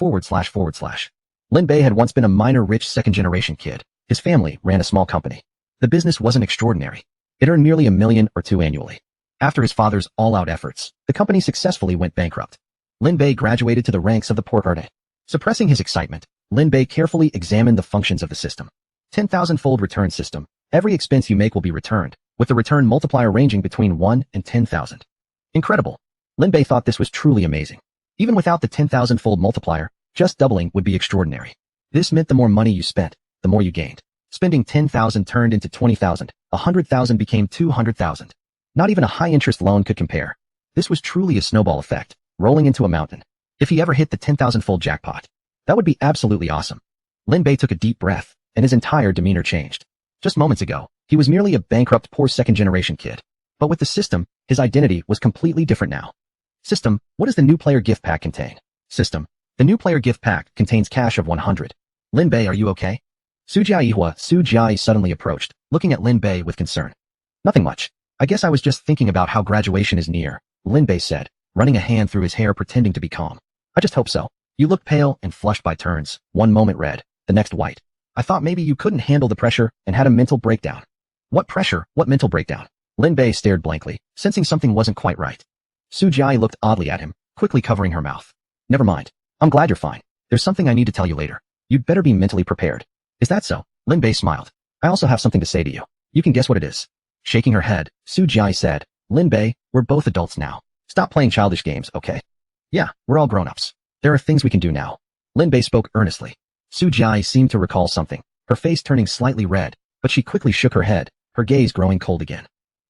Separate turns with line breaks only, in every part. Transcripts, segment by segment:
// Lin Bay had once been a minor rich second-generation kid. His family ran a small company. The business wasn't extraordinary. It earned nearly $1 million or $2 million annually. After his father's all-out efforts, the company successfully went bankrupt. Lin Bay graduated to the ranks of the poor earner. Suppressing his excitement, Lin Bay carefully examined the functions of the system. 10,000-fold return system. Every expense you make will be returned, with the return multiplier ranging between 1 and 10,000. Incredible. Lin Bay thought this was truly amazing. Even without the 10,000-fold multiplier, just doubling would be extraordinary. This meant the more money you spent, the more you gained. Spending 10,000 turned into 20,000, 100,000 became 200,000. Not even a high-interest loan could compare. This was truly a snowball effect, rolling into a mountain. If he ever hit the 10,000-fold jackpot, that would be absolutely awesome. Lin Bay took a deep breath, and his entire demeanor changed. Just moments ago, he was merely a bankrupt poor second-generation kid. But with the system, his identity was completely different now. System, what does the new player gift pack contain? System, the new player gift pack contains cash of 100. Lin Bay, are you okay? Su Jiai suddenly approached, looking at Lin Bay with concern. Nothing much. I guess I was just thinking about how graduation is near, Lin Bay said, running a hand through his hair pretending to be calm. I just hope so. You look pale and flushed by turns, one moment red, the next white. I thought maybe you couldn't handle the pressure and had a mental breakdown. What pressure? What mental breakdown? Lin Bay stared blankly, sensing something wasn't quite right. Su Jiai looked oddly at him, quickly covering her mouth. Never mind. I'm glad you're fine. There's something I need to tell you later. You'd better be mentally prepared. Is that so? Lin Bay smiled. I also have something to say to you. You can guess what it is. Shaking her head, Su Jiai said, Lin Bay, we're both adults now. Stop playing childish games, okay? Yeah, we're all grown-ups. There are things we can do now. Lin Bay spoke earnestly. Su Jiai seemed to recall something, her face turning slightly red, but she quickly shook her head, her gaze growing cold again.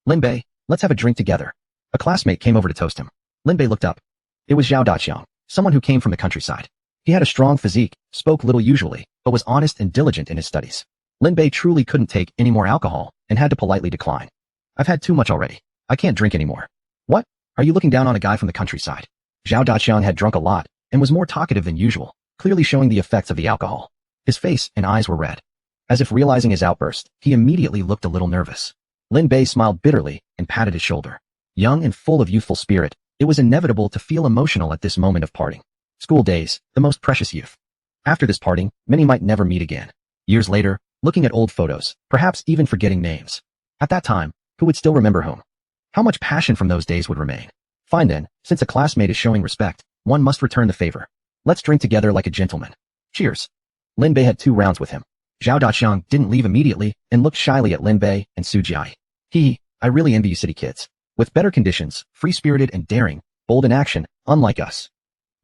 Lin Bay, let's have a drink together. A classmate came over to toast him. Lin Bay looked up. It was Zhao Daqiang, someone who came from the countryside. He had a strong physique, spoke little usually, but was honest and diligent in his studies. Lin Bay truly couldn't take any more alcohol and had to politely decline. I've had too much already. I can't drink anymore. What? Are you looking down on a guy from the countryside? Zhao Daqiang had drunk a lot and was more talkative than usual, clearly showing the effects of the alcohol. His face and eyes were red. As if realizing his outburst, he immediately looked a little nervous. Lin Bay smiled bitterly and patted his shoulder. Young and full of youthful spirit, it was inevitable to feel emotional at this moment of parting. School days, the most precious youth. After this parting, many might never meet again. Years later, looking at old photos, perhaps even forgetting names. At that time, who would still remember whom? How much passion from those days would remain? Fine then, since a classmate is showing respect, one must return the favor. Let's drink together like a gentleman. Cheers. Lin Bei had 2 rounds with him. Zhao Daqiang didn't leave immediately and looked shyly at Lin Bei and Su Jiai. I really envy you city kids. With better conditions, free-spirited and daring, bold in action, unlike us.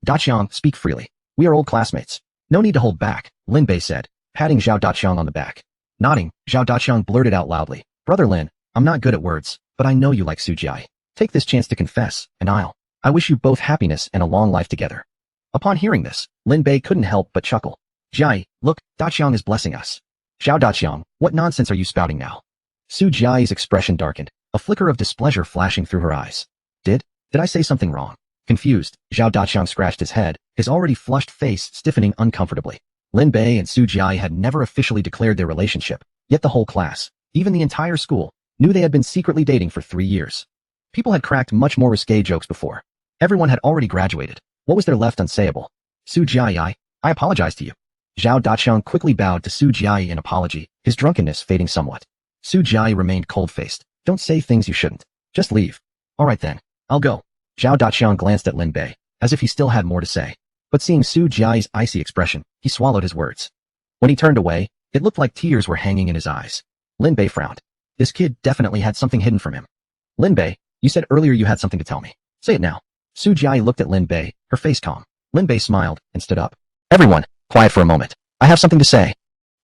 Daqiang, speak freely. We are old classmates. No need to hold back, Lin Bei said, patting Zhao Daqiang on the back. Nodding, Zhao Daqiang blurted out loudly. Brother Lin, I'm not good at words, but I know you like Su Jiai. Take this chance to confess, and I wish you both happiness and a long life together. Upon hearing this, Lin Bei couldn't help but chuckle. Jiai, look, Daqiang is blessing us. Zhao Daqiang, what nonsense are you spouting now? Su Jiai's expression darkened, a flicker of displeasure flashing through her eyes. Did I say something wrong? Confused, Zhao Daqiang scratched his head, his already flushed face stiffening uncomfortably. Lin Bei and Su Jiai had never officially declared their relationship, yet the whole class, even the entire school, knew they had been secretly dating for 3 years. People had cracked much more risque jokes before. Everyone had already graduated. What was there left unsayable? Su Jiai, I apologize to you. Zhao Daqiang quickly bowed to Su Jiai in apology, his drunkenness fading somewhat. Su Jiai remained cold-faced. Don't say things you shouldn't. Just leave. All right then. I'll go. Zhao Daqiang glanced at Lin Bei, as if he still had more to say. But seeing Su Jiai's icy expression, he swallowed his words. When he turned away, it looked like tears were hanging in his eyes. Lin Bei frowned. This kid definitely had something hidden from him. Lin Bei, you said earlier you had something to tell me. Say it now. Su Jiai looked at Lin Bei, her face calm. Lin Bei smiled and stood up. Everyone, quiet for a moment. I have something to say.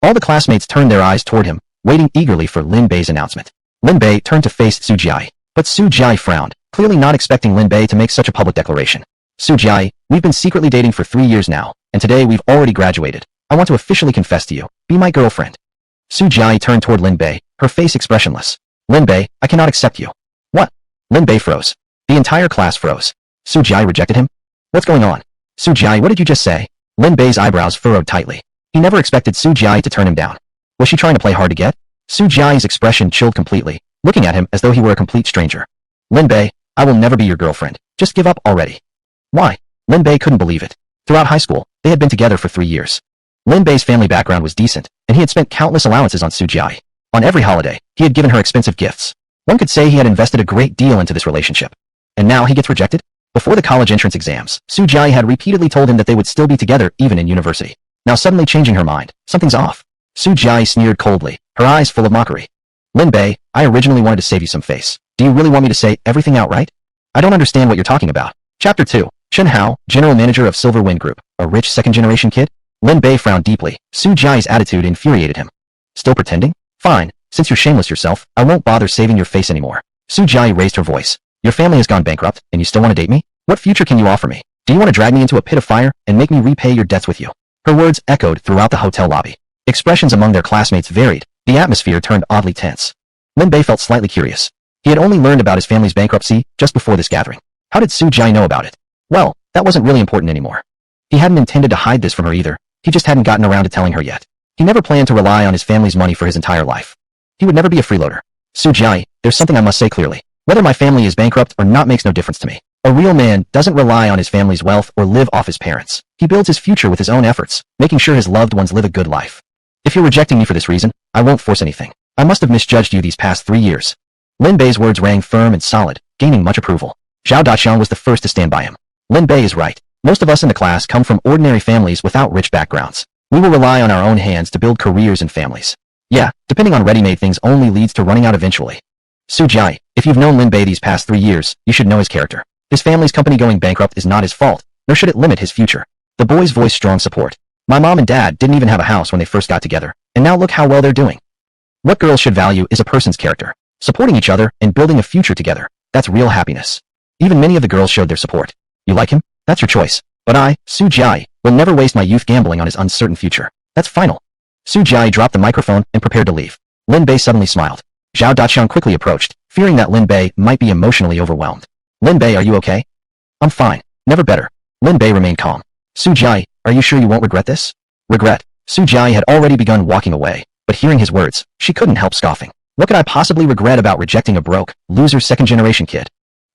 All the classmates turned their eyes toward him, waiting eagerly for Lin Bay's announcement. Lin Bay turned to face Su Jiai, but Su Jiai frowned, clearly not expecting Lin Bay to make such a public declaration. Su Jiai, we've been secretly dating for 3 years now, and today we've already graduated. I want to officially confess to you. Be my girlfriend. Su Jiai turned toward Lin Bay, her face expressionless. Lin Bay, I cannot accept you. What? Lin Bay froze. The entire class froze. Su Jiai rejected him? What's going on? Su Jiai, what did you just say? Lin Bay's eyebrows furrowed tightly. He never expected Su Jiai to turn him down. Was she trying to play hard to get? Su Jiai's expression chilled completely, looking at him as though he were a complete stranger. Lin Bay, I will never be your girlfriend. Just give up already. Why? Lin Bay couldn't believe it. Throughout high school, they had been together for 3 years. Lin Bay's family background was decent, and he had spent countless allowances on Su Jiai. On every holiday, he had given her expensive gifts. One could say he had invested a great deal into this relationship. And now he gets rejected? Before the college entrance exams, Su Jiai had repeatedly told him that they would still be together even in university. Now suddenly changing her mind, something's off. Su Jiai sneered coldly, her eyes full of mockery. Lin Bay, I originally wanted to save you some face. Do you really want me to say everything outright? I don't understand what you're talking about. Chapter 2. Chen Hao, General Manager of Silver Wind Group, a rich second-generation kid? Lin Bay frowned deeply. Su Jiai's attitude infuriated him. Still pretending? Fine, since you're shameless yourself, I won't bother saving your face anymore. Su Jiai raised her voice. Your family has gone bankrupt, and you still want to date me? What future can you offer me? Do you want to drag me into a pit of fire and make me repay your debts with you? Her words echoed throughout the hotel lobby. Expressions among their classmates varied. The atmosphere turned oddly tense. Lin Bay felt slightly curious. He had only learned about his family's bankruptcy just before this gathering. How did Su Jiai know about it? Well, that wasn't really important anymore. He hadn't intended to hide this from her either. He just hadn't gotten around to telling her yet. He never planned to rely on his family's money for his entire life. He would never be a freeloader. Su Jiai, there's something I must say clearly. Whether my family is bankrupt or not makes no difference to me. A real man doesn't rely on his family's wealth or live off his parents. He builds his future with his own efforts, making sure his loved ones live a good life. If you're rejecting me for this reason, I won't force anything. I must have misjudged you these past 3 years. Lin Bay's words rang firm and solid, gaining much approval. Zhao Daqiang was the first to stand by him. Lin Bay is right. Most of us in the class come from ordinary families without rich backgrounds. We will rely on our own hands to build careers and families. Yeah, depending on ready-made things only leads to running out eventually. Su Jiai, if you've known Lin Bay these past 3 years, you should know his character. His family's company going bankrupt is not his fault, nor should it limit his future. The boys voiced strong support. My mom and dad didn't even have a house when they first got together, and now look how well they're doing. What girls should value is a person's character. Supporting each other and building a future together, that's real happiness. Even many of the girls showed their support. You like him? That's your choice. But I, Su Jiai, will never waste my youth gambling on his uncertain future. That's final. Su Jiai dropped the microphone and prepared to leave. Lin Bay suddenly smiled. Zhao Daqiang quickly approached, fearing that Lin Bay might be emotionally overwhelmed. Lin Bay, are you okay? I'm fine. Never better. Lin Bay remained calm. Su Jiai, are you sure you won't regret this? Regret. Su Jiai had already begun walking away, but hearing his words, she couldn't help scoffing. What could I possibly regret about rejecting a broke, loser second-generation kid?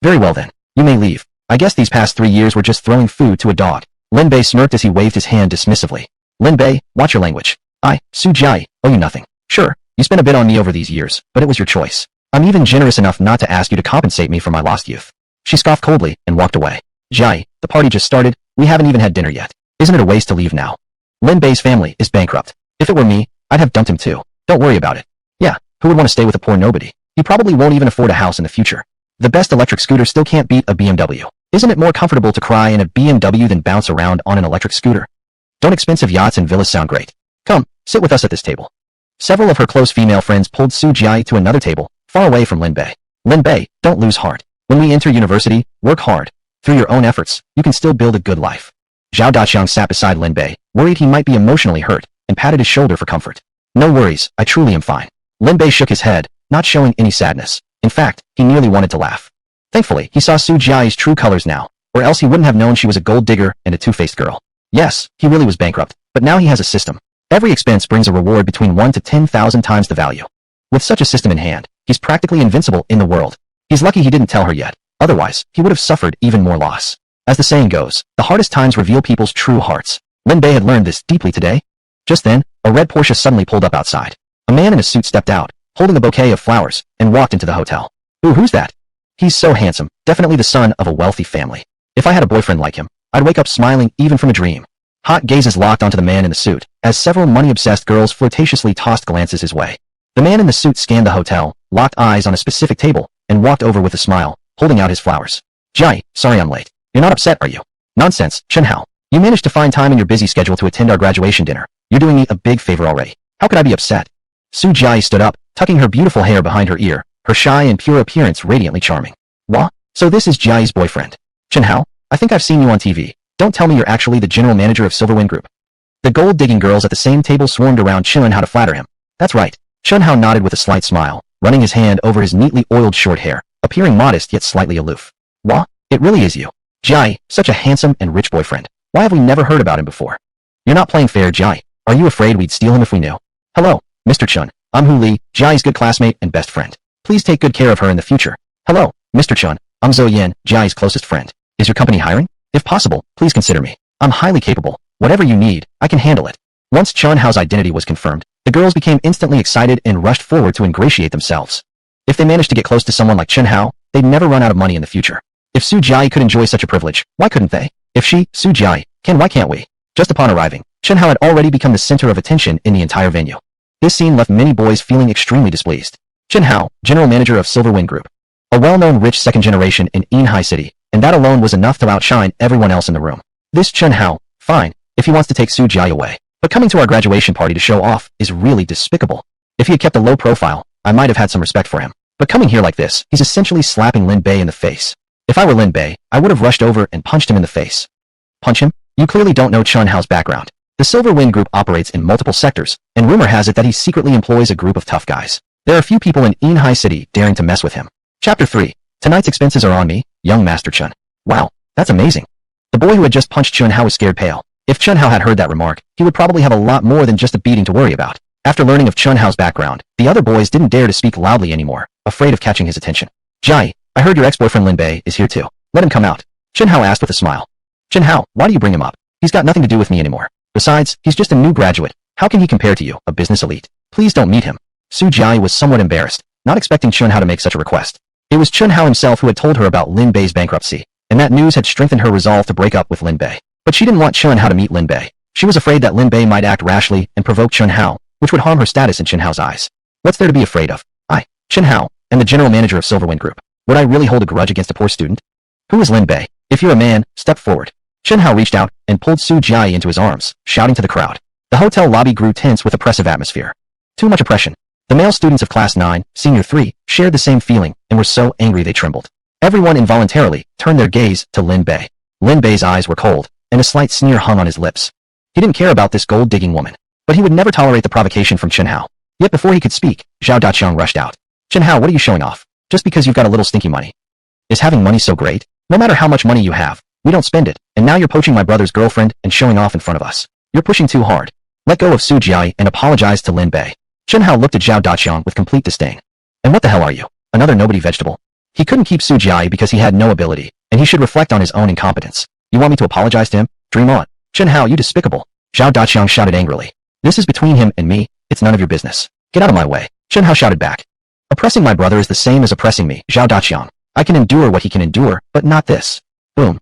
Very well then. You may leave. I guess these past 3 years were just throwing food to a dog. Lin Bay smirked as he waved his hand dismissively. Lin Bay, watch your language. I, Su Jiai, owe you nothing. Sure, you spent a bit on me over these years, but it was your choice. I'm even generous enough not to ask you to compensate me for my lost youth. She scoffed coldly and walked away. Jiai, the party just started. We haven't even had dinner yet. Isn't it a waste to leave now? Lin Bay's family is bankrupt. If it were me, I'd have dumped him too. Don't worry about it. Yeah, who would want to stay with a poor nobody? He probably won't even afford a house in the future. The best electric scooter still can't beat a BMW. Isn't it more comfortable to cry in a BMW than bounce around on an electric scooter? Don't expensive yachts and villas sound great? Come, sit with us at this table. Several of her close female friends pulled Su Jiai to another table, far away from Lin Bay. Lin Bay, don't lose heart. When we enter university, work hard. Through your own efforts, you can still build a good life. Zhao Daqiang sat beside Lin Bay, worried he might be emotionally hurt, and patted his shoulder for comfort. No worries, I truly am fine. Lin Bay shook his head, not showing any sadness. In fact, he nearly wanted to laugh. Thankfully, he saw Su Jiai's true colors now, or else he wouldn't have known she was a gold digger and a two-faced girl. Yes, he really was bankrupt, but now he has a system. Every expense brings a reward between 1 to 10,000 times the value. With such a system in hand, he's practically invincible in the world. He's lucky he didn't tell her yet. Otherwise, he would have suffered even more loss. As the saying goes, the hardest times reveal people's true hearts. Lin Bay had learned this deeply today. Just then, a red Porsche suddenly pulled up outside. A man in a suit stepped out, holding a bouquet of flowers, and walked into the hotel. Ooh, who's that? He's so handsome, definitely the son of a wealthy family. If I had a boyfriend like him, I'd wake up smiling even from a dream. Hot gazes locked onto the man in the suit, as several money-obsessed girls flirtatiously tossed glances his way. The man in the suit scanned the hotel, locked eyes on a specific table, and walked over with a smile, holding out his flowers. Jiai, sorry I'm late. You're not upset, are you? Nonsense, Chen Hao. You managed to find time in your busy schedule to attend our graduation dinner. You're doing me a big favor already. How could I be upset? Su Jiayi stood up, tucking her beautiful hair behind her ear, her shy and pure appearance radiantly charming. What? So this is Jiayi's boyfriend. Chen Hao? I think I've seen you on TV. Don't tell me you're actually the general manager of Silverwind Group. The gold-digging girls at the same table swarmed around Chen Hao to flatter him. That's right. Chen Hao nodded with a slight smile, running his hand over his neatly oiled short hair, appearing modest yet slightly aloof. What? It really is you. Jiayi, such a handsome and rich boyfriend. Why have we never heard about him before? You're not playing fair, Jiayi. Are you afraid we'd steal him if we knew? Hello, Mr. Chun. I'm Hu Li, Jiayi's good classmate and best friend. Please take good care of her in the future. Hello, Mr. Chun. I'm Zhou Yan, Jiayi's closest friend. Is your company hiring? If possible, please consider me. I'm highly capable. Whatever you need, I can handle it. Once Chen Hao's identity was confirmed, the girls became instantly excited and rushed forward to ingratiate themselves. If they managed to get close to someone like Chen Hao, they'd never run out of money in the future. If Su Jiayi could enjoy such a privilege, why couldn't they? If she, Su Jiayi, can, why can't we? Just upon arriving, Chen Hao had already become the center of attention in the entire venue. This scene left many boys feeling extremely displeased. Chen Hao, general manager of Silverwind Group. A well-known rich second generation in Yinhai City, and that alone was enough to outshine everyone else in the room. This Chen Hao, fine, if he wants to take Su Jiayi away. But coming to our graduation party to show off is really despicable. If he had kept a low profile, I might have had some respect for him. But coming here like this, he's essentially slapping Lin Bay in the face. If I were Lin Bay, I would have rushed over and punched him in the face. Punch him? You clearly don't know Chen Hao's background. The Silverwind Group operates in multiple sectors, and rumor has it that he secretly employs a group of tough guys. There are few people in Yinhai City daring to mess with him. Chapter 3. Tonight's expenses are on me, young Master Chen. Wow, that's amazing. The boy who had just punched Chen Hao was scared pale. If Chen Hao had heard that remark, he would probably have a lot more than just a beating to worry about. After learning of Chen Hao's background, the other boys didn't dare to speak loudly anymore, afraid of catching his attention. Jiayi, I heard your ex-boyfriend Lin Bay is here too. Let him come out. Chen Hao asked with a smile. Chen Hao, why do you bring him up? He's got nothing to do with me anymore. Besides, he's just a new graduate. How can he compare to you, a business elite? Please don't meet him. Su Jiayi was somewhat embarrassed, not expecting Chen Hao to make such a request. It was Chen Hao himself who had told her about Lin Bay's bankruptcy, and that news had strengthened her resolve to break up with Lin Bay. But she didn't want Chen Hao to meet Lin Bay. She was afraid that Lin Bay might act rashly and provoke Chen Hao, which would harm her status in Chen Hao's eyes. What's there to be afraid of? I, Chen Hao, am the general manager of Silverwind Group. Would I really hold a grudge against a poor student? Who is Lin Bay? If you're a man, step forward. Chen Hao reached out and pulled Su Jiayi into his arms, shouting to the crowd. The hotel lobby grew tense with oppressive atmosphere. Too much oppression. The male students of Class 9, Senior 3, shared the same feeling and were so angry they trembled. Everyone involuntarily turned their gaze to Lin Bay. Lin Bay's eyes were cold, and a slight sneer hung on his lips. He didn't care about this gold-digging woman, but he would never tolerate the provocation from Chen Hao. Yet before he could speak, Zhao Daqiang rushed out. Chen Hao, what are you showing off? Just because you've got a little stinky money. Is having money so great? No matter how much money you have, we don't spend it, and now you're poaching my brother's girlfriend and showing off in front of us. You're pushing too hard. Let go of Su Jiayi and apologize to Lin Bay. Chen Hao looked at Zhao Daqiang with complete disdain. And what the hell are you? Another nobody vegetable? He couldn't keep Su Jiayi because he had no ability, and he should reflect on his own incompetence. You want me to apologize to him? Dream on. Chen Hao, you despicable. Zhao Daqiang shouted angrily. This is between him and me, it's none of your business. Get out of my way. Chen Hao shouted back. Oppressing my brother is the same as oppressing me, Zhao Daqiang. I can endure what he can endure, but not this. Boom.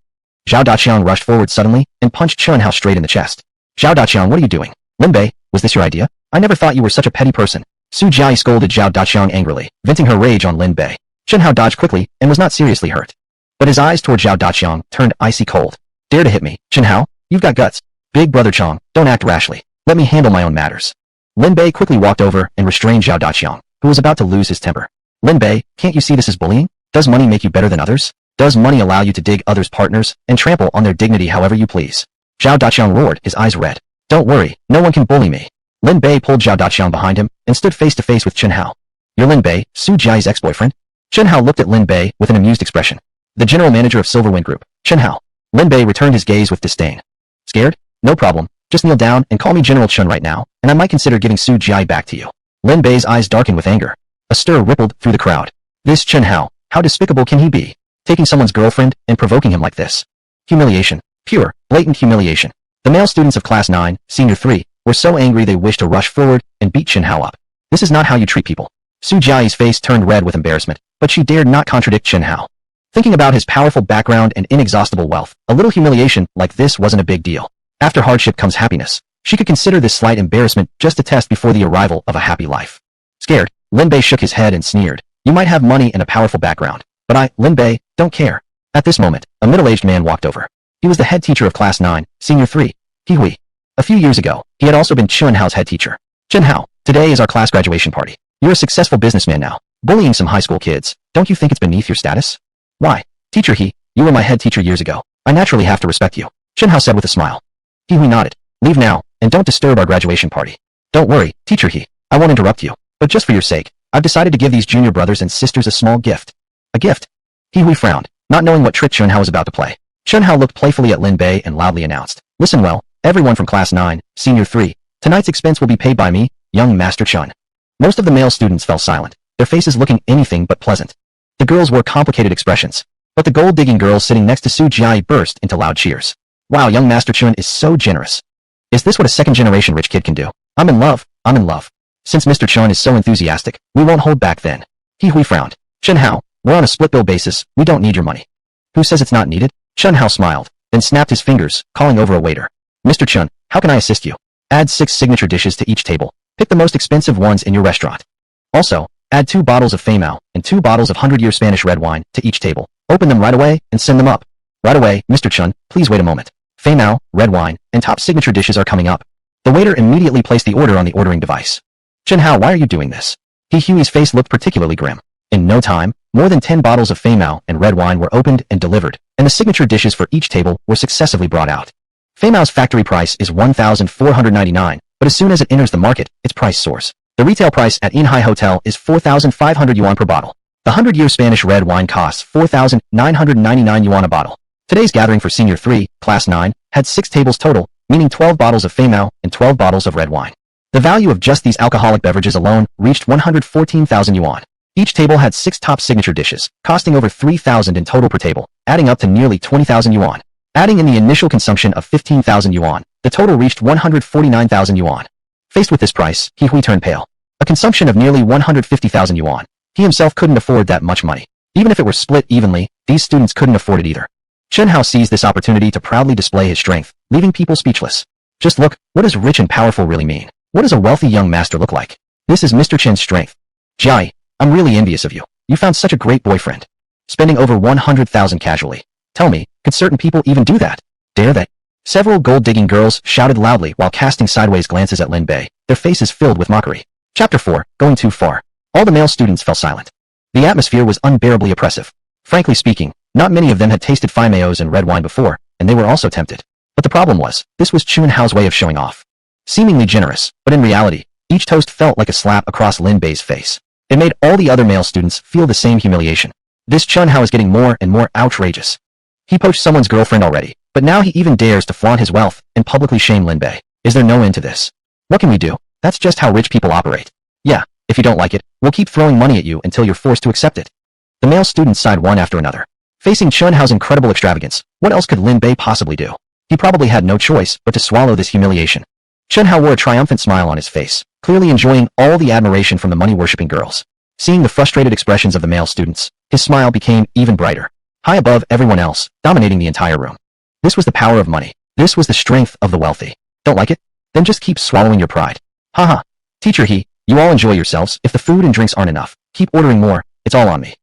Zhao Daqiang rushed forward suddenly and punched Chen Hao straight in the chest. Zhao Daqiang, what are you doing? Lin Bei, was this your idea? I never thought you were such a petty person. Su Jiayi scolded Zhao Daqiang angrily, venting her rage on Lin Bei. Chen Hao dodged quickly and was not seriously hurt. But his eyes toward Zhao Daqiang turned icy cold. Dare to hit me, Chen Hao? You've got guts. Big brother Chong, don't act rashly. Let me handle my own matters. Lin Bei quickly walked over and restrained Zhao Daqiang, who was about to lose his temper. Lin Bei, can't you see this is bullying? Does money make you better than others? Does money allow you to dig others' partners and trample on their dignity however you please? Zhao Daqiang roared, his eyes red. Don't worry, no one can bully me. Lin Bei pulled Zhao Daqiang behind him and stood face to face with Chen Hao. You're Lin Bei, Su Jiayi's ex-boyfriend? Chen Hao looked at Lin Bei with an amused expression. The general manager of Silverwind Group, Chen Hao. Lin Bei returned his gaze with disdain. Scared? No problem. Just kneel down and call me General Chen right now, and I might consider giving Su Jiayi back to you. Lin Bei's eyes darkened with anger. A stir rippled through the crowd. This Chen Hao, how despicable can he be? Taking someone's girlfriend and provoking him like this. Humiliation. Pure, blatant humiliation. The male students of Class 9, Senior 3, were so angry they wished to rush forward and beat Chen Hao up. This is not how you treat people. Su Jiayi's face turned red with embarrassment, but she dared not contradict Chen Hao. Thinking about his powerful background and inexhaustible wealth, a little humiliation like this wasn't a big deal. After hardship comes happiness. She could consider this slight embarrassment just a test before the arrival of a happy life. Scared, Lin Bei shook his head and sneered. You might have money and a powerful background, but I, Lin Bei, don't care. At this moment, a middle-aged man walked over. He was the head teacher of Class 9, Senior 3. Hui. A few years ago, he had also been Chun Hao's head teacher. Chun Hao, today is our class graduation party. You're a successful businessman now. Bullying some high school kids, don't you think it's beneath your status? Why? Teacher He, you were my head teacher years ago. I naturally have to respect you. Chun Hao said with a smile. Hui nodded. Leave now, and don't disturb our graduation party. Don't worry, Teacher He, I won't interrupt you. But just for your sake, I've decided to give these junior brothers and sisters a small gift. A gift? Hui frowned, not knowing what trick Chun Hao was about to play. Chun Hao looked playfully at Lin Bay and loudly announced, Listen well, everyone from Class 9, Senior 3, tonight's expense will be paid by me, young Master Chun. Most of the male students fell silent, their faces looking anything but pleasant. The girls wore complicated expressions, but the gold-digging girl sitting next to Su Jiai burst into loud cheers. Wow, young Master Chun is so generous. Is this what a second-generation rich kid can do? I'm in love, I'm in love. Since Mr. Chun is so enthusiastic, we won't hold back then. Hui frowned. Chun Hao, we're on a split-bill basis, we don't need your money. Who says it's not needed? Chun Hao smiled, then snapped his fingers, calling over a waiter. Mr. Chun, how can I assist you? Add 6 signature dishes to each table. Pick the most expensive ones in your restaurant. Also, add 2 bottles of Feimao and 2 bottles of 100-year Spanish red wine to each table. Open them right away and send them up. Right away, Mr. Chun, please wait a moment. Feimao, red wine, and top signature dishes are coming up. The waiter immediately placed the order on the ordering device. Chun Hao, why are you doing this? Hui's face looked particularly grim. In no time, more than 10 bottles of Feimao and red wine were opened and delivered, and the signature dishes for each table were successively brought out. Feimao's factory price is 1,499, but as soon as it enters the market, its price soars. The retail price at Inhai Hotel is 4,500 yuan per bottle. The 100-year Spanish red wine costs 4,999 yuan a bottle. Today's gathering for Senior 3, Class 9, had 6 tables total, meaning 12 bottles of Feimao and 12 bottles of red wine. The value of just these alcoholic beverages alone reached 114,000 yuan. Each table had 6 top signature dishes, costing over 3,000 in total per table, adding up to nearly 20,000 yuan. Adding in the initial consumption of 15,000 yuan, the total reached 149,000 yuan. Faced with this price, Hui turned pale. A consumption of nearly 150,000 yuan. He himself couldn't afford that much money. Even if it were split evenly, these students couldn't afford it either. Chun Hao seized this opportunity to proudly display his strength, leaving people speechless. Just look, what does rich and powerful really mean? What does a wealthy young master look like? This is Mr. Chen's strength. Jiai, I'm really envious of you. You found such a great boyfriend. Spending over 100,000 casually. Tell me, could certain people even do that? Dare they? Several gold-digging girls shouted loudly while casting sideways glances at Lin Bei, their faces filled with mockery. Chapter 4, Going Too Far. All the male students fell silent. The atmosphere was unbearably oppressive. Frankly speaking, not many of them had tasted Feimaos and red wine before, and they were also tempted. But the problem was, this was Chun Hao's way of showing off. Seemingly generous, but in reality, each toast felt like a slap across Lin Bei's face. It made all the other male students feel the same humiliation. This Chun Hao is getting more and more outrageous. He poached someone's girlfriend already, but now he even dares to flaunt his wealth and publicly shame Lin Bei. Is there no end to this? What can we do? That's just how rich people operate. Yeah, if you don't like it, we'll keep throwing money at you until you're forced to accept it. The male students sighed one after another. Facing Chun Hao's incredible extravagance, what else could Lin Bei possibly do? He probably had no choice but to swallow this humiliation. Chun Hao wore a triumphant smile on his face, clearly enjoying all the admiration from the money-worshipping girls. Seeing the frustrated expressions of the male students, his smile became even brighter. High above everyone else, dominating the entire room. This was the power of money. This was the strength of the wealthy. Don't like it? Then just keep swallowing your pride. Haha. Teacher He, you all enjoy yourselves. If the food and drinks aren't enough, keep ordering more. It's all on me.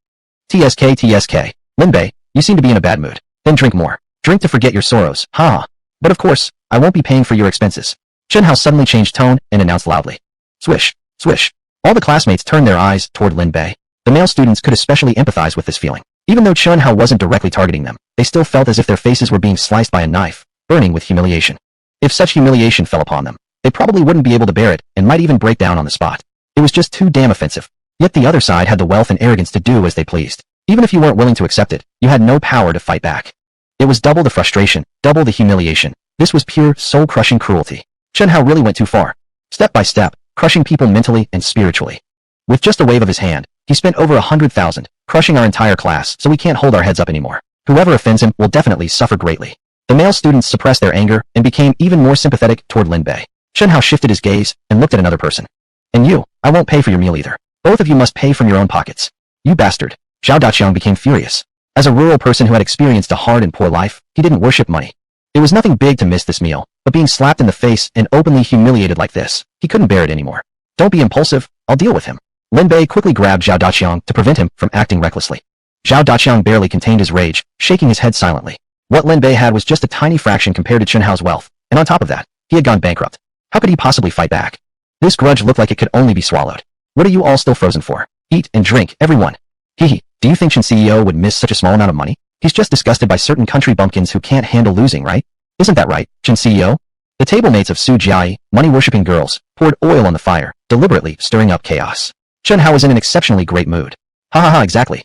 TSK. Lin Bei, you seem to be in a bad mood. Then drink more. Drink to forget your sorrows. Haha. But of course, I won't be paying for your expenses. Chun Hao suddenly changed tone and announced loudly. Swish, swish. All the classmates turned their eyes toward Lin Bei. The male students could especially empathize with this feeling. Even though Chun Hao wasn't directly targeting them, they still felt as if their faces were being sliced by a knife, burning with humiliation. If such humiliation fell upon them, they probably wouldn't be able to bear it and might even break down on the spot. It was just too damn offensive. Yet the other side had the wealth and arrogance to do as they pleased. Even if you weren't willing to accept it, you had no power to fight back. It was double the frustration, double the humiliation. This was pure, soul-crushing cruelty. Chun Hao really went too far. Step by step, crushing people mentally and spiritually. With just a wave of his hand, he spent over 100,000, crushing our entire class so we can't hold our heads up anymore. Whoever offends him will definitely suffer greatly. The male students suppressed their anger and became even more sympathetic toward Lin Bei. Chun Hao shifted his gaze and looked at another person. And you, I won't pay for your meal either. Both of you must pay from your own pockets. You bastard. Zhao Daqiang became furious. As a rural person who had experienced a hard and poor life, he didn't worship money. It was nothing big to miss this meal, but being slapped in the face and openly humiliated like this, he couldn't bear it anymore. Don't be impulsive, I'll deal with him. Lin Bei quickly grabbed Zhao Daqiang to prevent him from acting recklessly. Zhao Daqiang barely contained his rage, shaking his head silently. What Lin Bay had was just a tiny fraction compared to Chun Hao's wealth, and on top of that, he had gone bankrupt. How could he possibly fight back? This grudge looked like it could only be swallowed. What are you all still frozen for? Eat and drink, everyone. Hehe, do you think Chun CEO would miss such a small amount of money? He's just disgusted by certain country bumpkins who can't handle losing, right? Isn't that right, Chun CEO? The tablemates of Su Jiai, money-worshipping girls, poured oil on the fire, deliberately stirring up chaos. Chun Hao was in an exceptionally great mood. Ha ha ha, exactly.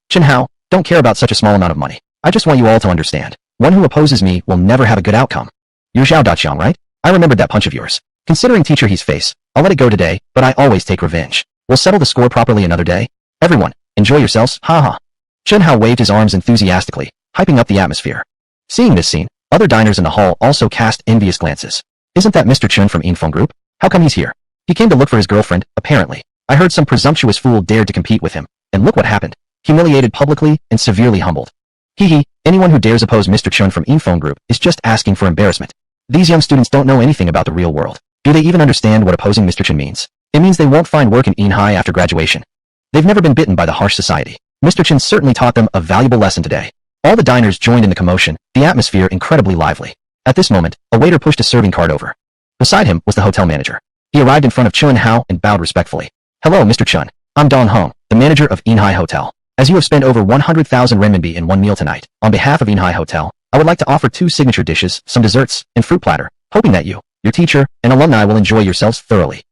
Chun Hao, don't care about such a small amount of money. I just want you all to understand. One who opposes me will never have a good outcome. You're Zhao Daqiang, right? I remembered that punch of yours. Considering teacher he's face, I'll let it go today, but I always take revenge. We'll settle the score properly another day. Everyone, enjoy yourselves, ha ha. Chun Hao waved his arms enthusiastically, hyping up the atmosphere. Seeing this scene, other diners in the hall also cast envious glances. Isn't that Mr. Chun from Infeng Group? How come he's here? He came to look for his girlfriend, apparently. I heard some presumptuous fool dared to compete with him, and look what happened. Humiliated publicly and severely humbled. Hehe, anyone who dares oppose Mr. Chun from Infeng Group is just asking for embarrassment. These young students don't know anything about the real world. Do they even understand what opposing Mr. Chun means? It means they won't find work in Inhai after graduation. They've never been bitten by the harsh society. Mr. Chun certainly taught them a valuable lesson today. All the diners joined in the commotion, the atmosphere incredibly lively. At this moment, a waiter pushed a serving cart over. Beside him was the hotel manager. He arrived in front of Chun Hao and bowed respectfully. Hello, Mr. Chun. I'm Dong Hong, the manager of Inhai Hotel. As you have spent over 100,000 renminbi in one meal tonight, on behalf of Inhai Hotel, I would like to offer 2 signature dishes, some desserts, and fruit platter, hoping that you, your teacher, and alumni will enjoy yourselves thoroughly.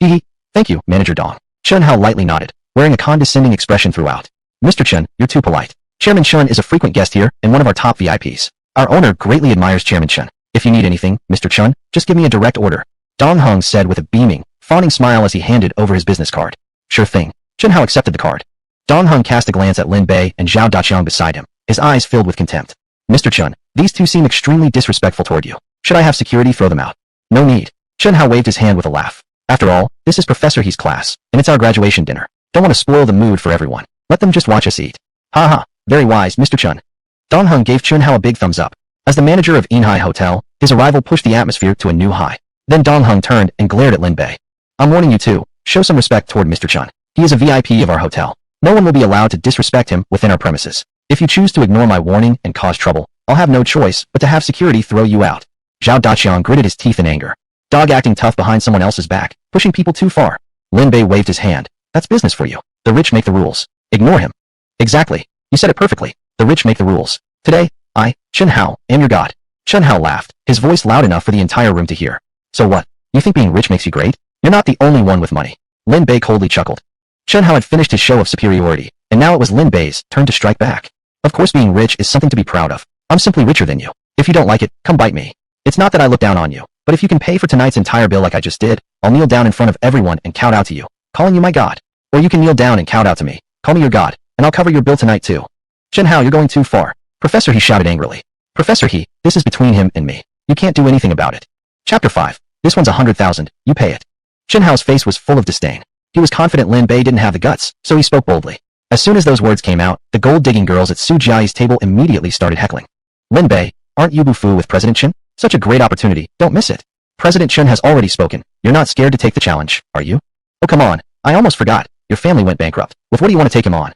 Hehe, thank you, Manager Dong. Chun Hao lightly nodded, wearing a condescending expression throughout. Mr. Chun, you're too polite. Chairman Chun is a frequent guest here and one of our top VIPs. Our owner greatly admires Chairman Chun. If you need anything, Mr. Chun, just give me a direct order. Dong Hong said with a beaming, fawning smile as he handed over his business card. Sure thing. Chun Hao accepted the card. Dong Hong cast a glance at Lin Bay and Zhao Daqiang beside him, his eyes filled with contempt. Mr. Chun, these two seem extremely disrespectful toward you. Should I have security throw them out? No need. Chun Hao waved his hand with a laugh. After all, this is Professor He's class, and it's our graduation dinner. Don't want to spoil the mood for everyone. Let them just watch us eat. Ha ha, very wise, Mr. Chun. Dong Hong gave Chun Hao a big thumbs up. As the manager of Inhai Hotel, his arrival pushed the atmosphere to a new high. Then Dong Hong turned and glared at Lin Bay. I'm warning you too, show some respect toward Mr. Chun. He is a VIP of our hotel. No one will be allowed to disrespect him within our premises. If you choose to ignore my warning and cause trouble, I'll have no choice but to have security throw you out. Zhao Daqiang gritted his teeth in anger. Dog acting tough behind someone else's back, pushing people too far. Lin Bei waved his hand. That's business for you. The rich make the rules. Ignore him. Exactly. You said it perfectly. The rich make the rules. Today, I, Chun Hao, am your god. Chun Hao laughed, his voice loud enough for the entire room to hear. So what? You think being rich makes you great? You're not the only one with money. Lin Bei coldly chuckled. Chun Hao had finished his show of superiority, and now it was Lin Bei's turn to strike back. Of course being rich is something to be proud of. I'm simply richer than you. If you don't like it, come bite me. It's not that I look down on you, but if you can pay for tonight's entire bill like I just did, I'll kneel down in front of everyone and count out to you, calling you my god. Or you can kneel down and count out to me, call me your god, and I'll cover your bill tonight too. Chun Hao, you're going too far. Professor He shouted angrily. Professor He, this is between him and me. You can't do anything about it. Chapter 5. This one's 100,000, you pay it. Chun Hao's face was full of disdain. He was confident Lin Bei didn't have the guts, so he spoke boldly. As soon as those words came out, the gold-digging girls at Su Jiai's table immediately started heckling. Lin Bei, aren't you Bufu with President Chun? Such a great opportunity, don't miss it. President Chun has already spoken. You're not scared to take the challenge, are you? Oh come on, I almost forgot. Your family went bankrupt. With what do you want to take him on?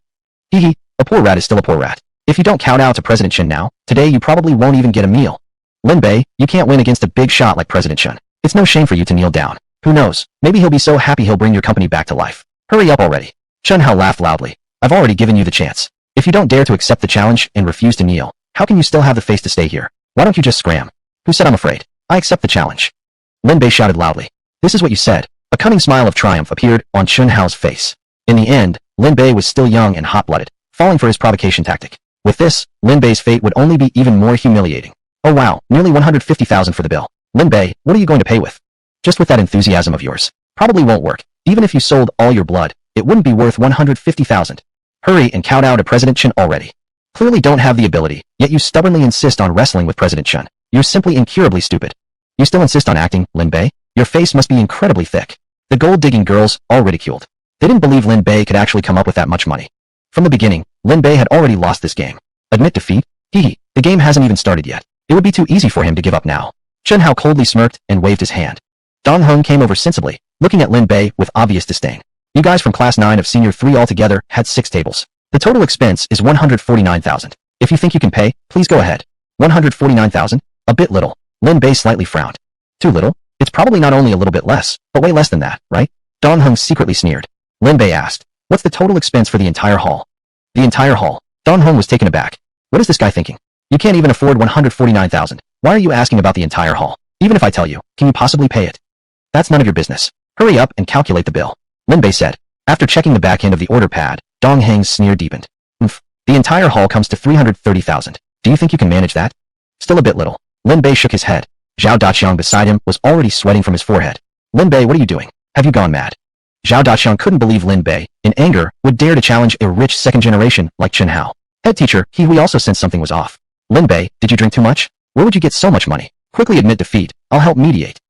Hee, a poor rat is still a poor rat. If you don't count out to President Chun now, today you probably won't even get a meal. Lin Bei, you can't win against a big shot like President Chun. It's no shame for you to kneel down. Who knows, maybe he'll be so happy he'll bring your company back to life. Hurry up already. Chun Hao laughed loudly. I've already given you the chance. If you don't dare to accept the challenge and refuse to kneel, how can you still have the face to stay here? Why don't you just scram? Who said I'm afraid? I accept the challenge. Lin Bei shouted loudly. This is what you said. A cunning smile of triumph appeared on Chun Hao's face. In the end, Lin Bei was still young and hot-blooded, falling for his provocation tactic. With this, Lin Bei's fate would only be even more humiliating. Oh wow, nearly 150,000 for the bill. Lin Bei, what are you going to pay with? Just with that enthusiasm of yours. Probably won't work. Even if you sold all your blood, it wouldn't be worth 150,000. Hurry and kowtow to President Chun already. Clearly don't have the ability, yet you stubbornly insist on wrestling with President Chun. You're simply incurably stupid. You still insist on acting, Lin Bei? Your face must be incredibly thick. The gold-digging girls all ridiculed. They didn't believe Lin Bei could actually come up with that much money. From the beginning, Lin Bei had already lost this game. Admit defeat? Hee, the game hasn't even started yet. It would be too easy for him to give up now. Chun Hao coldly smirked and waved his hand. Dong Hong came over sensibly, looking at Lin Bei with obvious disdain. You guys from class 9 of senior 3 altogether had 6 tables. The total expense is 149,000. If you think you can pay, please go ahead. 149,000? A bit little. Lin Bay slightly frowned. Too little? It's probably not only a little bit less, but way less than that, right? Dong Heng secretly sneered. Lin Bay asked, what's the total expense for the entire haul? The entire haul. Dong Heng was taken aback. What is this guy thinking? You can't even afford 149,000. Why are you asking about the entire haul? Even if I tell you, can you possibly pay it? That's none of your business. Hurry up and calculate the bill. Lin Bay said. After checking the back end of the order pad, Dong Heng's sneer deepened. The entire haul comes to 330,000. Do you think you can manage that? Still a bit little. Lin Bay shook his head. Zhao Daqiang beside him was already sweating from his forehead. Lin Bay, what are you doing? Have you gone mad? Zhao Daqiang couldn't believe Lin Bay, in anger, would dare to challenge a rich second generation like Chen Hao. Head teacher, He also sensed something was off. Lin Bay, did you drink too much? Where would you get so much money? Quickly admit defeat. I'll help mediate.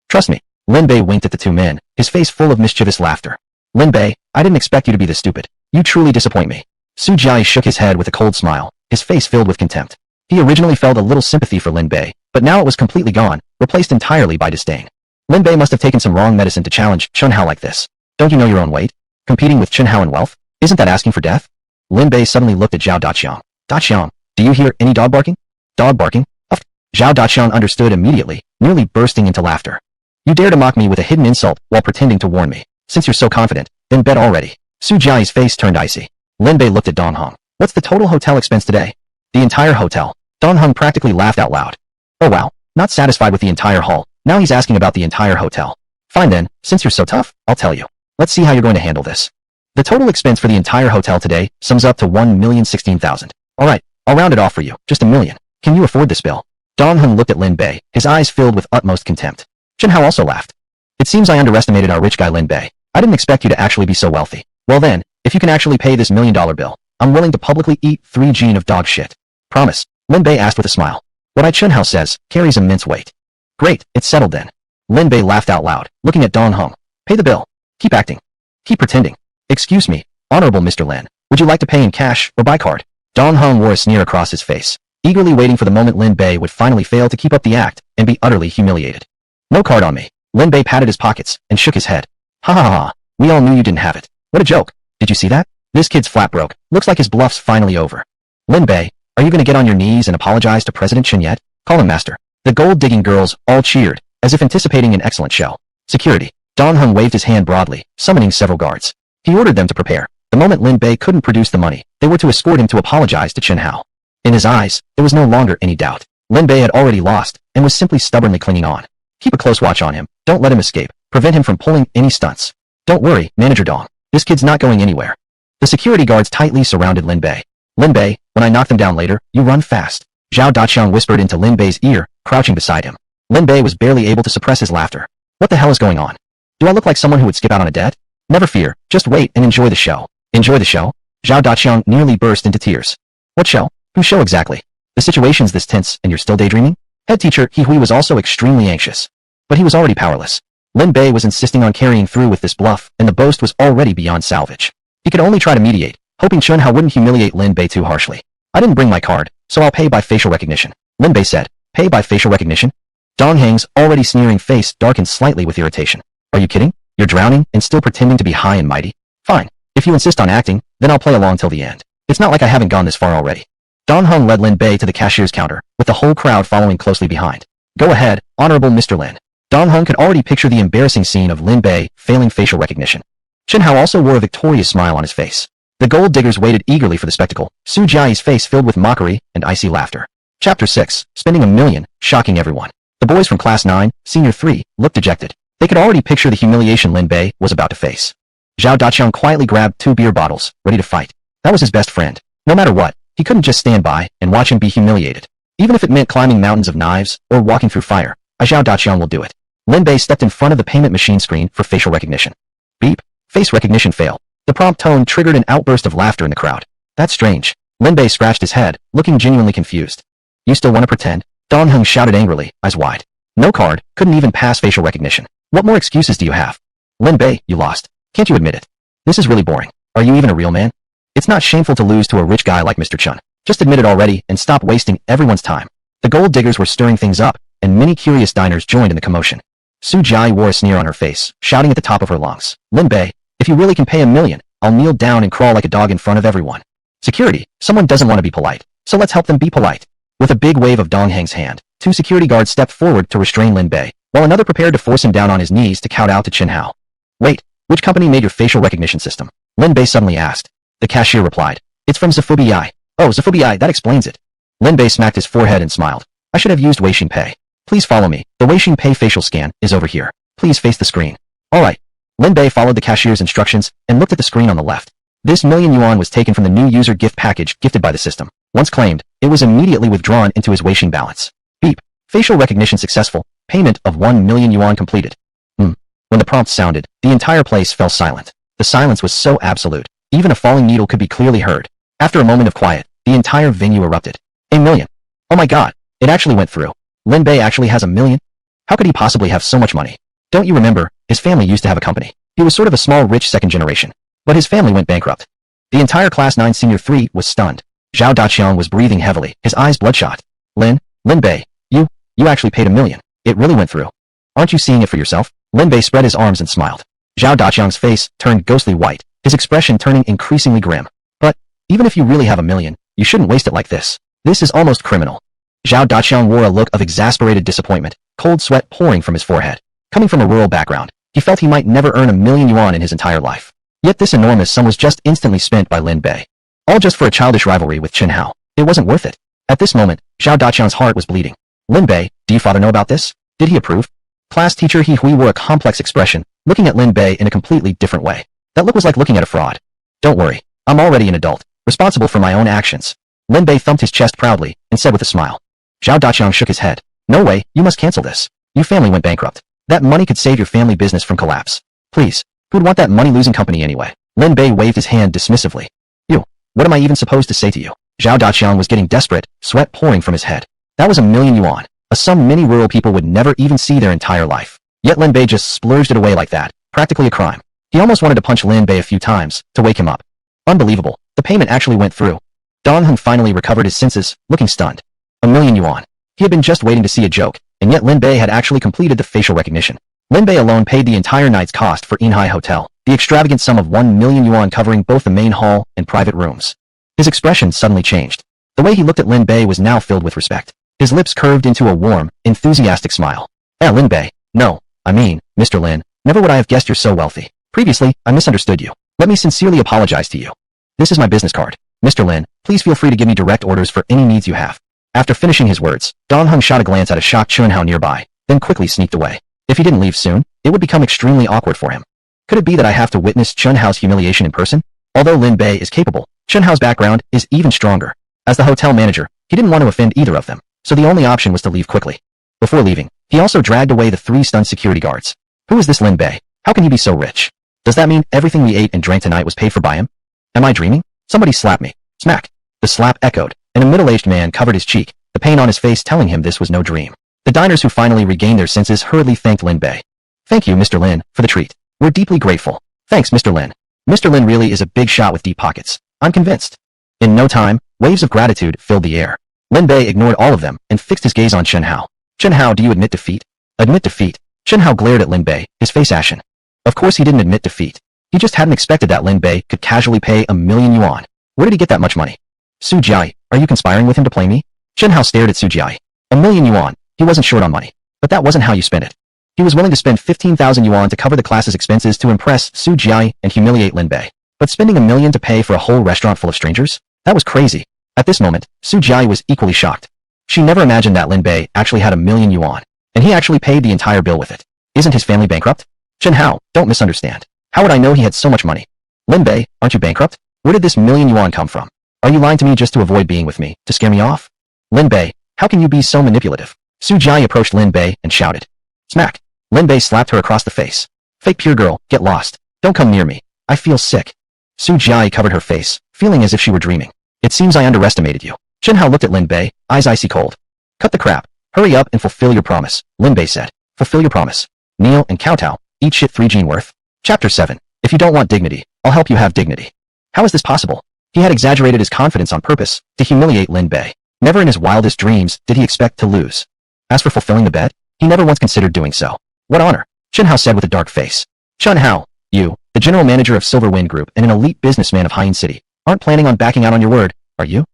Trust me. Lin Bay winked at the two men, his face full of mischievous laughter. Lin Bay, I didn't expect you to be this stupid. You truly disappoint me. Su Jiai shook his head with a cold smile, his face filled with contempt. He originally felt a little sympathy for Lin Bay, but now it was completely gone, replaced entirely by disdain. Lin Bay must have taken some wrong medicine to challenge Chen Hao like this. Don't you know your own weight? Competing with Chen Hao in wealth? Isn't that asking for death? Lin Bay suddenly looked at Zhao Daqiang. Daqiang, do you hear any dog barking? Dog barking? Uffed. Zhao Daqiang understood immediately, nearly bursting into laughter. You dare to mock me with a hidden insult while pretending to warn me. Since you're so confident, then bet already. Su Jiai's face turned icy. Lin Bei looked at Dong Heng. What's the total hotel expense today? The entire hotel. Dong Heng practically laughed out loud. Oh wow, not satisfied with the entire haul, now he's asking about the entire hotel. Fine then, since you're so tough, I'll tell you. Let's see how you're going to handle this. The total expense for the entire hotel today sums up to 1,016,000. Alright, I'll round it off for you, just $1 million. Can you afford this bill? Dong Heng looked at Lin Bei, his eyes filled with utmost contempt. Chen Hao also laughed. It seems I underestimated our rich guy Lin Bei. I didn't expect you to actually be so wealthy. Well then, if you can actually pay this $1 million bill, I'm willing to publicly eat 3 gene of dog shit. Promise? Lin Bei asked with a smile. What Chen Hao says carries immense weight. Great, it's settled then. Lin Bei laughed out loud, looking at Dong Heng. Pay the bill. Keep acting. Keep pretending. Excuse me, Honorable Mr. Lin, would you like to pay in cash or by card? Dong Heng wore a sneer across his face, eagerly waiting for the moment Lin Bei would finally fail to keep up the act and be utterly humiliated. No card on me. Lin Bei patted his pockets and shook his head. Ha ha ha ha, we all knew you didn't have it. What a joke. Did you see that? This kid's flat broke. Looks like his bluff's finally over. Lin Bei, are you going to get on your knees and apologize to President Chen yet? Call him master. The gold-digging girls all cheered, as if anticipating an excellent show. Security. Dong Heng waved his hand broadly, summoning several guards. He ordered them to prepare. The moment Lin Bei couldn't produce the money, they were to escort him to apologize to Chen Hao. In his eyes, there was no longer any doubt. Lin Bei had already lost, and was simply stubbornly clinging on. Keep a close watch on him. Don't let him escape. Prevent him from pulling any stunts. Don't worry, Manager Dong. This kid's not going anywhere. The security guards tightly surrounded Lin Bei. Lin Bei, when I knock them down later, you run fast. Zhao Daqiang whispered into Lin Bei's ear, crouching beside him. Lin Bei was barely able to suppress his laughter. What the hell is going on? Do I look like someone who would skip out on a debt? Never fear, just wait and enjoy the show. Enjoy the show? Zhao Daqiang nearly burst into tears. What show? Whose show exactly? The situation's this tense and you're still daydreaming? Head teacher He Hui was also extremely anxious. But he was already powerless. Lin Bei was insisting on carrying through with this bluff, and the boast was already beyond salvage. He could only try to mediate, hoping Chen Hao wouldn't humiliate Lin Bei too harshly. I didn't bring my card, so I'll pay by facial recognition. Lin Bei said. Pay by facial recognition? Dong Heng's already sneering face darkened slightly with irritation. Are you kidding? You're drowning and still pretending to be high and mighty? Fine. If you insist on acting, then I'll play along till the end. It's not like I haven't gone this far already. Dong Heng led Lin Bei to the cashier's counter, with the whole crowd following closely behind. Go ahead, Honorable Mr. Lin. Dong Heng could already picture the embarrassing scene of Lin Bei failing facial recognition. Chen Hao also wore a victorious smile on his face. The gold diggers waited eagerly for the spectacle, Su Jiai's face filled with mockery and icy laughter. Chapter 6, Spending $1 million, Shocking Everyone. The boys from Class 9, Senior 3, looked dejected. They could already picture the humiliation Lin Bei was about to face. Zhao Daqiang quietly grabbed 2 beer bottles, ready to fight. That was his best friend. No matter what, he couldn't just stand by and watch him be humiliated. Even if it meant climbing mountains of knives or walking through fire, Zhao Daqiang will do it. Lin Bei stepped in front of the payment machine screen for facial recognition. Beep. Face recognition failed. The prompt tone triggered an outburst of laughter in the crowd. That's strange. Lin Bei scratched his head, looking genuinely confused. You still want to pretend? Dong Heng shouted angrily, eyes wide. No card, couldn't even pass facial recognition. What more excuses do you have? Lin Bei, you lost. Can't you admit it? This is really boring. Are you even a real man? It's not shameful to lose to a rich guy like Mr. Chen. Just admit it already and stop wasting everyone's time. The gold diggers were stirring things up, and many curious diners joined in the commotion. Su Jiai wore a sneer on her face, shouting at the top of her lungs. Lin Bei, if you really can pay $1 million, I'll kneel down and crawl like a dog in front of everyone. Security, someone doesn't want to be polite, so let's help them be polite. With a big wave of Dong Heng's hand, 2 security guards stepped forward to restrain Lin Bei, while another prepared to force him down on his knees to kowtow to Chen Hao. Wait, which company made your facial recognition system? Lin Bei suddenly asked. The cashier replied. It's from Zfubi. Oh, Zfubi, that explains it. Lin Bei smacked his forehead and smiled. I should have used Weixin Pay. Please follow me. The Weixin Pay facial scan is over here. Please face the screen. Alright. Lin Bei followed the cashier's instructions and looked at the screen on the left. This million yuan was taken from the new user gift package gifted by the system. Once claimed, it was immediately withdrawn into his Weixin balance. Beep. Facial recognition successful. Payment of 1 million yuan completed. When the prompt sounded, the entire place fell silent. The silence was so absolute, even a falling needle could be clearly heard. After a moment of quiet, the entire venue erupted. A million. Oh my god, it actually went through. Lin Bei actually has 1 million? How could he possibly have so much money? Don't you remember, his family used to have a company. He was sort of a small rich second generation. But his family went bankrupt. The entire class 9 senior 3 was stunned. Zhao Daqiang was breathing heavily, his eyes bloodshot. Lin Bei, you actually paid 1 million. It really went through. Aren't you seeing it for yourself? Lin Bei spread his arms and smiled. Zhao Daqiang's face turned ghostly white, his expression turning increasingly grim. But, even if you really have 1 million, you shouldn't waste it like this. This is almost criminal. Zhao Daqiang wore a look of exasperated disappointment, cold sweat pouring from his forehead. Coming from a rural background, he felt he might never earn 1 million yuan in his entire life. Yet this enormous sum was just instantly spent by Lin Bei. All just for a childish rivalry with Chen Hao. It wasn't worth it. At this moment, Zhao Daqiang's heart was bleeding. Lin Bei, do your father know about this? Did he approve? Class teacher He Hui wore a complex expression, looking at Lin Bei in a completely different way. That look was like looking at a fraud. Don't worry, I'm already an adult, responsible for my own actions. Lin Bei thumped his chest proudly, and said with a smile. Zhao Daqiang shook his head. No way, you must cancel this. Your family went bankrupt. That money could save your family business from collapse. Please, who'd want that money-losing company anyway? Lin Bei waved his hand dismissively. You, what am I even supposed to say to you? Zhao Daqiang was getting desperate, sweat pouring from his head. That was 1 million yuan, a sum many rural people would never even see their entire life. Yet Lin Bei just splurged it away like that, practically a crime. He almost wanted to punch Lin Bei a few times, to wake him up. Unbelievable, the payment actually went through. Dong Heng finally recovered his senses, looking stunned. 1 million yuan. He had been just waiting to see a joke, and yet Lin Bei had actually completed the facial recognition. Lin Bei alone paid the entire night's cost for Inhai Hotel, the extravagant sum of 1 million yuan covering both the main hall and private rooms. His expression suddenly changed. The way he looked at Lin Bei was now filled with respect. His lips curved into a warm, enthusiastic smile. Lin Bei, no, I mean, Mr. Lin, never would I have guessed you're so wealthy. Previously, I misunderstood you. Let me sincerely apologize to you. This is my business card. Mr. Lin, please feel free to give me direct orders for any needs you have. After finishing his words, Dong Heng shot a glance at a shocked Chen Hao nearby, then quickly sneaked away. If he didn't leave soon, it would become extremely awkward for him. Could it be that I have to witness Chen Hao's humiliation in person? Although Lin Bei is capable, Chen Hao's background is even stronger. As the hotel manager, he didn't want to offend either of them, so the only option was to leave quickly. Before leaving, he also dragged away the 3 stunned security guards. Who is this Lin Bei? How can he be so rich? Does that mean everything we ate and drank tonight was paid for by him? Am I dreaming? Somebody slapped me. Smack. The slap echoed, and a middle-aged man covered his cheek, the pain on his face telling him this was no dream. The diners who finally regained their senses hurriedly thanked Lin Bei. Thank you, Mr. Lin, for the treat. We're deeply grateful. Thanks, Mr. Lin. Mr. Lin really is a big shot with deep pockets. I'm convinced. In no time, waves of gratitude filled the air. Lin Bei ignored all of them and fixed his gaze on Chen Hao. Chen Hao, do you admit defeat? Admit defeat? Chen Hao glared at Lin Bei, his face ashen. Of course he didn't admit defeat. He just hadn't expected that Lin Bei could casually pay 1 million yuan. Where did he get that much money? Su Jiai, are you conspiring with him to play me? Chen Hao stared at Su Jiai. 1 million yuan. He wasn't short on money. But that wasn't how you spent it. He was willing to spend 15,000 yuan to cover the class's expenses to impress Su Jiai and humiliate Lin Bei. But spending 1 million to pay for a whole restaurant full of strangers? That was crazy. At this moment, Su Jiai was equally shocked. She never imagined that Lin Bei actually had 1 million yuan, and he actually paid the entire bill with it. Isn't his family bankrupt? Chen Hao, don't misunderstand. How would I know he had so much money? Lin Bei, aren't you bankrupt? Where did this 1 million yuan come from? Are you lying to me just to avoid being with me, to scare me off? Lin Bei, how can you be so manipulative? Su Jiai approached Lin Bei and shouted. Smack. Lin Bei slapped her across the face. Fake pure girl, get lost. Don't come near me. I feel sick. Su Jiai covered her face, feeling as if she were dreaming. It seems I underestimated you. Chen Hao looked at Lin Bei, eyes icy cold. Cut the crap. Hurry up and fulfill your promise, Lin Bei said. Fulfill your promise. Kneel and kowtow. Eat shit 3 gene worth. Chapter 7. If you don't want dignity, I'll help you have dignity. How is this possible? He had exaggerated his confidence on purpose, to humiliate Lin Bei. Never in his wildest dreams did he expect to lose. As for fulfilling the bet, he never once considered doing so. What honor? Chen Hao said with a dark face. Chen Hao, you, the general manager of Silver Wind Group and an elite businessman of Haiyan City, aren't planning on backing out on your word, are you?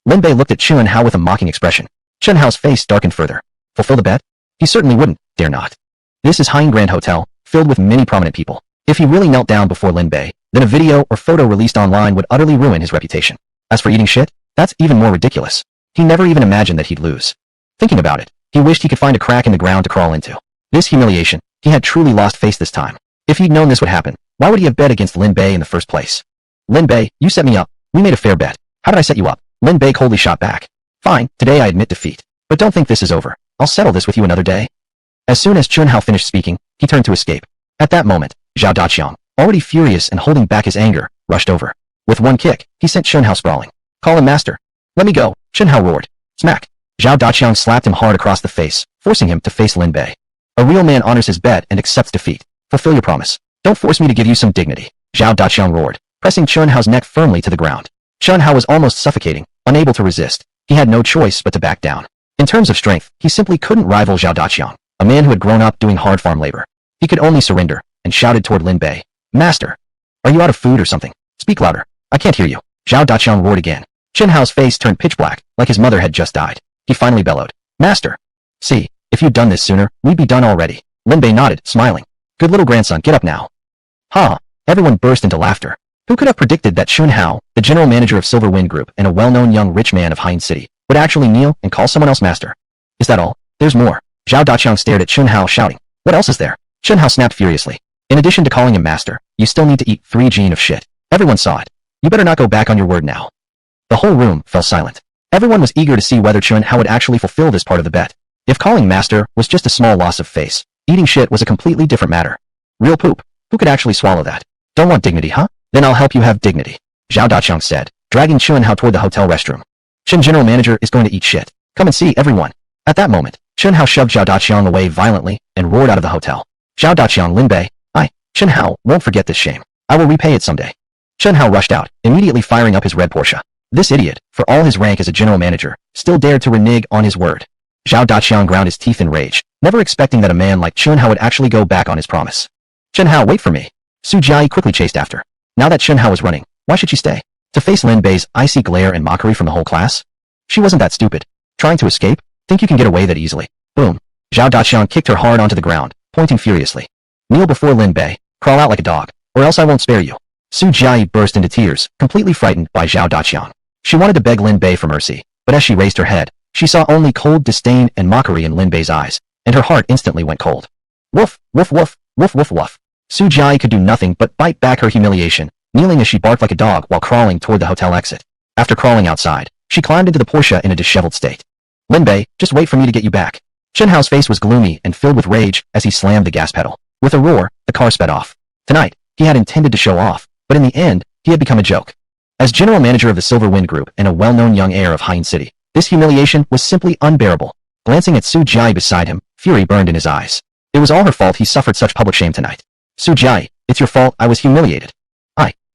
Lin Bei looked at Chen Hao with a mocking expression. Chen Hao's face darkened further. Fulfill the bet? He certainly wouldn't, dare not. This is Heir Grand Hotel, filled with many prominent people. If he really knelt down before Lin Bay, then a video or photo released online would utterly ruin his reputation. As for eating shit, that's even more ridiculous. He never even imagined that he'd lose. Thinking about it, he wished he could find a crack in the ground to crawl into. This humiliation, he had truly lost face this time. If he'd known this would happen, why would he have bet against Lin Bay in the first place? Lin Bay, you set me up. We made a fair bet. How did I set you up? Lin Bay coldly shot back. Fine, today I admit defeat. But don't think this is over. I'll settle this with you another day. As soon as Chen Hao finished speaking, he turned to escape. At that moment, Zhao Daqiang, already furious and holding back his anger, rushed over. With one kick, he sent Chen Hao sprawling. Call him master. Let me go, Chen Hao roared. Smack. Zhao Daqiang slapped him hard across the face, forcing him to face Lin Bay. A real man honors his bet and accepts defeat. Fulfill your promise. Don't force me to give you some dignity. Zhao Daqiang roared, pressing Chen Hao's neck firmly to the ground. Chen Hao was almost suffocating, unable to resist. He had no choice but to back down. In terms of strength, he simply couldn't rival Zhao Daqiang, a man who had grown up doing hard farm labor. He could only surrender, and shouted toward Lin Bay. Master! Are you out of food or something? Speak louder. I can't hear you. Zhao Daqiang roared again. Chen Hao's face turned pitch black, like his mother had just died. He finally bellowed. Master! See, if you'd done this sooner, we'd be done already. Lin Bay nodded, smiling. Good little grandson, get up now. Ha! Everyone burst into laughter. Who could have predicted that Chen Hao, the general manager of Silver Wind Group and a well-known young rich man of Hein City, would actually kneel and call someone else master? Is that all? There's more. Zhao Daqiang stared at Chen Hao, shouting. What else is there? Chen Hao snapped furiously. In addition to calling him master, you still need to eat 3 gene of shit. Everyone saw it. You better not go back on your word now. The whole room fell silent. Everyone was eager to see whether Chen Hao would actually fulfill this part of the bet. If calling master was just a small loss of face, eating shit was a completely different matter. Real poop. Who could actually swallow that? Don't want dignity, huh? Then I'll help you have dignity. Zhao Daqiang said, dragging Chen Hao toward the hotel restroom. Chen general manager is going to eat shit. Come and see, everyone. At that moment, Chen Hao shoved Zhao Daqiang away violently and roared out of the hotel. Zhao Daqiang, Lin Bay, Chen Hao won't forget this shame. I will repay it someday. Chen Hao rushed out, immediately firing up his red Porsche. This idiot, for all his rank as a general manager, still dared to renege on his word. Zhao Daqiang ground his teeth in rage, never expecting that a man like Chen Hao would actually go back on his promise. Chen Hao, wait for me. Su Jiayi quickly chased after. Now that Chen Hao was running, why should she stay? To face Lin Bei's icy glare and mockery from the whole class? She wasn't that stupid. Trying to escape? Think you can get away that easily? Boom. Zhao Daqiang kicked her hard onto the ground, pointing furiously. Kneel before Lin Bei. Crawl out like a dog, or else I won't spare you. Su Jiayi burst into tears, completely frightened by Zhao Daqiang. She wanted to beg Lin Bei for mercy, but as she raised her head, she saw only cold disdain and mockery in Lin Bei's eyes, and her heart instantly went cold. Woof, woof, woof, woof, woof, woof. Su Jiayi could do nothing but bite back her humiliation, kneeling as she barked like a dog while crawling toward the hotel exit. After crawling outside, she climbed into the Porsche in a disheveled state. Lin Bei, just wait for me to get you back. Chen Hao's face was gloomy and filled with rage as he slammed the gas pedal. With a roar, the car sped off. Tonight, he had intended to show off, but in the end, he had become a joke. As general manager of the Silver Wind Group and a well-known young heir of Hein City, this humiliation was simply unbearable. Glancing at Su Jiayi beside him, fury burned in his eyes. It was all her fault he suffered such public shame tonight. Su Jiayi, it's your fault I was humiliated.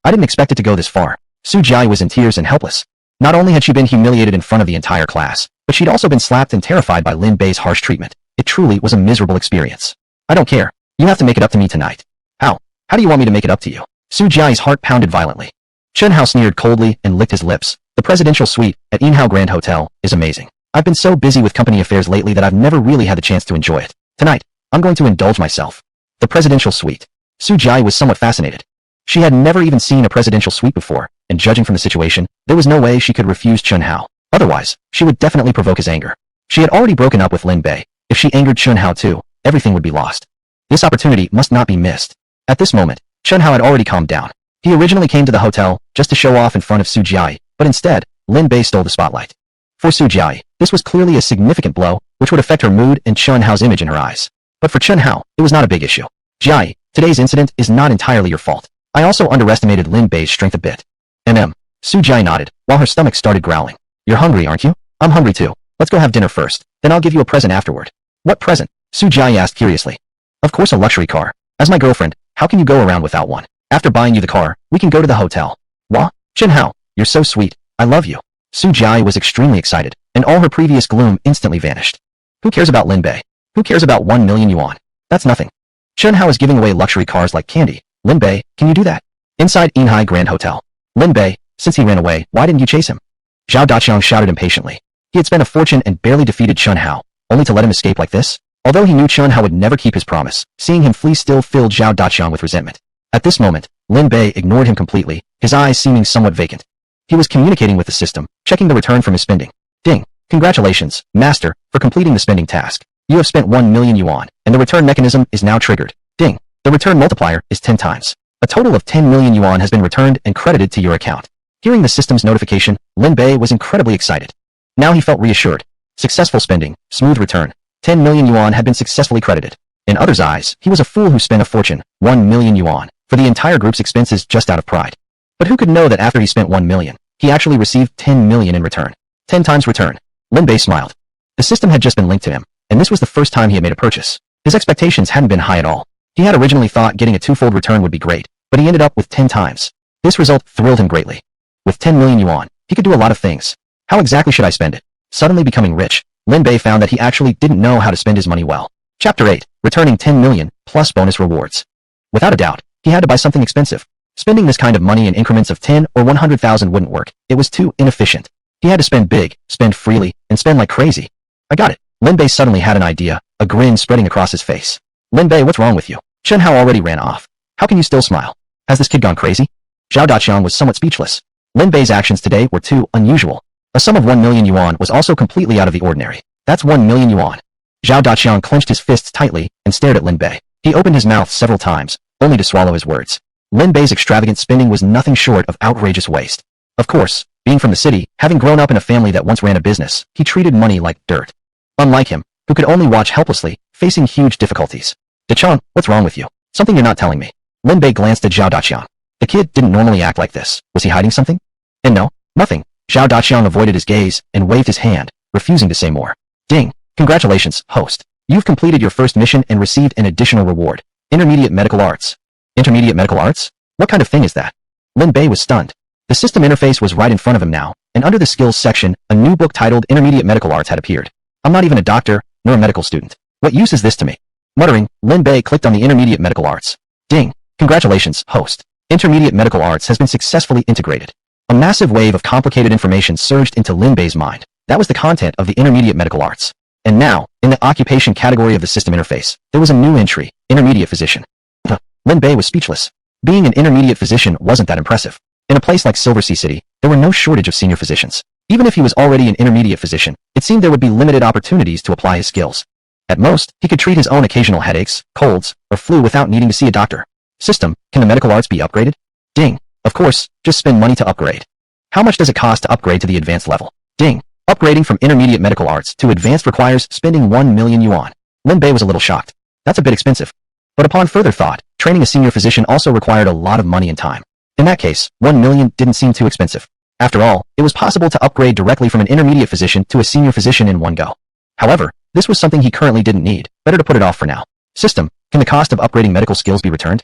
I didn't expect it to go this far. Su Jiayi was in tears and helpless. Not only had she been humiliated in front of the entire class, but she'd also been slapped and terrified by Lin Bei's harsh treatment. It truly was a miserable experience. I don't care. You have to make it up to me tonight. How? How do you want me to make it up to you? Su Jiayi's heart pounded violently. Chen Hao sneered coldly and licked his lips. The presidential suite at Yinhao Grand Hotel is amazing. I've been so busy with company affairs lately that I've never really had the chance to enjoy it. Tonight, I'm going to indulge myself. The presidential suite. Su Jiayi was somewhat fascinated. She had never even seen a presidential suite before, and judging from the situation, there was no way she could refuse Chen Hao. Otherwise, she would definitely provoke his anger. She had already broken up with Lin Bei. If she angered Chen Hao too, everything would be lost. This opportunity must not be missed. At this moment, Chen Hao had already calmed down. He originally came to the hotel just to show off in front of Su Jiayi, but instead, Lin Bei stole the spotlight. For Su Jiayi, this was clearly a significant blow, which would affect her mood and Chen Hao's image in her eyes. But for Chen Hao, it was not a big issue. Jiayi, today's incident is not entirely your fault. I also underestimated Lin Bei's strength a bit. Su Jiayi nodded, while her stomach started growling. You're hungry, aren't you? I'm hungry too. Let's go have dinner first, then I'll give you a present afterward. What present? Su Jiayi asked curiously. Of course a luxury car. As my girlfriend, how can you go around without one? After buying you the car, we can go to the hotel. What? Chen Hao, you're so sweet. I love you. Su Jiayi was extremely excited, and all her previous gloom instantly vanished. Who cares about Lin Bei? Who cares about 1 million yuan? That's nothing. Chen Hao is giving away luxury cars like candy. Lin Bei, can you do that? Inside Yinhai Grand Hotel. Lin Bei, since he ran away, why didn't you chase him? Zhao Daqiang shouted impatiently. He had spent a fortune and barely defeated Chun Hao, only to let him escape like this? Although he knew Chun Hao would never keep his promise, seeing him flee still filled Zhao Daqiang with resentment. At this moment, Lin Bei ignored him completely, his eyes seeming somewhat vacant. He was communicating with the system, checking the return from his spending. Ding! Congratulations, Master, for completing the spending task. You have spent 1 million yuan, and the return mechanism is now triggered. Ding! The return multiplier is 10 times. A total of 10 million yuan has been returned and credited to your account. Hearing the system's notification, Lin Bei was incredibly excited. Now he felt reassured. Successful spending, smooth return. 10 million yuan had been successfully credited. In others' eyes, he was a fool who spent a fortune, 1 million yuan, for the entire group's expenses just out of pride. But who could know that after he spent 1 million, he actually received 10 million in return. 10 times return. Lin Bei smiled. The system had just been linked to him, and this was the first time he had made a purchase. His expectations hadn't been high at all. He had originally thought getting a twofold return would be great, but he ended up with 10 times. This result thrilled him greatly. With 10 million yuan, he could do a lot of things. How exactly should I spend it? Suddenly becoming rich, Lin Bei found that he actually didn't know how to spend his money well. Chapter 8, Returning 10 million, plus bonus rewards. Without a doubt, he had to buy something expensive. Spending this kind of money in increments of 10 or 100,000 wouldn't work. It was too inefficient. He had to spend big, spend freely, and spend like crazy. I got it. Lin Bei suddenly had an idea, a grin spreading across his face. Lin Bei, what's wrong with you? Chun Hao already ran off. How can you still smile? Has this kid gone crazy? Zhao Daqiang was somewhat speechless. Lin Bei's actions today were too unusual. A sum of 1 million yuan was also completely out of the ordinary. That's 1 million yuan. Zhao Daqiang clenched his fists tightly and stared at Lin Bei. He opened his mouth several times, only to swallow his words. Lin Bei's extravagant spending was nothing short of outrageous waste. Of course, being from the city, having grown up in a family that once ran a business, he treated money like dirt. Unlike him, who could only watch helplessly, facing huge difficulties. Daqiang, what's wrong with you? Something you're not telling me. Lin Bei glanced at Zhao Daqiang. The kid didn't normally act like this. Was he hiding something? And no, nothing. Zhao Daqiang avoided his gaze and waved his hand, refusing to say more. Ding! Congratulations, host. You've completed your first mission and received an additional reward. Intermediate Medical Arts. Intermediate Medical Arts? What kind of thing is that? Lin Bei was stunned. The system interface was right in front of him now, and under the skills section, a new book titled Intermediate Medical Arts had appeared. I'm not even a doctor, nor a medical student. What use is this to me? Muttering, Lin Bei clicked on the Intermediate Medical Arts. Ding! Congratulations, host. Intermediate Medical Arts has been successfully integrated. A massive wave of complicated information surged into Lin Bei's mind. That was the content of the Intermediate Medical Arts. And now, in the occupation category of the system interface, there was a new entry, Intermediate Physician. Lin Bei was speechless. Being an intermediate physician wasn't that impressive. In a place like Silver Sea City, there were no shortage of senior physicians. Even if he was already an intermediate physician, it seemed there would be limited opportunities to apply his skills. At most, he could treat his own occasional headaches, colds, or flu without needing to see a doctor. System, can the medical arts be upgraded? Ding. Of course, just spend money to upgrade. How much does it cost to upgrade to the advanced level? Ding. Upgrading from intermediate medical arts to advanced requires spending 1 million yuan. Lin Bei was a little shocked. That's a bit expensive. But upon further thought, training a senior physician also required a lot of money and time. In that case, 1 million didn't seem too expensive. After all, it was possible to upgrade directly from an intermediate physician to a senior physician in one go. However, this was something he currently didn't need. Better to put it off for now. System, can the cost of upgrading medical skills be returned?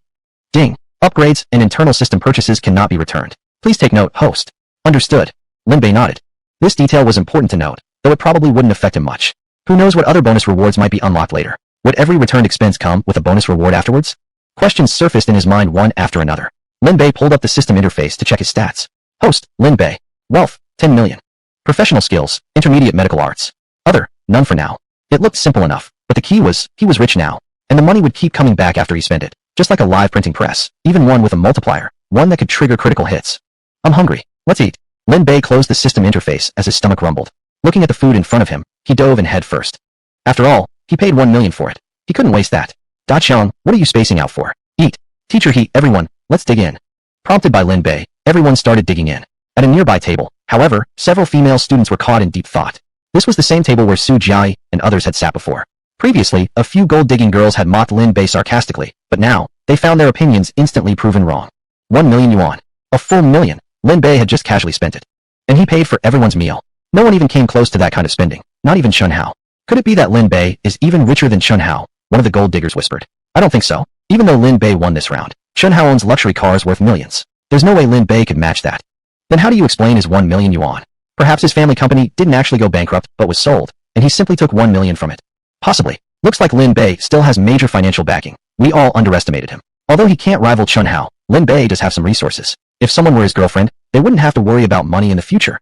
Ding. Upgrades and internal system purchases cannot be returned. Please take note, host. Understood. Lin Bei nodded. This detail was important to note, though it probably wouldn't affect him much. Who knows what other bonus rewards might be unlocked later? Would every returned expense come with a bonus reward afterwards? Questions surfaced in his mind one after another. Lin Bei pulled up the system interface to check his stats. Host, Lin Bei. Wealth, 10 million. Professional skills, intermediate medical arts. Other, none for now. It looked simple enough, but the key was, he was rich now, and the money would keep coming back after he spent it, just like a live printing press, even one with a multiplier, one that could trigger critical hits. I'm hungry. Let's eat. Lin Bei closed the system interface as his stomach rumbled. Looking at the food in front of him, he dove in head first. After all, he paid 1 million for it. He couldn't waste that. Daqiang, what are you spacing out for? Eat. Teacher everyone, let's dig in. Prompted by Lin Bei, everyone started digging in. At a nearby table, however, several female students were caught in deep thought. This was the same table where Su Jiai and others had sat before. Previously, a few gold-digging girls had mocked Lin Bei sarcastically, but now, they found their opinions instantly proven wrong. 1 million yuan. A full million. Lin Bei had just casually spent it. And he paid for everyone's meal. No one even came close to that kind of spending, not even Chun Hao. Could it be that Lin Bei is even richer than Chun Hao? One of the gold diggers whispered. I don't think so. Even though Lin Bei won this round, Chun Hao owns luxury cars worth millions. There's no way Lin Bei could match that. Then how do you explain his 1 million yuan? Perhaps his family company didn't actually go bankrupt, but was sold, and he simply took 1 million from it. Possibly. Looks like Lin Bei still has major financial backing. We all underestimated him. Although he can't rival Chun Hao, Lin Bei does have some resources. If someone were his girlfriend, they wouldn't have to worry about money in the future.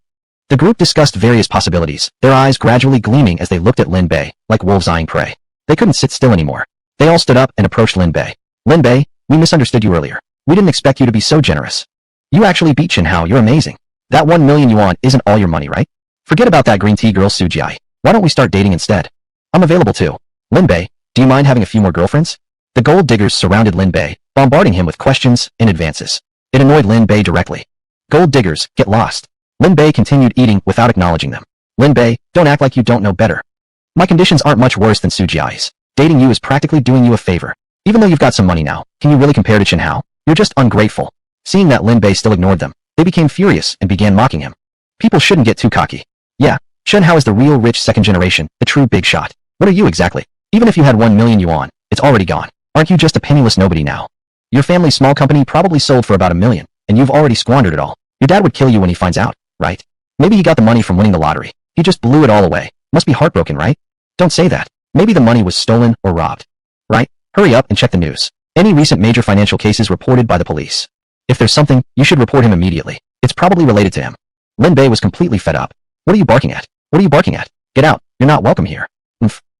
The group discussed various possibilities, their eyes gradually gleaming as they looked at Lin Bay, like wolves eyeing prey. They couldn't sit still anymore. They all stood up and approached Lin Bay. Lin Bay, we misunderstood you earlier. We didn't expect you to be so generous. You actually beat Chen Hao, you're amazing. That 1 million yuan isn't all your money, right? Forget about that green tea girl Su Jiai. Why don't we start dating instead? I'm available too. Lin Bay, do you mind having a few more girlfriends? The gold diggers surrounded Lin Bay, bombarding him with questions and advances. It annoyed Lin Bay directly. Gold diggers, get lost. Lin Bay continued eating without acknowledging them. Lin Bay, don't act like you don't know better. My conditions aren't much worse than Su Jiai's. Dating you is practically doing you a favor. Even though you've got some money now, can you really compare to Chen Hao? You're just ungrateful. Seeing that Lin Bay still ignored them, they became furious and began mocking him. People shouldn't get too cocky. Yeah, Chen Hao is the real rich second generation, the true big shot. What are you exactly? Even if you had 1 million yuan, it's already gone. Aren't you just a penniless nobody now? Your family's small company probably sold for about 1 million, and you've already squandered it all. Your dad would kill you when he finds out, right? Maybe he got the money from winning the lottery. He just blew it all away. Must be heartbroken, right? Don't say that. Maybe the money was stolen or robbed. Right? Hurry up and check the news. Any recent major financial cases reported by the police. If there's something, you should report him immediately. It's probably related to him. Lin Bay was completely fed up. What are you barking at? What are you barking at? Get out. You're not welcome here.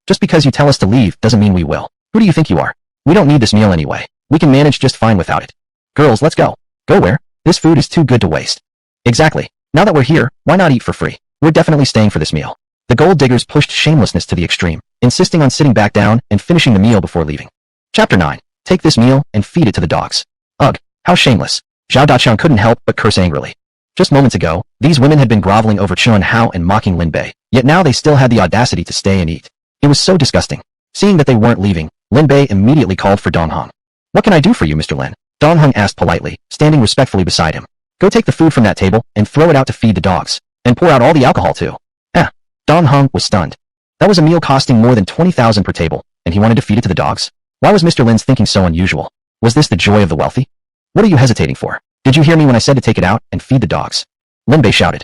Just because you tell us to leave doesn't mean we will. Who do you think you are? We don't need this meal anyway. We can manage just fine without it. Girls, let's go. Go where? This food is too good to waste. Exactly. Now that we're here, why not eat for free? We're definitely staying for this meal. The gold diggers pushed shamelessness to the extreme, insisting on sitting back down and finishing the meal before leaving. Chapter 9. Take this meal and feed it to the dogs. Ugh, how shameless. Zhao Daqiang couldn't help but curse angrily. Just moments ago, these women had been groveling over Chen Hao and mocking Lin Bei, yet now they still had the audacity to stay and eat. It was so disgusting. Seeing that they weren't leaving, Lin Bei immediately called for Dong Hong. What can I do for you, Mr. Lin? Dong Hong asked politely, standing respectfully beside him. Go take the food from that table and throw it out to feed the dogs. And pour out all the alcohol too. Dong Hong was stunned. That was a meal costing more than 20,000 per table, and he wanted to feed it to the dogs? Why was Mr. Lin's thinking so unusual? Was this the joy of the wealthy? What are you hesitating for? Did you hear me when I said to take it out and feed the dogs? Lin Bei shouted.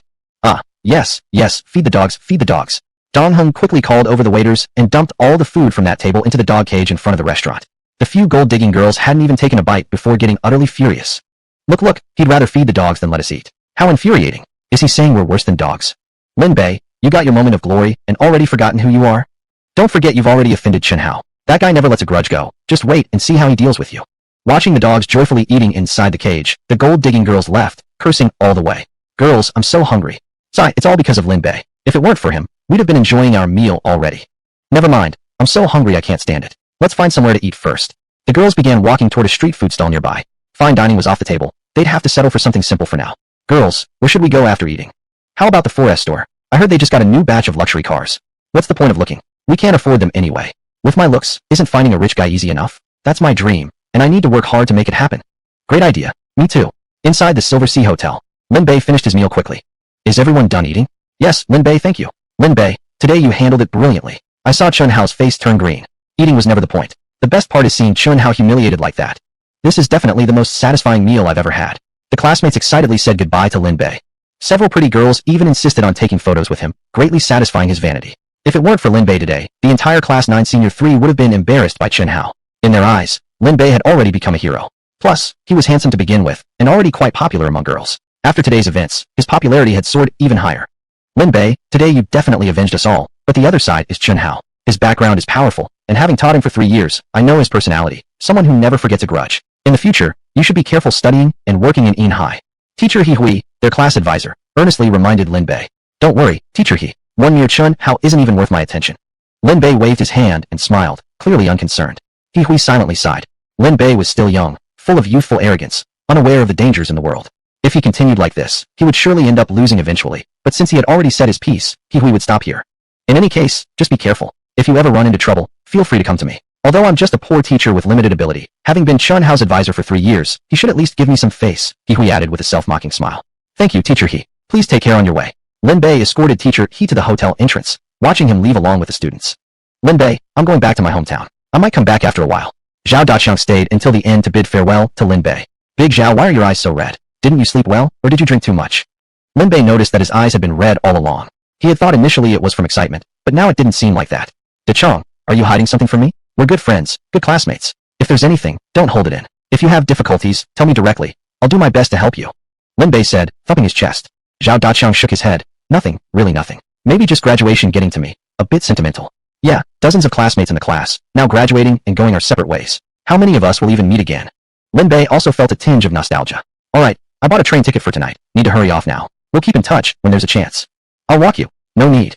Yes, feed the dogs, feed the dogs. Dong Hong quickly called over the waiters and dumped all the food from that table into the dog cage in front of the restaurant. The few gold-digging girls hadn't even taken a bite before getting utterly furious. Look, he'd rather feed the dogs than let us eat. How infuriating. Is he saying we're worse than dogs? Lin Bei, you got your moment of glory and already forgotten who you are? Don't forget you've already offended Chen Hao. That guy never lets a grudge go. Just wait and see how he deals with you. Watching the dogs joyfully eating inside the cage, the gold-digging girls left, cursing all the way. Girls, I'm so hungry. Sorry, it's all because of Lin Bei. If it weren't for him, we'd have been enjoying our meal already. Never mind. I'm so hungry I can't stand it. Let's find somewhere to eat first. The girls began walking toward a street food stall nearby. Fine dining was off the table. They'd have to settle for something simple for now. Girls, where should we go after eating? How about the 4S store? I heard they just got a new batch of luxury cars. What's the point of looking? We can't afford them anyway. With my looks, isn't finding a rich guy easy enough? That's my dream, and I need to work hard to make it happen. Great idea. Me too. Inside the Silver Sea Hotel, Lin Bei finished his meal quickly. Is everyone done eating? Yes, Lin Bei, thank you. Lin Bei, today you handled it brilliantly. I saw Chen Hao's face turn green. Eating was never the point. The best part is seeing Chen Hao humiliated like that. This is definitely the most satisfying meal I've ever had. The classmates excitedly said goodbye to Lin Bei. Several pretty girls even insisted on taking photos with him, greatly satisfying his vanity. If it weren't for Lin Bei today, the entire Class 9 Senior 3 would have been embarrassed by Chen Hao. In their eyes, Lin Bei had already become a hero. Plus, he was handsome to begin with, and already quite popular among girls. After today's events, his popularity had soared even higher. Lin Bei, today you definitely avenged us all, but the other side is Chen Hao. His background is powerful, and having taught him for 3 years, I know his personality, someone who never forgets a grudge. In the future, you should be careful studying and working in Yin High. Teacher He Hui, their class advisor, earnestly reminded Lin Bei. Don't worry, Teacher He. One mere Chen Hao isn't even worth my attention. Lin Bei waved his hand and smiled, clearly unconcerned. He Hui silently sighed. Lin Bei was still young, full of youthful arrogance, unaware of the dangers in the world. If he continued like this, he would surely end up losing eventually, but since he had already said his piece, He Hui would stop here. In any case, just be careful. If you ever run into trouble, feel free to come to me. Although I'm just a poor teacher with limited ability, having been Chen Hao's advisor for 3 years, he should at least give me some face, He Hui added with a self-mocking smile. Thank you, Teacher He. Please take care on your way. Lin Bei escorted Teacher He to the hotel entrance, watching him leave along with the students. Lin Bei, I'm going back to my hometown. I might come back after a while. Zhao Daqiang stayed until the end to bid farewell to Lin Bei. Big Zhao, why are your eyes so red? Didn't you sleep well, or did you drink too much? Lin Bei noticed that his eyes had been red all along. He had thought initially it was from excitement, but now it didn't seem like that. Daqiang, are you hiding something from me? We're good friends, good classmates. If there's anything, don't hold it in. If you have difficulties, tell me directly. I'll do my best to help you. Lin Bei said, thumping his chest. Zhao Daqiang shook his head. Nothing, really nothing. Maybe just graduation getting to me. A bit sentimental. Yeah, dozens of classmates in the class, now graduating and going our separate ways. How many of us will even meet again? Lin Bay also felt a tinge of nostalgia. Alright, I bought a train ticket for tonight. Need to hurry off now. We'll keep in touch when there's a chance. I'll walk you. No need.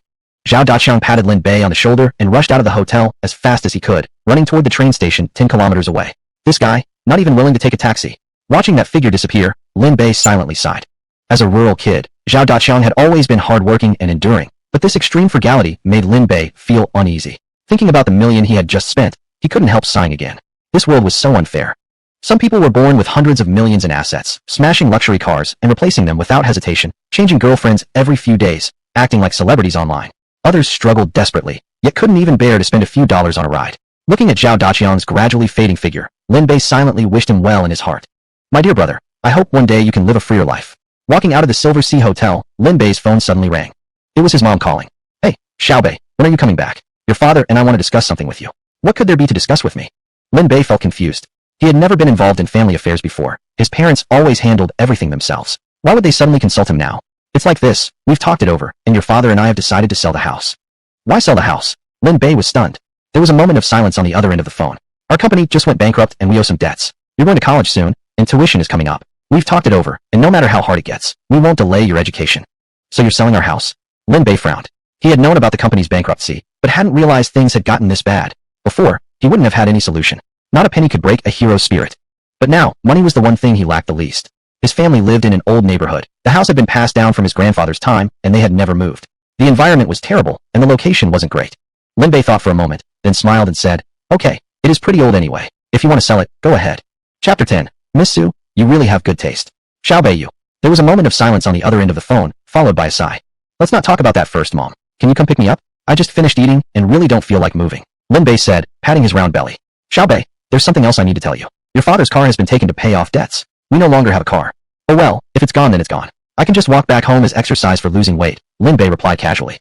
Zhao Daqiang patted Lin Bay on the shoulder and rushed out of the hotel as fast as he could, running toward the train station 10 kilometers away. This guy, not even willing to take a taxi. Watching that figure disappear, Lin Bay silently sighed. As a rural kid, Zhao Daqiang had always been hardworking and enduring, but this extreme frugality made Lin Bay feel uneasy. Thinking about the million he had just spent, he couldn't help sighing again. This world was so unfair. Some people were born with hundreds of millions in assets, smashing luxury cars and replacing them without hesitation, changing girlfriends every few days, acting like celebrities online. Others struggled desperately, yet couldn't even bear to spend a few dollars on a ride. Looking at Zhao Daqiang's gradually fading figure, Lin Bei silently wished him well in his heart. My dear brother, I hope one day you can live a freer life. Walking out of the Silver Sea Hotel, Lin Bei's phone suddenly rang. It was his mom calling. Hey, Xiaobei, when are you coming back? Your father and I want to discuss something with you. What could there be to discuss with me? Lin Bei felt confused. He had never been involved in family affairs before. His parents always handled everything themselves. Why would they suddenly consult him now? It's like this, we've talked it over, and your father and I have decided to sell the house. Why sell the house? Lin Bei was stunned. There was a moment of silence on the other end of the phone. Our company just went bankrupt and we owe some debts. You're going to college soon, and tuition is coming up. We've talked it over, and no matter how hard it gets, we won't delay your education. So you're selling our house? Lin Bei frowned. He had known about the company's bankruptcy, but hadn't realized things had gotten this bad. Before, he wouldn't have had any solution. Not a penny could break a hero's spirit. But now, money was the one thing he lacked the least. His family lived in an old neighborhood. The house had been passed down from his grandfather's time, and they had never moved. The environment was terrible, and the location wasn't great. Lin Bei thought for a moment, then smiled and said, Okay, it is pretty old anyway. If you want to sell it, go ahead. Chapter 10. Miss Su, you really have good taste. Xiaobei you. There was a moment of silence on the other end of the phone, followed by a sigh. Let's not talk about that first, Mom. Can you come pick me up? I just finished eating and really don't feel like moving. Lin Bei said, patting his round belly. Xiaobei, there's something else I need to tell you. Your father's car has been taken to pay off debts. We no longer have a car. Oh well, if it's gone then it's gone. I can just walk back home as exercise for losing weight, Lin Bei replied casually.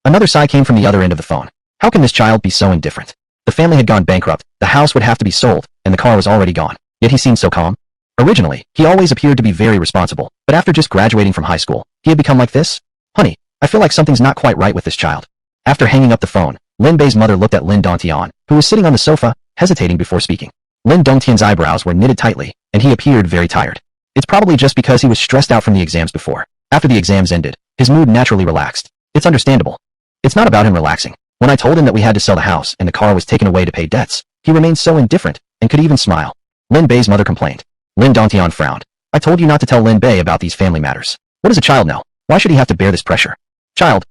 Another sigh came from the other end of the phone. How can this child be so indifferent? The family had gone bankrupt, the house would have to be sold, and the car was already gone. Yet he seemed so calm. Originally, he always appeared to be very responsible, but after just graduating from high school, he had become like this? Honey, I feel like something's not quite right with this child. After hanging up the phone, Lin Bei's mother looked at Lin Dongtian, who was sitting on the sofa, hesitating before speaking. Lin Dongtian's eyebrows were knitted tightly, and he appeared very tired. It's probably just because he was stressed out from the exams before. After the exams ended, his mood naturally relaxed. It's understandable. It's not about him relaxing. When I told him that we had to sell the house and the car was taken away to pay debts, he remained so indifferent, and could even smile. Lin Bei's mother complained. Lin Dongtian frowned. I told you not to tell Lin Bei about these family matters. What does a child know? Why should he have to bear this pressure? Child,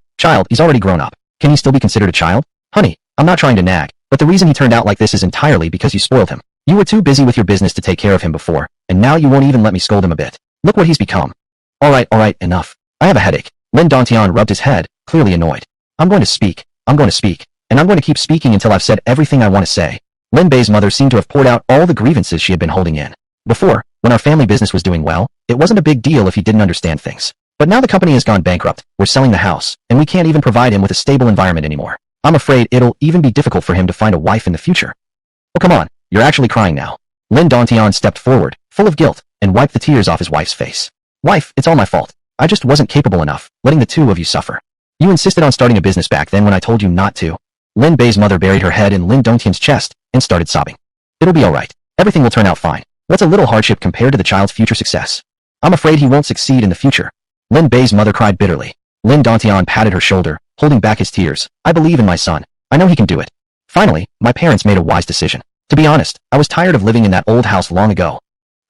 he's already grown up. Can he still be considered a child? Honey, I'm not trying to nag, but the reason he turned out like this is entirely because you spoiled him. You were too busy with your business to take care of him before, and now you won't even let me scold him a bit. Look what he's become. Alright, enough. I have a headache. Lin Dongtian rubbed his head, clearly annoyed. I'm going to speak, and I'm going to keep speaking until I've said everything I want to say. Lin Bei's mother seemed to have poured out all the grievances she had been holding in. Before, when our family business was doing well, it wasn't a big deal if he didn't understand things. But now the company has gone bankrupt, we're selling the house, and we can't even provide him with a stable environment anymore. I'm afraid it'll even be difficult for him to find a wife in the future. Oh come on, you're actually crying now. Lin Dongtian stepped forward, full of guilt, and wiped the tears off his wife's face. Wife, it's all my fault. I just wasn't capable enough, letting the two of you suffer. You insisted on starting a business back then when I told you not to. Lin Bei's mother buried her head in Lin Dongtian's chest and started sobbing. It'll be alright. Everything will turn out fine. What's a little hardship compared to the child's future success? I'm afraid he won't succeed in the future. Lin Bei's mother cried bitterly. Lin Dongtian patted her shoulder, holding back his tears. I believe in my son. I know he can do it. Finally, my parents made a wise decision. To be honest, I was tired of living in that old house long ago.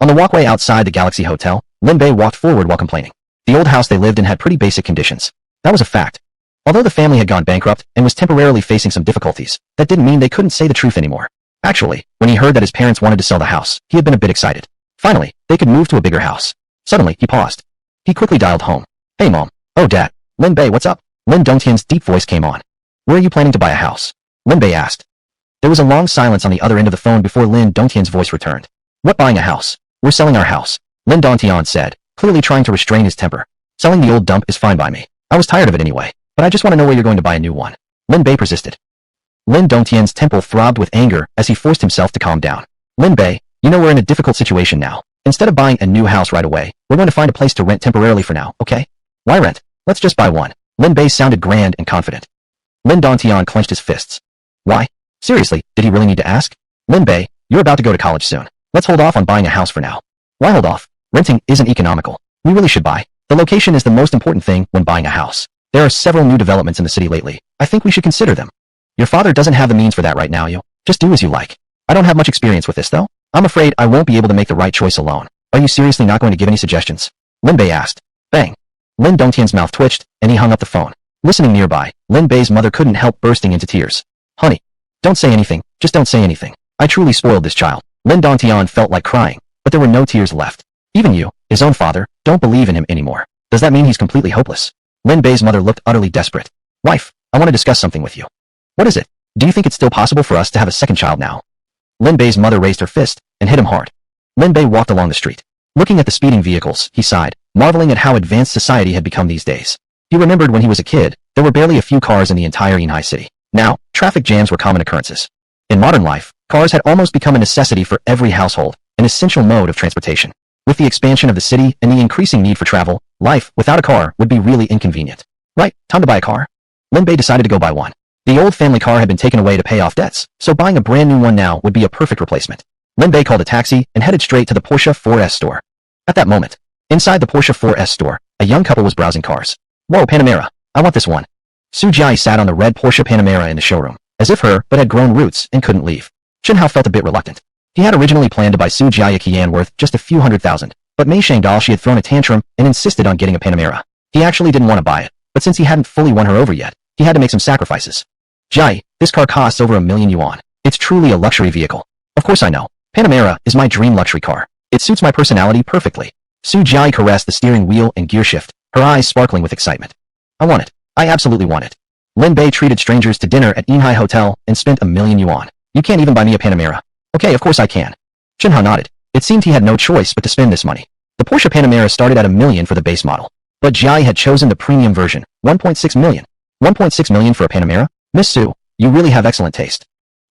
On the walkway outside the Galaxy Hotel, Lin Bei walked forward while complaining. The old house they lived in had pretty basic conditions. That was a fact. Although the family had gone bankrupt and was temporarily facing some difficulties, that didn't mean they couldn't say the truth anymore. Actually, when he heard that his parents wanted to sell the house, he had been a bit excited. Finally, they could move to a bigger house. Suddenly, he paused. He quickly dialed home. Hey Mom. Oh Dad. Lin Bei, what's up? Lin Dongtian's deep voice came on. Where are you planning to buy a house? Lin Bei asked. There was a long silence on the other end of the phone before Lin Dongtian's voice returned. What buying a house? We're selling our house, Lin Dongtian said, clearly trying to restrain his temper. Selling the old dump is fine by me. I was tired of it anyway, but I just want to know where you're going to buy a new one. Lin Bei persisted. Lin Dongtian's temple throbbed with anger as he forced himself to calm down. Lin Bei, you know we're in a difficult situation now. Instead of buying a new house right away, we're going to find a place to rent temporarily for now, okay? Why rent? Let's just buy one. Lin Bay sounded grand and confident. Lin Dongtian clenched his fists. Why? Seriously, did he really need to ask? Lin Bay, you're about to go to college soon. Let's hold off on buying a house for now. Why hold off? Renting isn't economical. We really should buy. The location is the most important thing when buying a house. There are several new developments in the city lately. I think we should consider them. Your father doesn't have the means for that right now, you. Just do as you like. I don't have much experience with this, though. I'm afraid I won't be able to make the right choice alone. Are you seriously not going to give any suggestions? Lin Bay asked. Bang. Lin Dongtian's mouth twitched, and he hung up the phone. Listening nearby, Lin Bay's mother couldn't help bursting into tears. Honey, don't say anything. Just don't say anything. I truly spoiled this child. Lin Dongtian felt like crying, but there were no tears left. Even you, his own father, don't believe in him anymore. Does that mean he's completely hopeless? Lin Bay's mother looked utterly desperate. Wife, I want to discuss something with you. What is it? Do you think it's still possible for us to have a second child now? Lin Bay's mother raised her fist and hit him hard. Lin Bay walked along the street. Looking at the speeding vehicles, he sighed, marveling at how advanced society had become these days. He remembered when he was a kid, there were barely a few cars in the entire Yinhai city. Now, traffic jams were common occurrences. In modern life, cars had almost become a necessity for every household, an essential mode of transportation. With the expansion of the city and the increasing need for travel, life without a car would be really inconvenient. Right, time to buy a car. Lin Bay decided to go buy one. The old family car had been taken away to pay off debts, so buying a brand new one now would be a perfect replacement. Lin Bay called a taxi and headed straight to the Porsche 4S store. At that moment, inside the Porsche 4S store, a young couple was browsing cars. Whoa, Panamera, I want this one. Su Jiai sat on the red Porsche Panamera in the showroom, as if her but had grown roots and couldn't leave. Chen Hao felt a bit reluctant. He had originally planned to buy Su Jiai a Qian worth just a few $100,000, but Mei Shangdao she had thrown a tantrum and insisted on getting a Panamera. He actually didn't want to buy it, but since he hadn't fully won her over yet, he had to make some sacrifices. Jiai, this car costs over 1,000,000 yuan. It's truly a luxury vehicle. Of course I know. Panamera is my dream luxury car. It suits my personality perfectly. Su Jiai caressed the steering wheel and gear shift, her eyes sparkling with excitement. I want it. I absolutely want it. Lin Bei treated strangers to dinner at Yinhai Hotel and spent 1,000,000 yuan. You can't even buy me a Panamera. Okay, of course I can. Chen Hao nodded. It seemed he had no choice but to spend this money. The Porsche Panamera started at 1,000,000 for the base model, but Jiai had chosen the premium version, 1.6 million. 1.6 million for a Panamera? Miss Su, you really have excellent taste.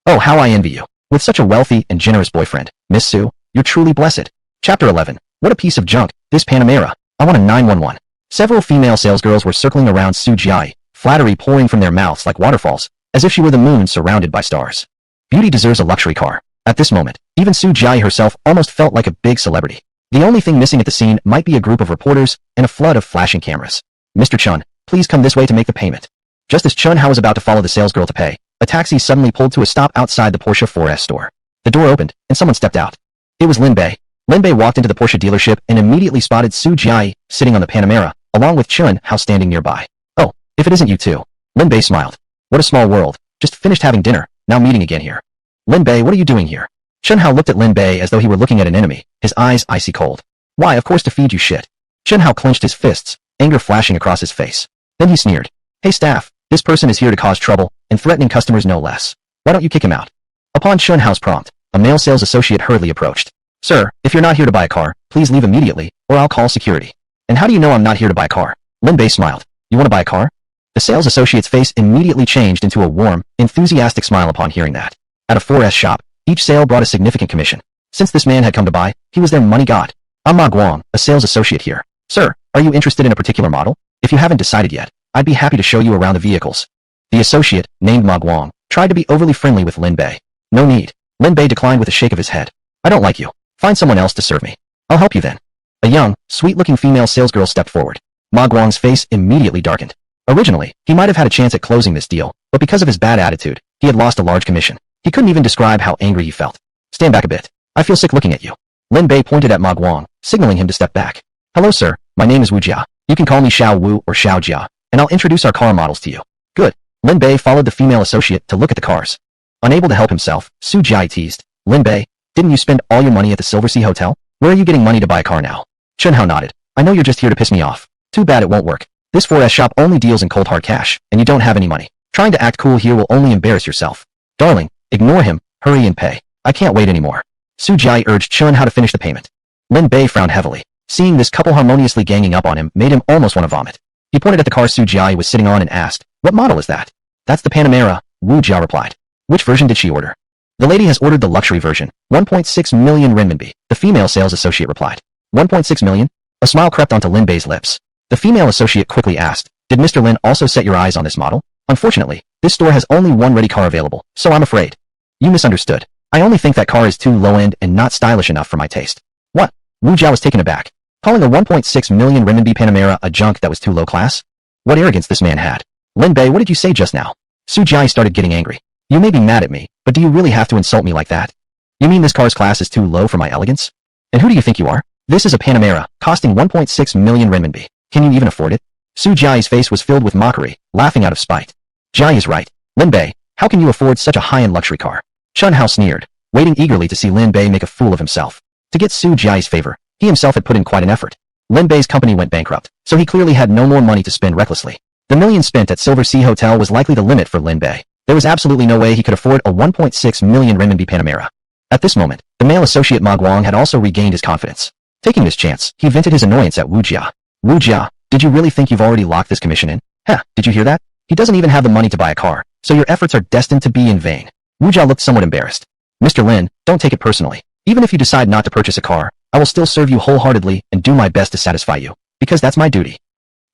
Oh, how I envy you. With such a wealthy and generous boyfriend, Miss Su, you're truly blessed. Chapter 11. What a piece of junk, this Panamera. I want a 911. Several female salesgirls were circling around Su Jiai, flattery pouring from their mouths like waterfalls, as if she were the moon surrounded by stars. Beauty deserves a luxury car. At this moment, even Su Jiai herself almost felt like a big celebrity. The only thing missing at the scene might be a group of reporters and a flood of flashing cameras. Mr. Chun, please come this way to make the payment. Just as Chun Hao was about to follow the salesgirl to pay, a taxi suddenly pulled to a stop outside the Porsche 4S store. The door opened, and someone stepped out. It was Lin Bei. Lin Bei walked into the Porsche dealership and immediately spotted Su Jiai sitting on the Panamera, along with Chun Hao standing nearby. Oh, if it isn't you two. Lin Bei smiled. What a small world. Just finished having dinner, now meeting again here. Lin Bei, what are you doing here? Chun Hao looked at Lin Bei as though he were looking at an enemy, his eyes icy cold. Why, of course to feed you shit. Chun Hao clenched his fists, anger flashing across his face. Then he sneered. Hey staff, this person is here to cause trouble, and threatening customers no less. Why don't you kick him out? Upon Chun Hao's prompt, a male sales associate hurriedly approached. Sir, if you're not here to buy a car, please leave immediately, or I'll call security. And how do you know I'm not here to buy a car? Lin Bei smiled. You want to buy a car? The sales associate's face immediately changed into a warm, enthusiastic smile upon hearing that. At a 4S shop, each sale brought a significant commission. Since this man had come to buy, he was their money god. I'm Ma Guang, a sales associate here. Sir, are you interested in a particular model? If you haven't decided yet, I'd be happy to show you around the vehicles. The associate, named Ma Guang, tried to be overly friendly with Lin Bei. No need. Lin Bei declined with a shake of his head. I don't like you. Find someone else to serve me. I'll help you then. A young, sweet-looking female salesgirl stepped forward. Ma Guang's face immediately darkened. Originally, he might have had a chance at closing this deal, but because of his bad attitude, he had lost a large commission. He couldn't even describe how angry he felt. Stand back a bit. I feel sick looking at you. Lin Bei pointed at Ma Guang, signaling him to step back. Hello sir, my name is Wu Jia. You can call me Xiao Wu or Xiao Jia, and I'll introduce our car models to you. Good. Lin Bei followed the female associate to look at the cars. Unable to help himself, Su Jiai teased. Lin Bei, didn't you spend all your money at the Silver Sea Hotel? Where are you getting money to buy a car now? Chen Hao nodded. I know you're just here to piss me off. Too bad it won't work. This 4S shop only deals in cold hard cash, and you don't have any money. Trying to act cool here will only embarrass yourself. Darling, ignore him, hurry and pay. I can't wait anymore. Su Jiai urged Chen Hao to finish the payment. Lin Bei frowned heavily. Seeing this couple harmoniously ganging up on him made him almost want to vomit. He pointed at the car Su Jiai was sitting on and asked, what model is that? That's the Panamera, Wu Jia replied. Which version did she order? The lady has ordered the luxury version, 1.6 million renminbi, the female sales associate replied. 1.6 million? A smile crept onto Lin Bei's lips. The female associate quickly asked, "Did Mr. Lin also set your eyes on this model?" "Unfortunately, this store has only one ready car available, so I'm afraid." "You misunderstood. I only think that car is too low-end and not stylish enough for my taste." "What?" Wu Jia was taken aback. Calling a 1.6 million renminbi Panamera a junk that was too low class? What arrogance this man had. "Lin Bay, what did you say just now?" Su Jia started getting angry. "You may be mad at me, but do you really have to insult me like that? You mean this car's class is too low for my elegance? And who do you think you are? This is a Panamera, costing 1.6 million renminbi. Can you even afford it?" Su Jia's face was filled with mockery, laughing out of spite. "Jia is right. Lin Bei, how can you afford such a high-end luxury car?" Chen Hao sneered, waiting eagerly to see Lin Bei make a fool of himself. To get Su Jia's favor, he himself had put in quite an effort. Lin Bei's company went bankrupt, so he clearly had no more money to spend recklessly. The million spent at Silver Sea Hotel was likely the limit for Lin Bei. There was absolutely no way he could afford a 1.6 million renminbi Panamera. At this moment, the male associate Ma Guang had also regained his confidence. Taking this chance, he vented his annoyance at Wu Jia. "Wu Jia, did you really think you've already locked this commission in? Heh, did you hear that? He doesn't even have the money to buy a car, so your efforts are destined to be in vain." Wu Jia looked somewhat embarrassed. "Mr. Lin, don't take it personally. Even if you decide not to purchase a car, I will still serve you wholeheartedly and do my best to satisfy you, because that's my duty."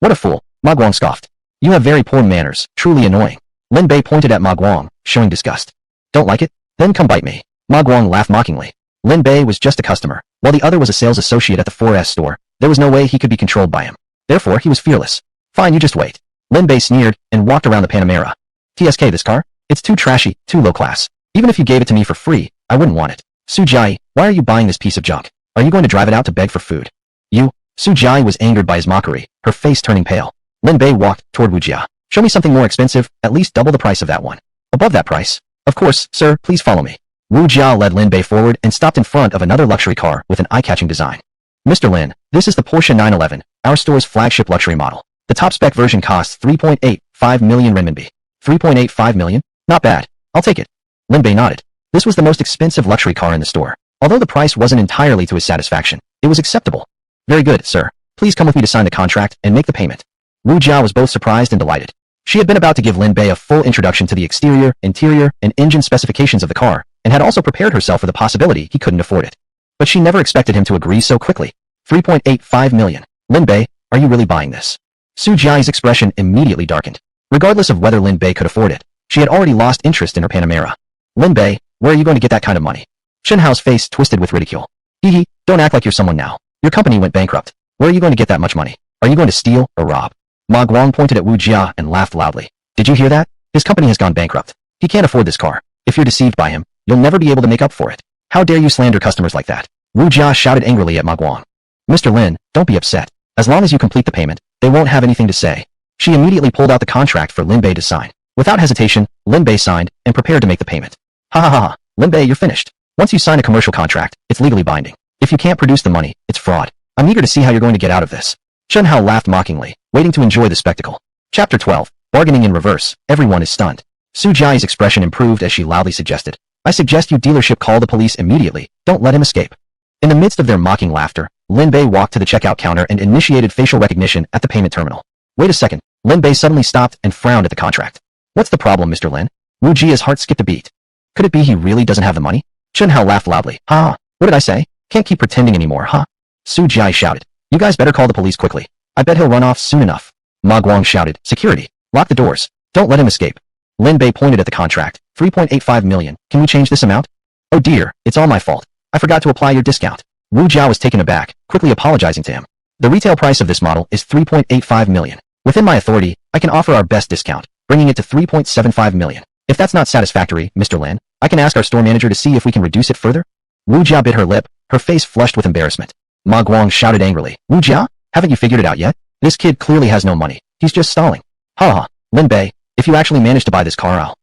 "What a fool," Ma Guang scoffed. "You have very poor manners, truly annoying." Lin Bei pointed at Ma Guang, showing disgust. "Don't like it? Then come bite me." Ma Guang laughed mockingly. Lin Bei was just a customer, while the other was a sales associate at the 4S store. There was no way he could be controlled by him. Therefore, he was fearless. "Fine, you just wait." Lin Bei sneered and walked around the Panamera. "TSK, this car? It's too trashy, too low class. Even if you gave it to me for free, I wouldn't want it." "Su Jia, why are you buying this piece of junk? Are you going to drive it out to beg for food?" "You?" Su Jia was angered by his mockery, her face turning pale. Lin Bei walked toward Wu Jia. "Show me something more expensive, at least double the price of that one." "Above that price?" "Of course, sir, please follow me." Wu Jia led Lin Bei forward and stopped in front of another luxury car with an eye-catching design. "Mr. Lin, this is the Porsche 911, our store's flagship luxury model. The top-spec version costs 3.85 million renminbi. 3.85 million? Not bad. I'll take it." Lin Bei nodded. This was the most expensive luxury car in the store. Although the price wasn't entirely to his satisfaction, it was acceptable. "Very good, sir. Please come with me to sign the contract and make the payment." Wu Jia was both surprised and delighted. She had been about to give Lin Bei a full introduction to the exterior, interior, and engine specifications of the car, and had also prepared herself for the possibility he couldn't afford it. But she never expected him to agree so quickly. 3.85 million. "Lin Bei, are you really buying this?" Su Jia's expression immediately darkened. Regardless of whether Lin Bei could afford it, she had already lost interest in her Panamera. "Lin Bei, where are you going to get that kind of money?" Chen Hao's face twisted with ridicule. "Hee, don't act like you're someone now. Your company went bankrupt. Where are you going to get that much money? Are you going to steal or rob?" Ma Guang pointed at Wu Jia and laughed loudly. "Did you hear that? His company has gone bankrupt. He can't afford this car. If you're deceived by him, you'll never be able to make up for it. How dare you slander customers like that?" Wu Jia shouted angrily at Ma Guang. "Mr. Lin, don't be upset. As long as you complete the payment, they won't have anything to say." She immediately pulled out the contract for Lin Bei to sign. Without hesitation, Lin Bei signed and prepared to make the payment. "Ha ha ha, Lin Bei, you're finished. Once you sign a commercial contract, it's legally binding. If you can't produce the money, it's fraud. I'm eager to see how you're going to get out of this." Chen Hao laughed mockingly, waiting to enjoy the spectacle. Chapter 12. Bargaining in reverse. Everyone is stunned. Su Jia's expression improved as she loudly suggested, "I suggest you dealership call the police immediately. Don't let him escape." In the midst of their mocking laughter, Lin Bei walked to the checkout counter and initiated facial recognition at the payment terminal. "Wait a second." Lin Bei suddenly stopped and frowned at the contract. "What's the problem, Mr. Lin?" Wu Jia's heart skipped a beat. Could it be he really doesn't have the money? Chen Hao laughed loudly. "Ha! What did I say? Can't keep pretending anymore, huh?" Su Jia shouted. "You guys better call the police quickly. I bet he'll run off soon enough." Ma Guang shouted. "Security! Lock the doors. Don't let him escape." Lin Bei pointed at the contract. 3.85 million. "Can we change this amount?" "Oh dear, it's all my fault. I forgot to apply your discount." Wu Jia was taken aback, quickly apologizing to him. "The retail price of this model is 3.85 million. Within my authority, I can offer our best discount, bringing it to 3.75 million. If that's not satisfactory, Mr. Lin, I can ask our store manager to see if we can reduce it further." Wu Jia bit her lip, her face flushed with embarrassment. Ma Guang shouted angrily. "Wu Jia, haven't you figured it out yet? This kid clearly has no money. He's just stalling." "Ha ha, Lin Bei, if you actually manage to buy this car, I'll..."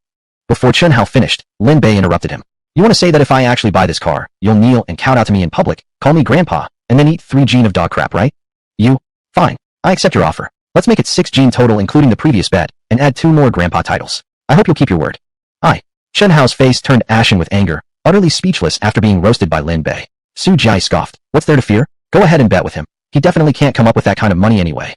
Before Chen Hao finished, Lin Bei interrupted him. "You want to say that if I actually buy this car, you'll kneel and kowtow to me in public, call me grandpa, and then eat 3 gene of dog crap, right?" "You? Fine. I accept your offer. Let's make it 6 gene total including the previous bet, and add 2 more grandpa titles. I hope you'll keep your word." "Aye." Chen Hao's face turned ashen with anger, utterly speechless after being roasted by Lin Bei. Su Jia scoffed. "What's there to fear? Go ahead and bet with him. He definitely can't come up with that kind of money anyway."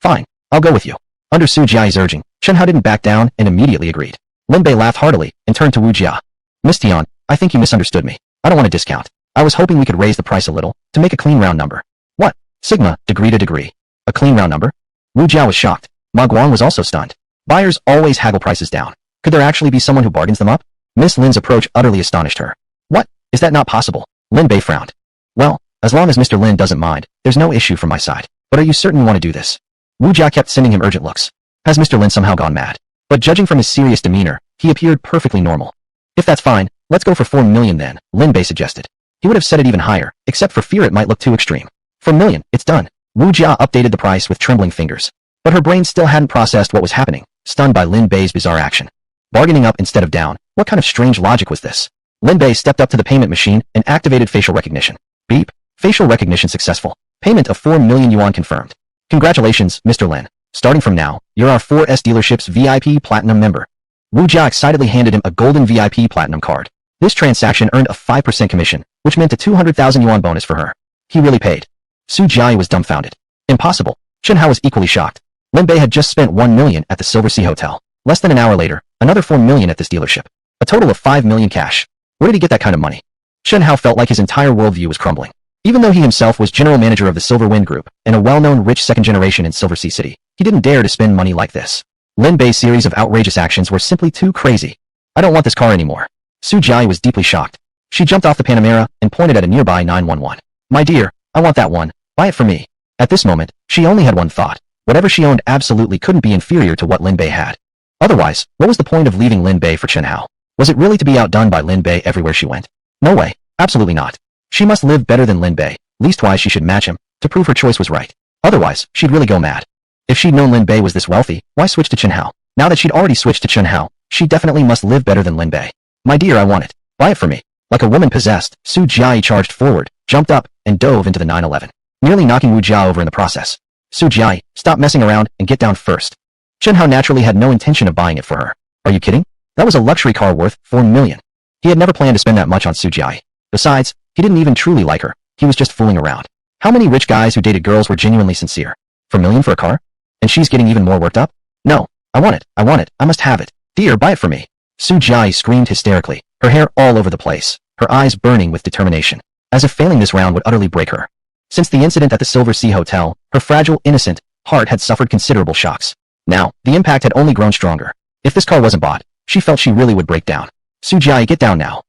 "Fine. I'll go with you." Under Su Jia's urging, Chen Hao didn't back down and immediately agreed. Lin Bei laughed heartily and turned to Wu Jia. "Miss Tian, I think you misunderstood me. I don't want a discount. I was hoping we could raise the price a little, to make a clean round number." "What? Sigma, degree to degree. A clean round number? Wu Jia was shocked. Ma Guang was also stunned. Buyers always haggle prices down. Could there actually be someone who bargains them up? Miss Lin's approach utterly astonished her. What? Is that not possible? Lin Bay frowned. Well, as long as Mr. Lin doesn't mind, there's no issue from my side. But are you certain you want to do this? Wu Jia kept sending him urgent looks. Has Mr. Lin somehow gone mad? But judging from his serious demeanor, he appeared perfectly normal. If that's fine, let's go for 4 million then, Lin Bay suggested. He would have said it even higher, except for fear it might look too extreme. 4 million, it's done. Wu Jia updated the price with trembling fingers. But her brain still hadn't processed what was happening, stunned by Lin Bay's bizarre action. Bargaining up instead of down, what kind of strange logic was this? Lin Bay stepped up to the payment machine and activated facial recognition. Beep. Facial recognition successful. Payment of 4 million yuan confirmed. Congratulations, Mr. Lin. Starting from now, you're our 4S dealership's VIP Platinum member. Wu Jia excitedly handed him a golden VIP Platinum card. This transaction earned a 5% commission, which meant a 200,000 yuan bonus for her. He really paid. Su Jiayi was dumbfounded. Impossible. Chen Hao was equally shocked. Lin Bei had just spent 1 million at the Silver Sea Hotel. Less than an hour later, another 4 million at this dealership. A total of 5 million cash. Where did he get that kind of money? Chen Hao felt like his entire worldview was crumbling. Even though he himself was general manager of the Silver Wind Group and a well-known rich second generation in Silver Sea City, he didn't dare to spend money like this. Lin Bei's series of outrageous actions were simply too crazy. I don't want this car anymore. Su Jiayi was deeply shocked. She jumped off the Panamera and pointed at a nearby 911. My dear, I want that one. Buy it for me. At this moment, she only had one thought. Whatever she owned absolutely couldn't be inferior to what Lin Bei had. Otherwise, what was the point of leaving Lin Bei for Chen Hao? Was it really to be outdone by Lin Bei everywhere she went? No way. Absolutely not. She must live better than Lin Bei, leastwise she should match him, to prove her choice was right. Otherwise, she'd really go mad. If she'd known Lin Bei was this wealthy, why switch to Chen Hao? Now that she'd already switched to Chen Hao, she definitely must live better than Lin Bei. My dear, I want it. Buy it for me. Like a woman possessed, Su Jiayi charged forward, jumped up, and dove into the 911, nearly knocking Wu Jia over in the process. Su Jiayi, stop messing around and get down first. Chen Hao naturally had no intention of buying it for her. Are you kidding? That was a luxury car worth 4 million. He had never planned to spend that much on Su Jiayi. Besides, he didn't even truly like her. He was just fooling around. How many rich guys who dated girls were genuinely sincere? 4 million for a car? And she's getting even more worked up? No. I want it. I want it. I must have it. Dear, buy it for me. Su Jiayi screamed hysterically, her hair all over the place, her eyes burning with determination, as if failing this round would utterly break her. Since the incident at the Silver Sea Hotel, her fragile, innocent heart had suffered considerable shocks. Now, the impact had only grown stronger. If this car wasn't bought, she felt she really would break down. Su Jiayi, get down now.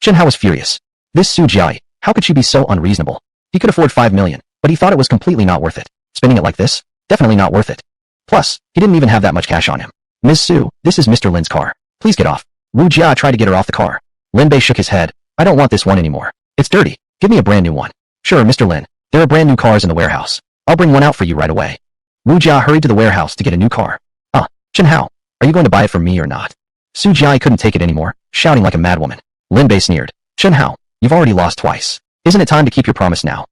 Chen Hao was furious. This Su Jiayi, how could she be so unreasonable? He could afford 5 million, but he thought it was completely not worth it. Spending it like this? Definitely not worth it. Plus, he didn't even have that much cash on him. Ms. Su, this is Mr. Lin's car. Please get off. Wu Jia tried to get her off the car. Lin Bei shook his head. I don't want this one anymore. It's dirty. Give me a brand new one. Sure, Mr. Lin. There are brand new cars in the warehouse. I'll bring one out for you right away. Wu Jia hurried to the warehouse to get a new car. Chen Hao, are you going to buy it for me or not? Su Jiayi couldn't take it anymore, shouting like a madwoman. Lin Bei sneered. Chen Hao, you've already lost twice. Isn't it time to keep your promise now?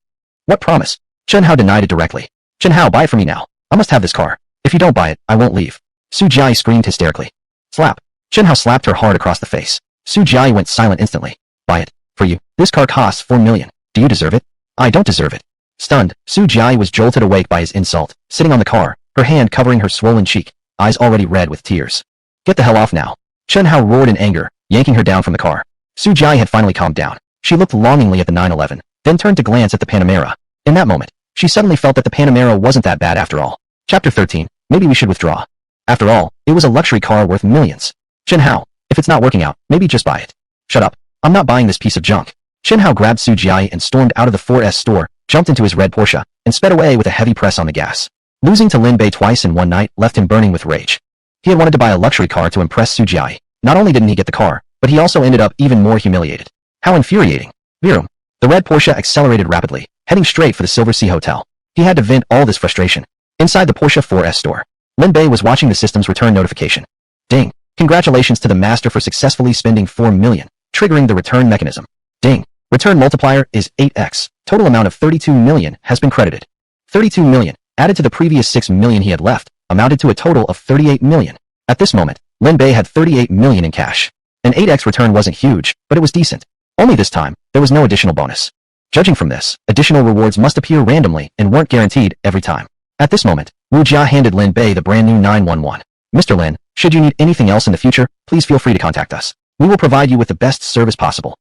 What promise? Chen Hao denied it directly. Chen Hao, buy it for me now. I must have this car. If you don't buy it, I won't leave. Su Jiayi screamed hysterically. Slap. Chen Hao slapped her hard across the face. Su Jiayi went silent instantly. Buy it. For you. This car costs 4 million. Do you deserve it? I don't deserve it. Stunned, Su Jiayi was jolted awake by his insult, sitting on the car, her hand covering her swollen cheek, eyes already red with tears. Get the hell off now. Chen Hao roared in anger, yanking her down from the car. Su Jiayi had finally calmed down. She looked longingly at the 911, then turned to glance at the Panamera. In that moment, she suddenly felt that the Panamera wasn't that bad after all. Chapter 13. Maybe we should withdraw. After all, it was a luxury car worth millions. Chen Hao, if it's not working out, maybe just buy it. Shut up. I'm not buying this piece of junk. Chen Hao grabbed Su Jiayi and stormed out of the 4S store, jumped into his red Porsche, and sped away with a heavy press on the gas. Losing to Lin Bei twice in one night left him burning with rage. He had wanted to buy a luxury car to impress Su Jiayi. Not only didn't he get the car, but he also ended up even more humiliated. How infuriating. Vroom. The red Porsche accelerated rapidly, heading straight for the Silver Sea Hotel. He had to vent all this frustration. Inside the Porsche 4S store, Lin Bei was watching the system's return notification. Ding. Congratulations to the master for successfully spending 4 million, triggering the return mechanism. Ding. Return multiplier is 8x. Total amount of 32 million has been credited. 32 million, added to the previous 6 million he had left, amounted to a total of 38 million. At this moment, Lin Bei had 38 million in cash. An 8x return wasn't huge, but it was decent. Only this time, there was no additional bonus. Judging from this, additional rewards must appear randomly and weren't guaranteed every time. At this moment, Wu Jia handed Lin Bei the brand new 911. Mr. Lin, should you need anything else in the future, please feel free to contact us. We will provide you with the best service possible.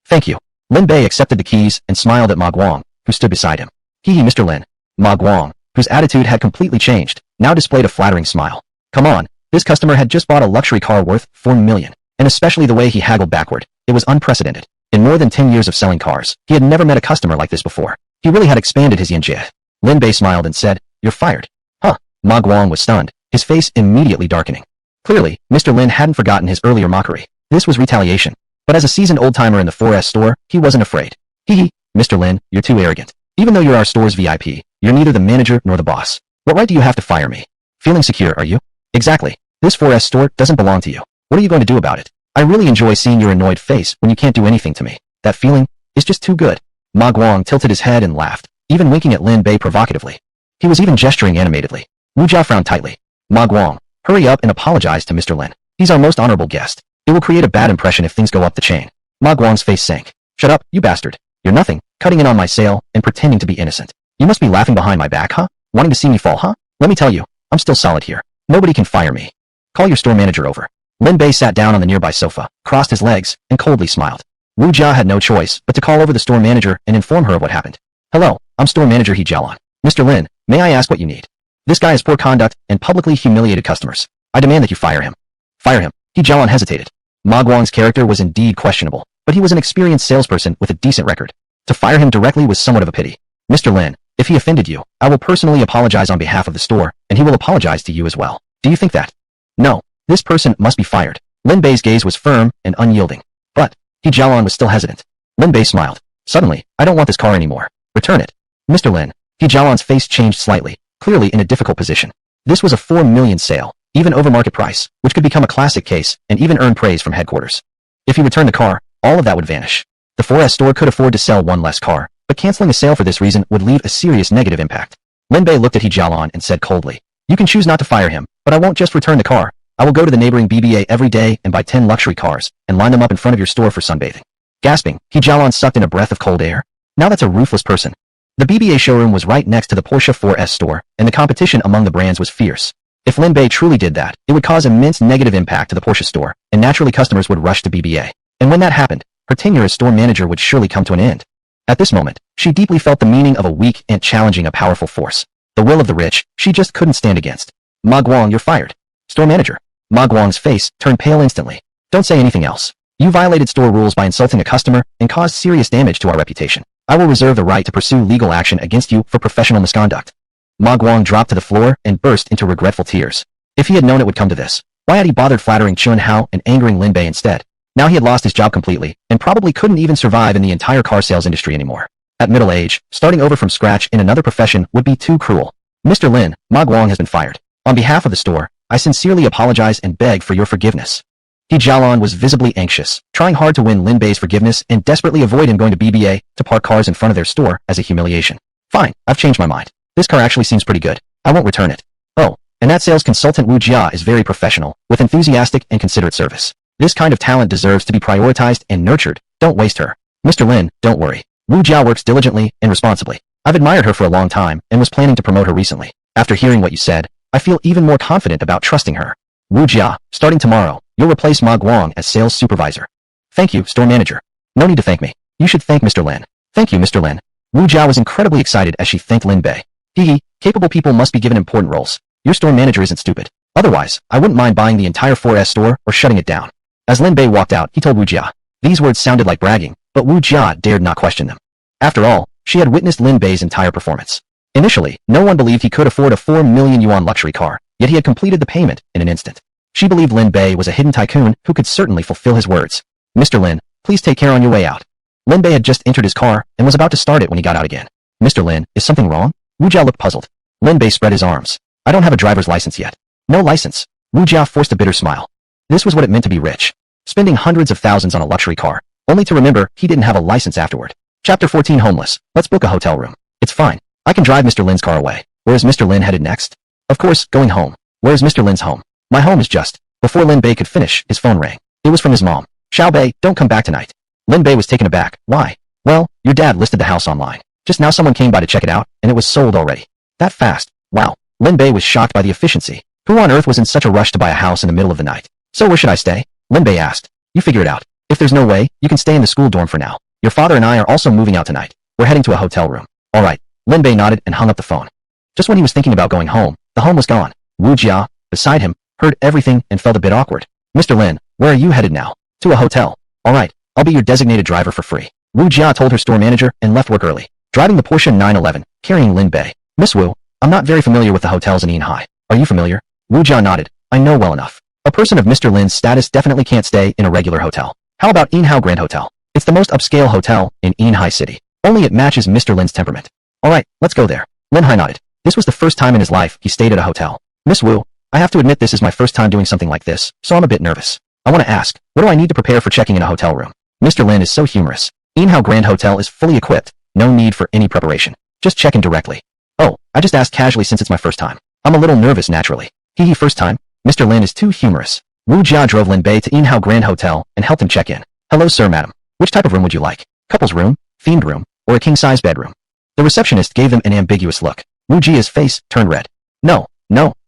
Thank you. Lin Bei accepted the keys and smiled at Ma Guang, who stood beside him. Hee Mr. Lin. Ma Guang, whose attitude had completely changed, now displayed a flattering smile. Come on, this customer had just bought a luxury car worth $4 million, and especially the way he haggled backward. It was unprecedented. In more than 10 years of selling cars, he had never met a customer like this before. He really had expanded his yanjie. Lin Bay smiled and said, "You're fired." Huh. Ma Guang was stunned, his face immediately darkening. Clearly, Mr. Lin hadn't forgotten his earlier mockery. This was retaliation. But as a seasoned old-timer in the 4S store, he wasn't afraid. Hee, Mr. Lin, you're too arrogant. Even though you're our store's VIP, you're neither the manager nor the boss. What right do you have to fire me? Feeling secure, are you? Exactly. This 4S store doesn't belong to you. What are you going to do about it? I really enjoy seeing your annoyed face when you can't do anything to me. That feeling is just too good. Ma Guang tilted his head and laughed, even winking at Lin Bay provocatively. He was even gesturing animatedly. Wu Jia frowned tightly. Ma Guang, hurry up and apologize to Mr. Lin. He's our most honorable guest. It will create a bad impression if things go up the chain. Ma Guang's face sank. Shut up, you bastard. You're nothing, cutting in on my sale and pretending to be innocent. You must be laughing behind my back, huh? Wanting to see me fall, huh? Let me tell you, I'm still solid here. Nobody can fire me. Call your store manager over. Lin Bay sat down on the nearby sofa, crossed his legs, and coldly smiled. Wu Jia had no choice but to call over the store manager and inform her of what happened. Hello, I'm store manager He Jialan. Mr. Lin, may I ask what you need? This guy has poor conduct and publicly humiliated customers. I demand that you fire him. Fire him. He Jialan hesitated. Ma Guang's character was indeed questionable, but he was an experienced salesperson with a decent record. To fire him directly was somewhat of a pity. Mr. Lin, if he offended you, I will personally apologize on behalf of the store, and he will apologize to you as well. Do you think that? No, this person must be fired. Lin Bay's gaze was firm and unyielding. But He Jialan was still hesitant. Lin Bay smiled. Suddenly, I don't want this car anymore. Return it. Mr. Lin. He Jialan's face changed slightly, clearly in a difficult position. This was a $4 million sale, even over market price, which could become a classic case and even earn praise from headquarters. If he returned the car, all of that would vanish. The 4S store could afford to sell one less car, but canceling a sale for this reason would leave a serious negative impact. Lin Bay looked at He Jialan and said coldly, "You can choose not to fire him, but I won't just return the car. I will go to the neighboring BBA every day and buy 10 luxury cars and line them up in front of your store for sunbathing." Gasping, He Jialan sucked in a breath of cold air. Now that's a ruthless person. The BBA showroom was right next to the Porsche 4S store, and the competition among the brands was fierce. If Lin Bay truly did that, it would cause immense negative impact to the Porsche store, and naturally customers would rush to BBA. And when that happened, her tenure as store manager would surely come to an end. At this moment, she deeply felt the meaning of a weak ant challenging a powerful force. The will of the rich, she just couldn't stand against. Ma Guang, you're fired. Store manager. Ma Guang's face turned pale instantly. Don't say anything else. You violated store rules by insulting a customer and caused serious damage to our reputation. I will reserve the right to pursue legal action against you for professional misconduct. Ma Guang dropped to the floor and burst into regretful tears. If he had known it would come to this, why had he bothered flattering Chun Hao and angering Lin Bei instead? Now he had lost his job completely, and probably couldn't even survive in the entire car sales industry anymore. At middle age, starting over from scratch in another profession would be too cruel. Mr. Lin, Ma Guang has been fired. On behalf of the store, I sincerely apologize and beg for your forgiveness. He Jialan was visibly anxious, trying hard to win Lin Bei's forgiveness and desperately avoid him going to BBA to park cars in front of their store as a humiliation. Fine, I've changed my mind. This car actually seems pretty good. I won't return it. Oh, and that sales consultant Wu Jia is very professional, with enthusiastic and considerate service. This kind of talent deserves to be prioritized and nurtured. Don't waste her. Mr. Lin, don't worry. Wu Jia works diligently and responsibly. I've admired her for a long time and was planning to promote her recently. After hearing what you said, I feel even more confident about trusting her. Wu Jia, starting tomorrow, you'll replace Ma Guang as sales supervisor. Thank you, store manager. No need to thank me. You should thank Mr. Lin. Thank you, Mr. Lin. Wu Jia was incredibly excited as she thanked Lin Bei. Hee, capable people must be given important roles. Your store manager isn't stupid. Otherwise, I wouldn't mind buying the entire 4S store or shutting it down. As Lin Bei walked out, he told Wu Jia. These words sounded like bragging, but Wu Jia dared not question them. After all, she had witnessed Lin Bei's entire performance. Initially, no one believed he could afford a 4 million yuan luxury car, yet he had completed the payment in an instant. She believed Lin Bei was a hidden tycoon who could certainly fulfill his words. Mr. Lin, please take care on your way out. Lin Bei had just entered his car and was about to start it when he got out again. Mr. Lin, is something wrong? Wu Jia looked puzzled. Lin Bei spread his arms. I don't have a driver's license yet. No license. Wu Jia forced a bitter smile. This was what it meant to be rich. Spending hundreds of thousands on a luxury car, only to remember he didn't have a license afterward. Chapter 14 Homeless. Let's book a hotel room. It's fine. I can drive Mr. Lin's car away. Where is Mr. Lin headed next? Of course, going home. Where is Mr. Lin's home? My home is just. Before Lin Bei could finish, his phone rang. It was from his mom. Xiao Bei, don't come back tonight. Lin Bei was taken aback. Why? Well, your dad listed the house online. Just now someone came by to check it out, and it was sold already. That fast. Wow. Lin Bei was shocked by the efficiency. Who on earth was in such a rush to buy a house in the middle of the night? So where should I stay? Lin Bei asked. You figure it out. If there's no way, you can stay in the school dorm for now. Your father and I are also moving out tonight. We're heading to a hotel room. All right. Lin Bei nodded and hung up the phone. Just when he was thinking about going home, The home was gone. Wu Jia, beside him, heard everything and felt a bit awkward. Mr. Lin, where are you headed now? To a hotel. Alright, I'll be your designated driver for free. Wu Jia told her store manager and left work early, driving the Porsche 911, carrying Lin Bay. Miss Wu, I'm not very familiar with the hotels in Yinhai. Are you familiar? Wu Jia nodded. I know well enough. A person of Mr. Lin's status definitely can't stay in a regular hotel. How about Yinhao Grand Hotel? It's the most upscale hotel in Yinhai City. Only it matches Mr. Lin's temperament. Alright, let's go there. Lin Hai nodded. This was the first time in his life he stayed at a hotel. Miss Wu, I have to admit this is my first time doing something like this, so I'm a bit nervous. I want to ask, what do I need to prepare for checking in a hotel room? Mr. Lin is so humorous. Yinhao Grand Hotel is fully equipped. No need for any preparation. Just check in directly. Oh, I just asked casually since it's my first time. I'm a little nervous naturally. Hee first time? Mr. Lin is too humorous. Wu Jia drove Lin Bay to Yinhao Grand Hotel and helped him check in. Hello sir madam. Which type of room would you like? Couple's room, themed room, or a king-size bedroom? The receptionist gave them an ambiguous look. Wu Jia's face turned red. No,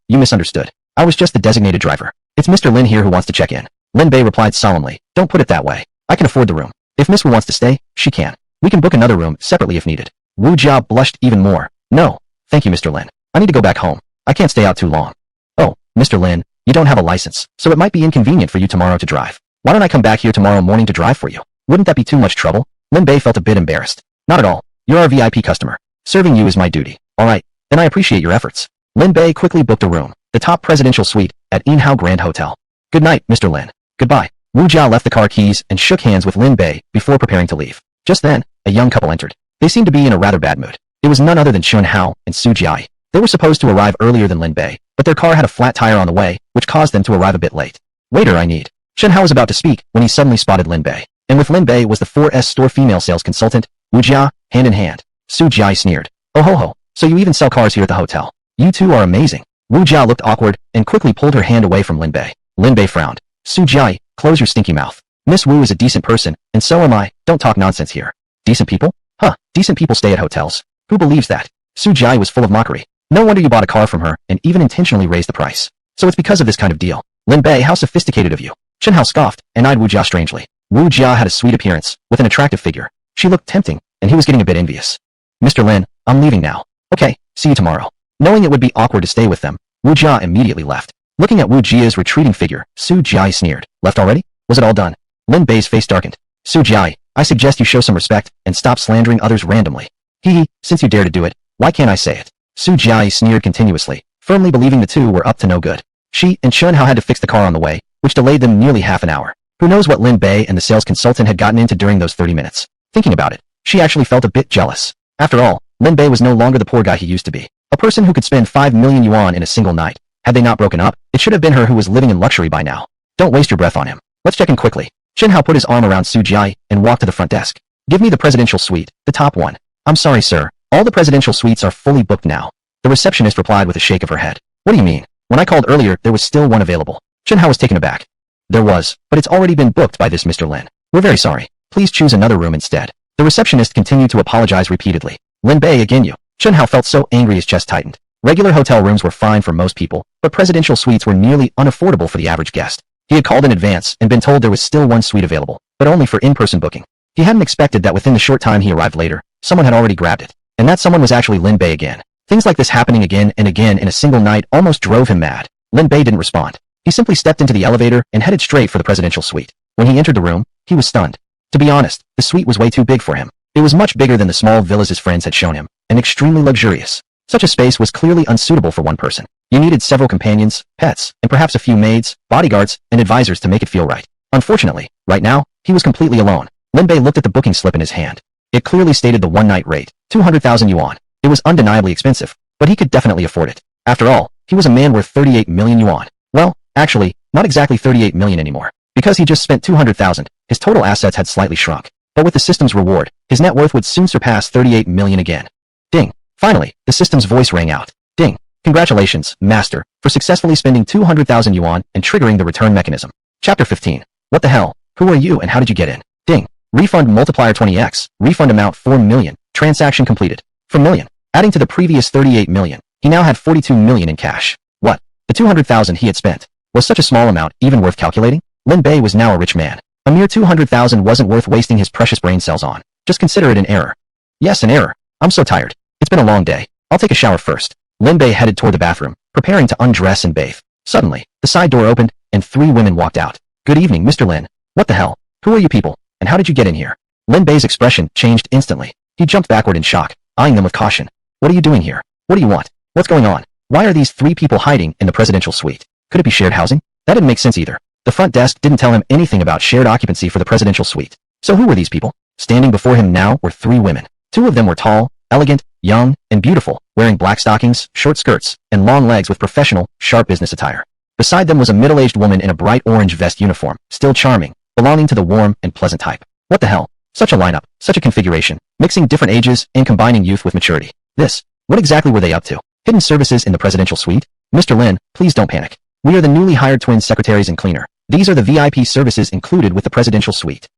you misunderstood. I was just the designated driver. It's Mr. Lin here who wants to check in. Lin Bay replied solemnly. Don't put it that way. I can afford the room. If Miss Wu wants to stay, she can. We can book another room separately if needed. Wu Jia blushed even more. No, thank you Mr. Lin. I need to go back home. I can't stay out too long. Oh, Mr. Lin, you don't have a license, so it might be inconvenient for you tomorrow to drive. Why don't I come back here tomorrow morning to drive for you? Wouldn't that be too much trouble? Lin Bay felt a bit embarrassed. Not at all. You're our VIP customer. Serving you is my duty. Alright, then I appreciate your efforts. Lin Bay quickly booked a room, the top presidential suite, at Yinhao Grand Hotel. Good night, Mr. Lin. Goodbye. Wu Jia left the car keys and shook hands with Lin Bay before preparing to leave. Just then, a young couple entered. They seemed to be in a rather bad mood. It was none other than Chun Hao and Su Jiai. They were supposed to arrive earlier than Lin Bay, but their car had a flat tire on the way, which caused them to arrive a bit late. Waiter, I need. Chun Hao was about to speak when he suddenly spotted Lin Bay. And with Lin Bay was the 4S store female sales consultant, Wu Jia, hand in hand. Su Jiai sneered. Oh ho ho, so you even sell cars here at the hotel. You two are amazing. Wu Jia looked awkward and quickly pulled her hand away from Lin Bay. Lin Bay frowned. Su Jiai, close your stinky mouth. Miss Wu is a decent person, and so am I. Don't talk nonsense here. Decent people? Huh, decent people stay at hotels. Who believes that? Su Jiai was full of mockery. No wonder you bought a car from her and even intentionally raised the price. So it's because of this kind of deal. Lin Bay, how sophisticated of you. Chun Hao scoffed and eyed Wu Jia strangely. Wu Jia had a sweet appearance, with an attractive figure. She looked tempting, and he was getting a bit envious. Mr. Lin, I'm leaving now. Okay, see you tomorrow. Knowing it would be awkward to stay with them, Wu Jia immediately left. Looking at Wu Jia's retreating figure, Su Jiai sneered. Left already? Was it all done? Lin Bei's face darkened. Su Jiai, I suggest you show some respect and stop slandering others randomly. Since you dare to do it, why can't I say it? Su Jiai sneered continuously, firmly believing the two were up to no good. She and Chun Hao had to fix the car on the way, which delayed them nearly half an hour. Who knows what Lin Bei and the sales consultant had gotten into during those 30 minutes. Thinking about it, she actually felt a bit jealous. After all, Lin Bei was no longer the poor guy he used to be. A person who could spend 5 million yuan in a single night. Had they not broken up, it should have been her who was living in luxury by now. Don't waste your breath on him. Let's check in quickly. Chun Hao put his arm around Su Jiai and walked to the front desk. Give me the presidential suite, the top one. I'm sorry sir, all the presidential suites are fully booked now. The receptionist replied with a shake of her head. What do you mean? When I called earlier, there was still one available. Chun Hao was taken aback. There was, but it's already been booked by this Mr. Lin. We're very sorry. Please choose another room instead. The receptionist continued to apologize repeatedly. Lin Bei again you. Chun Hao felt so angry his chest tightened. Regular hotel rooms were fine for most people, but presidential suites were nearly unaffordable for the average guest. He had called in advance and been told there was still one suite available, but only for in-person booking. He hadn't expected that within the short time he arrived later, someone had already grabbed it. And that someone was actually Lin Bei again. Things like this happening again and again in a single night almost drove him mad. Lin Bei didn't respond. He simply stepped into the elevator and headed straight for the presidential suite. When he entered the room, he was stunned. To be honest, the suite was way too big for him. It was much bigger than the small villas his friends had shown him, and extremely luxurious. Such a space was clearly unsuitable for one person. You needed several companions, pets, and perhaps a few maids, bodyguards, and advisors to make it feel right. Unfortunately, right now, he was completely alone. Lin Bei looked at the booking slip in his hand. It clearly stated the one-night rate, 200,000 yuan. It was undeniably expensive, but he could definitely afford it. After all, he was a man worth 38 million yuan. Well, actually, not exactly 38 million anymore. Because he just spent 200,000, his total assets had slightly shrunk. But with the system's reward, his net worth would soon surpass 38 million again. Ding. Finally, the system's voice rang out. Ding. Congratulations, master, for successfully spending 200,000 yuan and triggering the return mechanism. Chapter 15. What the hell? Who are you and how did you get in? Ding. Refund multiplier 20x. Refund amount 4 million. Transaction completed. For million. Adding to the previous 38 million, he now had 42 million in cash. What? The 200,000 he had spent. Was such a small amount even worth calculating? Lin Bei was now a rich man. A mere 200,000 wasn't worth wasting his precious brain cells on. Just consider it an error. Yes, an error. I'm so tired. It's been a long day. I'll take a shower first. Lin Bay headed toward the bathroom, preparing to undress and bathe. Suddenly, the side door opened, and 3 women walked out. "Good evening, Mr. Lin. What the hell? Who are you people, and how did you get in here?" Lin Bay's expression changed instantly. He jumped backward in shock, eyeing them with caution. "What are you doing here? What do you want? What's going on? Why are these 3 people hiding in the presidential suite? Could it be shared housing?" That didn't make sense either. The front desk didn't tell him anything about shared occupancy for the presidential suite. So who were these people? Standing before him now were 3 women. 2 of them were tall, elegant, young, and beautiful, wearing black stockings, short skirts, and long legs with professional, sharp business attire. Beside them was a middle-aged woman in a bright orange vest uniform, still charming, belonging to the warm and pleasant type. What the hell? Such a lineup, such a configuration, mixing different ages and combining youth with maturity. What exactly were they up to? Hidden services in the presidential suite? Mr. Lin, please don't panic. We are the newly hired twin secretaries and cleaner. These are the VIP services included with the presidential suite.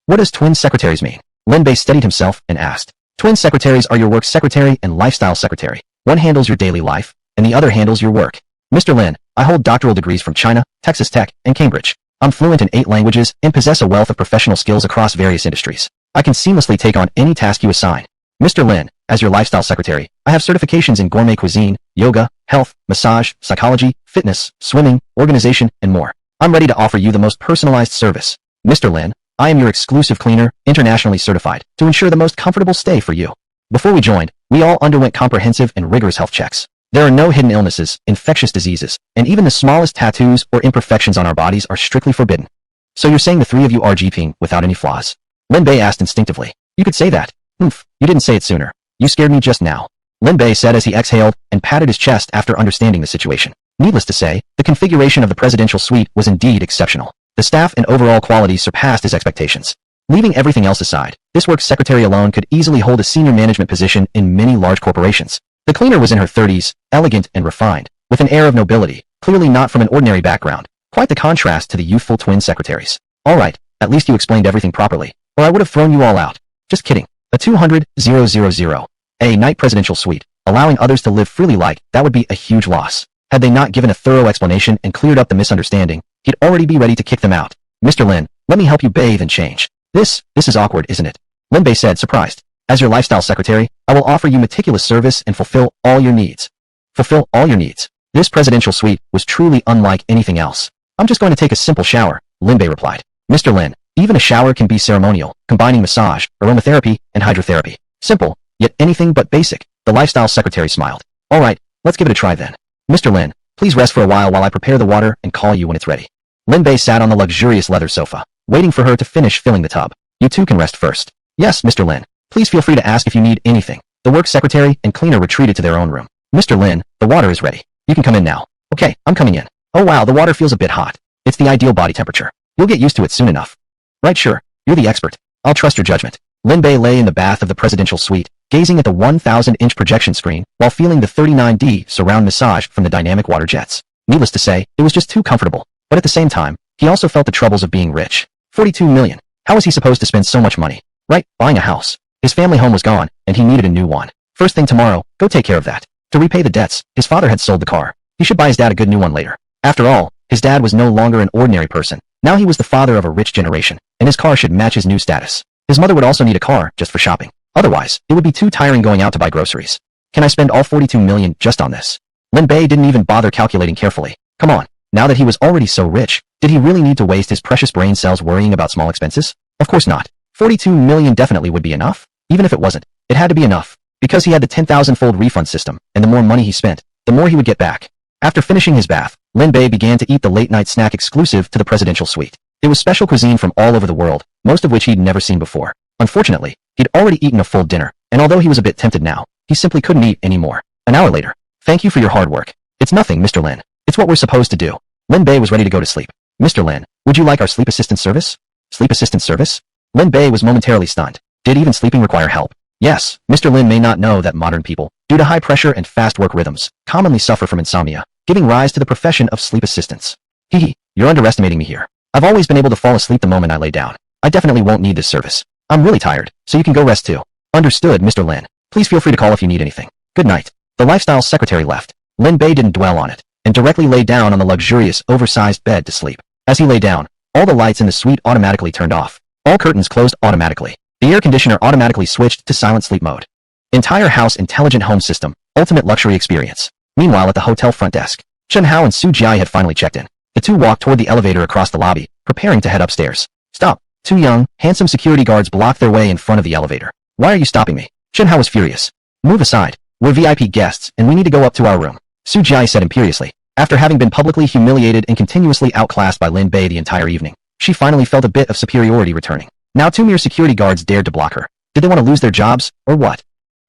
What does twin secretaries mean? Lin Bay steadied himself and asked. Twin secretaries are your work secretary and lifestyle secretary. One handles your daily life, and the other handles your work. Mr. Lin, I hold doctoral degrees from China, Texas Tech, and Cambridge. I'm fluent in 8 languages and possess a wealth of professional skills across various industries. I can seamlessly take on any task you assign. Mr. Lin, as your lifestyle secretary, I have certifications in gourmet cuisine, yoga, health, massage, psychology, fitness, swimming, organization, and more. I'm ready to offer you the most personalized service. Mr. Lin, I am your exclusive cleaner, internationally certified, to ensure the most comfortable stay for you. Before we joined, we all underwent comprehensive and rigorous health checks. There are no hidden illnesses, infectious diseases, and even the smallest tattoos or imperfections on our bodies are strictly forbidden. So you're saying the 3 of you are GPing without any flaws? Lin Bay asked instinctively. You could say that. Oomph, you didn't say it sooner. You scared me just now. Lin Bay said as he exhaled and patted his chest after understanding the situation. Needless to say, the configuration of the presidential suite was indeed exceptional. The staff and overall quality surpassed his expectations. Leaving everything else aside, this work secretary alone could easily hold a senior management position in many large corporations. The cleaner was in her 30s, elegant and refined, with an air of nobility, clearly not from an ordinary background. Quite the contrast to the youthful twin secretaries. All right, at least you explained everything properly, or I would have thrown you all out. Just kidding. A 200,000 a night presidential suite, allowing others to live freely like that would be a huge loss. Had they not given a thorough explanation and cleared up the misunderstanding, he'd already be ready to kick them out. Mr. Lin, let me help you bathe and change. This is awkward, isn't it? Lin Bay said, surprised. As your lifestyle secretary, I will offer you meticulous service and fulfill all your needs. Fulfill all your needs. This presidential suite was truly unlike anything else. I'm just going to take a simple shower, Lin Bay replied. Mr. Lin, even a shower can be ceremonial, combining massage, aromatherapy, and hydrotherapy. Simple, yet anything but basic. The lifestyle secretary smiled. All right, let's give it a try then. Mr. Lin, please rest for a while I prepare the water and call you when it's ready. Lin Bay sat on the luxurious leather sofa, waiting for her to finish filling the tub. You two can rest first. Yes, Mr. Lin. Please feel free to ask if you need anything. The work secretary and cleaner retreated to their own room. Mr. Lin, the water is ready. You can come in now. Okay, I'm coming in. Oh wow, the water feels a bit hot. It's the ideal body temperature. You'll get used to it soon enough. Right, sure. You're the expert. I'll trust your judgment. Lin Bay lay in the bath of the presidential suite, gazing at the 1,000-inch projection screen while feeling the 39D surround massage from the dynamic water jets. Needless to say, it was just too comfortable. But at the same time, he also felt the troubles of being rich. 42 million. How was he supposed to spend so much money? Right, buying a house. His family home was gone, and he needed a new one. First thing tomorrow, go take care of that. To repay the debts, his father had sold the car. He should buy his dad a good new one later. After all, his dad was no longer an ordinary person. Now he was the father of a rich generation, and his car should match his new status. His mother would also need a car just for shopping. Otherwise, it would be too tiring going out to buy groceries. Can I spend all 42 million just on this? Lin Bay didn't even bother calculating carefully. Come on, now that he was already so rich, did he really need to waste his precious brain cells worrying about small expenses? Of course not. 42 million definitely would be enough. Even if it wasn't, it had to be enough. Because he had the 10,000-fold refund system, and the more money he spent, the more he would get back. After finishing his bath, Lin Bay began to eat the late-night snack exclusive to the presidential suite. It was special cuisine from all over the world, most of which he'd never seen before. Unfortunately, he'd already eaten a full dinner, and although he was a bit tempted now, he simply couldn't eat anymore. An hour later. Thank you for your hard work. It's nothing, Mr. Lin. It's what we're supposed to do. Lin Bay was ready to go to sleep. Mr. Lin, would you like our sleep assistance service? Sleep assistance service? Lin Bay was momentarily stunned. Did even sleeping require help? Yes, Mr. Lin may not know that modern people, due to high pressure and fast work rhythms, commonly suffer from insomnia, giving rise to the profession of sleep assistants. Hee, you're underestimating me here. I've always been able to fall asleep the moment I lay down. I definitely won't need this service. I'm really tired, so you can go rest too. Understood, Mr. Lin. Please feel free to call if you need anything. Good night. The lifestyle secretary left. Lin Bay didn't dwell on it, and directly lay down on the luxurious, oversized bed to sleep. As he lay down, all the lights in the suite automatically turned off. All curtains closed automatically. The air conditioner automatically switched to silent sleep mode. Entire house intelligent home system, Ultimate luxury experience. Meanwhile, at the hotel front desk, Chen Hao and Su Jiai had finally checked in. The two walked toward the elevator across the lobby, preparing to head upstairs. Stop. Two young, handsome security guards blocked their way in front of the elevator. Why are you stopping me? Chen Hao was furious. Move aside. We're VIP guests, and we need to go up to our room, Su Jiai said imperiously. After having been publicly humiliated and continuously outclassed by Lin Bay the entire evening, she finally felt a bit of superiority returning. Now two mere security guards dared to block her. Did they want to lose their jobs, or what?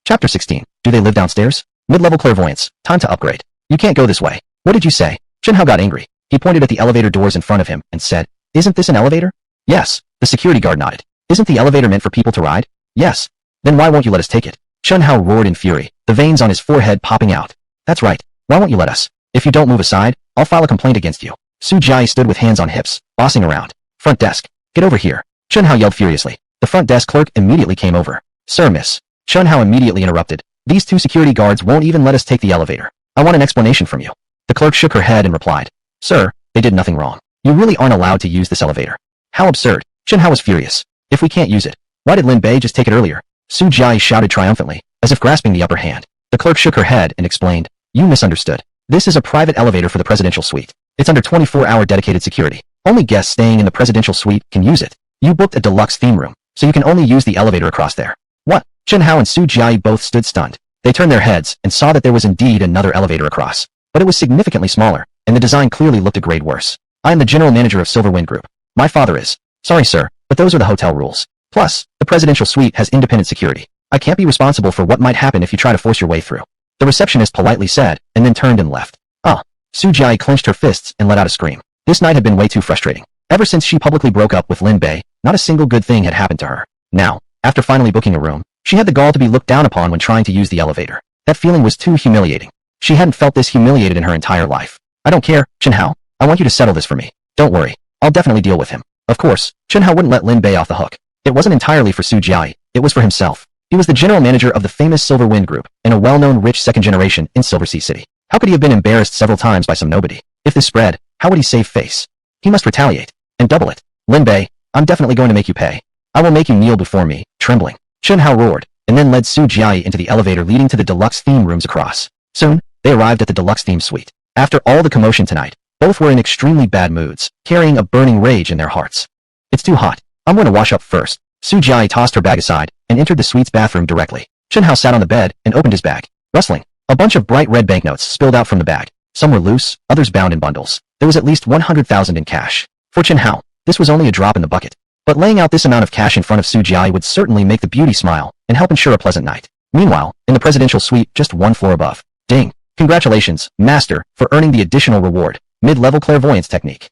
Chapter 16. Do they live downstairs? Mid-level clairvoyance. Time to upgrade. You can't go this way. What did you say? Chen Hao got angry. He pointed at the elevator doors in front of him and said, Isn't this an elevator? Yes. The security guard nodded. Isn't the elevator meant for people to ride? Yes. Then why won't you let us take it? Chen Hao roared in fury, the veins on his forehead popping out. That's right. Why won't you let us? If you don't move aside, I'll file a complaint against you. Su Jiai stood with hands on hips, bossing around. Front desk. Get over here. Chen Hao yelled furiously. The front desk clerk immediately came over. Sir, miss. Chen Hao immediately interrupted. These two security guards won't even let us take the elevator. I want an explanation from you. The clerk shook her head and replied. Sir, they did nothing wrong. You really aren't allowed to use this elevator. How absurd. Chen Hao was furious. If we can't use it, why did Lin Bei just take it earlier? Su Jiai shouted triumphantly, as if grasping the upper hand. The clerk shook her head and explained. You misunderstood. This is a private elevator for the presidential suite. It's under 24-hour dedicated security. Only guests staying in the presidential suite can use it. You booked a deluxe theme room, so you can only use the elevator across there. What? Chen Hao and Su Jiai both stood stunned. They turned their heads and saw that there was indeed another elevator across, but it was significantly smaller, and the design clearly looked a grade worse. I am the general manager of Silver Wind Group. My father is. Sorry, sir, but those are the hotel rules. Plus, the presidential suite has independent security. I can't be responsible for what might happen if you try to force your way through. The receptionist politely said, and then turned and left. Su Jiai clenched her fists and let out a scream. This night had been way too frustrating. Ever since she publicly broke up with Lin Bei, not a single good thing had happened to her. Now, after finally booking a room, she had the gall to be looked down upon when trying to use the elevator. That feeling was too humiliating. She hadn't felt this humiliated in her entire life. I don't care, Chen Hao. I want you to settle this for me. Don't worry. I'll definitely deal with him. Of course, Chen Hao wouldn't let Lin Bei off the hook. It wasn't entirely for Su Jiai, it was for himself. He was the general manager of the famous Silver Wind Group, and a well-known rich second generation in Silver Sea City. How could he have been embarrassed several times by some nobody? If this spread, how would he save face? He must retaliate, and double it. Lin Bei, I'm definitely going to make you pay. I will make you kneel before me, trembling. Chen Hao roared, and then led Su Jiai into the elevator leading to the deluxe theme rooms across. Soon, they arrived at the deluxe theme suite. After all the commotion tonight, both were in extremely bad moods, carrying a burning rage in their hearts. It's too hot. I'm going to wash up first. Su Jiai tossed her bag aside and entered the suite's bathroom directly. Chen Hao sat on the bed and opened his bag. Rustling. A bunch of bright red banknotes spilled out from the bag. Some were loose, others bound in bundles. There was at least 100,000 in cash. For Chen Hao, this was only a drop in the bucket. But laying out this amount of cash in front of Su Jiai would certainly make the beauty smile and help ensure a pleasant night. Meanwhile, in the presidential suite just one floor above. Ding. Congratulations, master, for earning the additional reward. Mid-level clairvoyance technique.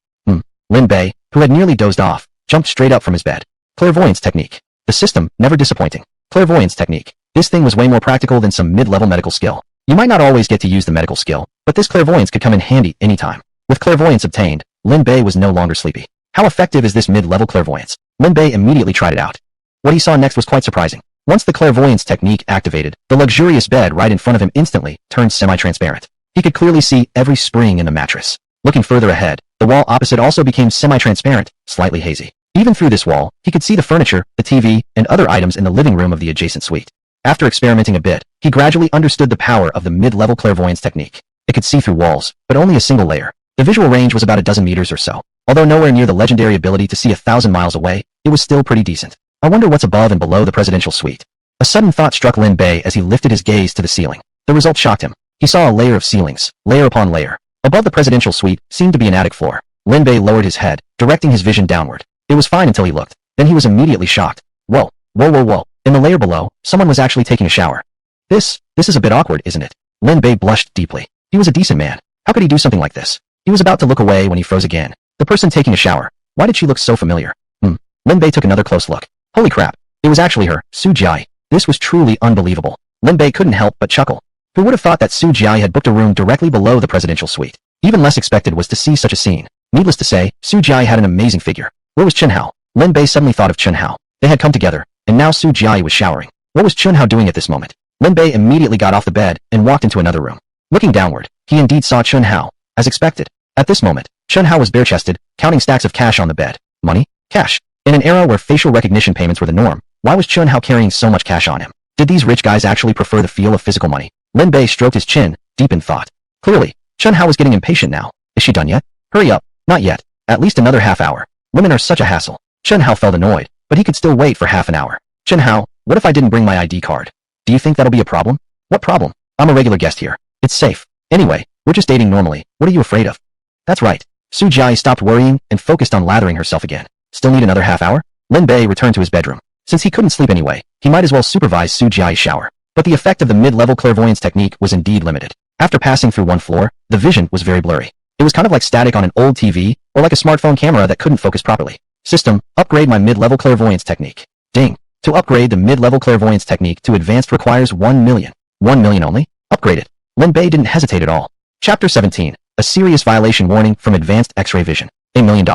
Lin Bei, who had nearly dozed off, jumped straight up from his bed. Clairvoyance technique. The system, never disappointing. Clairvoyance technique. This thing was way more practical than some mid-level medical skill. You might not always get to use the medical skill, but this clairvoyance could come in handy anytime. With clairvoyance obtained, Lin Bei was no longer sleepy. How effective is this mid-level clairvoyance? Lin Bei immediately tried it out. What he saw next was quite surprising. Once the clairvoyance technique activated, the luxurious bed right in front of him instantly turned semi-transparent. He could clearly see every spring in the mattress. Looking further ahead, the wall opposite also became semi-transparent, slightly hazy. Even through this wall, he could see the furniture, the TV, and other items in the living room of the adjacent suite. After experimenting a bit, he gradually understood the power of the mid-level clairvoyance technique. It could see through walls, but only a single layer. The visual range was about a dozen meters or so. Although nowhere near the legendary ability to see 1,000 miles away, it was still pretty decent. I wonder what's above and below the presidential suite. A sudden thought struck Lin Bei as he lifted his gaze to the ceiling. The result shocked him. He saw a layer of ceilings, layer upon layer. Above the presidential suite seemed to be an attic floor. Lin Bei lowered his head, directing his vision downward. It was fine until he looked. Then he was immediately shocked. Whoa, whoa, whoa, whoa. In the layer below, someone was actually taking a shower. This is a bit awkward, isn't it? Lin Bei blushed deeply. He was a decent man. How could he do something like this? He was about to look away when he froze again. The person taking a shower. Why did she look so familiar? Lin Bei took another close look. Holy crap. It was actually her, Su Jiai. This was truly unbelievable. Lin Bei couldn't help but chuckle. Who would have thought that Su Jiai had booked a room directly below the presidential suite? Even less expected was to see such a scene. Needless to say, Su Jiai had an amazing figure. Where was Chen Hao? Lin Bei suddenly thought of Chen Hao. They had come together, and now Su Jiai was showering. What was Chen Hao doing at this moment? Lin Bei immediately got off the bed and walked into another room. Looking downward, he indeed saw Chen Hao, as expected. At this moment, Chen Hao was bare-chested, counting stacks of cash on the bed. Money? Cash. In an era where facial recognition payments were the norm, why was Chen Hao carrying so much cash on him? Did these rich guys actually prefer the feel of physical money? Lin Bay stroked his chin, deep in thought. Clearly, Chen Hao was getting impatient now. Is she done yet? Hurry up. Not yet. At least another half hour. Women are such a hassle. Chen Hao felt annoyed, but he could still wait for half an hour. Chen Hao, what if I didn't bring my ID card? Do you think that'll be a problem? What problem? I'm a regular guest here. It's safe. Anyway, we're just dating normally. What are you afraid of? That's right. Su Jiai stopped worrying and focused on lathering herself again. Still need another half hour? Lin Bei returned to his bedroom. Since he couldn't sleep anyway, he might as well supervise Su Jiai's shower. But the effect of the mid-level clairvoyance technique was indeed limited. After passing through one floor, the vision was very blurry. It was kind of like static on an old TV, or like a smartphone camera that couldn't focus properly. System, upgrade my mid-level clairvoyance technique. Ding. To upgrade the mid-level clairvoyance technique to advanced requires 1 million. 1 million only? Upgrade it. Lin Bei didn't hesitate at all. Chapter 17. A serious violation warning from advanced X-ray vision. $1 million?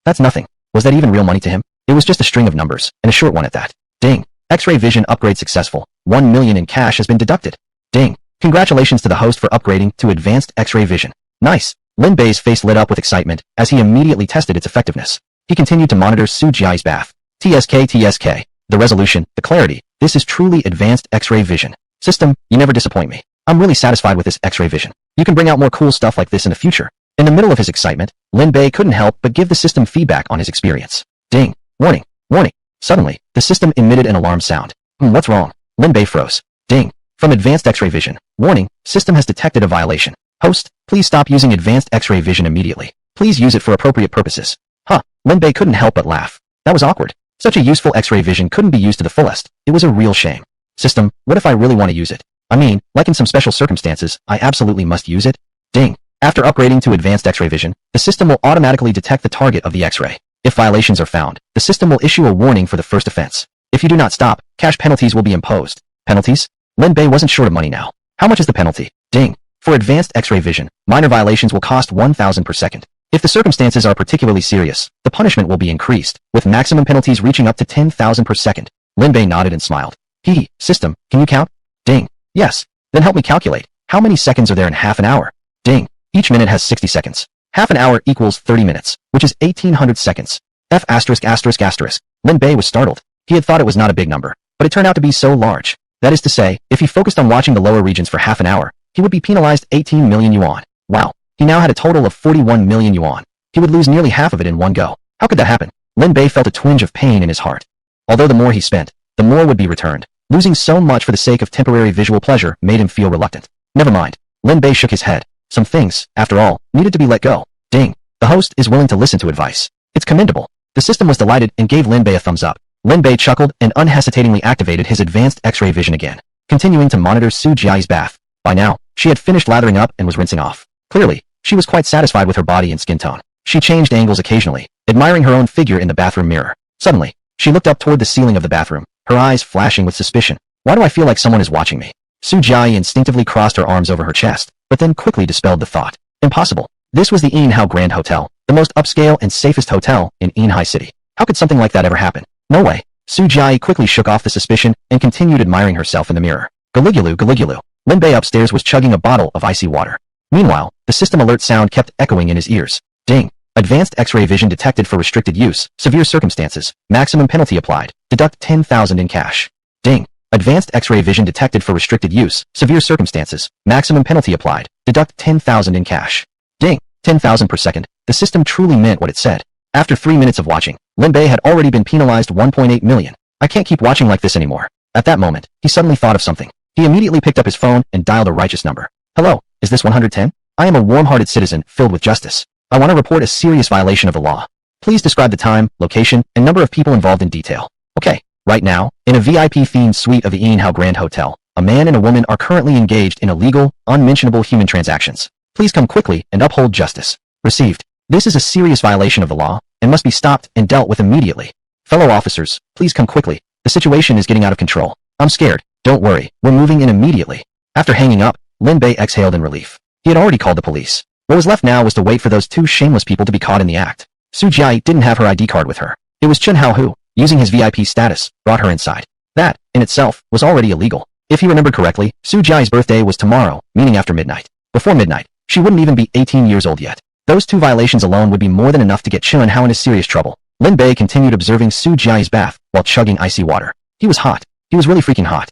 That's nothing. Was that even real money to him? It was just a string of numbers, and a short one at that. Ding. X-ray vision upgrade successful. 1 million in cash has been deducted. Ding. Congratulations to the host for upgrading to advanced X-ray vision. Nice. Lin Bei's face lit up with excitement as he immediately tested its effectiveness. He continued to monitor Su Jiai's bath. TSK. The resolution, the clarity. This is truly advanced X-ray vision. System, you never disappoint me. I'm really satisfied with this X-ray vision. You can bring out more cool stuff like this in the future. In the middle of his excitement, Lin Bei couldn't help but give the system feedback on his experience. Ding. Warning. Warning. Suddenly, the system emitted an alarm sound. What's wrong? Lin Bei froze. Ding. From advanced X-ray vision. Warning. System has detected a violation. Host, please stop using advanced X-ray vision immediately. Please use it for appropriate purposes. Lin Bei couldn't help but laugh. That was awkward. Such a useful X-ray vision couldn't be used to the fullest. It was a real shame. System, what if I really want to use it? I mean, like in some special circumstances, I absolutely must use it. Ding. After upgrading to advanced X-ray vision, the system will automatically detect the target of the X-ray. If violations are found, the system will issue a warning for the first offense. If you do not stop, cash penalties will be imposed. Penalties? Lin Bei wasn't short of money now. How much is the penalty? Ding. For advanced X-ray vision, minor violations will cost 1,000 per second. If the circumstances are particularly serious, the punishment will be increased, with maximum penalties reaching up to 10,000 per second. Lin Bei nodded and smiled. System, can you count? Ding. Yes. Then help me calculate. How many seconds are there in half an hour? Ding. Each minute has 60 seconds. Half an hour equals 30 minutes, which is 1,800 seconds. F******. Lin Bei was startled. He had thought it was not a big number, but it turned out to be so large. That is to say, if he focused on watching the lower regions for half an hour, he would be penalized 18 million yuan. Wow. He now had a total of 41 million yuan. He would lose nearly half of it in one go. How could that happen? Lin Bei felt a twinge of pain in his heart. Although the more he spent, the more would be returned. Losing so much for the sake of temporary visual pleasure made him feel reluctant. Never mind. Lin Bei shook his head. Some things, after all, needed to be let go. Ding. The host is willing to listen to advice. It's commendable. The system was delighted and gave Lin Bei a thumbs up. Lin Bei chuckled and unhesitatingly activated his advanced X-ray vision again, continuing to monitor Su Jiai's bath. By now, she had finished lathering up and was rinsing off. Clearly, she was quite satisfied with her body and skin tone. She changed angles occasionally, admiring her own figure in the bathroom mirror. Suddenly, she looked up toward the ceiling of the bathroom, her eyes flashing with suspicion. Why do I feel like someone is watching me? Su Jiai instinctively crossed her arms over her chest, but then quickly dispelled the thought. Impossible. This was the Yinhao Grand Hotel, the most upscale and safest hotel in Yinhai City. How could something like that ever happen? No way. Su Jiai quickly shook off the suspicion and continued admiring herself in the mirror. Galigulu. Lin Bei upstairs was chugging a bottle of icy water. Meanwhile, the system alert sound kept echoing in his ears. Ding. Advanced X-ray vision detected for restricted use. Severe circumstances. Maximum penalty applied. Deduct 10,000 in cash. Ding. Advanced X-ray vision detected for restricted use. Severe circumstances. Maximum penalty applied. Deduct 10,000 in cash. Ding. 10,000 per second. The system truly meant what it said. After 3 minutes of watching, Lin Bei had already been penalized 1.8 million. I can't keep watching like this anymore. At that moment, he suddenly thought of something. He immediately picked up his phone and dialed a righteous number. Hello, is this 110? I am a warm-hearted citizen filled with justice. I want to report a serious violation of the law. Please describe the time, location, and number of people involved in detail. Okay, right now, in a VIP-themed suite of the Yinhao Grand Hotel, a man and a woman are currently engaged in illegal, unmentionable human transactions. Please come quickly and uphold justice. Received. This is a serious violation of the law and must be stopped and dealt with immediately. Fellow officers, please come quickly. The situation is getting out of control. I'm scared. Don't worry, we're moving in immediately. After hanging up, Lin Bei exhaled in relief. He had already called the police. What was left now was to wait for those two shameless people to be caught in the act. Su Jiai didn't have her ID card with her. It was Chen Hao who, using his VIP status, brought her inside. That, in itself, was already illegal. If he remembered correctly, Su Jiai's birthday was tomorrow, meaning after midnight. Before midnight, she wouldn't even be 18 years old yet. Those two violations alone would be more than enough to get Chen Hao into serious trouble. Lin Bei continued observing Su Jiai's bath while chugging icy water. He was hot. He was really freaking hot.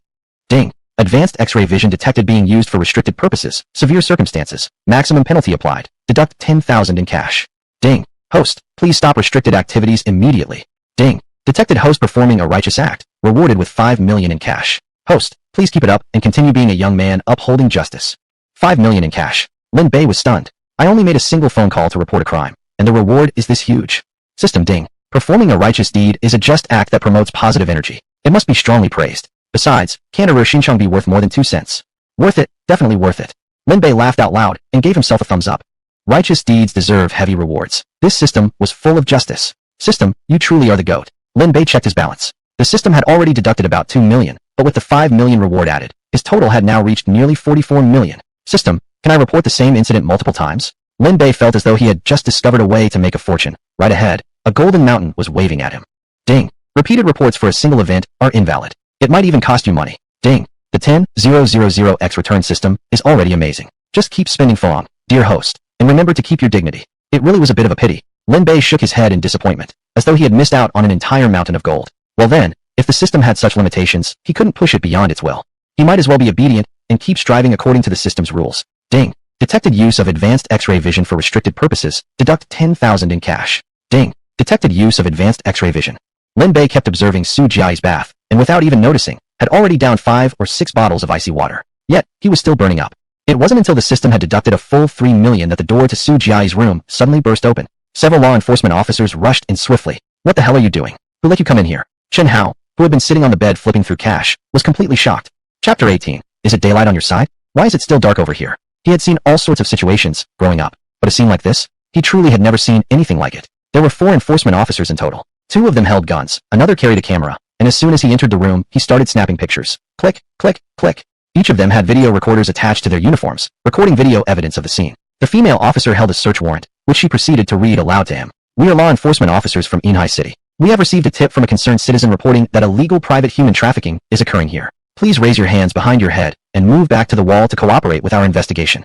Ding. Advanced X-ray vision detected being used for restricted purposes. Severe circumstances. Maximum penalty applied. Deduct 10,000 in cash. Ding. Host, please stop restricted activities immediately. Ding. Detected host performing a righteous act. Rewarded with 5 million in cash. Host, please keep it up and continue being a young man upholding justice. 5 million in cash. Lin Bay was stunned. I only made a single phone call to report a crime, and the reward is this huge. System ding. Performing a righteous deed is a just act that promotes positive energy. It must be strongly praised. Besides, can't a Shinchong be worth more than 2 cents? Worth it, definitely worth it. Lin Bay laughed out loud and gave himself a thumbs up. Righteous deeds deserve heavy rewards. This system was full of justice. System, you truly are the GOAT. Lin Bay checked his balance. The system had already deducted about 2 million, but with the 5 million reward added, his total had now reached nearly 44 million. System, can I report the same incident multiple times? Lin Bay felt as though he had just discovered a way to make a fortune. Right ahead, a golden mountain was waving at him. Ding. Repeated reports for a single event are invalid. It might even cost you money. Ding. The 10,000X return system is already amazing. Just keep spending Fong, dear host, and remember to keep your dignity. It really was a bit of a pity. Lin Bay shook his head in disappointment, as though he had missed out on an entire mountain of gold. Well then, if the system had such limitations, he couldn't push it beyond its will. He might as well be obedient and keep striving according to the system's rules. Ding. Detected use of advanced X-ray vision for restricted purposes. Deduct 10,000 in cash. Ding. Detected use of advanced X-ray vision. Lin Bay kept observing Su Jiai's bath, and without even noticing, had already downed 5 or 6 bottles of icy water. Yet, he was still burning up. It wasn't until the system had deducted a full 3 million that the door to Su Jiai's room suddenly burst open. Several law enforcement officers rushed in swiftly. What the hell are you doing? Who let you come in here? Chen Hao, who had been sitting on the bed flipping through cash, was completely shocked. Chapter 18. Is it daylight on your side? Why is it still dark over here? He had seen all sorts of situations growing up, but a scene like this? He truly had never seen anything like it. There were 4 enforcement officers in total. 2 of them held guns, another carried a camera, and as soon as he entered the room, he started snapping pictures. Click, click, click. Each of them had video recorders attached to their uniforms, recording video evidence of the scene. The female officer held a search warrant, which she proceeded to read aloud to him. We are law enforcement officers from Inhai City. We have received a tip from a concerned citizen reporting that illegal private human trafficking is occurring here. Please raise your hands behind your head and move back to the wall to cooperate with our investigation.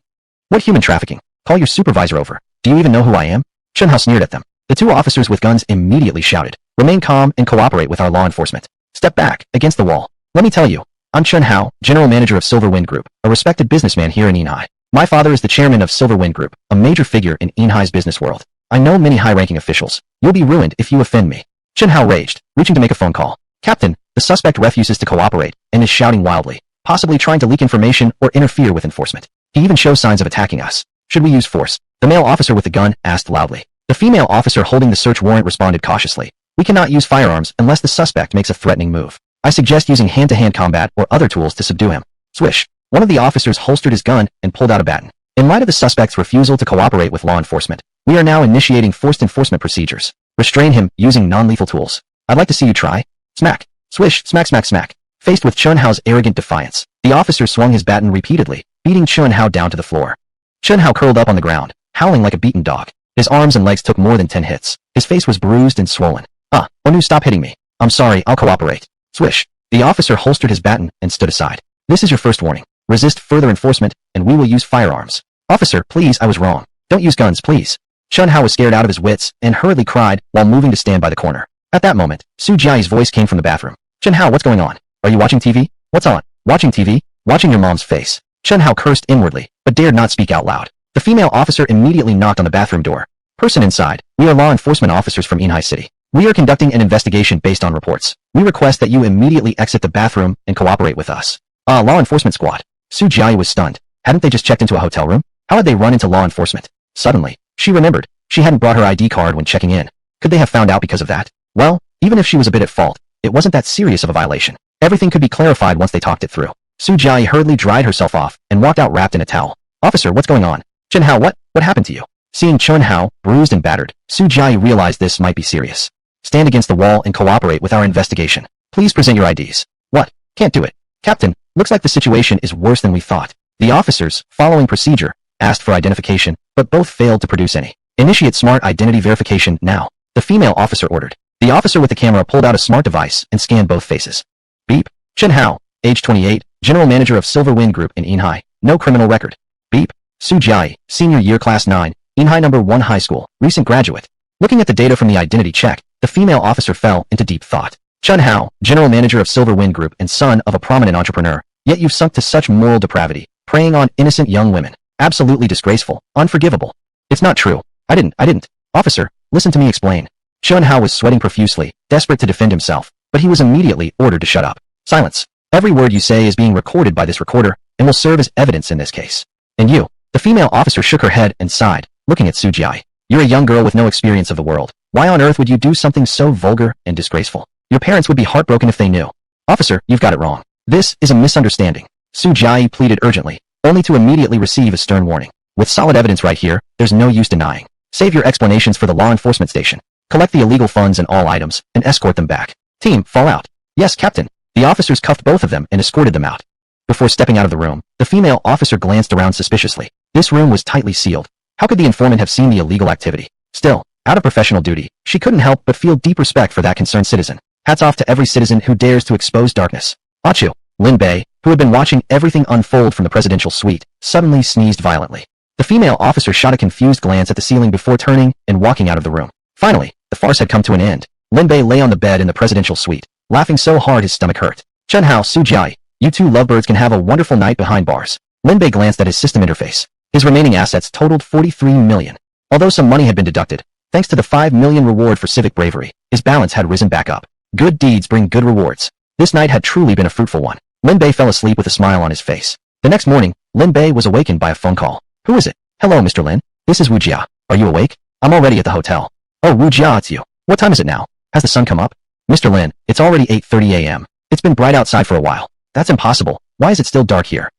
What human trafficking? Call your supervisor over. Do you even know who I am? Chen Hao sneered at them. The 2 officers with guns immediately shouted, remain calm and cooperate with our law enforcement. Step back, against the wall. Let me tell you, I'm Chen Hao, general manager of Silver Wind Group, a respected businessman here in Inhai. My father is the chairman of Silver Wind Group, a major figure in Inhai's business world. I know many high-ranking officials. You'll be ruined if you offend me. Chen Hao raged, reaching to make a phone call. Captain, the suspect refuses to cooperate and is shouting wildly, possibly trying to leak information or interfere with enforcement. He even shows signs of attacking us. Should we use force? The male officer with the gun asked loudly. The female officer holding the search warrant responded cautiously. We cannot use firearms unless the suspect makes a threatening move. I suggest using hand-to-hand combat or other tools to subdue him. Swish. One of the officers holstered his gun and pulled out a baton. In light of the suspect's refusal to cooperate with law enforcement, we are now initiating forced enforcement procedures. Restrain him using non-lethal tools. I'd like to see you try. Smack. Swish, smack, smack, smack. Faced with Chen Hao's arrogant defiance, the officer swung his baton repeatedly, beating Chen Hao down to the floor. Chen Hao curled up on the ground, howling like a beaten dog. His arms and legs took more than 10 hits. His face was bruised and swollen. Onu, stop hitting me. I'm sorry, I'll cooperate. Swish. The officer holstered his baton and stood aside. This is your first warning. Resist further enforcement, and we will use firearms. Officer, please, I was wrong. Don't use guns, please. Chen Hao was scared out of his wits and hurriedly cried while moving to stand by the corner. At that moment, Su Jiai's voice came from the bathroom. Chen Hao, what's going on? Are you watching TV? What's on? Watching TV? Watching your mom's face. Chen Hao cursed inwardly, but dared not speak out loud. The female officer immediately knocked on the bathroom door. Person inside, we are law enforcement officers from Inhai City. We are conducting an investigation based on reports. We request that you immediately exit the bathroom and cooperate with us. Law enforcement squad. Su Jiai was stunned. Hadn't they just checked into a hotel room? How had they run into law enforcement? Suddenly, she remembered. She hadn't brought her ID card when checking in. Could they have found out because of that? Well, even if she was a bit at fault, it wasn't that serious of a violation. Everything could be clarified once they talked it through. Su Jiai hurriedly dried herself off and walked out wrapped in a towel. Officer, what's going on? Chen Hao, what happened to you? Seeing Chen Hao, bruised and battered, Su Jiai realized this might be serious. Stand against the wall and cooperate with our investigation. Please present your IDs. What? Can't do it. Captain, looks like the situation is worse than we thought. The officers, following procedure, asked for identification, but both failed to produce any. Initiate smart identity verification now. The female officer ordered. The officer with the camera pulled out a smart device and scanned both faces. Beep. Chen Hao, age 28, general manager of Silver Wind Group in Inhai. No criminal record. Beep. Su Jiai, senior year class 9, Inhai number 1 high school, recent graduate. Looking at the data from the identity check, the female officer fell into deep thought. Chen Hao, general manager of Silver Wind Group and son of a prominent entrepreneur, Yet you've sunk to such moral depravity, preying on innocent young women. Absolutely disgraceful, unforgivable. It's not true. I didn't. Officer, listen to me explain. Chun Hao was sweating profusely, desperate to defend himself, but he was immediately ordered to shut up. Silence. Every word you say is being recorded by this recorder, and will serve as evidence in this case. And you? The female officer shook her head and sighed, looking at Sujiai. You're a young girl with no experience of the world. Why on earth would you do something so vulgar and disgraceful? Your parents would be heartbroken if they knew. Officer, you've got it wrong. This is a misunderstanding. Sujiai pleaded urgently, only to immediately receive a stern warning. With solid evidence right here, there's no use denying. Save your explanations for the law enforcement station. Collect the illegal funds and all items, and escort them back. Team, fall out. Yes, Captain. The officers cuffed both of them and escorted them out. Before stepping out of the room, the female officer glanced around suspiciously. This room was tightly sealed. How could the informant have seen the illegal activity? Still, out of professional duty, she couldn't help but feel deep respect for that concerned citizen. Hats off to every citizen who dares to expose darkness. Achu, Lin Bay, who had been watching everything unfold from the presidential suite, suddenly sneezed violently. The female officer shot a confused glance at the ceiling before turning and walking out of the room. Finally, the farce had come to an end. Lin Bay lay on the bed in the presidential suite, laughing so hard his stomach hurt. Chun Hao, Sujiai, you two lovebirds can have a wonderful night behind bars. Lin Bay glanced at his system interface. His remaining assets totaled 43 million. Although some money had been deducted, thanks to the 5 million reward for civic bravery, his balance had risen back up. Good deeds bring good rewards. This night had truly been a fruitful one. Lin Bay fell asleep with a smile on his face. The next morning, Lin Bay was awakened by a phone call. Who is it? Hello, Mr. Lin. This is Wu Jia. Are you awake? I'm already at the hotel. Oh, Wu Jia, it's you. What time is it now? Has the sun come up? Mr. Lin, it's already 8:30 a.m. It's been bright outside for a while. That's impossible. Why is it still dark here?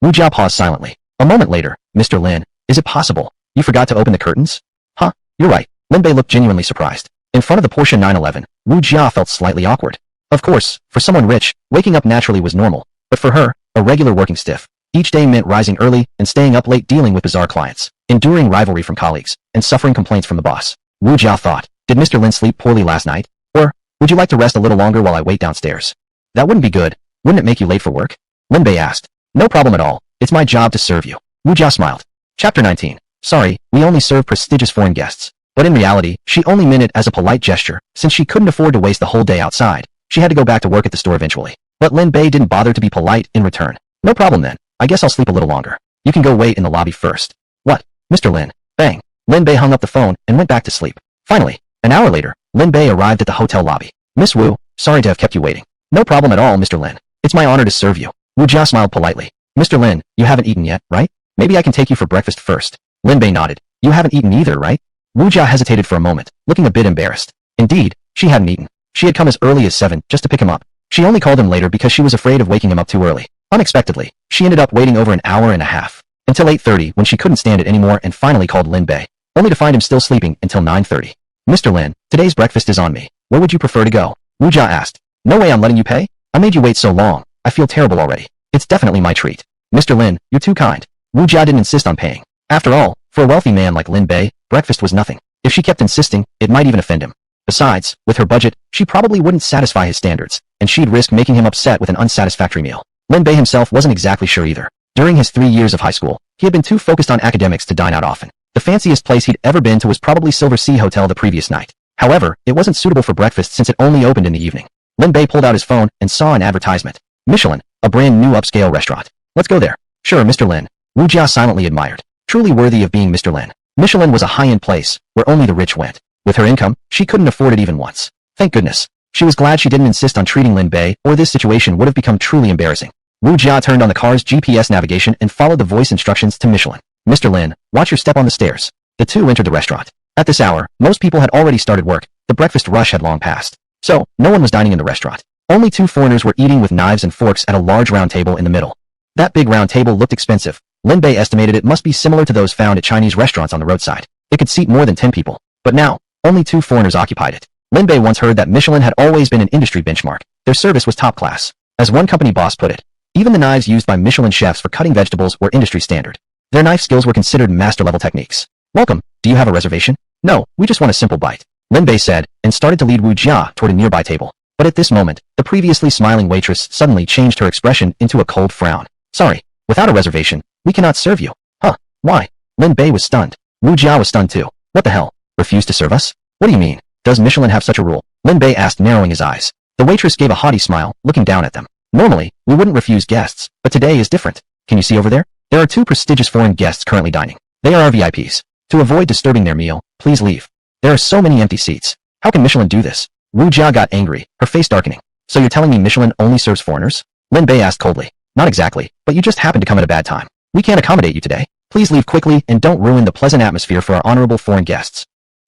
Wu Jia paused silently. A moment later, Mr. Lin, is it possible? You forgot to open the curtains? Huh? You're right. Lin Bei looked genuinely surprised. In front of the Porsche 911, Wu Jia felt slightly awkward. Of course, for someone rich, waking up naturally was normal, but for her, a regular working stiff, each day meant rising early and staying up late dealing with bizarre clients, enduring rivalry from colleagues, and suffering complaints from the boss. Wu Jia thought, did Mr. Lin sleep poorly last night? Or, would you like to rest a little longer while I wait downstairs? That wouldn't be good. Wouldn't it make you late for work? Lin Bei asked. No problem at all. It's my job to serve you. Wu Jia smiled. Chapter 19. Sorry, we only serve prestigious foreign guests. But in reality, she only meant it as a polite gesture, since she couldn't afford to waste the whole day outside. She had to go back to work at the store eventually. But Lin Bei didn't bother to be polite in return. No problem then. I guess I'll sleep a little longer. You can go wait in the lobby first. What? Mr. Lin. Bang. Lin Bei hung up the phone and went back to sleep. Finally, an hour later, Lin Bei arrived at the hotel lobby. Miss Wu, sorry to have kept you waiting. No problem at all, Mr. Lin. It's my honor to serve you. Wu Jia smiled politely. Mr. Lin, you haven't eaten yet, right? Maybe I can take you for breakfast first. Lin Bei nodded. You haven't eaten either, right? Wu Jia hesitated for a moment, looking a bit embarrassed. Indeed, she hadn't eaten. She had come as early as 7 just to pick him up. She only called him later because she was afraid of waking him up too early. Unexpectedly, she ended up waiting over an hour and a half, until 8:30 when she couldn't stand it anymore and finally called Lin Bei, only to find him still sleeping until 9:30. Mr. Lin, today's breakfast is on me. Where would you prefer to go? Wu Jia asked. No way I'm letting you pay? I made you wait so long. I feel terrible already. It's definitely my treat. Mr. Lin, you're too kind. Wu Jia didn't insist on paying. After all, for a wealthy man like Lin Bei, breakfast was nothing. If she kept insisting, it might even offend him. Besides, with her budget, she probably wouldn't satisfy his standards, and she'd risk making him upset with an unsatisfactory meal. Lin Bei himself wasn't exactly sure either. During his 3 years of high school, he had been too focused on academics to dine out often. The fanciest place he'd ever been to was probably Silver Sea Hotel the previous night. However, it wasn't suitable for breakfast since it only opened in the evening. Lin Bei pulled out his phone and saw an advertisement. Michelin, a brand new upscale restaurant. Let's go there. Sure, Mr. Lin. Wu Jia silently admired. Truly worthy of being Mr. Lin. Michelin was a high-end place, where only the rich went. With her income, she couldn't afford it even once. Thank goodness. She was glad she didn't insist on treating Lin Bei, or this situation would have become truly embarrassing. Wu Jia turned on the car's GPS navigation and followed the voice instructions to Michelin. Mr. Lin, watch your step on the stairs. The two entered the restaurant. At this hour, most people had already started work. The breakfast rush had long passed. So, no one was dining in the restaurant. Only two foreigners were eating with knives and forks at a large round table in the middle. That big round table looked expensive. Lin Bei estimated it must be similar to those found at Chinese restaurants on the roadside. It could seat more than 10 people. But now, only two foreigners occupied it. Lin Bei once heard that Michelin had always been an industry benchmark. Their service was top class. As one company boss put it, even the knives used by Michelin chefs for cutting vegetables were industry standard. Their knife skills were considered master-level techniques. Welcome, do you have a reservation? No, we just want a simple bite. Lin Bei said, and started to lead Wu Jia toward a nearby table. But at this moment, the previously smiling waitress suddenly changed her expression into a cold frown. Sorry, without a reservation, we cannot serve you. Huh, why? Lin Bei was stunned. Wu Jia was stunned too. What the hell? Refuse to serve us? What do you mean? Does Michelin have such a rule? Lin Bei asked, narrowing his eyes. The waitress gave a haughty smile, looking down at them. Normally, we wouldn't refuse guests, but today is different. Can you see over there? There are 2 prestigious foreign guests currently dining. They are our VIPs. To avoid disturbing their meal, please leave. There are so many empty seats. How can Michelin do this? Wu Jia got angry, her face darkening. So you're telling me Michelin only serves foreigners? Lin Bay asked coldly. Not exactly, but you just happened to come at a bad time. We can't accommodate you today. Please leave quickly and don't ruin the pleasant atmosphere for our honorable foreign guests.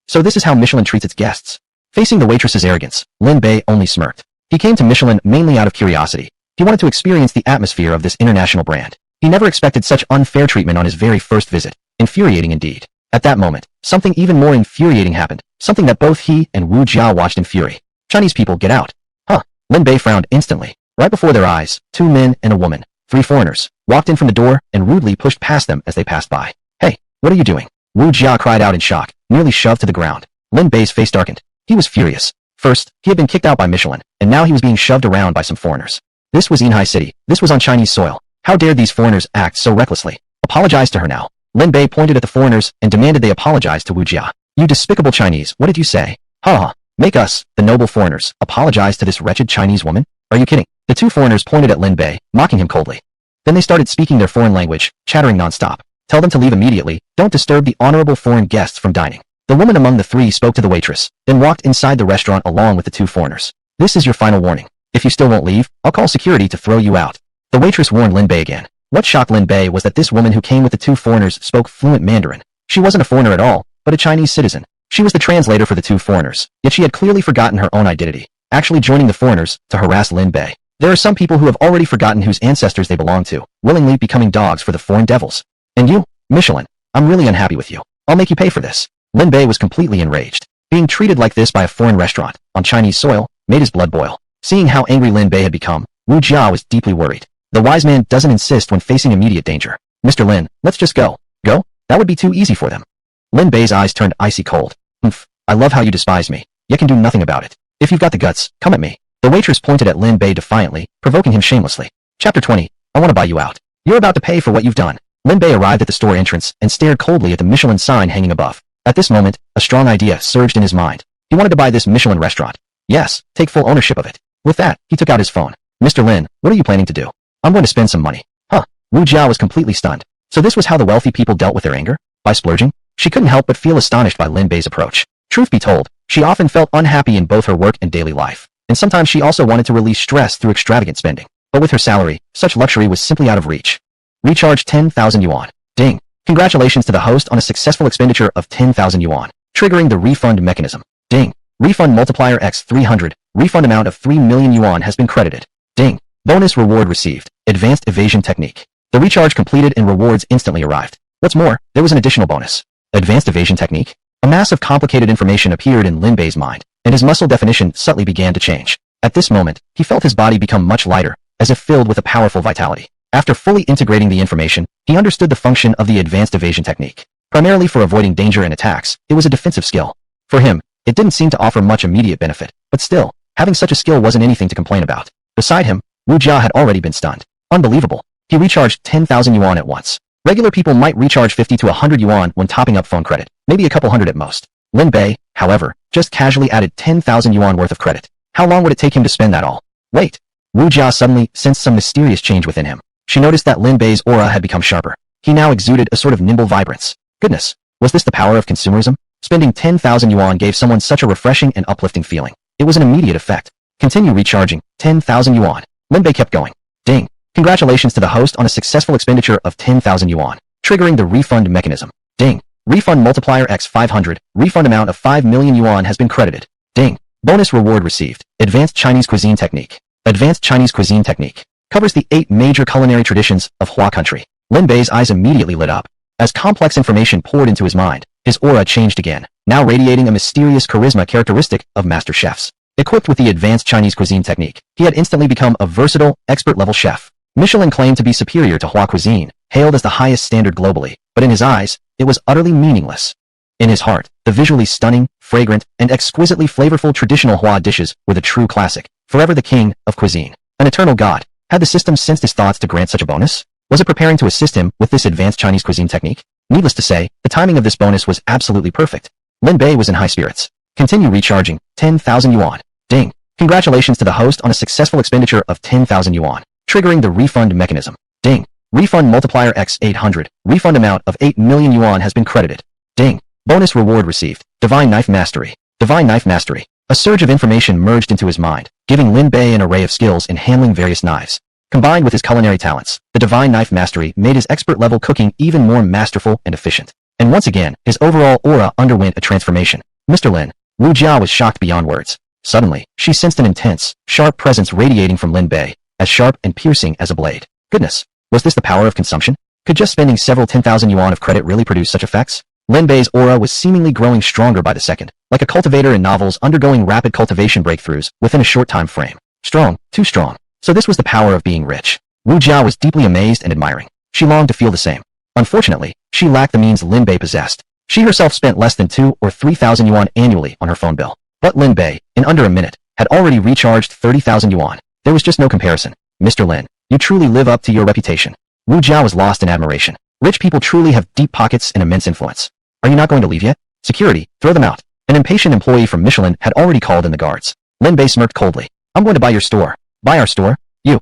So this is how Michelin treats its guests. Facing the waitress's arrogance, Lin Bay only smirked. He came to Michelin mainly out of curiosity. He wanted to experience the atmosphere of this international brand. He never expected such unfair treatment on his very first visit. Infuriating indeed. At that moment, something even more infuriating happened, something that both he and Wu Jia watched in fury. Chinese people, get out. Huh. Lin Bay frowned instantly. Right before their eyes, 2 men and a woman, 3 foreigners, walked in from the door and rudely pushed past them as they passed by. Hey, what are you doing? Wu Jia cried out in shock, nearly shoved to the ground. Lin Bay's face darkened. He was furious. First, he had been kicked out by Michelin, and now he was being shoved around by some foreigners. This was Yinhai City. This was on Chinese soil. How dared these foreigners act so recklessly? Apologize to her now. Lin Bay pointed at the foreigners and demanded they apologize to Wu Jia. You despicable Chinese, what did you say? Ha ha. Make us, the noble foreigners, apologize to this wretched Chinese woman? Are you kidding? The 2 foreigners pointed at Lin Bay, mocking him coldly. Then they started speaking their foreign language, chattering non-stop. Tell them to leave immediately. Don't disturb the honorable foreign guests from dining. The woman among the 3 spoke to the waitress, then walked inside the restaurant along with the 2 foreigners. This is your final warning. If you still won't leave, I'll call security to throw you out. The waitress warned Lin Bay again. What shocked Lin Bay was that this woman who came with the 2 foreigners spoke fluent Mandarin. She wasn't a foreigner at all, but a Chinese citizen. She was the translator for the 2 foreigners, yet she had clearly forgotten her own identity, actually joining the foreigners to harass Lin Bay. There are some people who have already forgotten whose ancestors they belong to, willingly becoming dogs for the foreign devils. And you, Michelin, I'm really unhappy with you. I'll make you pay for this. Lin Bay was completely enraged. Being treated like this by a foreign restaurant, on Chinese soil, made his blood boil. Seeing how angry Lin Bay had become, Wu Jia was deeply worried. The wise man doesn't insist when facing immediate danger. Mr. Lin, let's just go. Go? That would be too easy for them. Lin Bay's eyes turned icy cold. Humph, I love how you despise me, yet can do nothing about it. If you've got the guts, come at me. The waitress pointed at Lin Bay defiantly, provoking him shamelessly. Chapter 20. I want to buy you out. You're about to pay for what you've done. Lin Bay arrived at the store entrance and stared coldly at the Michelin sign hanging above. At this moment, a strong idea surged in his mind. He wanted to buy this Michelin restaurant. Yes, take full ownership of it. With that, he took out his phone. Mr. Lin, what are you planning to do? I'm going to spend some money. Huh. Wu Jia was completely stunned. So this was how the wealthy people dealt with their anger? By splurging? She couldn't help but feel astonished by Lin Bay's approach. Truth be told, she often felt unhappy in both her work and daily life. And sometimes she also wanted to release stress through extravagant spending. But with her salary, such luxury was simply out of reach. Recharge 10,000 yuan. Ding. Congratulations to the host on a successful expenditure of 10,000 yuan, triggering the refund mechanism. Ding. Refund multiplier x 300. Refund amount of 3 million yuan has been credited. Ding. Bonus reward received. Advanced evasion technique. The recharge completed and rewards instantly arrived. What's more, there was an additional bonus. Advanced evasion technique? A mass of complicated information appeared in Lin Bay's mind, and his muscle definition subtly began to change. At this moment, he felt his body become much lighter, as if filled with a powerful vitality. After fully integrating the information, he understood the function of the advanced evasion technique. Primarily for avoiding danger and attacks, it was a defensive skill. For him, it didn't seem to offer much immediate benefit, but still, having such a skill wasn't anything to complain about. Beside him, Wu Jia had already been stunned. Unbelievable. He recharged 10,000 yuan at once. Regular people might recharge 50 to 100 yuan when topping up phone credit, maybe a couple hundred at most. Lin Bay, however, just casually added 10,000 yuan worth of credit. How long would it take him to spend that all? Wait. Wu Jia suddenly sensed some mysterious change within him. She noticed that Lin Bay's aura had become sharper. He now exuded a sort of nimble vibrance. Goodness, was this the power of consumerism? Spending 10,000 yuan gave someone such a refreshing and uplifting feeling. It was an immediate effect. Continue recharging, 10,000 yuan. Lin Bay kept going. Ding. Congratulations to the host on a successful expenditure of 10,000 yuan, triggering the refund mechanism. Ding. Refund multiplier x 500. Refund amount of 5 million yuan has been credited. Ding. Bonus reward received. Advanced Chinese cuisine technique. Advanced Chinese cuisine technique covers the 8 major culinary traditions of Hua country. Lin Bay's eyes immediately lit up. As complex information poured into his mind, his aura changed again, now radiating a mysterious charisma characteristic of master chefs. Equipped with the advanced Chinese cuisine technique, he had instantly become a versatile, expert-level chef. Michelin claimed to be superior to Hua cuisine, hailed as the highest standard globally, but in his eyes, it was utterly meaningless. In his heart, the visually stunning, fragrant, and exquisitely flavorful traditional Hua dishes were the true classic, forever the king of cuisine. An eternal god. Had the system sensed his thoughts to grant such a bonus? Was it preparing to assist him with this advanced Chinese cuisine technique? Needless to say, the timing of this bonus was absolutely perfect. Lin Bay was in high spirits. Continue recharging, 10,000 yuan. Ding. Congratulations to the host on a successful expenditure of 10,000 yuan, triggering the refund mechanism. Ding. Refund multiplier x 800. Refund amount of 8 million yuan has been credited. Ding. Bonus reward received. Divine Knife Mastery. Divine Knife Mastery. A surge of information merged into his mind, giving Lin Bay an array of skills in handling various knives. Combined with his culinary talents, the Divine Knife Mastery made his expert-level cooking even more masterful and efficient. And once again, his overall aura underwent a transformation. Mr. Lin. Wu Jia was shocked beyond words. Suddenly, she sensed an intense, sharp presence radiating from Lin Bay, as sharp and piercing as a blade. Goodness, was this the power of consumption? Could just spending several 10,000 yuan of credit really produce such effects? Lin Bei's aura was seemingly growing stronger by the second, like a cultivator in novels undergoing rapid cultivation breakthroughs within a short time frame. Strong, too strong. So this was the power of being rich. Wu Jia was deeply amazed and admiring. She longed to feel the same. Unfortunately, she lacked the means Lin Bei possessed. She herself spent less than 2 or 3,000 yuan annually on her phone bill. But Lin Bei, in under a minute, had already recharged 30,000 yuan. There was just no comparison. Mr. Lin, you truly live up to your reputation. Wu Jia was lost in admiration. Rich people truly have deep pockets and immense influence. Are you not going to leave yet? Security, throw them out. An impatient employee from Michelin had already called in the guards. Lin Bei smirked coldly. I'm going to buy your store. Buy our store? You.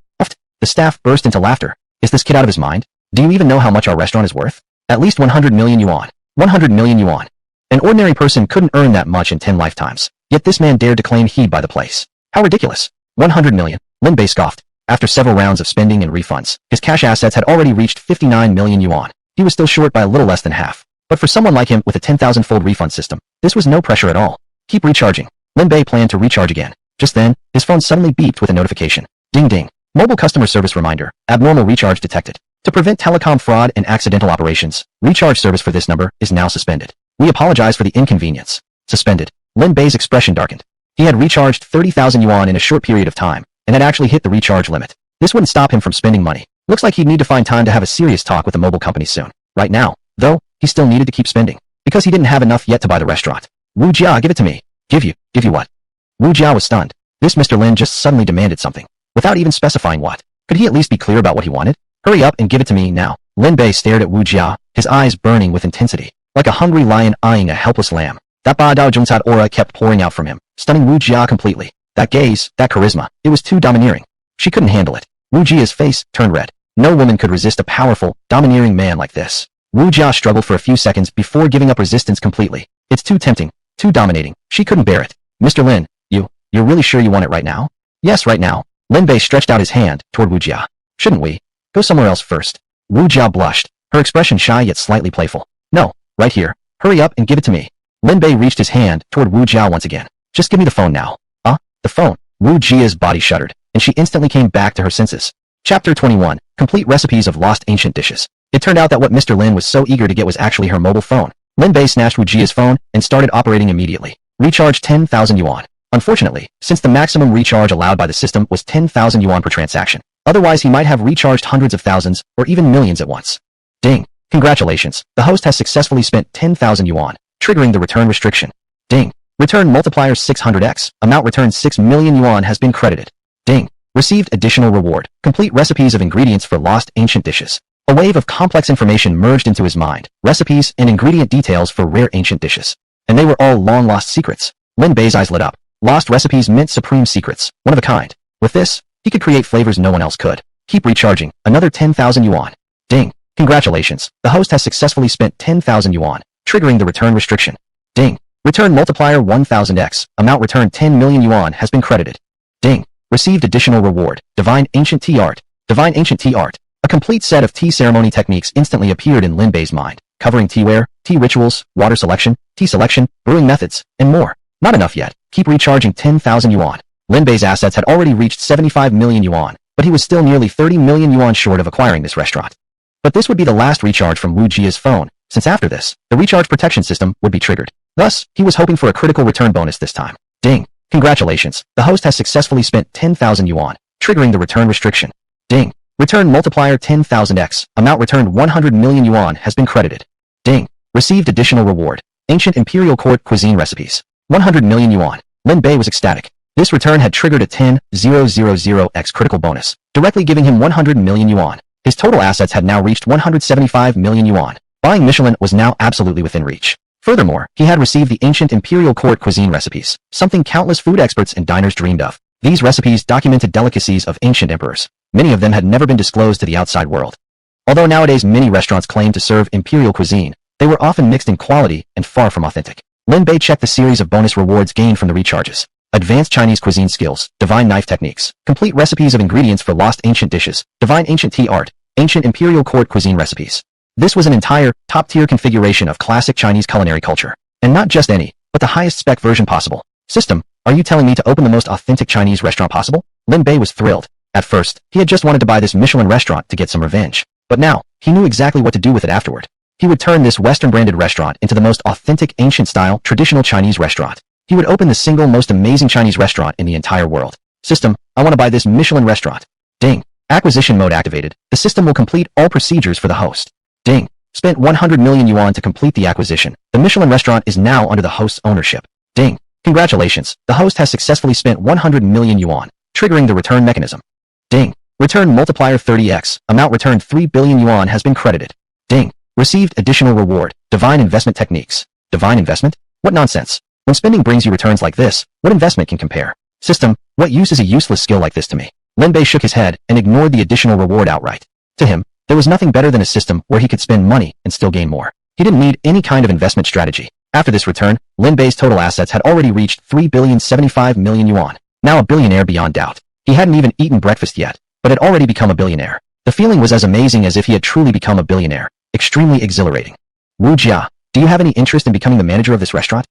The staff burst into laughter. Is this kid out of his mind? Do you even know how much our restaurant is worth? At least 100 million yuan. 100 million yuan. An ordinary person couldn't earn that much in 10 lifetimes. Yet this man dared to claim he'd buy the place. How ridiculous. 100 million. Lin Bei scoffed. After several rounds of spending and refunds, his cash assets had already reached 59 million yuan. He was still short by a little less than half. But for someone like him with a 10,000-fold refund system, this was no pressure at all. Keep recharging. Lin Bei planned to recharge again. Just then, his phone suddenly beeped with a notification. Ding ding. Mobile customer service reminder. Abnormal recharge detected. To prevent telecom fraud and accidental operations, recharge service for this number is now suspended. We apologize for the inconvenience. Suspended. Lin Bei's expression darkened. He had recharged 30,000 yuan in a short period of time, and had actually hit the recharge limit. This wouldn't stop him from spending money. Looks like he'd need to find time to have a serious talk with the mobile company soon. Right now, though, he still needed to keep spending, because he didn't have enough yet to buy the restaurant. Wu Jia, give it to me. Give you what? Wu Jia was stunned. This Mr. Lin just suddenly demanded something, without even specifying what. Could he at least be clear about what he wanted? Hurry up and give it to me now. Lin Bei stared at Wu Jia, his eyes burning with intensity, like a hungry lion eyeing a helpless lamb. That Ba Dao Zhongcad aura kept pouring out from him, stunning Wu Jia completely. That gaze, that charisma, it was too domineering. She couldn't handle it. Wu Jia's face turned red. No woman could resist a powerful, domineering man like this. Wu Jia struggled for a few seconds before giving up resistance completely. It's too tempting, too dominating. She couldn't bear it. Mr. Lin, you're really sure you want it right now? Yes, right now. Lin Bei stretched out his hand toward Wu Jia. Shouldn't we go somewhere else first? Wu Jia blushed, her expression shy yet slightly playful. No, right here. Hurry up and give it to me. Lin Bei reached his hand toward Wu Jia once again. Just give me the phone now. The phone. Wu Jia's body shuddered, and she instantly came back to her senses. Chapter 21. Complete recipes of lost ancient dishes. It turned out that what Mr. Lin was so eager to get was actually her mobile phone. Lin Bei snatched Wu Jia's phone and started operating immediately. Recharge 10,000 yuan. Unfortunately, since the maximum recharge allowed by the system was 10,000 yuan per transaction, otherwise he might have recharged hundreds of thousands or even millions at once. Ding. Congratulations. The host has successfully spent 10,000 yuan, triggering the return restriction. Ding. Return multiplier 600x. Amount returned 6 million yuan has been credited. Ding. Received additional reward. Complete recipes of ingredients for lost ancient dishes. A wave of complex information merged into his mind. Recipes and ingredient details for rare ancient dishes. And they were all long-lost secrets. Lin Bei's eyes lit up. Lost recipes meant supreme secrets, one of a kind. With this, he could create flavors no one else could. Keep recharging. Another 10,000 yuan. Ding. Congratulations. The host has successfully spent 10,000 yuan, triggering the return restriction. Ding. Return multiplier 1000x. Amount returned 10 million yuan has been credited. Ding. Received additional reward. Divine Ancient Tea Art. Divine Ancient Tea Art. A complete set of tea ceremony techniques instantly appeared in Lin Bei's mind, covering teaware, tea rituals, water selection, tea selection, brewing methods, and more. Not enough yet. Keep recharging 10,000 yuan. Lin Bei's assets had already reached 75 million yuan, but he was still nearly 30 million yuan short of acquiring this restaurant. But this would be the last recharge from Wu Jia's phone, since after this, the recharge protection system would be triggered. Thus, he was hoping for a critical return bonus this time. Ding. Congratulations. The host has successfully spent 10,000 yuan, triggering the return restriction. Ding. Return multiplier 10,000x. Amount returned 100 million yuan has been credited. Ding. Received additional reward. Ancient Imperial Court Cuisine Recipes. 100 million yuan. Lin Bei was ecstatic. This return had triggered a 10,000x critical bonus, directly giving him 100 million yuan. His total assets had now reached 175 million yuan. Buying Michelin was now absolutely within reach. Furthermore, he had received the ancient Imperial Court Cuisine Recipes, something countless food experts and diners dreamed of. These recipes documented delicacies of ancient emperors. Many of them had never been disclosed to the outside world. Although nowadays many restaurants claim to serve imperial cuisine, they were often mixed in quality and far from authentic. Lin Bay checked the series of bonus rewards gained from the recharges. Advanced Chinese cuisine skills, divine knife techniques, complete recipes of ingredients for lost ancient dishes, divine ancient tea art, ancient imperial court cuisine recipes. This was an entire, top-tier configuration of classic Chinese culinary culture. And not just any, but the highest spec version possible. System, are you telling me to open the most authentic Chinese restaurant possible? Lin Bay was thrilled. At first, he had just wanted to buy this Michelin restaurant to get some revenge. But now, he knew exactly what to do with it afterward. He would turn this Western-branded restaurant into the most authentic ancient-style traditional Chinese restaurant. He would open the single most amazing Chinese restaurant in the entire world. System, I want to buy this Michelin restaurant. Ding. Acquisition mode activated. The system will complete all procedures for the host. Ding. Spent 100 million yuan to complete the acquisition. The Michelin restaurant is now under the host's ownership. Ding. Congratulations. The host has successfully spent 100 million yuan, triggering the return mechanism. Ding. Return multiplier 30x. Amount returned 3 billion yuan has been credited. Ding. Received additional reward. Divine investment techniques. Divine investment? What nonsense. When spending brings you returns like this, what investment can compare? System, what use is a useless skill like this to me? Lin Bei shook his head and ignored the additional reward outright. To him, there was nothing better than a system where he could spend money and still gain more. He didn't need any kind of investment strategy. After this return, Lin Bei's total assets had already reached 3,075 million yuan. Now a billionaire beyond doubt. He hadn't even eaten breakfast yet, but had already become a billionaire. The feeling was as amazing as if he had truly become a billionaire. Extremely exhilarating. Wu Jia, do you have any interest in becoming the manager of this restaurant?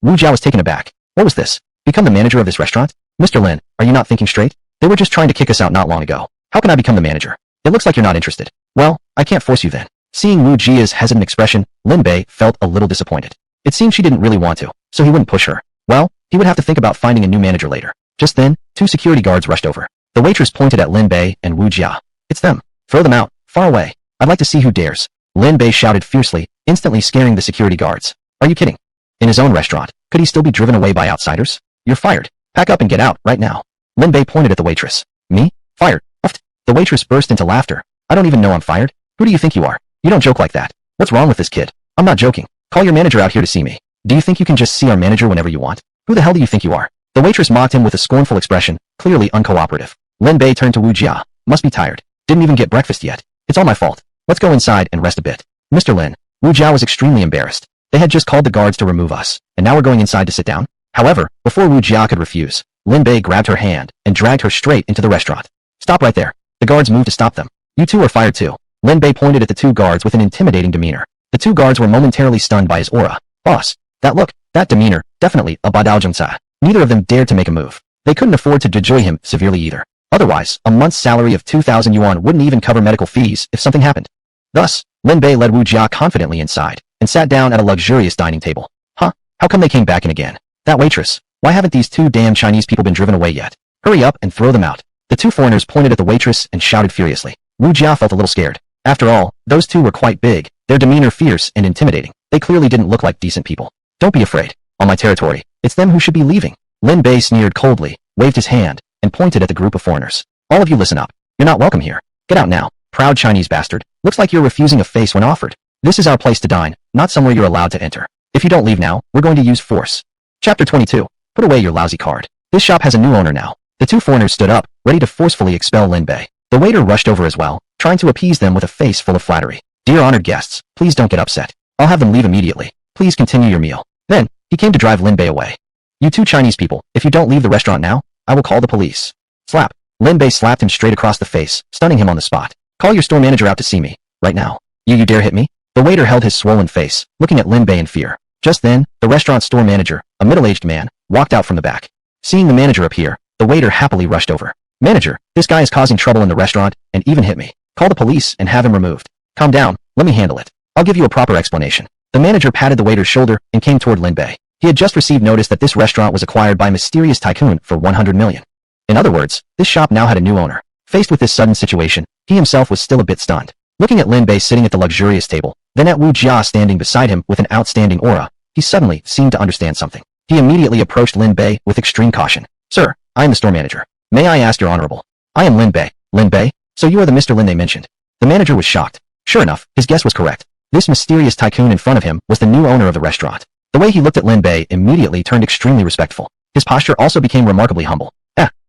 Wu Jia was taken aback. What was this? Become the manager of this restaurant? Mr. Lin, are you not thinking straight? They were just trying to kick us out not long ago. How can I become the manager? It looks like you're not interested. Well, I can't force you then. Seeing Wu Jia's hesitant expression, Lin Bei felt a little disappointed. It seemed she didn't really want to, so he wouldn't push her. Well, he would have to think about finding a new manager later. Just then, 2 security guards rushed over. The waitress pointed at Lin Bei and Wu Jia. It's them. Throw them out, far away. I'd like to see who dares. Lin Bei shouted fiercely, instantly scaring the security guards. Are you kidding? In his own restaurant, could he still be driven away by outsiders? You're fired. Pack up and get out, right now. Lin Bei pointed at the waitress. Me? Fired? Uffed. The waitress burst into laughter. I don't even know I'm fired. Who do you think you are? You don't joke like that. What's wrong with this kid? I'm not joking. Call your manager out here to see me. Do you think you can just see our manager whenever you want? Who the hell do you think you are? The waitress mocked him with a scornful expression, clearly uncooperative. Lin Bei turned to Wu Jia. Must be tired. Didn't even get breakfast yet. It's all my fault. Let's go inside and rest a bit. Mr. Lin. Wu Jia was extremely embarrassed. They had just called the guards to remove us, and now we're going inside to sit down? However, before Wu Jia could refuse, Lin Bei grabbed her hand and dragged her straight into the restaurant. Stop right there. The guards moved to stop them. You two are fired too. Lin Bei pointed at the 2 guards with an intimidating demeanor. The 2 guards were momentarily stunned by his aura. Boss. That look, that demeanor, definitely a badao jungca. Neither of them dared to make a move. They couldn't afford to dejoy him severely either. Otherwise, a month's salary of 2,000 yuan wouldn't even cover medical fees if something happened. Thus, Lin Bei led Wu Jia confidently inside, and sat down at a luxurious dining table. Huh? How come they came back in again? That waitress. Why haven't these 2 damn Chinese people been driven away yet? Hurry up and throw them out. The 2 foreigners pointed at the waitress and shouted furiously. Wu Jia felt a little scared. After all, those 2 were quite big, their demeanor fierce and intimidating. They clearly didn't look like decent people. Don't be afraid. On my territory, it's them who should be leaving. Lin Bei sneered coldly, waved his hand, and pointed at the group of foreigners. All of you listen up. You're not welcome here. Get out now. Proud Chinese bastard. Looks like you're refusing a face when offered. This is our place to dine, not somewhere you're allowed to enter. If you don't leave now, we're going to use force. Chapter 22. Put away your lousy card. This shop has a new owner now. The 2 foreigners stood up, ready to forcefully expel Lin Bei. The waiter rushed over as well, trying to appease them with a face full of flattery. Dear honored guests, please don't get upset. I'll have them leave immediately. Please continue your meal. Then, he came to drive Lin Bei away. You 2 Chinese people, if you don't leave the restaurant now, I will call the police. Slap. Lin Bei slapped him straight across the face, stunning him on the spot. Call your store manager out to see me. Right now. You dare hit me? The waiter held his swollen face, looking at Lin Bei in fear. Just then, the restaurant store manager, a middle-aged man, walked out from the back. Seeing the manager appear, the waiter happily rushed over. Manager, this guy is causing trouble in the restaurant, and even hit me. Call the police and have him removed. Calm down, let me handle it. I'll give you a proper explanation. The manager patted the waiter's shoulder and came toward Lin Bei. He had just received notice that this restaurant was acquired by a mysterious tycoon for 100 million. In other words, this shop now had a new owner. Faced with this sudden situation, he himself was still a bit stunned. Looking at Lin Bei sitting at the luxurious table, then at Wu Jia standing beside him with an outstanding aura, he suddenly seemed to understand something. He immediately approached Lin Bei with extreme caution. Sir, I am the store manager. May I ask your honorable? I am Lin Bei. Lin Bei? So you are the Mr. Lin they mentioned. The manager was shocked. Sure enough, his guess was correct. This mysterious tycoon in front of him was the new owner of the restaurant. The way he looked at Lin Bei immediately turned extremely respectful. His posture also became remarkably humble.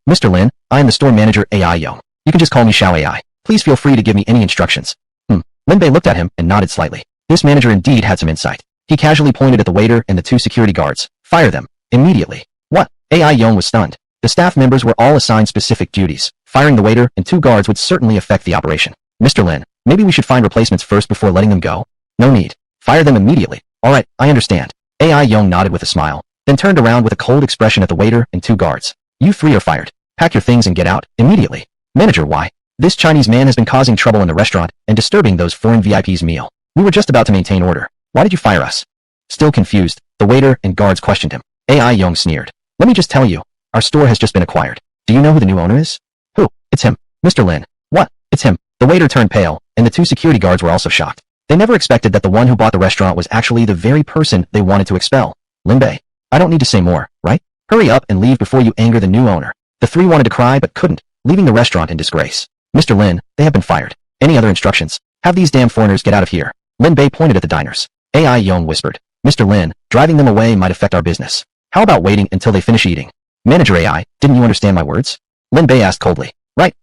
Mr. Lin, I am the store manager AI Yong. You can just call me Xiao AI. Please feel free to give me any instructions. Lin Bei looked at him and nodded slightly. This manager indeed had some insight. He casually pointed at the waiter and the 2 security guards. Fire them. Immediately. What? AI Yong was stunned. The staff members were all assigned specific duties. Firing the waiter and 2 guards would certainly affect the operation. Mr. Lin, maybe we should find replacements first before letting them go? No need. Fire them immediately. Alright, I understand. AI Yong nodded with a smile, then turned around with a cold expression at the waiter and 2 guards. You 3 are fired. Pack your things and get out, immediately. Manager, why? This Chinese man has been causing trouble in the restaurant and disturbing those foreign VIPs' meal. We were just about to maintain order. Why did you fire us? Still confused, the waiter and guards questioned him. AI Yong sneered. Let me just tell you, our store has just been acquired. Do you know who the new owner is? Who? It's him. Mr. Lin. What? It's him. The waiter turned pale, and the 2 security guards were also shocked. They never expected that the one who bought the restaurant was actually the very person they wanted to expel. Lin Bei. I don't need to say more, right? Hurry up and leave before you anger the new owner. The 3 wanted to cry but couldn't, leaving the restaurant in disgrace. Mr. Lin, they have been fired. Any other instructions? Have these damn foreigners get out of here. Lin Bei pointed at the diners. AI Yong whispered. Mr. Lin, driving them away might affect our business. How about waiting until they finish eating? Manager AI, didn't you understand my words? Lin Bei asked coldly. Right.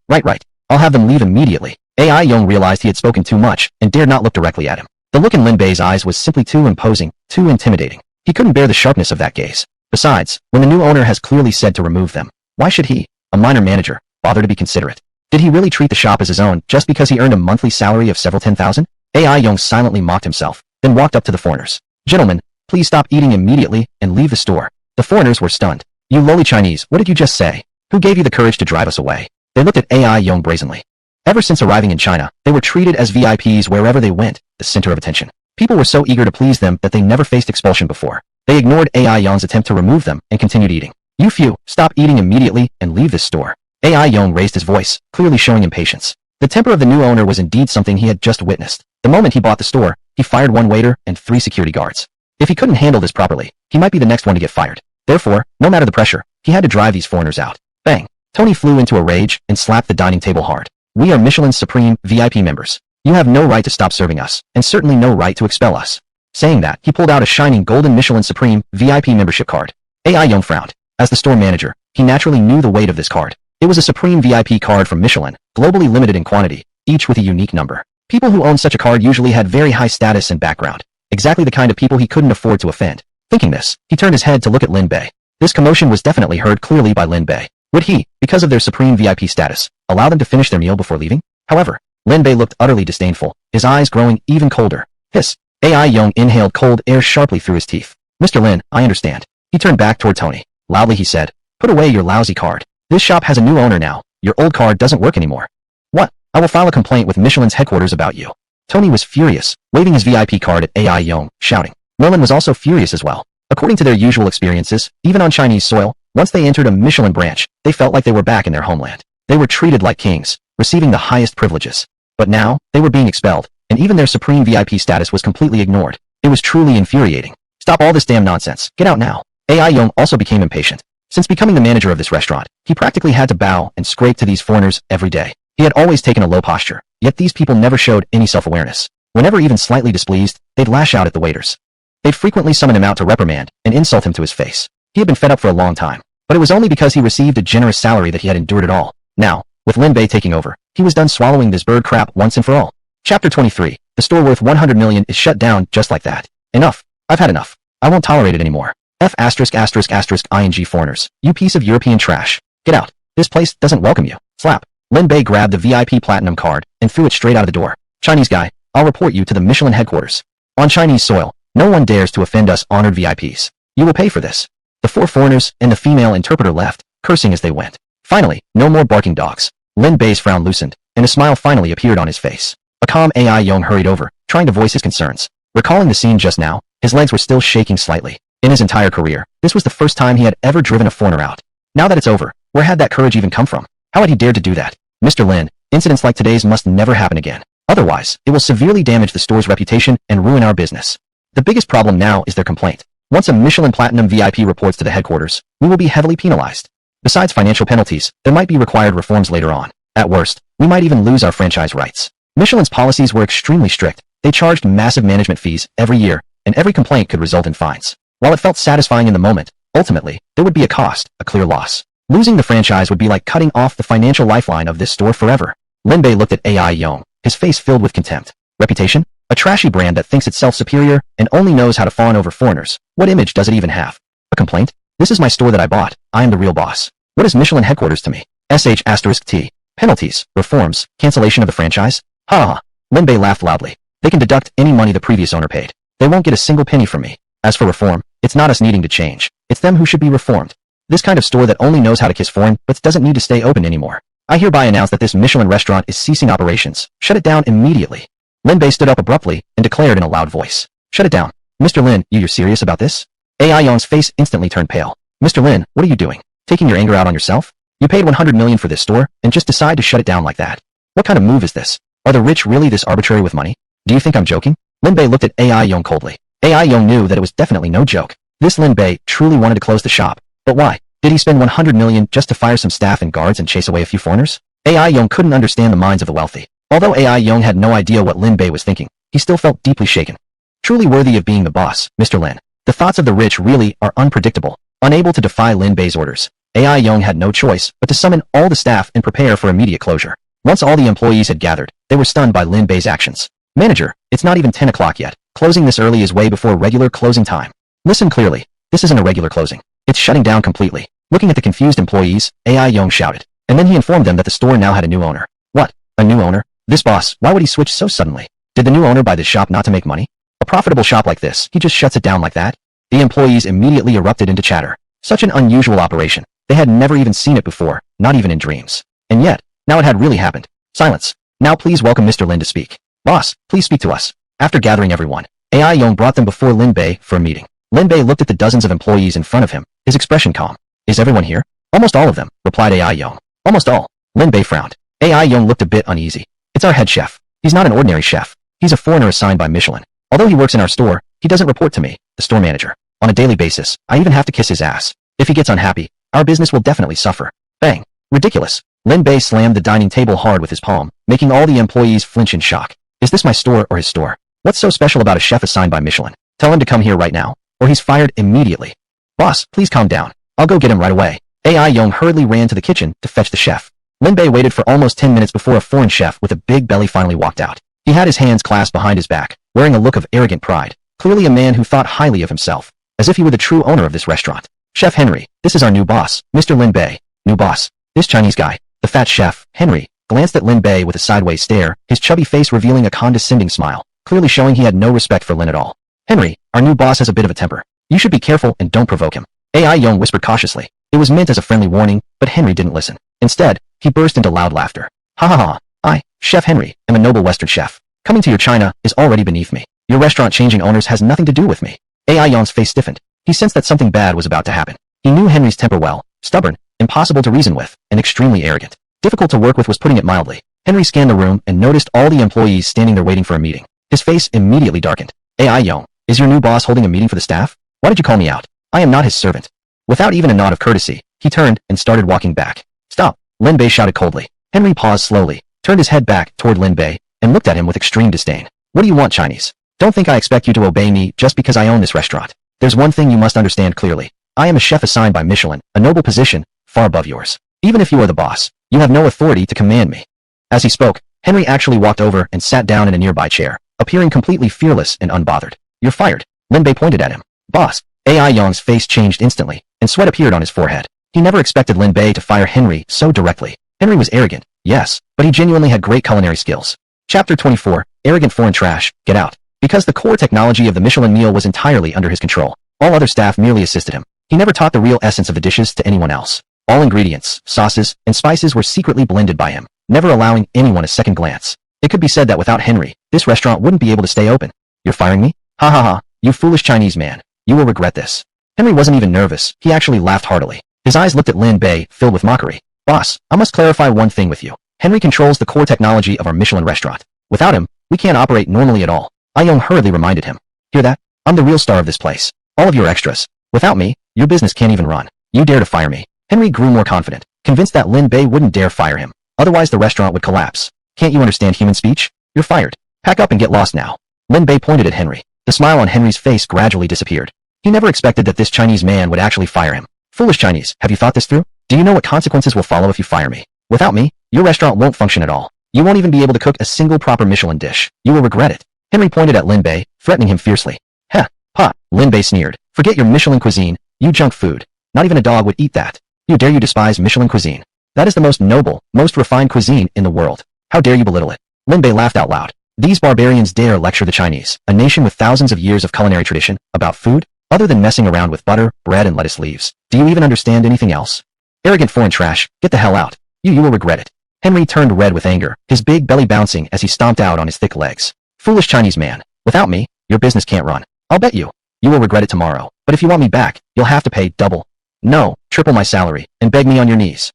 I'll have them leave immediately. AI Yong realized he had spoken too much and dared not look directly at him. The look in Lin Bei's eyes was simply too imposing, too intimidating. He couldn't bear the sharpness of that gaze. Besides, when the new owner has clearly said to remove them, why should he, a minor manager, bother to be considerate? Did he really treat the shop as his own just because he earned a monthly salary of several 10,000? AI Yong silently mocked himself, then walked up to the foreigners. Gentlemen, please stop eating immediately and leave the store. The foreigners were stunned. You lowly Chinese, what did you just say? Who gave you the courage to drive us away? They looked at AI Yong brazenly. Ever since arriving in China, they were treated as VIPs wherever they went, the center of attention. People were so eager to please them that they never faced expulsion before. They ignored AI Yong's attempt to remove them and continued eating. You few, stop eating immediately and leave this store. AI Yong raised his voice, clearly showing impatience. The temper of the new owner was indeed something he had just witnessed. The moment he bought the store, he fired 1 waiter and 3 security guards. If he couldn't handle this properly, he might be the next one to get fired. Therefore, no matter the pressure, he had to drive these foreigners out. Bang! Tony flew into a rage and slapped the dining table hard. We are Michelin's Supreme VIP members. You have no right to stop serving us, and certainly no right to expel us. Saying that, he pulled out a shining golden Michelin Supreme VIP membership card. AI Yong frowned. As the store manager, he naturally knew the weight of this card. It was a Supreme VIP card from Michelin, globally limited in quantity, each with a unique number. People who owned such a card usually had very high status and background. Exactly the kind of people he couldn't afford to offend. Thinking this, he turned his head to look at Lin Bei. This commotion was definitely heard clearly by Lin Bei. Would he, because of their Supreme VIP status, allow them to finish their meal before leaving? However, Lin Bei looked utterly disdainful, his eyes growing even colder. Hiss. AI Yong inhaled cold air sharply through his teeth. Mr. Lin, I understand. He turned back toward Tony. Loudly he said, put away your lousy card. This shop has a new owner now. Your old card doesn't work anymore. What? I will file a complaint with Michelin's headquarters about you. Tony was furious, waving his VIP card at AI Yong, shouting. Merlin was also furious as well. According to their usual experiences, even on Chinese soil, once they entered a Michelin branch, they felt like they were back in their homeland. They were treated like kings, receiving the highest privileges. But now, they were being expelled, and even their Supreme VIP status was completely ignored. It was truly infuriating. Stop all this damn nonsense. Get out now. AI Yong also became impatient. Since becoming the manager of this restaurant, he practically had to bow and scrape to these foreigners every day. He had always taken a low posture, yet these people never showed any self-awareness. Whenever even slightly displeased, they'd lash out at the waiters. They'd frequently summon him out to reprimand and insult him to his face. He had been fed up for a long time, but it was only because he received a generous salary that he had endured it all. Now, with Lin Bei taking over, he was done swallowing this bird crap once and for all. Chapter 23. The store worth 100 million is shut down just like that. Enough. I've had enough. I won't tolerate it anymore. *****ing foreigners. You piece of European trash. Get out. This place doesn't welcome you. Slap. Lin Bei grabbed the VIP Platinum card and threw it straight out of the door. Chinese guy, I'll report you to the Michelin headquarters. On Chinese soil, no one dares to offend us honored VIPs. You will pay for this. The 4 foreigners and the female interpreter left, cursing as they went. Finally, no more barking dogs. Lin Bei's frown loosened, and a smile finally appeared on his face. A calm AI Yong hurried over, trying to voice his concerns. Recalling the scene just now, his legs were still shaking slightly. In his entire career, this was the first time he had ever driven a foreigner out. Now that it's over, where had that courage even come from? How had he dared to do that? Mr. Lin, incidents like today's must never happen again. Otherwise, it will severely damage the store's reputation and ruin our business. The biggest problem now is their complaint. Once a Michelin Platinum VIP reports to the headquarters, we will be heavily penalized. Besides financial penalties, there might be required reforms later on. At worst, we might even lose our franchise rights. Michelin's policies were extremely strict. They charged massive management fees every year, and every complaint could result in fines. While it felt satisfying in the moment, ultimately, there would be a cost, a clear loss. Losing the franchise would be like cutting off the financial lifeline of this store forever. Lin Bay looked at AI Yong, his face filled with contempt. Reputation? A trashy brand that thinks itself superior and only knows how to fawn over foreigners. What image does it even have? A complaint? This is my store that I bought. I am the real boss. What is Michelin headquarters to me? *T. Penalties, reforms, cancellation of the franchise? Ha ha. Lin Bay laughed loudly. They can deduct any money the previous owner paid. They won't get a single penny from me. As for reform, it's not us needing to change. It's them who should be reformed. This kind of store that only knows how to kiss foreign but doesn't need to stay open anymore. I hereby announce that this Michelin restaurant is ceasing operations. Shut it down immediately. Lin Bay stood up abruptly and declared in a loud voice. Shut it down. Mr. Lin, you're serious about this? AI Yong's face instantly turned pale. Mr. Lin, what are you doing? Taking your anger out on yourself? You paid 100 million for this store and just decide to shut it down like that. What kind of move is this? Are the rich really this arbitrary with money? Do you think I'm joking? Lin Bay looked at AI Yong coldly. AI Yong knew that it was definitely no joke. This Lin Bay truly wanted to close the shop. But why? Did he spend 100 million just to fire some staff and guards and chase away a few foreigners? AI Yong couldn't understand the minds of the wealthy. Although AI Yong had no idea what Lin Bay was thinking, he still felt deeply shaken. Truly worthy of being the boss, Mr. Lin. The thoughts of the rich really are unpredictable. Unable to defy Lin Bay's orders, AI Yong had no choice but to summon all the staff and prepare for immediate closure. Once all the employees had gathered, they were stunned by Lin Bay's actions. Manager, it's not even 10 o'clock yet. Closing this early is way before regular closing time. Listen clearly. This isn't a regular closing. It's shutting down completely. Looking at the confused employees, AI Yong shouted. And then he informed them that the store now had a new owner. What? A new owner? This boss, why would he switch so suddenly? Did the new owner buy this shop not to make money? A profitable shop like this, he just shuts it down like that? The employees immediately erupted into chatter. Such an unusual operation. They had never even seen it before, not even in dreams. And yet, now it had really happened. Silence. Now please welcome Mr. Lin to speak. Boss, please speak to us. After gathering everyone, AI Yong brought them before Lin Bay for a meeting. Lin Bay looked at the dozens of employees in front of him, his expression calm. Is everyone here? Almost all of them, replied AI Yong. Almost all. Lin Bay frowned. AI Yong looked a bit uneasy. It's our head chef. He's not an ordinary chef. He's a foreigner assigned by Michelin. Although he works in our store, he doesn't report to me, the store manager. On a daily basis, I even have to kiss his ass. If he gets unhappy, our business will definitely suffer. Bang. Ridiculous. Lin Bay slammed the dining table hard with his palm, making all the employees flinch in shock. Is this my store or his store? What's so special about a chef assigned by Michelin? Tell him to come here right now, or he's fired immediately. Boss, please calm down. I'll go get him right away. AI Yong hurriedly ran to the kitchen to fetch the chef. Lin Bay waited for almost 10 minutes before a foreign chef with a big belly finally walked out. He had his hands clasped behind his back, wearing a look of arrogant pride, clearly a man who thought highly of himself, as if he were the true owner of this restaurant. Chef Henry, this is our new boss, Mr. Lin Bay. New boss. This Chinese guy, the fat chef, Henry, glanced at Lin Bay with a sideways stare, his chubby face revealing a condescending smile, clearly showing he had no respect for Lin at all. Henry, our new boss has a bit of a temper. You should be careful and don't provoke him. AI Yong whispered cautiously. It was meant as a friendly warning, but Henry didn't listen. Instead, he burst into loud laughter. Ha ha ha. I, Chef Henry, am a noble Western chef. Coming to your China is already beneath me. Your restaurant changing owners has nothing to do with me. AI Yong's face stiffened. He sensed that something bad was about to happen. He knew Henry's temper well, stubborn, impossible to reason with, and extremely arrogant. Difficult to work with was putting it mildly. Henry scanned the room and noticed all the employees standing there waiting for a meeting. His face immediately darkened. AI Yong, is your new boss holding a meeting for the staff? Why did you call me out? I am not his servant. Without even a nod of courtesy, he turned and started walking back. Stop, Lin Bay shouted coldly. Henry paused slowly, turned his head back toward Lin Bay, and looked at him with extreme disdain. What do you want, Chinese? Don't think I expect you to obey me just because I own this restaurant. There's one thing you must understand clearly. I am a chef assigned by Michelin, a noble position, far above yours. Even if you are the boss, you have no authority to command me. As he spoke, Henry actually walked over and sat down in a nearby chair, appearing completely fearless and unbothered. You're fired. Lin Bay pointed at him. Boss. AI Yong's face changed instantly, and sweat appeared on his forehead. He never expected Lin Bay to fire Henry so directly. Henry was arrogant, yes, but he genuinely had great culinary skills. Chapter 24, Arrogant Foreign Trash, Get Out. Because the core technology of the Michelin meal was entirely under his control, all other staff merely assisted him. He never taught the real essence of the dishes to anyone else. All ingredients, sauces, and spices were secretly blended by him, never allowing anyone a second glance. It could be said that without Henry, this restaurant wouldn't be able to stay open. You're firing me? Ha ha ha, you foolish Chinese man. You will regret this. Henry wasn't even nervous, he actually laughed heartily. His eyes looked at Lin Bay, filled with mockery. Boss, I must clarify one thing with you. Henry controls the core technology of our Michelin restaurant. Without him, we can't operate normally at all. Young hurriedly reminded him. Hear that? I'm the real star of this place. All of you are extras. Without me, your business can't even run. You dare to fire me. Henry grew more confident, convinced that Lin Bay wouldn't dare fire him. Otherwise the restaurant would collapse. Can't you understand human speech? You're fired. Pack up and get lost now. Lin Bay pointed at Henry. The smile on Henry's face gradually disappeared. He never expected that this Chinese man would actually fire him. Foolish Chinese, have you thought this through? Do you know what consequences will follow if you fire me? Without me, your restaurant won't function at all. You won't even be able to cook a single proper Michelin dish. You will regret it. Henry pointed at Lin Bay, threatening him fiercely. Heh, ha, Lin Bay sneered. Forget your Michelin cuisine, you junk food. Not even a dog would eat that. You dare you despise Michelin cuisine. That is the most noble, most refined cuisine in the world. How dare you belittle it? Lin Bay laughed out loud. These barbarians dare lecture the Chinese, a nation with thousands of years of culinary tradition, about food, other than messing around with butter, bread, and lettuce leaves. Do you even understand anything else? Arrogant foreign trash, get the hell out. You will regret it. Henry turned red with anger, his big belly bouncing as he stomped out on his thick legs. Foolish Chinese man. Without me, your business can't run. I'll bet you. You will regret it tomorrow. But if you want me back, you'll have to pay double. No, triple my salary, and beg me on your knees.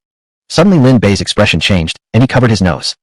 Suddenly Lin Bay's expression changed, and he covered his nose.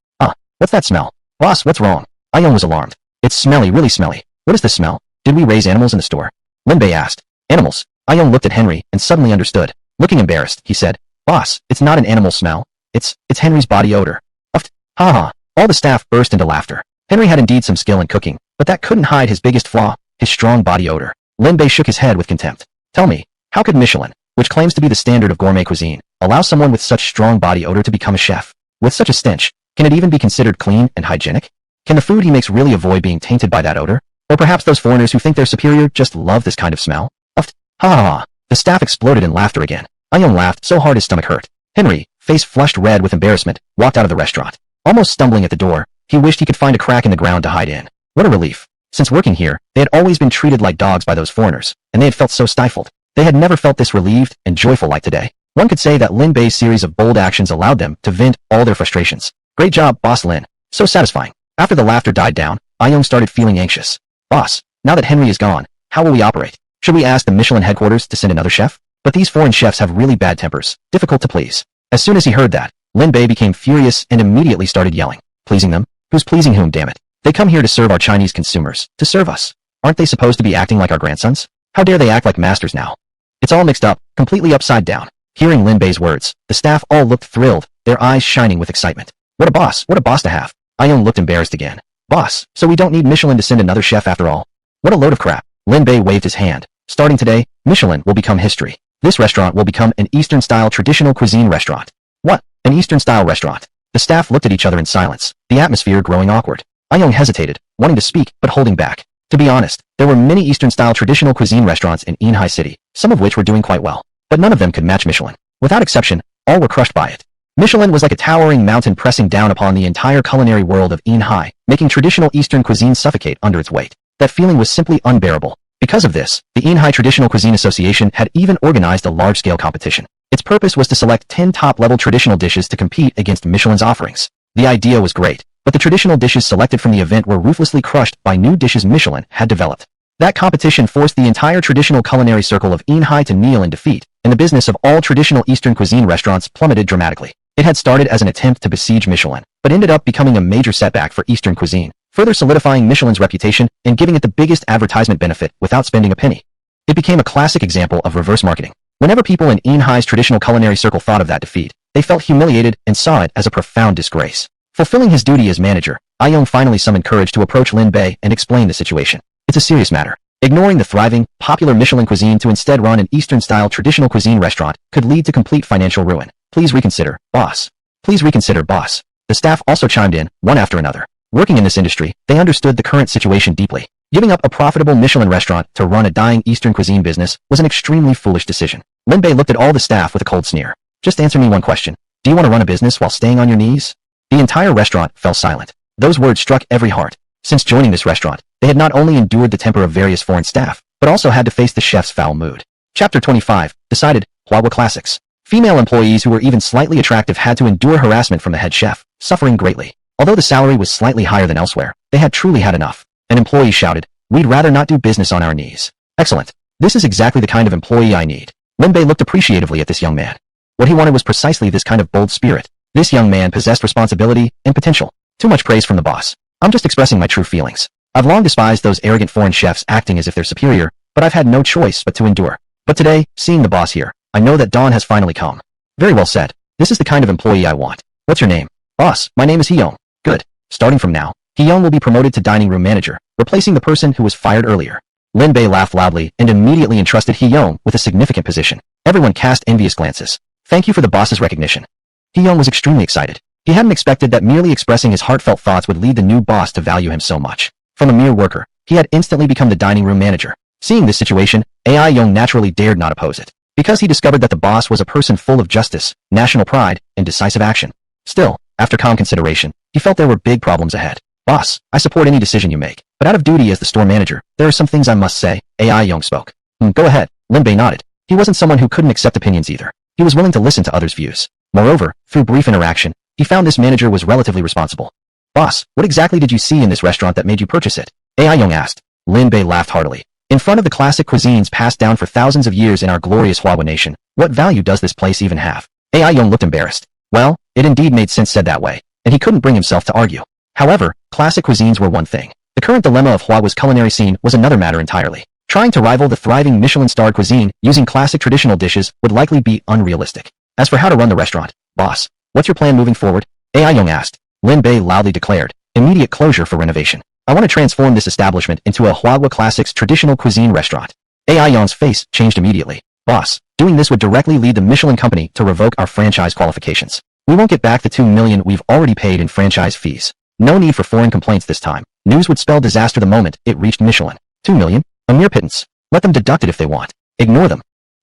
What's that smell? Boss, what's wrong? Ayong was alarmed. It's smelly, really smelly. What is this smell? Did we raise animals in the store? Lin Bay asked. Animals? Ayong looked at Henry and suddenly understood. Looking embarrassed, he said, Boss, it's not an animal smell. It's Henry's body odor. Uft. Ha ha. All the staff burst into laughter. Henry had indeed some skill in cooking, but that couldn't hide his biggest flaw, his strong body odor. Lin Bay shook his head with contempt. Tell me, how could Michelin, which claims to be the standard of gourmet cuisine, allow someone with such strong body odor to become a chef? With such a stench, can it even be considered clean and hygienic? Can the food he makes really avoid being tainted by that odor? Or perhaps those foreigners who think they're superior just love this kind of smell? Uft. Ha ha ha. The staff exploded in laughter again. Ayong laughed so hard his stomach hurt. Henry, face flushed red with embarrassment, walked out of the restaurant. Almost stumbling at the door, he wished he could find a crack in the ground to hide in. What a relief. Since working here, they had always been treated like dogs by those foreigners, and they had felt so stifled. They had never felt this relieved and joyful like today. One could say that Lin Bay's series of bold actions allowed them to vent all their frustrations. Great job, Boss Lin. So satisfying. After the laughter died down, Ayong started feeling anxious. Boss, now that Henry is gone, how will we operate? Should we ask the Michelin headquarters to send another chef? But these foreign chefs have really bad tempers, difficult to please. As soon as he heard that, Lin Bay became furious and immediately started yelling. Pleasing them? Who's pleasing whom, damn it? They come here to serve our Chinese consumers, to serve us. Aren't they supposed to be acting like our grandsons? How dare they act like masters now? It's all mixed up, completely upside down. Hearing Lin Bay's words, the staff all looked thrilled, their eyes shining with excitement. What a boss to have. Ayong looked embarrassed again. Boss, so we don't need Michelin to send another chef after all? What a load of crap. Lin Bay waved his hand. Starting today, Michelin will become history. This restaurant will become an Eastern-style traditional cuisine restaurant. What? An Eastern-style restaurant? The staff looked at each other in silence, the atmosphere growing awkward. Ayong hesitated, wanting to speak but holding back. To be honest, there were many Eastern-style traditional cuisine restaurants in Inhai City, some of which were doing quite well. But none of them could match Michelin. Without exception, all were crushed by it. Michelin was like a towering mountain pressing down upon the entire culinary world of Inhai, making traditional Eastern cuisine suffocate under its weight. That feeling was simply unbearable. Because of this, the Inhai Traditional Cuisine Association had even organized a large-scale competition. Its purpose was to select 10 top-level traditional dishes to compete against Michelin's offerings. The idea was great, but the traditional dishes selected from the event were ruthlessly crushed by new dishes Michelin had developed. That competition forced the entire traditional culinary circle of Inhai to kneel in defeat, and the business of all traditional Eastern cuisine restaurants plummeted dramatically. It had started as an attempt to besiege Michelin, but ended up becoming a major setback for Eastern cuisine, further solidifying Michelin's reputation and giving it the biggest advertisement benefit without spending a penny. It became a classic example of reverse marketing. Whenever people in Inhai's traditional culinary circle thought of that defeat, they felt humiliated and saw it as a profound disgrace. Fulfilling his duty as manager, Ayong finally summoned courage to approach Lin Bay and explain the situation. It's a serious matter. Ignoring the thriving, popular Michelin cuisine to instead run an Eastern-style traditional cuisine restaurant could lead to complete financial ruin. Please reconsider, boss. Please reconsider, boss. The staff also chimed in, one after another. Working in this industry, they understood the current situation deeply. Giving up a profitable Michelin restaurant to run a dying Eastern cuisine business was an extremely foolish decision. Lin Bay looked at all the staff with a cold sneer. Just answer me one question. Do you want to run a business while staying on your knees? The entire restaurant fell silent. Those words struck every heart. Since joining this restaurant, they had not only endured the temper of various foreign staff, but also had to face the chef's foul mood. Chapter 25, decided, Huawei Classics. Female employees who were even slightly attractive had to endure harassment from the head chef, suffering greatly. Although the salary was slightly higher than elsewhere, they had truly had enough. An employee shouted, "We'd rather not do business on our knees." Excellent. This is exactly the kind of employee I need. Lin Bay looked appreciatively at this young man. What he wanted was precisely this kind of bold spirit. This young man possessed responsibility and potential. Too much praise from the boss. I'm just expressing my true feelings. I've long despised those arrogant foreign chefs acting as if they're superior, but I've had no choice but to endure. But today, seeing the boss here, I know that dawn has finally come. Very well said. This is the kind of employee I want. What's your name? Boss, my name is Hyung. Good. Starting from now, Hyung will be promoted to dining room manager, replacing the person who was fired earlier. Lin Bay laughed loudly and immediately entrusted Hyung with a significant position. Everyone cast envious glances. Thank you for the boss's recognition. Hee-young was extremely excited. He hadn't expected that merely expressing his heartfelt thoughts would lead the new boss to value him so much. From a mere worker, he had instantly become the dining room manager. Seeing this situation, Ai-young naturally dared not oppose it, because he discovered that the boss was a person full of justice, national pride, and decisive action. Still, after calm consideration, he felt there were big problems ahead. Boss, I support any decision you make, but out of duty as the store manager, there are some things I must say, Ai-young spoke. Go ahead, Lin Bay nodded. He wasn't someone who couldn't accept opinions either. He was willing to listen to others' views. Moreover, through brief interaction, he found this manager was relatively responsible. Boss, what exactly did you see in this restaurant that made you purchase it? Ai-young asked. Lin Bay laughed heartily. In front of the classic cuisines passed down for thousands of years in our glorious Huahua nation, what value does this place even have? Ai-young looked embarrassed. Well, it indeed made sense said that way, and he couldn't bring himself to argue. However, classic cuisines were one thing. The current dilemma of Huahua's culinary scene was another matter entirely. Trying to rival the thriving Michelin-starred cuisine using classic traditional dishes would likely be unrealistic. As for how to run the restaurant, boss, what's your plan moving forward? Ai-young asked. Lin Bay loudly declared, immediate closure for renovation. I want to transform this establishment into a Huahua Classics traditional cuisine restaurant. Ai-young's face changed immediately. Boss, doing this would directly lead the Michelin company to revoke our franchise qualifications. We won't get back the $2 million we've already paid in franchise fees. No need for foreign complaints this time. News would spell disaster the moment it reached Michelin. $2 million? A mere pittance. Let them deduct it if they want. Ignore them.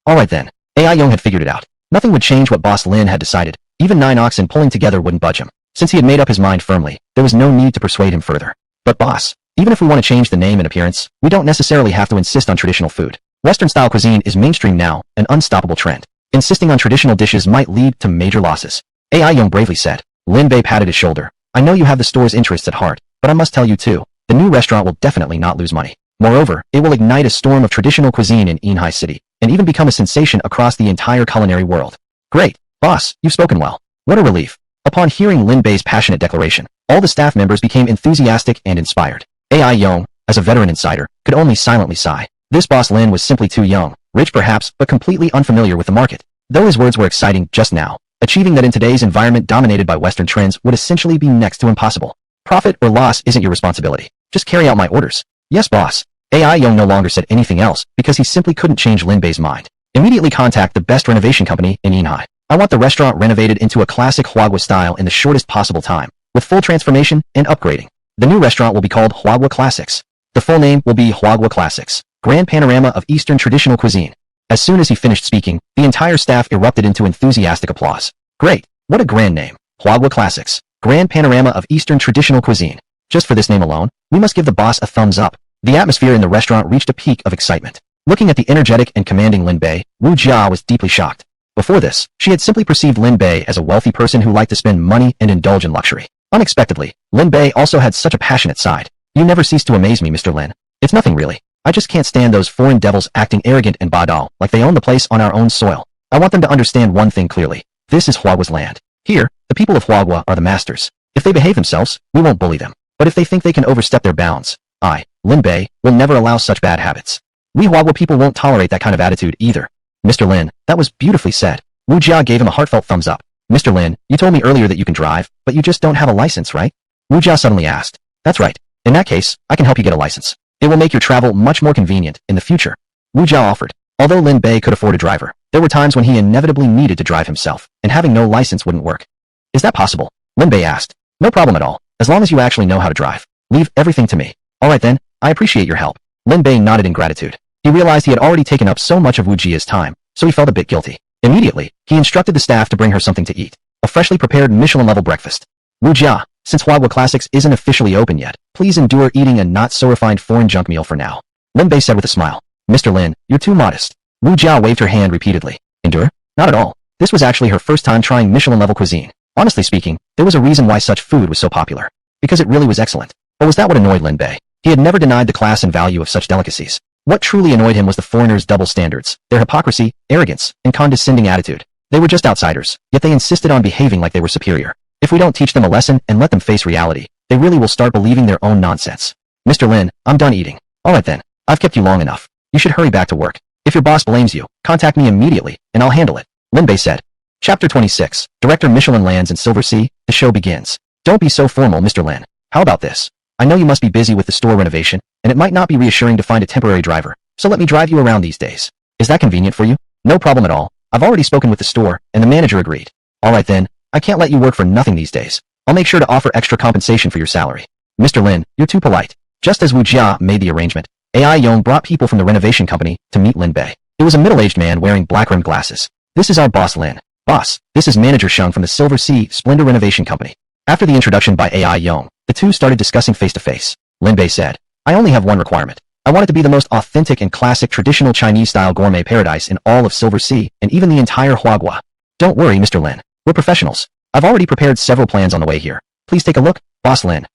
Alright then. Ai-young had figured it out. Nothing would change what Boss Lin had decided. Even 9 oxen pulling together wouldn't budge him. Since he had made up his mind firmly, there was no need to persuade him further. But boss, even if we want to change the name and appearance, we don't necessarily have to insist on traditional food. Western-style cuisine is mainstream now, an unstoppable trend. Insisting on traditional dishes might lead to major losses. Ai-young bravely said. Lin Bay patted his shoulder. I know you have the store's interests at heart, but I must tell you too, the new restaurant will definitely not lose money. Moreover, it will ignite a storm of traditional cuisine in Inhai City, and even become a sensation across the entire culinary world. Great, boss, you've spoken well. What a relief. Upon hearing Lin Bay's passionate declaration, all the staff members became enthusiastic and inspired. Ai-young, as a veteran insider, could only silently sigh. This boss Lin was simply too young, rich perhaps, but completely unfamiliar with the market. Though his words were exciting just now, achieving that in today's environment dominated by Western trends would essentially be next to impossible. Profit or loss isn't your responsibility. Just carry out my orders. Yes, boss. Ai-young no longer said anything else because he simply couldn't change Lin Bay's mind. Immediately contact the best renovation company in Inhai. I want the restaurant renovated into a classic Huahua style in the shortest possible time, with full transformation and upgrading. The new restaurant will be called Huahua Classics. The full name will be Huahua Classics, Grand Panorama of Eastern Traditional Cuisine. As soon as he finished speaking, the entire staff erupted into enthusiastic applause. Great! What a grand name. Huahua Classics, Grand Panorama of Eastern Traditional Cuisine. Just for this name alone, we must give the boss a thumbs up. The atmosphere in the restaurant reached a peak of excitement. Looking at the energetic and commanding Lin Bay, Wu Jia was deeply shocked. Before this, she had simply perceived Lin Bay as a wealthy person who liked to spend money and indulge in luxury. Unexpectedly, Lin Bay also had such a passionate side. You never cease to amaze me, Mr. Lin. It's nothing really. I just can't stand those foreign devils acting arrogant and badal, like they own the place on our own soil. I want them to understand one thing clearly. This is Huahua's land. Here, the people of Huahua are the masters. If they behave themselves, we won't bully them. But if they think they can overstep their bounds, I, Lin Bay, will never allow such bad habits. We Huahua people won't tolerate that kind of attitude either. Mr. Lin, that was beautifully said. Wu Jia gave him a heartfelt thumbs up. Mr. Lin, you told me earlier that you can drive, but you just don't have a license, right? Wu Jia suddenly asked. That's right. In that case, I can help you get a license. It will make your travel much more convenient in the future. Wu Jia offered. Although Lin Bay could afford a driver, there were times when he inevitably needed to drive himself, and having no license wouldn't work. Is that possible? Lin Bay asked. No problem at all, as long as you actually know how to drive. Leave everything to me. Alright then, I appreciate your help. Lin Bay nodded in gratitude. He realized he had already taken up so much of Wu Jia's time, so he felt a bit guilty. Immediately, he instructed the staff to bring her something to eat, a freshly prepared Michelin-level breakfast. Wu Jia, since Huahua Classics isn't officially open yet, please endure eating a not-so-refined foreign junk meal for now. Lin Bay said with a smile. Mr. Lin, you're too modest. Wu Jia waved her hand repeatedly. Endure? Not at all. This was actually her first time trying Michelin-level cuisine. Honestly speaking, there was a reason why such food was so popular. Because it really was excellent. Or was that what annoyed Lin Bay? He had never denied the class and value of such delicacies. What truly annoyed him was the foreigners' double standards, their hypocrisy, arrogance, and condescending attitude. They were just outsiders, yet they insisted on behaving like they were superior. If we don't teach them a lesson and let them face reality, they really will start believing their own nonsense. Mr. Lin, I'm done eating. Alright then, I've kept you long enough. You should hurry back to work. If your boss blames you, contact me immediately, and I'll handle it. Lin Bay said. Chapter 26, Director Michelin lands in Silver Sea, the show begins. Don't be so formal, Mr. Lin. How about this? I know you must be busy with the store renovation, and it might not be reassuring to find a temporary driver, so let me drive you around these days. Is that convenient for you? No problem at all. I've already spoken with the store, and the manager agreed. All right then, I can't let you work for nothing these days. I'll make sure to offer extra compensation for your salary. Mr. Lin, you're too polite. Just as Wu Jia made the arrangement, AI Yong brought people from the renovation company to meet Lin Bay. It was a middle-aged man wearing black-rimmed glasses. This is our boss Lin. Boss, this is Manager Sheng from the Silver Sea Splendor Renovation Company. After the introduction by AI Yong, the two started discussing face-to-face. Lin Bei said, I only have one requirement. I want it to be the most authentic and classic traditional Chinese-style gourmet paradise in all of Silver Sea and even the entire Huagua. Don't worry, Mr. Lin. We're professionals. I've already prepared several plans on the way here. Please take a look, Boss Lin.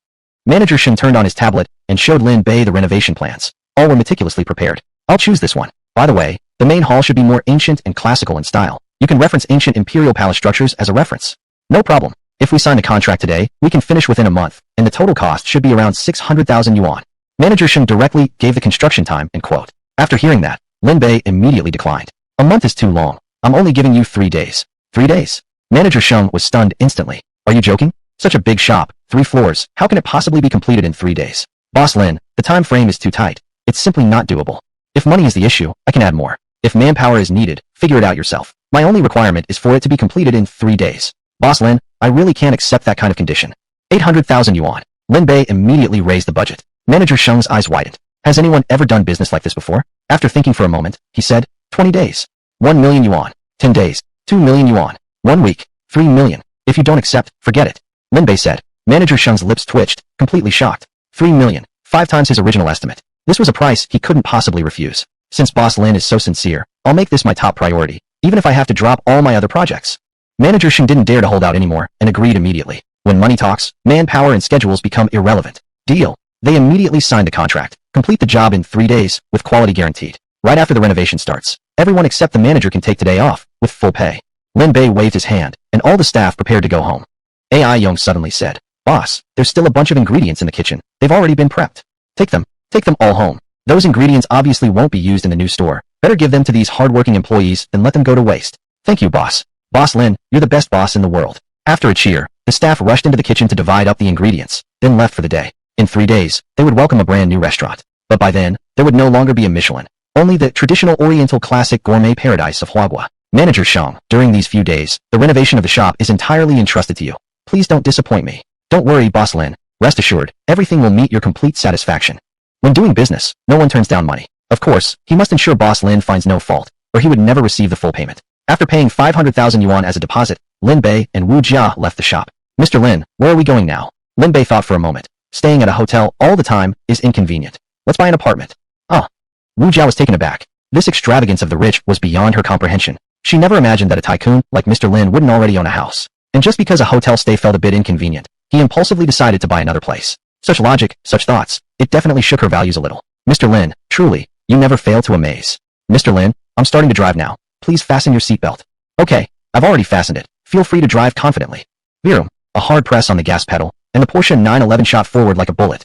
Manager Sheng turned on his tablet and showed Lin Bei the renovation plans. All were meticulously prepared. I'll choose this one. By the way, the main hall should be more ancient and classical in style. You can reference ancient imperial palace structures as a reference. No problem. If we sign the contract today, we can finish within a month, and the total cost should be around 600,000 yuan. Manager Sheng directly gave the construction time and quote. After hearing that, Lin Bei immediately declined. A month is too long. I'm only giving you 3 days. 3 days? Manager Sheng was stunned instantly. Are you joking? Such a big shop, 3 floors, how can it possibly be completed in 3 days? Boss Lin, the time frame is too tight. It's simply not doable. If money is the issue, I can add more. If manpower is needed, figure it out yourself. My only requirement is for it to be completed in 3 days. Boss Lin, I really can't accept that kind of condition. 800,000 yuan. Lin Bei immediately raised the budget. Manager Sheng's eyes widened. Has anyone ever done business like this before? After thinking for a moment, he said, 20 days. 1 million yuan. 10 days. 2 million yuan. 1 week. 3 million. If you don't accept, forget it. Lin Bei said. Manager Sheng's lips twitched, completely shocked. 3 million. 5 times his original estimate. This was a price he couldn't possibly refuse. Since Boss Lin is so sincere, I'll make this my top priority, even if I have to drop all my other projects. Manager Sheng didn't dare to hold out anymore and agreed immediately. When money talks, manpower and schedules become irrelevant. Deal. They immediately signed the contract. Complete the job in 3 days, with quality guaranteed. Right after the renovation starts, everyone except the manager can take today off, with full pay. Lin Bei waved his hand, and all the staff prepared to go home. AI Yong suddenly said, Boss, there's still a bunch of ingredients in the kitchen. They've already been prepped. Take them all home. Those ingredients obviously won't be used in the new store. Better give them to these hard-working employees than let them go to waste. Thank you, boss. Boss Lin, you're the best boss in the world. After a cheer, the staff rushed into the kitchen to divide up the ingredients, then left for the day. In 3 days, they would welcome a brand new restaurant. But by then, there would no longer be a Michelin. Only the traditional Oriental classic gourmet paradise of Huagua. Manager Sheng, during these few days, the renovation of the shop is entirely entrusted to you. Please don't disappoint me. Don't worry, Boss Lin. Rest assured, everything will meet your complete satisfaction. When doing business, no one turns down money. Of course, he must ensure Boss Lin finds no fault, or he would never receive the full payment. After paying 500,000 yuan as a deposit, Lin Bei and Wu Jia left the shop. Mr. Lin, where are we going now? Lin Bei thought for a moment. Staying at a hotel all the time is inconvenient. Let's buy an apartment. Ah. Wu Jia was taken aback. This extravagance of the rich was beyond her comprehension. She never imagined that a tycoon like Mr. Lin wouldn't already own a house. And just because a hotel stay felt a bit inconvenient, he impulsively decided to buy another place. Such logic, such thoughts, it definitely shook her values a little. Mr. Lin, truly, you never fail to amaze. Mr. Lin, I'm starting to drive now. Please fasten your seatbelt. Okay, I've already fastened it. Feel free to drive confidently. Virum, a hard press on the gas pedal, and the Porsche 911 shot forward like a bullet.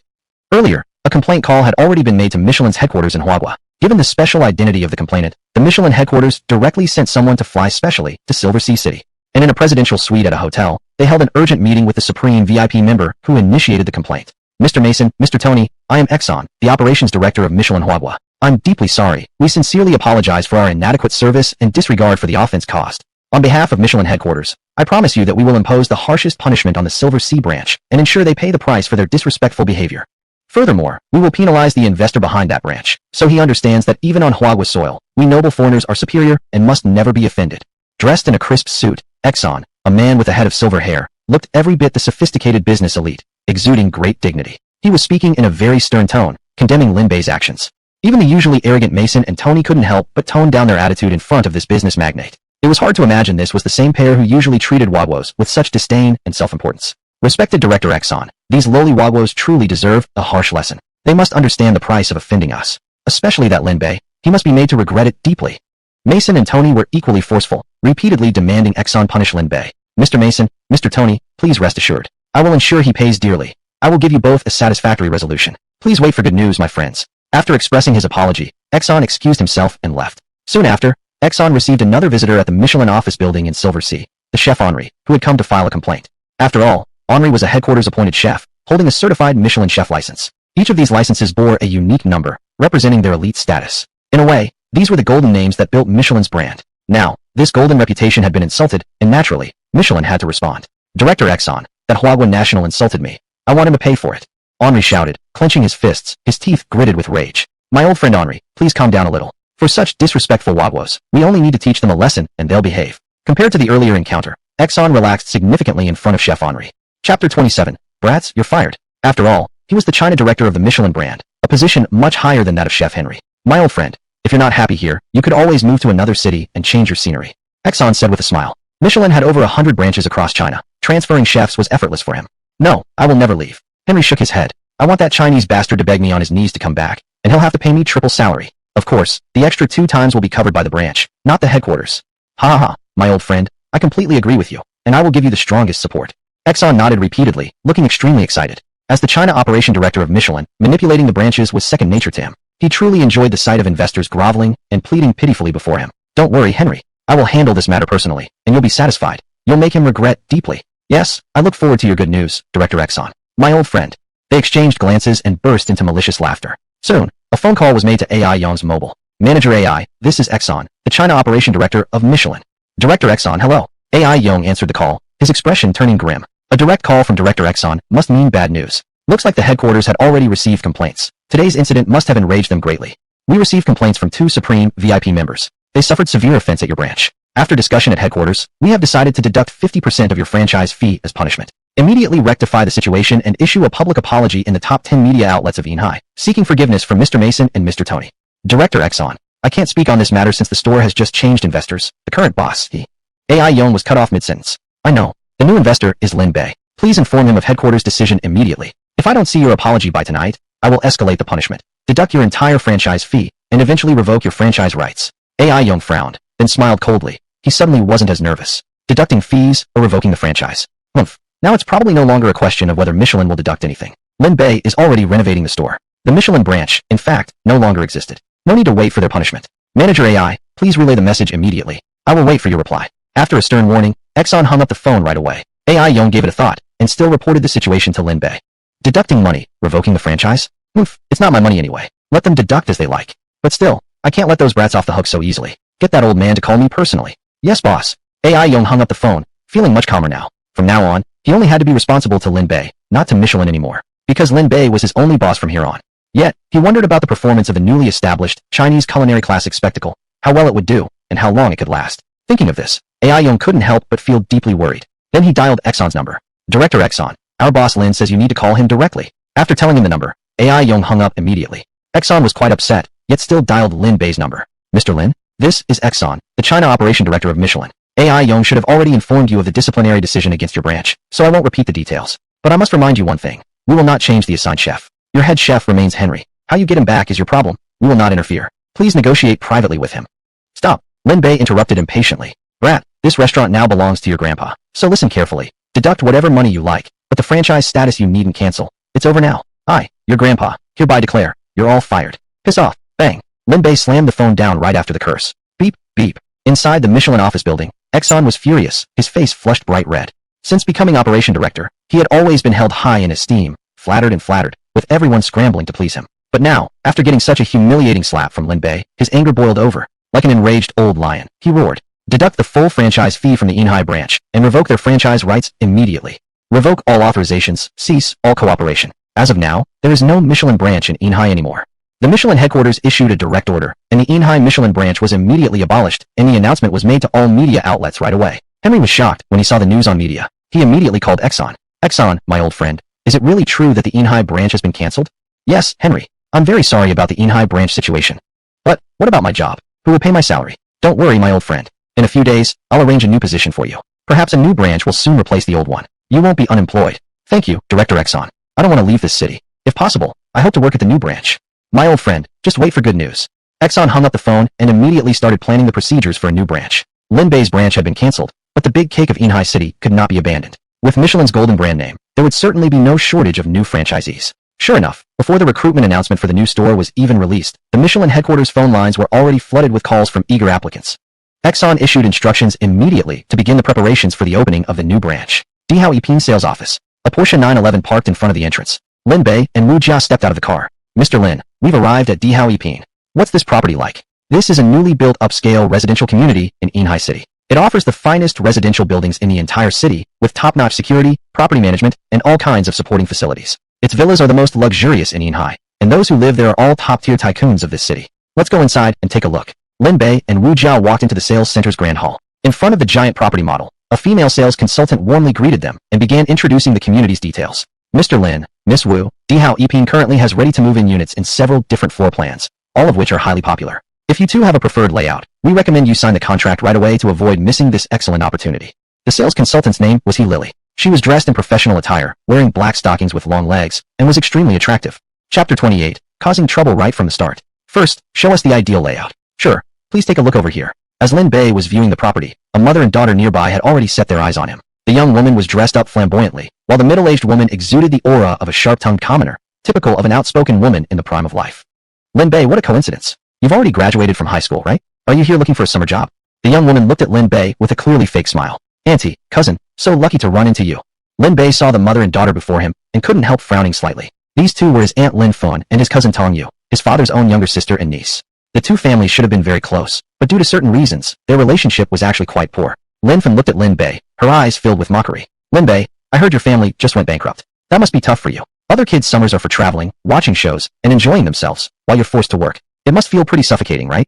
Earlier, a complaint call had already been made to Michelin's headquarters in Huagua. Given the special identity of the complainant, the Michelin headquarters directly sent someone to fly specially to Silver Sea City. And in a presidential suite at a hotel, they held an urgent meeting with the supreme VIP member who initiated the complaint. Mr. Mason, Mr. Tony, I am Exxon, the operations director of Michelin Huagua. I'm deeply sorry. We sincerely apologize for our inadequate service and disregard for the offense caused. On behalf of Michelin headquarters, I promise you that we will impose the harshest punishment on the Silver Sea branch and ensure they pay the price for their disrespectful behavior. Furthermore, we will penalize the investor behind that branch, so he understands that even on Huagua soil, we noble foreigners are superior and must never be offended. Dressed in a crisp suit, Exxon, a man with a head of silver hair, looked every bit the sophisticated business elite, exuding great dignity. He was speaking in a very stern tone, condemning Lin Bei's actions. Even the usually arrogant Mason and Tony couldn't help but tone down their attitude in front of this business magnate. It was hard to imagine this was the same pair who usually treated Huaguos with such disdain and self-importance. Respected Director Exxon, these lowly Huaguos truly deserve a harsh lesson. They must understand the price of offending us. Especially that Lin Bei. He must be made to regret it deeply. Mason and Tony were equally forceful, repeatedly demanding Exxon punish Lin Bei. Mr. Mason, Mr. Tony, please rest assured. I will ensure he pays dearly. I will give you both a satisfactory resolution. Please wait for good news, my friends. After expressing his apology, Exxon excused himself and left. Soon after, Exxon received another visitor at the Michelin office building in Silver Sea, the chef Henri, who had come to file a complaint. After all, Henri was a headquarters-appointed chef, holding a certified Michelin chef license. Each of these licenses bore a unique number, representing their elite status. In a way, these were the golden names that built Michelin's brand. Now, This golden reputation had been insulted, and naturally, Michelin had to respond. Director Exxon, that Huawei national insulted me. I want him to pay for it. Henri shouted, clenching his fists, his teeth gritted with rage. My old friend Henri, please calm down a little. For such disrespectful Huawos, we only need to teach them a lesson, and they'll behave. Compared to the earlier encounter, Exxon relaxed significantly in front of Chef Henri. Chapter 27. Brats, you're fired. After all, he was the China director of the Michelin brand, a position much higher than that of Chef Henri. My old friend, if you're not happy here, you could always move to another city and change your scenery. Exxon said with a smile. Michelin had over 100 branches across China. Transferring chefs was effortless for him. No, I will never leave. Henri shook his head. I want that Chinese bastard to beg me on his knees to come back, and he'll have to pay me triple salary. Of course, the extra 2 times will be covered by the branch, not the headquarters. Ha ha ha, my old friend, I completely agree with you, and I will give you the strongest support. Exxon nodded repeatedly, looking extremely excited. As the China operation director of Michelin, manipulating the branches was second nature to him. He truly enjoyed the sight of investors groveling and pleading pitifully before him. Don't worry, Henri. I will handle this matter personally, and you'll be satisfied. You'll make him regret deeply. Yes, I look forward to your good news, Director Exxon. My old friend. They exchanged glances and burst into malicious laughter. Soon, a phone call was made to AI Yong's mobile. Manager AI, this is Exxon, the China operation director of Michelin. Director Exxon, hello. AI Yong answered the call, his expression turning grim. A direct call from Director Exxon must mean bad news. Looks like the headquarters had already received complaints. Today's incident must have enraged them greatly. We received complaints from 2 Supreme VIP members. They suffered severe offense at your branch. After discussion at headquarters, we have decided to deduct 50% of your franchise fee as punishment. Immediately rectify the situation and issue a public apology in the top 10 media outlets of Yinhai, seeking forgiveness from Mr. Mason and Mr. Tony. Director Exxon, I can't speak on this matter since the store has just changed investors. The current boss, AI Yong was cut off mid-sentence. I know. The new investor is Lin Bay. Please inform him of headquarters' decision immediately. If I don't see your apology by tonight, I will escalate the punishment, deduct your entire franchise fee, and eventually revoke your franchise rights. AI Yong frowned, then smiled coldly. He suddenly wasn't as nervous. Deducting fees or revoking the franchise. Humph. Now it's probably no longer a question of whether Michelin will deduct anything. Lin Bay is already renovating the store. The Michelin branch, in fact, no longer existed. No need to wait for their punishment. Manager AI, please relay the message immediately. I will wait for your reply. After a stern warning, Exxon hung up the phone right away. AI Yong gave it a thought, and still reported the situation to Lin Bay. Deducting money, revoking the franchise? Oof, it's not my money anyway. Let them deduct as they like. But still, I can't let those brats off the hook so easily. Get that old man to call me personally. Yes, boss. AI Yong hung up the phone, feeling much calmer now. From now on, he only had to be responsible to Lin Bay, not to Michelin anymore. Because Lin Bay was his only boss from here on. Yet, he wondered about the performance of the newly established Chinese culinary classic spectacle, how well it would do, and how long it could last. Thinking of this, AI Yong couldn't help but feel deeply worried. Then he dialed Exxon's number. Director Exxon, our boss Lin says you need to call him directly. After telling him the number, AI Yong hung up immediately. Exxon was quite upset, yet still dialed Lin Bay's number. Mr. Lin, this is Exxon, the China operation director of Michelin. AI Yong should have already informed you of the disciplinary decision against your branch, so I won't repeat the details. But I must remind you one thing. We will not change the assigned chef. Your head chef remains Henri. How you get him back is your problem. We will not interfere. Please negotiate privately with him. Stop. Lin Bay interrupted impatiently. Brat, this restaurant now belongs to your grandpa, so listen carefully. Deduct whatever money you like, but the franchise status you needn't cancel. It's over now. I, your grandpa, hereby declare, you're all fired. Piss off. Bang. Lin Bay slammed the phone down right after the curse. Beep, beep. Inside the Michelin office building, Exxon was furious, his face flushed bright red. Since becoming operation director, he had always been held high in esteem, flattered and flattered, with everyone scrambling to please him. But now, after getting such a humiliating slap from Lin Bay, his anger boiled over. Like an enraged old lion, he roared. Deduct the full franchise fee from the Yinhai branch, and revoke their franchise rights immediately. Revoke all authorizations, cease all cooperation. As of now, there is no Michelin branch in Yinhai anymore. The Michelin headquarters issued a direct order, and the Yinhai Michelin branch was immediately abolished, and the announcement was made to all media outlets right away. Henri was shocked when he saw the news on media. He immediately called Exxon. Exxon, my old friend, is it really true that the Yinhai branch has been cancelled? Yes, Henri. I'm very sorry about the Yinhai branch situation. But, what about my job? Who will pay my salary? Don't worry, my old friend. In a few days, I'll arrange a new position for you. Perhaps a new branch will soon replace the old one. You won't be unemployed. Thank you, Director Exxon. I don't want to leave this city. If possible, I hope to work at the new branch. My old friend, just wait for good news. Exxon hung up the phone and immediately started planning the procedures for a new branch. Lin Bay's branch had been cancelled, but the big cake of Yinhai City could not be abandoned. With Michelin's golden brand name, there would certainly be no shortage of new franchisees. Sure enough, before the recruitment announcement for the new store was even released, the Michelin headquarters phone lines were already flooded with calls from eager applicants. Exxon issued instructions immediately to begin the preparations for the opening of the new branch. Dihao Yiping sales office. A Porsche 911 parked in front of the entrance. Lin Bay and Mu Jia stepped out of the car. Mr. Lin, we've arrived at Dihao Yiping. What's this property like? This is a newly built upscale residential community in Inhai City. It offers the finest residential buildings in the entire city, with top-notch security, property management, and all kinds of supporting facilities. Its villas are the most luxurious in Inhai, and those who live there are all top-tier tycoons of this city. Let's go inside and take a look. Lin Bay and Wu Jiao walked into the sales center's grand hall. In front of the giant property model, a female sales consultant warmly greeted them and began introducing the community's details. Mr. Lin, Miss Wu, Dihao Yiping currently has ready-to-move-in units in several different floor plans, all of which are highly popular. If you two have a preferred layout, we recommend you sign the contract right away to avoid missing this excellent opportunity. The sales consultant's name was Lily. She was dressed in professional attire, wearing black stockings with long legs, and was extremely attractive. Chapter 28, causing trouble right from the start. First, show us the ideal layout. Sure, please take a look over here. As Lin Bay was viewing the property, a mother and daughter nearby had already set their eyes on him. The young woman was dressed up flamboyantly, while the middle-aged woman exuded the aura of a sharp-tongued commoner, typical of an outspoken woman in the prime of life. Lin Bay, what a coincidence. You've already graduated from high school, right? Are you here looking for a summer job? The young woman looked at Lin Bay with a clearly fake smile. Auntie, cousin, so lucky to run into you. Lin Bay saw the mother and daughter before him and couldn't help frowning slightly. These two were his aunt Lin Fun and his cousin Tong Yu, his father's own younger sister and niece. The two families should have been very close, but due to certain reasons, their relationship was actually quite poor. Lin Fun looked at Lin Bay, her eyes filled with mockery. Lin Bay, I heard your family just went bankrupt. That must be tough for you. Other kids' summers are for traveling, watching shows, and enjoying themselves, while you're forced to work. It must feel pretty suffocating, right?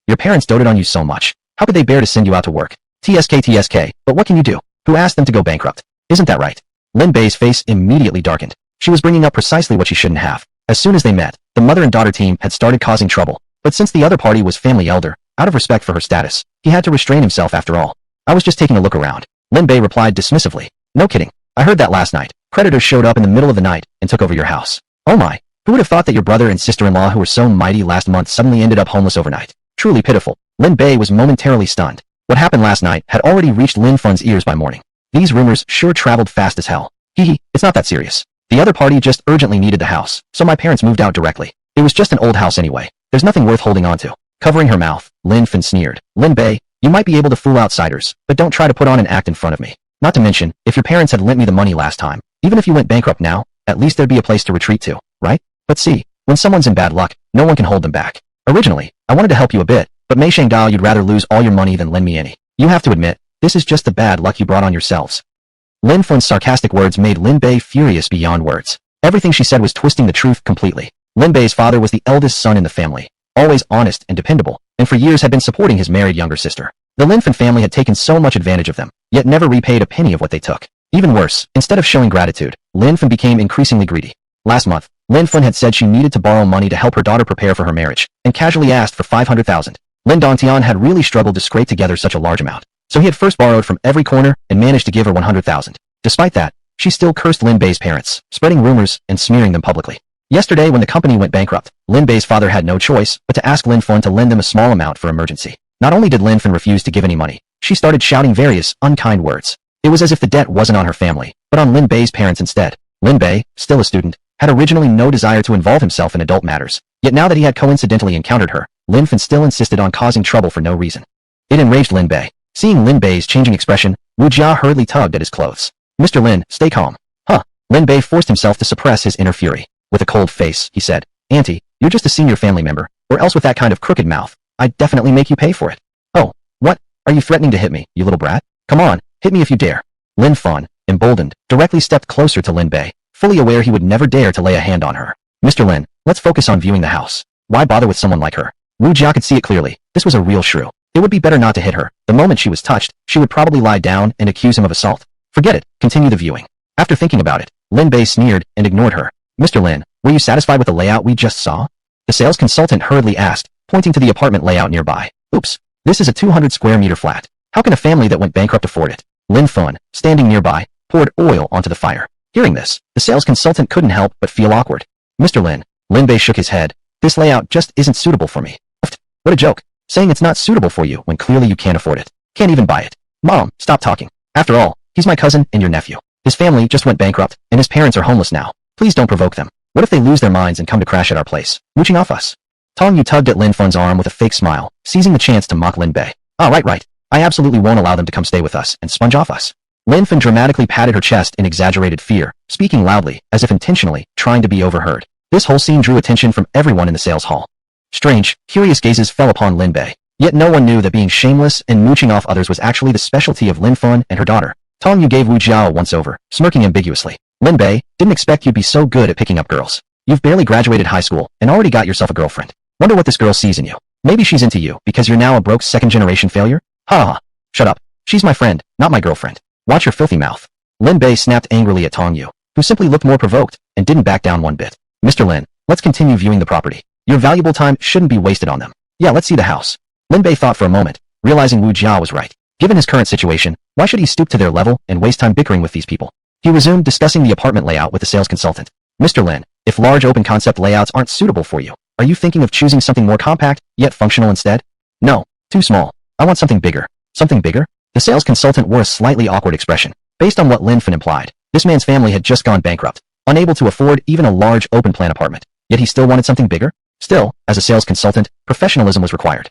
Your parents doted on you so much. How could they bear to send you out to work? TSK, but what can you do? Who asked them to go bankrupt? Isn't that right? Lin Bay's face immediately darkened. She was bringing up precisely what she shouldn't have. As soon as they met, the mother and daughter team had started causing trouble. But since the other party was family elder, out of respect for her status, he had to restrain himself after all. I was just taking a look around. Lin Bay replied dismissively. No kidding. I heard that last night. Creditors showed up in the middle of the night and took over your house. Oh my. Who would have thought that your brother and sister-in-law who were so mighty last month suddenly ended up homeless overnight? Truly pitiful. Lin Bay was momentarily stunned. What happened last night had already reached Lin Fun's ears by morning. These rumors sure traveled fast as hell. Hee, it's not that serious. The other party just urgently needed the house, so my parents moved out directly. It was just an old house anyway. There's nothing worth holding on to. Covering her mouth, Lin Fun sneered. Lin Bay, you might be able to fool outsiders, but don't try to put on an act in front of me. Not to mention, if your parents had lent me the money last time, even if you went bankrupt now, at least there'd be a place to retreat to, right? But see, when someone's in bad luck, no one can hold them back. Originally, I wanted to help you a bit, but Mei Shangdao you'd rather lose all your money than lend me any. You have to admit, this is just the bad luck you brought on yourselves. Lin Fun's sarcastic words made Lin Bay furious beyond words. Everything she said was twisting the truth completely. Lin Bay's father was the eldest son in the family, always honest and dependable, and for years had been supporting his married younger sister. The Lin Fun family had taken so much advantage of them, yet never repaid a penny of what they took. Even worse, instead of showing gratitude, Lin Fun became increasingly greedy. Last month, Lin Fun had said she needed to borrow money to help her daughter prepare for her marriage, and casually asked for 500,000. Lin Dongtian had really struggled to scrape together such a large amount, so he had first borrowed from every corner and managed to give her 100,000. Despite that, she still cursed Lin Bay's parents, spreading rumors and smearing them publicly. Yesterday when the company went bankrupt, Lin Bay's father had no choice but to ask Lin Fun to lend them a small amount for emergency. Not only did Lin Fun refuse to give any money, she started shouting various unkind words. It was as if the debt wasn't on her family, but on Lin Bay's parents instead. Lin Bay, still a student, had originally no desire to involve himself in adult matters, yet now that he had coincidentally encountered her, Lin Fun still insisted on causing trouble for no reason. It enraged Lin Bay. Seeing Lin Bay's changing expression, Wu Jia hurriedly tugged at his clothes. Mr. Lin, stay calm. Huh. Lin Bay forced himself to suppress his inner fury. With a cold face, he said, Auntie, you're just a senior family member, or else with that kind of crooked mouth, I'd definitely make you pay for it. Oh, what? Are you threatening to hit me, you little brat? Come on, hit me if you dare. Lin Fun, emboldened, directly stepped closer to Lin Bay, fully aware he would never dare to lay a hand on her. Mr. Lin, let's focus on viewing the house. Why bother with someone like her? Wu Jia could see it clearly. This was a real shrew. It would be better not to hit her. The moment she was touched, she would probably lie down and accuse him of assault. Forget it, continue the viewing. After thinking about it, Lin Bay sneered and ignored her. Mr. Lin, were you satisfied with the layout we just saw? The sales consultant hurriedly asked, pointing to the apartment layout nearby. Oops, this is a 200 square meter flat. How can a family that went bankrupt afford it? Lin Fun, standing nearby, poured oil onto the fire. Hearing this, the sales consultant couldn't help but feel awkward. Mr. Lin, Lin Bay shook his head. This layout just isn't suitable for me. What a joke. Saying it's not suitable for you when clearly you can't afford it. Can't even buy it. Mom, stop talking. After all, he's my cousin and your nephew. His family just went bankrupt, and his parents are homeless now. Please don't provoke them. What if they lose their minds and come to crash at our place, mooching off us? Tong Yu tugged at Lin Fun's arm with a fake smile, seizing the chance to mock Lin Bay. Ah, right. I absolutely won't allow them to come stay with us and sponge off us. Lin Fun dramatically patted her chest in exaggerated fear, speaking loudly, as if intentionally, trying to be overheard. This whole scene drew attention from everyone in the sales hall. Strange, curious gazes fell upon Lin Bay. Yet no one knew that being shameless and mooching off others was actually the specialty of Lin Fun and her daughter. Tong Yu gave Wu Jiao a once-over, smirking ambiguously. Lin Bay, didn't expect you'd be so good at picking up girls. You've barely graduated high school and already got yourself a girlfriend. Wonder what this girl sees in you. Maybe she's into you because you're now a broke second-generation failure? Ha ha. Shut up. She's my friend, not my girlfriend. Watch your filthy mouth. Lin Bay snapped angrily at Tong Yu, who simply looked more provoked and didn't back down one bit. Mr. Lin, let's continue viewing the property. Your valuable time shouldn't be wasted on them. Yeah, let's see the house. Lin Bay thought for a moment, realizing Wu Jia was right. Given his current situation, why should he stoop to their level and waste time bickering with these people? He resumed discussing the apartment layout with the sales consultant. Mr. Lin, if large open concept layouts aren't suitable for you, are you thinking of choosing something more compact, yet functional instead? No, too small. I want something bigger. Something bigger? The sales consultant wore a slightly awkward expression. Based on what Lin Fan implied, this man's family had just gone bankrupt, unable to afford even a large open-plan apartment. Yet he still wanted something bigger? Still, as a sales consultant, professionalism was required.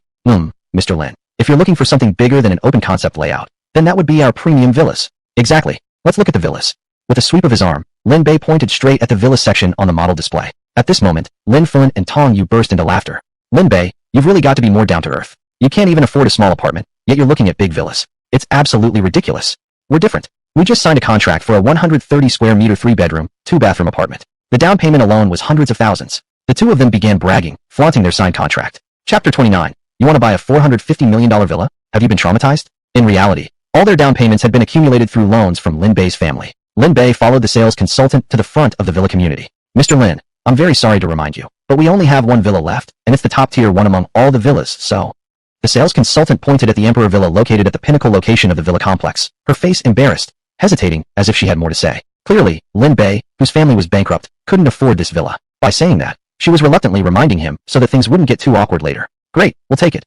Mr. Lin, if you're looking for something bigger than an open-concept layout, then that would be our premium villas. Exactly. Let's look at the villas. With a sweep of his arm, Lin Bay pointed straight at the villas section on the model display. At this moment, Lin Fun and Tong Yu burst into laughter. Lin Bay, you've really got to be more down-to-earth. You can't even afford a small apartment, yet you're looking at big villas. It's absolutely ridiculous. We're different. We just signed a contract for a 130 square meter 3-bedroom, 2-bathroom apartment. The down payment alone was hundreds of thousands. The two of them began bragging, flaunting their signed contract. Chapter 29. You want to buy a $450 million villa? Have you been traumatized? In reality, all their down payments had been accumulated through loans from Lin Bay's family. Lin Bay followed the sales consultant to the front of the villa community. Mr. Lin, I'm very sorry to remind you, but we only have one villa left, and it's the top tier one among all the villas, so... The sales consultant pointed at the Emperor Villa located at the pinnacle location of the villa complex, her face embarrassed, hesitating as if she had more to say. Clearly, Lin Bay, whose family was bankrupt, couldn't afford this villa. By saying that, she was reluctantly reminding him so that things wouldn't get too awkward later. Great, we'll take it.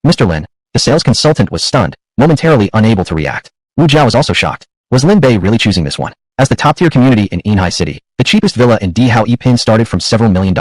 Mr. Lin, the sales consultant was stunned, momentarily unable to react. Wu Jiao was also shocked. Was Lin Bay really choosing this one? As the top-tier community in Yinhai City, the cheapest villa in Dihao Pin started from several $1 million.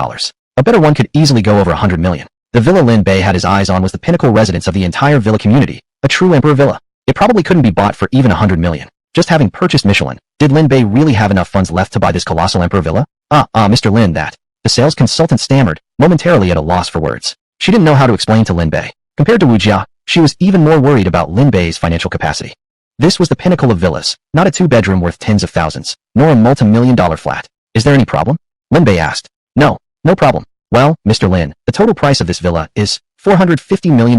A better one could easily go over $100 million. The villa Lin Bay had his eyes on was the pinnacle residence of the entire villa community, a true emperor villa. It probably couldn't be bought for even $100 million. Just having purchased Michelin, did Lin Bay really have enough funds left to buy this colossal emperor villa? Mr. Lin, that. The sales consultant stammered, momentarily at a loss for words. She didn't know how to explain to Lin Bay. Compared to Wu Jia, she was even more worried about Lin Bay's financial capacity. This was the pinnacle of villas, not a 2-bedroom worth tens of thousands, nor a multi-million-dollar flat. Is there any problem? Lin Bay asked. No problem. Well, Mr. Lin, the total price of this villa is $450 million.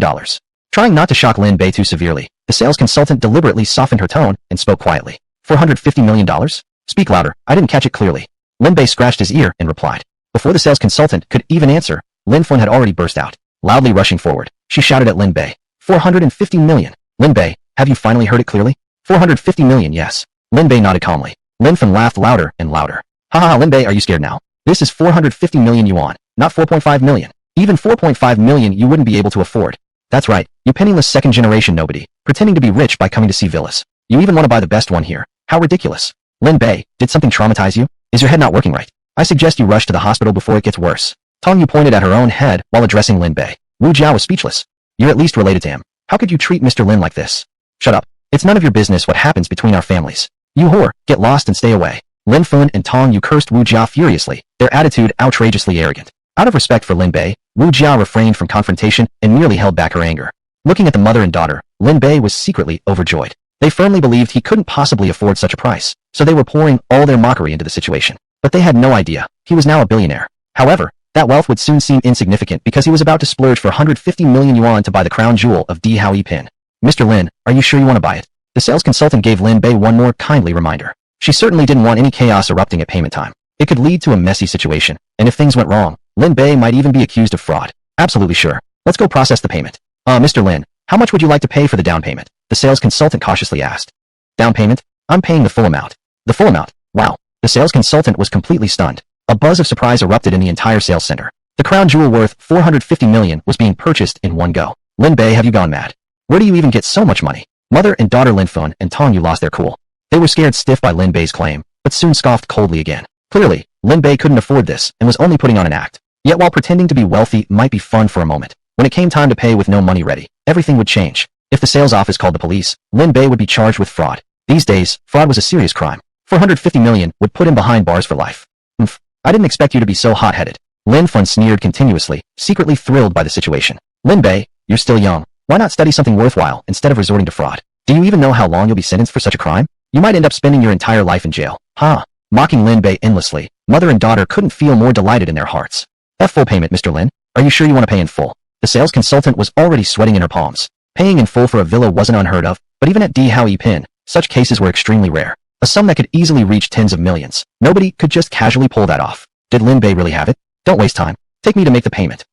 Trying not to shock Lin Bay too severely, the sales consultant deliberately softened her tone and spoke quietly. $450 million? Speak louder, I didn't catch it clearly. Lin Bay scratched his ear and replied. Before the sales consultant could even answer, Lin Fun had already burst out. Loudly rushing forward, she shouted at Lin Bay. $450 million. Lin Bay, have you finally heard it clearly? $450 million, yes. Lin Bay nodded calmly. Lin Fun laughed louder and louder. Ha, Lin Bay, are you scared now? This is 450 million yuan, not 4.5 million. Even 4.5 million you wouldn't be able to afford. That's right, you penniless second-generation nobody, pretending to be rich by coming to see villas. You even want to buy the best one here. How ridiculous. Lin Bay, did something traumatize you? Is your head not working right? I suggest you rush to the hospital before it gets worse. Tong Yu pointed at her own head while addressing Lin Bay. Wu Jiao was speechless. You're at least related to him. How could you treat Mr. Lin like this? Shut up. It's none of your business what happens between our families. You whore, get lost and stay away. Lin Fun and Tong Yu cursed Wu Jia furiously, their attitude outrageously arrogant. Out of respect for Lin Bei, Wu Jia refrained from confrontation and merely held back her anger. Looking at the mother and daughter, Lin Bei was secretly overjoyed. They firmly believed he couldn't possibly afford such a price, so they were pouring all their mockery into the situation. But they had no idea, he was now a billionaire. However, that wealth would soon seem insignificant because he was about to splurge for 150 million yuan to buy the crown jewel of Dihao Pin. Mr. Lin, are you sure you want to buy it? The sales consultant gave Lin Bei one more kindly reminder. She certainly didn't want any chaos erupting at payment time. It could lead to a messy situation, and if things went wrong, Lin Bei might even be accused of fraud. Absolutely sure. Let's go process the payment. Mr. Lin, how much would you like to pay for the down payment? The sales consultant cautiously asked. Down payment? I'm paying the full amount. The full amount? Wow. The sales consultant was completely stunned. A buzz of surprise erupted in the entire sales center. The crown jewel worth 450 million was being purchased in one go. Lin Bei, have you gone mad? Where do you even get so much money? Mother and daughter Lin Fun and Tong Yu lost their cool. They were scared stiff by Lin Bei's claim, but soon scoffed coldly again. Clearly, Lin Bei couldn't afford this and was only putting on an act. Yet while pretending to be wealthy might be fun for a moment, when it came time to pay with no money ready, everything would change. If the sales office called the police, Lin Bei would be charged with fraud. These days, fraud was a serious crime. 450 million would put him behind bars for life. I didn't expect you to be so hot-headed. Lin Fun sneered continuously, secretly thrilled by the situation. Lin Bay, you're still young. Why not study something worthwhile instead of resorting to fraud? Do you even know how long you'll be sentenced for such a crime? You might end up spending your entire life in jail. Ha! Mocking Lin Bay endlessly, mother and daughter couldn't feel more delighted in their hearts. That full payment, Mr. Lin. Are you sure you want to pay in full? The sales consultant was already sweating in her palms. Paying in full for a villa wasn't unheard of, but even at DHowe such cases were extremely rare. A sum that could easily reach tens of millions. Nobody could just casually pull that off. Did Lin Bay really have it? Don't waste time. Take me to make the payment.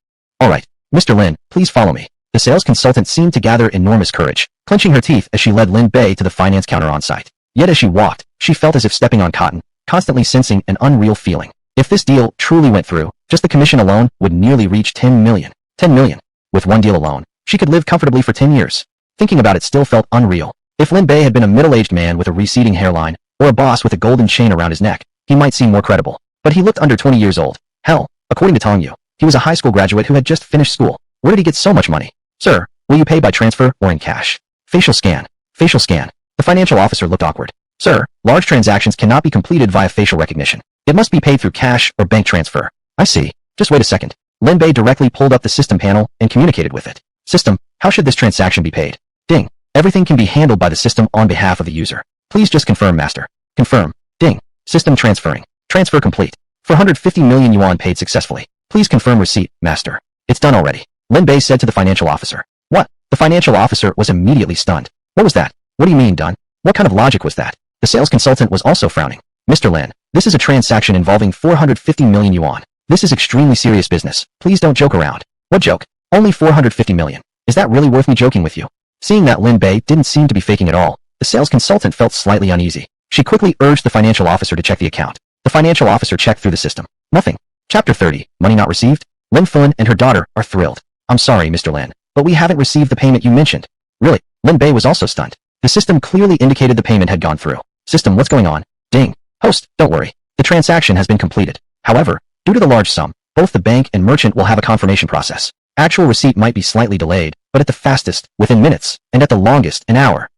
Alright, Mr. Lin, please follow me. The sales consultant seemed to gather enormous courage, clenching her teeth as she led Lin Bay to the finance counter on site. Yet as she walked, she felt as if stepping on cotton, constantly sensing an unreal feeling. If this deal truly went through, just the commission alone would nearly reach 10 million. 10 million. With one deal alone, she could live comfortably for 10 years. Thinking about it still felt unreal. If Lin Bay had been a middle-aged man with a receding hairline, or a boss with a golden chain around his neck, he might seem more credible. But he looked under 20 years old. Hell, according to Tong Yu, he was a high school graduate who had just finished school. Where did he get so much money? Sir, will you pay by transfer or in cash? Facial scan. Facial scan. The financial officer looked awkward. Sir, large transactions cannot be completed via facial recognition. It must be paid through cash or bank transfer. I see. Just wait a second. Lin Bay directly pulled up the system panel and communicated with it. System, how should this transaction be paid? Ding. Everything can be handled by the system on behalf of the user. Please just confirm, master. Confirm. Ding. System transferring. Transfer complete. 450 million yuan paid successfully. Please confirm receipt, master. It's done already. Lin Bay said to the financial officer. What? The financial officer was immediately stunned. What was that? What do you mean done? What kind of logic was that? The sales consultant was also frowning. Mr. Lin, this is a transaction involving 450 million yuan. This is extremely serious business. Please don't joke around. What joke? Only 450 million. Is that really worth me joking with you? Seeing that Lin Bay didn't seem to be faking at all, the sales consultant felt slightly uneasy. She quickly urged the financial officer to check the account. The financial officer checked through the system. Nothing. Chapter 30, Money Not Received? Lin Fun and her daughter are thrilled. I'm sorry, Mr. Lin, but we haven't received the payment you mentioned. Really? Lin Bay was also stunned. The system clearly indicated the payment had gone through. System, what's going on? Ding. Host, don't worry. The transaction has been completed. However, due to the large sum, both the bank and merchant will have a confirmation process. Actual receipt might be slightly delayed, but at the fastest, within minutes, and at the longest, an hour.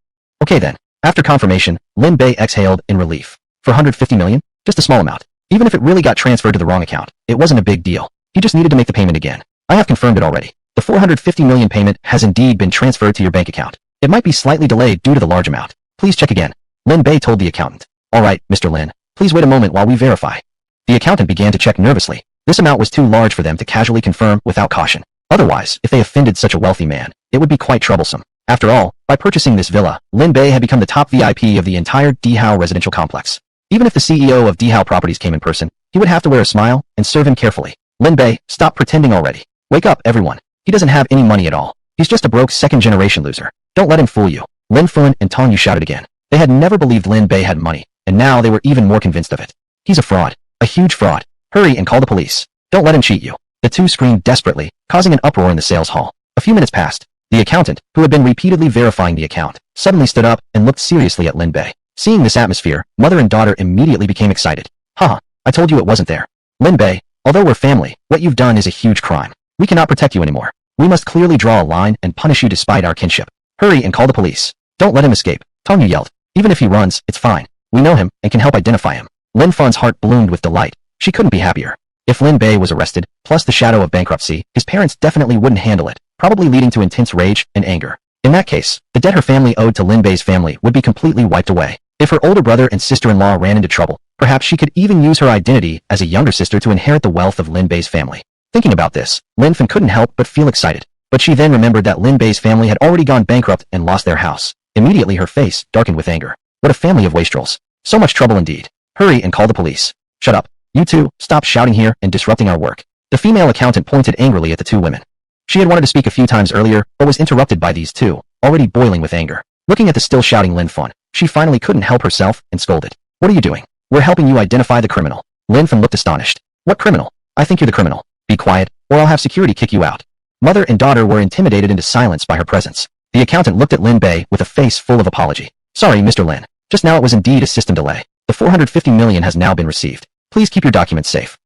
Okay then. After confirmation, Lin Bay exhaled in relief. 450 million? Just a small amount. Even if it really got transferred to the wrong account, it wasn't a big deal. He just needed to make the payment again. I have confirmed it already. The 450 million payment has indeed been transferred to your bank account. It might be slightly delayed due to the large amount. Please check again. Lin Bay told the accountant. Alright, Mr. Lin. Please wait a moment while we verify. The accountant began to check nervously. This amount was too large for them to casually confirm without caution. Otherwise, if they offended such a wealthy man, it would be quite troublesome. After all, by purchasing this villa, Lin Bay had become the top VIP of the entire DHowe residential complex. Even if the CEO of DHowe Properties came in person, he would have to wear a smile and serve him carefully. Lin Bay, stop pretending already. Wake up, everyone. He doesn't have any money at all. He's just a broke second-generation loser. Don't let him fool you. Lin Fun and Tong Yu shouted again. They had never believed Lin Bay had money, and now they were even more convinced of it. He's a fraud. A huge fraud. Hurry and call the police. Don't let him cheat you. The two screamed desperately, causing an uproar in the sales hall. A few minutes passed. The accountant, who had been repeatedly verifying the account, suddenly stood up and looked seriously at Lin Bay. Seeing this atmosphere, mother and daughter immediately became excited. Haha, I told you it wasn't there. Lin Bay, although we're family, what you've done is a huge crime. We cannot protect you anymore. We must clearly draw a line and punish you despite our kinship. Hurry and call the police. Don't let him escape. Tong Yu yelled. Even if he runs, it's fine. We know him and can help identify him. Lin Fun's heart bloomed with delight. She couldn't be happier. If Lin Bay was arrested, plus the shadow of bankruptcy, his parents definitely wouldn't handle it, probably leading to intense rage and anger. In that case, the debt her family owed to Lin Bay's family would be completely wiped away. If her older brother and sister-in-law ran into trouble, perhaps she could even use her identity as a younger sister to inherit the wealth of Lin Bay's family. Thinking about this, Lin Fun couldn't help but feel excited. But she then remembered that Lin Bay's family had already gone bankrupt and lost their house. Immediately her face darkened with anger. What a family of wastrels. So much trouble indeed. Hurry and call the police. Shut up. You two, stop shouting here and disrupting our work. The female accountant pointed angrily at the two women. She had wanted to speak a few times earlier, but was interrupted by these two, already boiling with anger. Looking at the still shouting Lin Fun, she finally couldn't help herself and scolded. What are you doing? We're helping you identify the criminal. Lin Fun looked astonished. What criminal? I think you're the criminal. Be quiet, or I'll have security kick you out. Mother and daughter were intimidated into silence by her presence. The accountant looked at Lin Bay with a face full of apology. Sorry, Mr. Lin. Just now it was indeed a system delay. The 450 million has now been received. Please keep your documents safe.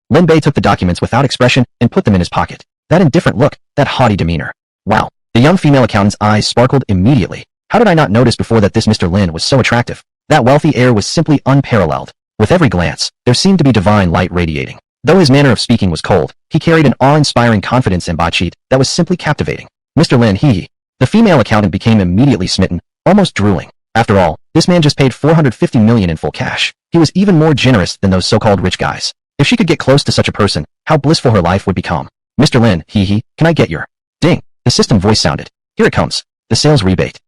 Lin Bay took the documents without expression and put them in his pocket. That indifferent look, that haughty demeanor. Wow. The young female accountant's eyes sparkled immediately. How did I not notice before that this Mr. Lin was so attractive? That wealthy heir was simply unparalleled. With every glance, there seemed to be divine light radiating. Though his manner of speaking was cold, he carried an awe-inspiring confidence and bachit that was simply captivating. Mr. Lin, he. The female accountant became immediately smitten, almost drooling. After all, this man just paid 450 million in full cash. He was even more generous than those so-called rich guys. If she could get close to such a person, how blissful her life would become. Mr. Lin, he, can I get your... Ding. The system voice sounded. Here it comes. The sales rebate.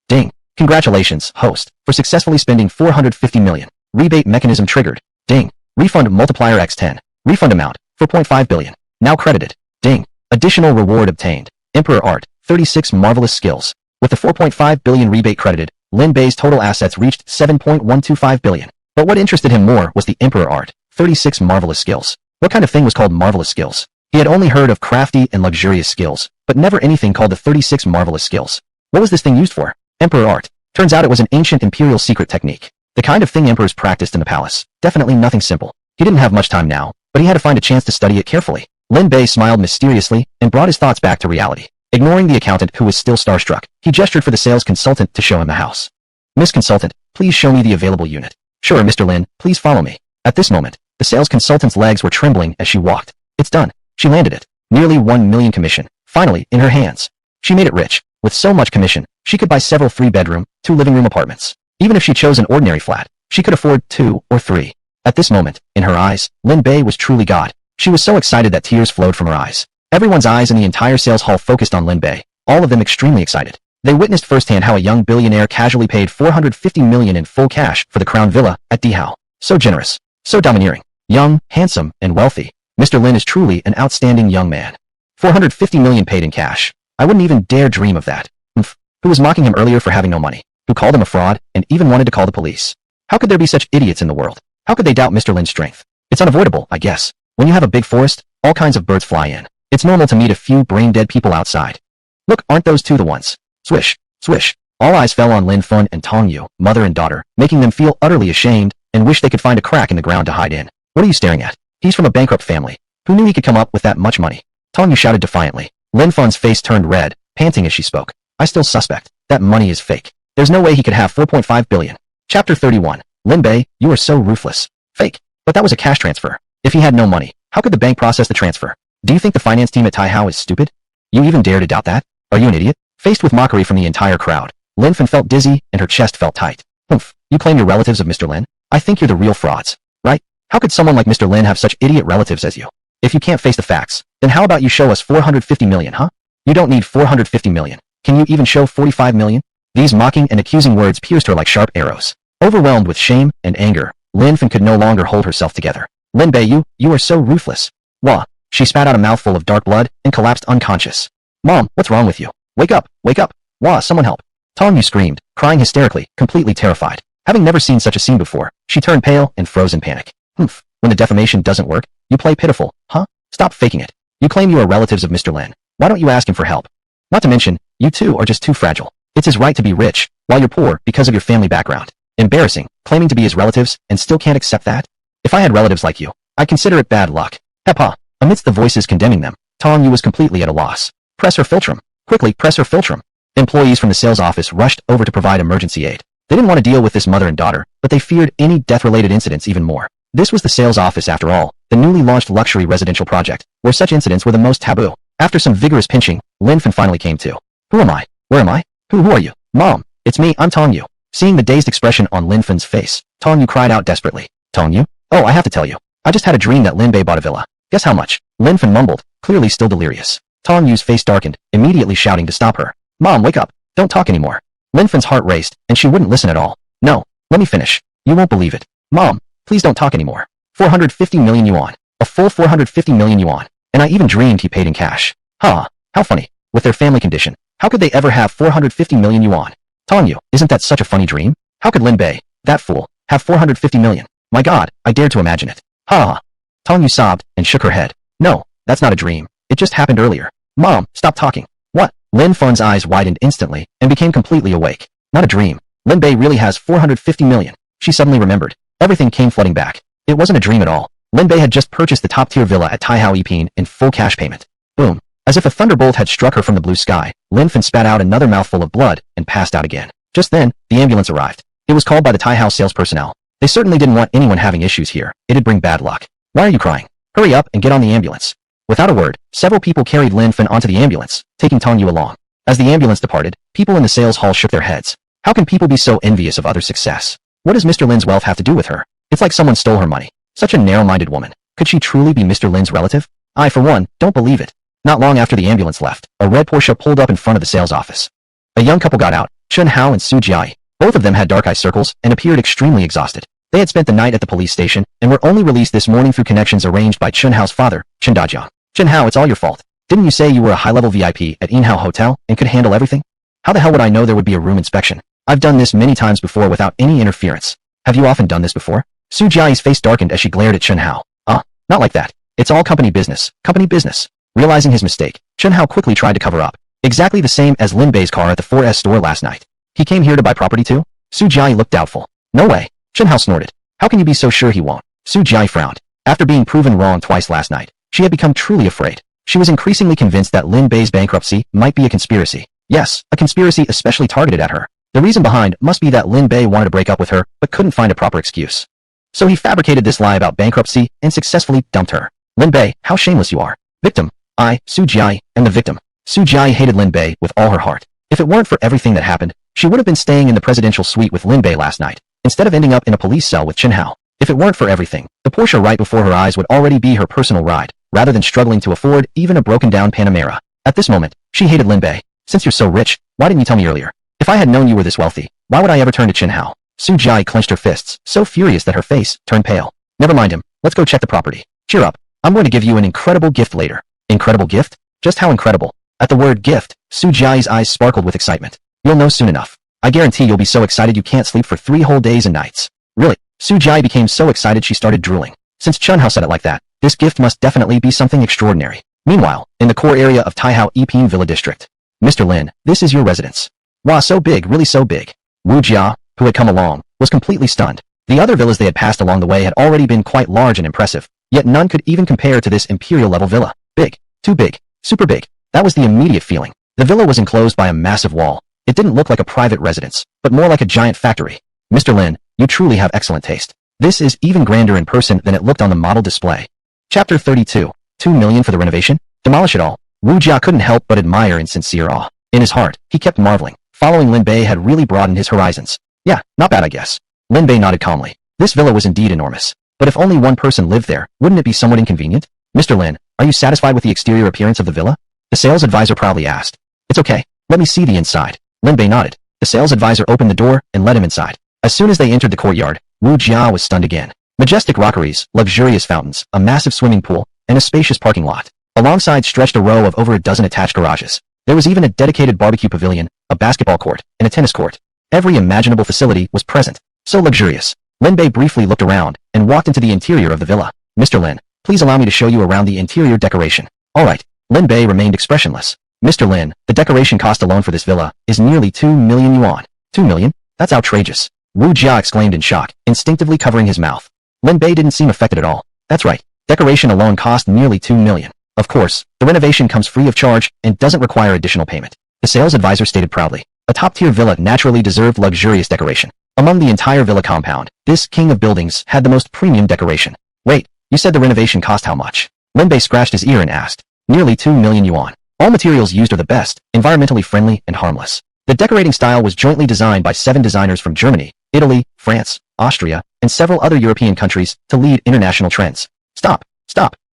Ding. Congratulations, host, for successfully spending 450 million. Rebate mechanism triggered. Ding. Refund multiplier x10. Refund amount, 4.5 billion. Now credited. Ding. Additional reward obtained. Emperor Art, 36 marvelous skills. With the 4.5 billion rebate credited, Lin Bay's total assets reached 7.125 billion. But what interested him more was the Emperor Art, 36 marvelous skills. What kind of thing was called marvelous skills? He had only heard of crafty and luxurious skills, but never anything called the 36 marvelous skills. What was this thing used for? Emperor Art. Turns out it was an ancient imperial secret technique. The kind of thing emperors practiced in the palace. Definitely nothing simple. He didn't have much time now, but he had to find a chance to study it carefully. Lin Bay smiled mysteriously and brought his thoughts back to reality. Ignoring the accountant who was still starstruck, he gestured for the sales consultant to show him the house. Miss Consultant, please show me the available unit. Sure, Mr. Lin, please follow me. At this moment, the sales consultant's legs were trembling as she walked. It's done. She landed it. Nearly 1 million commission, finally, in her hands. She made it rich. With so much commission, she could buy several 3-bedroom, 2-living-room apartments. Even if she chose an ordinary flat, she could afford 2 or 3. At this moment, in her eyes, Lin Bay was truly God. She was so excited that tears flowed from her eyes. Everyone's eyes in the entire sales hall focused on Lin Bay, all of them extremely excited. They witnessed firsthand how a young billionaire casually paid 450 million in full cash for the crown villa at Dihao. So generous, so domineering, young, handsome, and wealthy. Mr. Lin is truly an outstanding young man. 450 million paid in cash. I wouldn't even dare dream of that. Who was mocking him earlier for having no money? Who called him a fraud and even wanted to call the police? How could there be such idiots in the world? How could they doubt Mr. Lin's strength? It's unavoidable, I guess. When you have a big forest, all kinds of birds fly in. It's normal to meet a few brain-dead people outside. Look, aren't those two the ones? Swish, swish. All eyes fell on Lin Fun and Tong Yu, mother and daughter, making them feel utterly ashamed and wish they could find a crack in the ground to hide in. What are you staring at? He's from a bankrupt family. Who knew he could come up with that much money? Tong Yu shouted defiantly. Lin Fun's face turned red, panting as she spoke. I still suspect. That money is fake. There's no way he could have 4.5 billion. Chapter 31. Lin Bay, you are so ruthless. Fake. But that was a cash transfer. If he had no money, how could the bank process the transfer? Do you think the finance team at Taihao is stupid? You even dare to doubt that? Are you an idiot? Faced with mockery from the entire crowd, Lin Fan felt dizzy and her chest felt tight. Humph, you claim you're relatives of Mr. Lin? I think you're the real frauds. Right? How could someone like Mr. Lin have such idiot relatives as you? If you can't face the facts, then how about you show us 450 million, huh? You don't need 450 million. Can you even show 45 million? These mocking and accusing words pierced her like sharp arrows. Overwhelmed with shame and anger, Lin Fan could no longer hold herself together. Lin Bei, you are so ruthless. Wah. She spat out a mouthful of dark blood and collapsed unconscious. Mom, what's wrong with you? Wake up, wake up. Wah, someone help. Tong Yu screamed, crying hysterically, completely terrified. Having never seen such a scene before, she turned pale and froze in panic. Humph, when the defamation doesn't work, you play pitiful, huh? Stop faking it. You claim you are relatives of Mr. Lin. Why don't you ask him for help? Not to mention, you two are just too fragile. It's his right to be rich, while you're poor because of your family background. Embarrassing, claiming to be his relatives and still can't accept that? If I had relatives like you, I'd consider it bad luck. Hepa. Amidst the voices condemning them, Tong Yu was completely at a loss. Press her philtrum. Quickly, press her philtrum. Employees from the sales office rushed over to provide emergency aid. They didn't want to deal with this mother and daughter, but they feared any death-related incidents even more. This was the sales office after all, the newly launched luxury residential project, where such incidents were the most taboo. After some vigorous pinching, Lin Fan finally came to. Who am I? Where am I? Who are you? Mom, it's me, I'm Tong Yu. Seeing the dazed expression on Lin Fan's face, Tong Yu cried out desperately. Tong Yu? Oh, I have to tell you. I just had a dream that Lin Bei bought a villa. Guess how much? Lin Fan mumbled, clearly still delirious. Tong Yu's face darkened, immediately shouting to stop her. Mom, wake up. Don't talk anymore. Lin Fan's heart raced, and she wouldn't listen at all. No, let me finish. You won't believe it. Mom, please don't talk anymore. 450 million yuan. A full 450 million yuan. And I even dreamed he paid in cash. Ha, how funny. With their family condition, how could they ever have 450 million yuan? Tong Yu, isn't that such a funny dream? How could Lin Bei, that fool, have 450 million? My God, I dared to imagine it. Ha. Tong Yu sobbed and shook her head. No, that's not a dream. It just happened earlier. Mom, stop talking. What? Lin Fan's eyes widened instantly and became completely awake. Not a dream. Lin Bei really has 450 million. She suddenly remembered. Everything came flooding back. It wasn't a dream at all. Lin Bei had just purchased the top-tier villa at Taihao Yipin in full cash payment. Boom. As if a thunderbolt had struck her from the blue sky, Lin Fan spat out another mouthful of blood and passed out again. Just then, the ambulance arrived. It was called by the Taihao sales personnel. They certainly didn't want anyone having issues here. It'd bring bad luck. Why are you crying? Hurry up and get on the ambulance. Without a word, several people carried Lin Fan onto the ambulance, taking Tong Yu along. As the ambulance departed, people in the sales hall shook their heads. How can people be so envious of others' success? What does Mr. Lin's wealth have to do with her? It's like someone stole her money. Such a narrow-minded woman. Could she truly be Mr. Lin's relative? I, for one, don't believe it. Not long after the ambulance left, a red Porsche pulled up in front of the sales office. A young couple got out, Chun Hao and Su Jiai. Both of them had dark eye circles and appeared extremely exhausted. They had spent the night at the police station and were only released this morning through connections arranged by Chun Hao's father, Chun Dajiang. Chun Hao, it's all your fault. Didn't you say you were a high-level VIP at Inhao Hotel and could handle everything? How the hell would I know there would be a room inspection? I've done this many times before without any interference. Have you often done this before? Su Jiai's face darkened as she glared at Chun Hao. Not like that. It's all company business. Company business. Realizing his mistake, Chun Hao quickly tried to cover up. Exactly the same as Lin Bay's car at the 4S store last night. He came here to buy property too? Su Jiai looked doubtful. No way. Chun Hao snorted. How can you be so sure he won't? Su Jiai frowned. After being proven wrong twice last night, she had become truly afraid. She was increasingly convinced that Lin Bay's bankruptcy might be a conspiracy. Yes, a conspiracy especially targeted at her. The reason behind must be that Lin Bay wanted to break up with her but couldn't find a proper excuse. So he fabricated this lie about bankruptcy and successfully dumped her. Lin Bay, how shameless you are. Victim. I, Su Jiai, am the victim. Su Jiai hated Lin Bay with all her heart. If it weren't for everything that happened, she would have been staying in the presidential suite with Lin Bay last night, instead of ending up in a police cell with Chun Hao. If it weren't for everything, the Porsche right before her eyes would already be her personal ride, rather than struggling to afford even a broken-down Panamera. At this moment, she hated Lin Bay. Since you're so rich, why didn't you tell me earlier? If I had known you were this wealthy, why would I ever turn to Chun Hao? Su Jiai clenched her fists, so furious that her face turned pale. Never mind him. Let's go check the property. Cheer up. I'm going to give you an incredible gift later. Incredible gift? Just how incredible? At the word gift, Su Jiai's eyes sparkled with excitement. You'll know soon enough. I guarantee you'll be so excited you can't sleep for 3 whole days and nights. Really? Su Jiai became so excited she started drooling. Since Chun Hao said it like that, this gift must definitely be something extraordinary. Meanwhile, in the core area of Taihao Yiping Villa District. Mr. Lin, this is your residence. Wow, so big, really so big. Wu Jia, who had come along, was completely stunned. The other villas they had passed along the way had already been quite large and impressive, yet none could even compare to this imperial-level villa. Big. Too big. Super big. That was the immediate feeling. The villa was enclosed by a massive wall. It didn't look like a private residence, but more like a giant factory. Mr. Lin, you truly have excellent taste. This is even grander in person than it looked on the model display. Chapter 32. 2 million for the renovation? Demolish it all. Wu Jia couldn't help but admire in sincere awe. In his heart, he kept marveling. Following Lin Bay had really broadened his horizons. Yeah, not bad I guess. Lin Bay nodded calmly. This villa was indeed enormous. But if only one person lived there, wouldn't it be somewhat inconvenient? Mr. Lin, are you satisfied with the exterior appearance of the villa? The sales advisor proudly asked. It's okay. Let me see the inside. Lin Bay nodded. The sales advisor opened the door and led him inside. As soon as they entered the courtyard, Wu Jia was stunned again. Majestic rockeries, luxurious fountains, a massive swimming pool, and a spacious parking lot. Alongside stretched a row of over a dozen attached garages. There was even a dedicated barbecue pavilion, a basketball court, and a tennis court. Every imaginable facility was present. So luxurious. Lin Bei briefly looked around and walked into the interior of the villa. Mr. Lin, please allow me to show you around the interior decoration. All right. Lin Bei remained expressionless. Mr. Lin, the decoration cost alone for this villa is nearly 2 million yuan. 2 million? That's outrageous. Wu Jia exclaimed in shock, instinctively covering his mouth. Lin Bei didn't seem affected at all. That's right. Decoration alone cost nearly 2 million. Of course, the renovation comes free of charge and doesn't require additional payment. The sales advisor stated proudly. A top-tier villa naturally deserved luxurious decoration. Among the entire villa compound, this king of buildings had the most premium decoration. Wait, you said the renovation cost how much? Lin Bei scratched his ear and asked. Nearly 2 million yuan. All materials used are the best, environmentally friendly and harmless. The decorating style was jointly designed by 7 designers from Germany, Italy, France, Austria, and several other European countries to lead international trends. Stop.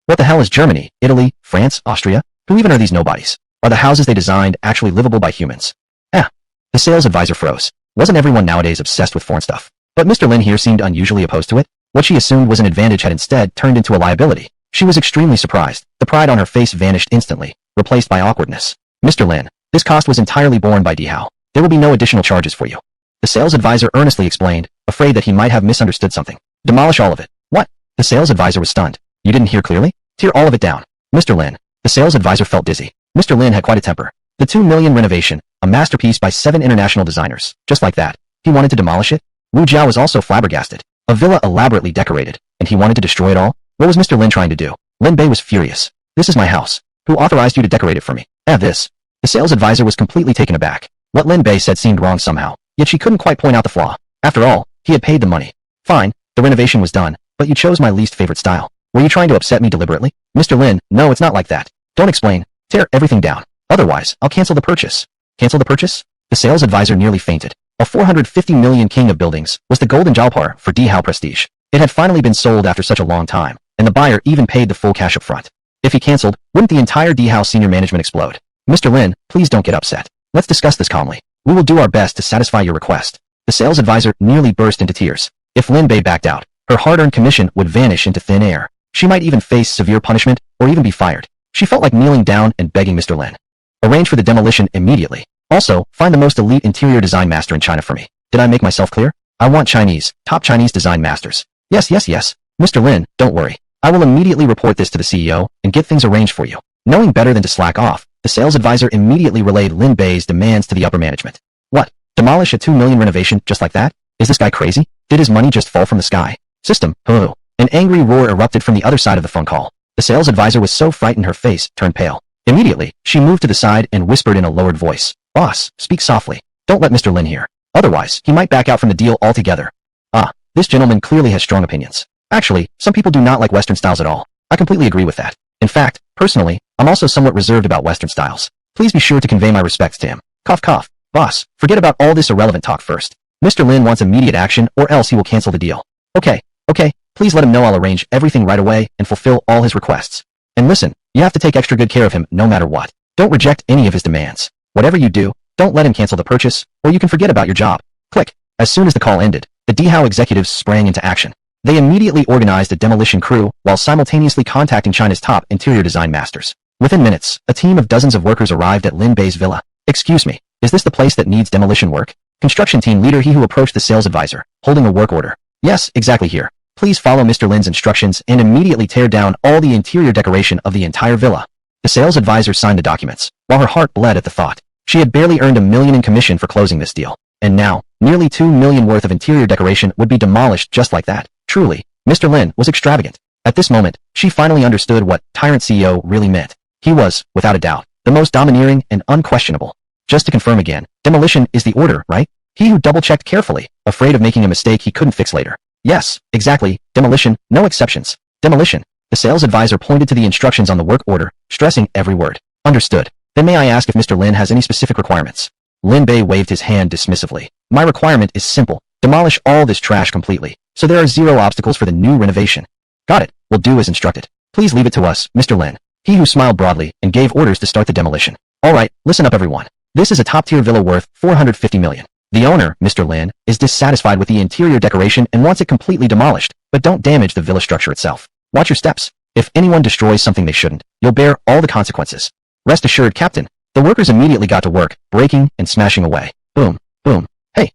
What the hell is Germany, Italy, France, Austria? Who even are these nobodies? Are the houses they designed actually livable by humans? The sales advisor froze. Wasn't everyone nowadays obsessed with foreign stuff? But Mr. Lin here seemed unusually opposed to it. What she assumed was an advantage had instead turned into a liability. She was extremely surprised. The pride on her face vanished instantly, replaced by awkwardness. Mr. Lin, this cost was entirely borne by Dihao. There will be no additional charges for you. The sales advisor earnestly explained, afraid that he might have misunderstood something. Demolish all of it. What? The sales advisor was stunned. You didn't hear clearly? Tear all of it down. Mr. Lin. The sales advisor felt dizzy. Mr. Lin had quite a temper. The 2 million renovation, a masterpiece by 7 international designers. Just like that. He wanted to demolish it? Wu Jia was also flabbergasted. A villa elaborately decorated, and he wanted to destroy it all? What was Mr. Lin trying to do? Lin Bei was furious. This is my house. Who authorized you to decorate it for me? Have this. The sales advisor was completely taken aback. What Lin Bei said seemed wrong somehow, yet she couldn't quite point out the flaw. After all, he had paid the money. Fine, the renovation was done, but you chose my least favorite style. Were you trying to upset me deliberately? Mr. Lin, no, it's not like that. Don't explain. Tear everything down. Otherwise, I'll cancel the purchase. Cancel the purchase? The sales advisor nearly fainted. A 450 million king of buildings was the golden jalpar for Dihao Prestige. It had finally been sold after such a long time, and the buyer even paid the full cash up front. If he canceled, wouldn't the entire Dihao senior management explode? Mr. Lin, please don't get upset. Let's discuss this calmly. We will do our best to satisfy your request. The sales advisor nearly burst into tears. If Lin Bay backed out, her hard-earned commission would vanish into thin air. She might even face severe punishment or even be fired. She felt like kneeling down and begging Mr. Lin. Arrange for the demolition immediately. Also, find the most elite interior design master in China for me. Did I make myself clear? I want top Chinese design masters. Yes. Mr. Lin, don't worry. I will immediately report this to the CEO and get things arranged for you. Knowing better than to slack off, the sales advisor immediately relayed Lin Bay's demands to the upper management. What? Demolish a 2 million renovation just like that? Is this guy crazy? Did his money just fall from the sky? System, hoo. An angry roar erupted from the other side of the phone call. The sales advisor was so frightened her face turned pale. Immediately, she moved to the side and whispered in a lowered voice. Boss, speak softly. Don't let Mr. Lin hear. Otherwise, he might back out from the deal altogether. Ah, this gentleman clearly has strong opinions. Actually, some people do not like Western styles at all. I completely agree with that. In fact, personally, I'm also somewhat reserved about Western styles. Please be sure to convey my respects to him. Cough cough. Boss, forget about all this irrelevant talk first. Mr. Lin wants immediate action or else he will cancel the deal. Okay, please let him know I'll arrange everything right away and fulfill all his requests. And listen, you have to take extra good care of him no matter what. Don't reject any of his demands. Whatever you do, don't let him cancel the purchase, or you can forget about your job. Click. As soon as the call ended, the Dihao executives sprang into action. They immediately organized a demolition crew while simultaneously contacting China's top interior design masters. Within minutes, a team of dozens of workers arrived at Lin Bay's villa. Excuse me, is this the place that needs demolition work? Construction team leader he who approached the sales advisor, holding a work order. Yes, exactly here. Please follow Mr. Lin's instructions and immediately tear down all the interior decoration of the entire villa. The sales advisor signed the documents, while her heart bled at the thought. She had barely earned $1 million in commission for closing this deal. And now, nearly $2 million worth of interior decoration would be demolished just like that. Truly, Mr. Lin was extravagant. At this moment, she finally understood what Tyrant CEO really meant. He was, without a doubt, the most domineering and unquestionable. Just to confirm again, demolition is the order, right? He who double-checked carefully, afraid of making a mistake he couldn't fix later. Yes, exactly, demolition, no exceptions. Demolition. The sales advisor pointed to the instructions on the work order, stressing every word. Understood. Then may I ask if Mr. Lin has any specific requirements? Lin Bay waved his hand dismissively. My requirement is simple. Demolish all this trash completely, so there are 0 obstacles for the new renovation. Got it. We'll do as instructed. Please leave it to us, Mr. Lin. He who smiled broadly and gave orders to start the demolition. Alright, listen up everyone. This is a top-tier villa worth 450 million. The owner, Mr. Lin, is dissatisfied with the interior decoration and wants it completely demolished, but don't damage the villa structure itself. Watch your steps. If anyone destroys something they shouldn't, you'll bear all the consequences. Rest assured, Captain. The workers immediately got to work, breaking and smashing away. Boom, boom. Hey,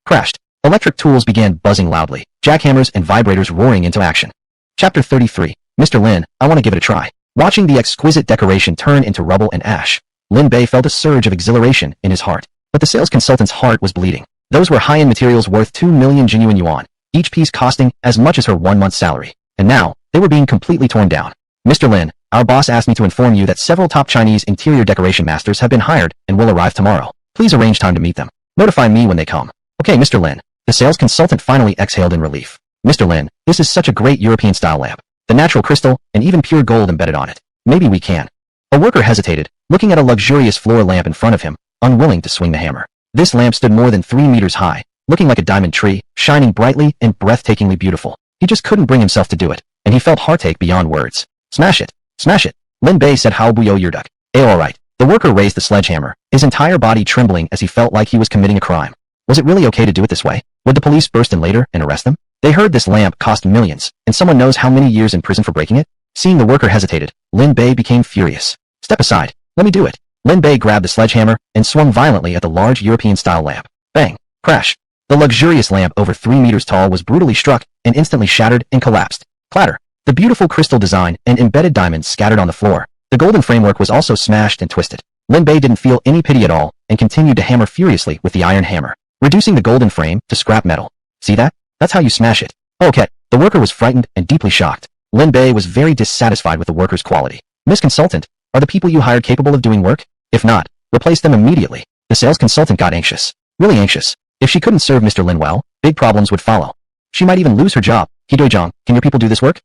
crashed. Electric tools began buzzing loudly, jackhammers and vibrators roaring into action. Chapter 33. Mr. Lin, I want to give it a try. Watching the exquisite decoration turn into rubble and ash, Lin Bay felt a surge of exhilaration in his heart. But the sales consultant's heart was bleeding. Those were high-end materials worth 2 million genuine yuan, each piece costing as much as her 1-month salary. And now, they were being completely torn down. Mr. Lin, our boss asked me to inform you that several top Chinese interior decoration masters have been hired and will arrive tomorrow. Please arrange time to meet them. Notify me when they come. Okay, Mr. Lin. The sales consultant finally exhaled in relief. Mr. Lin, this is such a great European-style lamp. The natural crystal and even pure gold embedded on it. Maybe we can. A worker hesitated, looking at a luxurious floor lamp in front of him, unwilling to swing the hammer. This lamp stood more than 3 meters high, looking like a diamond tree, shining brightly and breathtakingly beautiful. He just couldn't bring himself to do it, and he felt heartache beyond words. Smash it! Smash it! Lin Bay said how buyo yurduk. Alright. The worker raised the sledgehammer, his entire body trembling as he felt like he was committing a crime. Was it really okay to do it this way? Would the police burst in later and arrest them? They heard this lamp cost millions, and someone knows how many years in prison for breaking it? Seeing the worker hesitated, Lin Bay became furious. Step aside. Let me do it. Lin Bay grabbed the sledgehammer and swung violently at the large European-style lamp. Bang! Crash! The luxurious lamp over 3 meters tall was brutally struck and instantly shattered and collapsed. Clatter! The beautiful crystal design and embedded diamonds scattered on the floor. The golden framework was also smashed and twisted. Lin Bay didn't feel any pity at all and continued to hammer furiously with the iron hammer, reducing the golden frame to scrap metal. See that? That's how you smash it. Okay. The worker was frightened and deeply shocked. Lin Bay was very dissatisfied with the worker's quality. Miss Consultant, are the people you hired capable of doing work? If not, replace them immediately. The sales consultant got anxious. Really anxious. If she couldn't serve Mr. Lin well, big problems would follow. She might even lose her job. Hidoijang, can your people do this work?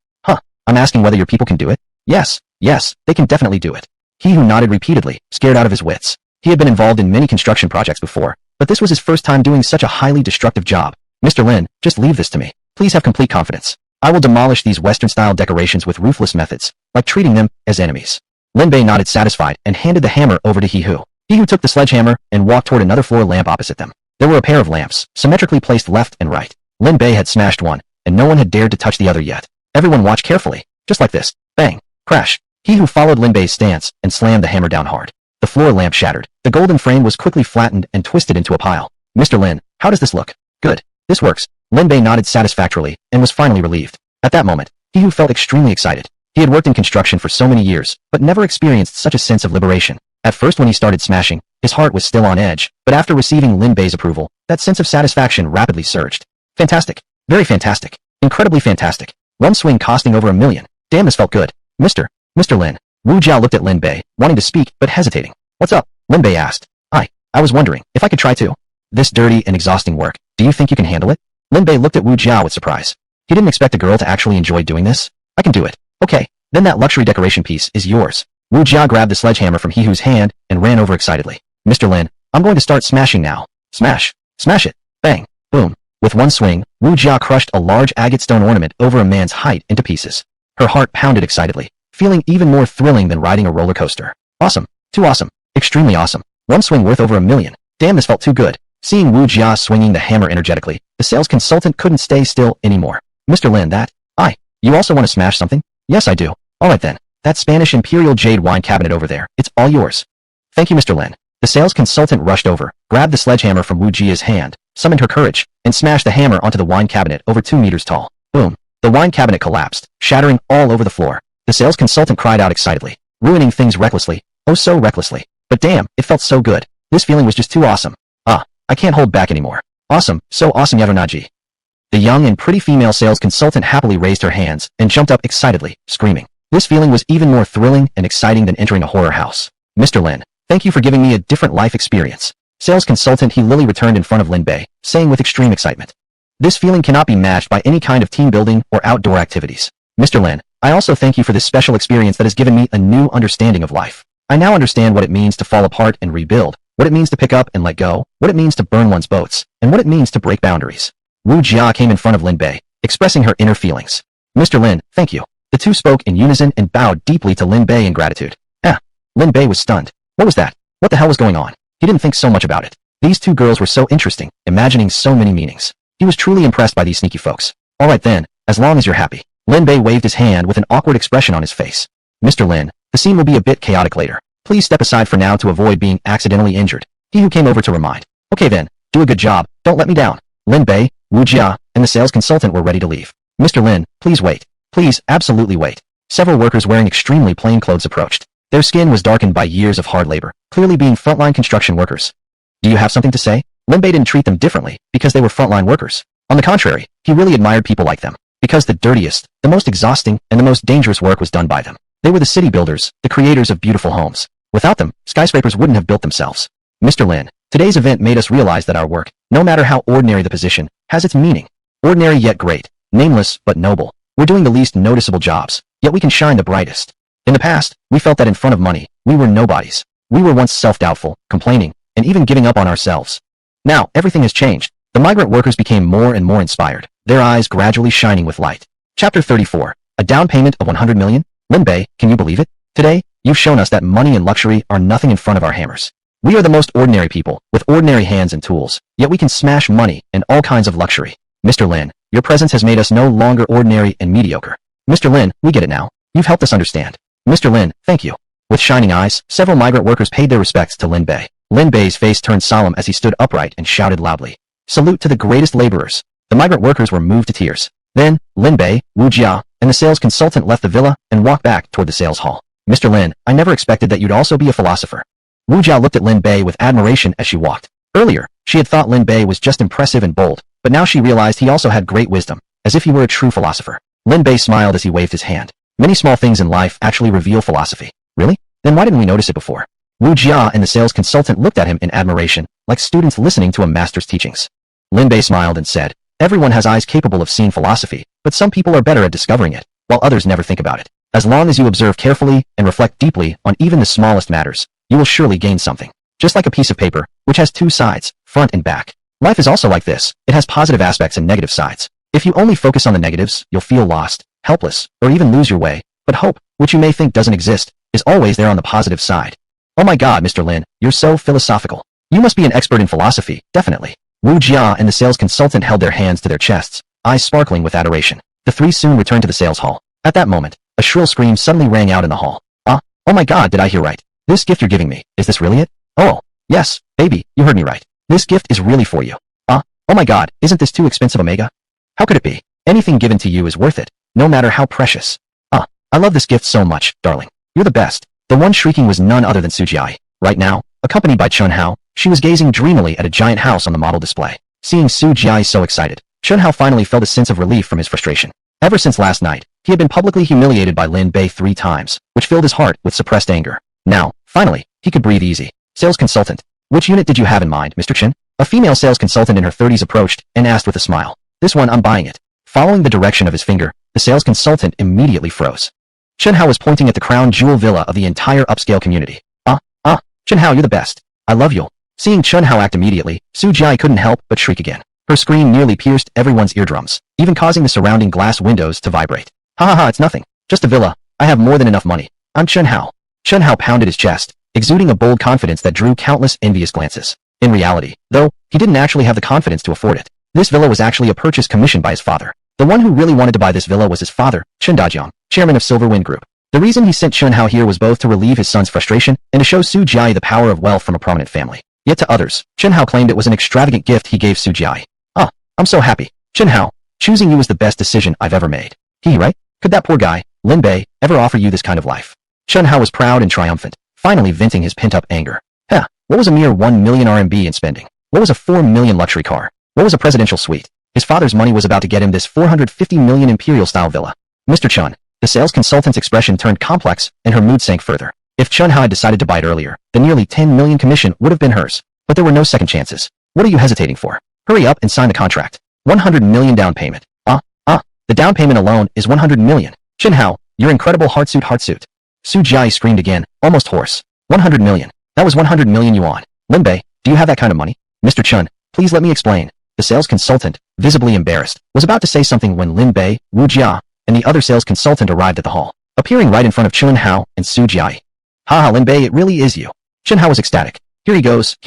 I'm asking whether your people can do it? Yes, yes, they can definitely do it. He Hu nodded repeatedly, scared out of his wits. He had been involved in many construction projects before, but this was his first time doing such a highly destructive job. Mr. Lin, just leave this to me. Please have complete confidence. I will demolish these Western-style decorations with ruthless methods, like treating them as enemies. Lin Bay nodded satisfied and handed the hammer over to He Hu. He Hu took the sledgehammer and walked toward another floor lamp opposite them. There were a pair of lamps, symmetrically placed left and right. Lin Bay had smashed one, and no one had dared to touch the other yet. Everyone watched carefully, just like this. Bang! Crash! He Hu followed Lin Bay's stance and slammed the hammer down hard. The floor lamp shattered. The golden frame was quickly flattened and twisted into a pile. Mr. Lin, how does this look? Good. This works. Lin Bay nodded satisfactorily and was finally relieved. At that moment, He Hu felt extremely excited. He had worked in construction for so many years, but never experienced such a sense of liberation. At first when he started smashing, his heart was still on edge, but after receiving Lin Bay's approval, that sense of satisfaction rapidly surged. Fantastic. Very fantastic. Incredibly fantastic. One swing costing over $1 million. Damn, this felt good. Mr. Lin. Wu Jiao looked at Lin Bay, wanting to speak, but hesitating. What's up? Lin Bay asked. I was wondering if I could try too. This dirty and exhausting work, do you think you can handle it? Lin Bay looked at Wu Jiao with surprise. He didn't expect a girl to actually enjoy doing this. I can do it. Okay, then that luxury decoration piece is yours. Wu Jiao grabbed the sledgehammer from He Hu's hand and ran over excitedly. Mr. Lin, I'm going to start smashing now. Smash. Smash it. Bang. Boom. With one swing, Wu Jiao crushed a large agate stone ornament over a man's height into pieces. Her heart pounded excitedly, feeling even more thrilling than riding a roller coaster. Awesome. Too awesome. Extremely awesome. One swing worth over $1 million. Damn, this felt too good. Seeing Wu Jia swinging the hammer energetically, the sales consultant couldn't stay still anymore. Mr. Lin, you also want to smash something? Yes, I do. Alright then. That Spanish Imperial Jade wine cabinet over there, it's all yours. Thank you, Mr. Lin. The sales consultant rushed over, grabbed the sledgehammer from Wu Jia's hand, summoned her courage, and smashed the hammer onto the wine cabinet over 2 meters tall. Boom. The wine cabinet collapsed, shattering all over the floor. The sales consultant cried out excitedly, ruining things recklessly, oh so recklessly. But damn, it felt so good. This feeling was just too awesome. I can't hold back anymore. Awesome, so awesome Yarunaji. The young and pretty female sales consultant happily raised her hands and jumped up excitedly, screaming. This feeling was even more thrilling and exciting than entering a horror house. Mr. Lin, thank you for giving me a different life experience. Sales consultant He Lily returned in front of Lin Bay, saying with extreme excitement. This feeling cannot be matched by any kind of team building or outdoor activities. Mr. Lin, I also thank you for this special experience that has given me a new understanding of life. I now understand what it means to fall apart and rebuild, what it means to pick up and let go, what it means to burn one's boats, and what it means to break boundaries. Wu Jia came in front of Lin Bei, expressing her inner feelings. Mr. Lin, thank you. The two spoke in unison and bowed deeply to Lin Bei in gratitude. Lin Bei was stunned. What was that? What the hell was going on? He didn't think so much about it. These two girls were so interesting, imagining so many meanings. He was truly impressed by these sneaky folks. Alright then, as long as you're happy. Lin Bei waved his hand with an awkward expression on his face. Mr. Lin, the scene will be a bit chaotic later. Please step aside for now to avoid being accidentally injured. He who came over to remind. Okay then, do a good job, don't let me down. Lin Bei, Wu Jia, and the sales consultant were ready to leave. Mr. Lin, please wait. Please, absolutely wait. Several workers wearing extremely plain clothes approached. Their skin was darkened by years of hard labor, clearly being frontline construction workers. Do you have something to say? Lin Bei didn't treat them differently, because they were frontline workers. On the contrary, he really admired people like them, because the dirtiest, the most exhausting, and the most dangerous work was done by them. They were the city builders, the creators of beautiful homes. Without them, skyscrapers wouldn't have built themselves. Mr. Lin, today's event made us realize that our work, no matter how ordinary the position, has its meaning. Ordinary yet great, nameless but noble. We're doing the least noticeable jobs, yet we can shine the brightest. In the past, we felt that in front of money, we were nobodies. We were once self-doubtful, complaining, and even giving up on ourselves. Now, everything has changed. The migrant workers became more and more inspired, their eyes gradually shining with light. Chapter 34. A down payment of 100 million? Lin Bei, can you believe it? Today, you've shown us that money and luxury are nothing in front of our hammers. We are the most ordinary people, with ordinary hands and tools, yet we can smash money and all kinds of luxury. Mr. Lin, your presence has made us no longer ordinary and mediocre. Mr. Lin, we get it now. You've helped us understand. Mr. Lin, thank you. With shining eyes, several migrant workers paid their respects to Lin Bei. Lin Bei's face turned solemn as he stood upright and shouted loudly. Salute to the greatest laborers. The migrant workers were moved to tears. Then, Lin Bei, Wu Jia, and the sales consultant left the villa and walked back toward the sales hall. Mr. Lin, I never expected that you'd also be a philosopher. Wu Jia looked at Lin Bei with admiration as she walked. Earlier, she had thought Lin Bei was just impressive and bold, but now she realized he also had great wisdom, as if he were a true philosopher. Lin Bei smiled as he waved his hand. Many small things in life actually reveal philosophy. Really? Then why didn't we notice it before? Wu Jia and the sales consultant looked at him in admiration, like students listening to a master's teachings. Lin Bei smiled and said, everyone has eyes capable of seeing philosophy, but some people are better at discovering it. while others never think about it. As long as you observe carefully and reflect deeply on even the smallest matters, you will surely gain something. Just like a piece of paper, which has two sides, front and back. Life is also like this. It has positive aspects and negative sides. If you only focus on the negatives, you'll feel lost, helpless, or even lose your way. But hope, which you may think doesn't exist, is always there on the positive side. Oh my God, Mr. Lin, you're so philosophical. You must be an expert in philosophy, definitely. Wu Jia and the sales consultant held their hands to their chests, eyes sparkling with adoration. The three soon returned to the sales hall. At that moment, a shrill scream suddenly rang out in the hall. Oh my God, did I hear right? This gift you're giving me, is this really it? Oh, yes, baby, you heard me right. This gift is really for you. Oh my God, isn't this too expensive, Omega? How could it be? Anything given to you is worth it, no matter how precious. I love this gift so much, darling. You're the best. The one shrieking was none other than Sujai. Right now, accompanied by Chun Hao, she was gazing dreamily at a giant house on the model display. Seeing Sujai so excited, Chun Hao finally felt a sense of relief from his frustration. Ever since last night, he had been publicly humiliated by Lin Bay 3 times, which filled his heart with suppressed anger. Now, finally, he could breathe easy. Sales consultant, which unit did you have in mind, Mr. Chen? A female sales consultant in her 30s approached and asked with a smile. This one, I'm buying it. Following the direction of his finger, the sales consultant immediately froze. Chun Hao was pointing at the crown jewel villa of the entire upscale community. Chun Hao, you're the best. I love you. Seeing Chun Hao act immediately, Su Jai couldn't help but shriek again. Her scream nearly pierced everyone's eardrums, even causing the surrounding glass windows to vibrate. Ha, it's nothing. Just a villa. I have more than enough money. I'm Chun Hao. Chun Hao pounded his chest, exuding a bold confidence that drew countless envious glances. In reality, though, he didn't actually have the confidence to afford it. This villa was actually a purchase commissioned by his father. The one who really wanted to buy this villa was his father, Chun Dajiang, chairman of Silverwind Group. The reason he sent Chun Hao here was both to relieve his son's frustration and to show Su Jai the power of wealth from a prominent family. Yet to others, Chun Hao claimed it was an extravagant gift he gave Su Jai. I'm so happy. Chun Hao, choosing you was the best decision I've ever made. Right? Could that poor guy, Lin Bay, ever offer you this kind of life? Chun Hao was proud and triumphant, finally venting his pent-up anger. What was a mere 1 million RMB in spending? What was a 4 million luxury car? What was a presidential suite? His father's money was about to get him this 450 million imperial-style villa. Mr. Chun, the sales consultant's expression turned complex and her mood sank further. If Chun Hao had decided to buy it earlier, the nearly 10 million commission would have been hers. But there were no second chances. What are you hesitating for? Hurry up and sign the contract. 100 million down payment. The down payment alone is 100 million. Chun Hao, your incredible heartsuit. Su Jai screamed again, almost hoarse. 100 million. That was 100 million yuan. Lin Bei, do you have that kind of money? Mr. Chun, please let me explain. The sales consultant, visibly embarrassed, was about to say something when Lin Bei, Wu Jia, and the other sales consultant arrived at the hall, appearing right in front of Chun Hao and Su Jai. Lin Bei, it really is you. Chun Hao was ecstatic. Here he goes.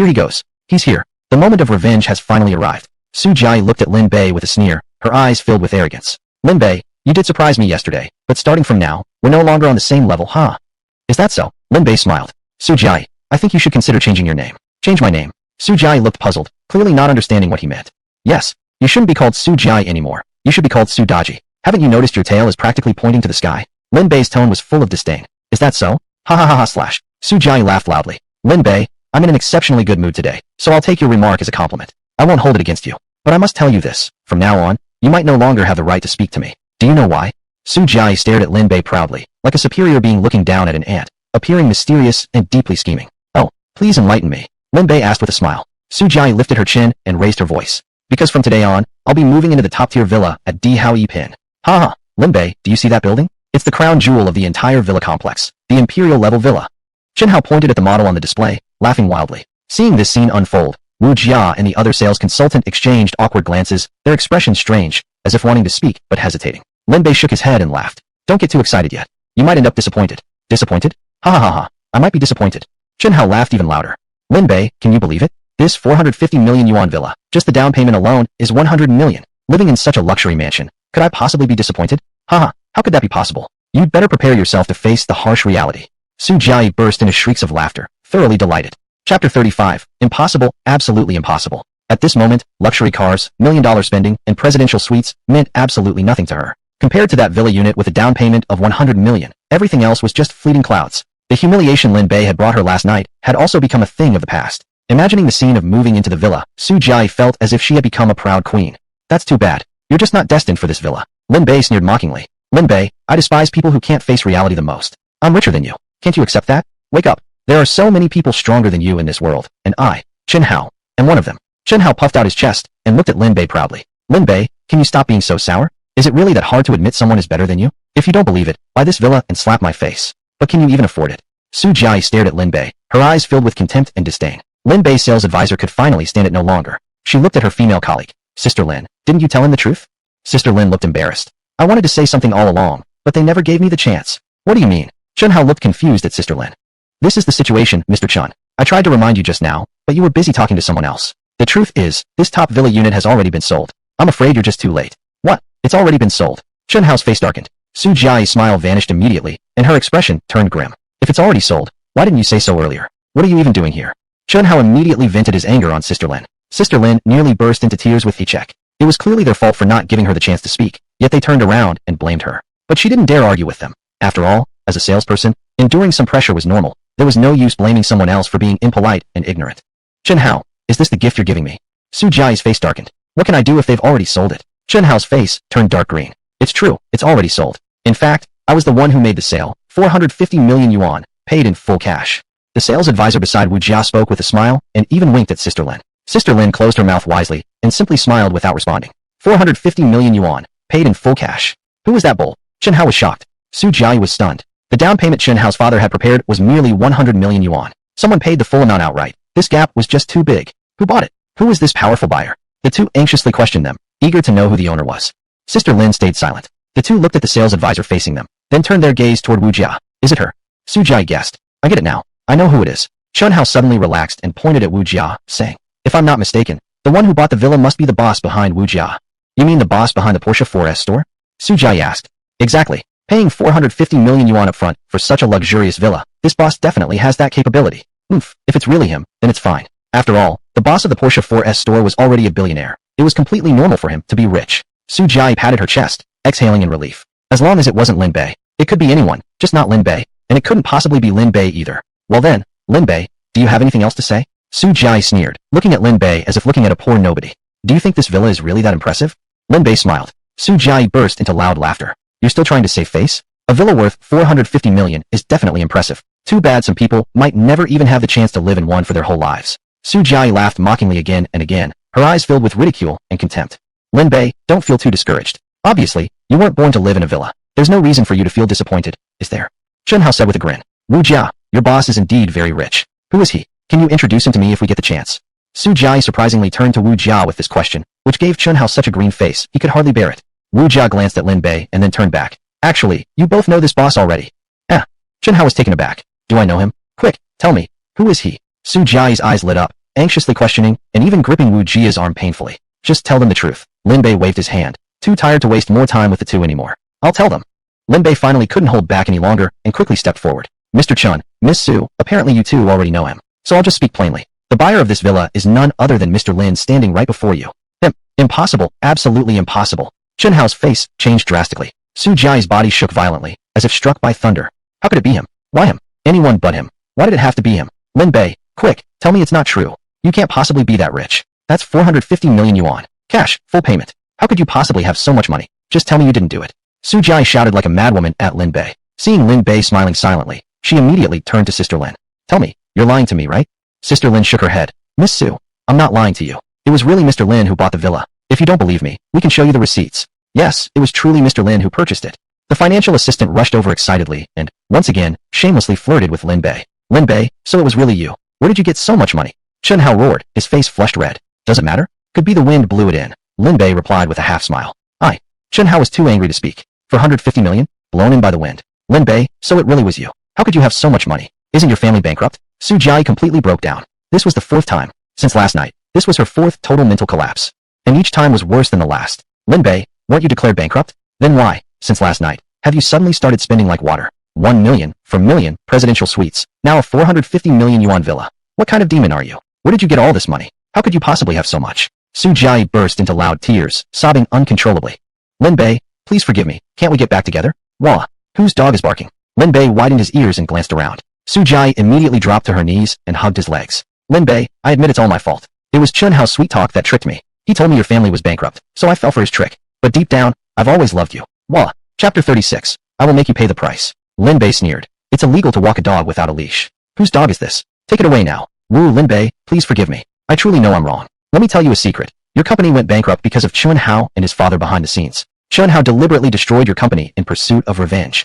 He's here. The moment of revenge has finally arrived. Su Jai looked at Lin Bei with a sneer, her eyes filled with arrogance. Lin Bei, you did surprise me yesterday, but starting from now, we're no longer on the same level, Is that so? Lin Bei smiled. Su Jai, I think you should consider changing your name. Change my name. Su Jai looked puzzled, clearly not understanding what he meant. Yes, you shouldn't be called Su Jai anymore. You should be called Su Daji. Haven't you noticed your tail is practically pointing to the sky? Lin Bei's tone was full of disdain. Is that so? Slash. Su Jai laughed loudly. Lin Bei, I'm in an exceptionally good mood today, so I'll take your remark as a compliment. I won't hold it against you. But I must tell you this, from now on, you might no longer have the right to speak to me. Do you know why? Su Jai stared at Lin Bei proudly, like a superior being looking down at an ant, appearing mysterious and deeply scheming. Oh, please enlighten me, Lin Bei asked with a smile. Su Jai lifted her chin and raised her voice. Because from today on, I'll be moving into the top-tier villa at Di Hao Yi Pin. Lin Bei, do you see that building? It's the crown jewel of the entire villa complex, the imperial-level villa. Chun Hao pointed at the model on the display, laughing wildly. Seeing this scene unfold, Wu Jia and the other sales consultant exchanged awkward glances, their expressions strange, as if wanting to speak but hesitating. Lin Bei shook his head and laughed. Don't get too excited yet. You might end up disappointed. Disappointed? I might be disappointed. Chun Hao laughed even louder. Lin Bei, can you believe it? This 450 million yuan villa, just the down payment alone, is 100 million. Living in such a luxury mansion, could I possibly be disappointed? How could that be possible? You'd better prepare yourself to face the harsh reality. Su Jai burst into shrieks of laughter, thoroughly delighted. Chapter 35, Impossible, Absolutely Impossible. At this moment, luxury cars, million-dollar spending, and presidential suites meant absolutely nothing to her. Compared to that villa unit with a down payment of 100 million, everything else was just fleeting clouds. The humiliation Lin Bei had brought her last night had also become a thing of the past. Imagining the scene of moving into the villa, Su Jai felt as if she had become a proud queen. That's too bad. You're just not destined for this villa. Lin Bei sneered mockingly. Lin Bei, I despise people who can't face reality the most. I'm richer than you. Can't you accept that? Wake up. There are so many people stronger than you in this world, and I, Chun Hao, am one of them. Chun Hao puffed out his chest and looked at Lin Bei proudly. Lin Bei, can you stop being so sour? Is it really that hard to admit someone is better than you? If you don't believe it, buy this villa and slap my face. But can you even afford it? Su Jai stared at Lin Bay, her eyes filled with contempt and disdain. Lin Bay's sales advisor could finally stand it no longer. She looked at her female colleague. Sister Lin, didn't you tell him the truth? Sister Lin looked embarrassed. I wanted to say something all along, but they never gave me the chance. What do you mean? Chun Hao looked confused at Sister Lin. This is the situation, Mr. Chun. I tried to remind you just now, but you were busy talking to someone else. The truth is, this top villa unit has already been sold. I'm afraid you're just too late. What? It's already been sold. Chun Hao's face darkened. Su Jia's smile vanished immediately, and her expression turned grim. If it's already sold, why didn't you say so earlier? What are you even doing here? Chun Hao immediately vented his anger on Sister Lin. Sister Lin nearly burst into tears with Hichek. It was clearly their fault for not giving her the chance to speak, yet they turned around and blamed her. But she didn't dare argue with them. After all, as a salesperson, enduring some pressure was normal. There was no use blaming someone else for being impolite and ignorant. Chun Hao, is this the gift you're giving me? Su Jia's face darkened. What can I do if they've already sold it? Chun Hao's face turned dark green. It's true, it's already sold. In fact, I was the one who made the sale, 450 million yuan, paid in full cash. The sales advisor beside Wu Jia spoke with a smile and even winked at Sister Lin. Sister Lin closed her mouth wisely and simply smiled without responding. 450 million yuan, paid in full cash. Who was that bull? Chun Hao was shocked. Su Jia was stunned. The down payment Chun Hao's father had prepared was merely 100 million yuan. Someone paid the full amount outright. This gap was just too big. Who bought it? Who was this powerful buyer? The two anxiously questioned them, eager to know who the owner was. Sister Lin stayed silent. The two looked at the sales advisor facing them, then turned their gaze toward Wu Jia. Is it her? Su Jia guessed. I get it now. I know who it is. Chun Hao suddenly relaxed and pointed at Wu Jia, saying, if I'm not mistaken, the one who bought the villa must be the boss behind Wu Jia. You mean the boss behind the Porsche 4S store? Su Jia asked. Exactly. Paying 450 million yuan up front for such a luxurious villa, this boss definitely has that capability. Oof, if it's really him, then it's fine. After all, the boss of the Porsche 4S store was already a billionaire. It was completely normal for him to be rich. Su Jia patted her chest, exhaling in relief. As long as it wasn't Lin Bay. It could be anyone, just not Lin Bay, and it couldn't possibly be Lin Bay either. Well then, Lin Bay, do you have anything else to say? Su Jia sneered, looking at Lin Bay as if looking at a poor nobody. Do you think this villa is really that impressive? Lin Bay smiled. Su Jia burst into loud laughter. You're still trying to save face? A villa worth 450 million is definitely impressive. Too bad some people might never even have the chance to live in one for their whole lives. Su Jia laughed mockingly again and again, her eyes filled with ridicule and contempt. Lin Bei, don't feel too discouraged. Obviously, you weren't born to live in a villa. There's no reason for you to feel disappointed, is there? Chun Hao said with a grin. Wu Jia, your boss is indeed very rich. Who is he? Can you introduce him to me if we get the chance? Su Jia surprisingly turned to Wu Jia with this question, which gave Chun Hao such a green face he could hardly bear it. Wu Jia glanced at Lin Bei and then turned back. Actually, you both know this boss already. Ah. Chun Hao was taken aback. Do I know him? Quick, tell me, who is he? Su Jia's eyes lit up, anxiously questioning, and even gripping Wu Jia's arm painfully. Just tell them the truth. Lin Bei waved his hand, too tired to waste more time with the two anymore. I'll tell them. Lin Bei finally couldn't hold back any longer and quickly stepped forward. Mr. Chun, Miss Su, apparently you two already know him. So I'll just speak plainly. The buyer of this villa is none other than Mr. Lin standing right before you. Impossible, absolutely impossible. Chun Hao's face changed drastically. Su Jia's body shook violently, as if struck by thunder. How could it be him? Why him? Anyone but him. Why did it have to be him? Lin Bei, quick, tell me it's not true. You can't possibly be that rich. That's 450 million yuan. Cash, full payment. How could you possibly have so much money? Just tell me you didn't do it. Su Jia shouted like a madwoman at Lin Bei. Seeing Lin Bei smiling silently, she immediately turned to Sister Lin. Tell me, you're lying to me, right? Sister Lin shook her head. Miss Su, I'm not lying to you. It was really Mr. Lin who bought the villa. If you don't believe me, we can show you the receipts. Yes, it was truly Mr. Lin who purchased it. The financial assistant rushed over excitedly and, once again, shamelessly flirted with Lin Bei. Lin Bei, so it was really you. Where did you get so much money? Chun Hao roared, his face flushed red. Does it matter? Could be the wind blew it in. Lin Bei replied with a half smile. Aye. Chun Hao was too angry to speak. 450 million? Blown in by the wind. Lin Bei, so it really was you. How could you have so much money? Isn't your family bankrupt? Su Jia completely broke down. This was the fourth time. Since last night, this was her fourth total mental collapse. And each time was worse than the last. Lin Bei, weren't you declared bankrupt? Then why, since last night, have you suddenly started spending like water? 1 million, for million, presidential suites, now a 450 million yuan villa. What kind of demon are you? Where did you get all this money? How could you possibly have so much? Su Jia burst into loud tears, sobbing uncontrollably. Lin Bei, please forgive me, can't we get back together? Wah, whose dog is barking? Lin Bei widened his ears and glanced around. Su Jia immediately dropped to her knees and hugged his legs. Lin Bei, I admit it's all my fault. It was Chun Hao's sweet talk that tricked me. He told me your family was bankrupt, so I fell for his trick. But deep down, I've always loved you. Wah. Chapter 36. I will make you pay the price. Lin Bei sneered. It's illegal to walk a dog without a leash. Whose dog is this? Take it away now. Wu Lin Bei, please forgive me. I truly know I'm wrong. Let me tell you a secret. Your company went bankrupt because of Chun Hao and his father behind the scenes. Chun Hao deliberately destroyed your company in pursuit of revenge.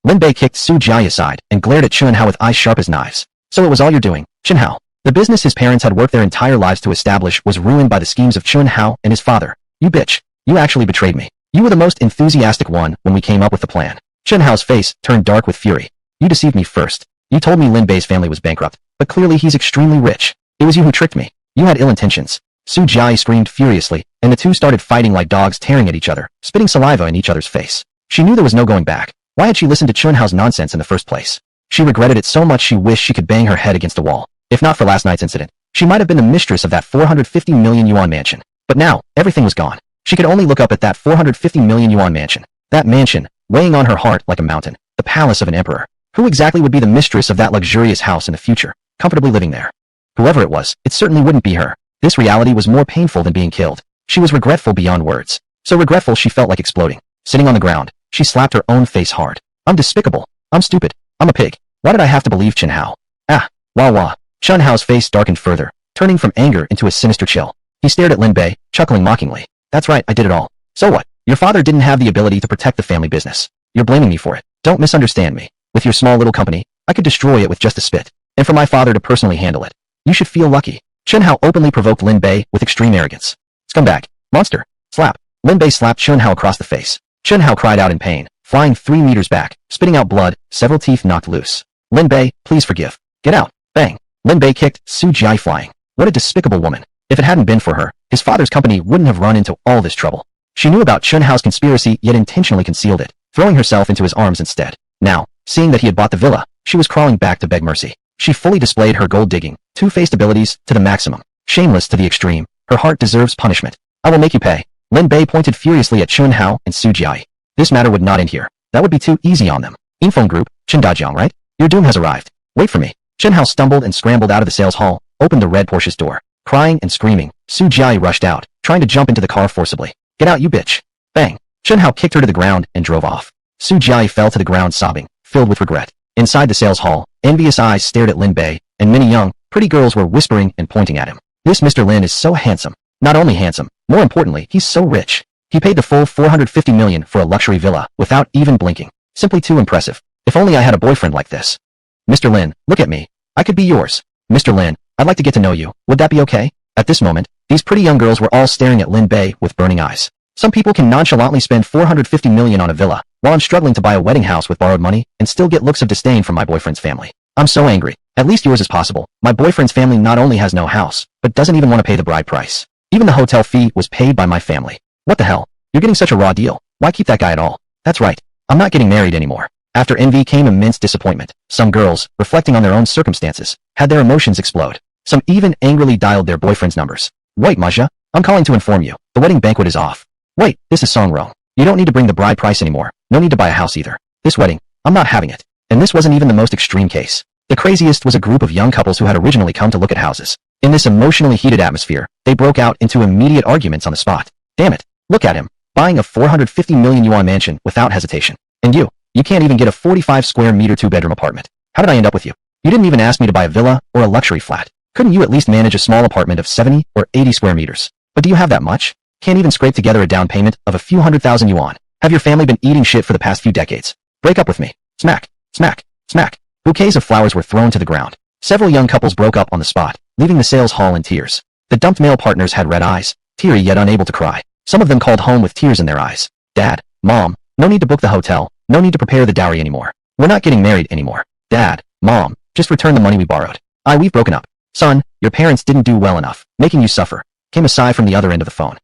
Lin Bei kicked Su Jiai aside and glared at Chun Hao with eyes sharp as knives. So it was all you're doing, Chun Hao. The business his parents had worked their entire lives to establish was ruined by the schemes of Chun Hao and his father. You bitch. You actually betrayed me. You were the most enthusiastic one when we came up with the plan. Chun Hao's face turned dark with fury. You deceived me first. You told me Lin Bei's family was bankrupt, but clearly he's extremely rich. It was you who tricked me. You had ill intentions. Su Jiai screamed furiously, and the two started fighting like dogs tearing at each other, spitting saliva in each other's face. She knew there was no going back. Why had she listened to Chun Hao's nonsense in the first place? She regretted it so much she wished she could bang her head against a wall. If not for last night's incident, she might have been the mistress of that 450 million yuan mansion. But now, everything was gone. She could only look up at that 450 million yuan mansion. That mansion, weighing on her heart like a mountain, the palace of an emperor. Who exactly would be the mistress of that luxurious house in the future, comfortably living there? Whoever it was, it certainly wouldn't be her. This reality was more painful than being killed. She was regretful beyond words. So regretful she felt like exploding. Sitting on the ground, she slapped her own face hard. I'm despicable. I'm stupid. I'm a pig. Why did I have to believe Chun Hao? Ah, wah wah. Chun Hao's face darkened further, turning from anger into a sinister chill. He stared at Lin Bei, chuckling mockingly. That's right, I did it all. So what? Your father didn't have the ability to protect the family business. You're blaming me for it. Don't misunderstand me. With your small little company, I could destroy it with just a spit. And for my father to personally handle it. You should feel lucky. Chun Hao openly provoked Lin Bei with extreme arrogance. Scumbag. Monster. Slap. Lin Bei slapped Chun Hao across the face. Chun Hao cried out in pain, flying 3 meters back, spitting out blood, several teeth knocked loose. Lin Bei, please forgive. Get out. Bang. Lin Bei kicked Su Jiai flying. What a despicable woman. If it hadn't been for her, his father's company wouldn't have run into all this trouble. She knew about Chun Hao's conspiracy yet intentionally concealed it, throwing herself into his arms instead. Now, seeing that he had bought the villa, she was crawling back to beg mercy. She fully displayed her gold-digging, two-faced abilities to the maximum. Shameless to the extreme, her heart deserves punishment. I will make you pay. Lin Bei pointed furiously at Chun Hao and Su Jiai. This matter would not end here. That would be too easy on them. Infone Group, Chen Dajiang, right? Your doom has arrived. Wait for me. Chun Hao stumbled and scrambled out of the sales hall, opened the red Porsche's door. Crying and screaming, Su Jiai rushed out, trying to jump into the car forcibly. Get out, you bitch. Bang. Chun Hao kicked her to the ground and drove off. Su Jiai fell to the ground sobbing, filled with regret. Inside the sales hall, envious eyes stared at Lin Bei, and many young, pretty girls were whispering and pointing at him. This Mr. Lin is so handsome. Not only handsome, more importantly, he's so rich. He paid the full 450 million for a luxury villa without even blinking. Simply too impressive. If only I had a boyfriend like this. Mr. Lin, look at me. I could be yours. Mr. Lin, I'd like to get to know you. Would that be okay? At this moment, these pretty young girls were all staring at Lin Bei with burning eyes. Some people can nonchalantly spend 450 million on a villa, while I'm struggling to buy a wedding house with borrowed money and still get looks of disdain from my boyfriend's family. I'm so angry. At least yours is possible. My boyfriend's family not only has no house, but doesn't even want to pay the bride price. Even the hotel fee was paid by my family. What the hell? You're getting such a raw deal. Why keep that guy at all? That's right. I'm not getting married anymore. After envy came immense disappointment. Some girls, reflecting on their own circumstances, had their emotions explode. Some even angrily dialed their boyfriend's numbers. Wait, Maja, I'm calling to inform you. The wedding banquet is off. Wait, this is song wrong. You don't need to bring the bride price anymore. No need to buy a house either. This wedding, I'm not having it. And this wasn't even the most extreme case. The craziest was a group of young couples who had originally come to look at houses. In this emotionally heated atmosphere, they broke out into immediate arguments on the spot. Damn it, look at him, buying a 450 million yuan mansion without hesitation. And you can't even get a 45 square meter 2-bedroom apartment. How did I end up with you? You didn't even ask me to buy a villa or a luxury flat. Couldn't you at least manage a small apartment of 70 or 80 square meters? But do you have that much? Can't even scrape together a down payment of a few 100,000 yuan. Have your family been eating shit for the past few decades? Break up with me. Smack, smack, smack. Bouquets of flowers were thrown to the ground. Several young couples broke up on the spot, leaving the sales hall in tears. The dumped male partners had red eyes, teary yet unable to cry. Some of them called home with tears in their eyes. Dad, Mom, no need to book the hotel, no need to prepare the dowry anymore. We're not getting married anymore. Dad, Mom, just return the money we borrowed. We've broken up. Son, your parents didn't do well enough, making you suffer, came a sigh from the other end of the phone.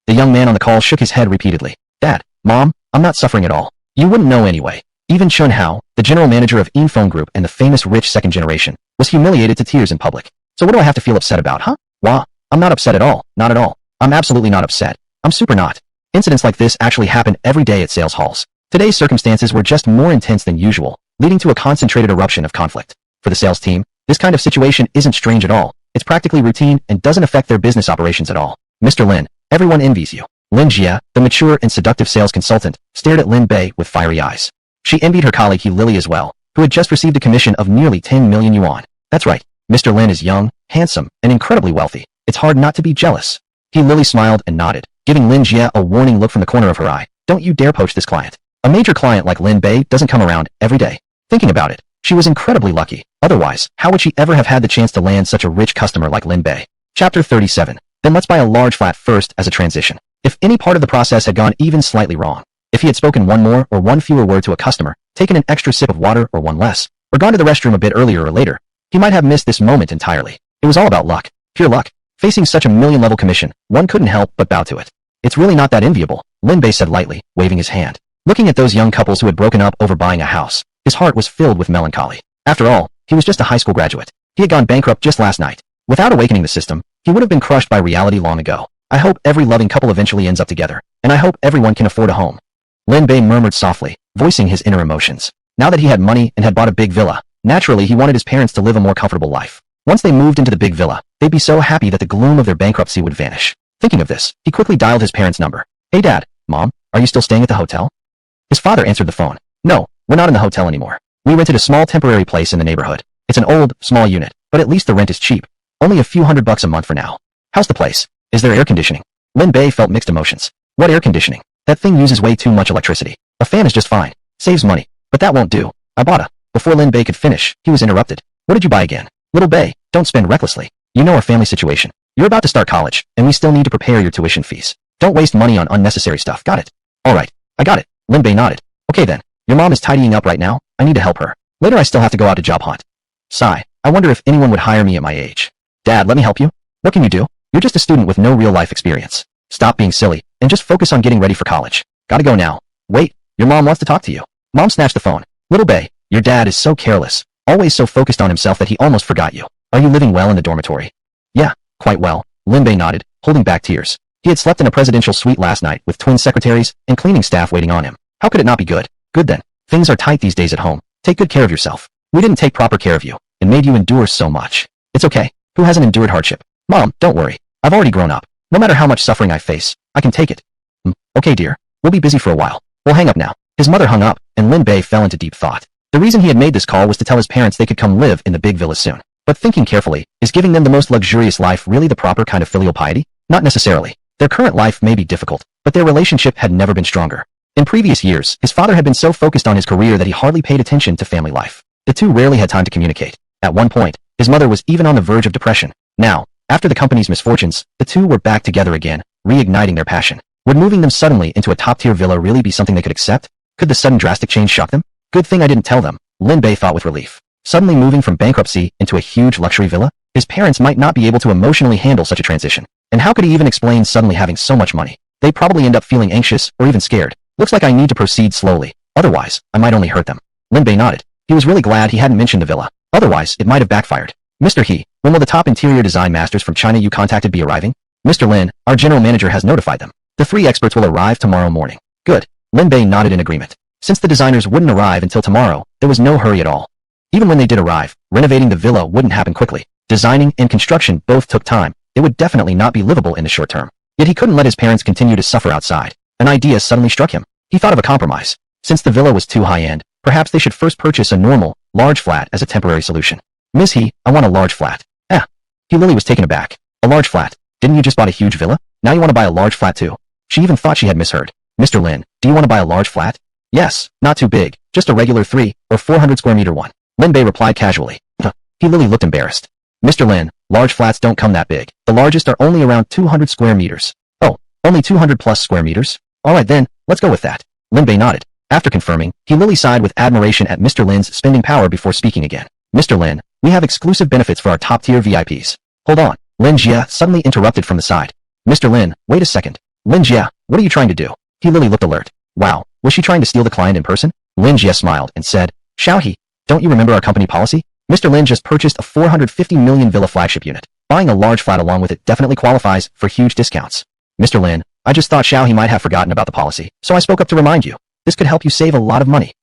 The young man on the call shook his head repeatedly. Dad, Mom, I'm not suffering at all. You wouldn't know anyway. Even Chun Hao, the general manager of Infone Group and the famous rich second generation, was humiliated to tears in public. So what do I have to feel upset about, huh? Wah, I'm not upset at all, not at all. I'm absolutely not upset. I'm super not. Incidents like this actually happen every day at sales halls. Today's circumstances were just more intense than usual, leading to a concentrated eruption of conflict. For the sales team, this kind of situation isn't strange at all. It's practically routine and doesn't affect their business operations at all. Mr. Lin, everyone envies you. Lin Jia, the mature and seductive sales consultant, stared at Lin Bei with fiery eyes. She envied her colleague He Lily as well, who had just received a commission of nearly 10 million yuan. That's right. Mr. Lin is young, handsome, and incredibly wealthy. It's hard not to be jealous. He Lily smiled and nodded, giving Lin Jia a warning look from the corner of her eye. Don't you dare poach this client. A major client like Lin Bay doesn't come around every day. Thinking about it, she was incredibly lucky. Otherwise, how would she ever have had the chance to land such a rich customer like Lin Bay? Chapter 37. Then let's buy a large flat first as a transition. If any part of the process had gone even slightly wrong, if he had spoken one more or one fewer word to a customer, taken an extra sip of water or one less, or gone to the restroom a bit earlier or later, he might have missed this moment entirely. It was all about luck. Pure luck. Facing such a million-level commission, one couldn't help but bow to it. It's really not that enviable, Lin Bay said lightly, waving his hand. Looking at those young couples who had broken up over buying a house, his heart was filled with melancholy. After all, he was just a high school graduate. He had gone bankrupt just last night. Without awakening the system, he would have been crushed by reality long ago. I hope every loving couple eventually ends up together, and I hope everyone can afford a home. Lin Bay murmured softly, voicing his inner emotions. Now that he had money and had bought a big villa, naturally he wanted his parents to live a more comfortable life. Once they moved into the big villa, they'd be so happy that the gloom of their bankruptcy would vanish. Thinking of this, he quickly dialed his parents' number. Hey Dad, Mom, are you still staying at the hotel? His father answered the phone. No, we're not in the hotel anymore. We rented a small temporary place in the neighborhood. It's an old, small unit, but at least the rent is cheap. Only a few $100 a month for now. How's the place? Is there air conditioning? Lin Bay felt mixed emotions. What air conditioning? That thing uses way too much electricity. A fan is just fine. Saves money. But that won't do. I bought a... Before Lin Bay could finish, he was interrupted. What did you buy again? Little Bay, don't spend recklessly. You know our family situation. You're about to start college, and we still need to prepare your tuition fees. Don't waste money on unnecessary stuff. Got it? All right. I got it. Lin Bay nodded. Okay then. Your mom is tidying up right now. I need to help her. Later I still have to go out to job hunt. Sigh. I wonder if anyone would hire me at my age. Dad, let me help you. What can you do? You're just a student with no real life experience. Stop being silly, and just focus on getting ready for college. Gotta go now. Wait, your mom wants to talk to you. Mom snatched the phone. Little Bay, your dad is so careless, always so focused on himself that he almost forgot you. Are you living well in the dormitory? Yeah, quite well. Lin Bay nodded, holding back tears. He had slept in a presidential suite last night with twin secretaries and cleaning staff waiting on him. How could it not be good? Good then. Things are tight these days at home. Take good care of yourself. We didn't take proper care of you, and made you endure so much. It's okay. Who hasn't endured hardship? Mom, don't worry. I've already grown up. No matter how much suffering I face, I can take it. Okay dear. We'll be busy for a while. We'll hang up now. His mother hung up, and Lin Bay fell into deep thought. The reason he had made this call was to tell his parents they could come live in the big villa soon. But thinking carefully, is giving them the most luxurious life really the proper kind of filial piety? Not necessarily. Their current life may be difficult, but their relationship had never been stronger. In previous years, his father had been so focused on his career that he hardly paid attention to family life. The two rarely had time to communicate. At one point, his mother was even on the verge of depression. Now, after the company's misfortunes, the two were back together again, reigniting their passion. Would moving them suddenly into a top-tier villa really be something they could accept? Could the sudden drastic change shock them? Good thing I didn't tell them, Lin Bay thought with relief. Suddenly moving from bankruptcy into a huge luxury villa? His parents might not be able to emotionally handle such a transition. And how could he even explain suddenly having so much money? They'd probably end up feeling anxious or even scared. Looks like I need to proceed slowly. Otherwise, I might only hurt them. Lin Bay nodded. He was really glad he hadn't mentioned the villa. Otherwise, it might have backfired. Mr. He, when will the top interior design masters from China you contacted be arriving? Mr. Lin, our general manager has notified them. The 3 experts will arrive tomorrow morning. Good. Lin Bay nodded in agreement. Since the designers wouldn't arrive until tomorrow, there was no hurry at all. Even when they did arrive, renovating the villa wouldn't happen quickly. Designing and construction both took time. It would definitely not be livable in the short term. Yet he couldn't let his parents continue to suffer outside. An idea suddenly struck him. He thought of a compromise. Since the villa was too high-end, perhaps they should first purchase a normal, large flat as a temporary solution. Miss He, I want a large flat. He Lily was taken aback. A large flat? Didn't you just buy a huge villa? Now you want to buy a large flat too? She even thought she had misheard. Mr. Lin, do you want to buy a large flat? Yes, not too big, just a regular 3 or 400 square meter one. Lin Bay replied casually. He Lily looked embarrassed. Mr. Lin, large flats don't come that big. The largest are only around 200 square meters. Oh, only 200 plus square meters? Alright then, let's go with that. Lin Bay nodded. After confirming, he Lily sighed with admiration at Mr. Lin's spending power before speaking again. Mr. Lin, we have exclusive benefits for our top-tier VIPs. Hold on. Lin Jia suddenly interrupted from the side. Mr. Lin, wait a second. Lin Jia, what are you trying to do? He Lily looked alert. Wow, was she trying to steal the client in person? Lin Jia smiled and said, Xiao He, don't you remember our company policy? Mr. Lin just purchased a 450 million villa flagship unit. Buying a large flat along with it definitely qualifies for huge discounts. Mr. Lin, I just thought Xiao He might have forgotten about the policy, so I spoke up to remind you. This could help you save a lot of money.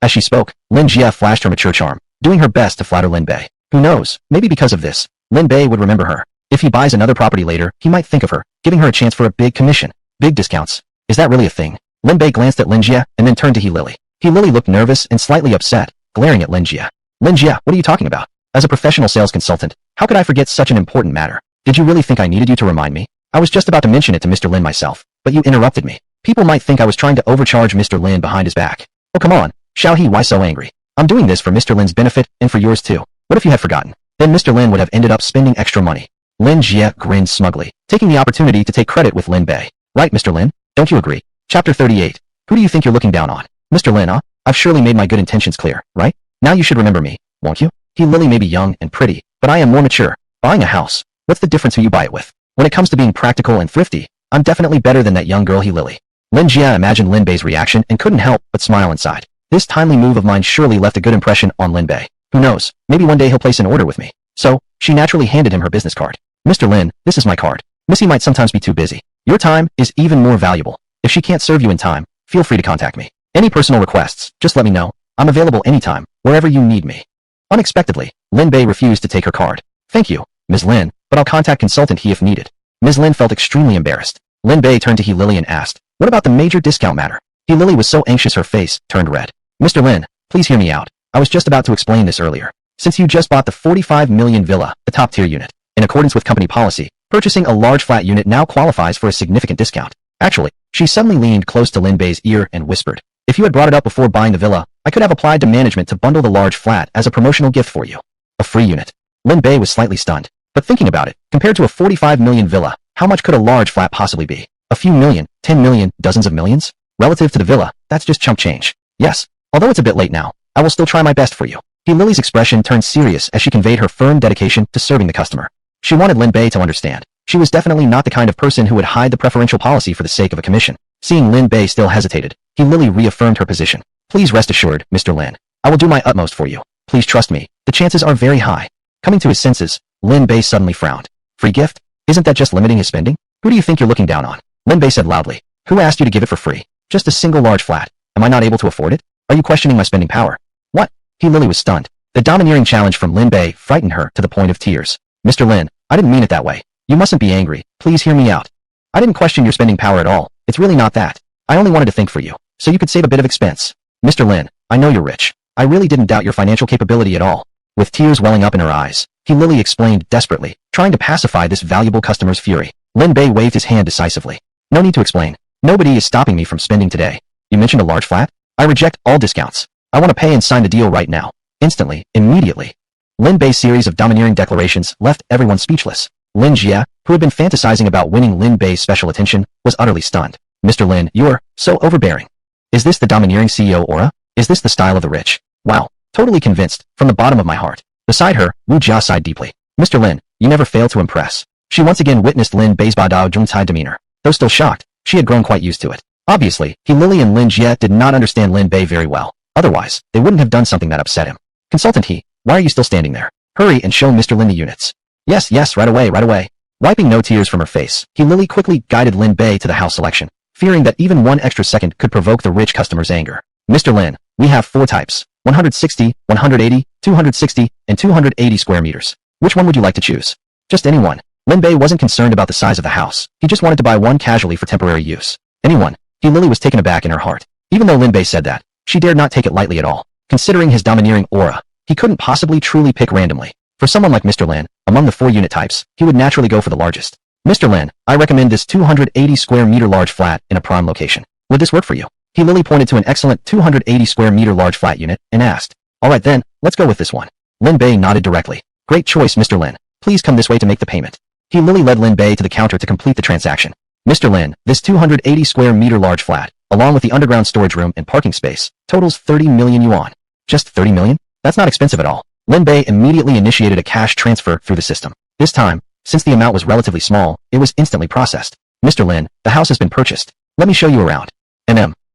As she spoke, Lin Jia flashed her mature charm, doing her best to flatter Lin Bay. Who knows, maybe because of this, Lin Bay would remember her. If he buys another property later, he might think of her, giving her a chance for a big commission. Big discounts. Is that really a thing? Lin Bay glanced at Lin Jia and then turned to He Lily. He Lily looked nervous and slightly upset, glaring at Lin Jia. Lin Jia, what are you talking about? As a professional sales consultant, how could I forget such an important matter? Did you really think I needed you to remind me? I was just about to mention it to Mr. Lin myself, but you interrupted me. People might think I was trying to overcharge Mr. Lin behind his back. Oh come on, Xiao He, why so angry? I'm doing this for Mr. Lin's benefit and for yours too. What if you had forgotten? Then Mr. Lin would have ended up spending extra money. Lin Jie grinned smugly, taking the opportunity to take credit with Lin Bay. Right, Mr. Lin? Don't you agree? Chapter 38. Who do you think you're looking down on? Mr. Lin, huh? I've surely made my good intentions clear, right? Now you should remember me, won't you? He Lily may be young and pretty, but I am more mature. Buying a house, what's the difference who you buy it with? When it comes to being practical and thrifty, I'm definitely better than that young girl He Lily. Lin Jie imagined Lin Bay's reaction and couldn't help but smile inside. This timely move of mine surely left a good impression on Lin Bay. Who knows, maybe one day he'll place an order with me. So, she naturally handed him her business card. Mr. Lin, this is my card. Missy might sometimes be too busy. Your time is even more valuable. If she can't serve you in time, feel free to contact me. Any personal requests, just let me know. I'm available anytime, wherever you need me. Unexpectedly, Lin Bay refused to take her card. Thank you, Ms. Lin, but I'll contact Consultant He if needed. Ms. Lin felt extremely embarrassed. Lin Bay turned to He Lily and asked, what about the major discount matter? He Lily was so anxious her face turned red. Mr. Lin, please hear me out. I was just about to explain this earlier. Since you just bought the 45 million villa, a top-tier unit, in accordance with company policy, purchasing a large flat unit now qualifies for a significant discount. Actually, she suddenly leaned close to Lin Bay's ear and whispered, if you had brought it up before buying the villa, I could have applied to management to bundle the large flat as a promotional gift for you. A free unit. Lin Bay was slightly stunned. But thinking about it, compared to a 45 million villa, how much could a large flat possibly be? A few million, 10 million, dozens of millions? Relative to the villa, that's just chump change. Yes, although it's a bit late now, I will still try my best for you. He Lily's expression turned serious as she conveyed her firm dedication to serving the customer. She wanted Lin Bay to understand. She was definitely not the kind of person who would hide the preferential policy for the sake of a commission. Seeing Lin Bay still hesitated, He Lily reaffirmed her position. Please rest assured, Mr. Lin. I will do my utmost for you. Please trust me. The chances are very high. Coming to his senses, Lin Bay suddenly frowned. Free gift? Isn't that just limiting his spending? Who do you think you're looking down on? Lin Bay said loudly. Who asked you to give it for free? Just a single large flat. Am I not able to afford it? Are you questioning my spending power? What? He Lily was stunned. The domineering challenge from Lin Bay frightened her to the point of tears. Mr. Lin, I didn't mean it that way. You mustn't be angry. Please hear me out. I didn't question your spending power at all. It's really not that. I only wanted to think for you, so you could save a bit of expense. Mr. Lin, I know you're rich. I really didn't doubt your financial capability at all. With tears welling up in her eyes, He Lily explained desperately, trying to pacify this valuable customer's fury. Lin Bay waved his hand decisively. No need to explain. Nobody is stopping me from spending today. You mentioned a large flat? I reject all discounts. I want to pay and sign the deal right now. Instantly, immediately. Lin Bay's series of domineering declarations left everyone speechless. Lin Jie, who had been fantasizing about winning Lin Bay's special attention, was utterly stunned. Mr. Lin, you're so overbearing. Is this the domineering CEO aura? Is this the style of the rich? Wow, totally convinced, from the bottom of my heart. Beside her, Wu Jia sighed deeply. Mr. Lin, you never fail to impress. She once again witnessed Lin Bay's Badao Zhongcai demeanor. Though still shocked, she had grown quite used to it. Obviously, He Lily and Lin Jie did not understand Lin Bay very well. Otherwise, they wouldn't have done something that upset him. Consultant He, why are you still standing there? Hurry and show Mr. Lin the units. Yes, right away. Wiping no tears from her face, He Lily quickly guided Lin Bay to the house selection, fearing that even one extra second could provoke the rich customer's anger. Mr. Lin, we have 4 types, 160, 180, 260, and 280 square meters. Which one would you like to choose? Just any one. Lin Bay wasn't concerned about the size of the house. He just wanted to buy one casually for temporary use. Anyone. He Lily was taken aback in her heart. Even though Lin Bay said that, she dared not take it lightly at all. Considering his domineering aura, he couldn't possibly truly pick randomly. For someone like Mr. Lin, among the 4 unit types, he would naturally go for the largest. Mr. Lin, I recommend this 280 square meter large flat in a prime location. Would this work for you? He Lily pointed to an excellent 280 square meter large flat unit and asked. Alright then, let's go with this one. Lin Bay nodded directly. Great choice, Mr. Lin. Please come this way to make the payment. He Lily led Lin Bay to the counter to complete the transaction. Mr. Lin, this 280 square meter large flat, along with the underground storage room and parking space, totals 30 million yuan. Just 30 million? That's not expensive at all. Lin Bay immediately initiated a cash transfer through the system. This time, since the amount was relatively small, it was instantly processed. Mr. Lin, the house has been purchased. Let me show you around.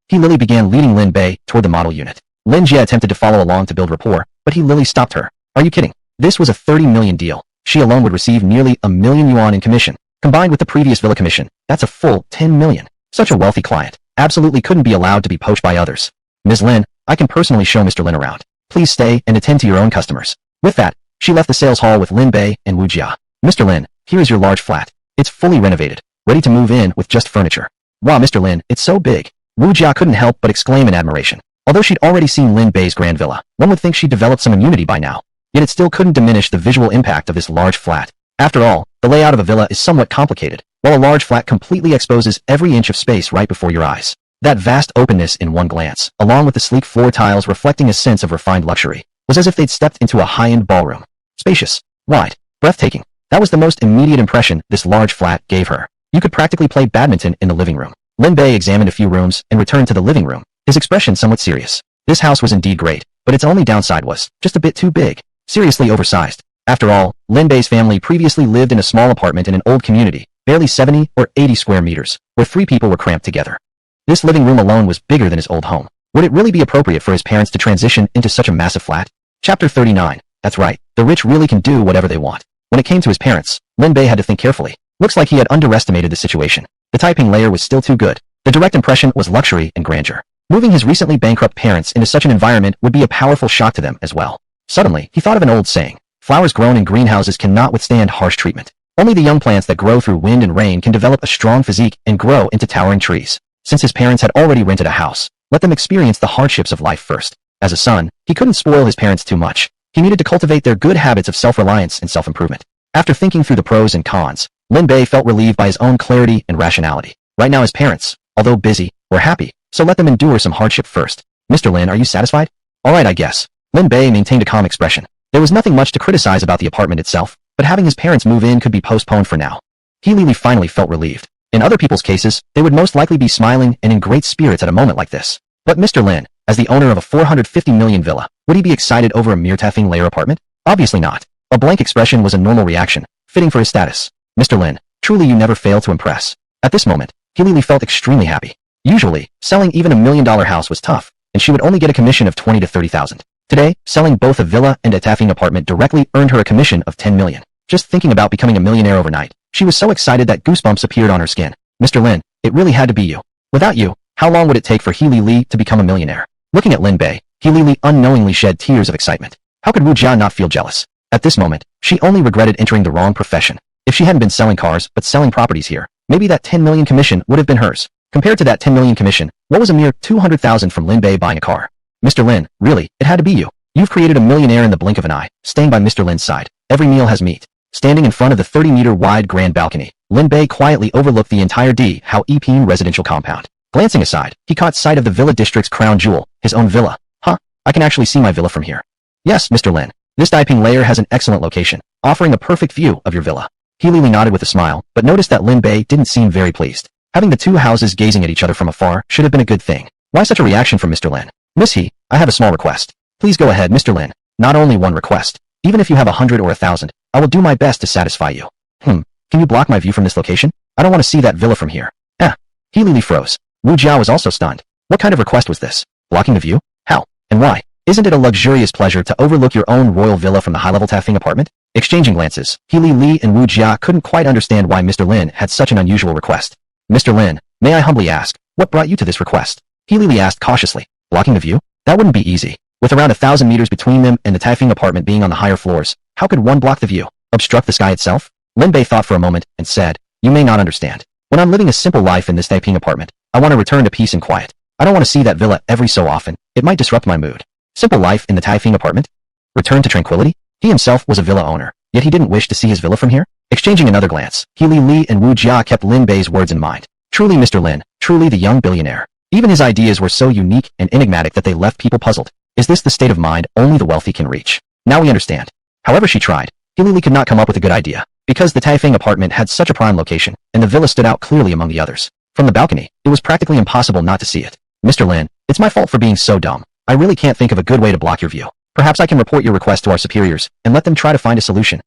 He Lily began leading Lin Bay toward the model unit. Lin Jie attempted to follow along to build rapport, but He Lily stopped her. Are you kidding? This was a 30 million deal. She alone would receive nearly 1 million yuan in commission. Combined with the previous villa commission, that's a full 10 million. Such a wealthy client absolutely couldn't be allowed to be poached by others. Ms. Lin, I can personally show Mr. Lin around. Please stay and attend to your own customers. With that, she left the sales hall with Lin Bay and Wu Jia. Mr. Lin, here is your large flat. It's fully renovated, ready to move in with just furniture. Wow, Mr. Lin, it's so big. Wu Jia couldn't help but exclaim in admiration. Although she'd already seen Lin Bay's grand villa, one would think she'd developed some immunity by now. Yet it still couldn't diminish the visual impact of this large flat. After all, the layout of a villa is somewhat complicated, while a large flat completely exposes every inch of space right before your eyes. That vast openness in one glance, along with the sleek floor tiles reflecting a sense of refined luxury, was as if they'd stepped into a high-end ballroom. Spacious, wide, breathtaking. That was the most immediate impression this large flat gave her. You could practically play badminton in the living room. Lin Bay examined a few rooms and returned to the living room, his expression somewhat serious. This house was indeed great, but its only downside was just a bit too big, seriously oversized. After all, Lin Bay's family previously lived in a small apartment in an old community, barely 70 or 80 square meters, where 3 people were cramped together. This living room alone was bigger than his old home. Would it really be appropriate for his parents to transition into such a massive flat? Chapter 39. That's right, the rich really can do whatever they want. When it came to his parents, Lin Bay had to think carefully. Looks like he had underestimated the situation. The typing layer was still too good. The direct impression was luxury and grandeur. Moving his recently bankrupt parents into such an environment would be a powerful shock to them as well. Suddenly, he thought of an old saying. Flowers grown in greenhouses cannot withstand harsh treatment. Only the young plants that grow through wind and rain can develop a strong physique and grow into towering trees. Since his parents had already rented a house, let them experience the hardships of life first. As a son, he couldn't spoil his parents too much. He needed to cultivate their good habits of self-reliance and self-improvement. After thinking through the pros and cons, Lin Bay felt relieved by his own clarity and rationality. Right now his parents, although busy, were happy, so let them endure some hardship first. Mr. Lin, are you satisfied? Alright, I guess. Lin Bay maintained a calm expression. There was nothing much to criticize about the apartment itself, but having his parents move in could be postponed for now. He finally felt relieved. In other people's cases, they would most likely be smiling and in great spirits at a moment like this. But Mr. Lin, as the owner of a 450 million villa, would he be excited over a mere taffing layer apartment? Obviously not. A blank expression was a normal reaction, fitting for his status. Mr. Lin, truly you never fail to impress. At this moment, He felt extremely happy. Usually, selling even $1 million house was tough, and she would only get a commission of $20,000 to $30,000. Today, selling both a villa and a taffing apartment directly earned her a commission of $10 million. Just thinking about becoming a millionaire overnight, she was so excited that goosebumps appeared on her skin. Mr. Lin, it really had to be you. Without you, how long would it take for Healy Lee to become a millionaire? Looking at Lin Bay, Healy Lee unknowingly shed tears of excitement. How could Wu Jia not feel jealous? At this moment, she only regretted entering the wrong profession. If she hadn't been selling cars but selling properties here, maybe that 10 million commission would have been hers. Compared to that 10 million commission, what was a mere 200,000 from Lin Bay buying a car? Mr. Lin, really, it had to be you. You've created a millionaire in the blink of an eye, staying by Mr. Lin's side. Every meal has meat. Standing in front of the 30-meter wide grand balcony, Lin Bay quietly overlooked the entire How Epine residential compound. Glancing aside, he caught sight of the villa district's crown jewel, his own villa. Huh, I can actually see my villa from here. Yes, Mr. Lin. This Daiping layer has an excellent location, offering a perfect view of your villa. Healy Lee nodded with a smile, but noticed that Lin Bay didn't seem very pleased. Having the two houses gazing at each other from afar should have been a good thing. Why such a reaction from Mr. Lin? Miss He, I have a small request. Please go ahead, Mr. Lin. Not only one request. Even if you have 100 or 1,000, I will do my best to satisfy you. Can you block my view from this location? I don't want to see that villa from here. Healy Lee froze. Wu Jiao was also stunned. What kind of request was this? Blocking the view? How? And why? Isn't it a luxurious pleasure to overlook your own royal villa from the high-level taffing apartment? Exchanging glances, Healy Lee and Wu Jia couldn't quite understand why Mr. Lin had such an unusual request. Mr. Lin, may I humbly ask, what brought you to this request? Healy Lee asked cautiously. Blocking the view? That wouldn't be easy. With around 1,000 meters between them and the taffing apartment being on the higher floors, how could one block the view? Obstruct the sky itself? Lin Bei thought for a moment and said, you may not understand. When I'm living a simple life in this taifing apartment, I want to return to peace and quiet. I don't want to see that villa every so often. It might disrupt my mood. Simple life in the taifing apartment? Return to tranquility? He himself was a villa owner, yet he didn't wish to see his villa from here? Exchanging another glance, Healy Lee and Wu Jia kept Lin Bei's words in mind. Truly Mr. Lin, truly the young billionaire. Even his ideas were so unique and enigmatic that they left people puzzled. Is this the state of mind only the wealthy can reach? Now we understand. However she tried, Healy Lee could not come up with a good idea. Because the taifing apartment had such a prime location, and the villa stood out clearly among the others. From the balcony, it was practically impossible not to see it. Mr. Lin, it's my fault for being so dumb. I really can't think of a good way to block your view. Perhaps I can report your request to our superiors, and let them try to find a solution.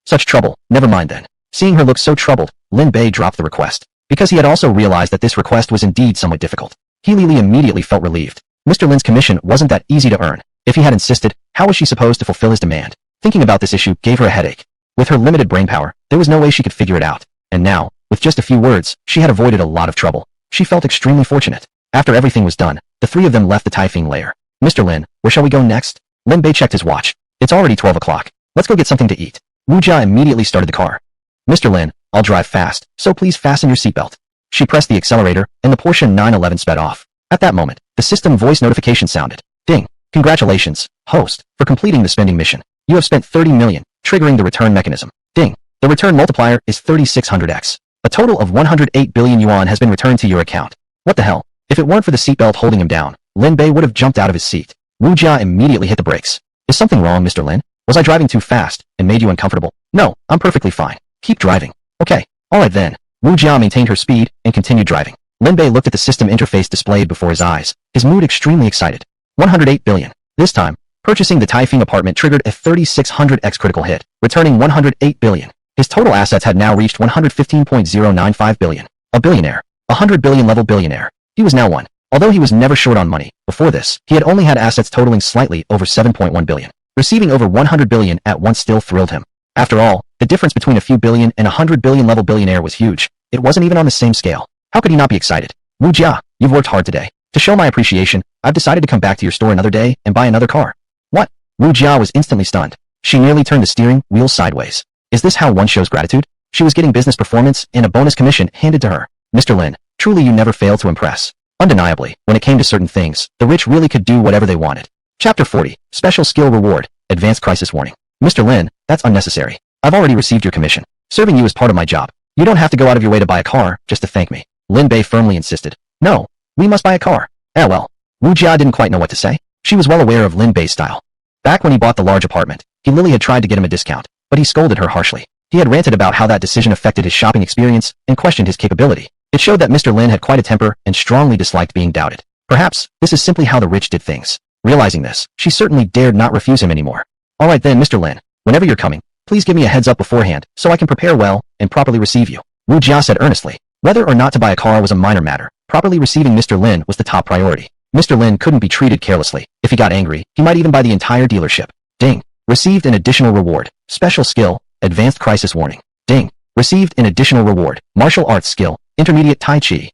Such trouble, never mind then. Seeing her look so troubled, Lin Bei dropped the request. Because he had also realized that this request was indeed somewhat difficult. Healy Lee immediately felt relieved. Mr. Lin's commission wasn't that easy to earn. If he had insisted, how was she supposed to fulfill his demand? Thinking about this issue gave her a headache. With her limited brainpower, there was no way she could figure it out. And now, with just a few words, she had avoided a lot of trouble. She felt extremely fortunate. After everything was done, the three of them left the taifing layer. Mr. Lin, where shall we go next? Lin Bei checked his watch. It's already 12 o'clock. Let's go get something to eat. Wu Jia immediately started the car. Mr. Lin, I'll drive fast, so please fasten your seatbelt. She pressed the accelerator, and the Porsche 911 sped off. At that moment, the system voice notification sounded. Ding. Congratulations, host, for completing the spending mission. You have spent 30 million, triggering the return mechanism. Ding. The return multiplier is 3600x. A total of 108 billion yuan has been returned to your account. What the hell? If it weren't for the seatbelt holding him down, Lin Bay would have jumped out of his seat. Wu Jia immediately hit the brakes. Is something wrong, Mr. Lin? Was I driving too fast and made you uncomfortable? No, I'm perfectly fine. Keep driving. Okay. Alright then. Wu Jia maintained her speed and continued driving. Lin Bay looked at the system interface displayed before his eyes, his mood extremely excited. 108 billion. This time, purchasing the Taifeng apartment triggered a 3600x critical hit, returning 108 billion. His total assets had now reached 115.095 billion. A billionaire. 100 billion level billionaire. He was now one. Although he was never short on money, before this, he had only had assets totaling slightly over 7.1 billion. Receiving over 100 billion at once still thrilled him. After all, the difference between a few billion and 100 billion level billionaire was huge. It wasn't even on the same scale. How could he not be excited? Wu Jia, you've worked hard today. To show my appreciation, I've decided to come back to your store another day and buy another car. What? Wu Jia was instantly stunned. She nearly turned the steering wheel sideways. Is this how one shows gratitude? She was getting business performance and a bonus commission handed to her. Mr. Lin, truly you never fail to impress. Undeniably, when it came to certain things, the rich really could do whatever they wanted. Chapter 40, Special Skill Reward, Advanced Crisis Warning. Mr. Lin, that's unnecessary. I've already received your commission. Serving you is part of my job. You don't have to go out of your way to buy a car just to thank me. Lin Bay firmly insisted. No, we must buy a car. Well. Wu Jia didn't quite know what to say. She was well aware of Lin Bay's style. Back when he bought the large apartment, Lily had tried to get him a discount, but he scolded her harshly. He had ranted about how that decision affected his shopping experience and questioned his capability. It showed that Mr. Lin had quite a temper and strongly disliked being doubted. Perhaps, this is simply how the rich did things. Realizing this, she certainly dared not refuse him anymore. Alright then, Mr. Lin, whenever you're coming, please give me a heads up beforehand so I can prepare well and properly receive you. Wu Jia said earnestly. Whether or not to buy a car was a minor matter. Properly receiving Mr. Lin was the top priority. Mr. Lin couldn't be treated carelessly. If he got angry, he might even buy the entire dealership. Ding. Received an additional reward. Special skill, Advanced Crisis Warning. Ding. Received an additional reward. Martial Arts skill, Intermediate Tai Chi.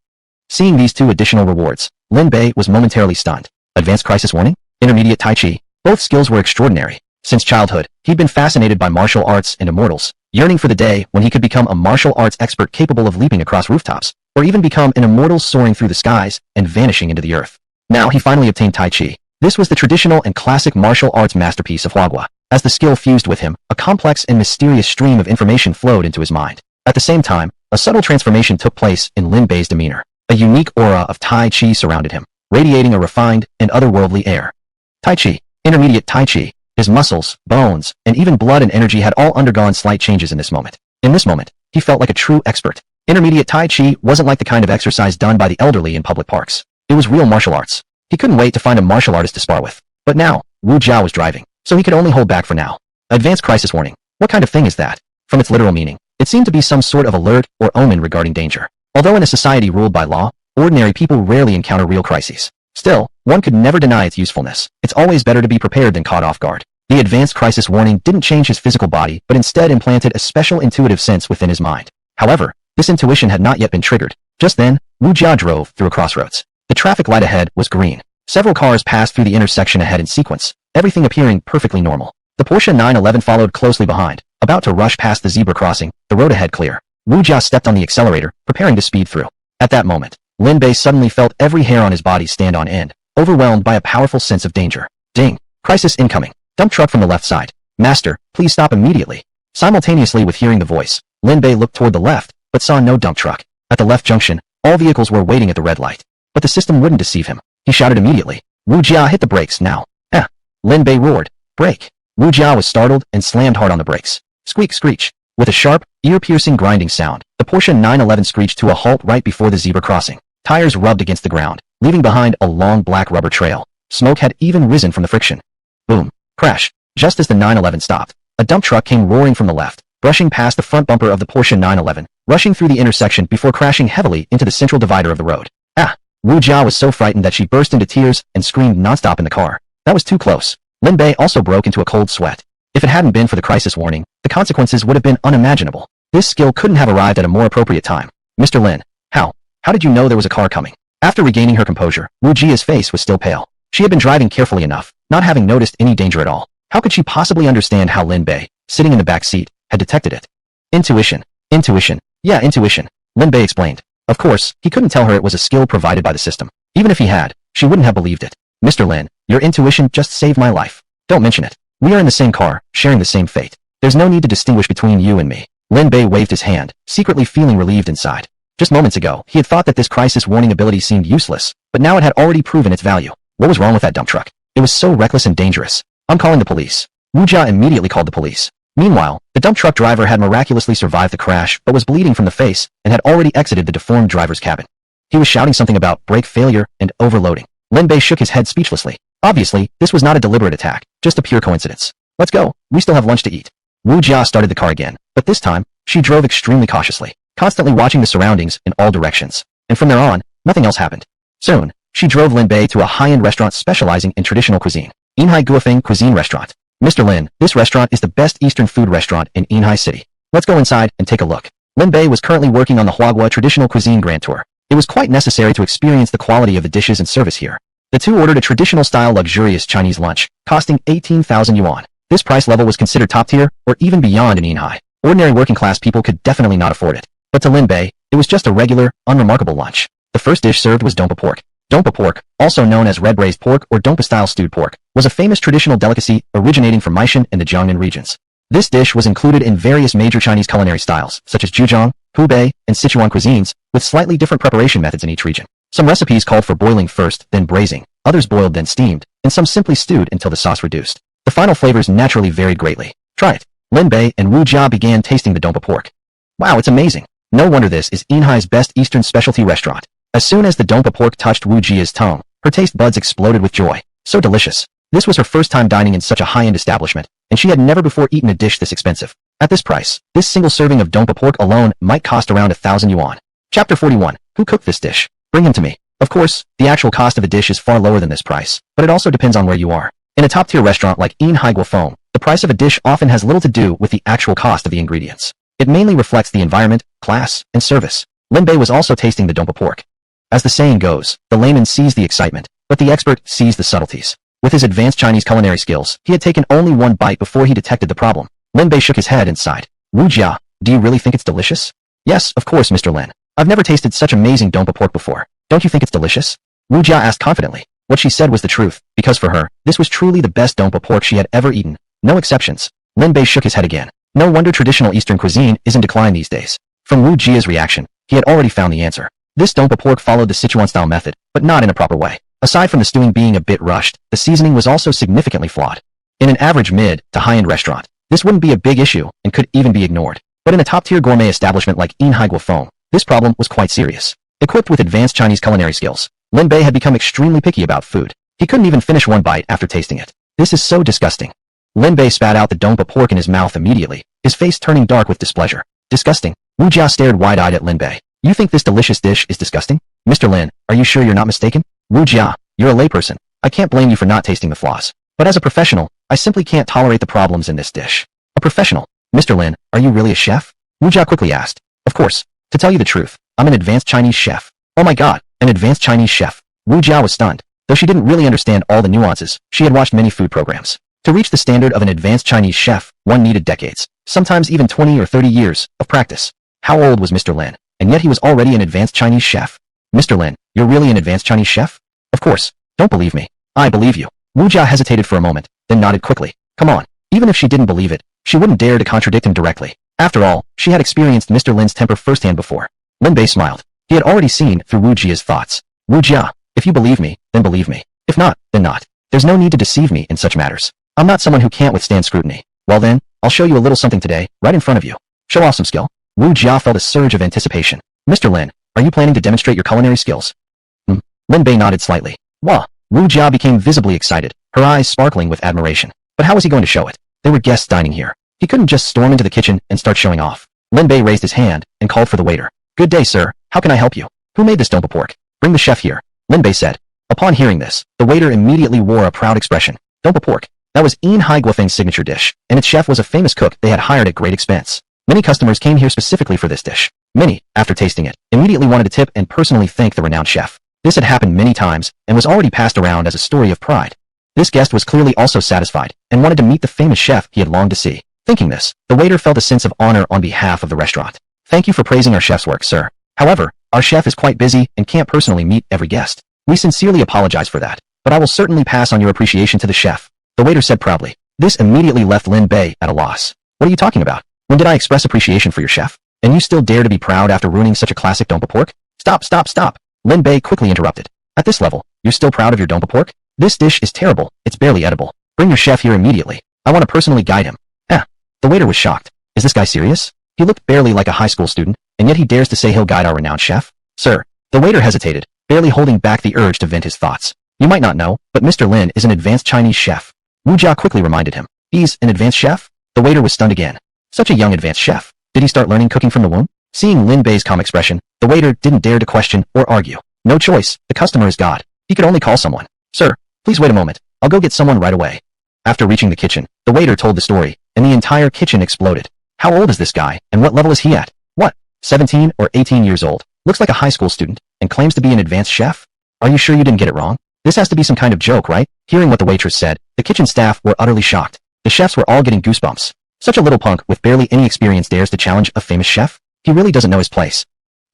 Seeing these two additional rewards, Lin Bay was momentarily stunned. Advanced Crisis Warning? Intermediate Tai Chi? Both skills were extraordinary. Since childhood, he'd been fascinated by martial arts and immortals, yearning for the day when he could become a martial arts expert capable of leaping across rooftops, or even become an immortal soaring through the skies and vanishing into the earth. Now he finally obtained Tai Chi. This was the traditional and classic martial arts masterpiece of Huagua. As the skill fused with him, a complex and mysterious stream of information flowed into his mind. At the same time, a subtle transformation took place in Lin Bei's demeanor. A unique aura of Tai Chi surrounded him, radiating a refined and otherworldly air. Tai Chi, Intermediate Tai Chi. His muscles, bones, and even blood and energy had all undergone slight changes in this moment. In this moment, he felt like a true expert. Intermediate Tai Chi wasn't like the kind of exercise done by the elderly in public parks. It was real martial arts. He couldn't wait to find a martial artist to spar with. But now, Wu Jia was driving, so he could only hold back for now. Advanced Crisis Warning. What kind of thing is that? From its literal meaning, it seemed to be some sort of alert or omen regarding danger. Although in a society ruled by law, ordinary people rarely encounter real crises. Still, one could never deny its usefulness. It's always better to be prepared than caught off guard. The Advanced Crisis Warning didn't change his physical body, but instead implanted a special intuitive sense within his mind. However, this intuition had not yet been triggered. Just then, Wu Jia drove through a crossroads. The traffic light ahead was green. Several cars passed through the intersection ahead in sequence, everything appearing perfectly normal. The Porsche 911 followed closely behind, about to rush past the zebra crossing, the road ahead clear. Wu Jia stepped on the accelerator, preparing to speed through. At that moment, Lin Bei suddenly felt every hair on his body stand on end, overwhelmed by a powerful sense of danger. Ding! Crisis incoming. Dump truck from the left side. Master, please stop immediately. Simultaneously with hearing the voice, Lin Bei looked toward the left, but saw no dump truck. At the left junction, all vehicles were waiting at the red light. But the system wouldn't deceive him. He shouted immediately. Wu Jia, hit the brakes, now. Lin Bei roared. Brake. Wu Jia was startled and slammed hard on the brakes. Squeak screech. With a sharp, ear-piercing grinding sound, the Porsche 911 screeched to a halt right before the zebra crossing. Tires rubbed against the ground, leaving behind a long black rubber trail. Smoke had even risen from the friction. Boom. Crash. Just as the 911 stopped, a dump truck came roaring from the left, brushing past the front bumper of the Porsche 911, rushing through the intersection before crashing heavily into the central divider of the road. Wu Jia was so frightened that she burst into tears and screamed nonstop in the car. That was too close. Lin Bei also broke into a cold sweat. If it hadn't been for the crisis warning, the consequences would have been unimaginable. This skill couldn't have arrived at a more appropriate time. Mr. Lin, how did you know there was a car coming? After regaining her composure, Wu Jia's face was still pale. She had been driving carefully enough, not having noticed any danger at all. How could she possibly understand how Lin Bei, sitting in the back seat, had detected it? Intuition. Yeah, intuition. Lin Bei explained. Of course, he couldn't tell her it was a skill provided by the system. Even if he had, she wouldn't have believed it. Mr. Lin, your intuition just saved my life. Don't mention it. We are in the same car, sharing the same fate. There's no need to distinguish between you and me. Lin Bay waved his hand, secretly feeling relieved inside. Just moments ago, he had thought that this crisis warning ability seemed useless, but now it had already proven its value. What was wrong with that dump truck? It was so reckless and dangerous. I'm calling the police. Wu Jia immediately called the police. Meanwhile, the dump truck driver had miraculously survived the crash but was bleeding from the face and had already exited the deformed driver's cabin. He was shouting something about brake failure and overloading. Lin Bei shook his head speechlessly. Obviously, this was not a deliberate attack, just a pure coincidence. Let's go, we still have lunch to eat. Wu Jia started the car again, but this time, she drove extremely cautiously, constantly watching the surroundings in all directions. And from there on, nothing else happened. Soon, she drove Lin Bei to a high-end restaurant specializing in traditional cuisine. Yinhai Guofeng Cuisine Restaurant. Mr. Lin, this restaurant is the best Eastern food restaurant in Yinhai City. Let's go inside and take a look. Lin Bei was currently working on the Huagua Traditional Cuisine Grand Tour. It was quite necessary to experience the quality of the dishes and service here. The two ordered a traditional-style luxurious Chinese lunch, costing 18,000 yuan. This price level was considered top tier, or even beyond in Yinhai. Ordinary working-class people could definitely not afford it. But to Lin Bei, it was just a regular, unremarkable lunch. The first dish served was dompa pork. Dompa pork, also known as red braised pork or dompa-style stewed pork, was a famous traditional delicacy originating from Maishan and the Jiangnan regions. This dish was included in various major Chinese culinary styles, such as Zhejiang, Hubei, and Sichuan cuisines, with slightly different preparation methods in each region. Some recipes called for boiling first, then braising, others boiled then steamed, and some simply stewed until the sauce reduced. The final flavors naturally varied greatly. Try it. Lin Bei and Wu Jia began tasting the dompa pork. Wow, it's amazing. No wonder this is Yinhai's best Eastern specialty restaurant. As soon as the dompa pork touched Wu Jia's tongue, her taste buds exploded with joy. So delicious. This was her first time dining in such a high-end establishment, and she had never before eaten a dish this expensive. At this price, this single serving of dompa pork alone might cost around 1,000 yuan. Chapter 41. Who cooked this dish? Bring him to me. Of course, the actual cost of the dish is far lower than this price, but it also depends on where you are. In a top-tier restaurant like Yinhai Guofeng, the price of a dish often has little to do with the actual cost of the ingredients. It mainly reflects the environment, class, and service. Lin Bei was also tasting the dompa pork. As the saying goes, the layman sees the excitement, but the expert sees the subtleties. With his advanced Chinese culinary skills, he had taken only one bite before he detected the problem. Lin Bei shook his head and sighed. Wu Jia, do you really think it's delicious? Yes, of course, Mr. Lin. I've never tasted such amazing dompa pork before. Don't you think it's delicious? Wu Jia asked confidently. What she said was the truth, because for her, this was truly the best dompa pork she had ever eaten. No exceptions. Lin Bei shook his head again. No wonder traditional Eastern cuisine is in decline these days. From Wu Jia's reaction, he had already found the answer. This dompa pork followed the Sichuan-style method, but not in a proper way. Aside from the stewing being a bit rushed, the seasoning was also significantly flawed. In an average mid to high-end restaurant, this wouldn't be a big issue and could even be ignored. But in a top-tier gourmet establishment like Yinhai Guofeng, this problem was quite serious. Equipped with advanced Chinese culinary skills, Lin Bei had become extremely picky about food. He couldn't even finish one bite after tasting it. This is so disgusting. Lin Bei spat out the dompa pork in his mouth immediately, his face turning dark with displeasure. Disgusting. Wu Jia stared wide-eyed at Lin Bei. You think this delicious dish is disgusting? Mr. Lin, are you sure you're not mistaken? Wu Jia, you're a layperson. I can't blame you for not tasting the flaws. But as a professional, I simply can't tolerate the problems in this dish. A professional? Mr. Lin, are you really a chef? Wu Jia quickly asked. Of course. To tell you the truth, I'm an advanced Chinese chef. Oh my god, an advanced Chinese chef. Wu Jia was stunned. Though she didn't really understand all the nuances, she had watched many food programs. To reach the standard of an advanced Chinese chef, one needed decades, sometimes even 20 or 30 years, of practice. How old was Mr. Lin? And yet he was already an advanced Chinese chef. Mr. Lin, you're really an advanced Chinese chef? Of course. Don't believe me. I believe you. Wu Jia hesitated for a moment, then nodded quickly. Come on. Even if she didn't believe it, she wouldn't dare to contradict him directly. After all, she had experienced Mr. Lin's temper firsthand before. Lin Bei smiled. He had already seen through Wu Jia's thoughts. Wu Jia, if you believe me, then believe me. If not, then not. There's no need to deceive me in such matters. I'm not someone who can't withstand scrutiny. Well then, I'll show you a little something today, right in front of you. Show off some skill. Wu Jia felt a surge of anticipation. Mr. Lin, are you planning to demonstrate your culinary skills? Lin Bei nodded slightly. Wah! Wu Jia became visibly excited, her eyes sparkling with admiration. But how was he going to show it? There were guests dining here. He couldn't just storm into the kitchen and start showing off. Lin Bei raised his hand and called for the waiter. Good day, sir. How can I help you? Who made this dompa pork? Bring the chef here. Lin Bei said. Upon hearing this, the waiter immediately wore a proud expression. Dompa pork. That was Yinhai Guofeng's signature dish, and its chef was a famous cook they had hired at great expense. Many customers came here specifically for this dish. Many, after tasting it, immediately wanted to tip and personally thank the renowned chef. This had happened many times and was already passed around as a story of pride. This guest was clearly also satisfied and wanted to meet the famous chef he had longed to see. Thinking this, the waiter felt a sense of honor on behalf of the restaurant. Thank you for praising our chef's work, sir. However, our chef is quite busy and can't personally meet every guest. We sincerely apologize for that, but I will certainly pass on your appreciation to the chef, the waiter said proudly. This immediately left Lin Bei at a loss. What are you talking about? When did I express appreciation for your chef? And you still dare to be proud after ruining such a classic dumpa pork? Stop, stop, stop! Lin Bay quickly interrupted. At this level, you're still proud of your dumpa pork? This dish is terrible, it's barely edible. Bring your chef here immediately. I want to personally guide him. The waiter was shocked. Is this guy serious? He looked barely like a high school student, and yet he dares to say he'll guide our renowned chef? Sir. The waiter hesitated, barely holding back the urge to vent his thoughts. You might not know, but Mr. Lin is an advanced Chinese chef. Wu Jia quickly reminded him. He's an advanced chef? The waiter was stunned again. Such a young advanced chef. Did he start learning cooking from the womb? Seeing Lin Bei's calm expression, the waiter didn't dare to question or argue. No choice, the customer is God. He could only call someone. Sir, please wait a moment. I'll go get someone right away. After reaching the kitchen, the waiter told the story, and the entire kitchen exploded. How old is this guy, and what level is he at? What? 17 or 18 years old, looks like a high school student, and claims to be an advanced chef? Are you sure you didn't get it wrong? This has to be some kind of joke, right? Hearing what the waitress said, the kitchen staff were utterly shocked. The chefs were all getting goosebumps. Such a little punk with barely any experience dares to challenge a famous chef? He really doesn't know his place.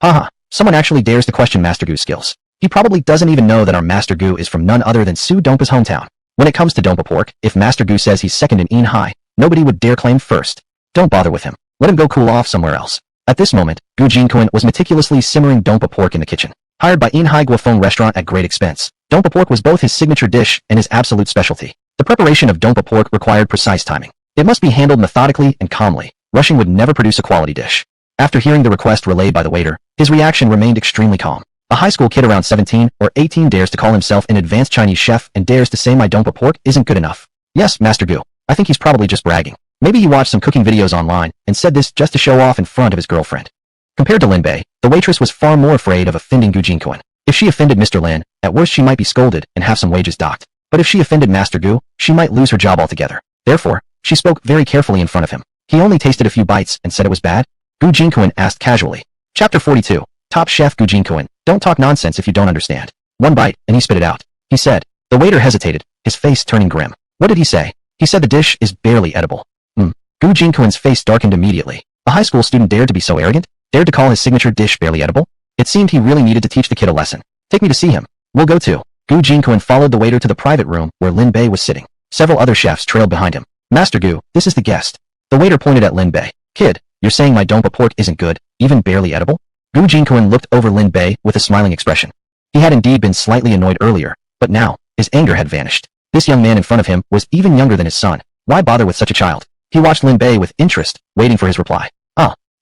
Haha, someone actually dares to question Master Gu's skills. He probably doesn't even know that our Master Gu is from none other than Su Dompa's hometown. When it comes to dumpa pork, if Master Gu says he's second in In Hai, nobody would dare claim first. Don't bother with him. Let him go cool off somewhere else. At this moment, Gu Jinkuan was meticulously simmering dumpa pork in the kitchen. Hired by In Hai Guofeng restaurant at great expense, dumpa pork was both his signature dish and his absolute specialty. The preparation of dumpa pork required precise timing. It must be handled methodically and calmly. Rushing would never produce a quality dish. After hearing the request relayed by the waiter, his reaction remained extremely calm. A high school kid around 17 or 18 dares to call himself an advanced Chinese chef and dares to say my dumpa pork isn't good enough. Yes, Master Gu. I think he's probably just bragging. Maybe he watched some cooking videos online and said this just to show off in front of his girlfriend. Compared to Lin Bei, the waitress was far more afraid of offending Gu Jinkuan. If she offended Mr. Lin, at worst she might be scolded and have some wages docked. But if she offended Master Gu, she might lose her job altogether. Therefore, she spoke very carefully in front of him. He only tasted a few bites and said it was bad? Gu Jinkuan asked casually. Chapter 42. Top Chef Gu Jinkuan. Don't talk nonsense if you don't understand. One bite, and he spit it out. He said. The waiter hesitated, his face turning grim. What did he say? He said the dish is barely edible. Gu Jinkuan's face darkened immediately. A high school student dared to be so arrogant? Dared to call his signature dish barely edible? It seemed he really needed to teach the kid a lesson. Take me to see him. We'll go to. Gu Jinkuan followed the waiter to the private room where Lin Bei was sitting. Several other chefs trailed behind him. Master Gu, this is the guest. The waiter pointed at Lin Bei. Kid, you're saying my dumpa pork isn't good, even barely edible? Gu Jinkuan looked over Lin Bei with a smiling expression. He had indeed been slightly annoyed earlier, but now, his anger had vanished. This young man in front of him was even younger than his son. Why bother with such a child? He watched Lin Bei with interest, waiting for his reply.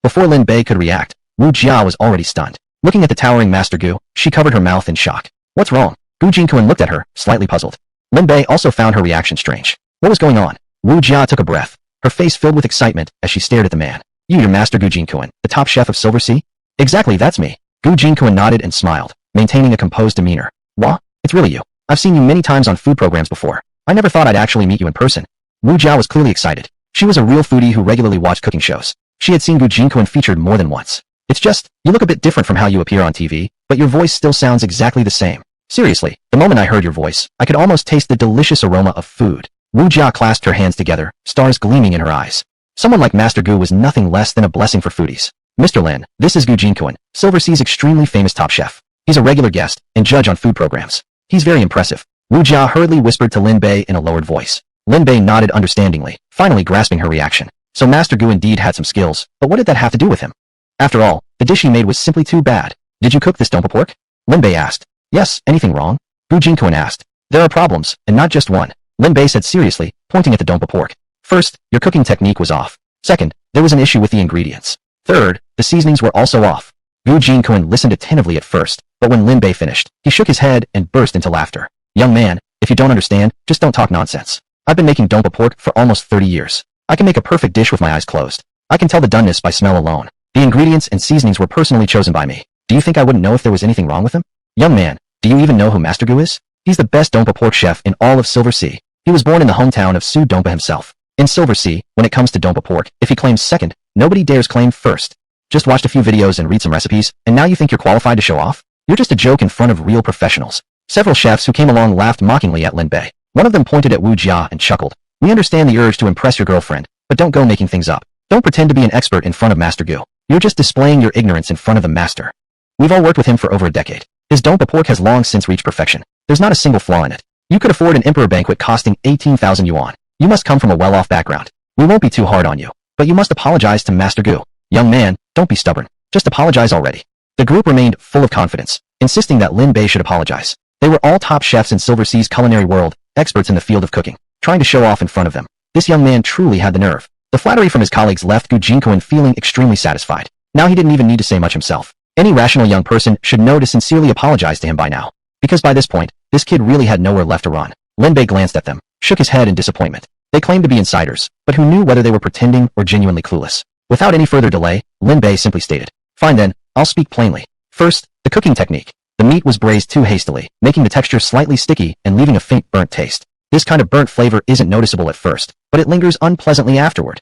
Before Lin Bei could react, Wu Jia was already stunned. Looking at the towering Master Gu, she covered her mouth in shock. What's wrong? Gu Jinkuan looked at her, slightly puzzled. Lin Bei also found her reaction strange. What was going on? Wu Jia took a breath, her face filled with excitement as she stared at the man. Your Master Gu Jinkuan, the top chef of Silver Sea? Exactly, that's me. Gu Jinkuan nodded and smiled, maintaining a composed demeanor. What? It's really you. I've seen you many times on food programs before. I never thought I'd actually meet you in person. Wu Jia was clearly excited. She was a real foodie who regularly watched cooking shows. She had seen Gu Jinkuan featured more than once. It's just, you look a bit different from how you appear on TV, but your voice still sounds exactly the same. Seriously, the moment I heard your voice, I could almost taste the delicious aroma of food. Wu Jia clasped her hands together, stars gleaming in her eyes. Someone like Master Gu was nothing less than a blessing for foodies. Mr. Lin, this is Gu Jinkuan, Silver Sea's extremely famous top chef. He's a regular guest and judge on food programs. He's very impressive. Wu Jia hurriedly whispered to Lin Bei in a lowered voice. Lin Bei nodded understandingly, finally grasping her reaction. So Master Gu indeed had some skills, but what did that have to do with him? After all, the dish he made was simply too bad. Did you cook this dumpa pork? Lin Bei asked. Yes, anything wrong? Gu Jinkuan asked. There are problems, and not just one. Lin Bei said seriously, pointing at the dumpa pork. First, your cooking technique was off. Second, there was an issue with the ingredients. Third, the seasonings were also off. Gu Jinkuan listened attentively at first, but when Lin Bei finished, he shook his head and burst into laughter. Young man, if you don't understand, just don't talk nonsense. I've been making dumpa pork for almost 30 years. I can make a perfect dish with my eyes closed. I can tell the doneness by smell alone. The ingredients and seasonings were personally chosen by me. Do you think I wouldn't know if there was anything wrong with them? Young man, do you even know who Master Gu is? He's the best dumpa pork chef in all of Silver Sea. He was born in the hometown of Su Dompa himself. In Silver Sea, when it comes to dumpa pork, if he claims second, nobody dares claim first. Just watched a few videos and read some recipes, and now you think you're qualified to show off? You're just a joke in front of real professionals. Several chefs who came along laughed mockingly at Lin Bei. One of them pointed at Wu Jia and chuckled. We understand the urge to impress your girlfriend, but don't go making things up. Don't pretend to be an expert in front of Master Gu. You're just displaying your ignorance in front of the master. We've all worked with him for over a decade. His dumpa pork has long since reached perfection. There's not a single flaw in it. You could afford an emperor banquet costing 18,000 yuan. You must come from a well-off background. We won't be too hard on you. But you must apologize to Master Gu. Young man, don't be stubborn. Just apologize already. The group remained full of confidence, insisting that Lin Bay should apologize. They were all top chefs in Silver Sea's culinary world, experts in the field of cooking, trying to show off in front of them. This young man truly had the nerve. The flattery from his colleagues left Gu Jinkuan feeling extremely satisfied. Now he didn't even need to say much himself. Any rational young person should know to sincerely apologize to him by now. Because by this point, this kid really had nowhere left to run. Lin Bay glanced at them, shook his head in disappointment. They claimed to be insiders, but who knew whether they were pretending or genuinely clueless? Without any further delay, Lin Bay simply stated, "Fine then, I'll speak plainly. First, the cooking technique. The meat was braised too hastily, making the texture slightly sticky and leaving a faint burnt taste. This kind of burnt flavor isn't noticeable at first, but it lingers unpleasantly afterward."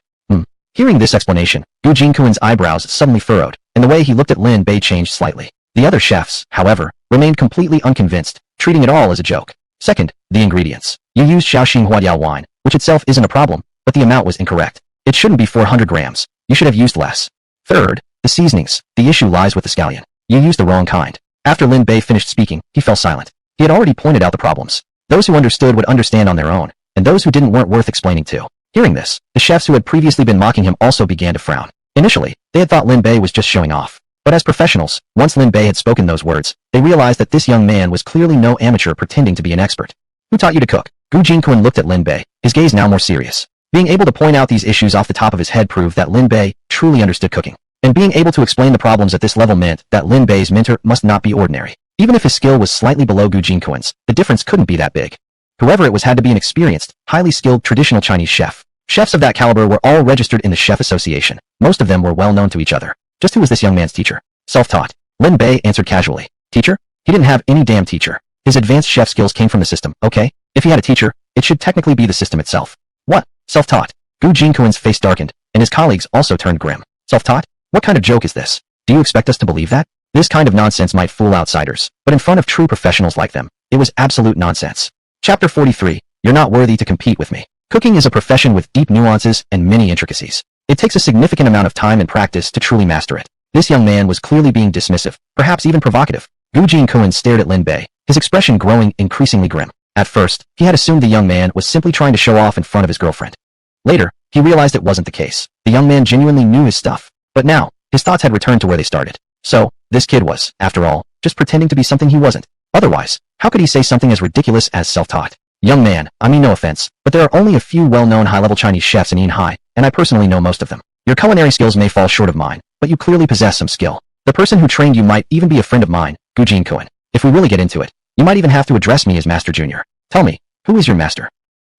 Hearing this explanation, Gu Jinkuan's eyebrows suddenly furrowed, and the way he looked at Lin Bay changed slightly. The other chefs, however, remained completely unconvinced, treating it all as a joke. Second, the ingredients. You used Shaoxing Huadiao wine, which itself isn't a problem, but the amount was incorrect. It shouldn't be 400 grams. You should have used less. Third, the seasonings. The issue lies with the scallion. You used the wrong kind. After Lin Bay finished speaking, he fell silent. He had already pointed out the problems. Those who understood would understand on their own, and those who didn't weren't worth explaining to. Hearing this, the chefs who had previously been mocking him also began to frown. Initially, they had thought Lin Bay was just showing off. But as professionals, once Lin Bay had spoken those words, they realized that this young man was clearly no amateur pretending to be an expert. Who taught you to cook? Gu Jinkuan looked at Lin Bay, his gaze now more serious. Being able to point out these issues off the top of his head proved that Lin Bay truly understood cooking. And being able to explain the problems at this level meant that Lin Bay's mentor must not be ordinary. Even if his skill was slightly below Gu Jinkuan's, the difference couldn't be that big. Whoever it was had to be an experienced, highly skilled traditional Chinese chef. Chefs of that caliber were all registered in the Chef Association. Most of them were well known to each other. Just who was this young man's teacher? Self-taught. Lin Bay answered casually. Teacher? He didn't have any damn teacher. His advanced chef skills came from the system, okay? If he had a teacher, it should technically be the system itself. What? Self-taught? Gu Jinkuan's face darkened, and his colleagues also turned grim. Self-taught? What kind of joke is this? Do you expect us to believe that? This kind of nonsense might fool outsiders, but in front of true professionals like them, it was absolute nonsense. Chapter 43. You're not worthy to compete with me. Cooking is a profession with deep nuances and many intricacies. It takes a significant amount of time and practice to truly master it. This young man was clearly being dismissive, perhaps even provocative. Gu Jinkuan stared at Lin Bay, his expression growing increasingly grim. At first, he had assumed the young man was simply trying to show off in front of his girlfriend. Later, he realized it wasn't the case. The young man genuinely knew his stuff. But now, his thoughts had returned to where they started. So, this kid was, after all, just pretending to be something he wasn't. Otherwise, how could he say something as ridiculous as self-taught? Young man, I mean no offense, but there are only a few well-known high-level Chinese chefs in Yinhai, and I personally know most of them. Your culinary skills may fall short of mine, but you clearly possess some skill. The person who trained you might even be a friend of mine, Gu Jinkuan. If we really get into it, you might even have to address me as Master Junior. Tell me, who is your master?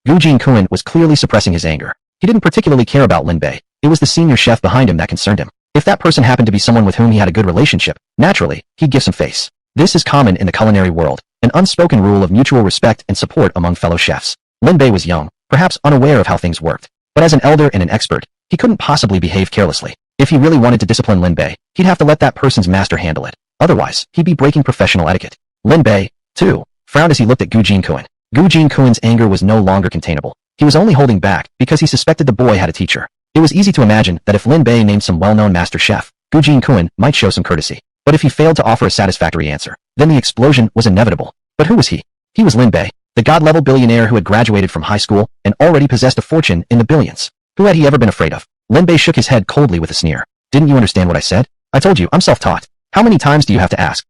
Gu Jinkuan was clearly suppressing his anger. He didn't particularly care about Lin Bay. It was the senior chef behind him that concerned him. If that person happened to be someone with whom he had a good relationship, naturally, he'd give some face. This is common in the culinary world, an unspoken rule of mutual respect and support among fellow chefs. Lin Bay was young, perhaps unaware of how things worked. But as an elder and an expert, he couldn't possibly behave carelessly. If he really wanted to discipline Lin Bay, he'd have to let that person's master handle it. Otherwise, he'd be breaking professional etiquette. Lin Bay, too, frowned as he looked at Gu Jinkuan. Gu Jinkuan's anger was no longer containable. He was only holding back because he suspected the boy had a teacher. It was easy to imagine that if Lin Bay named some well-known master chef, Gu Jinkuan might show some courtesy. But if he failed to offer a satisfactory answer, then the explosion was inevitable. But who was he? He was Lin Bay, the god-level billionaire who had graduated from high school and already possessed a fortune in the billions. Who had he ever been afraid of? Lin Bay shook his head coldly with a sneer. Didn't you understand what I said? I told you, I'm self-taught. How many times do you have to ask?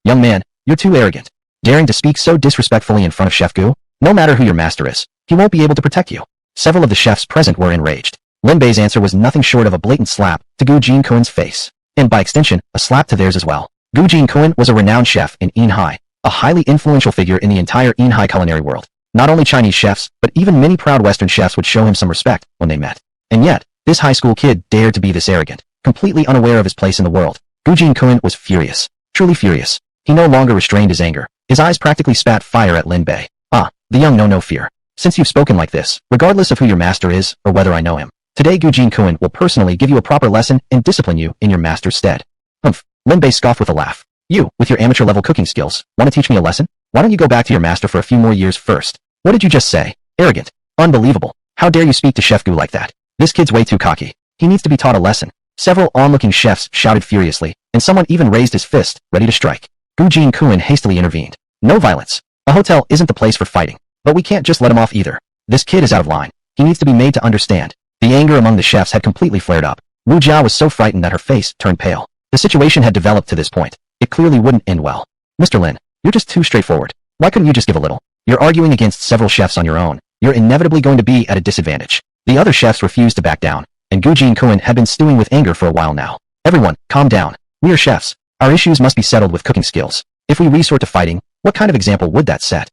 Young man, you're too arrogant. Daring to speak so disrespectfully in front of Chef Gu? No matter who your master is, he won't be able to protect you. Several of the chefs present were enraged. Lin Bay's answer was nothing short of a blatant slap to Gu Jinkuan's face. And by extension, a slap to theirs as well. Gu Jinkuan was a renowned chef in Yinhai, a highly influential figure in the entire Yinhai culinary world. Not only Chinese chefs, but even many proud Western chefs would show him some respect when they met. And yet, this high school kid dared to be this arrogant, completely unaware of his place in the world. Gu Jinkuan was furious, truly furious. He no longer restrained his anger. His eyes practically spat fire at Lin Bay. Ah, the young know no fear. Since you've spoken like this, regardless of who your master is or whether I know him, today Gu Jinkuan will personally give you a proper lesson and discipline you in your master's stead. Humph. Lin Bay scoffed with a laugh. You, with your amateur-level cooking skills, want to teach me a lesson? Why don't you go back to your master for a few more years first? What did you just say? Arrogant. Unbelievable. How dare you speak to Chef Gu like that? This kid's way too cocky. He needs to be taught a lesson. Several onlooking chefs shouted furiously, and someone even raised his fist, ready to strike. Gu Jinkuan hastily intervened. No violence. A hotel isn't the place for fighting. But we can't just let him off either. This kid is out of line. He needs to be made to understand. The anger among the chefs had completely flared up. Wu Jia was so frightened that her face turned pale. The situation had developed to this point. It clearly wouldn't end well. Mr. Lin, you're just too straightforward. Why couldn't you just give a little? You're arguing against several chefs on your own. You're inevitably going to be at a disadvantage. The other chefs refused to back down, and Gu Jin-kun had been stewing with anger for a while now. Everyone, calm down. We are chefs. Our issues must be settled with cooking skills. If we resort to fighting, what kind of example would that set?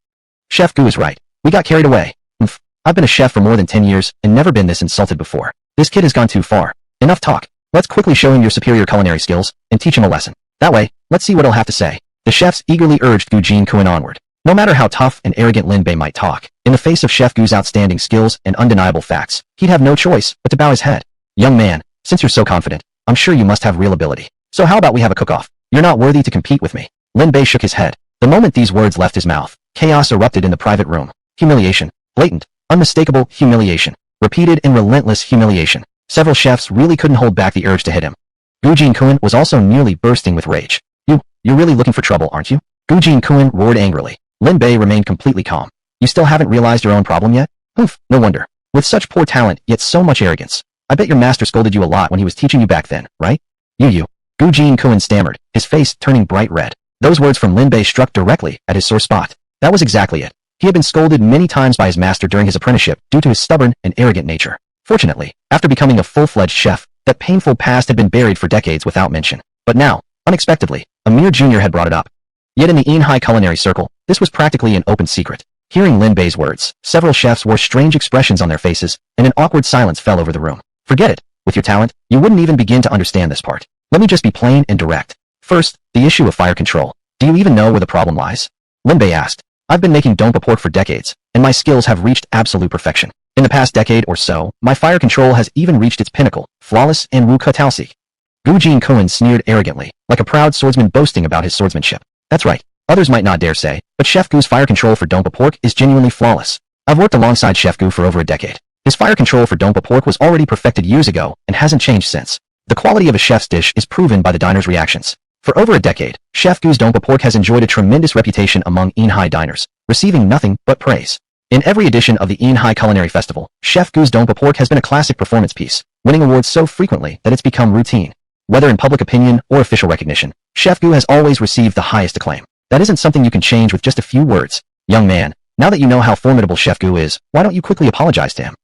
Chef Gu is right. We got carried away. I've been a chef for more than 10 years and never been this insulted before. This kid has gone too far. Enough talk. Let's quickly show him your superior culinary skills and teach him a lesson. That way, let's see what he'll have to say. The chefs eagerly urged Gu Jin-kun onward. No matter how tough and arrogant Lin Bay might talk, in the face of Chef Gu's outstanding skills and undeniable facts, he'd have no choice but to bow his head. Young man, since you're so confident, I'm sure you must have real ability. So how about we have a cook-off? You're not worthy to compete with me. Lin Bay shook his head. The moment these words left his mouth, chaos erupted in the private room. Humiliation. Blatant, unmistakable humiliation. Repeated and relentless humiliation. Several chefs really couldn't hold back the urge to hit him. Gu Jin-kun was also nearly bursting with rage. You're really looking for trouble, aren't you? Gu Jin-kun roared angrily. Lin Bay remained completely calm. You still haven't realized your own problem yet? Oof, no wonder. With such poor talent, yet so much arrogance. I bet your master scolded you a lot when he was teaching you back then, right? You. Gu Jin-kun stammered, his face turning bright red. Those words from Lin Bay struck directly at his sore spot. That was exactly it. He had been scolded many times by his master during his apprenticeship due to his stubborn and arrogant nature. Fortunately, after becoming a full-fledged chef, that painful past had been buried for decades without mention. But now, unexpectedly, a mere junior had brought it up. Yet in the Inhai culinary circle, this was practically an open secret. Hearing Lin Bay's words, several chefs wore strange expressions on their faces, and an awkward silence fell over the room. Forget it. With your talent, you wouldn't even begin to understand this part. Let me just be plain and direct. First, the issue of fire control. Do you even know where the problem lies? Lin Bay asked. I've been making dumpa pork for decades, and my skills have reached absolute perfection. In the past decade or so, my fire control has even reached its pinnacle, flawless and wu-ka-talsi. Gu Jin-kun sneered arrogantly, like a proud swordsman boasting about his swordsmanship. That's right. Others might not dare say, but Chef Gu's fire control for dumpa pork is genuinely flawless. I've worked alongside Chef Gu for over a decade. His fire control for dumpa pork was already perfected years ago and hasn't changed since. The quality of a chef's dish is proven by the diners' reactions. For over a decade, Chef Gu's dumpa pork has enjoyed a tremendous reputation among Inhai diners, receiving nothing but praise. In every edition of the Inhai Culinary Festival, Chef Gu's dumpa pork has been a classic performance piece, winning awards so frequently that it's become routine. Whether in public opinion or official recognition, Chef Gu has always received the highest acclaim. That isn't something you can change with just a few words. Young man, now that you know how formidable Chef Gu is, why don't you quickly apologize to him?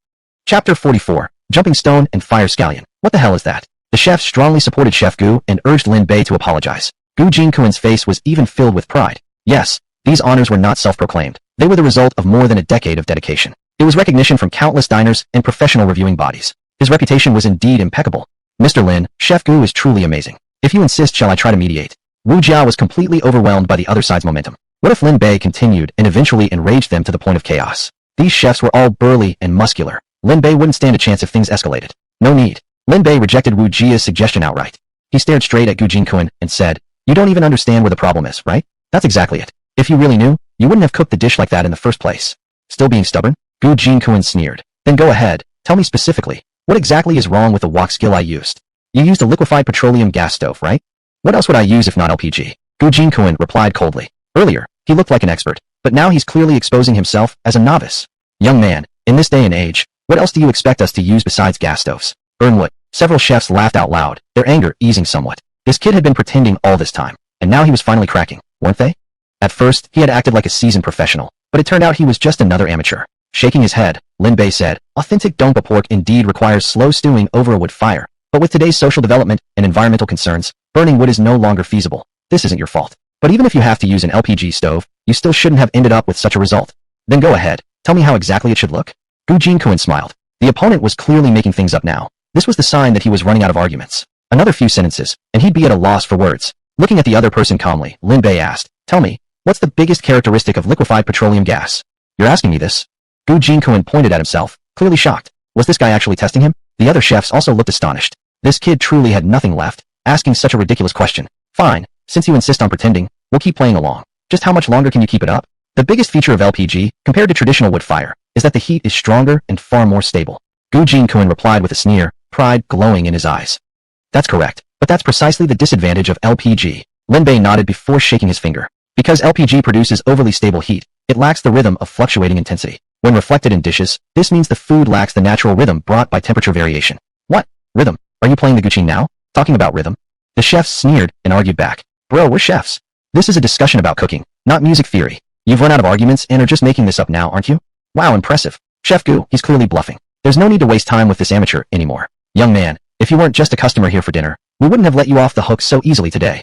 Chapter 44, Jumping Stone and Fire Scallion. What the hell is that? The chef strongly supported Chef Gu and urged Lin Bay to apologize. Gu Jin-kun's face was even filled with pride. Yes, these honors were not self-proclaimed. They were the result of more than a decade of dedication. It was recognition from countless diners and professional reviewing bodies. His reputation was indeed impeccable. Mr. Lin, Chef Gu is truly amazing. If you insist, shall I try to mediate? Wu Jia was completely overwhelmed by the other side's momentum. What if Lin Bay continued and eventually enraged them to the point of chaos? These chefs were all burly and muscular. Lin Bay wouldn't stand a chance if things escalated. No need. Lin Bay rejected Wu Jia's suggestion outright. He stared straight at Gu Jin-kun and said, You don't even understand where the problem is, right? That's exactly it. If you really knew, you wouldn't have cooked the dish like that in the first place. Still being stubborn? Gu Jin-kun sneered. Then go ahead, tell me specifically, what exactly is wrong with the wok skill I used? You used a liquefied petroleum gas stove, right? What else would I use if not LPG? Gu Jin-kun replied coldly. Earlier, he looked like an expert, but now he's clearly exposing himself as a novice. Young man, in this day and age, what else do you expect us to use besides gas stoves? Burn wood. Several chefs laughed out loud, their anger easing somewhat. This kid had been pretending all this time, and now he was finally cracking, weren't they? At first, he had acted like a seasoned professional, but it turned out he was just another amateur. Shaking his head, Lin Bay said, Authentic dumpa pork indeed requires slow stewing over a wood fire, but with today's social development and environmental concerns, burning wood is no longer feasible. This isn't your fault. But even if you have to use an LPG stove, you still shouldn't have ended up with such a result. Then go ahead, tell me how exactly it should look. Gu Jin-kun smiled. The opponent was clearly making things up now. This was the sign that he was running out of arguments. Another few sentences, and he'd be at a loss for words. Looking at the other person calmly, Lin Bay asked, Tell me, what's the biggest characteristic of liquefied petroleum gas? You're asking me this? Gu Jin-kun pointed at himself, clearly shocked. Was this guy actually testing him? The other chefs also looked astonished. This kid truly had nothing left, asking such a ridiculous question. Fine, since you insist on pretending, we'll keep playing along. Just how much longer can you keep it up? The biggest feature of LPG, compared to traditional wood fire, is that the heat is stronger and far more stable. Gu Jin-kun replied with a sneer, pride glowing in his eyes. That's correct, but that's precisely the disadvantage of LPG. Lin Bay nodded before shaking his finger. Because LPG produces overly stable heat, it lacks the rhythm of fluctuating intensity. When reflected in dishes, this means the food lacks the natural rhythm brought by temperature variation. What? Rhythm? Are you playing the Gucci now? Talking about rhythm? The chefs sneered and argued back. Bro, we're chefs. This is a discussion about cooking, not music theory. You've run out of arguments and are just making this up now, aren't you? Wow, impressive. Chef Gu, he's clearly bluffing. There's no need to waste time with this amateur anymore. Young man, if you weren't just a customer here for dinner, we wouldn't have let you off the hook so easily today.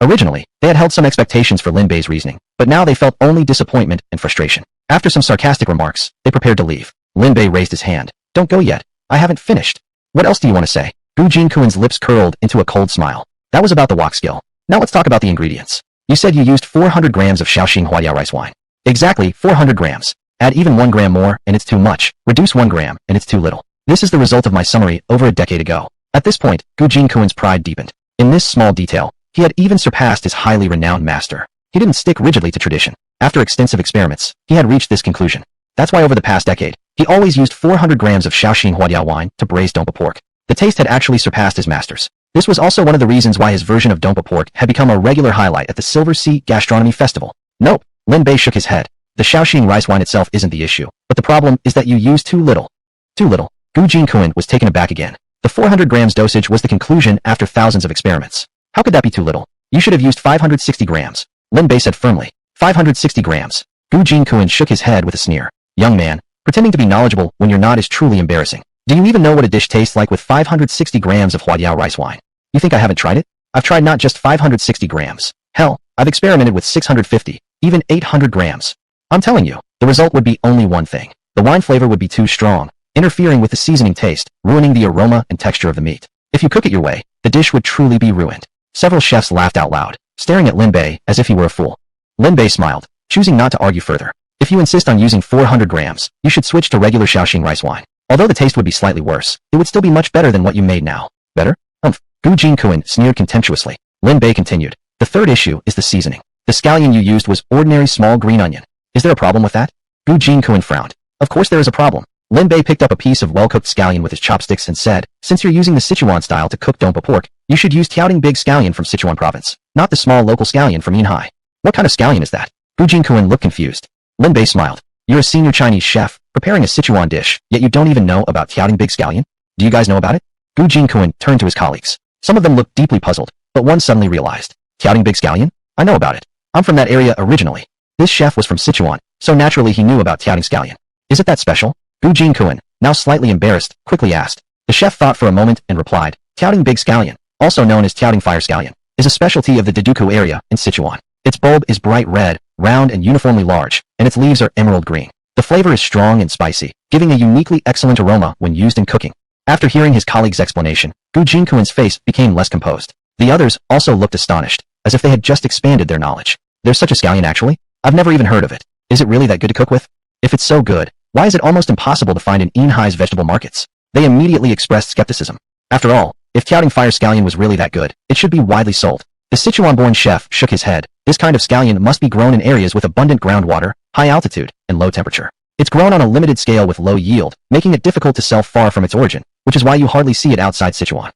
Originally, they had held some expectations for Lin Bay's reasoning, but now they felt only disappointment and frustration. After some sarcastic remarks, they prepared to leave. Lin Bay raised his hand. Don't go yet. I haven't finished. What else do you want to say? Gu Jinkuan's lips curled into a cold smile. That was about the wok skill. Now let's talk about the ingredients. You said you used 400 grams of Shaoxing Huadiao rice wine. Exactly, 400 grams. Add even 1 gram more, and it's too much. Reduce 1 gram, and it's too little. This is the result of my summary over a decade ago. At this point, Gu Jinkuan's pride deepened. In this small detail, he had even surpassed his highly renowned master. He didn't stick rigidly to tradition. After extensive experiments, he had reached this conclusion. That's why over the past decade, he always used 400 grams of Shaoxing Huadiao wine to braise dompa pork. The taste had actually surpassed his master's. This was also one of the reasons why his version of dompa pork had become a regular highlight at the Silver Sea Gastronomy Festival. Nope, Lin Bei shook his head. The Shaoxing rice wine itself isn't the issue, but the problem is that you use too little. Too little? Gu Jinkuan was taken aback again. The 400 grams dosage was the conclusion after thousands of experiments. How could that be too little? You should have used 560 grams. Lin Bei said firmly. 560 grams. Gu Jinkuan shook his head with a sneer. Young man, pretending to be knowledgeable when you're not is truly embarrassing. Do you even know what a dish tastes like with 560 grams of Huadiao rice wine? You think I haven't tried it? I've tried not just 560 grams. Hell, I've experimented with 650, even 800 grams. I'm telling you, the result would be only one thing. The wine flavor would be too strong, interfering with the seasoning taste, ruining the aroma and texture of the meat. If you cook it your way, the dish would truly be ruined. Several chefs laughed out loud, staring at Lin Bei as if he were a fool. Lin Bei smiled, choosing not to argue further. If you insist on using 400 grams, you should switch to regular Shaoxing rice wine. Although the taste would be slightly worse, it would still be much better than what you made now. Better? Gu Jinkuan sneered contemptuously. Lin Bei continued. The third issue is the seasoning. The scallion you used was ordinary small green onion. Is there a problem with that? Gu Jinkuan frowned. Of course there is a problem. Lin Bei picked up a piece of well-cooked scallion with his chopsticks and said, since you're using the Sichuan style to cook dompa pork, you should use Tiaoting big scallion from Sichuan province, not the small local scallion from Yinhai. What kind of scallion is that? Gu Jinkuan looked confused. Lin Bei smiled. You're a senior Chinese chef, preparing a Sichuan dish, yet you don't even know about Tiaoting big scallion? Do you guys know about it? Gu Jinkuan turned to his colleagues. Some of them looked deeply puzzled, but one suddenly realized. Tiaoting big scallion? I know about it. I'm from that area originally. This chef was from Sichuan, so naturally he knew about Tiaoting scallion. Is it that special? Gu Jinkuan, now slightly embarrassed, quickly asked. The chef thought for a moment and replied, Tiaoting big scallion, also known as Tiaoting fire scallion, is a specialty of the Deduku area in Sichuan. Its bulb is bright red, round and uniformly large, and its leaves are emerald green. The flavor is strong and spicy, giving a uniquely excellent aroma when used in cooking. After hearing his colleague's explanation, Gu Jinkuan's face became less composed. The others also looked astonished, as if they had just expanded their knowledge. There's such a scallion actually? I've never even heard of it. Is it really that good to cook with? If it's so good, why is it almost impossible to find in Yinhai's vegetable markets? They immediately expressed skepticism. After all, if Tiaoting fire scallion was really that good, it should be widely sold. The Sichuan-born chef shook his head. This kind of scallion must be grown in areas with abundant groundwater, high altitude, and low temperature. It's grown on a limited scale with low yield, making it difficult to sell far from its origin, which is why you hardly see it outside Sichuan.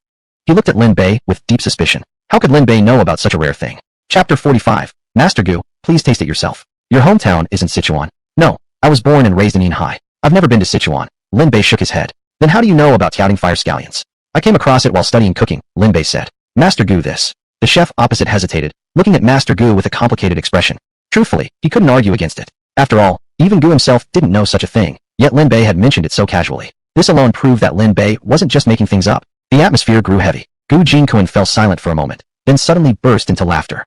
He looked at Lin Bei with deep suspicion. How could Lin Bei know about such a rare thing? Chapter 45. Master Gu, please taste it yourself. Your hometown isn't Sichuan. No, I was born and raised in Yinhai. I've never been to Sichuan. Lin Bei shook his head. Then how do you know about Tiaoting fire scallions? I came across it while studying cooking, Lin Bei said. Master Gu this. The chef opposite hesitated, looking at Master Gu with a complicated expression. Truthfully, he couldn't argue against it. After all, even Gu himself didn't know such a thing, yet Lin Bei had mentioned it so casually. This alone proved that Lin Bei wasn't just making things up. The atmosphere grew heavy. Gu Jinkuan fell silent for a moment, then suddenly burst into laughter.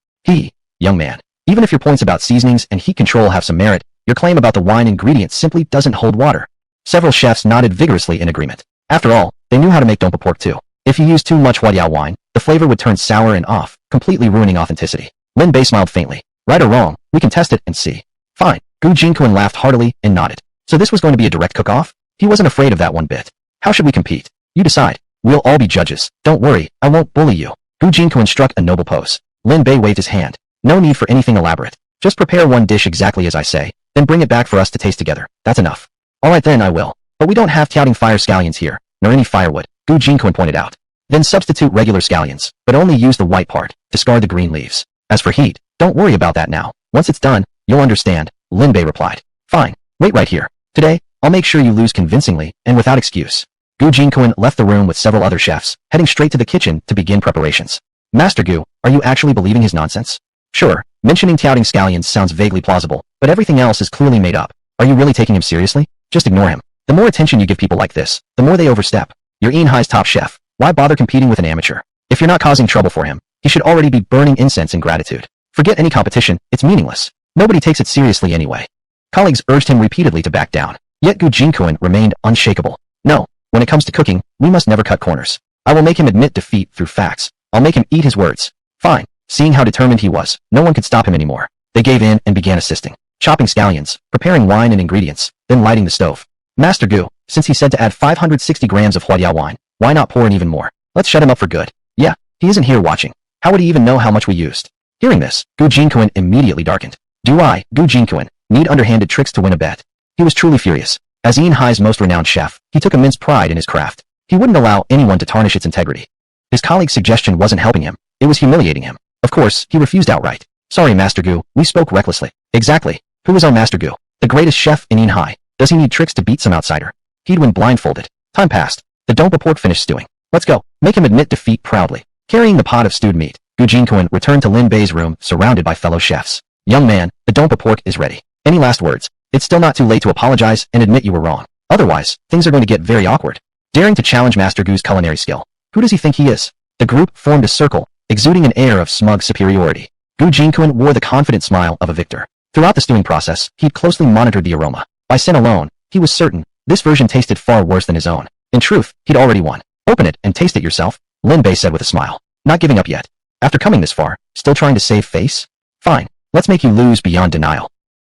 Young man, even if your points about seasonings and heat control have some merit, your claim about the wine ingredient simply doesn't hold water. Several chefs nodded vigorously in agreement. After all, they knew how to make dompa pork too. If you use too much Huadiao wine, the flavor would turn sour and off, completely ruining authenticity. Lin Bei smiled faintly. Right or wrong, we can test it and see. Fine. Gu Jinkuan laughed heartily and nodded. So this was going to be a direct cook-off? He wasn't afraid of that one bit. How should we compete? You decide. We'll all be judges. Don't worry, I won't bully you. Gu Jinkuan struck a noble pose. Lin Bei waved his hand. No need for anything elaborate. Just prepare one dish exactly as I say, then bring it back for us to taste together. That's enough. Alright then, I will. But we don't have Tiaoting fire scallions here, nor any firewood, Gu Jinkuan pointed out. Then substitute regular scallions, but only use the white part, discard the green leaves. As for heat, don't worry about that now. Once it's done, you'll understand, Lin Bei replied. Fine, wait right here. Today, I'll make sure you lose convincingly and without excuse. Gu Jinkuan left the room with several other chefs, heading straight to the kitchen to begin preparations. Master Gu, are you actually believing his nonsense? Sure, mentioning touting scallions sounds vaguely plausible, but everything else is clearly made up. Are you really taking him seriously? Just ignore him. The more attention you give people like this, the more they overstep. You're Inhai's top chef. Why bother competing with an amateur? If you're not causing trouble for him, he should already be burning incense in gratitude. Forget any competition, it's meaningless. Nobody takes it seriously anyway. Colleagues urged him repeatedly to back down, yet Gu Jinkuan remained unshakable. No, when it comes to cooking, we must never cut corners. I will make him admit defeat through facts. I'll make him eat his words. Fine. Seeing how determined he was, no one could stop him anymore. They gave in and began assisting, chopping scallions, preparing wine and ingredients, then lighting the stove. Master Gu, since he said to add 560 grams of Huadiao wine, why not pour in even more? Let's shut him up for good. Yeah, he isn't here watching. How would he even know how much we used? Hearing this, Gu Jinkuan immediately darkened. Do I, Gu Jinkuan, need underhanded tricks to win a bet? He was truly furious. As Inhai's most renowned chef, he took immense pride in his craft. He wouldn't allow anyone to tarnish its integrity. His colleague's suggestion wasn't helping him. It was humiliating him. Of course, he refused outright. Sorry, Master Gu, we spoke recklessly. Exactly. Who is our Master Gu? The greatest chef in Inhai. Does he need tricks to beat some outsider? He'd win blindfolded. Time passed. The dompa pork finished stewing. Let's go. Make him admit defeat proudly. Carrying the pot of stewed meat, Gu Jinkuan returned to Lin Bay's room surrounded by fellow chefs. Young man, the dompa pork is ready. Any last words? It's still not too late to apologize and admit you were wrong. Otherwise, things are going to get very awkward. Daring to challenge Master Gu's culinary skill. Who does he think he is? The group formed a circle, exuding an air of smug superiority. Gu Jinkuan wore the confident smile of a victor. Throughout the stewing process, he'd closely monitored the aroma. By scent alone, he was certain this version tasted far worse than his own. In truth, he'd already won. Open it and taste it yourself, Lin Bay said with a smile. Not giving up yet. After coming this far, still trying to save face? Fine, let's make you lose beyond denial.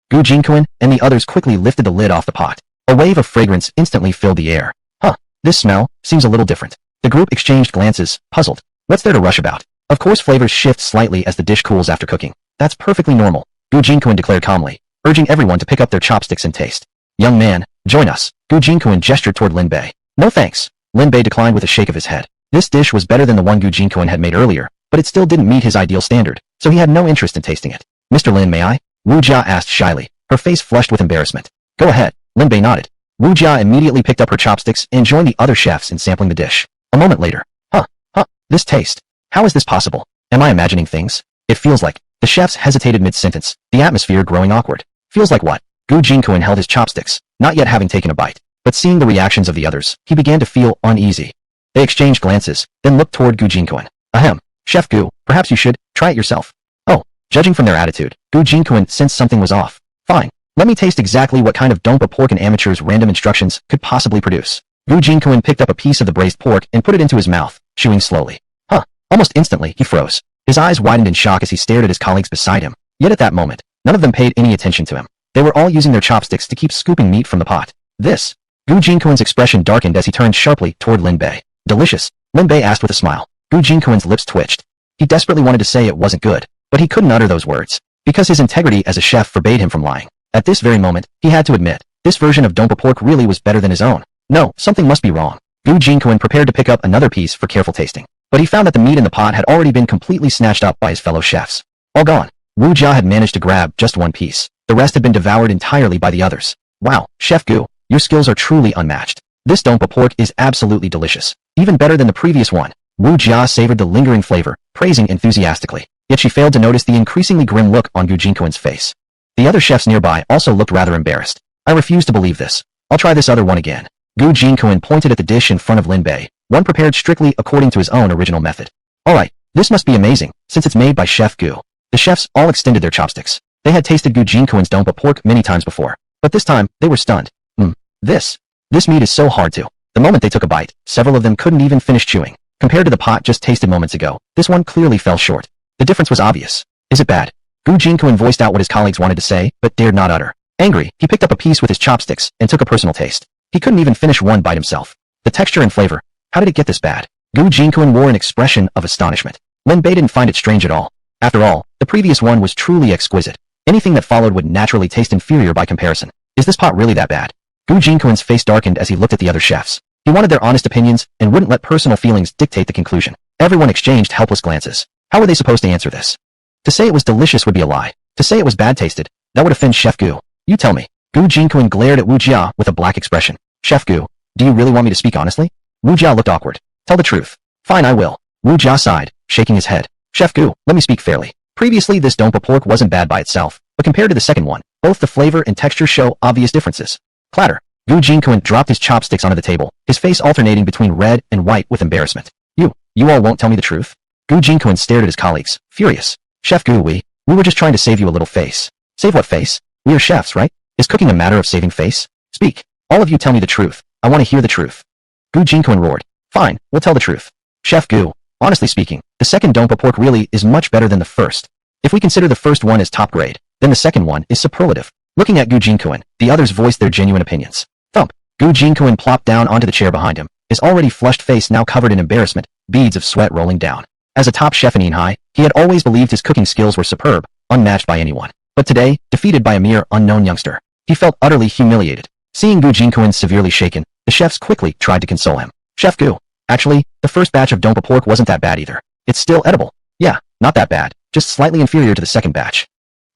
Gu Jinkuan and the others quickly lifted the lid off the pot. A wave of fragrance instantly filled the air. This smell seems a little different. The group exchanged glances, puzzled. What's there to rush about? Of course flavors shift slightly as the dish cools after cooking. That's perfectly normal, Gu Jinkuan declared calmly, urging everyone to pick up their chopsticks and taste. Young man, join us. Gu Jinkuan gestured toward Lin Bay. No thanks. Lin Bay declined with a shake of his head. This dish was better than the one Gu Jinkuan had made earlier, but it still didn't meet his ideal standard, so he had no interest in tasting it. Mr. Lin, may I? Wu Jia asked shyly, her face flushed with embarrassment. Go ahead. Lin Bay nodded. Wu Jia immediately picked up her chopsticks and joined the other chefs in sampling the dish. A moment later. This taste. How is this possible? Am I imagining things? It feels like. The chefs hesitated mid-sentence, the atmosphere growing awkward. Feels like what? Gu Jinkuan held his chopsticks, not yet having taken a bite, but seeing the reactions of the others, he began to feel uneasy. They exchanged glances, then looked toward Gu Jinkuan. Ahem. Chef Gu, perhaps you should try it yourself. Oh, judging from their attitude, Gu Jinkuan sensed something was off. Fine. Let me taste exactly what kind of dompa pork an amateur's random instructions could possibly produce. Gu Jinkuan picked up a piece of the braised pork and put it into his mouth, chewing slowly. Almost instantly, he froze. His eyes widened in shock as he stared at his colleagues beside him. Yet at that moment, none of them paid any attention to him. They were all using their chopsticks to keep scooping meat from the pot. This. Gu Jinkuan's expression darkened as he turned sharply toward Lin Bay. Delicious, Lin Bay asked with a smile. Gu Jinkuan's lips twitched. He desperately wanted to say it wasn't good, but he couldn't utter those words, because his integrity as a chef forbade him from lying. At this very moment, he had to admit, this version of dompa pork really was better than his own. No, something must be wrong. Gu Jinkuan prepared to pick up another piece for careful tasting, but he found that the meat in the pot had already been completely snatched up by his fellow chefs. All gone. Wu Jia had managed to grab just one piece. The rest had been devoured entirely by the others. Wow, Chef Gu, your skills are truly unmatched. This dompa pork is absolutely delicious. Even better than the previous one. Wu Jia savored the lingering flavor, praising enthusiastically. Yet she failed to notice the increasingly grim look on Gu Jinkuan's face. The other chefs nearby also looked rather embarrassed. I refuse to believe this. I'll try this other one again. Gu Jinkuan pointed at the dish in front of Lin Bay, one prepared strictly according to his own original method. Alright, this must be amazing, since it's made by Chef Gu. The chefs all extended their chopsticks. They had tasted Gu Jinkuan's dompa pork many times before, but this time, they were stunned. This meat is so hard to. The moment they took a bite, several of them couldn't even finish chewing. Compared to the pot just tasted moments ago, this one clearly fell short. The difference was obvious. Is it bad? Gu Jinkuan voiced out what his colleagues wanted to say, but dared not utter. Angry, he picked up a piece with his chopsticks and took a personal taste. He couldn't even finish one bite himself. The texture and flavor. How did it get this bad? Gu Jinkuan wore an expression of astonishment. Lin Bei didn't find it strange at all. After all, the previous one was truly exquisite. Anything that followed would naturally taste inferior by comparison. Is this pot really that bad? Gu Jinkuan's face darkened as he looked at the other chefs. He wanted their honest opinions and wouldn't let personal feelings dictate the conclusion. Everyone exchanged helpless glances. How were they supposed to answer this? To say it was delicious would be a lie. To say it was bad tasted, that would offend Chef Gu. You tell me. Gu Gu Jinkuan glared at Wu Jia with a black expression. Chef Gu, do you really want me to speak honestly? Wu Jia looked awkward. Tell the truth. Fine, I will. Wu Jia sighed, shaking his head. Chef Gu, let me speak fairly. Previously, this dompa pork wasn't bad by itself, but compared to the second one, both the flavor and texture show obvious differences. Clatter. Gu Jinkuan dropped his chopsticks onto the table, his face alternating between red and white with embarrassment. You all won't tell me the truth? Gu Jinkuan stared at his colleagues, furious. Chef Gu, we were just trying to save you a little face. Save what face? We are chefs, right? Is cooking a matter of saving face? Speak. All of you tell me the truth. I want to hear the truth. Gu Jinkuan roared. Fine, we'll tell the truth. Chef Gu, honestly speaking, the second dompa pork really is much better than the first. If we consider the first one as top grade, then the second one is superlative. Looking at Gu Jinkuan, the others voiced their genuine opinions. Thump. Gu Jinkuan plopped down onto the chair behind him, his already flushed face now covered in embarrassment, beads of sweat rolling down. As a top chef in Yinhai, he had always believed his cooking skills were superb, unmatched by anyone. But today, defeated by a mere unknown youngster, he felt utterly humiliated. Seeing Gu Jinkuan severely shaken, the chefs quickly tried to console him. Chef Gu, actually, the first batch of dompa pork wasn't that bad either. It's still edible. Yeah, not that bad, just slightly inferior to the second batch.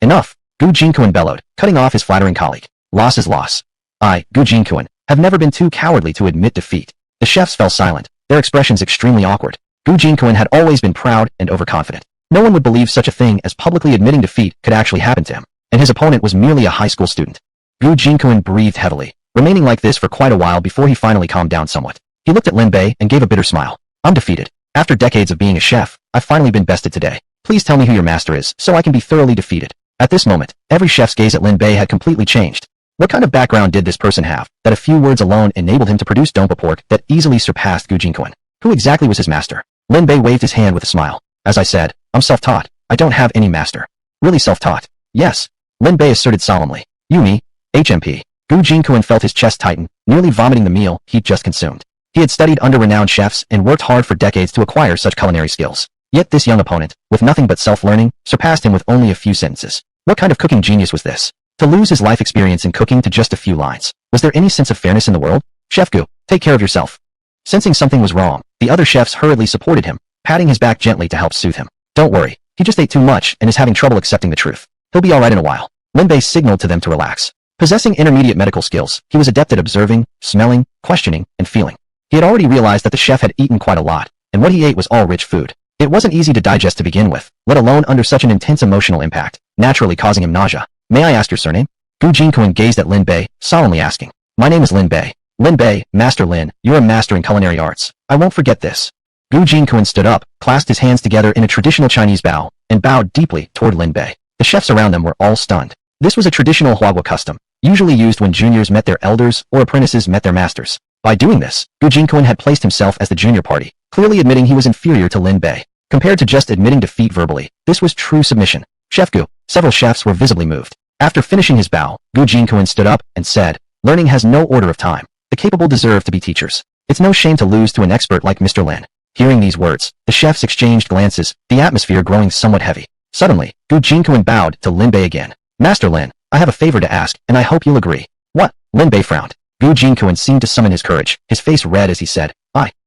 Enough, Gu Jinkuan bellowed, cutting off his flattering colleague. Loss is loss. I, Gu Jinkuan, have never been too cowardly to admit defeat. The chefs fell silent, their expressions extremely awkward. Gu Jinkuan had always been proud and overconfident. No one would believe such a thing as publicly admitting defeat could actually happen to him, and his opponent was merely a high school student. Gu Jinkuan breathed heavily, remaining like this for quite a while before he finally calmed down somewhat. He looked at Lin Bay and gave a bitter smile. I'm defeated. After decades of being a chef, I've finally been bested today. Please tell me who your master is, so I can be thoroughly defeated. At this moment, every chef's gaze at Lin Bay had completely changed. What kind of background did this person have, that a few words alone enabled him to produce dompa pork that easily surpassed Gu Jinkuan? Who exactly was his master? Lin Bay waved his hand with a smile. As I said, I'm self-taught. I don't have any master. Really self-taught? Yes. Lin Bay asserted solemnly. You me? HMP. Gu Jinkuan felt his chest tighten, nearly vomiting the meal he'd just consumed. He had studied under renowned chefs and worked hard for decades to acquire such culinary skills. Yet this young opponent, with nothing but self-learning, surpassed him with only a few sentences. What kind of cooking genius was this? To lose his life experience in cooking to just a few lines. Was there any sense of fairness in the world? Chef Gu, take care of yourself. Sensing something was wrong, the other chefs hurriedly supported him, patting his back gently to help soothe him. Don't worry, he just ate too much and is having trouble accepting the truth. He'll be alright in a while. Lin Bei signaled to them to relax. Possessing intermediate medical skills, he was adept at observing, smelling, questioning, and feeling. He had already realized that the chef had eaten quite a lot, and what he ate was all rich food. It wasn't easy to digest to begin with, let alone under such an intense emotional impact, naturally causing him nausea. May I ask your surname? Gu Jinkuan gazed at Lin Bei, solemnly asking. My name is Lin Bei. Lin Bei, Master Lin, you're a master in culinary arts. I won't forget this. Gu Jinkuan stood up, clasped his hands together in a traditional Chinese bow, and bowed deeply toward Lin Bei. The chefs around them were all stunned. This was a traditional Huagua custom, usually used when juniors met their elders or apprentices met their masters. By doing this, Gu Jinkuan had placed himself as the junior party, clearly admitting he was inferior to Lin Bei. Compared to just admitting defeat verbally, this was true submission. Chef Gu, several chefs were visibly moved. After finishing his bow, Gu Jinkuan stood up and said, learning has no order of time. The capable deserve to be teachers. It's no shame to lose to an expert like Mr. Lin. Hearing these words, the chefs exchanged glances, the atmosphere growing somewhat heavy. Suddenly, Gu Jinkuan bowed to Lin Bei again. Master Lin, I have a favor to ask, and I hope you'll agree. What? Lin Bei frowned. Gu Jinkuan seemed to summon his courage, his face red as he said,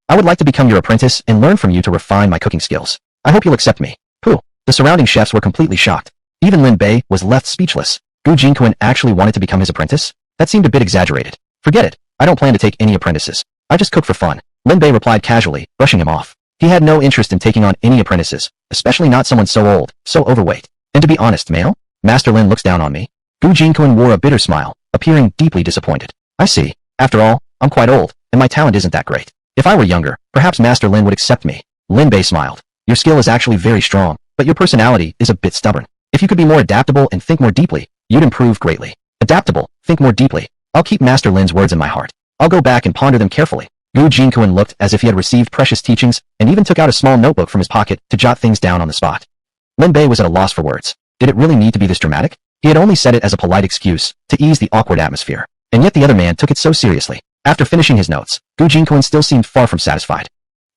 I would like to become your apprentice and learn from you to refine my cooking skills. I hope you'll accept me. Pooh. The surrounding chefs were completely shocked. Even Lin Bei was left speechless. Gu Jinkuan actually wanted to become his apprentice? That seemed a bit exaggerated. Forget it. I don't plan to take any apprentices. I just cook for fun. Lin Bei replied casually, brushing him off. He had no interest in taking on any apprentices, especially not someone so old, so overweight. And to be honest, male? Master Lin looks down on me. Gu Jinkuan wore a bitter smile, appearing deeply disappointed. I see. After all, I'm quite old, and my talent isn't that great. If I were younger, perhaps Master Lin would accept me. Lin Bei smiled. Your skill is actually very strong, but your personality is a bit stubborn. If you could be more adaptable and think more deeply, you'd improve greatly. Adaptable, think more deeply. I'll keep Master Lin's words in my heart. I'll go back and ponder them carefully. Gu Jinkuan looked as if he had received precious teachings, and even took out a small notebook from his pocket to jot things down on the spot. Lin Bei was at a loss for words. Did it really need to be this dramatic? He had only said it as a polite excuse, to ease the awkward atmosphere. And yet the other man took it so seriously. After finishing his notes, Gu Jinkuan still seemed far from satisfied.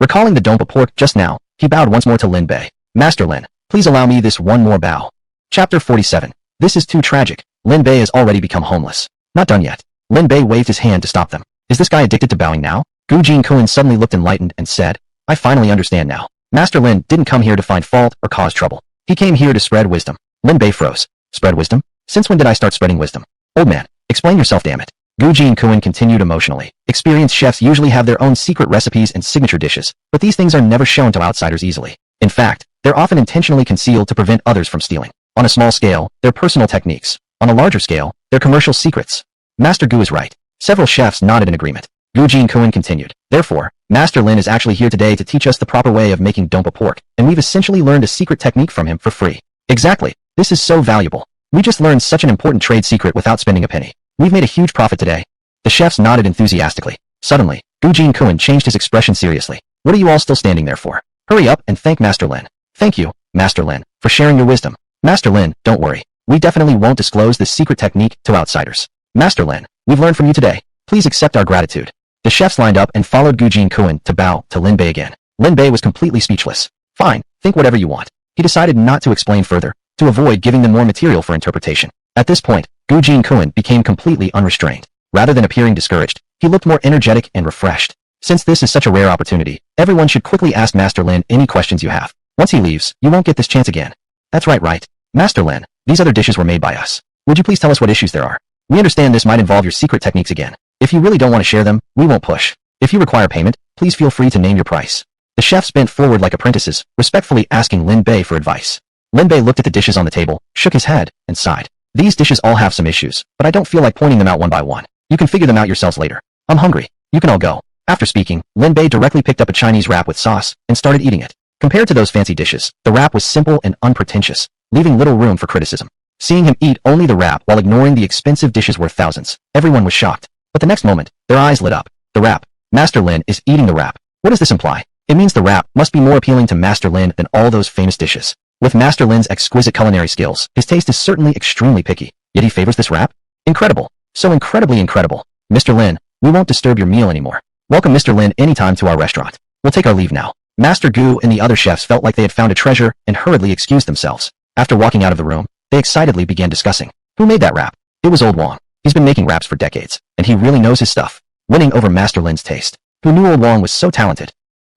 Recalling the dompa pork just now, he bowed once more to Lin Bei. Master Lin, please allow me this one more bow. Chapter 47. This is too tragic. Lin Bei has already become homeless. Not done yet. Lin Bei waved his hand to stop them. Is this guy addicted to bowing now? Gu Jinkuan suddenly looked enlightened and said, I finally understand now. Master Lin didn't come here to find fault or cause trouble. He came here to spread wisdom. Lin Bei froze. Spread wisdom? Since when did I start spreading wisdom? Old man, Explain yourself, damn it. Gu Jin-kun continued emotionally. Experienced chefs usually have their own secret recipes and signature dishes, but these things are never shown to outsiders easily. In fact, they're often intentionally concealed to prevent others from stealing. On a small scale, they're personal techniques. On a larger scale, they're commercial secrets. Master Gu is right. Several chefs nodded in agreement. Gu Jin-kun continued. Therefore, Master Lin is actually here today to teach us the proper way of making dumpa pork, and we've essentially learned a secret technique from him for free. Exactly. This is so valuable. We just learned such an important trade secret without spending a penny. We've made a huge profit today. The chefs nodded enthusiastically. Suddenly, Gu Jin-kun changed his expression seriously. What are you all still standing there for? Hurry up and thank Master Lin. Thank you, Master Lin, for sharing your wisdom. Master Lin, don't worry. We definitely won't disclose this secret technique to outsiders. Master Lin, we've learned from you today. Please accept our gratitude. The chefs lined up and followed Gu Jin-kun to bow to Lin Bay again. Lin Bay was completely speechless. Fine, think whatever you want. He decided not to explain further, to avoid giving them more material for interpretation. At this point, Gu Jin-kun became completely unrestrained. Rather than appearing discouraged, he looked more energetic and refreshed. Since this is such a rare opportunity, everyone should quickly ask Master Lin any questions you have. Once he leaves, you won't get this chance again. That's right. Master Lin, these other dishes were made by us. Would you please tell us what issues there are? We understand this might involve your secret techniques again. If you really don't want to share them, we won't push. If you require payment, please feel free to name your price. The chefs bent forward like apprentices, respectfully asking Lin Bay for advice. Lin Bay looked at the dishes on the table, shook his head, and sighed. These dishes all have some issues, but I don't feel like pointing them out one by one. You can figure them out yourselves later. I'm hungry. You can all go. After speaking, Lin Bay directly picked up a Chinese wrap with sauce and started eating it. Compared to those fancy dishes, the wrap was simple and unpretentious, leaving little room for criticism. Seeing him eat only the wrap while ignoring the expensive dishes worth thousands, everyone was shocked. But the next moment, their eyes lit up. The wrap. Master Lin is eating the wrap. What does this imply? It means the wrap must be more appealing to Master Lin than all those famous dishes. With Master Lin's exquisite culinary skills, his taste is certainly extremely picky. Yet he favors this wrap? Incredible. So incredibly incredible. Mr. Lin, we won't disturb your meal anymore. Welcome Mr. Lin anytime to our restaurant. We'll take our leave now. Master Gu and the other chefs felt like they had found a treasure and hurriedly excused themselves. After walking out of the room, they excitedly began discussing. Who made that wrap? It was Old Wong. He's been making wraps for decades, and he really knows his stuff. Winning over Master Lin's taste. Who knew Old Wong was so talented?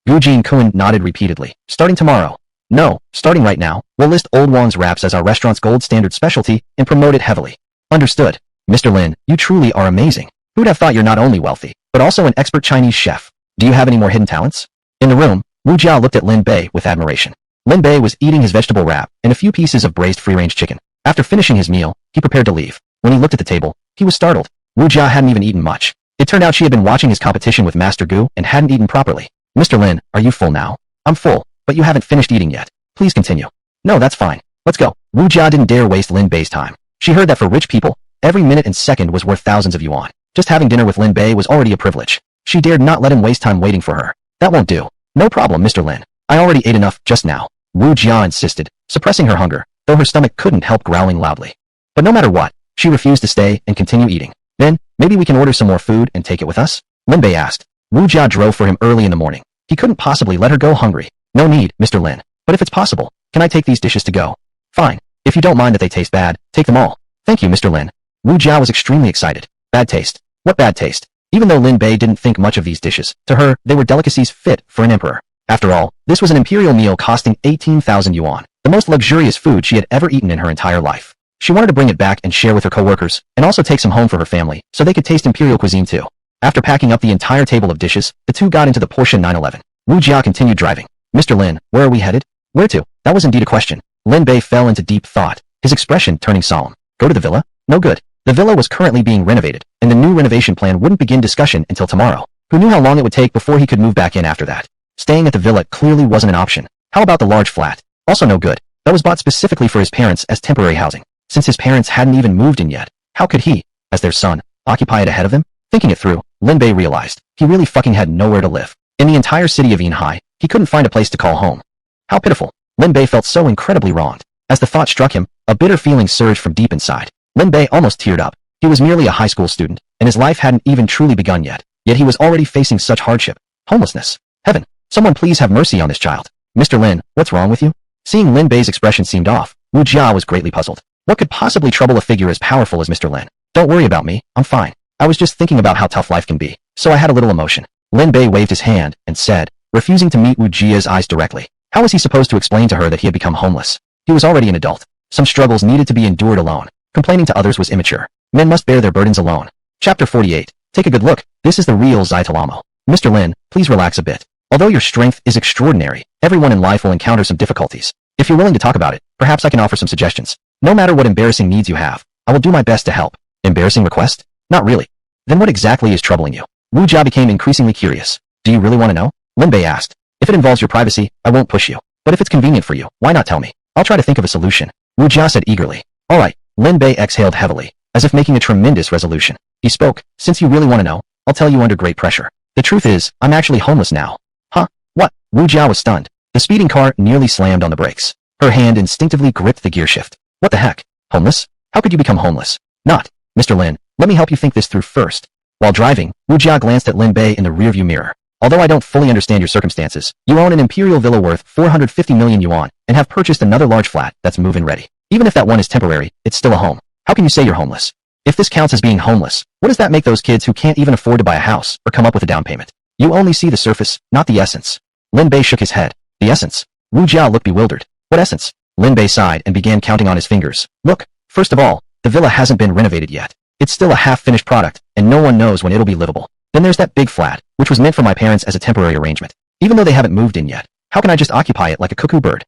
Gu Jin-kun nodded repeatedly. Starting tomorrow. No, starting right now, we'll list Old Wong's wraps as our restaurant's gold standard specialty and promote it heavily. Understood. Mr. Lin, you truly are amazing. Who'd have thought you're not only wealthy, but also an expert Chinese chef? Do you have any more hidden talents? In the room, Wu Jiao looked at Lin Bay with admiration. Lin Bay was eating his vegetable wrap and a few pieces of braised free-range chicken. After finishing his meal, he prepared to leave. When he looked at the table, he was startled. Wu Jiao hadn't even eaten much. It turned out she had been watching his competition with Master Gu and hadn't eaten properly. Mr. Lin, are you full now? I'm full, but you haven't finished eating yet. Please continue. No, that's fine. Let's go. Wu Jiao didn't dare waste Lin Bay's time. She heard that for rich people, every minute and second was worth thousands of yuan. Just having dinner with Lin Bay was already a privilege. She dared not let him waste time waiting for her. That won't do. No problem, Mr. Lin. I already ate enough just now. Wu Jiao insisted, suppressing her hunger, though her stomach couldn't help growling loudly. But no matter what, she refused to stay and continue eating. Then, maybe we can order some more food and take it with us? Lin Bei asked. Wu Jiao drove for him early in the morning. He couldn't possibly let her go hungry. No need, Mr. Lin. But if it's possible, can I take these dishes to go? Fine. If you don't mind that they taste bad, take them all. Thank you, Mr. Lin. Wu Jiao was extremely excited. Bad taste. What bad taste? Even though Lin Bei didn't think much of these dishes, to her, they were delicacies fit for an emperor. After all, this was an imperial meal costing 18,000 yuan, the most luxurious food she had ever eaten in her entire life. She wanted to bring it back and share with her co-workers, and also take some home for her family, so they could taste imperial cuisine too. After packing up the entire table of dishes, the two got into the Porsche 911. Wu Jia continued driving. Mr. Lin, where are we headed? Where to? That was indeed a question. Lin Bei fell into deep thought, his expression turning solemn. Go to the villa? No good. The villa was currently being renovated, and the new renovation plan wouldn't begin discussion until tomorrow. Who knew how long it would take before he could move back in after that? Staying at the villa clearly wasn't an option. How about the large flat? Also no good. That was bought specifically for his parents as temporary housing. Since his parents hadn't even moved in yet, how could he, as their son, occupy it ahead of them? Thinking it through, Lin Bei realized he really fucking had nowhere to live. In the entire city of Yinhai, he couldn't find a place to call home. How pitiful. Lin Bei felt so incredibly wronged. As the thought struck him, a bitter feeling surged from deep inside. Lin Bei almost teared up. He was merely a high school student, and his life hadn't even truly begun yet. Yet he was already facing such hardship. Homelessness. Heaven. Someone please have mercy on this child. Mr. Lin, what's wrong with you? Seeing Lin Bei's expression seemed off, Wu Jia was greatly puzzled. What could possibly trouble a figure as powerful as Mr. Lin? Don't worry about me, I'm fine. I was just thinking about how tough life can be, so I had a little emotion. Lin Bei waved his hand and said, refusing to meet Wu Jia's eyes directly. How was he supposed to explain to her that he had become homeless? He was already an adult. Some struggles needed to be endured alone. Complaining to others was immature. Men must bear their burdens alone. Chapter 48. Take a good look. This is the real Zaitalamo. Mr. Lin, please relax a bit. Although your strength is extraordinary, everyone in life will encounter some difficulties. If you're willing to talk about it, perhaps I can offer some suggestions. No matter what embarrassing needs you have, I will do my best to help. Embarrassing request? Not really. Then what exactly is troubling you? Wu Jia became increasingly curious. Do you really want to know? Lin Bei asked. If it involves your privacy, I won't push you. But if it's convenient for you, why not tell me? I'll try to think of a solution. Wu Jia said eagerly. Alright. Lin Bei exhaled heavily, as if making a tremendous resolution. He spoke. Since you really want to know, I'll tell you under great pressure. The truth is, I'm actually homeless now. Huh? What? Wu Jia was stunned. The speeding car nearly slammed on the brakes. Her hand instinctively gripped the gear shift. What the heck? Homeless? How could you become homeless? Not. Mr. Lin, let me help you think this through first. While driving, Wu Jia glanced at Lin Bei in the rearview mirror. Although I don't fully understand your circumstances, you own an imperial villa worth 450 million yuan and have purchased another large flat that's move-in ready. Even if that one is temporary, it's still a home. How can you say you're homeless? If this counts as being homeless, what does that make those kids who can't even afford to buy a house or come up with a down payment? You only see the surface, not the essence. Lin Bei shook his head. The essence? Wu Jia looked bewildered. What essence? Lin Bei sighed and began counting on his fingers. Look, first of all, the villa hasn't been renovated yet. It's still a half-finished product, and no one knows when it'll be livable. Then there's that big flat, which was meant for my parents as a temporary arrangement. Even though they haven't moved in yet, how can I just occupy it like a cuckoo bird?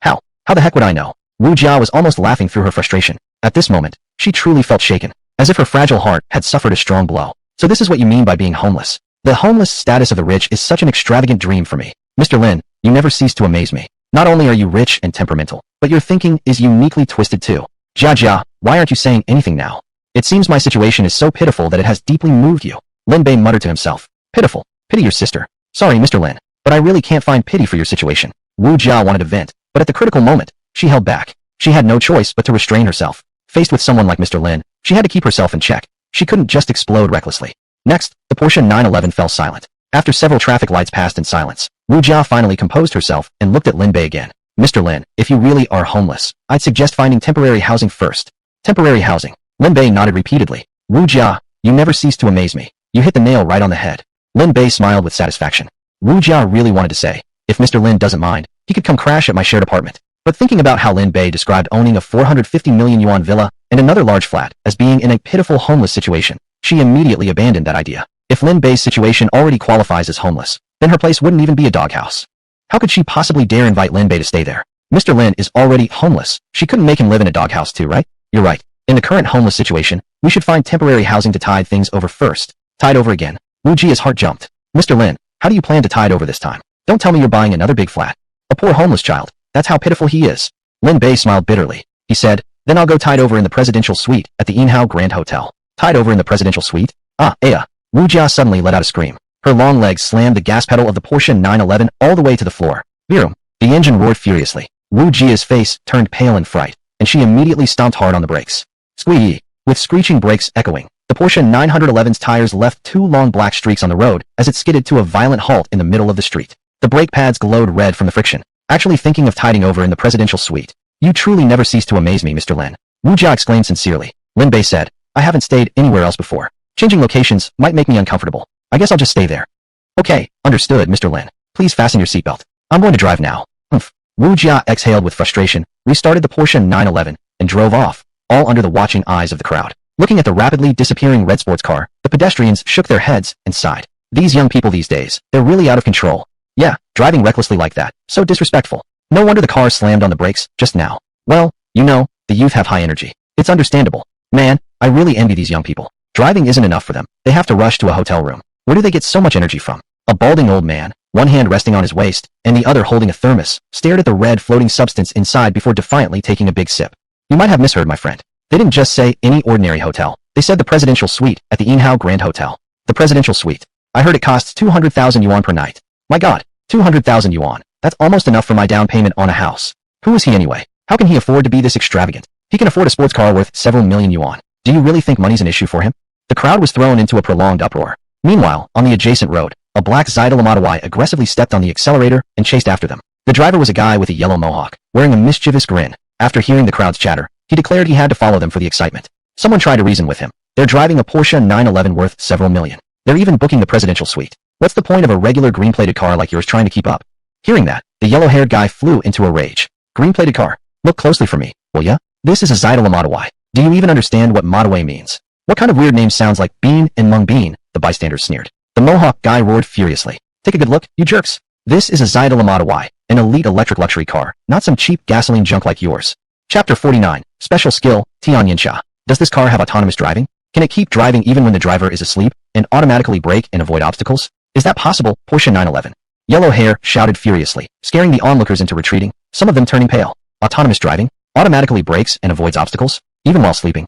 How? How the heck would I know? Wu Jia was almost laughing through her frustration. At this moment, she truly felt shaken, as if her fragile heart had suffered a strong blow. So this is what you mean by being homeless. The homeless status of the rich is such an extravagant dream for me. Mr. Lin, you never cease to amaze me. Not only are you rich and temperamental, but your thinking is uniquely twisted too. Jia, why aren't you saying anything now? It seems my situation is so pitiful that it has deeply moved you. Lin Bei muttered to himself. Pitiful? Pity your sister. Sorry, Mr. Lin, but I really can't find pity for your situation. Wu Jia wanted to vent, but at the critical moment, she held back. She had no choice but to restrain herself. Faced with someone like Mr. Lin, she had to keep herself in check. She couldn't just explode recklessly. Next, the Porsche 911 fell silent. After several traffic lights passed in silence, Wu Jia finally composed herself and looked at Lin Bei again. Mr. Lin, if you really are homeless, I'd suggest finding temporary housing first. Temporary housing. Lin Bei nodded repeatedly. Wu Jia, you never cease to amaze me. You hit the nail right on the head. Lin Bei smiled with satisfaction. Wu Jia really wanted to say, if Mr. Lin doesn't mind, he could come crash at my shared apartment. But thinking about how Lin Bei described owning a 450 million yuan villa and another large flat as being in a pitiful homeless situation, she immediately abandoned that idea. If Lin Bei's situation already qualifies as homeless, then her place wouldn't even be a doghouse. How could she possibly dare invite Lin Bei to stay there? Mr. Lin is already homeless. She couldn't make him live in a doghouse too, right? You're right. In the current homeless situation, we should find temporary housing to tide things over first. Tide over again. Wu Jia's heart jumped. Mr. Lin, how do you plan to tide over this time? Don't tell me you're buying another big flat. A poor homeless child. That's how pitiful he is. Lin Bei smiled bitterly. He said, then I'll go tide over in the presidential suite at the Inhao Grand Hotel. Tide over in the presidential suite? Ah, Aya. Wu Jia suddenly let out a scream. Her long legs slammed the gas pedal of the Porsche 911 all the way to the floor. Vroom. The engine roared furiously. Wu Jia's face turned pale in fright, and she immediately stomped hard on the brakes. Squeee! With screeching brakes echoing, the Porsche 911's tires left two long black streaks on the road as it skidded to a violent halt in the middle of the street. The brake pads glowed red from the friction. Actually thinking of tiding over in the presidential suite. You truly never cease to amaze me, Mr. Lin. Wu Jia exclaimed sincerely. Lin Bei said, I haven't stayed anywhere else before. Changing locations might make me uncomfortable. I guess I'll just stay there. Okay, understood, Mr. Lin. Please fasten your seatbelt. I'm going to drive now. Humph. Wu Jia exhaled with frustration, restarted the Porsche 911, and drove off, all under the watching eyes of the crowd. Looking at the rapidly disappearing red sports car, the pedestrians shook their heads and sighed. These young people these days, they're really out of control. Yeah, driving recklessly like that, so disrespectful. No wonder the car slammed on the brakes just now. Well, you know, the youth have high energy. It's understandable. Man, I really envy these young people. Driving isn't enough for them. They have to rush to a hotel room. Where do they get so much energy from? A balding old man, one hand resting on his waist, and the other holding a thermos, stared at the red floating substance inside before defiantly taking a big sip. You might have misheard, my friend. They didn't just say any ordinary hotel. They said the presidential suite at the Inhao Grand Hotel. The presidential suite. I heard it costs 200,000 yuan per night. My god, 200,000 yuan. That's almost enough for my down payment on a house. Who is he anyway? How can he afford to be this extravagant? He can afford a sports car worth several million yuan. Do you really think money's an issue for him? The crowd was thrown into a prolonged uproar. Meanwhile, on the adjacent road, a black Zaidalamadawi aggressively stepped on the accelerator and chased after them. The driver was a guy with a yellow mohawk, wearing a mischievous grin. After hearing the crowd's chatter, he declared he had to follow them for the excitement. Someone tried to reason with him. They're driving a Porsche 911 worth several million. They're even booking the presidential suite. What's the point of a regular green-plated car like yours trying to keep up? Hearing that, the yellow-haired guy flew into a rage. Green-plated car. Look closely for me, will ya? This is a Zaidalamadawi. Do you even understand what Modaway means? What kind of weird name sounds like Bean and Mung Bean? The bystanders sneered. The Mohawk guy roared furiously. Take a good look, you jerks. This is a Zyda Modaway, an elite electric luxury car, not some cheap gasoline junk like yours. Chapter 49, Special Skill, Tianyinsha. Does this car have autonomous driving? Can it keep driving even when the driver is asleep, and automatically brake and avoid obstacles? Is that possible? Porsche 911. Yellow Hair shouted furiously, scaring the onlookers into retreating, some of them turning pale. Autonomous driving? Automatically brakes and avoids obstacles? Even while sleeping?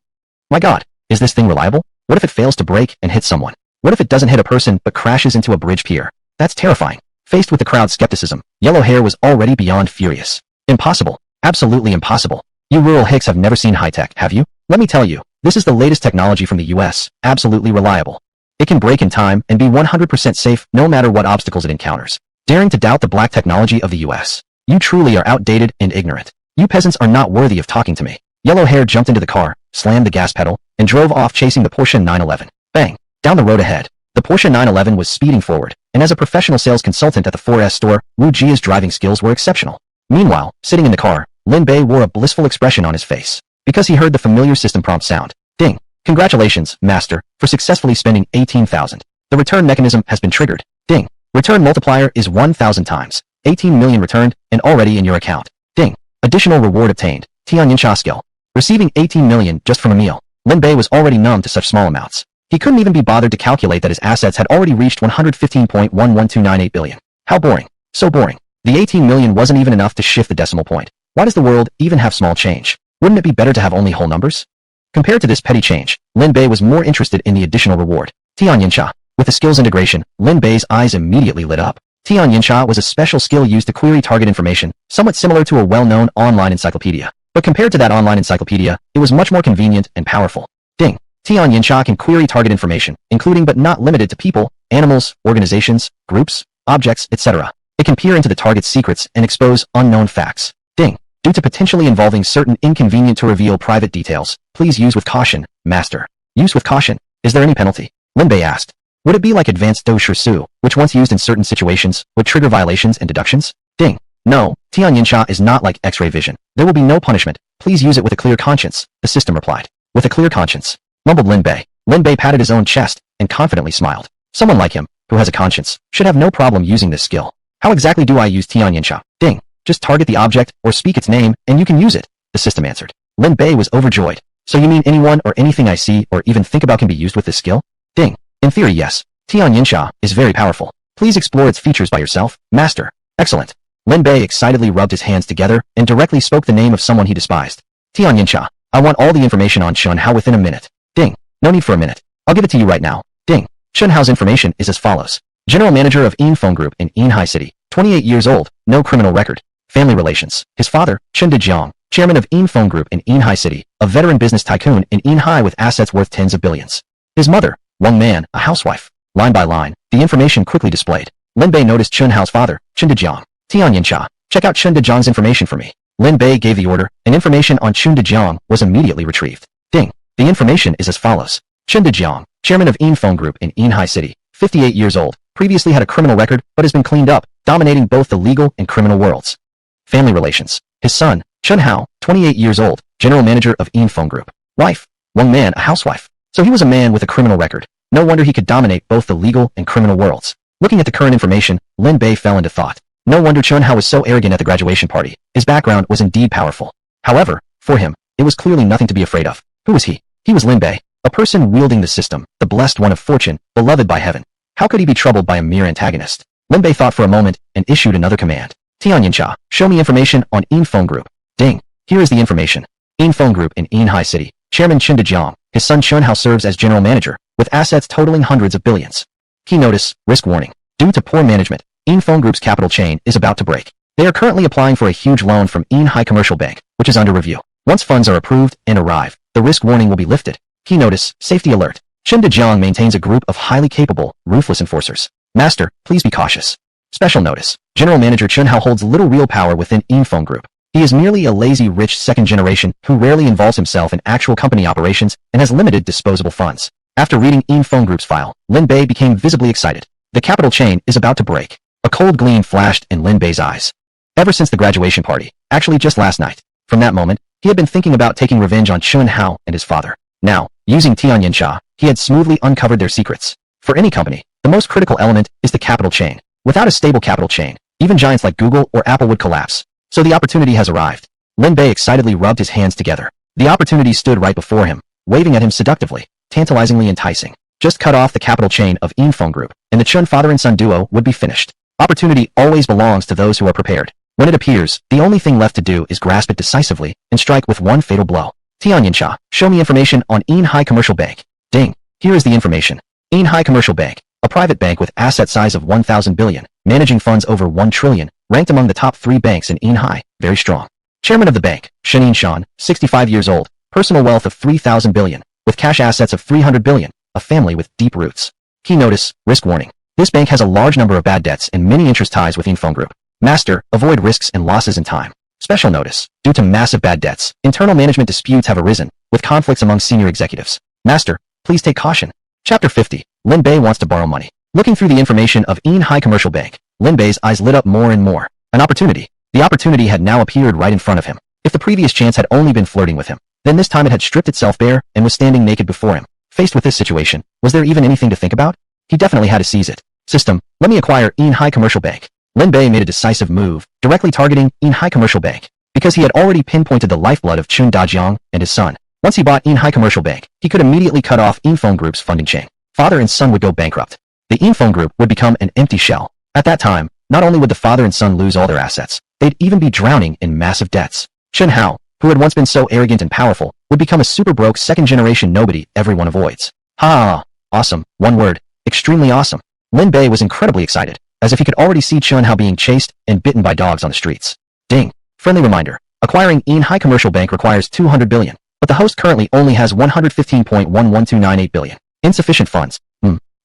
My god, is this thing reliable? What if it fails to brake and hit someone? What if it doesn't hit a person but crashes into a bridge pier? That's terrifying. Faced with the crowd's skepticism, Yellow Hair was already beyond furious. Impossible. Absolutely impossible. You rural hicks have never seen high-tech, have you? Let me tell you, this is the latest technology from the US, absolutely reliable. It can brake in time and be 100% safe no matter what obstacles it encounters. Daring to doubt the black technology of the US? You truly are outdated and ignorant. You peasants are not worthy of talking to me. Yellow Hair jumped into the car, slammed the gas pedal, and drove off chasing the Porsche 911. Bang! Down the road ahead. The Porsche 911 was speeding forward, and as a professional sales consultant at the 4S store, Wu Jia's driving skills were exceptional. Meanwhile, sitting in the car, Lin Bay wore a blissful expression on his face, because he heard the familiar system prompt sound. Ding! Congratulations, master, for successfully spending 18,000. The return mechanism has been triggered. Ding! Return multiplier is 1,000 times. 18 million returned, and already in your account. Ding! Additional reward obtained. Tianyinsha skill. Receiving 18 million just from a meal. Lin Bay was already numb to such small amounts. He couldn't even be bothered to calculate that his assets had already reached 115.11298 billion. How boring. So boring. The 18 million wasn't even enough to shift the decimal point. Why does the world even have small change? Wouldn't it be better to have only whole numbers? Compared to this petty change, Lin Bay was more interested in the additional reward. Tianyinsha. With the skills integration, Lin Bay's eyes immediately lit up. Tianyinsha was a special skill used to query target information, somewhat similar to a well-known online encyclopedia. But compared to that online encyclopedia, it was much more convenient and powerful. Ding! Tianyinsha can query target information, including but not limited to people, animals, organizations, groups, objects, etc. It can peer into the target's secrets and expose unknown facts. Ding! Due to potentially involving certain inconvenient to reveal private details, please use with caution, master. Use with caution. Is there any penalty? Lin Bei asked. Would it be like advanced dou shisu, which once used in certain situations, would trigger violations and deductions? Ding! No, Tianyinsha is not like X-ray vision. There will be no punishment. Please use it with a clear conscience, the system replied. With a clear conscience, mumbled Lin Bei. Lin Bei patted his own chest and confidently smiled. Someone like him, who has a conscience, should have no problem using this skill. How exactly do I use Tianyinsha? Ding! Just target the object or speak its name and you can use it, the system answered. Lin Bei was overjoyed. So you mean anyone or anything I see or even think about can be used with this skill? Ding! In theory, yes. Tianyinsha is very powerful. Please explore its features by yourself, master. Excellent. Lin Bei excitedly rubbed his hands together and directly spoke the name of someone he despised. Tianyinsha, I want all the information on Chun Hao within a minute. Ding. No need for a minute. I'll give it to you right now. Ding. Chun Hao's information is as follows. General Manager of Yin Phone Group in Yinhai City, 28 years old, no criminal record. Family relations. His father, Chun Dejiang, Chairman of Yin Phone Group in Yinhai City, a veteran business tycoon in Yinhai with assets worth tens of billions. His mother, Wang Man, a housewife. Line by line, the information quickly displayed. Lin Bei noticed Chun Hao's father, Chun Dejiang. Tianyinsha, check out Chun Dejiang's information for me. Lin Bei gave the order, and information on Chun Dejiang was immediately retrieved. Ding. The information is as follows. Chun Dejiang, Chairman of Yin Phone Group in Yinhai City, 58 years old, previously had a criminal record but has been cleaned up, dominating both the legal and criminal worlds. Family relations. His son, Chun Hao, 28 years old, General Manager of Yin Phone Group. Wife, Wang Man, a housewife. So he was a man with a criminal record. No wonder he could dominate both the legal and criminal worlds. Looking at the current information, Lin Bei fell into thought. No wonder Chun Hao was so arrogant at the graduation party. His background was indeed powerful. However, for him, it was clearly nothing to be afraid of. Who was he? He was Lin Bei, a person wielding the system, the blessed one of fortune, beloved by heaven. How could he be troubled by a mere antagonist? Lin Bei thought for a moment and issued another command. Tianyinsha, show me information on Yin Phone Group. Ding. Here is the information. Yin Phone Group in Yinhai City. Chairman Chun Dejiang. His son Chun Hao serves as general manager, with assets totaling hundreds of billions. Key notice, risk warning. Due to poor management, Yin Phone Group's capital chain is about to break. They are currently applying for a huge loan from Yinhai Commercial Bank, which is under review. Once funds are approved and arrive, the risk warning will be lifted. Key notice, safety alert. Chun Dejiang maintains a group of highly capable, ruthless enforcers. Master, please be cautious. Special notice. General Manager Chun Hao holds little real power within Yin Phone Group. He is merely a lazy rich second generation who rarely involves himself in actual company operations and has limited disposable funds. After reading Yin Phone Group's file, Lin Bei became visibly excited. The capital chain is about to break. A cold gleam flashed in Lin Bei's eyes. Ever since the graduation party, actually just last night. From that moment, He had been thinking about taking revenge on Chun Hao and his father. Now, using Tianyanxia, he had smoothly uncovered their secrets. For any company, the most critical element is the capital chain. Without a stable capital chain, even giants like Google or Apple would collapse. So the opportunity has arrived. Lin Bay excitedly rubbed his hands together. The opportunity stood right before him, waving at him seductively, tantalizingly enticing. Just cut off the capital chain of Infone Group, and the Chun father and son duo would be finished. Opportunity always belongs to those who are prepared. When it appears, the only thing left to do is grasp it decisively and strike with one fatal blow. Tianyanxia, show me information on Lin Hai Commercial Bank. Ding. Here is the information. Lin Hai Commercial Bank, a private bank with asset size of 1,000 billion, managing funds over 1 trillion, ranked among the top 3 banks in Lin Hai, very strong. Chairman of the bank, Shenin Shan, 65 years old, personal wealth of 3,000 billion, with cash assets of 300 billion, a family with deep roots. Key notice, risk warning. This bank has a large number of bad debts and many interest ties with Infone Group. Master, avoid risks and losses in time. Special notice, due to massive bad debts, internal management disputes have arisen, with conflicts among senior executives. Master, please take caution. Chapter 50, Lin Bay wants to borrow money. Looking through the information of Lin Hai Commercial Bank, Lin Bay's eyes lit up more and more. An opportunity. The opportunity had now appeared right in front of him. If the previous chance had only been flirting with him, then this time it had stripped itself bare and was standing naked before him. Faced with this situation, was there even anything to think about? He definitely had to seize it. System, let me acquire Lin Hai Commercial Bank. Lin Bay made a decisive move, directly targeting Lin Hai Commercial Bank, because he had already pinpointed the lifeblood of Chun Dajiang and his son. Once he bought Lin Hai Commercial Bank, he could immediately cut off Infone Group's funding chain. Father and son would go bankrupt. The Infone Group would become an empty shell. At that time, not only would the father and son lose all their assets, they'd even be drowning in massive debts. Chun Hao, who had once been so arrogant and powerful, would become a super broke second-generation nobody everyone avoids. Ha! Awesome. One word. Extremely awesome. Lin Bay was incredibly excited, as if he could already see Chun Hao being chased and bitten by dogs on the streets. Ding. Friendly reminder. Acquiring Lin Hai Commercial Bank requires 200 billion, but the host currently only has 115.11298 billion. Insufficient funds.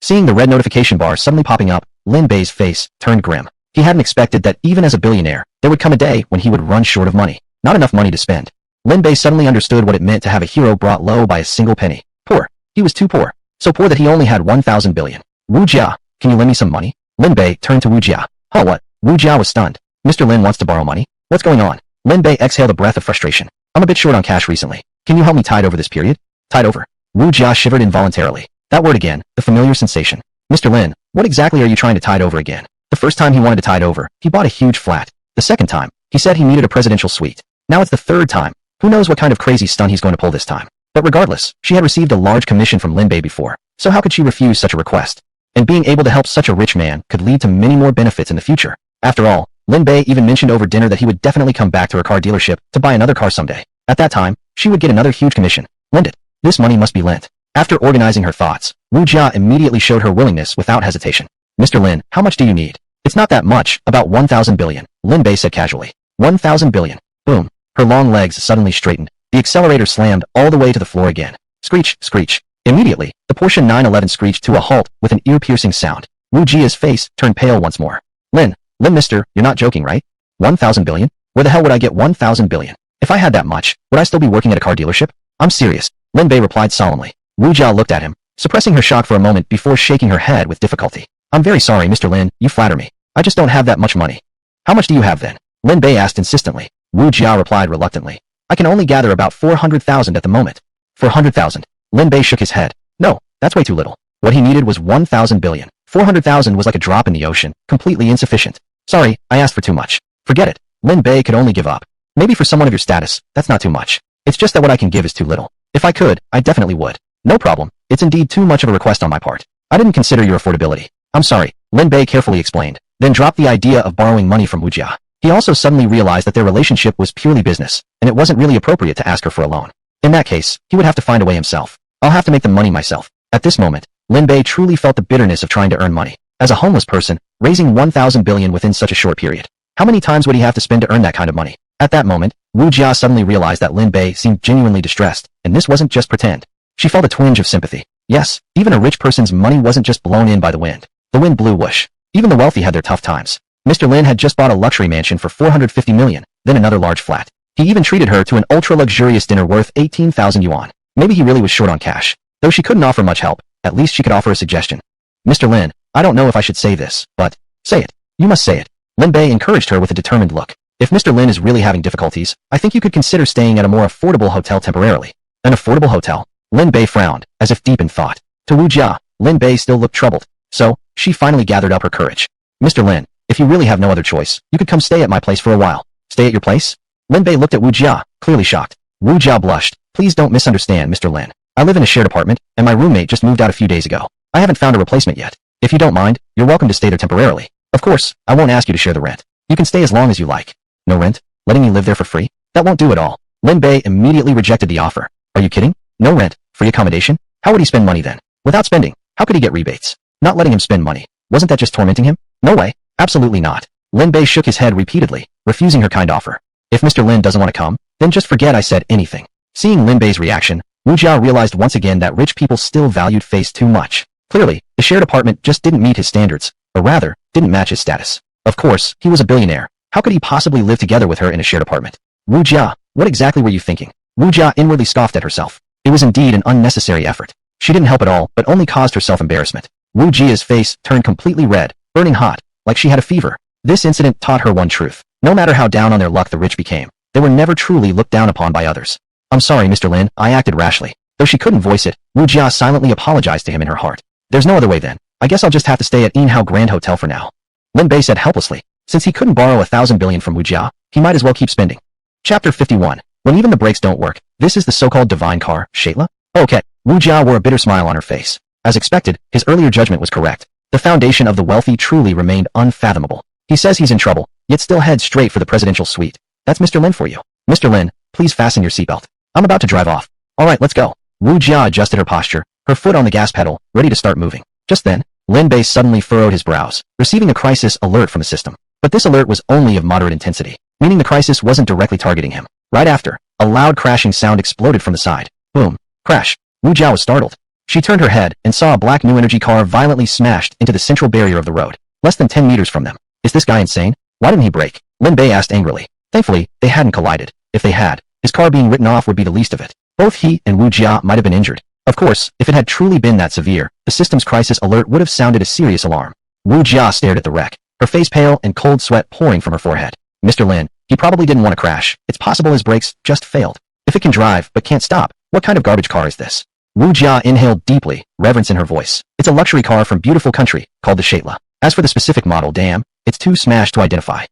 Seeing the red notification bar suddenly popping up, Lin Bay's face turned grim. He hadn't expected that even as a billionaire, there would come a day when he would run short of money. Not enough money to spend. Lin Bay suddenly understood what it meant to have a hero brought low by a single penny. Poor. He was too poor. So poor that he only had 1,000 billion. Wu Jia, can you lend me some money? Lin Bay turned to Wu Jia. Huh, what? Wu Jia was stunned. Mr. Lin wants to borrow money? What's going on? Lin Bay exhaled a breath of frustration. I'm a bit short on cash recently. Can you help me tide over this period? Tide over. Wu Jia shivered involuntarily. That word again, the familiar sensation. Mr. Lin, what exactly are you trying to tide over again? The first time he wanted to tide over, he bought a huge flat. The second time, he said he needed a presidential suite. Now it's the third time. Who knows what kind of crazy stunt he's going to pull this time. But regardless, she had received a large commission from Lin Bay before, so how could she refuse such a request? And being able to help such a rich man could lead to many more benefits in the future. After all, Lin Bay even mentioned over dinner that he would definitely come back to her car dealership to buy another car someday. At that time, she would get another huge commission. Lend it. This money must be lent. After organizing her thoughts, Wu Jia immediately showed her willingness without hesitation. Mr. Lin, how much do you need? It's not that much, about 1,000 billion, Lin Bay said casually. 1,000 billion. Boom. Her long legs suddenly straightened. The accelerator slammed all the way to the floor again. Screech, screech. Immediately, the Porsche 911 screeched to a halt with an ear-piercing sound. Wu Jia's face turned pale once more. Lin, mister, you're not joking, right? 1,000 billion? Where the hell would I get 1,000 billion? If I had that much, would I still be working at a car dealership? I'm serious, Lin Bay replied solemnly. Wu Jia looked at him, suppressing her shock for a moment before shaking her head with difficulty. I'm very sorry, Mr. Lin, you flatter me. I just don't have that much money. How much do you have then? Lin Bay asked insistently. Wu Jia replied reluctantly. I can only gather about 400,000 at the moment. 400,000. Lin Bay shook his head. No, that's way too little. What he needed was 1,000 billion. 400,000 was like a drop in the ocean, completely insufficient. Sorry, I asked for too much. Forget it. Lin Bay could only give up. Maybe for someone of your status, that's not too much. It's just that what I can give is too little. If I could, I definitely would. No problem. It's indeed too much of a request on my part. I didn't consider your affordability. I'm sorry, Lin Bay carefully explained, then dropped the idea of borrowing money from Wu Jia. He also suddenly realized that their relationship was purely business, and it wasn't really appropriate to ask her for a loan. In that case, he would have to find a way himself. I'll have to make the money myself. At this moment, Lin Bay truly felt the bitterness of trying to earn money. As a homeless person, raising 1,000 billion within such a short period. How many times would he have to spend to earn that kind of money? At that moment, Wu Jia suddenly realized that Lin Bay seemed genuinely distressed, and this wasn't just pretend. She felt a twinge of sympathy. Yes, even a rich person's money wasn't just blown in by the wind. The wind blew whoosh. Even the wealthy had their tough times. Mr. Lin had just bought a luxury mansion for 450 million, then another large flat. He even treated her to an ultra-luxurious dinner worth 18,000 yuan. Maybe he really was short on cash. Though she couldn't offer much help, at least she could offer a suggestion. Mr. Lin, I don't know if I should say this, but say it. You must say it. Lin Bei encouraged her with a determined look. If Mr. Lin is really having difficulties, I think you could consider staying at a more affordable hotel temporarily. An affordable hotel? Lin Bay frowned, as if deep in thought. To Wu Jia, Lin Bay still looked troubled. So, she finally gathered up her courage. Mr. Lin, if you really have no other choice, you could come stay at my place for a while. Stay at your place? Lin Bay looked at Wu Jia, clearly shocked. Wu Jia blushed. Please don't misunderstand, Mr. Lin. I live in a shared apartment, and my roommate just moved out a few days ago. I haven't found a replacement yet. If you don't mind, you're welcome to stay there temporarily. Of course, I won't ask you to share the rent. You can stay as long as you like. No rent? Letting me live there for free? That won't do at all. Lin Bay immediately rejected the offer. Are you kidding? No rent? Free accommodation? How would he spend money then? Without spending, how could he get rebates? Not letting him spend money. Wasn't that just tormenting him? No way. Absolutely not. Lin Bay shook his head repeatedly, refusing her kind offer. If Mr. Lin doesn't want to come, then just forget I said anything. Seeing Lin Bay's reaction, Wu Jia realized once again that rich people still valued face too much. Clearly, the shared apartment just didn't meet his standards, or rather, didn't match his status. Of course, he was a billionaire. How could he possibly live together with her in a shared apartment? Wu Jia, what exactly were you thinking? Wu Jia inwardly scoffed at herself. It was indeed an unnecessary effort. She didn't help at all, but only caused herself embarrassment. Wu Jia's face turned completely red, burning hot, like she had a fever. This incident taught her one truth. No matter how down on their luck the rich became, they were never truly looked down upon by others. I'm sorry, Mr. Lin, I acted rashly. Though she couldn't voice it, Wu Jia silently apologized to him in her heart. There's no other way then. I guess I'll just have to stay at Hao Grand Hotel for now. Lin Bei said helplessly. Since he couldn't borrow 1,000 billion from Wu Jia, he might as well keep spending. Chapter 51. When even the brakes don't work, this is the so-called divine car, Shaitla? Okay. Wu Jia wore a bitter smile on her face. As expected, his earlier judgment was correct. The foundation of the wealthy truly remained unfathomable. He says he's in trouble, yet still heads straight for the presidential suite. That's Mr. Lin for you. Mr. Lin, please fasten your seatbelt. I'm about to drive off. Alright, let's go. Wu Jia adjusted her posture, her foot on the gas pedal, ready to start moving. Just then, Lin Bei suddenly furrowed his brows, receiving a crisis alert from the system. But this alert was only of moderate intensity, meaning the crisis wasn't directly targeting him. Right after, a loud crashing sound exploded from the side. Boom. Crash. Wu Jia was startled. She turned her head and saw a black new energy car violently smashed into the central barrier of the road, less than 10 meters from them. Is this guy insane? Why didn't he brake? Lin Bei asked angrily. Thankfully, they hadn't collided. If they had, his car being written off would be the least of it. Both he and Wu Jia might have been injured. Of course, if it had truly been that severe, the system's crisis alert would have sounded a serious alarm. Wu Jia stared at the wreck, her face pale and cold sweat pouring from her forehead. Mr. Lin, he probably didn't want to crash. It's possible his brakes just failed. If it can drive but can't stop, what kind of garbage car is this? Wu Jia inhaled deeply, reverence in her voice. It's a luxury car from beautiful country, called the Shaitla. As for the specific model, damn, it's too smashed to identify.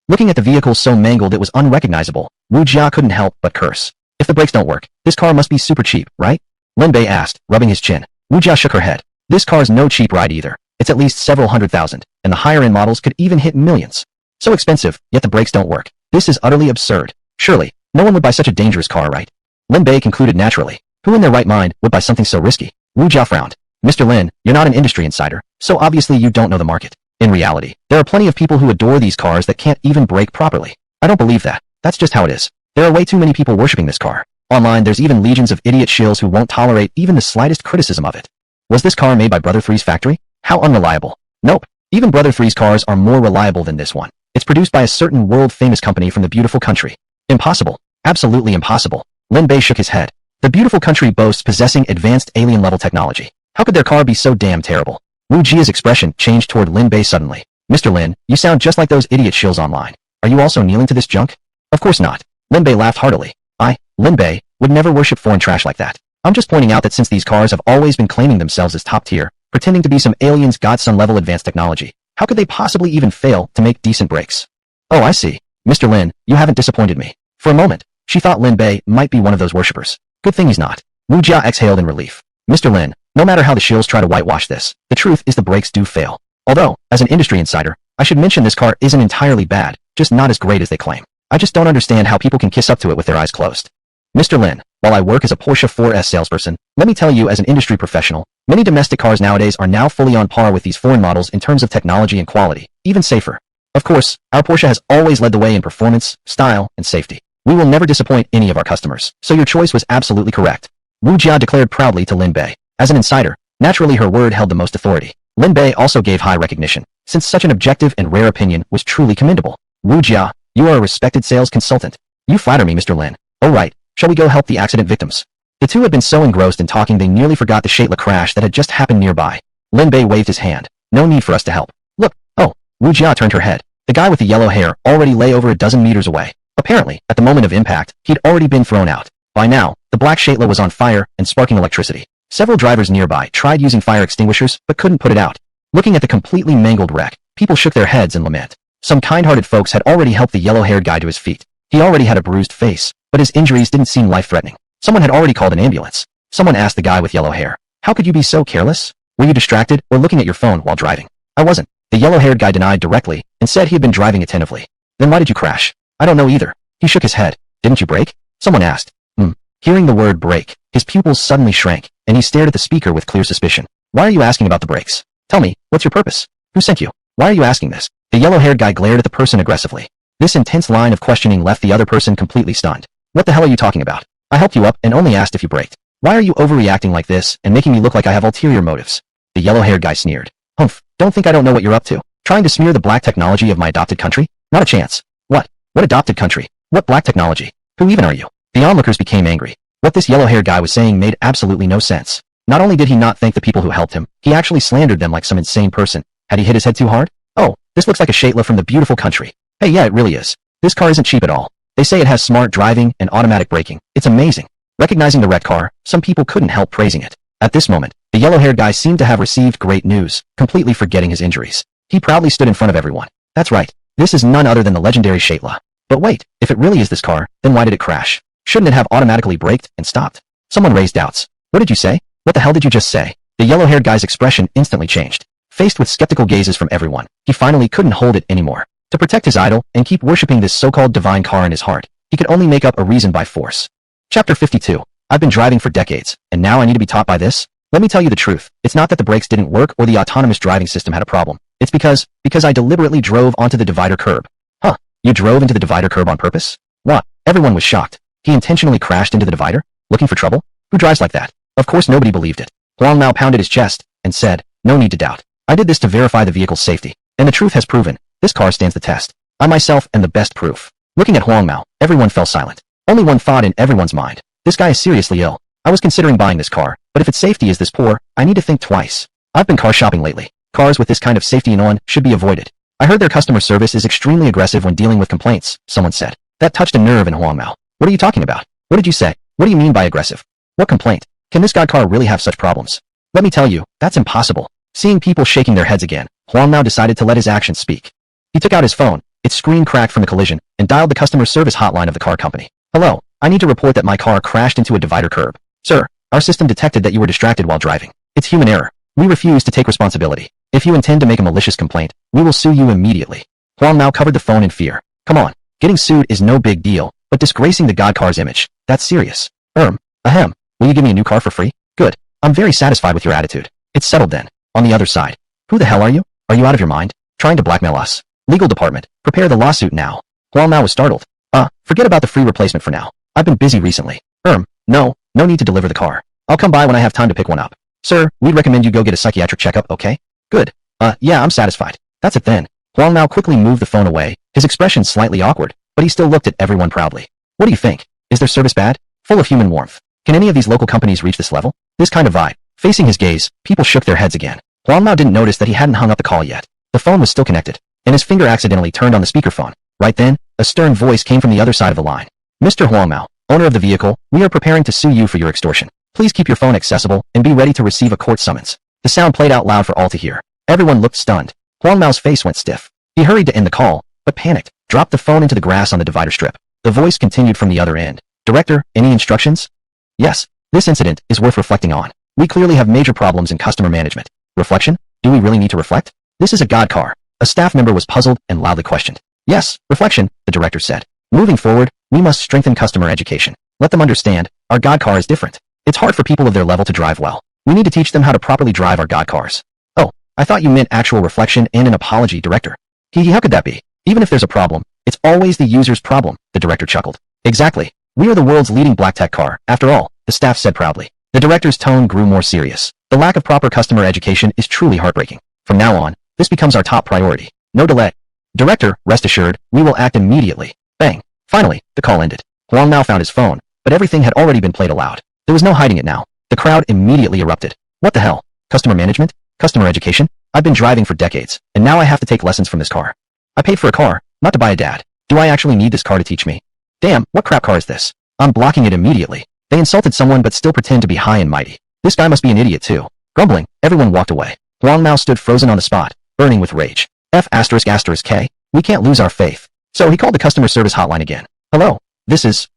Looking at the vehicle so mangled it was unrecognizable, Wu Jia couldn't help but curse. If the brakes don't work, this car must be super cheap, right? Lin Bei asked, rubbing his chin. Wu Jia shook her head. This car's no cheap ride either. It's at least several $100,000, and the higher-end models could even hit millions. So expensive, yet the brakes don't work. This is utterly absurd. Surely, no one would buy such a dangerous car, right? Lin Bei concluded naturally. Who in their right mind would buy something so risky? Wu Jia frowned. Mr. Lin, you're not an industry insider, so obviously you don't know the market. In reality, there are plenty of people who adore these cars that can't even brake properly. I don't believe that. That's just how it is. There are way too many people worshipping this car. Online, there's even legions of idiot shills who won't tolerate even the slightest criticism of it. Was this car made by Brother Three's factory? How unreliable. Nope. Even Brother Three's cars are more reliable than this one. It's produced by a certain world-famous company from the beautiful country. Impossible. Absolutely impossible. Lin Bei shook his head. The beautiful country boasts possessing advanced alien-level technology. How could their car be so damn terrible? Wu Jia's expression changed toward Lin Bei suddenly. Mr. Lin, you sound just like those idiot shills online. Are you also kneeling to this junk? Of course not. Lin Bei laughed heartily. Lin Bei, would never worship foreign trash like that. I'm just pointing out that since these cars have always been claiming themselves as top tier, pretending to be some alien's godson level advanced technology, how could they possibly even fail to make decent brakes? Oh, I see. Mr. Lin, you haven't disappointed me. For a moment, she thought Lin Bei might be one of those worshippers. Good thing he's not. Wu Jia exhaled in relief. Mr. Lin, no matter how the shills try to whitewash this, the truth is the brakes do fail. Although, as an industry insider, I should mention this car isn't entirely bad, just not as great as they claim. I just don't understand how people can kiss up to it with their eyes closed. Mr. Lin, while I work as a Porsche 4S salesperson, let me tell you as an industry professional, many domestic cars nowadays are now fully on par with these foreign models in terms of technology and quality, even safer. Of course, our Porsche has always led the way in performance, style, and safety. We will never disappoint any of our customers, so your choice was absolutely correct. Wu Jia declared proudly to Lin Bei. As an insider, naturally her word held the most authority. Lin Bei also gave high recognition, since such an objective and rare opinion was truly commendable. Wu Jia, you are a respected sales consultant. You flatter me, Mr. Lin. Oh right. Shall we go help the accident victims? The two had been so engrossed in talking they nearly forgot the Shaitla crash that had just happened nearby. Lin Bei waved his hand. No need for us to help. Look, oh, Wu Jia turned her head. The guy with the yellow hair already lay over a dozen meters away. Apparently, at the moment of impact, he'd already been thrown out. By now, the black Shetla was on fire and sparking electricity. Several drivers nearby tried using fire extinguishers but couldn't put it out. Looking at the completely mangled wreck, people shook their heads in lament. Some kind-hearted folks had already helped the yellow-haired guy to his feet. He already had a bruised face, but his injuries didn't seem life-threatening. Someone had already called an ambulance. Someone asked the guy with yellow hair, "How could you be so careless? Were you distracted or looking at your phone while driving?" "I wasn't." The yellow-haired guy denied directly and said he had been driving attentively. "Then why did you crash?" "I don't know either." He shook his head. "Didn't you brake?" Someone asked. Hearing the word brake, his pupils suddenly shrank, and he stared at the speaker with clear suspicion. "Why are you asking about the brakes? Tell me, what's your purpose? Who sent you? Why are you asking this?" The yellow-haired guy glared at the person aggressively. This intense line of questioning left the other person completely stunned. "What the hell are you talking about? I helped you up and only asked if you braked. Why are you overreacting like this and making me look like I have ulterior motives?" The yellow-haired guy sneered. "Humph, don't think I don't know what you're up to. Trying to smear the black technology of my adopted country? Not a chance." "What? What adopted country? What black technology? Who even are you?" The onlookers became angry. What this yellow-haired guy was saying made absolutely no sense. Not only did he not thank the people who helped him, he actually slandered them like some insane person. Had he hit his head too hard? "Oh, this looks like a Shetla from the beautiful country. Hey, yeah, it really is. This car isn't cheap at all. They say it has smart driving and automatic braking. It's amazing." Recognizing the wrecked car, some people couldn't help praising it. At this moment, the yellow-haired guy seemed to have received great news, completely forgetting his injuries. He proudly stood in front of everyone. "That's right. This is none other than the legendary Shetla. But wait, if it really is this car, then why did it crash? Shouldn't it have automatically braked and stopped?" Someone raised doubts. "What did you say? What the hell did you just say?" The yellow-haired guy's expression instantly changed. Faced with skeptical gazes from everyone, he finally couldn't hold it anymore. To protect his idol and keep worshipping this so-called divine car in his heart, he could only make up a reason by force. Chapter 52. I've been driving for decades, and now I need to be taught by this? Let me tell you the truth. It's not that the brakes didn't work or the autonomous driving system had a problem. It's because I deliberately drove onto the divider curb. Huh? You drove into the divider curb on purpose? What? Everyone was shocked. He intentionally crashed into the divider? Looking for trouble? Who drives like that? Of course nobody believed it. Huang Mao pounded his chest and said, "No need to doubt. I did this to verify the vehicle's safety, and the truth has proven, this car stands the test. I myself am the best proof." Looking at Huang Mao, everyone fell silent. Only one thought in everyone's mind. This guy is seriously ill. I was considering buying this car, but if its safety is this poor, I need to think twice. I've been car shopping lately. Cars with this kind of safety on should be avoided. I heard their customer service is extremely aggressive when dealing with complaints, someone said. That touched a nerve in Huang Mao. What are you talking about? What did you say? What do you mean by aggressive? What complaint? Can this god car really have such problems? Let me tell you, that's impossible. Seeing people shaking their heads again, Huang Mao decided to let his actions speak. He took out his phone, its screen cracked from the collision, and dialed the customer service hotline of the car company. "Hello, I need to report that my car crashed into a divider curb. Sir, our system detected that you were distracted while driving. It's human error. We refuse to take responsibility. If you intend to make a malicious complaint, we will sue you immediately." Huang Mao covered the phone in fear. Come on, getting sued is no big deal, but disgracing the god car's image, that's serious. Ahem, will you give me a new car for free? Good. I'm very satisfied with your attitude. It's settled then. On the other side. Who the hell are you? Are you out of your mind? Trying to blackmail us? Legal department, prepare the lawsuit now. Huang Mao was startled. Forget about the free replacement for now. I've been busy recently. No need to deliver the car. I'll come by when I have time to pick one up. Sir, we'd recommend you go get a psychiatric checkup, okay? Good. Yeah, I'm satisfied. That's it then. Huang Mao quickly moved the phone away, his expression slightly awkward, but he still looked at everyone proudly. What do you think? Is their service bad? Full of human warmth. Can any of these local companies reach this level? This kind of vibe. Facing his gaze, people shook their heads again. Huang Mao didn't notice that he hadn't hung up the call yet. The phone was still connected, and his finger accidentally turned on the speakerphone. Right then, a stern voice came from the other side of the line. "Mr. Huang Mao, owner of the vehicle, we are preparing to sue you for your extortion. Please keep your phone accessible and be ready to receive a court summons." The sound played out loud for all to hear. Everyone looked stunned. Huang Mao's face went stiff. He hurried to end the call, but panicked, dropped the phone into the grass on the divider strip. The voice continued from the other end. "Director, any instructions?" "Yes, this incident is worth reflecting on. We clearly have major problems in customer management." "Reflection? Do we really need to reflect? This is a god car." A staff member was puzzled and loudly questioned. "Yes, reflection," the director said. "Moving forward, we must strengthen customer education. Let them understand, our god car is different. It's hard for people of their level to drive well. We need to teach them how to properly drive our god cars." "Oh, I thought you meant actual reflection and an apology, director." How could that be? Even if there's a problem, it's always the user's problem," the director chuckled. "Exactly. We are the world's leading black tech car, after all," the staff said proudly. The director's tone grew more serious. "The lack of proper customer education is truly heartbreaking. From now on, this becomes our top priority. No delay. Director, rest assured, we will act immediately." Bang. Finally, the call ended. Huang Mao found his phone, but everything had already been played aloud. There was no hiding it now. The crowd immediately erupted. What the hell? Customer management? Customer education? I've been driving for decades, and now I have to take lessons from this car. I paid for a car, not to buy a dad. Do I actually need this car to teach me? Damn, what crap car is this? I'm blocking it immediately. They insulted someone but still pretend to be high and mighty. This guy must be an idiot too. Grumbling, everyone walked away. Huang Mao stood frozen on the spot, burning with rage. F***K, we can't lose our faith. So he called the customer service hotline again. Hello,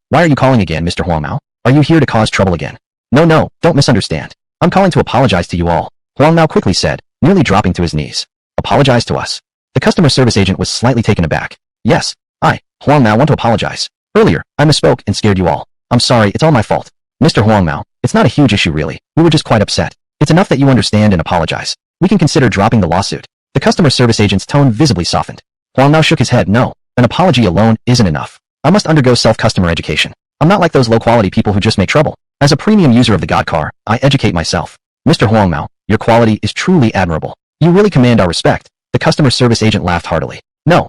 why are you calling again, Mr. Huang Mao? Are you here to cause trouble again? No, don't misunderstand. I'm calling to apologize to you all, Huang Mao quickly said, nearly dropping to his knees. Apologize to us? The customer service agent was slightly taken aback. Yes, I, Huang Mao, want to apologize. Earlier, I misspoke and scared you all. I'm sorry, it's all my fault. Mr. Huang Mao, it's not a huge issue really. We were just quite upset. It's enough that you understand and apologize. We can consider dropping the lawsuit. The customer service agent's tone visibly softened. Huang Mao shook his head. No, an apology alone isn't enough. I must undergo self-customer education. I'm not like those low-quality people who just make trouble. As a premium user of the God car, I educate myself. Mr. Huang Mao, your quality is truly admirable. You really command our respect. The customer service agent laughed heartily. No,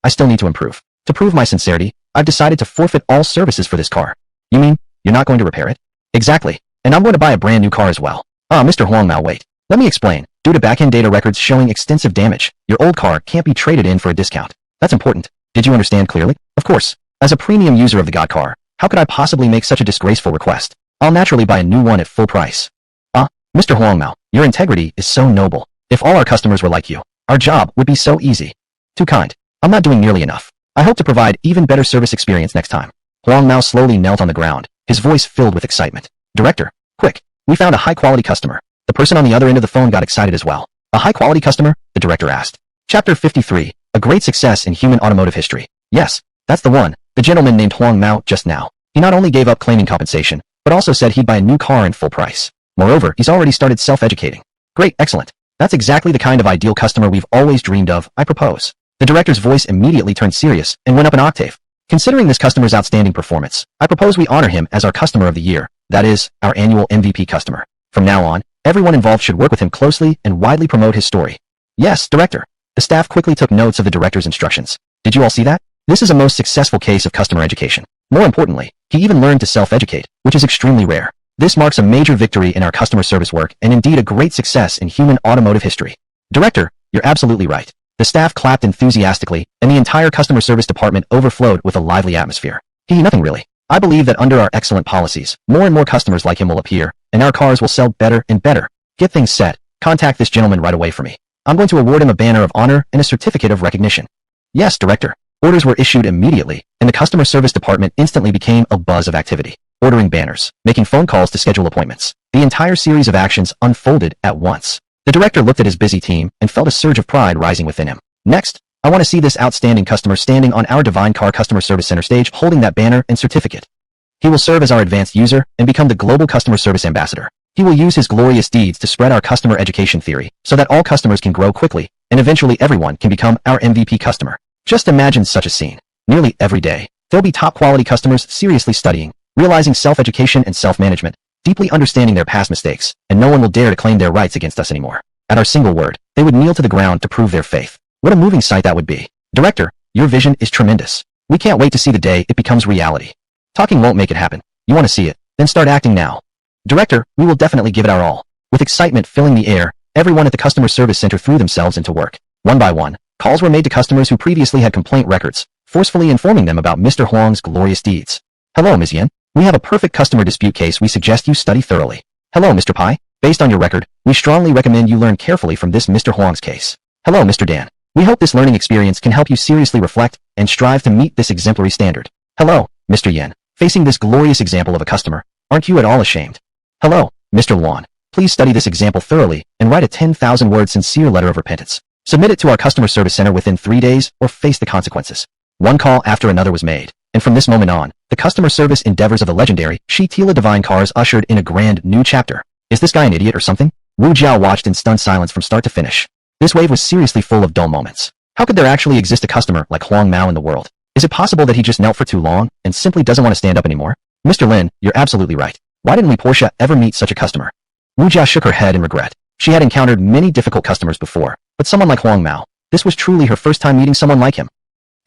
I still need to improve. To prove my sincerity, I've decided to forfeit all services for this car. You mean, you're not going to repair it? Exactly. And I'm going to buy a brand new car as well. Mr. Huang Mao, wait. Let me explain. Due to back-end data records showing extensive damage, your old car can't be traded in for a discount. That's important. Did you understand clearly? Of course. As a premium user of the God car, how could I possibly make such a disgraceful request? I'll naturally buy a new one at full price. Mr. Huang Mao, your integrity is so noble. If all our customers were like you, our job would be so easy. Too kind. I'm not doing nearly enough. I hope to provide even better service experience next time. Huang Mao slowly knelt on the ground, his voice filled with excitement. Director, quick, we found a high-quality customer. The person on the other end of the phone got excited as well. A high-quality customer? The director asked. Chapter 53, a great success in human automotive history. Yes, that's the one. The gentleman named Huang Mao just now. He not only gave up claiming compensation, but also said he'd buy a new car in full price. Moreover, he's already started self-educating. Great, excellent. That's exactly the kind of ideal customer we've always dreamed of, I propose. The director's voice immediately turned serious and went up an octave. Considering this customer's outstanding performance, I propose we honor him as our customer of the year, that is, our annual MVP customer. From now on, everyone involved should work with him closely and widely promote his story. Yes, director. The staff quickly took notes of the director's instructions. Did you all see that? This is a most successful case of customer education. More importantly, he even learned to self-educate, which is extremely rare. This marks a major victory in our customer service work and indeed a great success in human automotive history. Director, you're absolutely right. The staff clapped enthusiastically, and the entire customer service department overflowed with a lively atmosphere. Nothing really. I believe that under our excellent policies, more and more customers like him will appear, and our cars will sell better and better. Get things set. Contact this gentleman right away for me. I'm going to award him a banner of honor and a certificate of recognition. Yes, director. Orders were issued immediately, and the customer service department instantly became a buzz of activity. Ordering banners, making phone calls to schedule appointments. The entire series of actions unfolded at once. The director looked at his busy team and felt a surge of pride rising within him. Next, I want to see this outstanding customer standing on our Divine Car Customer Service Center stage holding that banner and certificate. He will serve as our advanced user and become the global customer service ambassador. He will use his glorious deeds to spread our customer education theory so that all customers can grow quickly and eventually everyone can become our MVP customer. Just imagine such a scene. Nearly every day, there'll be top-quality customers seriously studying, realizing self-education and self-management, deeply understanding their past mistakes, and no one will dare to claim their rights against us anymore. At our single word, they would kneel to the ground to prove their faith. What a moving sight that would be. Director, your vision is tremendous. We can't wait to see the day it becomes reality. Talking won't make it happen. You want to see it? Then start acting now. Director, we will definitely give it our all. With excitement filling the air, everyone at the customer service center threw themselves into work. One by one, calls were made to customers who previously had complaint records, forcefully informing them about Mr. Huang's glorious deeds. Hello, Ms. Yan. We have a perfect customer dispute case we suggest you study thoroughly. Hello, Mr. Pai. Based on your record, we strongly recommend you learn carefully from this Mr. Huang's case. Hello, Mr. Dan. We hope this learning experience can help you seriously reflect and strive to meet this exemplary standard. Hello, Mr. Yan. Facing this glorious example of a customer, aren't you at all ashamed? Hello, Mr. Luan. Please study this example thoroughly and write a 10,000-word sincere letter of repentance. Submit it to our customer service center within 3 days or face the consequences. One call after another was made, and from this moment on, the customer service endeavors of the legendary Tila Divine Cars ushered in a grand new chapter. Is this guy an idiot or something? Wu Jiao watched in stunned silence from start to finish. This wave was seriously full of dull moments. How could there actually exist a customer like Huang Mao in the world? Is it possible that he just knelt for too long and simply doesn't want to stand up anymore? Mr. Lin, you're absolutely right. Why didn't we Porsche ever meet such a customer? Wu Jia shook her head in regret. She had encountered many difficult customers before, but someone like Huang Mao, this was truly her first time meeting someone like him.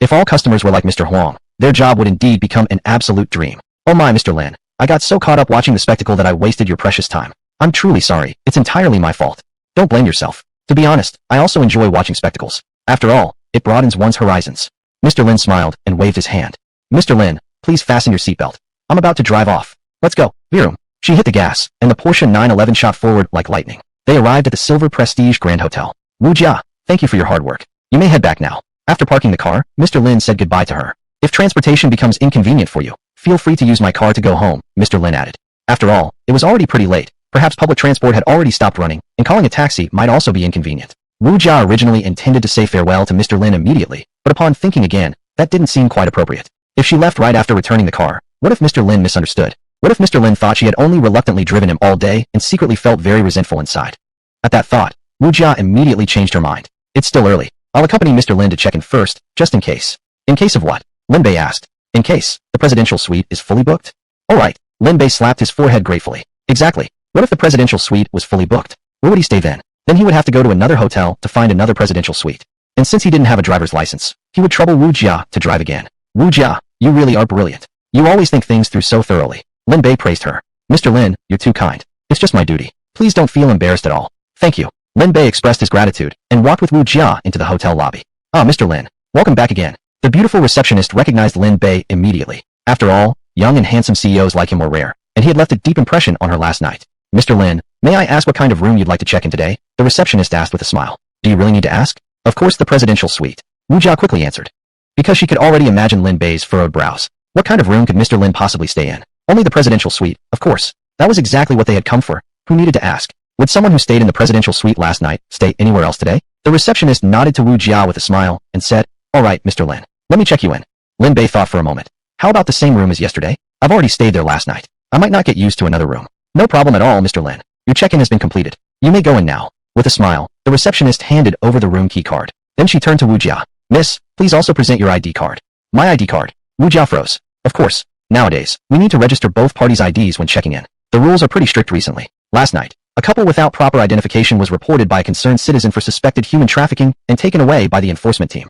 If all customers were like Mr. Huang, their job would indeed become an absolute dream. Oh my, Mr. Lin, I got so caught up watching the spectacle that I wasted your precious time. I'm truly sorry. It's entirely my fault. Don't blame yourself. To be honest, I also enjoy watching spectacles. After all, it broadens one's horizons. Mr. Lin smiled and waved his hand. Mr. Lin, please fasten your seatbelt. I'm about to drive off. Let's go. Vroom. She hit the gas, and the Porsche 911 shot forward like lightning. They arrived at the Silver Prestige Grand Hotel. Wu Jia, thank you for your hard work. You may head back now. After parking the car, Mr. Lin said goodbye to her. If transportation becomes inconvenient for you, feel free to use my car to go home, Mr. Lin added. After all, it was already pretty late. Perhaps public transport had already stopped running, and calling a taxi might also be inconvenient. Wu Jia originally intended to say farewell to Mr. Lin immediately, but upon thinking again, that didn't seem quite appropriate. If she left right after returning the car, what if Mr. Lin misunderstood? What if Mr. Lin thought she had only reluctantly driven him all day and secretly felt very resentful inside? At that thought, Wu Jia immediately changed her mind. It's still early. I'll accompany Mr. Lin to check in first, just in case. In case of what? Lin Bay asked. In case the presidential suite is fully booked? All right. Lin Bay slapped his forehead gratefully. Exactly. What if the presidential suite was fully booked? Where would he stay then? Then he would have to go to another hotel to find another presidential suite. And since he didn't have a driver's license, he would trouble Wu Jia to drive again. Wu Jia, you really are brilliant. You always think things through so thoroughly. Lin Bay praised her. Mr. Lin, you're too kind. It's just my duty. Please don't feel embarrassed at all. Thank you. Lin Bay expressed his gratitude and walked with Wu Jia into the hotel lobby. Ah, Mr. Lin, welcome back again. The beautiful receptionist recognized Lin Bay immediately. After all, young and handsome CEOs like him were rare, and he had left a deep impression on her last night. Mr. Lin, may I ask what kind of room you'd like to check in today? The receptionist asked with a smile. Do you really need to ask? Of course the presidential suite. Wu Jia quickly answered. Because she could already imagine Lin Bay's furrowed brows. What kind of room could Mr. Lin possibly stay in? Only the presidential suite, of course. That was exactly what they had come for. Who needed to ask? Would someone who stayed in the presidential suite last night stay anywhere else today? The receptionist nodded to Wu Jia with a smile and said, all right, Mr. Lin. Let me check you in. Lin Bay thought for a moment. How about the same room as yesterday? I've already stayed there last night. I might not get used to another room. No problem at all, Mr. Lin. Your check-in has been completed. You may go in now. With a smile, the receptionist handed over the room key card. Then she turned to Wu Jia. Miss, please also present your ID card. My ID card. Wu Jia froze. Of course. Nowadays, we need to register both parties' IDs when checking in. The rules are pretty strict recently. Last night, a couple without proper identification was reported by a concerned citizen for suspected human trafficking and taken away by the enforcement team.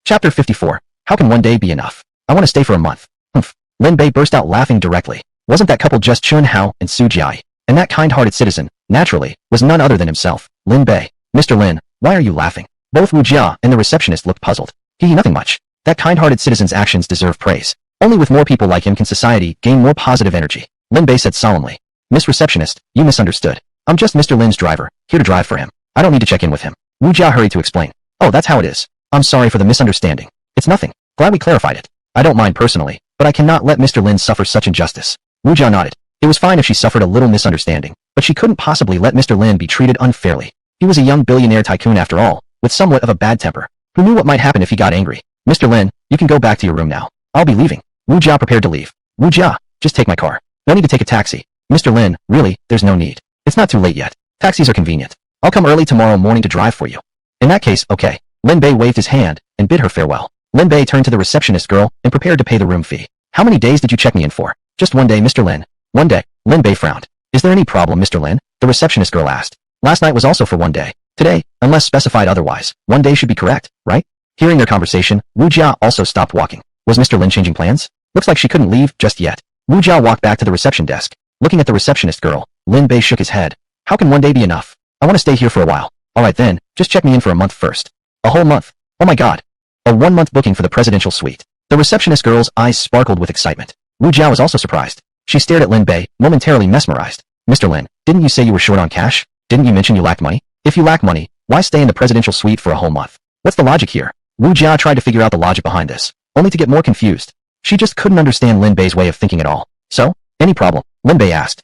Chapter 54. How can one day be enough? I want to stay for a month. Humph. Lin Bei burst out laughing directly. Wasn't that couple just Chun Hao and Su Jiai? And that kind-hearted citizen, naturally, was none other than himself, Lin Bei. Mr. Lin, why are you laughing? Both Wu Jia and the receptionist looked puzzled. Nothing much. That kind-hearted citizen's actions deserve praise. Only with more people like him can society gain more positive energy. Lin Bei said solemnly. Miss Receptionist, you misunderstood. I'm just Mr. Lin's driver, here to drive for him. I don't need to check in with him. Wu Jia hurried to explain. Oh, that's how it is. I'm sorry for the misunderstanding. It's nothing. Glad we clarified it. I don't mind personally, but I cannot let Mr. Lin suffer such injustice. Wu Jia nodded. It was fine if she suffered a little misunderstanding, but she couldn't possibly let Mr. Lin be treated unfairly. He was a young billionaire tycoon after all, with somewhat of a bad temper. Who knew what might happen if he got angry? Mr. Lin, you can go back to your room now. I'll be leaving. Wu Jia prepared to leave. Wu Jia, just take my car. No need to take a taxi. Mr. Lin, really, there's no need. It's not too late yet. Taxis are convenient. I'll come early tomorrow morning to drive for you. In that case, okay. Lin Bei waved his hand and bid her farewell. Lin Bei turned to the receptionist girl and prepared to pay the room fee. How many days did you check me in for? Just one day, Mr. Lin. One day. Lin Bei frowned. Is there any problem, Mr. Lin? The receptionist girl asked. Last night was also for one day. Today, unless specified otherwise, one day should be correct, right? Hearing their conversation, Wu Jia also stopped walking. Was Mr. Lin changing plans? Looks like she couldn't leave just yet. Wu Jia walked back to the reception desk. Looking at the receptionist girl, Lin Bei shook his head. How can one day be enough? I want to stay here for a while. Alright then, just check me in for a month first. A whole month? Oh my god. A 1-month booking for the presidential suite. The receptionist girl's eyes sparkled with excitement. Wu Jia was also surprised. She stared at Lin Bei, momentarily mesmerized. Mr. Lin, didn't you say you were short on cash? Didn't you mention you lacked money? If you lack money, why stay in the presidential suite for a whole month? What's the logic here? Wu Jia tried to figure out the logic behind this, only to get more confused. She just couldn't understand Lin Bei's way of thinking at all. So, any problem? Lin Bei asked.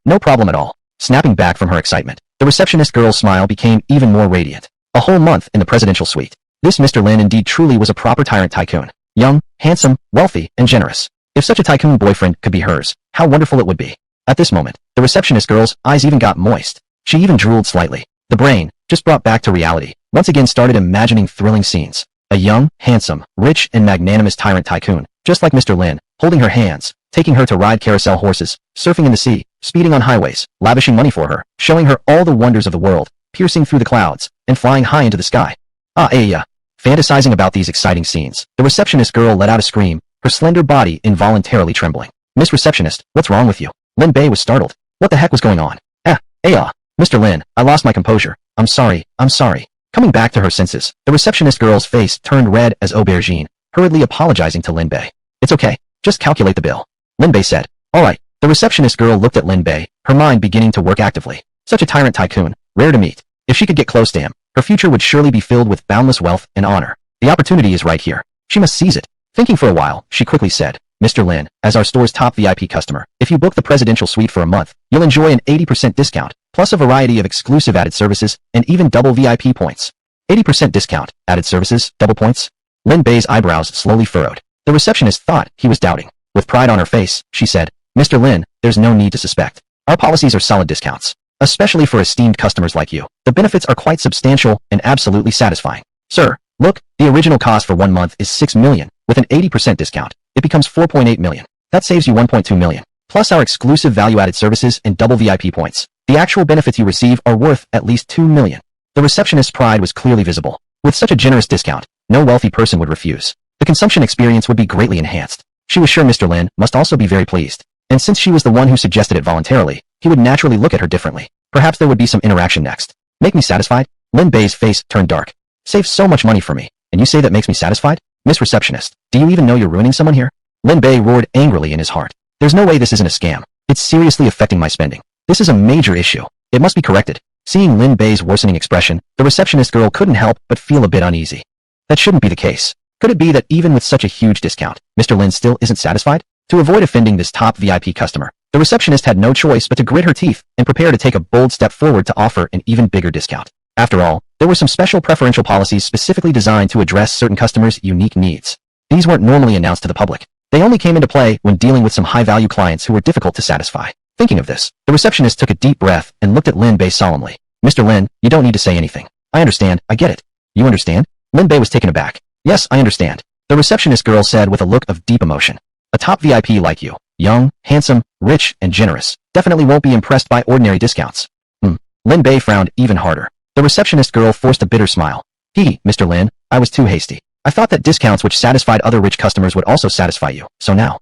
No problem at all. Snapping back from her excitement, the receptionist girl's smile became even more radiant. A whole month in the presidential suite. This Mr. Lin indeed truly was a proper tyrant tycoon. Young, handsome, wealthy, and generous. If such a tycoon boyfriend could be hers, how wonderful it would be. At this moment, the receptionist girl's eyes even got moist. She even drooled slightly. The brain, just brought back to reality, once again started imagining thrilling scenes. A young, handsome, rich, and magnanimous tyrant tycoon, just like Mr. Lin, holding her hands, taking her to ride carousel horses, surfing in the sea, speeding on highways, lavishing money for her, showing her all the wonders of the world, piercing through the clouds, and flying high into the sky. Fantasizing about these exciting scenes, the receptionist girl let out a scream, her slender body involuntarily trembling. Miss Receptionist, what's wrong with you? Lin Bei was startled. What the heck was going on? Mr. Lin, I lost my composure. I'm sorry. Coming back to her senses, the receptionist girl's face turned red as aubergine, hurriedly apologizing to Lin Bay. It's okay. Just calculate the bill. Lin Bay said. All right. The receptionist girl looked at Lin Bay, her mind beginning to work actively. Such a tyrant tycoon, rare to meet. If she could get close to him, her future would surely be filled with boundless wealth and honor. The opportunity is right here. She must seize it. Thinking for a while, she quickly said, Mr. Lin, as our store's top VIP customer, if you book the presidential suite for a month, you'll enjoy an 80% discount, plus a variety of exclusive added services, and even double VIP points. 80% discount, added services, double points? Lin Bay's eyebrows slowly furrowed. The receptionist thought he was doubting. With pride on her face, she said, Mr. Lin, there's no need to suspect. Our policies are solid discounts. Especially for esteemed customers like you. The benefits are quite substantial and absolutely satisfying. Sir, look, the original cost for 1 month is $6 million. With an 80% discount, it becomes $4.8 million. That saves you $1.2 million. Plus our exclusive value-added services and double VIP points. The actual benefits you receive are worth at least $2 million. The receptionist's pride was clearly visible. With such a generous discount, no wealthy person would refuse. The consumption experience would be greatly enhanced. She was sure Mr. Lin must also be very pleased. And since she was the one who suggested it voluntarily, he would naturally look at her differently. Perhaps there would be some interaction next. Make me satisfied? Lin Bay's face turned dark. Save so much money for me, and you say that makes me satisfied? Miss Receptionist, do you even know you're ruining someone here? Lin Bay roared angrily in his heart. There's no way this isn't a scam. It's seriously affecting my spending. This is a major issue. It must be corrected. Seeing Lin Bay's worsening expression, the receptionist girl couldn't help but feel a bit uneasy. That shouldn't be the case. Could it be that even with such a huge discount, Mr. Lin still isn't satisfied? To avoid offending this top VIP customer, the receptionist had no choice but to grit her teeth and prepare to take a bold step forward to offer an even bigger discount. After all, there were some special preferential policies specifically designed to address certain customers' unique needs. These weren't normally announced to the public. They only came into play when dealing with some high-value clients who were difficult to satisfy. Thinking of this, the receptionist took a deep breath and looked at Lin Bay solemnly. Mr. Lin, you don't need to say anything. I understand, I get it. You understand? Lin Bay was taken aback. Yes, I understand. The receptionist girl said with a look of deep emotion. A top VIP like you, young, handsome, rich, and generous, definitely won't be impressed by ordinary discounts. Lin Bay frowned even harder. The receptionist girl forced a bitter smile. Mr. Lin, I was too hasty. I thought that discounts which satisfied other rich customers would also satisfy you, so now.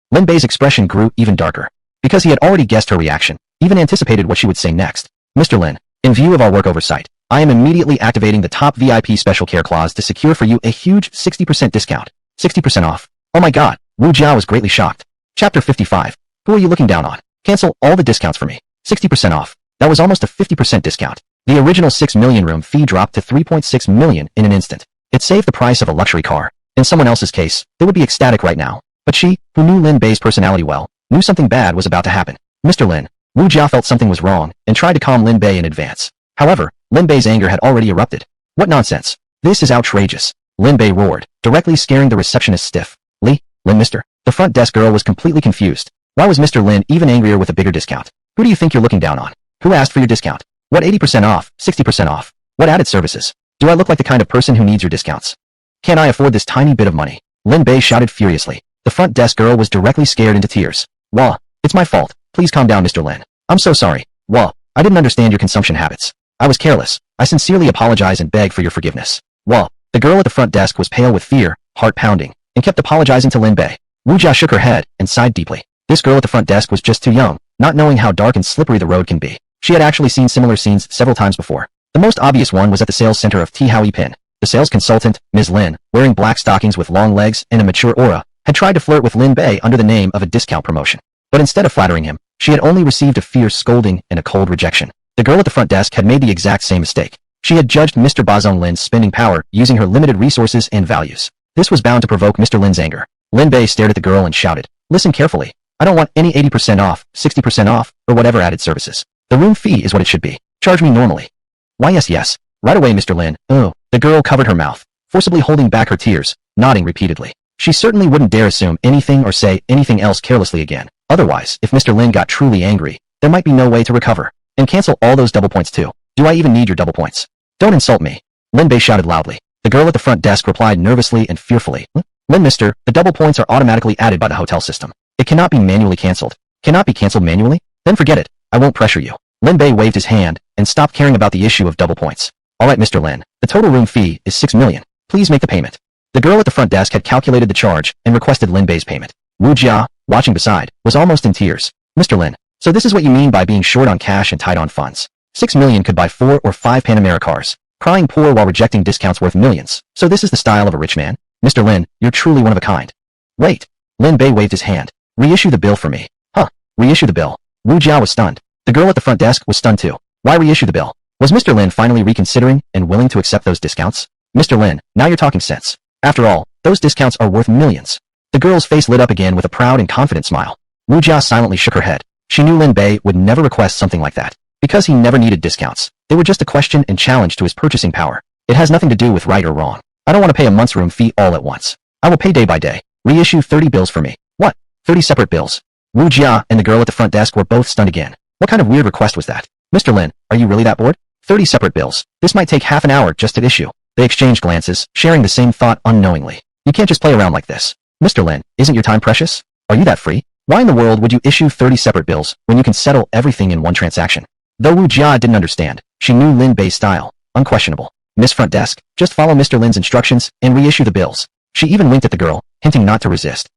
Lin Bay's expression grew even darker. Because he had already guessed her reaction, even anticipated what she would say next. Mr. Lin, in view of our work oversight, I am immediately activating the top VIP special care clause to secure for you a huge 60% discount. 60% off. Oh my god, Wu Jiao was greatly shocked. Chapter 55. Who are you looking down on? Cancel all the discounts for me. 60% off. That was almost a 50% discount. The original 6 million room fee dropped to 3.6 million in an instant. It saved the price of a luxury car. In someone else's case, they would be ecstatic right now. But she, who knew Lin Bay's personality well, knew something bad was about to happen. Mr. Lin, Wu Jia felt something was wrong and tried to calm Lin Bay in advance. However, Lin Bay's anger had already erupted. What nonsense. This is outrageous. Lin Bay roared, directly scaring the receptionist stiff. Lin, Mr. The front desk girl was completely confused. Why was Mr. Lin even angrier with a bigger discount? Who do you think you're looking down on? Who asked for your discount? What 80% off, 60% off? What added services? Do I look like the kind of person who needs your discounts? Can't I afford this tiny bit of money? Lin Bay shouted furiously. The front desk girl was directly scared into tears. Wah, it's my fault. Please calm down, Mr. Lin. I'm so sorry. Wah, I didn't understand your consumption habits. I was careless. I sincerely apologize and beg for your forgiveness. Wah, the girl at the front desk was pale with fear, heart pounding, and kept apologizing to Lin Bay. Wu Jia shook her head and sighed deeply. This girl at the front desk was just too young, not knowing how dark and slippery the road can be. She had actually seen similar scenes several times before. The most obvious one was at the sales center of T. Howie Pin. The sales consultant, Ms. Lin, wearing black stockings with long legs and a mature aura, had tried to flirt with Lin Bay under the name of a discount promotion. But instead of flattering him, she had only received a fierce scolding and a cold rejection. The girl at the front desk had made the exact same mistake. She had judged Mr. Bazong Lin's spending power using her limited resources and values. This was bound to provoke Mr. Lin's anger. Lin Bay stared at the girl and shouted, "Listen carefully. I don't want any 80% off, 60% off, or whatever added services. The room fee is what it should be. Charge me normally." "Why yes. Right away, Mr. Lin." "Oh." The girl covered her mouth, forcibly holding back her tears, nodding repeatedly. She certainly wouldn't dare assume anything or say anything else carelessly again. Otherwise, if Mr. Lin got truly angry, there might be no way to recover. And cancel all those double points too. Do I even need your double points? Don't insult me. Lin Bei shouted loudly. The girl at the front desk replied nervously and fearfully. "Lin, mister, the double points are automatically added by the hotel system. It cannot be manually cancelled." "Cannot be cancelled manually? Then forget it. I won't pressure you." Lin Bei waved his hand and stopped caring about the issue of double points. "All right, Mr. Lin. The total room fee is 6 million. Please make the payment." The girl at the front desk had calculated the charge and requested Lin Bei's payment. Wu Jia, watching beside, was almost in tears. "Mr. Lin, so this is what you mean by being short on cash and tight on funds. 6 million could buy 4 or 5 Panamera cars. crying poor while rejecting discounts worth millions. So this is the style of a rich man? Mr. Lin, you're truly one of a kind. Wait. Lin Bay waved his hand. Reissue the bill for me. Huh. Reissue the bill. Wu Jia was stunned. The girl at the front desk was stunned too. Why reissue the bill? Was Mr. Lin finally reconsidering and willing to accept those discounts? Mr. Lin, now you're talking sense. After all, those discounts are worth millions. The girl's face lit up again with a proud and confident smile. Wu Jia silently shook her head. She knew Lin Bay would never request something like that. Because he never needed discounts. They were just a question and challenge to his purchasing power. It has nothing to do with right or wrong. I don't want to pay a month's room fee all at once. I will pay day by day. Reissue 30 bills for me. What? 30 separate bills? Wu Jia and the girl at the front desk were both stunned again. What kind of weird request was that? Mr. Lin, are you really that bored? 30 separate bills. This might take half an hour just to issue. They exchanged glances, sharing the same thought unknowingly. You can't just play around like this. Mr. Lin, isn't your time precious? Are you that free? Why in the world would you issue 30 separate bills when you can settle everything in one transaction? Though Wu Jia didn't understand, she knew Lin Bay's style. Unquestionable. Miss Front Desk, just follow Mr. Lin's instructions and reissue the bills. She even winked at the girl, hinting not to resist.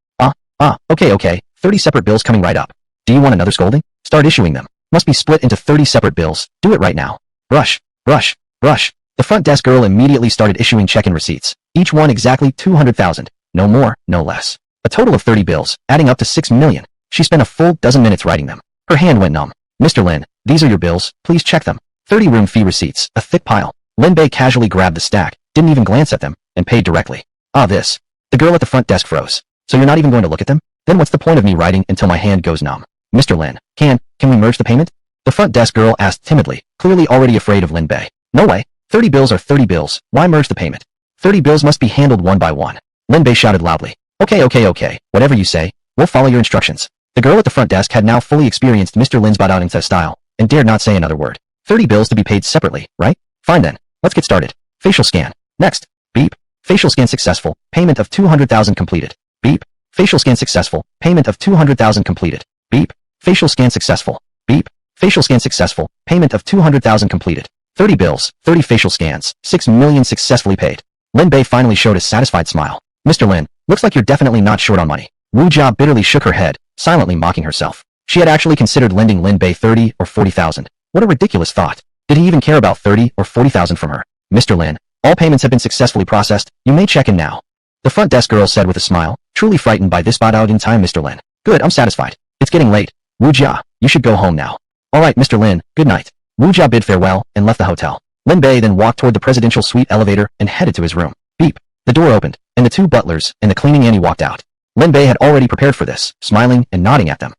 Okay. 30 separate bills coming right up. Do you want another scolding? Start issuing them. Must be split into 30 separate bills. Do it right now. Rush. The front desk girl immediately started issuing check-in receipts. Each one exactly 200,000. No more, no less. A total of 30 bills, adding up to 6 million. She spent a full dozen minutes writing them. Her hand went numb. Mr. Lin, these are your bills. Please check them. 30 room fee receipts, a thick pile. Lin Bay casually grabbed the stack, didn't even glance at them, and paid directly. This. The girl at the front desk froze. So you're not even going to look at them? Then what's the point of me writing until my hand goes numb? Mr. Lin, can we merge the payment? The front desk girl asked timidly, clearly already afraid of Lin Bay. No way. 30 bills are 30 bills. Why merge the payment? 30 bills must be handled one by one. Lin Bay shouted loudly. Okay. Whatever you say. We'll follow your instructions. The girl at the front desk had now fully experienced Mr. Lin's bowed-out style, and dared not say another word. 30 bills to be paid separately, right? Fine then. Let's get started. Facial scan. Next. Beep. Facial scan successful. Payment of 200,000 completed. Beep. Facial scan successful. Payment of 200,000 completed. Beep. Facial scan successful. Beep. Facial scan successful. Payment of 200,000 completed. 30 bills, 30 facial scans, 6 million successfully paid. Lin Bay finally showed a satisfied smile. Mr. Lin, looks like you're definitely not short on money. Wu Jia bitterly shook her head, silently mocking herself. She had actually considered lending Lin Bay 30 or 40,000. What a ridiculous thought. Did he even care about 30 or 40,000 from her? Mr. Lin, all payments have been successfully processed. You may check in now. The front desk girl said with a smile, truly frightened by this bought out in time Mr. Lin. Good, I'm satisfied. It's getting late. Wu Jia, you should go home now. Alright Mr. Lin, good night. Wu Jia bid farewell and left the hotel. Lin Bay then walked toward the presidential suite elevator and headed to his room. Beep. The door opened, and the two butlers and the cleaning Annie walked out. Lin Bay had already prepared for this, smiling and nodding at them.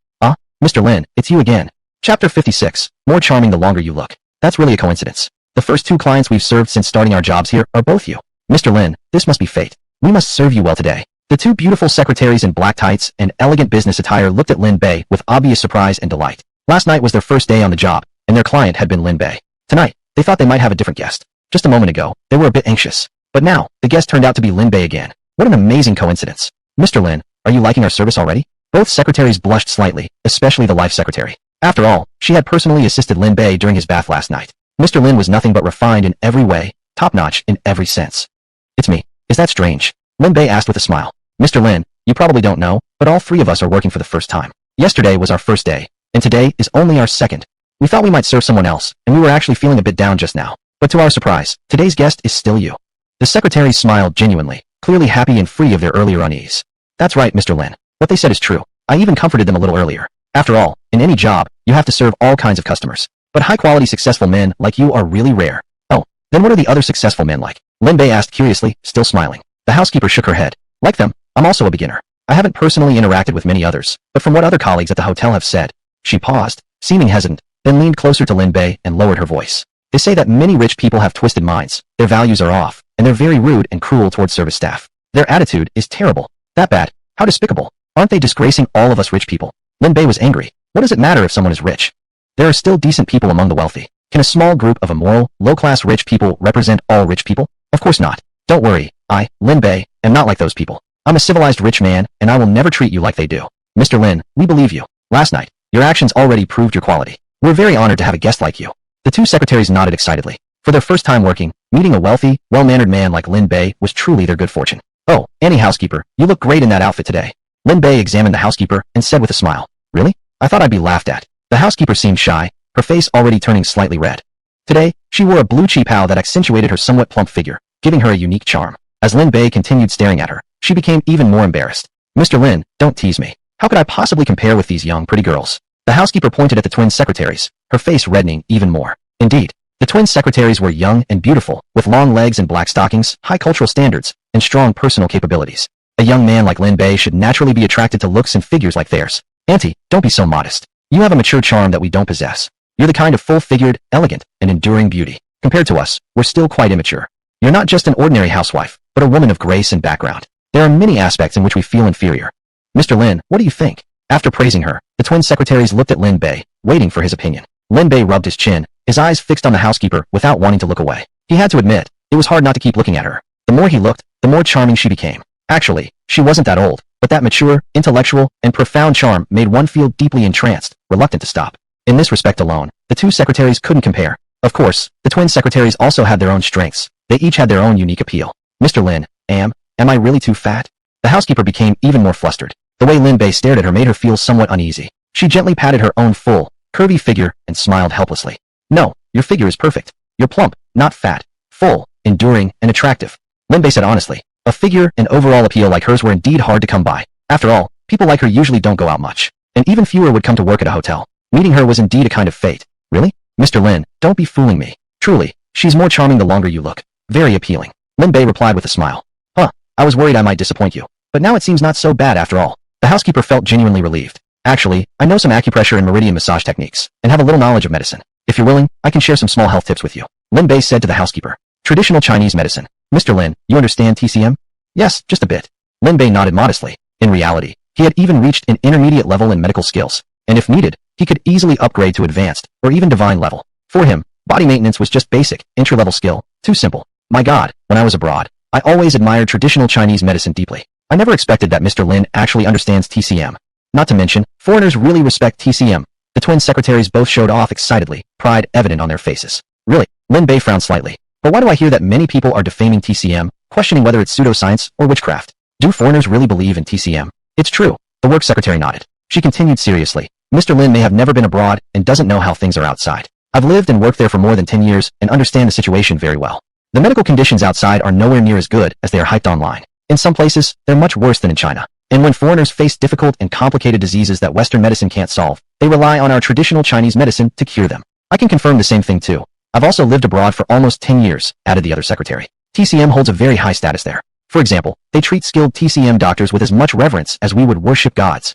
Mr. Lin, it's you again. Chapter 56. More charming the longer you look. That's really a coincidence. The first two clients we've served since starting our jobs here are both you. Mr. Lin, this must be fate. We must serve you well today. The two beautiful secretaries in black tights and elegant business attire looked at Lin Bay with obvious surprise and delight. Last night was their first day on the job, and their client had been Lin Bay. Tonight, they thought they might have a different guest. Just a moment ago, they were a bit anxious. But now, the guest turned out to be Lin Bay again. What an amazing coincidence. Mr. Lin, are you liking our service already? Both secretaries blushed slightly, especially the life secretary. After all, she had personally assisted Lin Bay during his bath last night. Mr. Lin was nothing but refined in every way, top-notch in every sense. It's me. Is that strange? Lin Bay asked with a smile. Mr. Lin, you probably don't know, but all three of us are working for the first time. Yesterday was our first day, and today is only our second. We thought we might serve someone else, and we were actually feeling a bit down just now. But to our surprise, today's guest is still you. The secretaries smiled genuinely, clearly happy and free of their earlier unease. That's right, Mr. Lin. What they said is true. I even comforted them a little earlier. After all, in any job, you have to serve all kinds of customers. But high-quality successful men like you are really rare. Oh, then what are the other successful men like? Lin Bay asked curiously, still smiling. The housekeeper shook her head. Like them, I'm also a beginner. I haven't personally interacted with many others, but from what other colleagues at the hotel have said. She paused, seeming hesitant, then leaned closer to Lin Bay and lowered her voice. They say that many rich people have twisted minds, their values are off, and they're very rude and cruel towards service staff. Their attitude is terrible. That bad? How despicable. Aren't they disgracing all of us rich people? Lin Bay was angry. What does it matter if someone is rich? There are still decent people among the wealthy. Can a small group of immoral, low-class rich people represent all rich people? Of course not. Don't worry, I, Lin Bay, am not like those people. I'm a civilized rich man, and I will never treat you like they do. Mr. Lin, we believe you. Last night, your actions already proved your quality. We're very honored to have a guest like you. The two secretaries nodded excitedly. For their first time working, meeting a wealthy, well-mannered man like Lin Bay was truly their good fortune. Oh, Annie housekeeper, you look great in that outfit today. Lin Bay examined the housekeeper and said with a smile. Really? I thought I'd be laughed at. The housekeeper seemed shy, her face already turning slightly red. Today, she wore a blue cheapao that accentuated her somewhat plump figure, giving her a unique charm. As Lin Bay continued staring at her, she became even more embarrassed. Mr. Lin, don't tease me. How could I possibly compare with these young, pretty girls? The housekeeper pointed at the twin secretaries, her face reddening even more. Indeed, the twin secretaries were young and beautiful, with long legs and black stockings, high cultural standards, and strong personal capabilities. A young man like Lin Bay should naturally be attracted to looks and figures like theirs. Auntie, don't be so modest. You have a mature charm that we don't possess. You're the kind of full-figured, elegant, and enduring beauty. Compared to us, we're still quite immature. You're not just an ordinary housewife, but a woman of grace and background. There are many aspects in which we feel inferior. Mr. Lin, what do you think? After praising her, the twin secretaries looked at Lin Bay, waiting for his opinion. Lin Bay rubbed his chin, his eyes fixed on the housekeeper without wanting to look away. He had to admit, it was hard not to keep looking at her. The more he looked, the more charming she became. Actually, she wasn't that old, but that mature, intellectual, and profound charm made one feel deeply entranced, reluctant to stop. In this respect alone, the two secretaries couldn't compare. Of course, the twin secretaries also had their own strengths. They each had their own unique appeal. Mr. Lin, am I really too fat? The housekeeper became even more flustered. The way Lin Bay stared at her made her feel somewhat uneasy. She gently patted her own full, curvy figure and smiled helplessly. No, your figure is perfect. You're plump, not fat, full, enduring, and attractive. Lin Bay said honestly. A figure and overall appeal like hers were indeed hard to come by. After all, people like her usually don't go out much. And even fewer would come to work at a hotel. Meeting her was indeed a kind of fate. Really? Mr. Lin, don't be fooling me. Truly, she's more charming the longer you look. Very appealing. Lin Bay replied with a smile. Huh, I was worried I might disappoint you. But now it seems not so bad after all. The housekeeper felt genuinely relieved. Actually, I know some acupressure and meridian massage techniques, and have a little knowledge of medicine. If you're willing, I can share some small health tips with you. Lin Bei said to the housekeeper. Traditional Chinese medicine. Mr. Lin, you understand TCM? Yes, just a bit. Lin Bei nodded modestly. In reality, he had even reached an intermediate level in medical skills, and if needed, he could easily upgrade to advanced, or even divine level. For him, body maintenance was just basic, entry-level skill, too simple. My God, when I was abroad, I always admired traditional Chinese medicine deeply. I never expected that Mr. Lin actually understands TCM. Not to mention, foreigners really respect TCM. The twin secretaries both showed off excitedly, pride evident on their faces. Really, Lin Bei frowned slightly. But why do I hear that many people are defaming TCM, questioning whether it's pseudoscience or witchcraft? Do foreigners really believe in TCM? It's true. The work secretary nodded. She continued seriously. Mr. Lin may have never been abroad and doesn't know how things are outside. I've lived and worked there for more than 10 years and understand the situation very well. The medical conditions outside are nowhere near as good as they are hyped online. In some places, they're much worse than in China. And when foreigners face difficult and complicated diseases that Western medicine can't solve, they rely on our traditional Chinese medicine to cure them. I can confirm the same thing too. I've also lived abroad for almost 10 years, added the other secretary. TCM holds a very high status there. For example, they treat skilled TCM doctors with as much reverence as we would worship gods.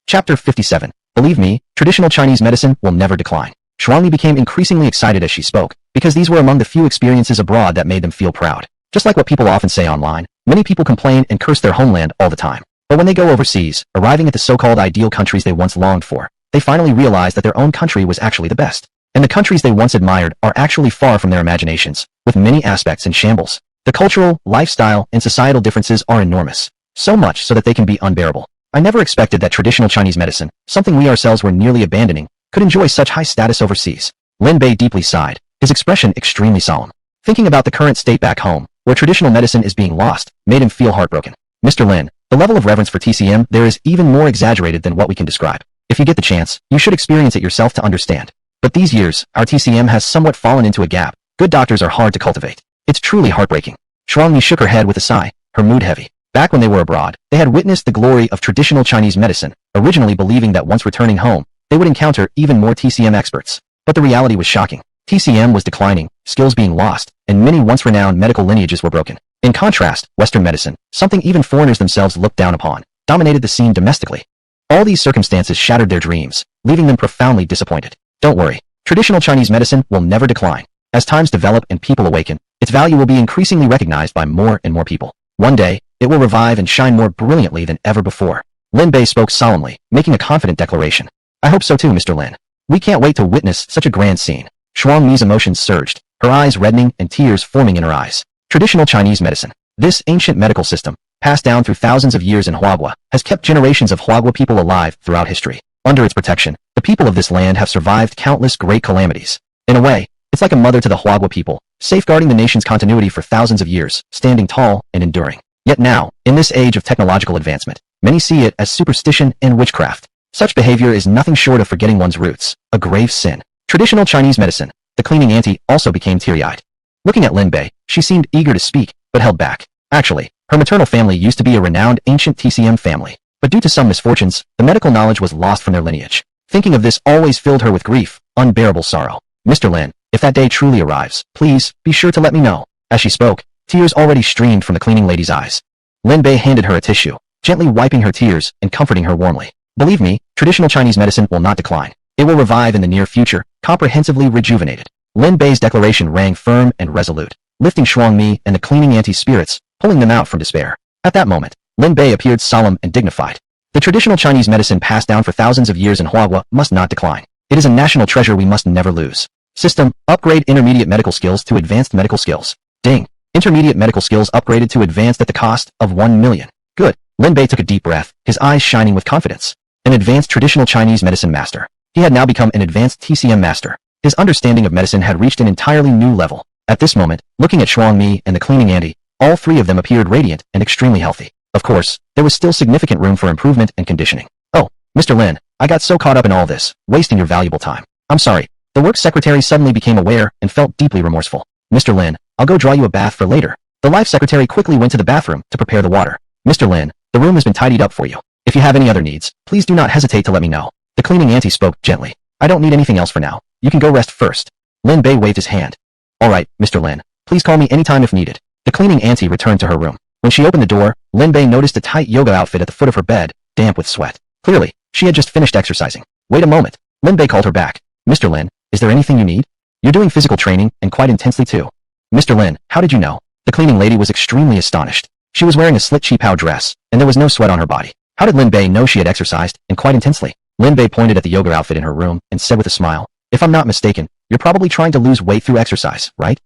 Chapter 57. Believe me, traditional Chinese medicine will never decline. Shuangmi became increasingly excited as she spoke, because these were among the few experiences abroad that made them feel proud. Just like what people often say online, many people complain and curse their homeland all the time. But when they go overseas, arriving at the so-called ideal countries they once longed for, they finally realize that their own country was actually the best. And the countries they once admired are actually far from their imaginations, with many aspects in shambles. The cultural, lifestyle, and societal differences are enormous. So much so that they can be unbearable. I never expected that traditional Chinese medicine, something we ourselves were nearly abandoning, could enjoy such high status overseas. Lin Bei deeply sighed, his expression extremely solemn. Thinking about the current state back home, where traditional medicine is being lost, made him feel heartbroken. Mr. Lin, the level of reverence for TCM there is even more exaggerated than what we can describe. If you get the chance, you should experience it yourself to understand. But these years, our TCM has somewhat fallen into a gap. Good doctors are hard to cultivate. It's truly heartbreaking. Shuangmi shook her head with a sigh, her mood heavy. Back when they were abroad, they had witnessed the glory of traditional Chinese medicine, originally believing that once returning home, they would encounter even more TCM experts. But the reality was shocking. TCM was declining, skills being lost, and many once renowned medical lineages were broken. In contrast, Western medicine, something even foreigners themselves looked down upon, dominated the scene domestically. All these circumstances shattered their dreams, leaving them profoundly disappointed. Don't worry, traditional Chinese medicine will never decline. As times develop and people awaken, its value will be increasingly recognized by more and more people. One day, it will revive and shine more brilliantly than ever before. Lin Bei spoke solemnly, making a confident declaration. I hope so too, Mr. Lin. We can't wait to witness such a grand scene. Shuangmi's emotions surged, her eyes reddening and tears forming in her eyes. Traditional Chinese medicine. This ancient medical system, passed down through thousands of years in Huagua, has kept generations of Huagua people alive throughout history. Under its protection, the people of this land have survived countless great calamities. In a way, it's like a mother to the Huagua people, safeguarding the nation's continuity for thousands of years, standing tall and enduring. Yet now, in this age of technological advancement, many see it as superstition and witchcraft. Such behavior is nothing short of forgetting one's roots, a grave sin. Traditional Chinese medicine. The cleaning auntie also became teary-eyed. Looking at Lin Bay, she seemed eager to speak, but held back. Actually, her maternal family used to be a renowned ancient TCM family, but due to some misfortunes, the medical knowledge was lost from their lineage. Thinking of this always filled her with grief, unbearable sorrow. Mr. Lin, if that day truly arrives, please, be sure to let me know. As she spoke, tears already streamed from the cleaning lady's eyes. Lin Bei handed her a tissue, gently wiping her tears and comforting her warmly. Believe me, traditional Chinese medicine will not decline. It will revive in the near future, comprehensively rejuvenated. Lin Bei's declaration rang firm and resolute, lifting Shuangmi and the cleaning auntie's spirits, pulling them out from despair. At that moment, Lin Bei appeared solemn and dignified. The traditional Chinese medicine passed down for thousands of years in Huahua must not decline. It is a national treasure we must never lose. System, upgrade intermediate medical skills to advanced medical skills. Ding. Intermediate medical skills upgraded to advanced at the cost of 1 million. Good. Lin Bei took a deep breath, his eyes shining with confidence. An advanced traditional Chinese medicine master. He had now become an advanced TCM master. His understanding of medicine had reached an entirely new level. At this moment, looking at Shuangmi and the cleaning auntie, all three of them appeared radiant and extremely healthy. Of course, there was still significant room for improvement and conditioning. Oh, Mr. Lin, I got so caught up in all this, wasting your valuable time. I'm sorry. The work secretary suddenly became aware and felt deeply remorseful. Mr. Lin, I'll go draw you a bath for later. The life secretary quickly went to the bathroom to prepare the water. Mr. Lin, the room has been tidied up for you. If you have any other needs, please do not hesitate to let me know. The cleaning auntie spoke gently. I don't need anything else for now. You can go rest first. Lin Bei waved his hand. All right, Mr. Lin. Please call me anytime if needed. The cleaning auntie returned to her room. When she opened the door, Lin Bei noticed a tight yoga outfit at the foot of her bed, damp with sweat. Clearly, she had just finished exercising. Wait a moment. Lin Bei called her back. Mr. Lin, is there anything you need? You're doing physical training, and quite intensely too. Mr. Lin, how did you know? The cleaning lady was extremely astonished. She was wearing a slit cheapao dress, and there was no sweat on her body. How did Lin Bei know she had exercised, and quite intensely? Lin Bei pointed at the yoga outfit in her room, and said with a smile, if I'm not mistaken, you're probably trying to lose weight through exercise, right?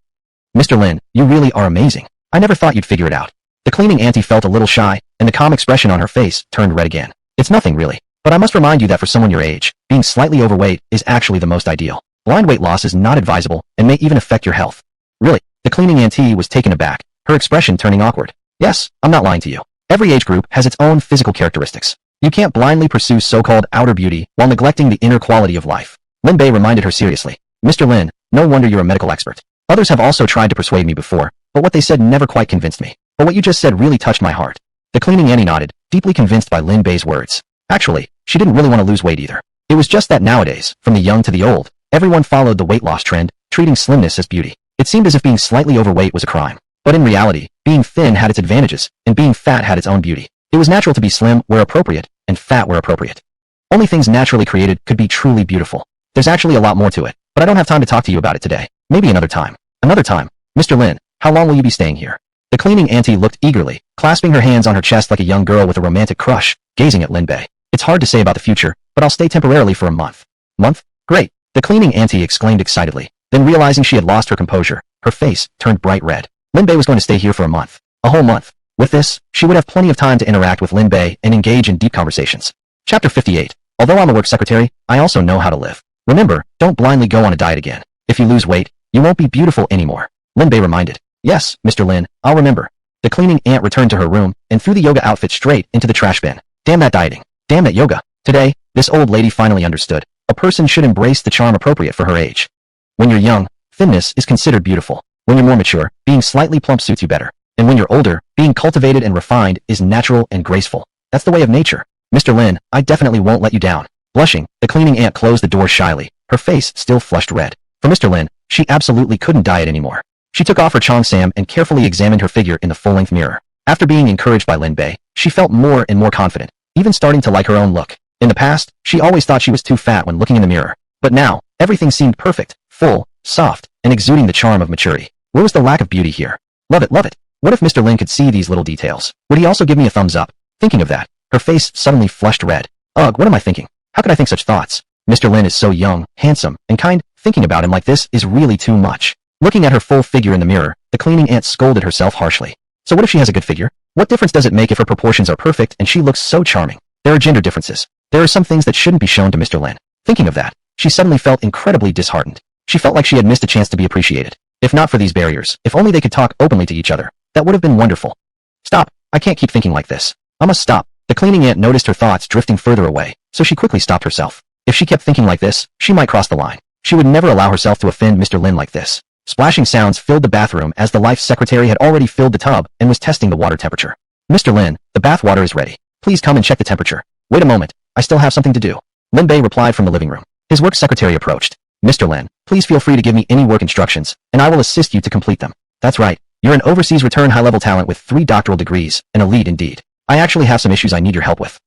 Mr. Lin, you really are amazing. I never thought you'd figure it out. The cleaning auntie felt a little shy, and the calm expression on her face turned red again. It's nothing really, but I must remind you that for someone your age, being slightly overweight is actually the most ideal. Blind weight loss is not advisable, and may even affect your health. Really? The cleaning auntie was taken aback, her expression turning awkward. Yes, I'm not lying to you. Every age group has its own physical characteristics. You can't blindly pursue so-called outer beauty while neglecting the inner quality of life. Lin Bei reminded her seriously. Mr. Lin, no wonder you're a medical expert. Others have also tried to persuade me before, but what they said never quite convinced me. But what you just said really touched my heart. The cleaning auntie nodded, deeply convinced by Lin Bei's words. Actually, she didn't really want to lose weight either. It was just that nowadays, from the young to the old, everyone followed the weight loss trend, treating slimness as beauty. It seemed as if being slightly overweight was a crime. But in reality, being thin had its advantages, and being fat had its own beauty. It was natural to be slim where appropriate, and fat where appropriate. Only things naturally created could be truly beautiful. There's actually a lot more to it, but I don't have time to talk to you about it today. Maybe another time. Another time. Mr. Lin, how long will you be staying here? The cleaning auntie looked eagerly, clasping her hands on her chest like a young girl with a romantic crush, gazing at Lin Bei. It's hard to say about the future, but I'll stay temporarily for a month. Month? Great. The cleaning auntie exclaimed excitedly. Then realizing she had lost her composure, her face turned bright red. Lin Bei was going to stay here for a month. A whole month. With this, she would have plenty of time to interact with Lin Bei and engage in deep conversations. Chapter 58. Although I'm a work secretary, I also know how to live. Remember, don't blindly go on a diet again. If you lose weight, you won't be beautiful anymore. Lin Bei reminded. Yes, Mr. Lin, I'll remember. The cleaning aunt returned to her room and threw the yoga outfit straight into the trash bin. Damn that dieting. Damn that yoga. Today, this old lady finally understood. A person should embrace the charm appropriate for her age. When you're young, thinness is considered beautiful. When you're more mature, being slightly plump suits you better. And when you're older, being cultivated and refined is natural and graceful. That's the way of nature. Mr. Lin, I definitely won't let you down. Blushing, the cleaning aunt closed the door shyly, her face still flushed red. For Mr. Lin, she absolutely couldn't diet anymore. She took off her cheongsam and carefully examined her figure in the full-length mirror. After being encouraged by Lin Bei, she felt more and more confident, even starting to like her own look. In the past, she always thought she was too fat when looking in the mirror. But now, everything seemed perfect, full, soft, and exuding the charm of maturity. Where was the lack of beauty here? Love it, love it. What if Mr. Lin could see these little details? Would he also give me a thumbs up? Thinking of that, her face suddenly flushed red. Ugh, what am I thinking? How could I think such thoughts? Mr. Lin is so young, handsome, and kind. Thinking about him like this is really too much. Looking at her full figure in the mirror, the cleaning aunt scolded herself harshly. So what if she has a good figure? What difference does it make if her proportions are perfect and she looks so charming? There are gender differences. There are some things that shouldn't be shown to Mr. Lin. Thinking of that, she suddenly felt incredibly disheartened. She felt like she had missed a chance to be appreciated. If not for these barriers, if only they could talk openly to each other, that would have been wonderful. Stop. I can't keep thinking like this. I must stop. The cleaning aunt noticed her thoughts drifting further away, so she quickly stopped herself. If she kept thinking like this, she might cross the line. She would never allow herself to offend Mr. Lin like this. Splashing sounds filled the bathroom as the life secretary had already filled the tub and was testing the water temperature. Mr. Lin, the bath water is ready. Please come and check the temperature. Wait a moment, I still have something to do. Lin Bay replied from the living room. His work secretary approached. Mr. Lin, please feel free to give me any work instructions, and I will assist you to complete them. That's right, you're an overseas return high-level talent with 3 doctoral degrees, an elite indeed. I actually have some issues I need your help with.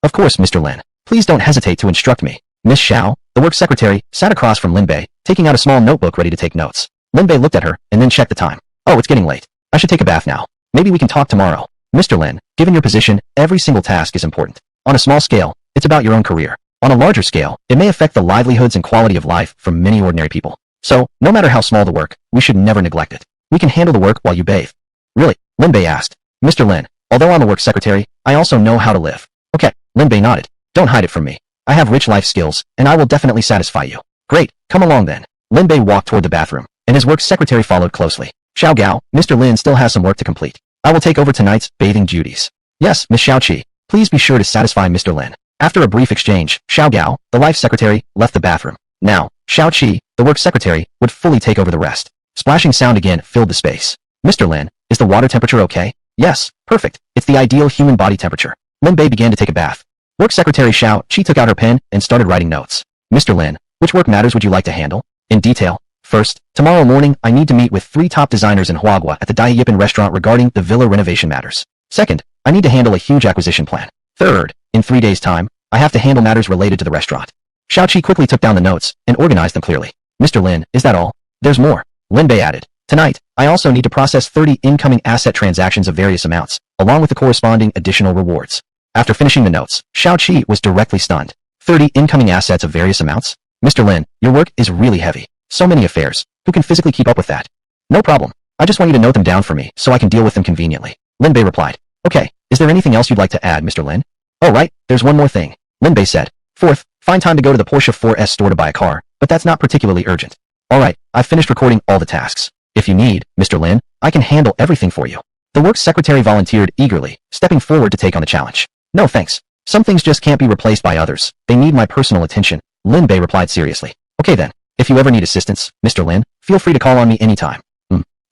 Of course, Mr. Lin. Please don't hesitate to instruct me. Miss Xiao, the work secretary, sat across from Lin Bay, taking out a small notebook ready to take notes. Lin Bay looked at her, and then checked the time. Oh, it's getting late. I should take a bath now. Maybe we can talk tomorrow. Mr. Lin, given your position, every single task is important. On a small scale, it's about your own career. On a larger scale, it may affect the livelihoods and quality of life for many ordinary people. So, no matter how small the work, we should never neglect it. We can handle the work while you bathe. Really? Lin Bay asked. Mr. Lin, although I'm a work secretary, I also know how to live. Okay, Lin Bay nodded. Don't hide it from me. I have rich life skills, and I will definitely satisfy you. Great, come along then. Lin Bay walked toward the bathroom, and his work secretary followed closely. Xiao Gao, Mr. Lin still has some work to complete. I will take over tonight's bathing duties. Yes, Miss Xiaoqi, please be sure to satisfy Mr. Lin. After a brief exchange, Xiao Gao, the life secretary, left the bathroom. Now, Xiaoqi, the work secretary, would fully take over the rest. Splashing sound again filled the space. Mr. Lin, is the water temperature okay? Yes, perfect. It's the ideal human body temperature. Lin Bei began to take a bath. Work secretary Xiaoqi took out her pen and started writing notes. Mr. Lin, which work matters would you like to handle? In detail. First, tomorrow morning I need to meet with 3 top designers in Huagua at the Dai Yipan restaurant regarding the villa renovation matters. Second, I need to handle a huge acquisition plan. Third, in 3 days' time, I have to handle matters related to the restaurant. Xiaoqi quickly took down the notes and organized them clearly. Mr. Lin, is that all? There's more. Lin Bei added. Tonight, I also need to process 30 incoming asset transactions of various amounts, along with the corresponding additional rewards. After finishing the notes, Xiaoqi was directly stunned. 30 incoming assets of various amounts? Mr. Lin, your work is really heavy. So many affairs. Who can physically keep up with that? No problem. I just want you to note them down for me so I can deal with them conveniently. Lin Bei replied. Okay, is there anything else you'd like to add, Mr. Lin? Oh right, there's one more thing. Lin Bei said. Fourth, find time to go to the Porsche 4S store to buy a car, but that's not particularly urgent. Alright, I've finished recording all the tasks. If you need, Mr. Lin, I can handle everything for you. The works secretary volunteered eagerly, stepping forward to take on the challenge. No thanks. Some things just can't be replaced by others. They need my personal attention, Lin Bei replied seriously. Okay then, if you ever need assistance, Mr. Lin, feel free to call on me anytime.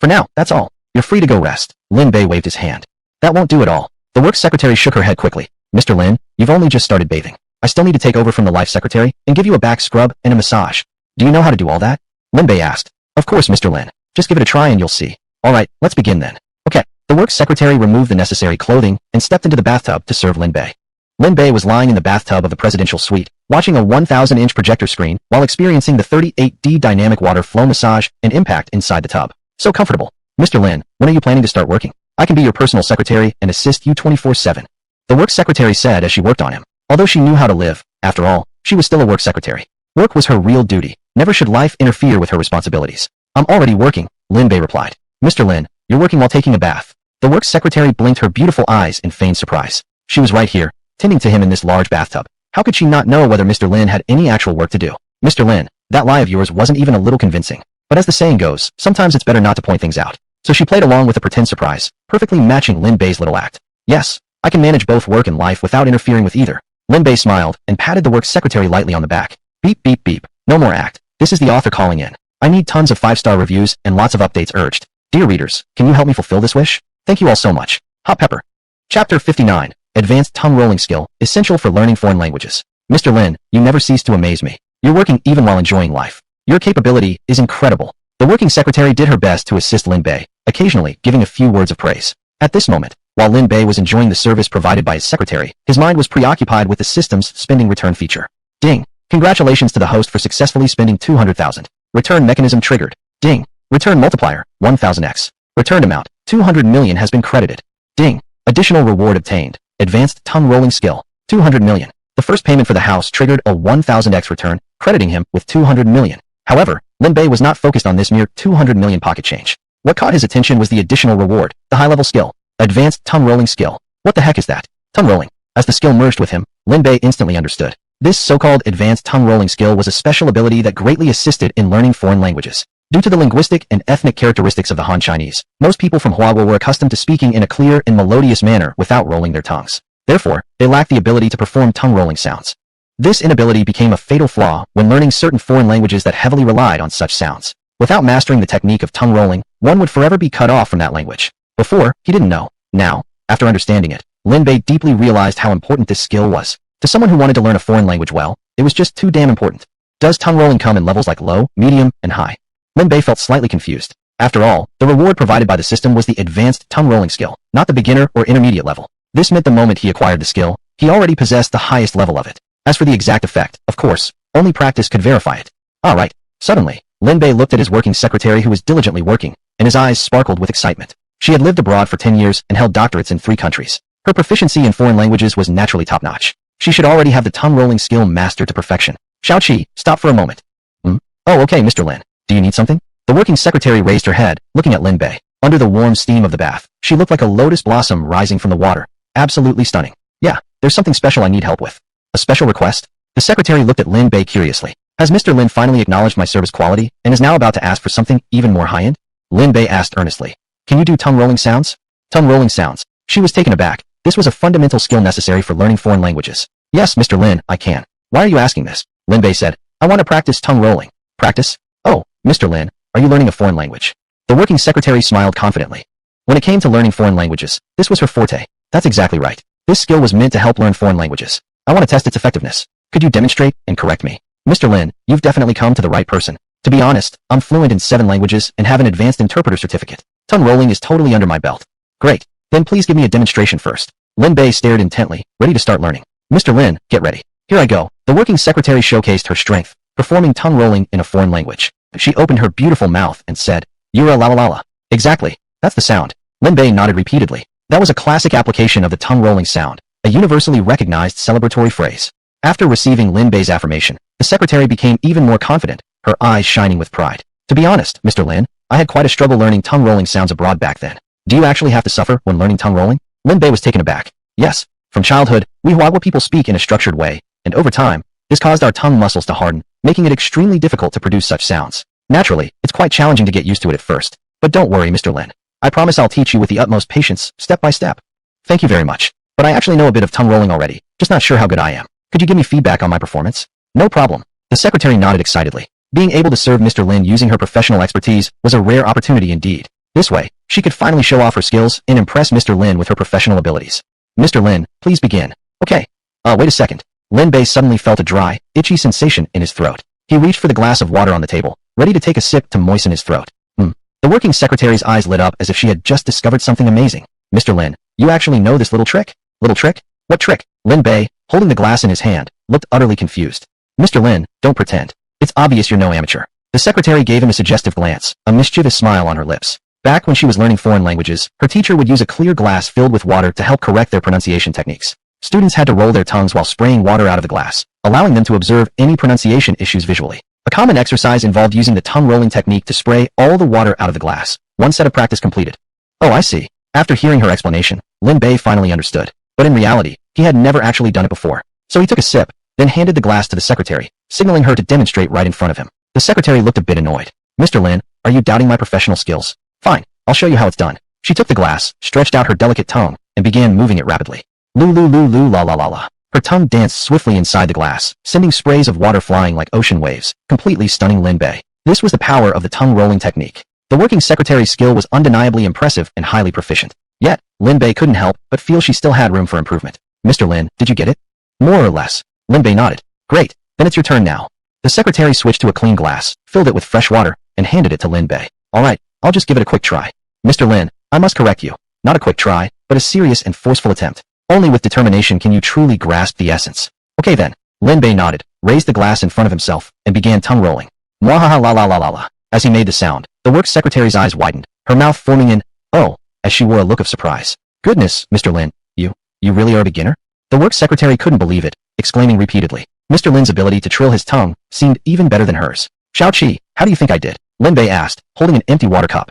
For now, that's all. You're free to go rest. Lin Bei waved his hand. That won't do at all. The works secretary shook her head quickly. Mr. Lin, you've only just started bathing. I still need to take over from the life secretary and give you a back scrub and a massage. Do you know how to do all that? Lin Bei asked. Of course, Mr. Lin. Just give it a try and you'll see. Alright, let's begin then. Okay. The works secretary removed the necessary clothing and stepped into the bathtub to serve Lin Bei. Lin Bei was lying in the bathtub of the presidential suite, watching a 1,000-inch projector screen while experiencing the 38D dynamic water flow massage and impact inside the tub. So comfortable. Mr. Lin, when are you planning to start working? I can be your personal secretary and assist you 24/7. The work secretary said as she worked on him. Although she knew how to live, after all, she was still a work secretary. Work was her real duty. Never should life interfere with her responsibilities. I'm already working, Lin Bei replied. Mr. Lin, you're working while taking a bath. The work secretary blinked her beautiful eyes in feigned surprise. She was right here, tending to him in this large bathtub. How could she not know whether Mr. Lin had any actual work to do? Mr. Lin, that lie of yours wasn't even a little convincing. But as the saying goes, sometimes it's better not to point things out. So she played along with a pretend surprise, perfectly matching Lin Bei's little act. Yes, I can manage both work and life without interfering with either. Lin Bei smiled and patted the work secretary lightly on the back. Beep beep beep. No more act. This is the author calling in. I need tons of 5-star reviews and lots of updates urged. Dear readers, can you help me fulfill this wish? Thank you all so much. Hot pepper. Chapter 59. Advanced tongue rolling skill, essential for learning foreign languages. Mr. Lin, you never cease to amaze me. You're working even while enjoying life. Your capability is incredible. The working secretary did her best to assist Lin Bei, occasionally giving a few words of praise. At this moment, while Lin Bei was enjoying the service provided by his secretary, his mind was preoccupied with the system's spending return feature. Ding! Congratulations to the host for successfully spending 200,000. Return mechanism triggered. Ding! Return multiplier, 1000x. Returned amount, 200 million has been credited. Ding! Additional reward obtained. Advanced tongue rolling skill, 200 million. The first payment for the house triggered a 1000x return, crediting him with 200 million. However, Lin Bei was not focused on this mere 200 million pocket change. What caught his attention was the additional reward, the high-level skill. Advanced tongue rolling skill. What the heck is that? Tongue rolling. As the skill merged with him, Lin Bei instantly understood. This so-called advanced tongue rolling skill was a special ability that greatly assisted in learning foreign languages. Due to the linguistic and ethnic characteristics of the Han Chinese, most people from Huagua were accustomed to speaking in a clear and melodious manner without rolling their tongues. Therefore, they lacked the ability to perform tongue rolling sounds. This inability became a fatal flaw when learning certain foreign languages that heavily relied on such sounds. Without mastering the technique of tongue rolling, one would forever be cut off from that language. Before, he didn't know. Now, after understanding it, Lin Bay deeply realized how important this skill was. To someone who wanted to learn a foreign language well, it was just too damn important. Does tongue rolling come in levels like low, medium, and high? Lin Bay felt slightly confused. After all, the reward provided by the system was the advanced tongue rolling skill, not the beginner or intermediate level. This meant the moment he acquired the skill, he already possessed the highest level of it. As for the exact effect, of course, only practice could verify it. Alright. Suddenly, Lin Bay looked at his working secretary who was diligently working, and his eyes sparkled with excitement. She had lived abroad for 10 years and held doctorates in 3 countries. Her proficiency in foreign languages was naturally top-notch. She should already have the tongue rolling skill mastered to perfection. Xiao-Qi, stop for a moment. Oh, okay, Mr. Lin. Do you need something? The working secretary raised her head, looking at Lin Bay. Under the warm steam of the bath, she looked like a lotus blossom rising from the water. Absolutely stunning. Yeah, there's something special I need help with. A special request? The secretary looked at Lin Bay curiously. Has Mr. Lin finally acknowledged my service quality and is now about to ask for something even more high-end? Lin Bay asked earnestly. Can you do tongue rolling sounds? Tongue rolling sounds. She was taken aback. This was a fundamental skill necessary for learning foreign languages. Yes, Mr. Lin, I can. Why are you asking this? Lin Bay said. I want to practice tongue rolling. Practice? Oh, Mr. Lin, are you learning a foreign language? The working secretary smiled confidently. When it came to learning foreign languages, this was her forte. That's exactly right. This skill was meant to help learn foreign languages. I want to test its effectiveness. Could you demonstrate and correct me? Mr. Lin, you've definitely come to the right person. To be honest, I'm fluent in 7 languages and have an advanced interpreter certificate. Tongue rolling is totally under my belt. Great. Then please give me a demonstration first. Lin Bay stared intently, ready to start learning. Mr. Lin, get ready. Here I go. The working secretary showcased her strength, performing tongue rolling in a foreign language. She opened her beautiful mouth and said, Yura la la la la. Exactly. That's the sound. Lin Bay nodded repeatedly. That was a classic application of the tongue rolling sound, a universally recognized celebratory phrase. After receiving Lin Bay's affirmation, the secretary became even more confident, her eyes shining with pride. To be honest, Mr. Lin, I had quite a struggle learning tongue rolling sounds abroad back then. Do you actually have to suffer when learning tongue rolling? Lin Bay was taken aback. Yes. From childhood, we Huagua people speak in a structured way, and over time, this caused our tongue muscles to harden, making it extremely difficult to produce such sounds. Naturally, it's quite challenging to get used to it at first. But don't worry, Mr. Lin. I promise I'll teach you with the utmost patience, step by step. Thank you very much. But I actually know a bit of tongue rolling already, just not sure how good I am. Could you give me feedback on my performance? No problem. The secretary nodded excitedly. Being able to serve Mr. Lin using her professional expertise was a rare opportunity indeed. This way, she could finally show off her skills and impress Mr. Lin with her professional abilities. Mr. Lin, please begin. Okay. Wait a second. Lin Bay suddenly felt a dry, itchy sensation in his throat. He reached for the glass of water on the table, ready to take a sip to moisten his throat. The working secretary's eyes lit up as if she had just discovered something amazing. Mr. Lin, you actually know this little trick? Little trick? What trick? Lin Bay, holding the glass in his hand, looked utterly confused. Mr. Lin, don't pretend. It's obvious you're no amateur. The secretary gave him a suggestive glance, a mischievous smile on her lips. Back when she was learning foreign languages, her teacher would use a clear glass filled with water to help correct their pronunciation techniques. Students had to roll their tongues while spraying water out of the glass, allowing them to observe any pronunciation issues visually. A common exercise involved using the tongue rolling technique to spray all the water out of the glass. One set of practice completed. Oh, I see. After hearing her explanation, Lin Bay finally understood. But in reality, he had never actually done it before. So he took a sip, then handed the glass to the secretary, signaling her to demonstrate right in front of him. The secretary looked a bit annoyed. Mr. Lin, are you doubting my professional skills? Fine, I'll show you how it's done. She took the glass, stretched out her delicate tongue, and began moving it rapidly. Loo loo loo loo la la la la. Her tongue danced swiftly inside the glass, sending sprays of water flying like ocean waves, completely stunning Lin Bay. This was the power of the tongue rolling technique. The working secretary's skill was undeniably impressive and highly proficient. Yet, Lin Bay couldn't help but feel she still had room for improvement. Mr. Lin, did you get it? More or less. Lin Bay nodded. Great, then it's your turn now. The secretary switched to a clean glass, filled it with fresh water, and handed it to Lin Bay. Alright, I'll just give it a quick try. Mr. Lin, I must correct you. Not a quick try, but a serious and forceful attempt. Only with determination can you truly grasp the essence. Okay then. Lin Bay nodded, raised the glass in front of himself, and began tongue rolling. Mwahaha la la la la la. As he made the sound, the work secretary's eyes widened, her mouth forming an oh, as she wore a look of surprise. Goodness, Mr. Lin, you really are a beginner? The work secretary couldn't believe it, exclaiming repeatedly. Mr. Lin's ability to trill his tongue seemed even better than hers. Xiao-Qi, how do you think I did? Lin Bay asked, holding an empty water cup.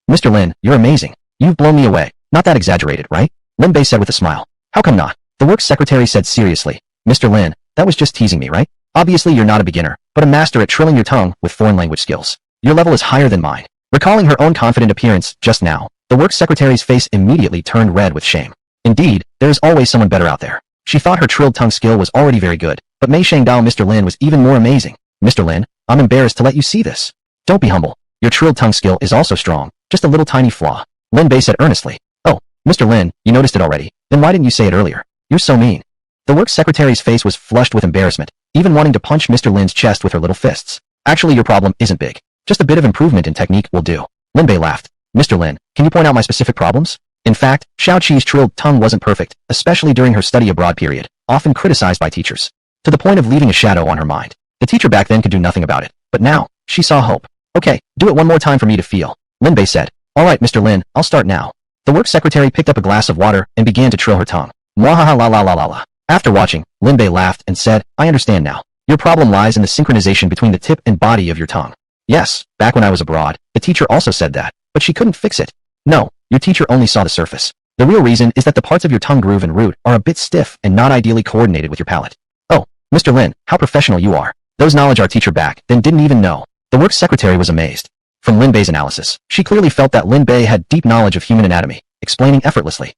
Mr. Lin, you're amazing. You've blown me away. Not that exaggerated, right? Lin Bay said with a smile. How come not? The work secretary said seriously. Mr. Lin, that was just teasing me, right? Obviously you're not a beginner, but a master at trilling your tongue with foreign language skills. Your level is higher than mine. Recalling her own confident appearance just now, the work secretary's face immediately turned red with shame. Indeed, there is always someone better out there. She thought her trilled tongue skill was already very good, But Mei Shangdao Mr. Lin was even more amazing. Mr. Lin, I'm embarrassed to let you see this. Don't be humble. Your trilled tongue skill is also strong, just a little tiny flaw. Lin Bei said earnestly. Oh, Mr. Lin, you noticed it already. Then why didn't you say it earlier? You're so mean. The work secretary's face was flushed with embarrassment, even wanting to punch Mr. Lin's chest with her little fists. Actually, your problem isn't big. Just a bit of improvement in technique will do. Lin Bei laughed. Mr. Lin, can you point out my specific problems? In fact, Xiao Qi's trilled tongue wasn't perfect, especially during her study abroad period, often criticized by teachers. To the point of leaving a shadow on her mind. The teacher back then could do nothing about it, but now, she saw hope. Okay, do it one more time for me to feel. Lin Bei said. Alright Mr. Lin, I'll start now. The work secretary picked up a glass of water and began to trill her tongue. Mwahaha la la la la la. After watching, Lin Bei laughed and said, I understand now. Your problem lies in the synchronization between the tip and body of your tongue. Yes, back when I was abroad, the teacher also said that, but she couldn't fix it. No, your teacher only saw the surface. The real reason is that the parts of your tongue groove and root are a bit stiff and not ideally coordinated with your palate. Oh, Mr. Lin, how professional you are. Those knowledge our teacher back then didn't even know. The work secretary was amazed. From Lin Bei's analysis, she clearly felt that Lin Bei had deep knowledge of human anatomy, explaining effortlessly.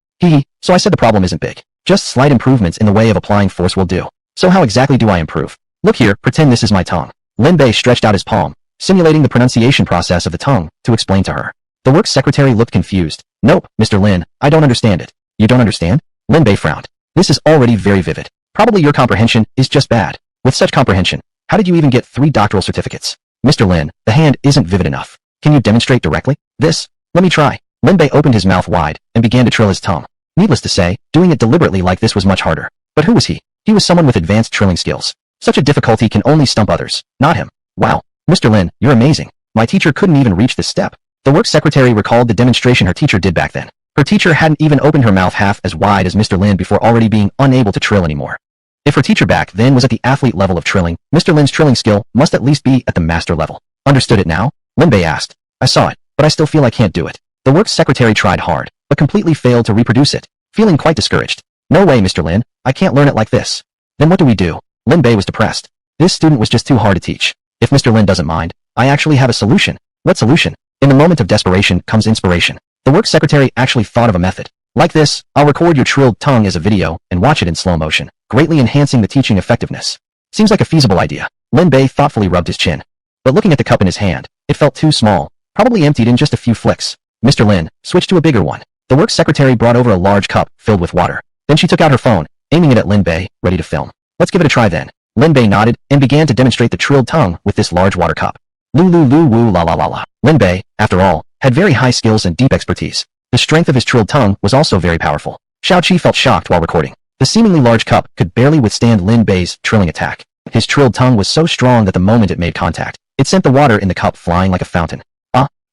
So I said the problem isn't big. Just slight improvements in the way of applying force will do. So how exactly do I improve? Look here, pretend this is my tongue. Lin Bei stretched out his palm, simulating the pronunciation process of the tongue, to explain to her. The work secretary looked confused. Nope, Mr. Lin, I don't understand it. You don't understand? Lin Bei frowned. This is already very vivid. Probably your comprehension is just bad. With such comprehension, how did you even get 3 doctoral certificates? Mr. Lin, the hand isn't vivid enough. Can you demonstrate directly? Let me try. Lin Bei opened his mouth wide and began to trill his tongue. Needless to say, doing it deliberately like this was much harder. But who was he? He was someone with advanced trilling skills. Such a difficulty can only stump others, not him. Wow. Mr. Lin, you're amazing. My teacher couldn't even reach this step. The work secretary recalled the demonstration her teacher did back then. Her teacher hadn't even opened her mouth half as wide as Mr. Lin before already being unable to trill anymore. If her teacher back then was at the athlete level of trilling, Mr. Lin's trilling skill must at least be at the master level. Understood it now? Lin Bei asked. I saw it, but I still feel I can't do it. The work secretary tried hard, but completely failed to reproduce it, feeling quite discouraged. No way, Mr. Lin, I can't learn it like this. Then what do we do? Lin Bei was depressed. This student was just too hard to teach. If Mr. Lin doesn't mind, I actually have a solution. What solution? In the moment of desperation comes inspiration. The work secretary actually thought of a method. Like this, I'll record your trilled tongue as a video and watch it in slow motion, greatly enhancing the teaching effectiveness. Seems like a feasible idea. Lin Bei thoughtfully rubbed his chin. But looking at the cup in his hand, it felt too small, probably emptied in just a few flicks. Mr. Lin, switch to a bigger one. The work secretary brought over a large cup filled with water. Then she took out her phone, aiming it at Lin Bei, ready to film. Let's give it a try then. Lin Bei nodded and began to demonstrate the trilled tongue with this large water cup. Lu la la la la. Lin Bei, after all, had very high skills and deep expertise. The strength of his trilled tongue was also very powerful. Xiao Qi felt shocked while recording. The seemingly large cup could barely withstand Lin Bei's trilling attack. His trilled tongue was so strong that the moment it made contact, it sent the water in the cup flying like a fountain.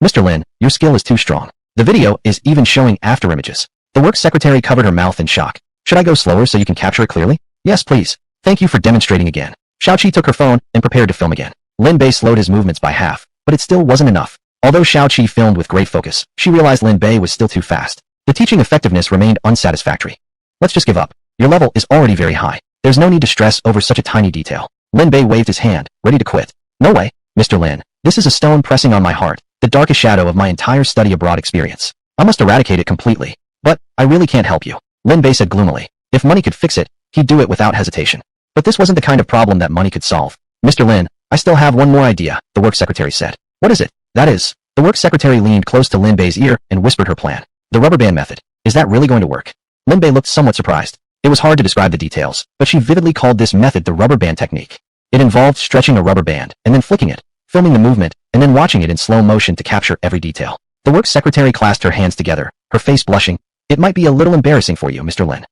Mr. Lin, your skill is too strong. The video is even showing after images. The work secretary covered her mouth in shock. Should I go slower so you can capture it clearly? Yes, please. Thank you for demonstrating again. Xiao Qi took her phone and prepared to film again. Lin Bei slowed his movements by half, but it still wasn't enough. Although Xiao Qi filmed with great focus, she realized Lin Bei was still too fast. The teaching effectiveness remained unsatisfactory. Let's just give up. Your level is already very high. There's no need to stress over such a tiny detail. Lin Bei waved his hand, ready to quit. No way, Mr. Lin. This is a stone pressing on my heart, the darkest shadow of my entire study abroad experience. I must eradicate it completely. But, I really can't help you. Lin Bei said gloomily. If money could fix it, he'd do it without hesitation. But this wasn't the kind of problem that money could solve. Mr. Lin, I still have one more idea, the work secretary said. What is it? That is. The work secretary leaned close to Lin Bei's ear and whispered her plan. The rubber band method. Is that really going to work? Lin Bei looked somewhat surprised. It was hard to describe the details, but she vividly called this method the rubber band technique. It involved stretching a rubber band, and then flicking it, filming the movement, and then watching it in slow motion to capture every detail. The work secretary clasped her hands together, her face blushing. It might be a little embarrassing for you, Mr. Lin.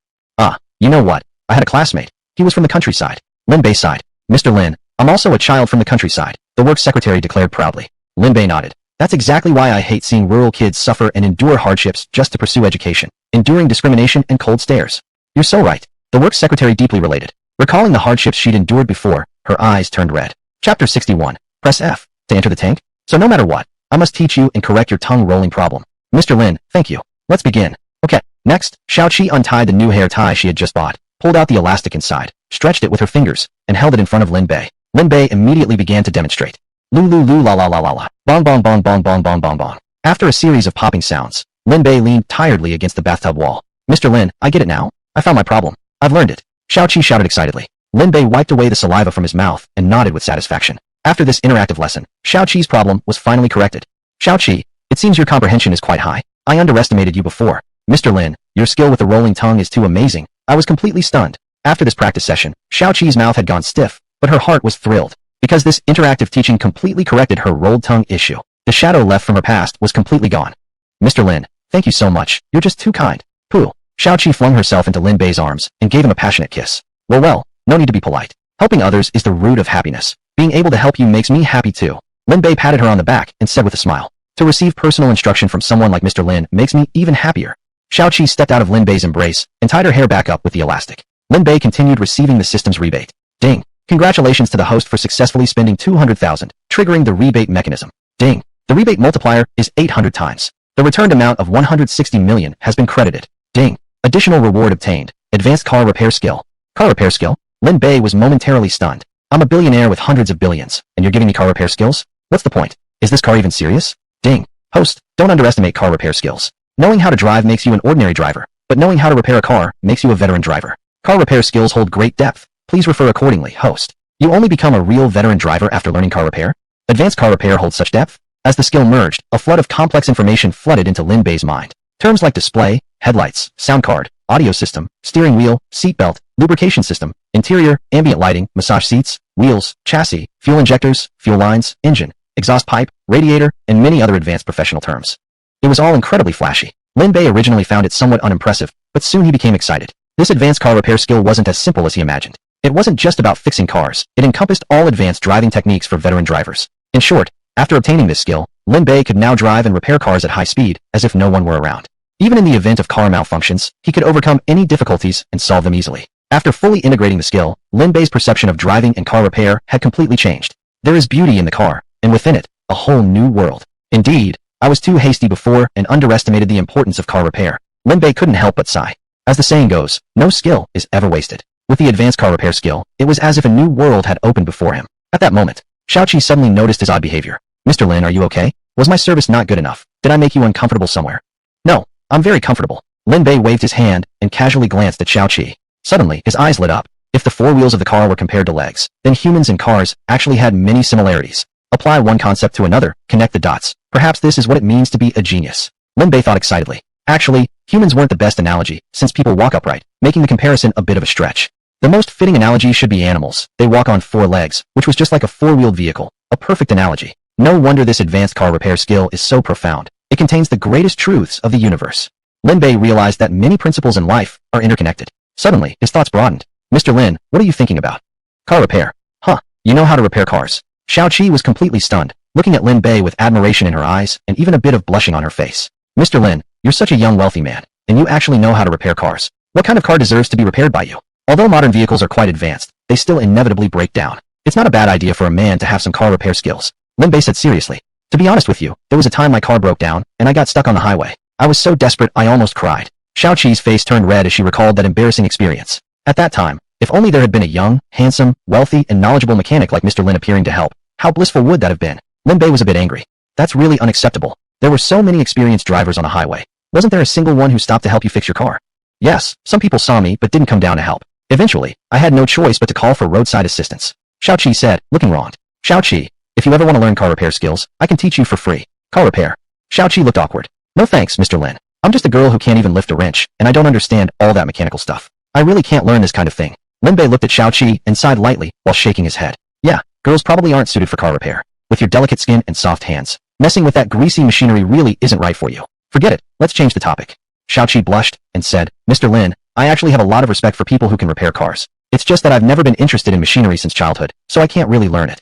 You know what? I had a classmate. He was from the countryside. Lin Bei sighed. Mr. Lin, I'm also a child from the countryside, the work secretary declared proudly. Lin Bei nodded. That's exactly why I hate seeing rural kids suffer and endure hardships just to pursue education, enduring discrimination and cold stares. You're so right. The work secretary deeply related. Recalling the hardships she'd endured before, her eyes turned red. Chapter 61. Press F to enter the tank. So no matter what, I must teach you and correct your tongue rolling problem. Mr. Lin, thank you. Let's begin. Okay. Next, Xiao Qi untied the new hair tie she had just bought, pulled out the elastic inside, stretched it with her fingers, and held it in front of Lin Bei. Lin Bei immediately began to demonstrate. Lu la la la la la. Bong bong bong bong bong bong bong bong. After a series of popping sounds, Lin Bei leaned tiredly against the bathtub wall. Mr. Lin, I get it now. I found my problem. I've learned it. Xiao Qi shouted excitedly. Lin Bei wiped away the saliva from his mouth and nodded with satisfaction. After this interactive lesson, Xiaoqi's problem was finally corrected. Xiaoqi, it seems your comprehension is quite high. I underestimated you before. Mr. Lin, your skill with the rolling tongue is too amazing. I was completely stunned. After this practice session, Xiaoqi's mouth had gone stiff, but her heart was thrilled. Because this interactive teaching completely corrected her rolled tongue issue. The shadow left from her past was completely gone. Mr. Lin, thank you so much. You're just too kind. Pooh. Xiaoqi flung herself into Lin Bei's arms and gave him a passionate kiss. Well, no need to be polite. Helping others is the root of happiness. Being able to help you makes me happy too. Lin Bei patted her on the back and said with a smile. To receive personal instruction from someone like Mr. Lin makes me even happier. Xiaoqi stepped out of Lin Bei's embrace and tied her hair back up with the elastic. Lin Bei continued receiving the system's rebate. Ding. Congratulations to the host for successfully spending 200,000, triggering the rebate mechanism. Ding. The rebate multiplier is 800 times. The returned amount of 160 million has been credited. Ding. Additional reward obtained. Advanced car repair skill. Car repair skill? Lin Bei was momentarily stunned. I'm a billionaire with hundreds of billions, and you're giving me car repair skills? What's the point? Is this car even serious? Ding. Host, don't underestimate car repair skills. Knowing how to drive makes you an ordinary driver, but knowing how to repair a car makes you a veteran driver. Car repair skills hold great depth. Please refer accordingly, host. You only become a real veteran driver after learning car repair? Advanced car repair holds such depth? As the skill merged, a flood of complex information flooded into Lin Bei's mind. Terms like display, headlights, sound card, audio system, steering wheel, seatbelt, lubrication system, interior, ambient lighting, massage seats, wheels, chassis, fuel injectors, fuel lines, engine, exhaust pipe, radiator, and many other advanced professional terms. It was all incredibly flashy. Lin Bei originally found it somewhat unimpressive, but soon he became excited. This advanced car repair skill wasn't as simple as he imagined. It wasn't just about fixing cars. It encompassed all advanced driving techniques for veteran drivers. In short, after obtaining this skill, Lin Bei could now drive and repair cars at high speed, as if no one were around. Even in the event of car malfunctions, he could overcome any difficulties and solve them easily. After fully integrating the skill, Lin Bei's perception of driving and car repair had completely changed. There is beauty in the car, and within it, a whole new world. Indeed, I was too hasty before and underestimated the importance of car repair. Lin Bei couldn't help but sigh. As the saying goes, no skill is ever wasted. With the advanced car repair skill, it was as if a new world had opened before him. At that moment, Xiaoqi suddenly noticed his odd behavior. Mr. Lin, are you okay? Was my service not good enough? Did I make you uncomfortable somewhere? No, I'm very comfortable. Lin Bei waved his hand and casually glanced at Xiaoqi. Suddenly, his eyes lit up. If the four wheels of the car were compared to legs, then humans and cars actually had many similarities. Apply one concept to another, connect the dots. Perhaps this is what it means to be a genius. Lin Bei thought excitedly. Actually, humans weren't the best analogy, since people walk upright, making the comparison a bit of a stretch. The most fitting analogy should be animals. They walk on four legs, which was just like a four-wheeled vehicle. A perfect analogy. No wonder this advanced car repair skill is so profound. It contains the greatest truths of the universe. Lin Bei realized that many principles in life are interconnected. Suddenly, his thoughts broadened. Mr. Lin, what are you thinking about? Car repair. Huh, you know how to repair cars. Xiaoqi was completely stunned, looking at Lin Bei with admiration in her eyes and even a bit of blushing on her face. Mr. Lin, you're such a young wealthy man, and you actually know how to repair cars. What kind of car deserves to be repaired by you? Although modern vehicles are quite advanced, they still inevitably break down. It's not a bad idea for a man to have some car repair skills. Lin Bei said seriously. To be honest with you, there was a time my car broke down, and I got stuck on the highway. I was so desperate I almost cried. Xiaoqi's face turned red as she recalled that embarrassing experience. At that time, if only there had been a young, handsome, wealthy, and knowledgeable mechanic like Mr. Lin appearing to help, how blissful would that have been? Lin Bei was a bit angry. That's really unacceptable. There were so many experienced drivers on the highway. Wasn't there a single one who stopped to help you fix your car? Yes, some people saw me but didn't come down to help. Eventually, I had no choice but to call for roadside assistance. Xiaoqi said, looking wronged. Xiaoqi, if you ever want to learn car repair skills, I can teach you for free. Car repair. Xiaoqi looked awkward. No thanks, Mr. Lin. I'm just a girl who can't even lift a wrench, and I don't understand all that mechanical stuff. I really can't learn this kind of thing. Lin Bei looked at Xiaoqi and sighed lightly while shaking his head. Yeah, girls probably aren't suited for car repair. With your delicate skin and soft hands, messing with that greasy machinery really isn't right for you. Forget it, let's change the topic. Xiaoqi blushed and said, Mr. Lin, I actually have a lot of respect for people who can repair cars. It's just that I've never been interested in machinery since childhood, so I can't really learn it.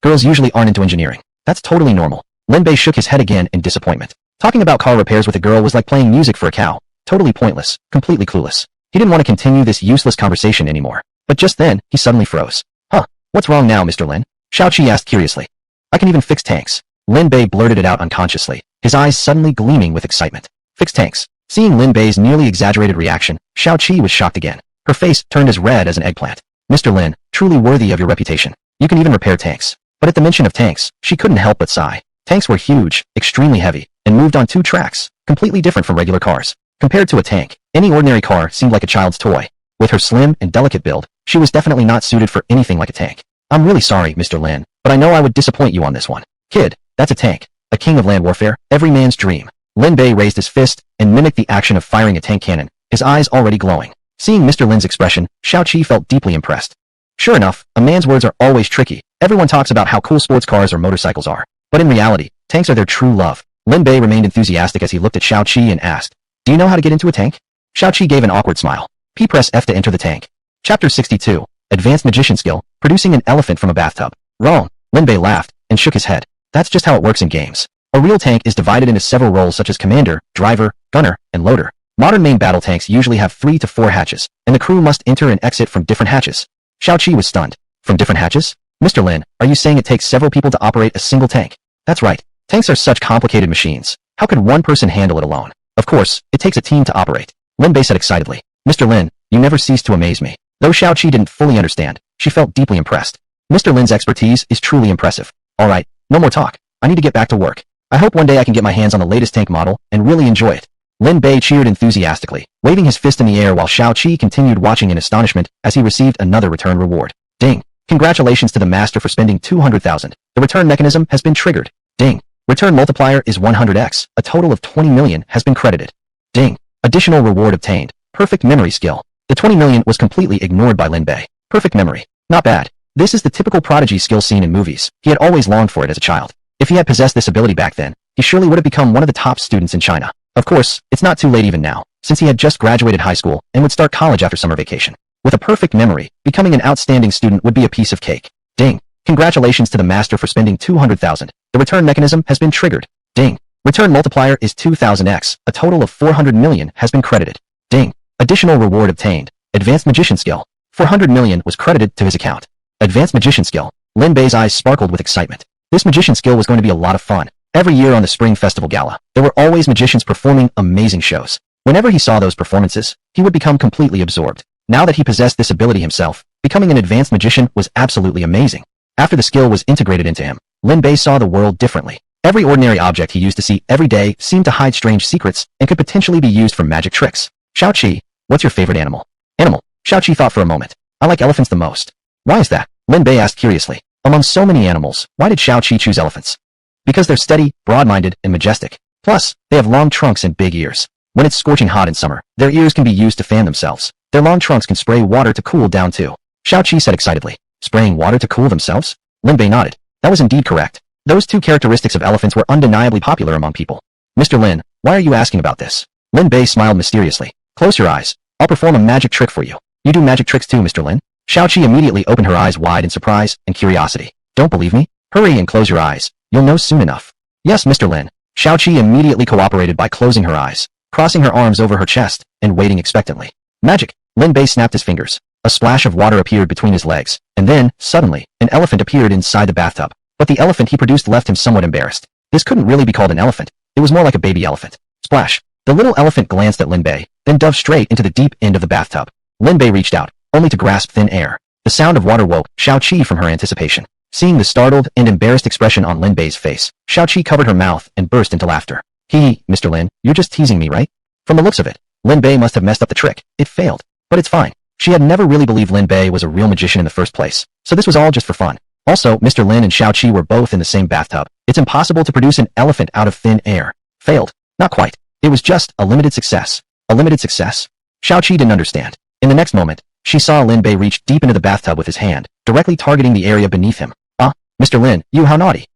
Girls usually aren't into engineering. That's totally normal. Lin Bei shook his head again in disappointment. Talking about car repairs with a girl was like playing music for a cow. Totally pointless, completely clueless. He didn't want to continue this useless conversation anymore. But just then, he suddenly froze. Huh, what's wrong now, Mr. Lin? Xiaoqi asked curiously. I can even fix tanks. Lin Bei blurted it out unconsciously, his eyes suddenly gleaming with excitement. Fix tanks. Seeing Lin Bei's nearly exaggerated reaction, Xiaoqi was shocked again. Her face turned as red as an eggplant. Mr. Lin, truly worthy of your reputation. You can even repair tanks. But at the mention of tanks, she couldn't help but sigh. Tanks were huge, extremely heavy, and moved on two tracks, completely different from regular cars. Compared to a tank, any ordinary car seemed like a child's toy. With her slim and delicate build, She was definitely not suited for anything like a tank. I'm really sorry, Mr. Lin, but I know I would disappoint you on this one. Kid, that's a tank. A king of land warfare, every man's dream. Lin Bay raised his fist and mimicked the action of firing a tank cannon, his eyes already glowing. Seeing Mr. Lin's expression, Xiaoqi felt deeply impressed. Sure enough, a man's words are always tricky. Everyone talks about how cool sports cars or motorcycles are. But in reality, tanks are their true love. Lin Bei remained enthusiastic as he looked at Xiaoqi and asked, "Do you know how to get into a tank?" Xiaoqi gave an awkward smile. Press F to enter the tank. Chapter 62, Advanced Magician Skill, Producing an Elephant from a Bathtub. Wrong. Lin Bei laughed and shook his head. That's just how it works in games. A real tank is divided into several roles such as commander, driver, gunner, and loader. Modern main battle tanks usually have 3 to 4 hatches, and the crew must enter and exit from different hatches. Xiaoqi was stunned. From different hatches? Mr. Lin, are you saying it takes several people to operate a single tank? That's right. Tanks are such complicated machines. How could one person handle it alone? Of course, it takes a team to operate. Lin Bei said excitedly. Mr. Lin, you never cease to amaze me. Though Xiaoqi didn't fully understand, she felt deeply impressed. Mr. Lin's expertise is truly impressive. Alright, no more talk. I need to get back to work. I hope one day I can get my hands on the latest tank model and really enjoy it. Lin Bei cheered enthusiastically, waving his fist in the air while Xiaoqi continued watching in astonishment as he received another return reward. Ding. Congratulations to the master for spending 200,000. The return mechanism has been triggered. Ding. Return multiplier is 100x. A total of 20 million has been credited. Ding. Additional reward obtained. Perfect memory skill. The 20 million was completely ignored by Lin Bei. Perfect memory. Not bad. This is the typical prodigy skill seen in movies. He had always longed for it as a child. If he had possessed this ability back then, he surely would have become one of the top students in China. Of course, it's not too late even now, since he had just graduated high school and would start college after summer vacation. With a perfect memory, becoming an outstanding student would be a piece of cake. Ding. Congratulations to the master for spending 200,000. The return mechanism has been triggered. Ding. Return multiplier is 2000x. A total of 400 million has been credited. Ding. Additional reward obtained. Advanced Magician Skill. 400 million was credited to his account. Advanced Magician Skill. Lin Bei's eyes sparkled with excitement. This magician skill was going to be a lot of fun. Every year on the Spring Festival Gala, there were always magicians performing amazing shows. Whenever he saw those performances, he would become completely absorbed. Now that he possessed this ability himself, becoming an advanced magician was absolutely amazing. After the skill was integrated into him, Lin Bei saw the world differently. Every ordinary object he used to see every day seemed to hide strange secrets and could potentially be used for magic tricks. Xiaoqi, what's your favorite animal? Animal. Xiaoqi thought for a moment. I like elephants the most. Why is that? Lin Bei asked curiously. Among so many animals, why did Xiaoqi choose elephants? Because they're steady, broad-minded, and majestic. Plus, they have long trunks and big ears. When it's scorching hot in summer, their ears can be used to fan themselves. Their long trunks can spray water to cool down too. Xiaoqi said excitedly. Spraying water to cool themselves? Lin Bei nodded. That was indeed correct. Those two characteristics of elephants were undeniably popular among people. Mr. Lin, why are you asking about this? Lin Bei smiled mysteriously. Close your eyes. I'll perform a magic trick for you. You do magic tricks too, Mr. Lin? Xiaoqi immediately opened her eyes wide in surprise and curiosity. Don't believe me? Hurry and close your eyes. You'll know soon enough. Yes, Mr. Lin. Xiaoqi immediately cooperated by closing her eyes, crossing her arms over her chest, and waiting expectantly. Magic! Lin Bei snapped his fingers. A splash of water appeared between his legs, and then, suddenly, an elephant appeared inside the bathtub. But the elephant he produced left him somewhat embarrassed. This couldn't really be called an elephant. It was more like a baby elephant. Splash! The little elephant glanced at Lin Bei, then dove straight into the deep end of the bathtub. Lin Bei reached out, only to grasp thin air. The sound of water woke Xiaoqi from her anticipation. Seeing the startled and embarrassed expression on Lin Bei's face, Xiaoqi covered her mouth and burst into laughter. Hee, Mr. Lin, you're just teasing me, right? From the looks of it, Lin Bei must have messed up the trick. It failed. But it's fine. She had never really believed Lin Bei was a real magician in the first place, so this was all just for fun. Also, Mr. Lin and Xiaoqi were both in the same bathtub. It's impossible to produce an elephant out of thin air. Failed. Not quite. It was just a limited success. A limited success? Xiaoqi didn't understand. In the next moment, she saw Lin Bei reach deep into the bathtub with his hand, directly targeting the area beneath him. Mr. Lin, you how naughty.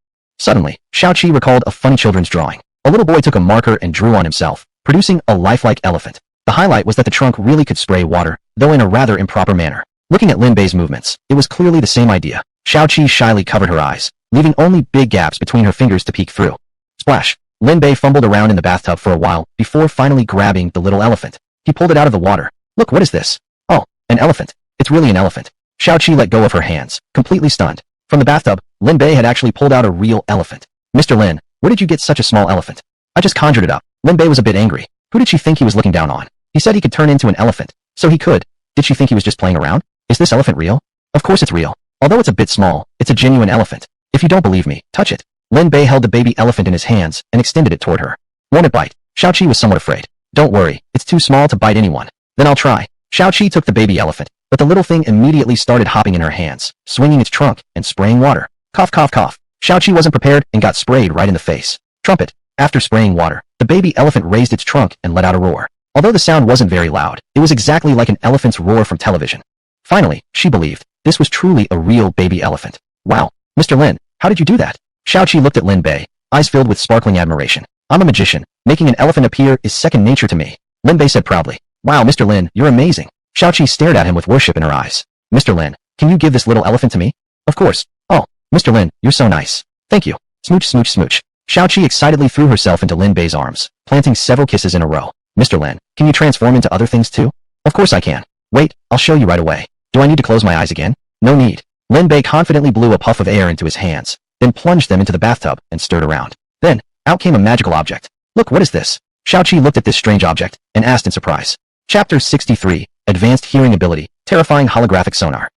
Suddenly, Xiaoqi recalled a funny children's drawing. A little boy took a marker and drew on himself, producing a lifelike elephant. The highlight was that the trunk really could spray water, though in a rather improper manner. Looking at Lin Bei's movements, it was clearly the same idea. Xiaoqi shyly covered her eyes, leaving only big gaps between her fingers to peek through. Splash! Lin Bei fumbled around in the bathtub for a while before finally grabbing the little elephant. He pulled it out of the water. Look, what is this? Oh, an elephant. It's really an elephant. Xiaoqi let go of her hands, completely stunned. From the bathtub, Lin Bei had actually pulled out a real elephant. Mr. Lin, where did you get such a small elephant? I just conjured it up. Lin Bei was a bit angry. Who did she think he was looking down on? He said he could turn into an elephant. So he could. Did she think he was just playing around? Is this elephant real? Of course it's real. Although it's a bit small, it's a genuine elephant. If you don't believe me, touch it. Lin Bei held the baby elephant in his hands and extended it toward her. Won't it bite? Xiaoqi was somewhat afraid. Don't worry, it's too small to bite anyone. Then I'll try. Xiaoqi took the baby elephant but the little thing immediately started hopping in her hands, swinging its trunk, and spraying water. Cough, cough, cough. Xiaoqi wasn't prepared and got sprayed right in the face. Trumpet. After spraying water, the baby elephant raised its trunk and let out a roar. Although the sound wasn't very loud, it was exactly like an elephant's roar from television. Finally, she believed this was truly a real baby elephant. Wow, Mr. Lin, how did you do that? Xiaoqi looked at Lin Bei, eyes filled with sparkling admiration. I'm a magician. Making an elephant appear is second nature to me. Lin Bei said proudly. Wow, Mr. Lin, you're amazing. Xiaoqi stared at him with worship in her eyes. Mr. Lin, can you give this little elephant to me? Of course. Oh, Mr. Lin, you're so nice. Thank you. Smooch, smooch, smooch. Xiaoqi excitedly threw herself into Lin Bei's arms, planting several kisses in a row. Mr. Lin, can you transform into other things too? Of course I can. Wait, I'll show you right away. Do I need to close my eyes again? No need. Lin Bei confidently blew a puff of air into his hands, then plunged them into the bathtub and stirred around. Then, out came a magical object. Look, what is this? Xiaoqi looked at this strange object and asked in surprise. Chapter 63, Advanced Hearing Ability, Terrifying Holographic Sonar.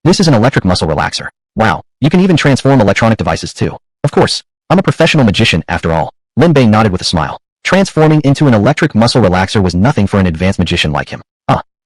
This is an electric muscle relaxer. Wow, you can even transform electronic devices too. Of course, I'm a professional magician after all. Lin Bei nodded with a smile. Transforming into an electric muscle relaxer was nothing for an advanced magician like him.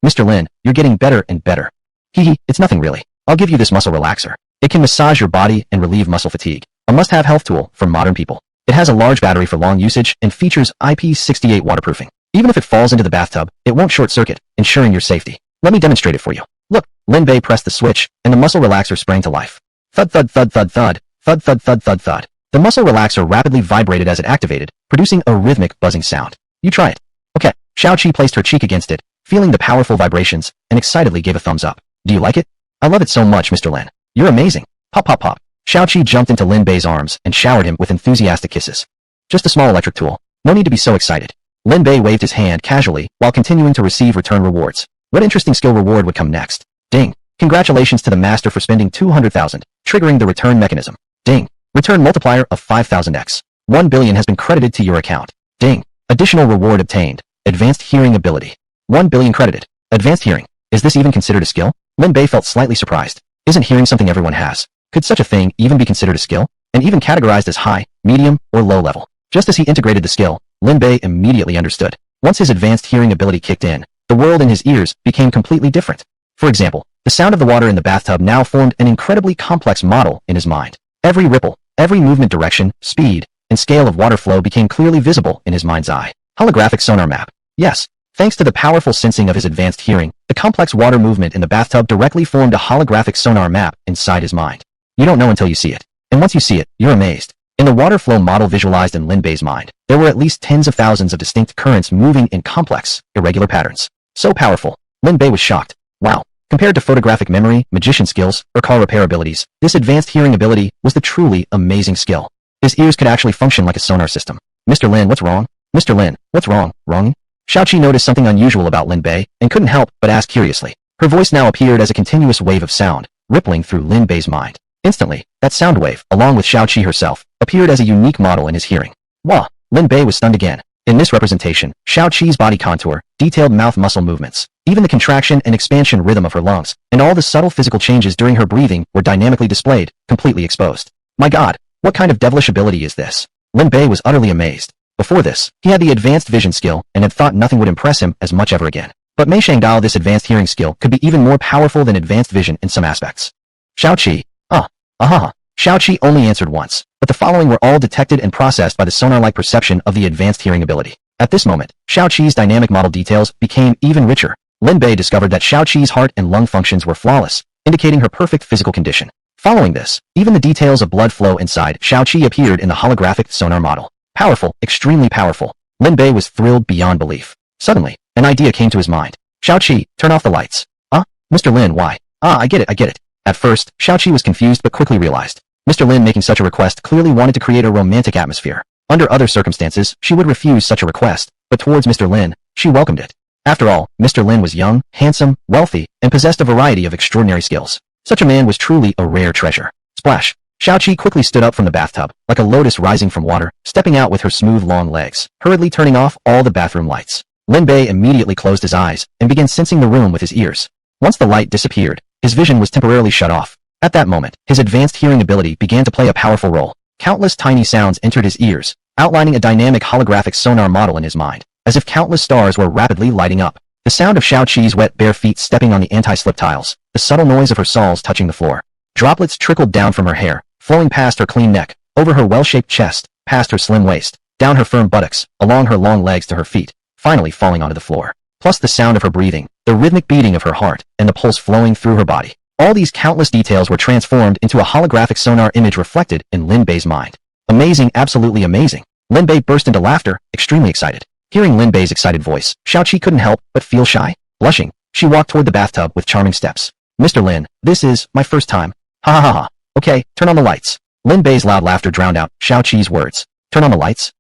Mr. Lin, you're getting better and better. Hee, it's nothing really. I'll give you this muscle relaxer. It can massage your body and relieve muscle fatigue. A must-have health tool for modern people. It has a large battery for long usage and features IP68 waterproofing. Even if it falls into the bathtub, it won't short-circuit, ensuring your safety. Let me demonstrate it for you. Look, Lin Bei pressed the switch, and the muscle relaxer sprang to life. Thud, thud, thud, thud, thud. Thud, thud, thud, thud, thud. The muscle relaxer rapidly vibrated as it activated, producing a rhythmic buzzing sound. You try it. Okay. Xiaoqi placed her cheek against it, feeling the powerful vibrations, and excitedly gave a thumbs up. Do you like it? I love it so much, Mr. Lin. You're amazing. Pop, pop, pop. Xiaoqi jumped into Lin Bei's arms and showered him with enthusiastic kisses. Just a small electric tool. No need to be so excited. Lin Bei waved his hand casually while continuing to receive return rewards. What interesting skill reward would come next? Ding. Congratulations to the master for spending 200,000, triggering the return mechanism. Ding. Return multiplier of 5,000x. 1 billion has been credited to your account. Ding. Additional reward obtained. Advanced hearing ability. 1 billion credited. Advanced hearing. Is this even considered a skill? Lin Bei felt slightly surprised. Isn't hearing something everyone has? Could such a thing even be considered a skill? And even categorized as high, medium, or low level? Just as he integrated the skill, Lin Bei immediately understood. Once his advanced hearing ability kicked in, the world in his ears became completely different. For example, the sound of the water in the bathtub now formed an incredibly complex model in his mind. Every ripple, every movement direction, speed, and scale of water flow became clearly visible in his mind's eye. Holographic sonar map. Yes. Thanks to the powerful sensing of his advanced hearing, the complex water movement in the bathtub directly formed a holographic sonar map inside his mind. You don't know until you see it. And once you see it, you're amazed. In the water flow model visualized in Lin Bei's mind, there were at least tens of thousands of distinct currents moving in complex, irregular patterns. So powerful, Lin Bei was shocked. Wow. Compared to photographic memory, magician skills, or car repair abilities, this advanced hearing ability was the truly amazing skill. His ears could actually function like a sonar system. Mr. Lin, what's wrong? Mr. Lin, what's wrong? Wrong? Xiaoqi noticed something unusual about Lin Bei and couldn't help but ask curiously. Her voice now appeared as a continuous wave of sound, rippling through Lin Bei's mind. Instantly, that sound wave, along with Xiaoqi herself, appeared as a unique model in his hearing. Wah! Lin Bei was stunned again. In this representation, Xiaoqi's body contour, detailed mouth muscle movements, even the contraction and expansion rhythm of her lungs, and all the subtle physical changes during her breathing were dynamically displayed, completely exposed. My God, what kind of devilish ability is this? Lin Bei was utterly amazed. Before this, he had the advanced vision skill and had thought nothing would impress him as much ever again. But Mei Shangdao, this advanced hearing skill could be even more powerful than advanced vision in some aspects. Xiaoqi. Xiaoqi only answered once, but the following were all detected and processed by the sonar-like perception of the advanced hearing ability. At this moment, Xiaoqi's dynamic model details became even richer. Lin Bei discovered that Xiaoqi's heart and lung functions were flawless, indicating her perfect physical condition. Following this, even the details of blood flow inside Xiaoqi appeared in the holographic sonar model. Powerful, extremely powerful. Lin Bei was thrilled beyond belief. Suddenly, an idea came to his mind. Xiaoqi, turn off the lights. Mr. Lin, why? I get it. At first, Xiaoqi was confused but quickly realized. Mr. Lin making such a request clearly wanted to create a romantic atmosphere. Under other circumstances, she would refuse such a request, but towards Mr. Lin, she welcomed it. After all, Mr. Lin was young, handsome, wealthy, and possessed a variety of extraordinary skills. Such a man was truly a rare treasure. Splash! Xiaoqi quickly stood up from the bathtub, like a lotus rising from water, stepping out with her smooth long legs, hurriedly turning off all the bathroom lights. Lin Bei immediately closed his eyes and began sensing the room with his ears. Once the light disappeared, his vision was temporarily shut off. At that moment, his advanced hearing ability began to play a powerful role. Countless tiny sounds entered his ears, outlining a dynamic holographic sonar model in his mind, as if countless stars were rapidly lighting up. The sound of Xiao Qi's wet bare feet stepping on the anti-slip tiles, the subtle noise of her soles touching the floor. Droplets trickled down from her hair, flowing past her clean neck, over her well-shaped chest, past her slim waist, down her firm buttocks, along her long legs to her feet, finally falling onto the floor. Plus the sound of her breathing, the rhythmic beating of her heart, and the pulse flowing through her body. All these countless details were transformed into a holographic sonar image reflected in Lin Bei's mind. Amazing, absolutely amazing. Lin Bei burst into laughter, extremely excited. Hearing Lin Bei's excited voice, Xiao Qi couldn't help but feel shy. Blushing, she walked toward the bathtub with charming steps. Mr. Lin, this is my first time. Ha ha ha ha. Okay, turn on the lights. Lin Bei's loud laughter drowned out Xiao Qi's words. Turn on the lights?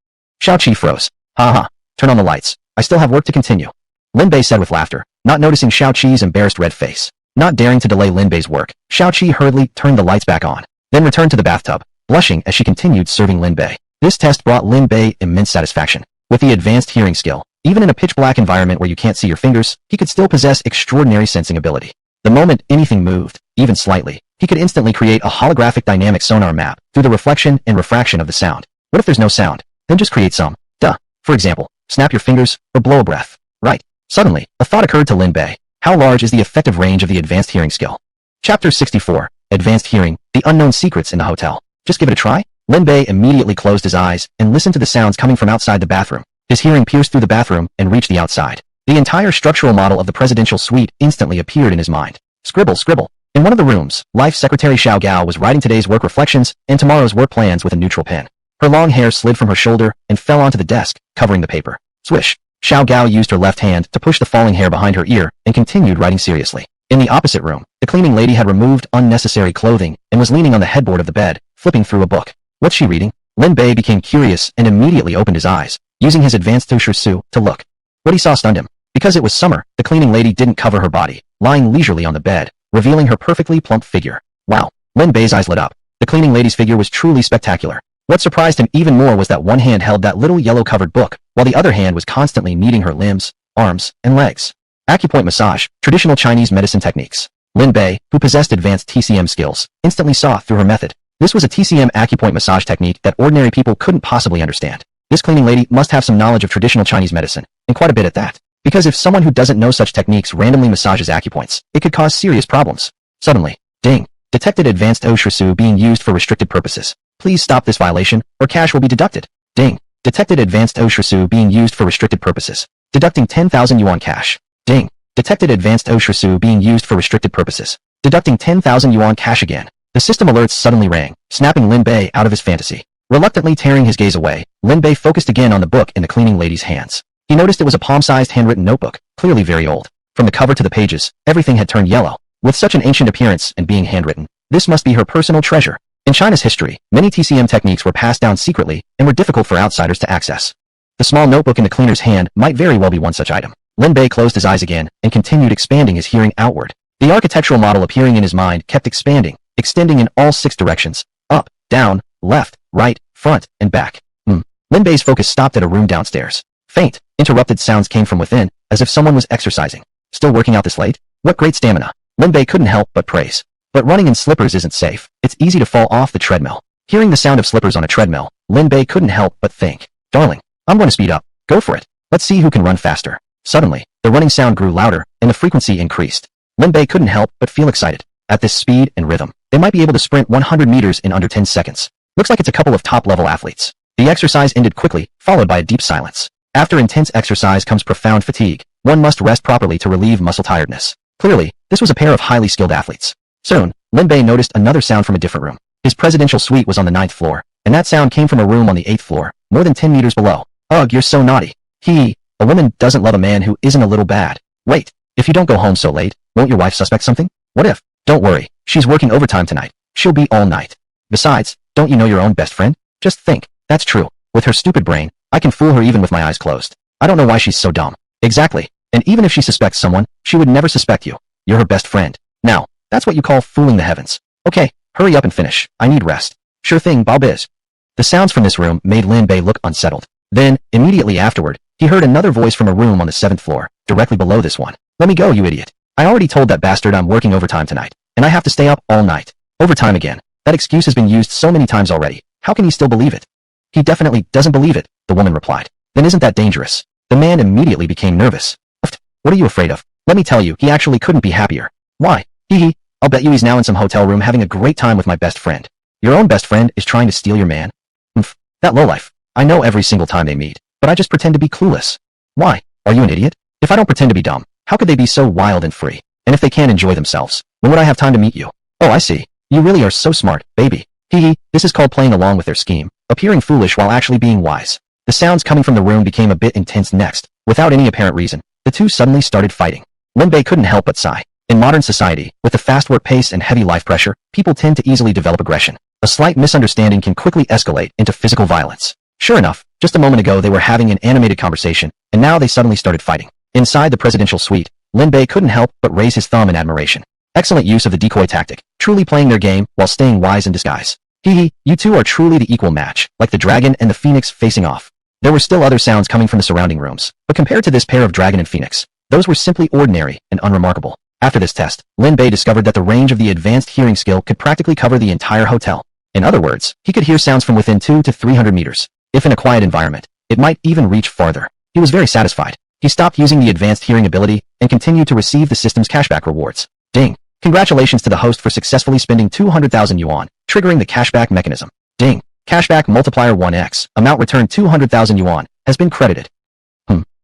Xiao Qi froze. Ha ha. Turn on the lights. I still have work to continue. Lin Bei said with laughter, not noticing Xiao Qi's embarrassed red face. Not daring to delay Lin Bei's work, Xiao Qi hurriedly turned the lights back on, then returned to the bathtub, blushing as she continued serving Lin Bei. This test brought Lin Bei immense satisfaction. With the advanced hearing skill, even in a pitch-black environment where you can't see your fingers, he could still possess extraordinary sensing ability. The moment anything moved, even slightly, he could instantly create a holographic dynamic sonar map through the reflection and refraction of the sound. What if there's no sound? Then just create some. Duh. For example, snap your fingers or blow a breath. Right. Suddenly, a thought occurred to Lin Bei. How large is the effective range of the advanced hearing skill? Chapter 64, Advanced Hearing, The Unknown Secrets in the Hotel. Just give it a try? Lin Bei immediately closed his eyes and listened to the sounds coming from outside the bathroom. His hearing pierced through the bathroom and reached the outside. The entire structural model of the presidential suite instantly appeared in his mind. Scribble, scribble. In one of the rooms, Life Secretary Xiao Gao was writing today's work reflections and tomorrow's work plans with a neutral pen. Her long hair slid from her shoulder and fell onto the desk, covering the paper. Swish. Xiao Gao used her left hand to push the falling hair behind her ear and continued writing seriously. In the opposite room, the cleaning lady had removed unnecessary clothing and was leaning on the headboard of the bed, flipping through a book. What's she reading? Lin Bei became curious and immediately opened his eyes, using his advanced Su to look. What he saw stunned him. Because it was summer, the cleaning lady didn't cover her body, lying leisurely on the bed, revealing her perfectly plump figure. Wow. Lin Bei's eyes lit up. The cleaning lady's figure was truly spectacular. What surprised him even more was that one hand held that little yellow-covered book, while the other hand was constantly kneading her limbs, arms, and legs. Acupoint massage, traditional Chinese medicine techniques. Lin Bei, who possessed advanced TCM skills, instantly saw through her method. This was a TCM acupoint massage technique that ordinary people couldn't possibly understand. This cleaning lady must have some knowledge of traditional Chinese medicine, and quite a bit at that. Because if someone who doesn't know such techniques randomly massages acupoints, it could cause serious problems. Suddenly, ding, detected advanced Su being used for restricted purposes. Please stop this violation, or cash will be deducted. Ding. Detected advanced Su being used for restricted purposes. Deducting 10,000 yuan cash. Ding. Detected advanced Su being used for restricted purposes. Deducting 10,000 yuan cash again. The system alerts suddenly rang, snapping Lin Bei out of his fantasy. Reluctantly tearing his gaze away, Lin Bei focused again on the book in the cleaning lady's hands. He noticed it was a palm-sized handwritten notebook, clearly very old. From the cover to the pages, everything had turned yellow. With such an ancient appearance and being handwritten, this must be her personal treasure. In China's history, many TCM techniques were passed down secretly and were difficult for outsiders to access. The small notebook in the cleaner's hand might very well be one such item. Lin Bei closed his eyes again and continued expanding his hearing outward. The architectural model appearing in his mind kept expanding, extending in all 6 directions, up, down, left, right, front, and back. Lin Bei's focus stopped at a room downstairs. Faint, interrupted sounds came from within, as if someone was exercising. Still working out this late? What great stamina. Lin Bei couldn't help but praise. But running in slippers isn't safe. It's easy to fall off the treadmill. Hearing the sound of slippers on a treadmill, Lin Bei couldn't help but think. Darling, I'm going to speed up. Go for it. Let's see who can run faster. Suddenly, the running sound grew louder, and the frequency increased. Lin Bei couldn't help but feel excited. At this speed and rhythm, they might be able to sprint 100 meters in under 10 seconds. Looks like it's a couple of top-level athletes. The exercise ended quickly, followed by a deep silence. After intense exercise comes profound fatigue. One must rest properly to relieve muscle tiredness. Clearly, this was a pair of highly skilled athletes. Soon, Lin Bei noticed another sound from a different room. His presidential suite was on the 9th floor, and that sound came from a room on the 8th floor, more than 10 meters below. Ugh, you're so naughty. A woman doesn't love a man who isn't a little bad. Wait, if you don't go home so late, won't your wife suspect something? What if? Don't worry, she's working overtime tonight. She'll be all night. Besides, don't you know your own best friend? Just think, that's true. With her stupid brain, I can fool her even with my eyes closed. I don't know why she's so dumb. Exactly. And even if she suspects someone, she would never suspect you. You're her best friend. Now, that's what you call fooling the heavens. Okay, hurry up and finish. I need rest. Sure thing, Bob is. The sounds from this room made Lin Bei look unsettled. Then, immediately afterward, he heard another voice from a room on the 7th floor, directly below this one. Let me go, you idiot. I already told that bastard I'm working overtime tonight, and I have to stay up all night. Overtime again. That excuse has been used so many times already. How can he still believe it? He definitely doesn't believe it, the woman replied. Then isn't that dangerous? The man immediately became nervous. What are you afraid of? Let me tell you, he actually couldn't be happier. Why? Hee hee. I'll bet you he's now in some hotel room having a great time with my best friend. Your own best friend is trying to steal your man? Oomph. That lowlife. I know every single time they meet, but I just pretend to be clueless. Why? Are you an idiot? If I don't pretend to be dumb, how could they be so wild and free? And if they can't enjoy themselves, when would I have time to meet you? Oh, I see. You really are so smart, baby. Hee hee. This is called playing along with their scheme, appearing foolish while actually being wise. The sounds coming from the room became a bit intense next. Without any apparent reason, the two suddenly started fighting. Lin Bay couldn't help but sigh. In modern society, with the fast work pace and heavy life pressure, people tend to easily develop aggression. A slight misunderstanding can quickly escalate into physical violence. Sure enough, just a moment ago they were having an animated conversation, and now they suddenly started fighting. Inside the presidential suite, Lin Bay couldn't help but raise his thumb in admiration. Excellent use of the decoy tactic, truly playing their game while staying wise in disguise. Hee hee, you two are truly the equal match, like the dragon and the phoenix facing off. There were still other sounds coming from the surrounding rooms, but compared to this pair of dragon and phoenix, those were simply ordinary and unremarkable. After this test, Lin Bay discovered that the range of the advanced hearing skill could practically cover the entire hotel. In other words, he could hear sounds from within 200 to 300 meters. If in a quiet environment, it might even reach farther. He was very satisfied. He stopped using the advanced hearing ability and continued to receive the system's cashback rewards. Ding! Congratulations to the host for successfully spending 200,000 yuan, triggering the cashback mechanism. Ding! Cashback multiplier 1x, amount returned 200,000 yuan, has been credited.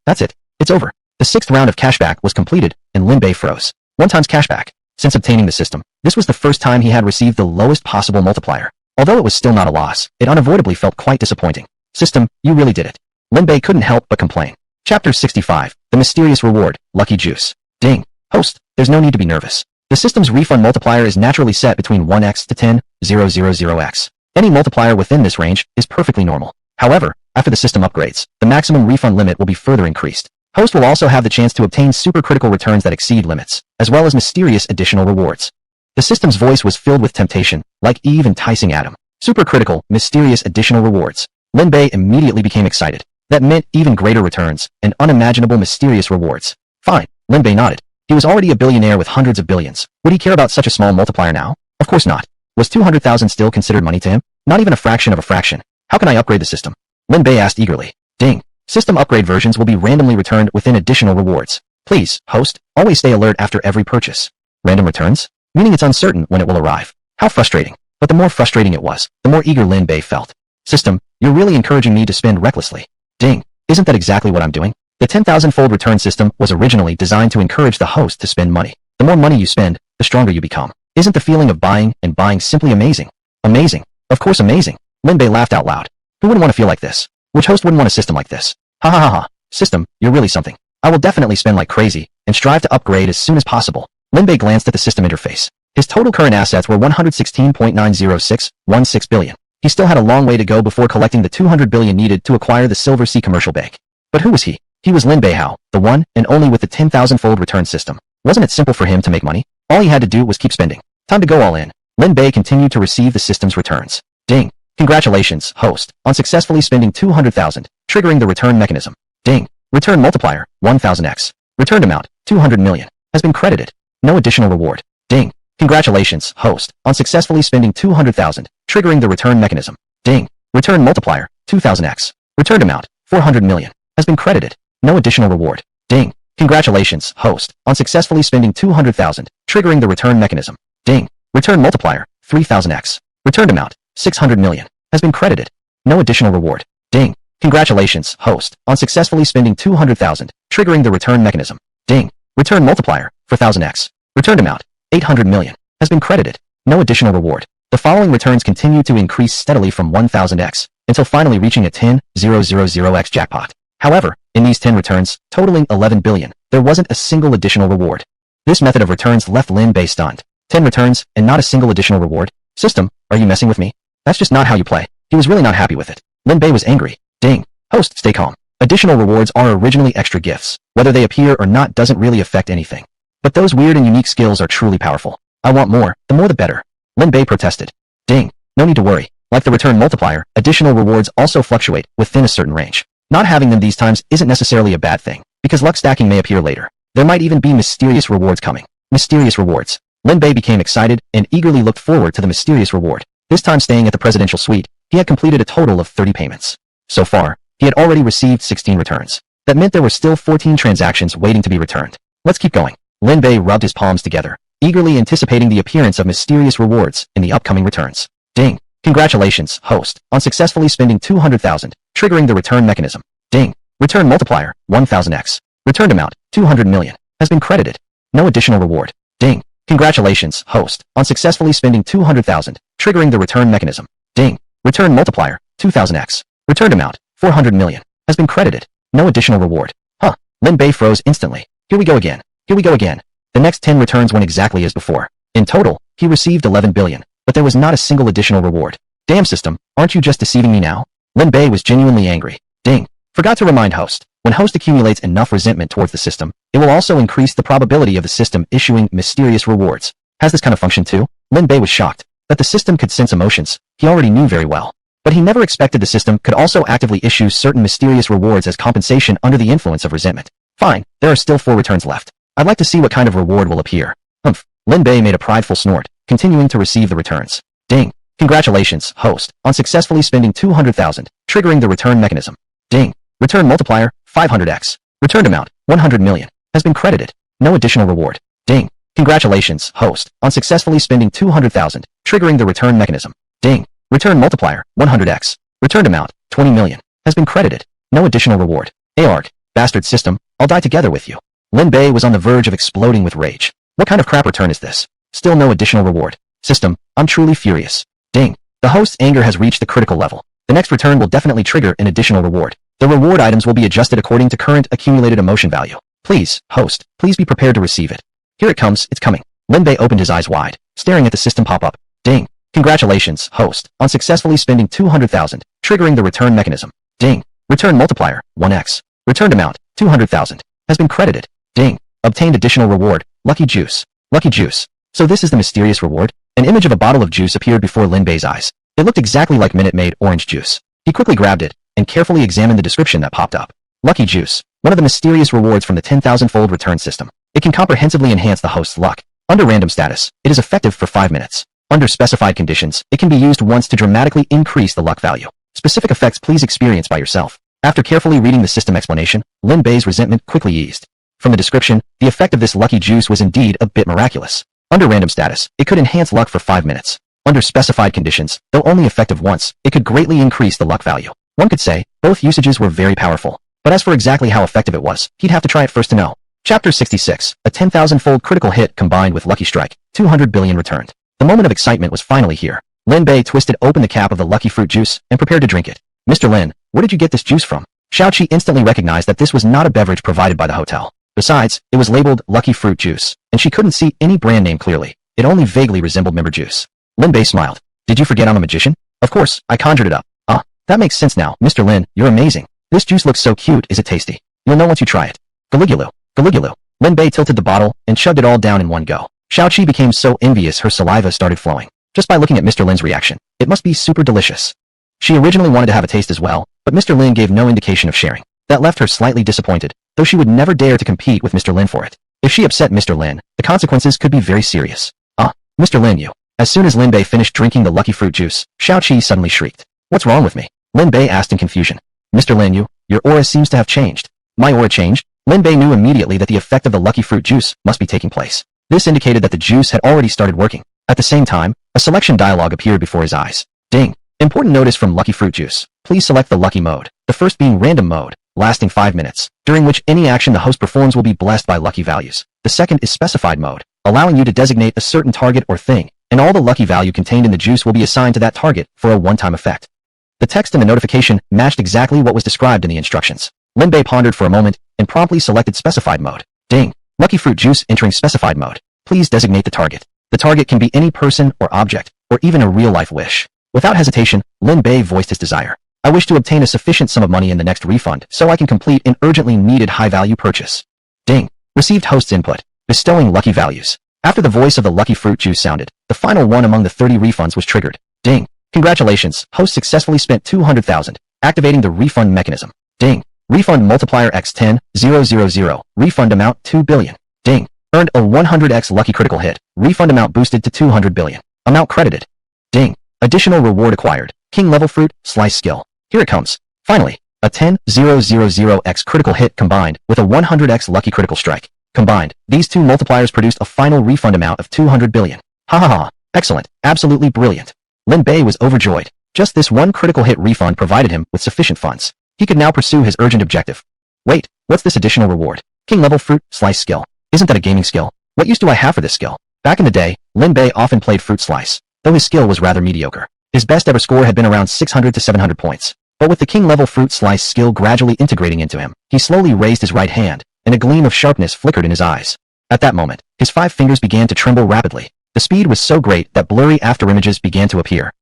That's it. It's over. The sixth round of cashback was completed, and Lin Bay froze. 1 times cashback. Since obtaining the system, this was the first time he had received the lowest possible multiplier. Although it was still not a loss, it unavoidably felt quite disappointing. System, you really did it. Lin Bay couldn't help but complain. Chapter 65, The Mysterious Reward, Lucky Juice. Ding. Host, there's no need to be nervous. The system's refund multiplier is naturally set between 1x to 10,000x. Any multiplier within this range is perfectly normal. However, after the system upgrades, the maximum refund limit will be further increased. Host will also have the chance to obtain supercritical returns that exceed limits, as well as mysterious additional rewards. The system's voice was filled with temptation, like Eve enticing Adam. Supercritical, mysterious additional rewards. Lin Bay immediately became excited. That meant even greater returns, and unimaginable mysterious rewards. Fine, Lin Bay nodded. He was already a billionaire with hundreds of billions. Would he care about such a small multiplier now? Of course not. Was 200,000 still considered money to him? Not even a fraction of a fraction. How can I upgrade the system? Lin Bay asked eagerly. Ding. System upgrade versions will be randomly returned within additional rewards. Please, host, always stay alert after every purchase. Random returns? Meaning it's uncertain when it will arrive. How frustrating. But the more frustrating it was, the more eager Lin Bay felt. System, you're really encouraging me to spend recklessly. Ding. Isn't that exactly what I'm doing? The 10,000-fold return system was originally designed to encourage the host to spend money. The more money you spend, the stronger you become. Isn't the feeling of buying and buying simply amazing? Amazing. Of course amazing. Lin Bay laughed out loud. Who wouldn't want to feel like this? Which host wouldn't want a system like this? Ha ha ha ha. System, you're really something. I will definitely spend like crazy, and strive to upgrade as soon as possible. Lin Bay glanced at the system interface. His total current assets were 116.90616 billion. He still had a long way to go before collecting the 200 billion needed to acquire the Silver Sea Commercial Bank. But who was he? He was Lin Bay Hao, the one and only with the 10,000-fold return system. Wasn't it simple for him to make money? All he had to do was keep spending. Time to go all in. Lin Bay continued to receive the system's returns. Ding. Congratulations, host, on successfully spending 200,000, triggering the return mechanism. Ding. Return multiplier, 1000x. Returned amount, 200 million, has been credited. No additional reward. Ding. Congratulations, host, on successfully spending 200,000, triggering the return mechanism. Ding. Return multiplier, 2000x. Returned amount, 400 million, has been credited. No additional reward. Ding. Congratulations, host, on successfully spending 200,000, triggering the return mechanism. Ding. Return multiplier, 3000x. Returned amount, 600 million, has been credited. No additional reward. Ding. Congratulations, host, on successfully spending 200,000, triggering the return mechanism. Ding. Return multiplier, 4000x. Returned amount, 800 million, has been credited. No additional reward. The following returns continue to increase steadily from 1000x, until finally reaching a 10,000x jackpot. However, in these 10 returns, totaling 11 billion, there wasn't a single additional reward. This method of returns left Lin Bay stunned. 10 returns, and not a single additional reward? System, are you messing with me? That's just not how you play. He was really not happy with it. Lin Bay was angry. Ding. Host, stay calm. Additional rewards are originally extra gifts. Whether they appear or not doesn't really affect anything. But those weird and unique skills are truly powerful. I want more, the more the better. Lin Bay protested. Ding. No need to worry. Like the return multiplier, additional rewards also fluctuate within a certain range. Not having them these times isn't necessarily a bad thing, because luck stacking may appear later. There might even be mysterious rewards coming. Mysterious rewards. Lin Bay became excited and eagerly looked forward to the mysterious reward. This time staying at the presidential suite, he had completed a total of 30 payments. So far, he had already received 16 returns. That meant there were still 14 transactions waiting to be returned. Let's keep going. Lin Bay rubbed his palms together, eagerly anticipating the appearance of mysterious rewards in the upcoming returns. Ding. Congratulations, host, on successfully spending 200,000, triggering the return mechanism. Ding. Return multiplier, 1000x. Returned amount, 200 million, has been credited. No additional reward. Ding. Congratulations, host, on successfully spending 200,000, triggering the return mechanism. Ding. Return multiplier, 2000x. Returned amount, 400 million, has been credited. No additional reward. Huh. Lin Bay froze instantly. Here we go again. Here we go again. The next 10 returns went exactly as before. In total, he received 11 billion, but there was not a single additional reward. Damn system, aren't you just deceiving me now? Lin Bay was genuinely angry. Ding. Forgot to remind host. When host accumulates enough resentment towards the system, it will also increase the probability of the system issuing mysterious rewards. Has this kind of function too? Lin Bay was shocked that the system could sense emotions. He already knew very well. But he never expected the system could also actively issue certain mysterious rewards as compensation under the influence of resentment. Fine, there are still 4 returns left. I'd like to see what kind of reward will appear. Humph. Lin Bay made a prideful snort, continuing to receive the returns. Ding. Congratulations, host, on successfully spending 200,000, triggering the return mechanism. Ding. Return multiplier, 500x. Returned amount, 100 million, has been credited. No additional reward. Ding. Congratulations, host, on successfully spending 200,000, triggering the return mechanism. Ding. Return multiplier, 100x. Returned amount, 20 million, has been credited. No additional reward. Arg, bastard system, I'll die together with you. Lin Bay was on the verge of exploding with rage. What kind of crap return is this? Still no additional reward. System, I'm truly furious. Ding. The host's anger has reached the critical level. The next return will definitely trigger an additional reward. The reward items will be adjusted according to current accumulated emotion value. Please, host, please be prepared to receive it. Here it comes, it's coming. Lin Bay opened his eyes wide, staring at the system pop up. Ding. Congratulations, host, on successfully spending 200,000, triggering the return mechanism. Ding. Return multiplier, 1x. Returned amount, 200,000, has been credited. Ding. Obtained additional reward, lucky juice. Lucky juice. So this is the mysterious reward? An image of a bottle of juice appeared before Lin Bay's eyes. It looked exactly like Minute Maid orange juice. He quickly grabbed it and carefully examined the description that popped up. Lucky juice. One of the mysterious rewards from the 10,000-fold return system. It can comprehensively enhance the host's luck. Under random status, it is effective for 5 minutes. Under specified conditions, it can be used once to dramatically increase the luck value. Specific effects please experience by yourself. After carefully reading the system explanation, Lin Bay's resentment quickly eased. From the description, the effect of this lucky juice was indeed a bit miraculous. Under random status, it could enhance luck for 5 minutes. Under specified conditions, though only effective once, it could greatly increase the luck value. One could say, both usages were very powerful. But as for exactly how effective it was, he'd have to try it first to know. Chapter 66, a 10,000-fold critical hit combined with lucky strike, 200 billion returned. The moment of excitement was finally here. Lin Bay twisted open the cap of the lucky fruit juice and prepared to drink it. Mr. Lin, where did you get this juice from? Xiaoqi instantly recognized that this was not a beverage provided by the hotel. Besides, it was labeled lucky fruit juice, and she couldn't see any brand name clearly. It only vaguely resembled member juice. Lin Bay smiled. Did you forget I'm a magician? Of course, I conjured it up. Ah, that makes sense now. Mr. Lin, you're amazing. This juice looks so cute. Is it tasty? You'll know once you try it. Galigulu. Galigulu. Lin Bay tilted the bottle and chugged it all down in one go. Xiaoqi became so envious her saliva started flowing. Just by looking at Mr. Lin's reaction, it must be super delicious. She originally wanted to have a taste as well, but Mr. Lin gave no indication of sharing. That left her slightly disappointed, though she would never dare to compete with Mr. Lin for it. If she upset Mr. Lin, the consequences could be very serious. Ah, Mr. Lin, you. As soon as Lin Bay finished drinking the lucky fruit juice, Xiaoqi suddenly shrieked. What's wrong with me? Lin Bay asked in confusion. Mr. Lin, your aura seems to have changed. My aura changed? Lin Bay knew immediately that the effect of the lucky fruit juice must be taking place. This indicated that the juice had already started working. At the same time, a selection dialog appeared before his eyes. Ding. Important notice from lucky fruit juice. Please select the lucky mode, the first being random mode, lasting 5 minutes, during which any action the host performs will be blessed by lucky values. The second is specified mode, allowing you to designate a certain target or thing, and all the lucky value contained in the juice will be assigned to that target for a one-time effect. The text in the notification matched exactly what was described in the instructions. Lin Bay pondered for a moment and promptly selected specified mode. Ding. Lucky fruit juice entering specified mode. Please designate the target. The target can be any person or object, or even a real-life wish. Without hesitation, Lin Bay voiced his desire. I wish to obtain a sufficient sum of money in the next refund so I can complete an urgently needed high-value purchase. Ding. Received host's input. Bestowing lucky values. After the voice of the lucky fruit juice sounded, the final one among the 30 refunds was triggered. Ding. Congratulations, host successfully spent 200,000, activating the refund mechanism. Ding. Refund multiplier x 10, 000, refund amount 2 billion. Ding. Earned a 100x lucky critical hit, refund amount boosted to 200 billion. Amount credited. Ding. Additional reward acquired, king level fruit, slice skill. Here it comes. Finally, A 10,000x critical hit combined with a 100x lucky critical strike. Combined, these two multipliers produced a final refund amount of 200 billion. Ha ha ha. Excellent. Absolutely brilliant. Lin Bay was overjoyed. Just this one critical hit refund provided him with sufficient funds. He could now pursue his urgent objective. Wait, what's this additional reward? King level fruit slice skill. Isn't that a gaming skill? What use do I have for this skill? Back in the day, Lin Bay often played fruit slice, though his skill was rather mediocre. His best ever score had been around 600 to 700 points. But with the king level fruit slice skill gradually integrating into him, he slowly raised his right hand, and a gleam of sharpness flickered in his eyes. At that moment, his 5 fingers began to tremble rapidly. The speed was so great that blurry afterimages began to appear.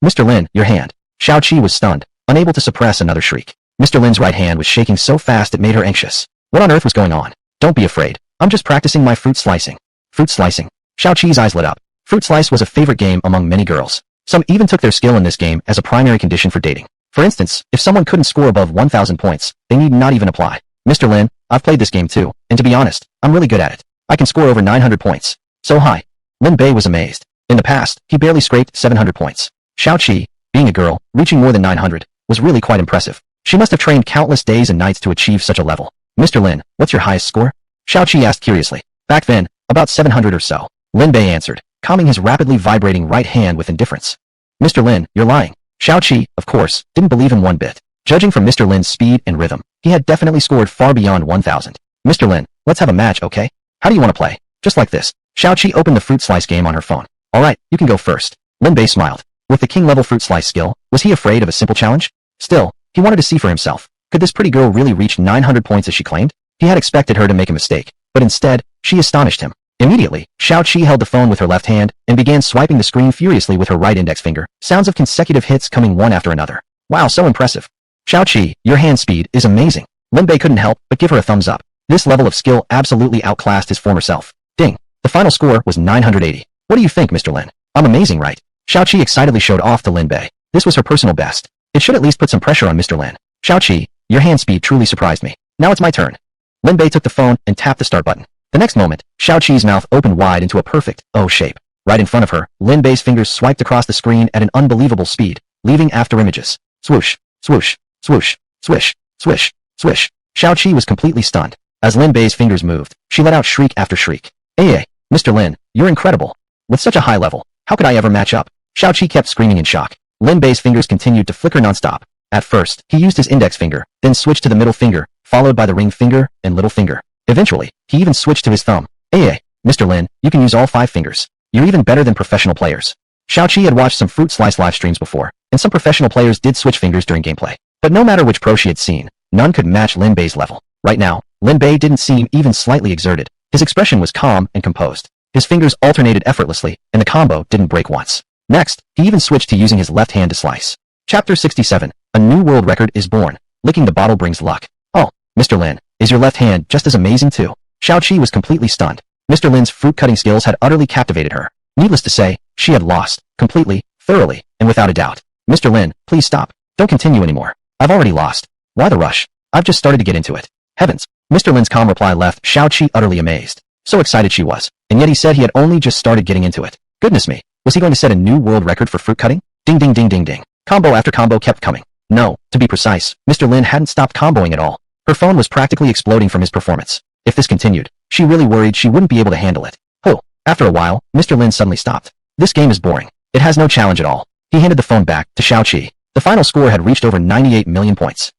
Mr. Lin, your hand. Xiao Qi was stunned, unable to suppress another shriek. Mr. Lin's right hand was shaking so fast it made her anxious. What on earth was going on? Don't be afraid. I'm just practicing my fruit slicing. Fruit slicing. Xiao Qi's eyes lit up. Fruit slice was a favorite game among many girls. Some even took their skill in this game as a primary condition for dating. For instance, if someone couldn't score above 1,000 points, they need not even apply. Mr. Lin, I've played this game too, and to be honest, I'm really good at it. I can score over 900 points. So high. Lin Bei was amazed. In the past, he barely scraped 700 points. Xiao Qi, being a girl, reaching more than 900, was really quite impressive. She must have trained countless days and nights to achieve such a level. Mr. Lin, what's your highest score? Xiao Qi asked curiously. Back then, about 700 or so. Lin Bei answered, calming his rapidly vibrating right hand with indifference. Mr. Lin, you're lying. Xiao Qi, of course, didn't believe him one bit. Judging from Mr. Lin's speed and rhythm, he had definitely scored far beyond 1,000. Mr. Lin, let's have a match, okay? How do you want to play? Just like this. Xiao Qi opened the fruit slice game on her phone. Alright, you can go first. Lin Bei smiled. With the king-level fruit slice skill, was he afraid of a simple challenge? Still, he wanted to see for himself. Could this pretty girl really reach 900 points as she claimed? He had expected her to make a mistake, but instead, she astonished him. Immediately, Xiao Qi held the phone with her left hand and began swiping the screen furiously with her right index finger, sounds of consecutive hits coming one after another. Wow, so impressive. Xiao Qi, your hand speed is amazing. Lin Bei couldn't help but give her a thumbs up. This level of skill absolutely outclassed his former self. Ding. The final score was 980. What do you think, Mr. Lin? I'm amazing, right? Xiao Qi excitedly showed off to Lin Bei. This was her personal best. It should at least put some pressure on Mr. Lin. Xiao Qi, your hand speed truly surprised me. Now it's my turn. Lin Bei took the phone and tapped the start button. The next moment, Xiao Qi's mouth opened wide into a perfect O shape. Right in front of her, Lin Bei's fingers swiped across the screen at an unbelievable speed, leaving after images. Swoosh, swoosh, swoosh, swish, swish, swish. Xiao Qi was completely stunned. As Lin Bei's fingers moved, she let out shriek after shriek. Hey, Mr. Lin, you're incredible. With such a high level, how could I ever match up? Xiao Qi kept screaming in shock. Lin Bei's fingers continued to flicker nonstop. At first, he used his index finger, then switched to the middle finger, followed by the ring finger and little finger. Eventually, he even switched to his thumb. Hey, Mr. Lin, you can use all 5 fingers. You're even better than professional players. Xiao Qi had watched some fruit slice live streams before, and some professional players did switch fingers during gameplay. But no matter which pro she had seen, none could match Lin Bei's level. Right now, Lin Bei didn't seem even slightly exerted. His expression was calm and composed. His fingers alternated effortlessly, and the combo didn't break once. Next, he even switched to using his left hand to slice. Chapter 67. A new world record is born. Licking the bottle brings luck. Oh, Mr. Lin, is your left hand just as amazing too? Xiao Qi was completely stunned. Mr. Lin's fruit-cutting skills had utterly captivated her. Needless to say, she had lost, completely, thoroughly, and without a doubt. Mr. Lin, please stop. Don't continue anymore. I've already lost. Why the rush? I've just started to get into it. Heavens. Mr. Lin's calm reply left Xiao Qi utterly amazed. So excited she was, and yet he said he had only just started getting into it. Goodness me, was he going to set a new world record for fruit cutting? Ding ding ding ding ding. Combo after combo kept coming. No, to be precise, Mr. Lin hadn't stopped comboing at all. Her phone was practically exploding from his performance. If this continued, she really worried she wouldn't be able to handle it. Oh, after a while, Mr. Lin suddenly stopped. This game is boring. It has no challenge at all. He handed the phone back to Xiao Qi. The final score had reached over 98 million points.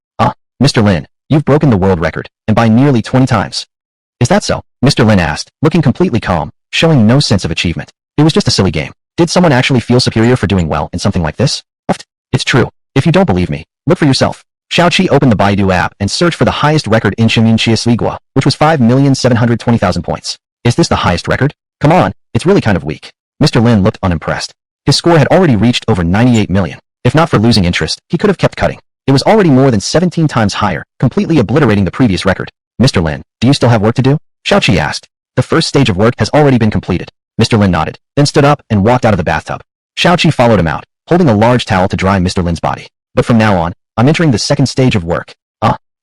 Mr. Lin, you've broken the world record, and by nearly 20 times. Is that so? Mr. Lin asked, looking completely calm, showing no sense of achievement. It was just a silly game. Did someone actually feel superior for doing well in something like this? It's true. If you don't believe me, look for yourself. Xiao Qi opened the Baidu app and searched for the highest record in Shimin Chiasligua, which was 5,720,000 points. Is this the highest record? Come on, it's really kind of weak. Mr. Lin looked unimpressed. His score had already reached over 98 million. If not for losing interest, he could have kept cutting. It was already more than 17 times higher, completely obliterating the previous record. Mr. Lin, do you still have work to do? Xiao Qi asked. The first stage of work has already been completed. Mr. Lin nodded, then stood up and walked out of the bathtub. Xiao Qi followed him out, holding a large towel to dry Mr. Lin's body. But from now on, I'm entering the second stage of work.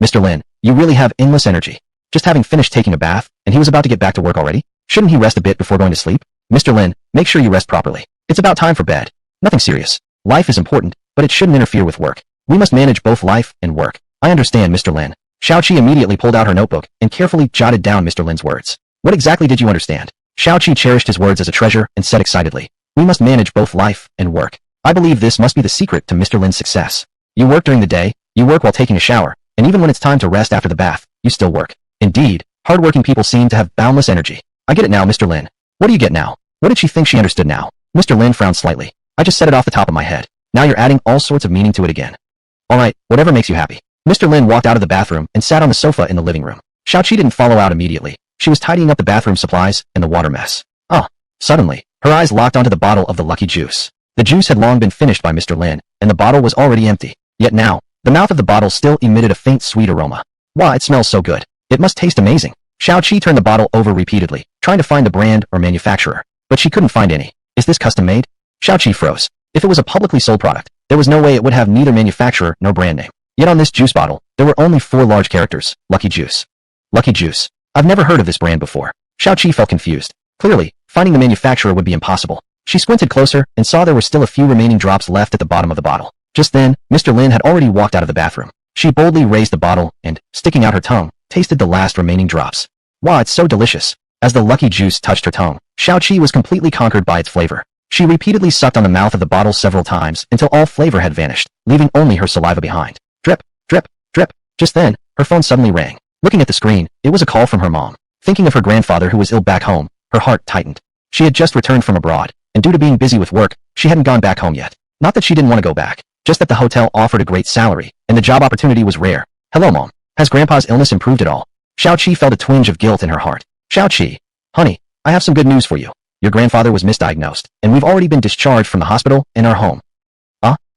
Mr. Lin, you really have endless energy. Just having finished taking a bath, and he was about to get back to work already? Shouldn't he rest a bit before going to sleep? Mr. Lin, make sure you rest properly. It's about time for bed. Nothing serious. Life is important, but it shouldn't interfere with work. We must manage both life and work. I understand, Mr. Lin. Xiaoqi immediately pulled out her notebook and carefully jotted down Mr. Lin's words. What exactly did you understand? Xiaoqi cherished his words as a treasure and said excitedly, we must manage both life and work. I believe this must be the secret to Mr. Lin's success. You work during the day, you work while taking a shower, and even when it's time to rest after the bath, you still work. Indeed, hardworking people seem to have boundless energy. I get it now, Mr. Lin. What do you get now? What did she think she understood now? Mr. Lin frowned slightly. I just said it off the top of my head. Now you're adding all sorts of meaning to it again. Alright, whatever makes you happy. Mr. Lin walked out of the bathroom and sat on the sofa in the living room. Xiaoqi didn't follow out immediately. She was tidying up the bathroom supplies and the water mess. Suddenly, her eyes locked onto the bottle of the lucky juice. The juice had long been finished by Mr. Lin, and the bottle was already empty. Yet now, the mouth of the bottle still emitted a faint sweet aroma. Wow, it smells so good. It must taste amazing. Xiaoqi turned the bottle over repeatedly, trying to find the brand or manufacturer. But she couldn't find any. Is this custom made? Xiaoqi froze. If it was a publicly sold product, there was no way it would have neither manufacturer nor brand name. Yet on this juice bottle, there were only 4 large characters, Lucky Juice. Lucky Juice. I've never heard of this brand before. Xiaoqi felt confused. Clearly, finding the manufacturer would be impossible. She squinted closer and saw there were still a few remaining drops left at the bottom of the bottle. Just then, Mr. Lin had already walked out of the bathroom. She boldly raised the bottle and, sticking out her tongue, tasted the last remaining drops. Wow, it's so delicious. As the lucky juice touched her tongue, Xiaoqi was completely conquered by its flavor. She repeatedly sucked on the mouth of the bottle several times until all flavor had vanished, leaving only her saliva behind. Drip, drip, drip. Just then, her phone suddenly rang. Looking at the screen, it was a call from her mom. Thinking of her grandfather who was ill back home, her heart tightened. She had just returned from abroad, and due to being busy with work, she hadn't gone back home yet. Not that she didn't want to go back, just that the hotel offered a great salary, and the job opportunity was rare. Hello, Mom. Has Grandpa's illness improved at all? Xiaoqi felt a twinge of guilt in her heart. Xiaoqi, honey, I have some good news for you. Your grandfather was misdiagnosed, and we've already been discharged from the hospital and our home.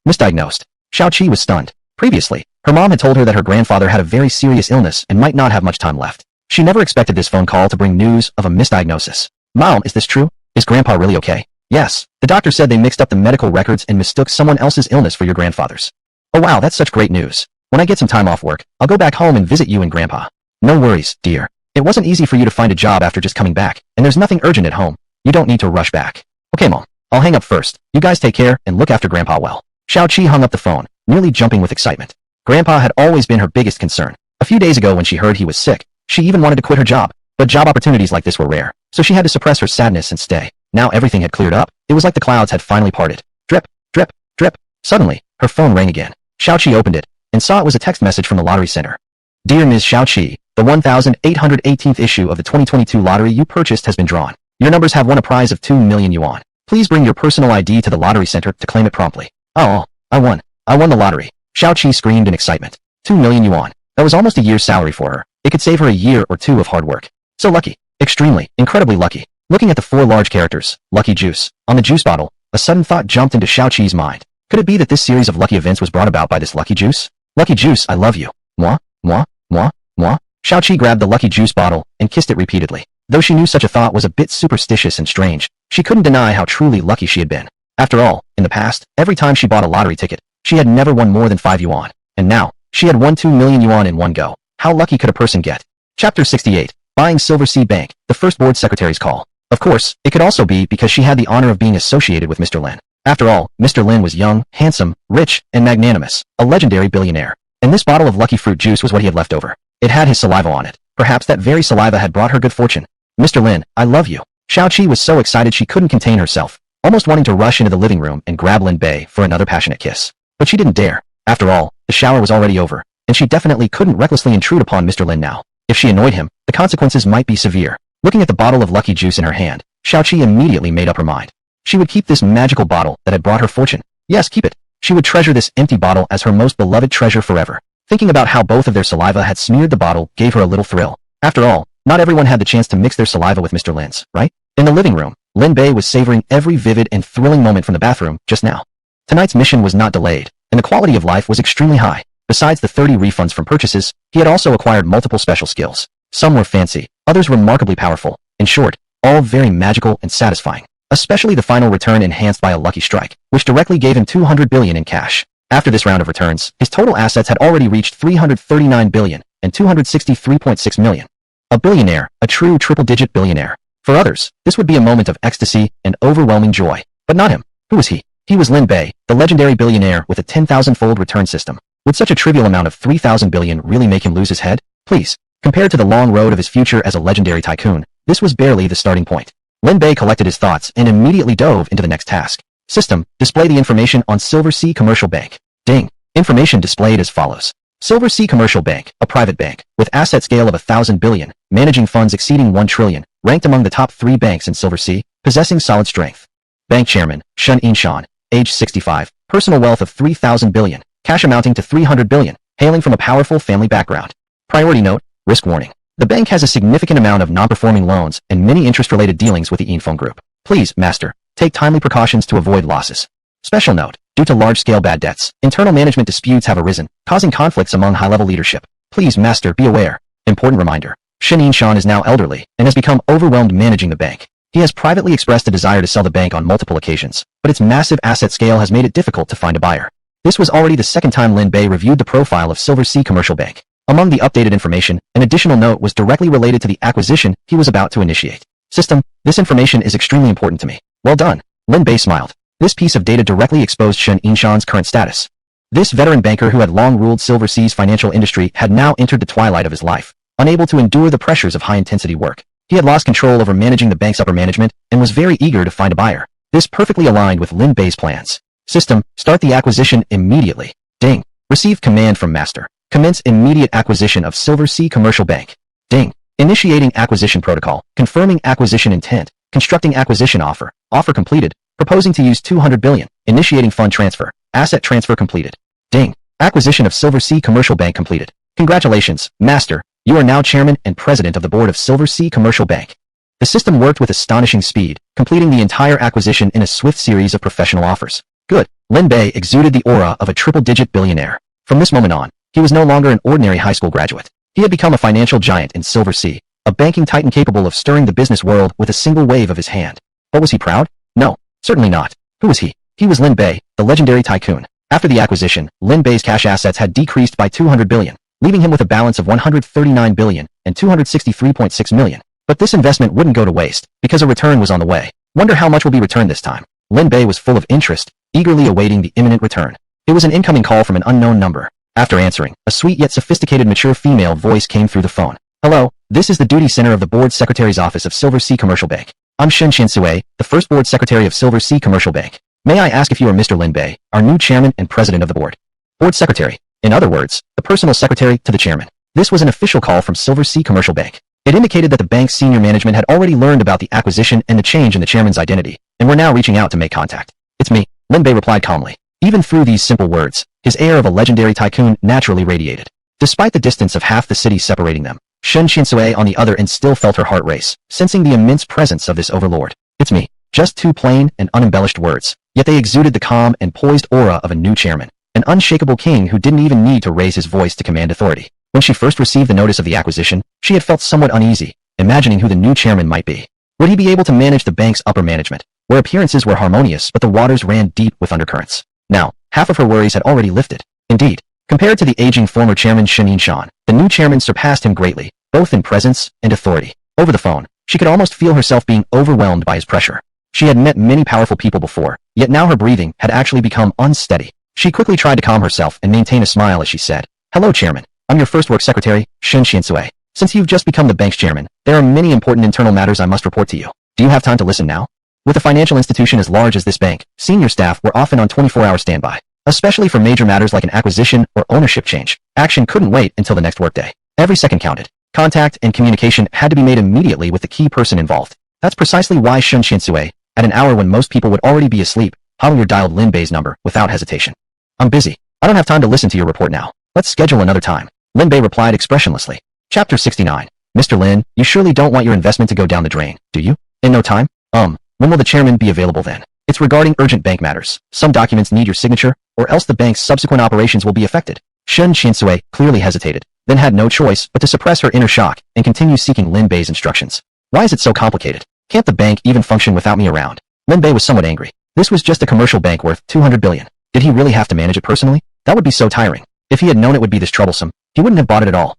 Misdiagnosed? Xiaoqi was stunned. Previously, her mom had told her that her grandfather had a very serious illness and might not have much time left. She never expected this phone call to bring news of a misdiagnosis. Mom, is this true? Is Grandpa really okay? Yes. The doctor said they mixed up the medical records and mistook someone else's illness for your grandfather's. Oh wow, that's such great news. When I get some time off work, I'll go back home and visit you and Grandpa. No worries, dear. It wasn't easy for you to find a job after just coming back, and there's nothing urgent at home. You don't need to rush back. Okay, Mom. I'll hang up first. You guys take care and look after Grandpa well. Xiaoqi hung up the phone, nearly jumping with excitement. Grandpa had always been her biggest concern. A few days ago when she heard he was sick, she even wanted to quit her job, but job opportunities like this were rare, so she had to suppress her sadness and stay. Now everything had cleared up. It was like the clouds had finally parted. Drip, drip, drip. Suddenly, her phone rang again. Xiaoqi opened it, and saw it was a text message from the lottery center. Dear Ms. Xiaoqi, the 1,818th issue of the 2022 lottery you purchased has been drawn. Your numbers have won a prize of 2 million yuan. Please bring your personal ID to the lottery center to claim it promptly. Oh, I won. I won the lottery. Xiaoqi screamed in excitement. 2 million yuan. That was almost a year's salary for her. It could save her a year or 2 of hard work. So lucky. Extremely, incredibly lucky. Looking at the 4 large characters, Lucky Juice, on the juice bottle, a sudden thought jumped into Xiaoqi's mind. Could it be that this series of lucky events was brought about by this Lucky Juice? Lucky Juice, I love you. Moi, moi, moi, moi. Xiaoqi grabbed the Lucky Juice bottle and kissed it repeatedly. Though she knew such a thought was a bit superstitious and strange, she couldn't deny how truly lucky she had been. After all, in the past, every time she bought a lottery ticket, she had never won more than 5 yuan. And now, she had won 2 million yuan in one go. How lucky could a person get? Chapter 68. Buying Silver Sea Bank, the first board secretary's call. Of course, it could also be because she had the honor of being associated with Mr. Lin. After all, Mr. Lin was young, handsome, rich, and magnanimous, a legendary billionaire. And this bottle of lucky fruit juice was what he had left over. It had his saliva on it. Perhaps that very saliva had brought her good fortune. Mr. Lin, I love you. Xiaoqi was so excited she couldn't contain herself, almost wanting to rush into the living room and grab Lin Bay for another passionate kiss. But she didn't dare. After all, the shower was already over, and she definitely couldn't recklessly intrude upon Mr. Lin now. If she annoyed him, the consequences might be severe. Looking at the bottle of lucky juice in her hand, Xiaoqi immediately made up her mind. She would keep this magical bottle that had brought her fortune. Yes, keep it. She would treasure this empty bottle as her most beloved treasure forever. Thinking about how both of their saliva had smeared the bottle gave her a little thrill. After all, not everyone had the chance to mix their saliva with Mr. Lin's, right? In the living room, Lin Bay was savoring every vivid and thrilling moment from the bathroom just now. Tonight's mission was not delayed, and the quality of life was extremely high. Besides the 30 refunds from purchases, he had also acquired multiple special skills. Some were fancy, others remarkably powerful. In short, all very magical and satisfying. Especially the final return enhanced by a lucky strike, which directly gave him 200 billion in cash. After this round of returns, his total assets had already reached 339 billion and 263.6 million. A billionaire, a true triple-digit billionaire. For others, this would be a moment of ecstasy and overwhelming joy. But not him. Who was he? He was Lin Bay, the legendary billionaire with a 10,000-fold return system. Would such a trivial amount of 3,000 billion really make him lose his head? Please. Compared to the long road of his future as a legendary tycoon, this was barely the starting point. Lin Bay collected his thoughts and immediately dove into the next task. System, display the information on Silver Sea Commercial Bank. Ding. Information displayed as follows. Silver Sea Commercial Bank, a private bank, with asset scale of 1,000 billion, managing funds exceeding 1 trillion, ranked among the top 3 banks in Silver Sea, possessing solid strength. Bank Chairman, Shun In-shan, age 65, personal wealth of 3,000 billion, cash amounting to 300 billion, hailing from a powerful family background. Priority note, risk warning. The bank has a significant amount of non-performing loans and many interest-related dealings with the In-phone group. Please, Master, take timely precautions to avoid losses. Special note, due to large-scale bad debts, internal management disputes have arisen, causing conflicts among high-level leadership. Please, Master, be aware. Important reminder. Shun In-shan is now elderly and has become overwhelmed managing the bank. He has privately expressed a desire to sell the bank on multiple occasions, but its massive asset scale has made it difficult to find a buyer. This was already the second time Lin Bay reviewed the profile of Silver Sea Commercial Bank. Among the updated information, an additional note was directly related to the acquisition he was about to initiate. System, this information is extremely important to me. Well done. Lin Bay smiled. This piece of data directly exposed Shun In-shan's current status. This veteran banker who had long ruled Silver Sea's financial industry had now entered the twilight of his life, unable to endure the pressures of high-intensity work. He had lost control over managing the bank's upper management and was very eager to find a buyer. This perfectly aligned with Lin Bay's plans. System, start the acquisition immediately. Ding. Receive command from Master. Commence immediate acquisition of Silver Sea Commercial Bank. Ding. Initiating acquisition protocol. Confirming acquisition intent. Constructing acquisition offer. Offer completed. Proposing to use 200 billion. Initiating fund transfer. Asset transfer completed. Ding. Acquisition of Silver Sea Commercial Bank completed. Congratulations, Master. You are now Chairman and President of the Board of Silver Sea Commercial Bank. The system worked with astonishing speed, completing the entire acquisition in a swift series of professional offers. Good. Lin Bay exuded the aura of a triple-digit billionaire. From this moment on, he was no longer an ordinary high school graduate. He had become a financial giant in Silver Sea, a banking titan capable of stirring the business world with a single wave of his hand. But was he proud? No, certainly not. Who was he? He was Lin Bay, the legendary tycoon. After the acquisition, Lin Bay's cash assets had decreased by 200 billion, leaving him with a balance of 139 billion and 263.6 million. But this investment wouldn't go to waste, because a return was on the way. Wonder how much will be returned this time. Lin Bay was full of interest, eagerly awaiting the imminent return. It was an incoming call from an unknown number. After answering, a sweet yet sophisticated mature female voice came through the phone. Hello, this is the duty center of the board secretary's office of Silver Sea Commercial Bank. I'm Shin Shin-sue, the first board secretary of Silver Sea Commercial Bank. May I ask if you are Mr. Lin Bay, our new chairman and president of the board? Board secretary. In other words, the personal secretary to the chairman. This was an official call from Silver Sea Commercial Bank. It indicated that the bank's senior management had already learned about the acquisition and the change in the chairman's identity, and were now reaching out to make contact. It's me, Lin Bay replied calmly. Even through these simple words, his air of a legendary tycoon naturally radiated. Despite the distance of half the city separating them, Shin Shin-sue on the other end still felt her heart race, sensing the immense presence of this overlord. It's me. Just two plain and unembellished words, yet they exuded the calm and poised aura of a new chairman, an unshakable king who didn't even need to raise his voice to command authority. When she first received the notice of the acquisition, she had felt somewhat uneasy, imagining who the new chairman might be. Would he be able to manage the bank's upper management, where appearances were harmonious but the waters ran deep with undercurrents? Now, half of her worries had already lifted. Indeed, compared to the aging former chairman Shun In-shan, the new chairman surpassed him greatly, both in presence and authority. Over the phone, she could almost feel herself being overwhelmed by his pressure. She had met many powerful people before, yet now her breathing had actually become unsteady. She quickly tried to calm herself and maintain a smile as she said, Hello, Chairman. I'm your first work secretary, Shin Shin-sue. Since you've just become the bank's chairman, there are many important internal matters I must report to you. Do you have time to listen now? With a financial institution as large as this bank, senior staff were often on 24-hour standby. Especially for major matters like an acquisition or ownership change, action couldn't wait until the next workday. Every second counted. Contact and communication had to be made immediately with the key person involved. That's precisely why Shin Shin-sue, at an hour when most people would already be asleep, Javier dialed Lin Bay's number without hesitation. I'm busy. I don't have time to listen to your report now. Let's schedule another time. Lin Bay replied expressionlessly. Chapter 69. Mr. Lin, you surely don't want your investment to go down the drain, do you? In no time? When will the chairman be available then? It's regarding urgent bank matters. Some documents need your signature, or else the bank's subsequent operations will be affected. Shin Shin-sue clearly hesitated, then had no choice but to suppress her inner shock and continue seeking Lin Bay's instructions. Why is it so complicated? Can't the bank even function without me around? Lin Bay was somewhat angry. This was just a commercial bank worth 200 billion. Did he really have to manage it personally? That would be so tiring. If he had known it would be this troublesome, he wouldn't have bought it at all.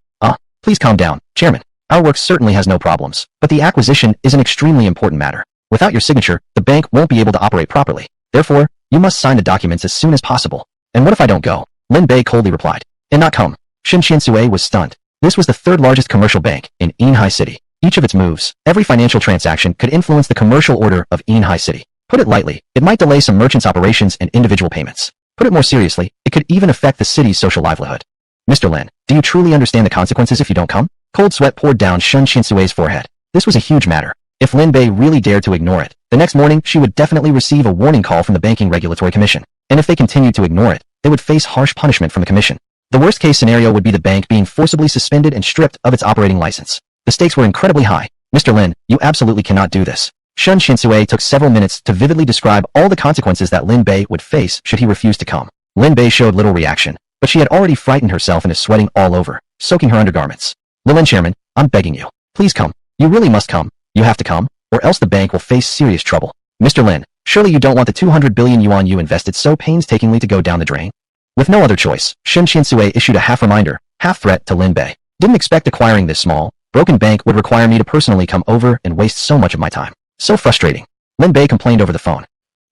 Please calm down, Chairman. Our work certainly has no problems, but the acquisition is an extremely important matter. Without your signature, the bank won't be able to operate properly. Therefore, You must sign the documents as soon as possible. And what if I don't go? Lin Bay coldly replied. And not come. Shen Qiansui was stunned. This was the third largest commercial bank in Yinhai City. Each of its moves, every financial transaction could influence the commercial order of Yinhai City. Put it lightly, it might delay some merchants' operations and individual payments. Put it more seriously, it could even affect the city's social livelihood. Mr. Lin, do you truly understand the consequences if you don't come? Cold sweat poured down Shen Qiansui's forehead. This was a huge matter. If Lin Bei really dared to ignore it, the next morning she would definitely receive a warning call from the Banking Regulatory Commission. And if they continued to ignore it, they would face harsh punishment from the commission. The worst-case scenario would be the bank being forcibly suspended and stripped of its operating license. The stakes were incredibly high. Mr. Lin, you absolutely cannot do this. Shen Qiansui took several minutes to vividly describe all the consequences that Lin Bei would face should he refuse to come. Lin Bei showed little reaction, but she had already frightened herself and is sweating all over, soaking her undergarments. Lin Chairman, I'm begging you. Please come. You really must come. You have to come, or else the bank will face serious trouble. Mr. Lin, surely you don't want the 200 billion yuan you invested so painstakingly to go down the drain? With no other choice, Shen Qiansui issued a half-reminder, half-threat to Lin Bei. Didn't expect acquiring this small, broken bank would require me to personally come over and waste so much of my time. So frustrating. Lin Bei complained over the phone.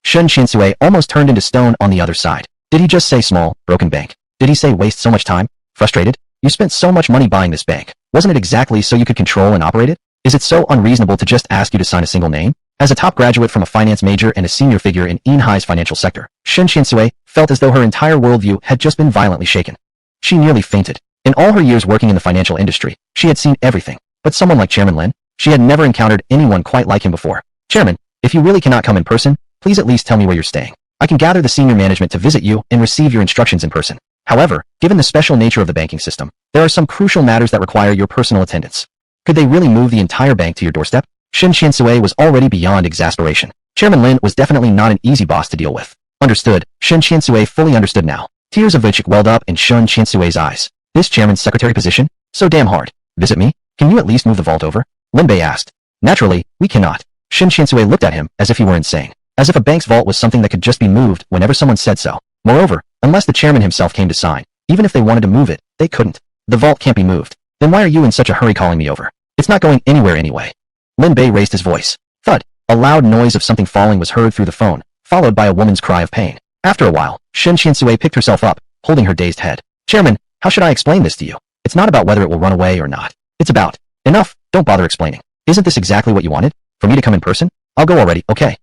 Shen Qiansui almost turned into stone on the other side. Did he just say small, broken bank? Did he say waste so much time? Frustrated? You spent so much money buying this bank. Wasn't it exactly so you could control and operate it? Is it so unreasonable to just ask you to sign a single name? As a top graduate from a finance major and a senior figure in Yinhai's financial sector, Shen Qiansui felt as though her entire worldview had just been violently shaken. She nearly fainted. In all her years working in the financial industry, she had seen everything. But someone like Chairman Lin, she had never encountered anyone quite like him before. Chairman, if you really cannot come in person, please at least tell me where you're staying. I can gather the senior management to visit you and receive your instructions in person. However, given the special nature of the banking system, there are some crucial matters that require your personal attendance. Could they really move the entire bank to your doorstep? Shen Qiansui was already beyond exasperation. Chairman Lin was definitely not an easy boss to deal with. Understood, Shen Qiansui fully understood now. Tears of rage welled up in Shen Qiansui's eyes. This chairman's secretary position? So damn hard. Visit me? Can you at least move the vault over? Lin Bei asked. Naturally, we cannot. Shen Qiansui looked at him as if he were insane. As if a bank's vault was something that could just be moved whenever someone said so. Moreover, unless the chairman himself came to sign, even if they wanted to move it, they couldn't. The vault can't be moved. Then why are you in such a hurry calling me over? It's not going anywhere anyway. Lin Bei raised his voice. Thud. A loud noise of something falling was heard through the phone, followed by a woman's cry of pain. After a while, Shen Qiansui picked herself up, holding her dazed head. Chairman, how should I explain this to you? It's not about whether it will run away or not. It's about... Enough, don't bother explaining. Isn't this exactly what you wanted? For me to come in person? I'll go already, okay.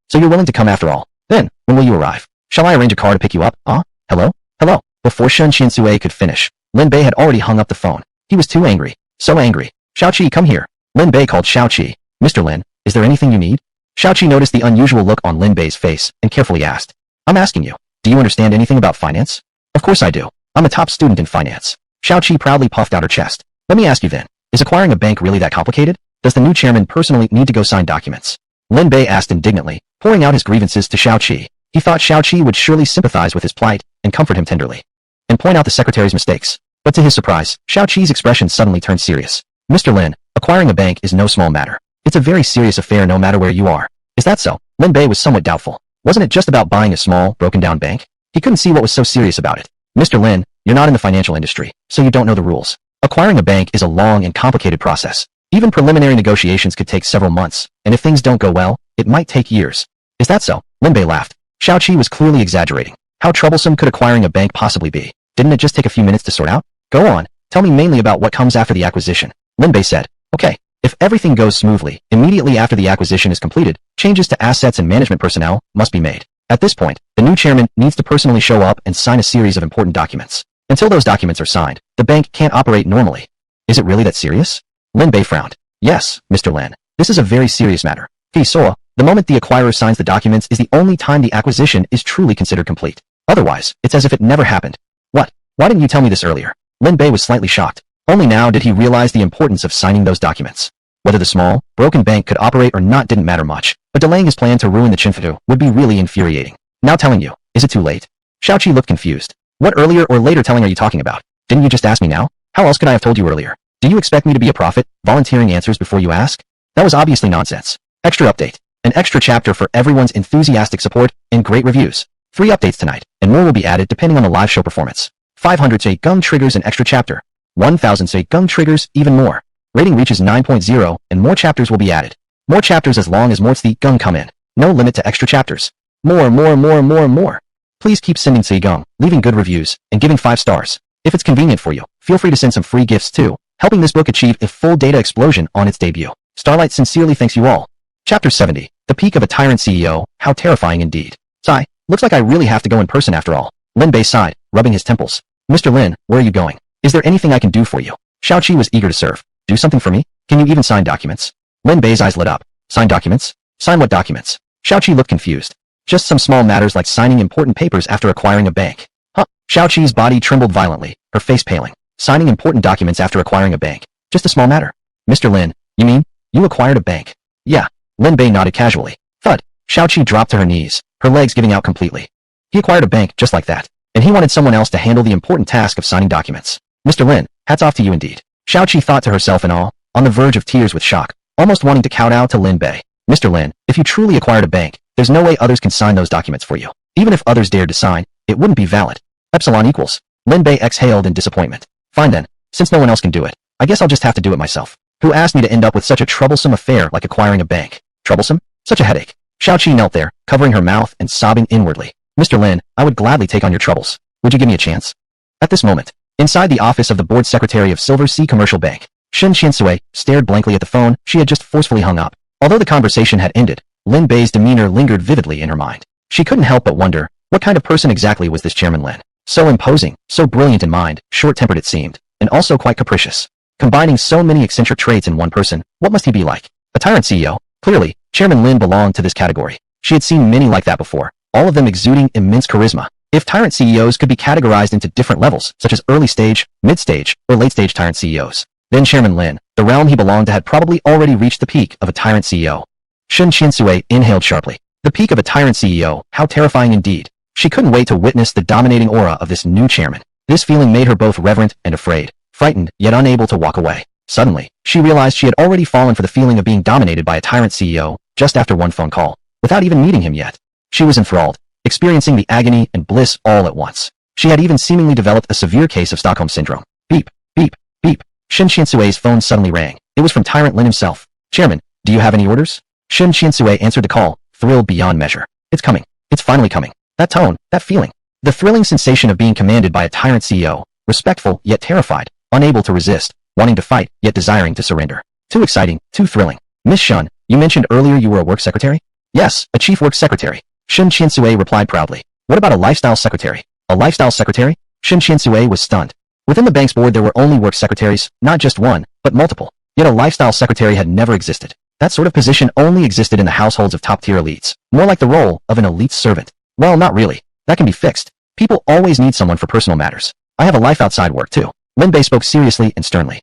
So you're willing to come after all. Then, when will you arrive? Shall I arrange a car to pick you up? Hello? Hello? Before Shen Qiansui could finish, Lin Bei had already hung up the phone. He was too angry. So angry. Xiaoqi, come here. Lin Bei called Xiaoqi. Mr. Lin, is there anything you need? Xiaoqi noticed the unusual look on Lin Bei's face and carefully asked. I'm asking you, do you understand anything about finance? Of course I do. I'm a top student in finance. Xiaoqi proudly puffed out her chest. Let me ask you then, is acquiring a bank really that complicated? Does the new chairman personally need to go sign documents? Lin Bei asked indignantly, pouring out his grievances to Xiaoqi. He thought Xiaoqi would surely sympathize with his plight and comfort him tenderly, and point out the secretary's mistakes. But to his surprise, Xiaoqi's expression suddenly turned serious. Mr. Lin, acquiring a bank is no small matter. It's a very serious affair no matter where you are. Is that so? Lin Bei was somewhat doubtful. Wasn't it just about buying a small, broken-down bank? He couldn't see what was so serious about it. Mr. Lin, you're not in the financial industry, so you don't know the rules. Acquiring a bank is a long and complicated process. Even preliminary negotiations could take several months, and if things don't go well, it might take years. Is that so? Lin Bei laughed. Xiaoqi was clearly exaggerating. How troublesome could acquiring a bank possibly be? Didn't it just take a few minutes to sort out? Go on, tell me mainly about what comes after the acquisition. Lin Bei said. Okay, if everything goes smoothly, immediately after the acquisition is completed, changes to assets and management personnel must be made. At this point, the new chairman needs to personally show up and sign a series of important documents. Until those documents are signed, the bank can't operate normally. Is it really that serious? Lin Bei frowned. Yes, Mr. Lin. This is a very serious matter. So, the moment the acquirer signs the documents is the only time the acquisition is truly considered complete. Otherwise, it's as if it never happened. What? Why didn't you tell me this earlier? Lin Bei was slightly shocked. Only now did he realize the importance of signing those documents. Whether the small, broken bank could operate or not didn't matter much, but delaying his plan to ruin the Chinfutu would be really infuriating. Now telling you, is it too late? Xiaoqi looked confused. What earlier or later telling are you talking about? Didn't you just ask me now? How else could I have told you earlier? Do you expect me to be a prophet, volunteering answers before you ask? That was obviously nonsense. Extra update. An extra chapter for everyone's enthusiastic support and great reviews. 3 updates tonight, and more will be added depending on the live show performance. 500 say gung triggers an extra chapter. 1000 say gung triggers even more. Rating reaches 9.0 and more chapters will be added. More chapters as long as more the gung come in. No limit to extra chapters. More, more, more, more, more. Please keep sending Seigong, leaving good reviews, and giving 5 stars. If it's convenient for you, feel free to send some free gifts too, helping this book achieve a full data explosion on its debut. Starlight sincerely thanks you all. Chapter 70. The Peak of a Tyrant CEO, How Terrifying Indeed. Sigh. Looks like I really have to go in person after all. Lin Bay sighed, rubbing his temples. Mr. Lin, where are you going? Is there anything I can do for you? Xiaoqi was eager to serve. Do something for me? Can you even sign documents? Lin Bei's eyes lit up. Sign documents? Sign what documents? Xiaoqi looked confused. Just some small matters like signing important papers after acquiring a bank. Huh? Xiaoqi's body trembled violently, her face paling. Signing important documents after acquiring a bank. Just a small matter. Mr. Lin, you mean, you acquired a bank? Yeah. Lin Bei nodded casually. Thud. Xiaoqi dropped to her knees, her legs giving out completely. He acquired a bank just like that, and he wanted someone else to handle the important task of signing documents. Mr. Lin, hats off to you indeed. Xiaoqi thought to herself in awe, on the verge of tears with shock, almost wanting to kowtow to Lin Bei. Mr. Lin, if you truly acquired a bank, there's no way others can sign those documents for you. Even if others dared to sign, it wouldn't be valid. Epsilon equals. Lin Bei exhaled in disappointment. Fine then, since no one else can do it, I guess I'll just have to do it myself. Who asked me to end up with such a troublesome affair like acquiring a bank? Troublesome? Such a headache. Xiaoqi knelt there, covering her mouth and sobbing inwardly. Mr. Lin, I would gladly take on your troubles. Would you give me a chance? At this moment, inside the office of the board secretary of Silver Sea Commercial Bank, Shen Qiansui stared blankly at the phone she had just forcefully hung up. Although the conversation had ended, Lin Bei's demeanor lingered vividly in her mind. She couldn't help but wonder, what kind of person exactly was this Chairman Lin? So imposing, so brilliant in mind, short-tempered it seemed, and also quite capricious. Combining so many eccentric traits in one person, what must he be like? A tyrant CEO? Clearly, Chairman Lin belonged to this category. She had seen many like that before, all of them exuding immense charisma. If tyrant CEOs could be categorized into different levels, such as early stage, mid-stage, or late-stage tyrant CEOs, then Chairman Lin, the realm he belonged to, had probably already reached the peak of a tyrant CEO. Shen Qiansui inhaled sharply. The peak of a tyrant CEO, how terrifying indeed. She couldn't wait to witness the dominating aura of this new chairman. This feeling made her both reverent and afraid, frightened yet unable to walk away. Suddenly, she realized she had already fallen for the feeling of being dominated by a tyrant CEO just after one phone call, without even meeting him yet. She was enthralled, experiencing the agony and bliss all at once. She had even seemingly developed a severe case of Stockholm Syndrome. Beep, beep, beep. Shen Qiansui's phone suddenly rang. It was from Tyrant Lin himself. Chairman, do you have any orders? Shen Qiansui answered the call, thrilled beyond measure. It's coming. It's finally coming. That tone, that feeling. The thrilling sensation of being commanded by a tyrant CEO, respectful yet terrified, unable to resist, wanting to fight yet desiring to surrender. Too exciting, too thrilling. Miss Shun, you mentioned earlier you were a work secretary? Yes, a chief work secretary. Shen Qiansui replied proudly. What about a lifestyle secretary? A lifestyle secretary? Shen Qiansui was stunned. Within the bank's board there were only work secretaries, not just one, but multiple. Yet a lifestyle secretary had never existed. That sort of position only existed in the households of top-tier elites, more like the role of an elite servant. Well, not really. That can be fixed. People always need someone for personal matters. I have a life outside work too. Lin Bei spoke seriously and sternly.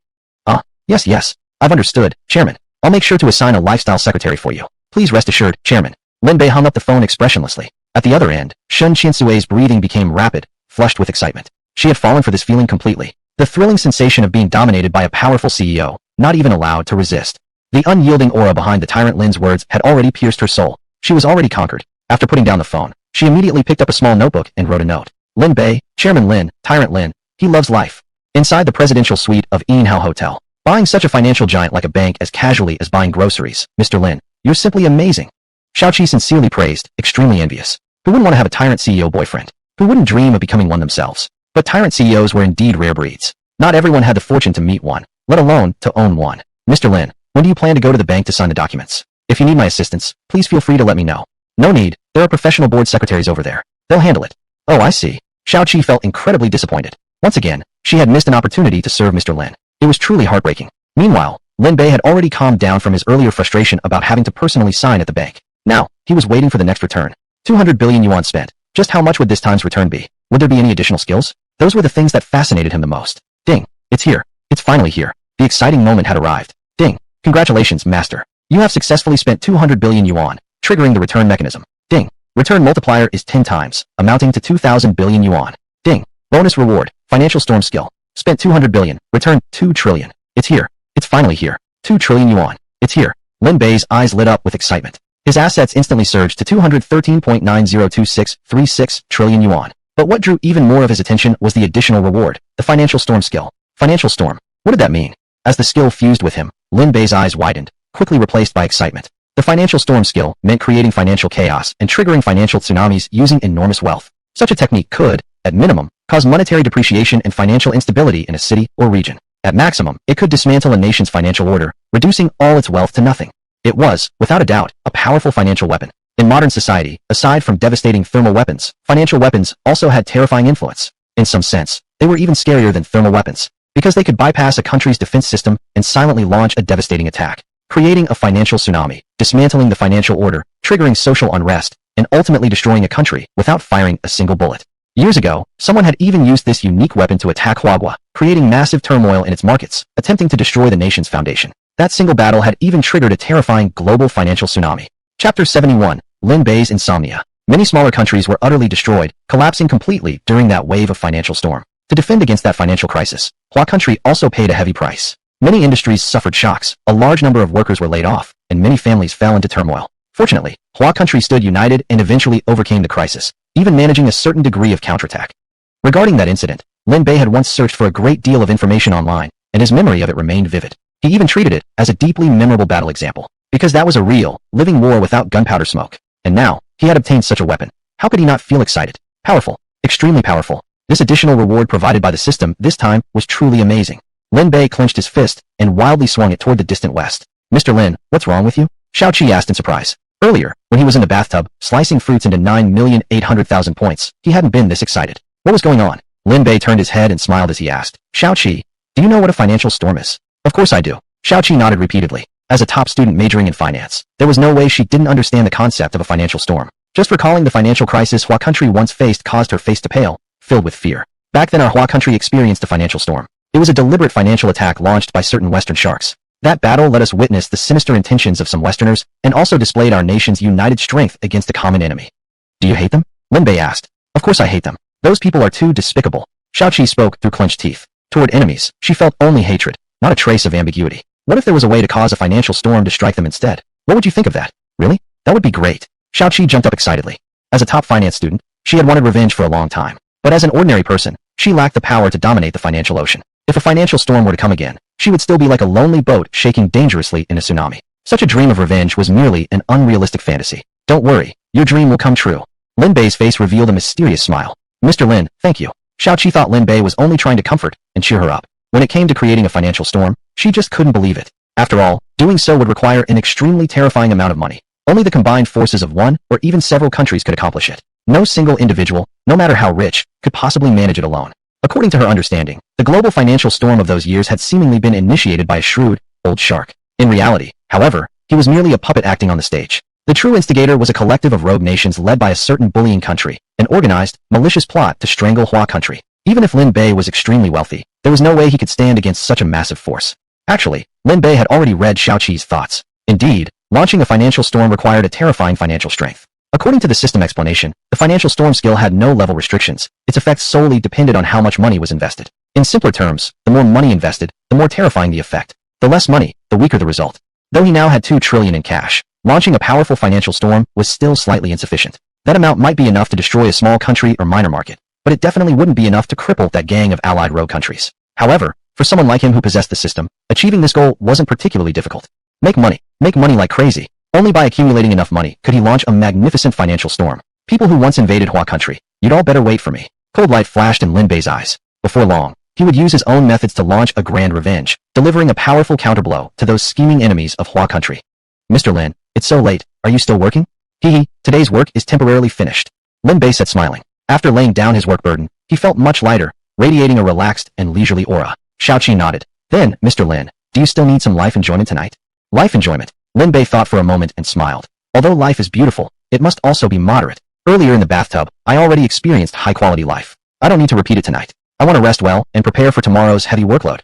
Yes. I've understood, Chairman. I'll make sure to assign a lifestyle secretary for you. Please rest assured, Chairman. Lin Bei hung up the phone expressionlessly. At the other end, Shen Qiansui's breathing became rapid, flushed with excitement. She had fallen for this feeling completely. The thrilling sensation of being dominated by a powerful CEO, not even allowed to resist. The unyielding aura behind the tyrant Lin's words had already pierced her soul. She was already conquered. After putting down the phone, she immediately picked up a small notebook and wrote a note. Lin Bei, Chairman Lin, Tyrant Lin, he loves life. Inside the presidential suite of Inhao Hotel. Buying such a financial giant like a bank as casually as buying groceries, Mr. Lin, you're simply amazing. Xiaoqi sincerely praised, extremely envious. Who wouldn't want to have a tyrant CEO boyfriend? Who wouldn't dream of becoming one themselves? But tyrant CEOs were indeed rare breeds. Not everyone had the fortune to meet one, let alone to own one. Mr. Lin, when do you plan to go to the bank to sign the documents? If you need my assistance, please feel free to let me know. No need, there are professional board secretaries over there. They'll handle it. Oh, I see. Xiaoqi felt incredibly disappointed. Once again, she had missed an opportunity to serve Mr. Lin. It was truly heartbreaking. Meanwhile, Lin Bei had already calmed down from his earlier frustration about having to personally sign at the bank. Now, he was waiting for the next return. 200 billion yuan spent. Just how much would this time's return be? Would there be any additional skills? Those were the things that fascinated him the most. Ding. It's here. It's finally here. The exciting moment had arrived. Ding. Congratulations, master. You have successfully spent 200 billion yuan, triggering the return mechanism. Ding. Return multiplier is 10 times, amounting to 2,000 billion yuan. Ding. Bonus reward, financial storm skill. Spent 200 billion, returned 2 trillion. It's here. It's finally here. 2 trillion yuan. It's here. Lin Bei's eyes lit up with excitement. His assets instantly surged to 213.902636 trillion yuan. But what drew even more of his attention was the additional reward, the financial storm skill. Financial storm. What did that mean? As the skill fused with him, Lin Bei's eyes widened, quickly replaced by excitement. The financial storm skill meant creating financial chaos and triggering financial tsunamis using enormous wealth. Such a technique could, at minimum, cause monetary depreciation and financial instability in a city or region. At maximum, it could dismantle a nation's financial order, reducing all its wealth to nothing. It was, without a doubt, a powerful financial weapon. In modern society, aside from devastating thermal weapons, financial weapons also had terrifying influence. In some sense, they were even scarier than thermal weapons, because they could bypass a country's defense system and silently launch a devastating attack, creating a financial tsunami, dismantling the financial order, triggering social unrest, and ultimately destroying a country without firing a single bullet. Years ago, someone had even used this unique weapon to attack Huagua, creating massive turmoil in its markets, attempting to destroy the nation's foundation. That single battle had even triggered a terrifying global financial tsunami. Chapter 71, Lin Bay's Insomnia. Many smaller countries were utterly destroyed, collapsing completely during that wave of financial storm. To defend against that financial crisis, Hua country also paid a heavy price. Many industries suffered shocks, a large number of workers were laid off, and many families fell into turmoil. Fortunately, Hua country stood united and eventually overcame the crisis, even managing a certain degree of counterattack. Regarding that incident, Lin Bay had once searched for a great deal of information online, and his memory of it remained vivid. He even treated it as a deeply memorable battle example, because that was a real, living war without gunpowder smoke. And now, he had obtained such a weapon. How could he not feel excited? Powerful. Extremely powerful. This additional reward provided by the system this time was truly amazing. Lin Bay clenched his fist and wildly swung it toward the distant west. Mr. Lin, what's wrong with you? Xiao Qi asked in surprise. Earlier, when he was in the bathtub, slicing fruits into 9,800,000 points, he hadn't been this excited. What was going on? Lin Bay turned his head and smiled as he asked. Xiao Qi, do you know what a financial storm is? Of course I do. Xiao Qi nodded repeatedly. As a top student majoring in finance, there was no way she didn't understand the concept of a financial storm. Just recalling the financial crisis Hua country once faced caused her face to pale, filled with fear. Back then our Hua country experienced a financial storm. It was a deliberate financial attack launched by certain Western sharks. That battle let us witness the sinister intentions of some Westerners and also displayed our nation's united strength against a common enemy. Do you hate them? Lin Bei asked. Of course I hate them. Those people are too despicable. Xiao Qi spoke through clenched teeth. Toward enemies, she felt only hatred, not a trace of ambiguity. What if there was a way to cause a financial storm to strike them instead? What would you think of that? Really? That would be great. Xiao Qi jumped up excitedly. As a top finance student, she had wanted revenge for a long time. But as an ordinary person, she lacked the power to dominate the financial ocean. If a financial storm were to come again, she would still be like a lonely boat shaking dangerously in a tsunami. Such a dream of revenge was merely an unrealistic fantasy. Don't worry, your dream will come true. Lin Bei's face revealed a mysterious smile. Mr. Lin, thank you. Xiao Qi thought Lin Bei was only trying to comfort and cheer her up. When it came to creating a financial storm, she just couldn't believe it. After all, doing so would require an extremely terrifying amount of money. Only the combined forces of one or even several countries could accomplish it. No single individual, no matter how rich, could possibly manage it alone. According to her understanding, the global financial storm of those years had seemingly been initiated by a shrewd, old shark. In reality, however, he was merely a puppet acting on the stage. The true instigator was a collective of rogue nations led by a certain bullying country, an organized, malicious plot to strangle Hua country. Even if Lin Bei was extremely wealthy, there was no way he could stand against such a massive force. Actually, Lin Bei had already read Xiao Qi's thoughts. Indeed, launching a financial storm required a terrifying financial strength. According to the system explanation, the financial storm skill had no level restrictions. Its effects solely depended on how much money was invested. In simpler terms, the more money invested, the more terrifying the effect. The less money, the weaker the result. Though he now had 2 trillion in cash, launching a powerful financial storm was still slightly insufficient. That amount might be enough to destroy a small country or minor market, but it definitely wouldn't be enough to cripple that gang of allied rogue countries. However, for someone like him who possessed the system, achieving this goal wasn't particularly difficult. Make money like crazy. Only by accumulating enough money could he launch a magnificent financial storm. People who once invaded Hua country, you'd all better wait for me. Cold light flashed in Lin Bei's eyes. Before long, he would use his own methods to launch a grand revenge, delivering a powerful counterblow to those scheming enemies of Hua country. Mr. Lin, it's so late, are you still working? Hee, today's work is temporarily finished. Lin Bei said smiling. After laying down his work burden, he felt much lighter, radiating a relaxed and leisurely aura. Xiao Qi nodded. Then, Mr. Lin, do you still need some life enjoyment tonight? Life enjoyment. Lin Bei thought for a moment and smiled. Although life is beautiful, it must also be moderate. Earlier in the bathtub, I already experienced high-quality life. I don't need to repeat it tonight. I want to rest well and prepare for tomorrow's heavy workload.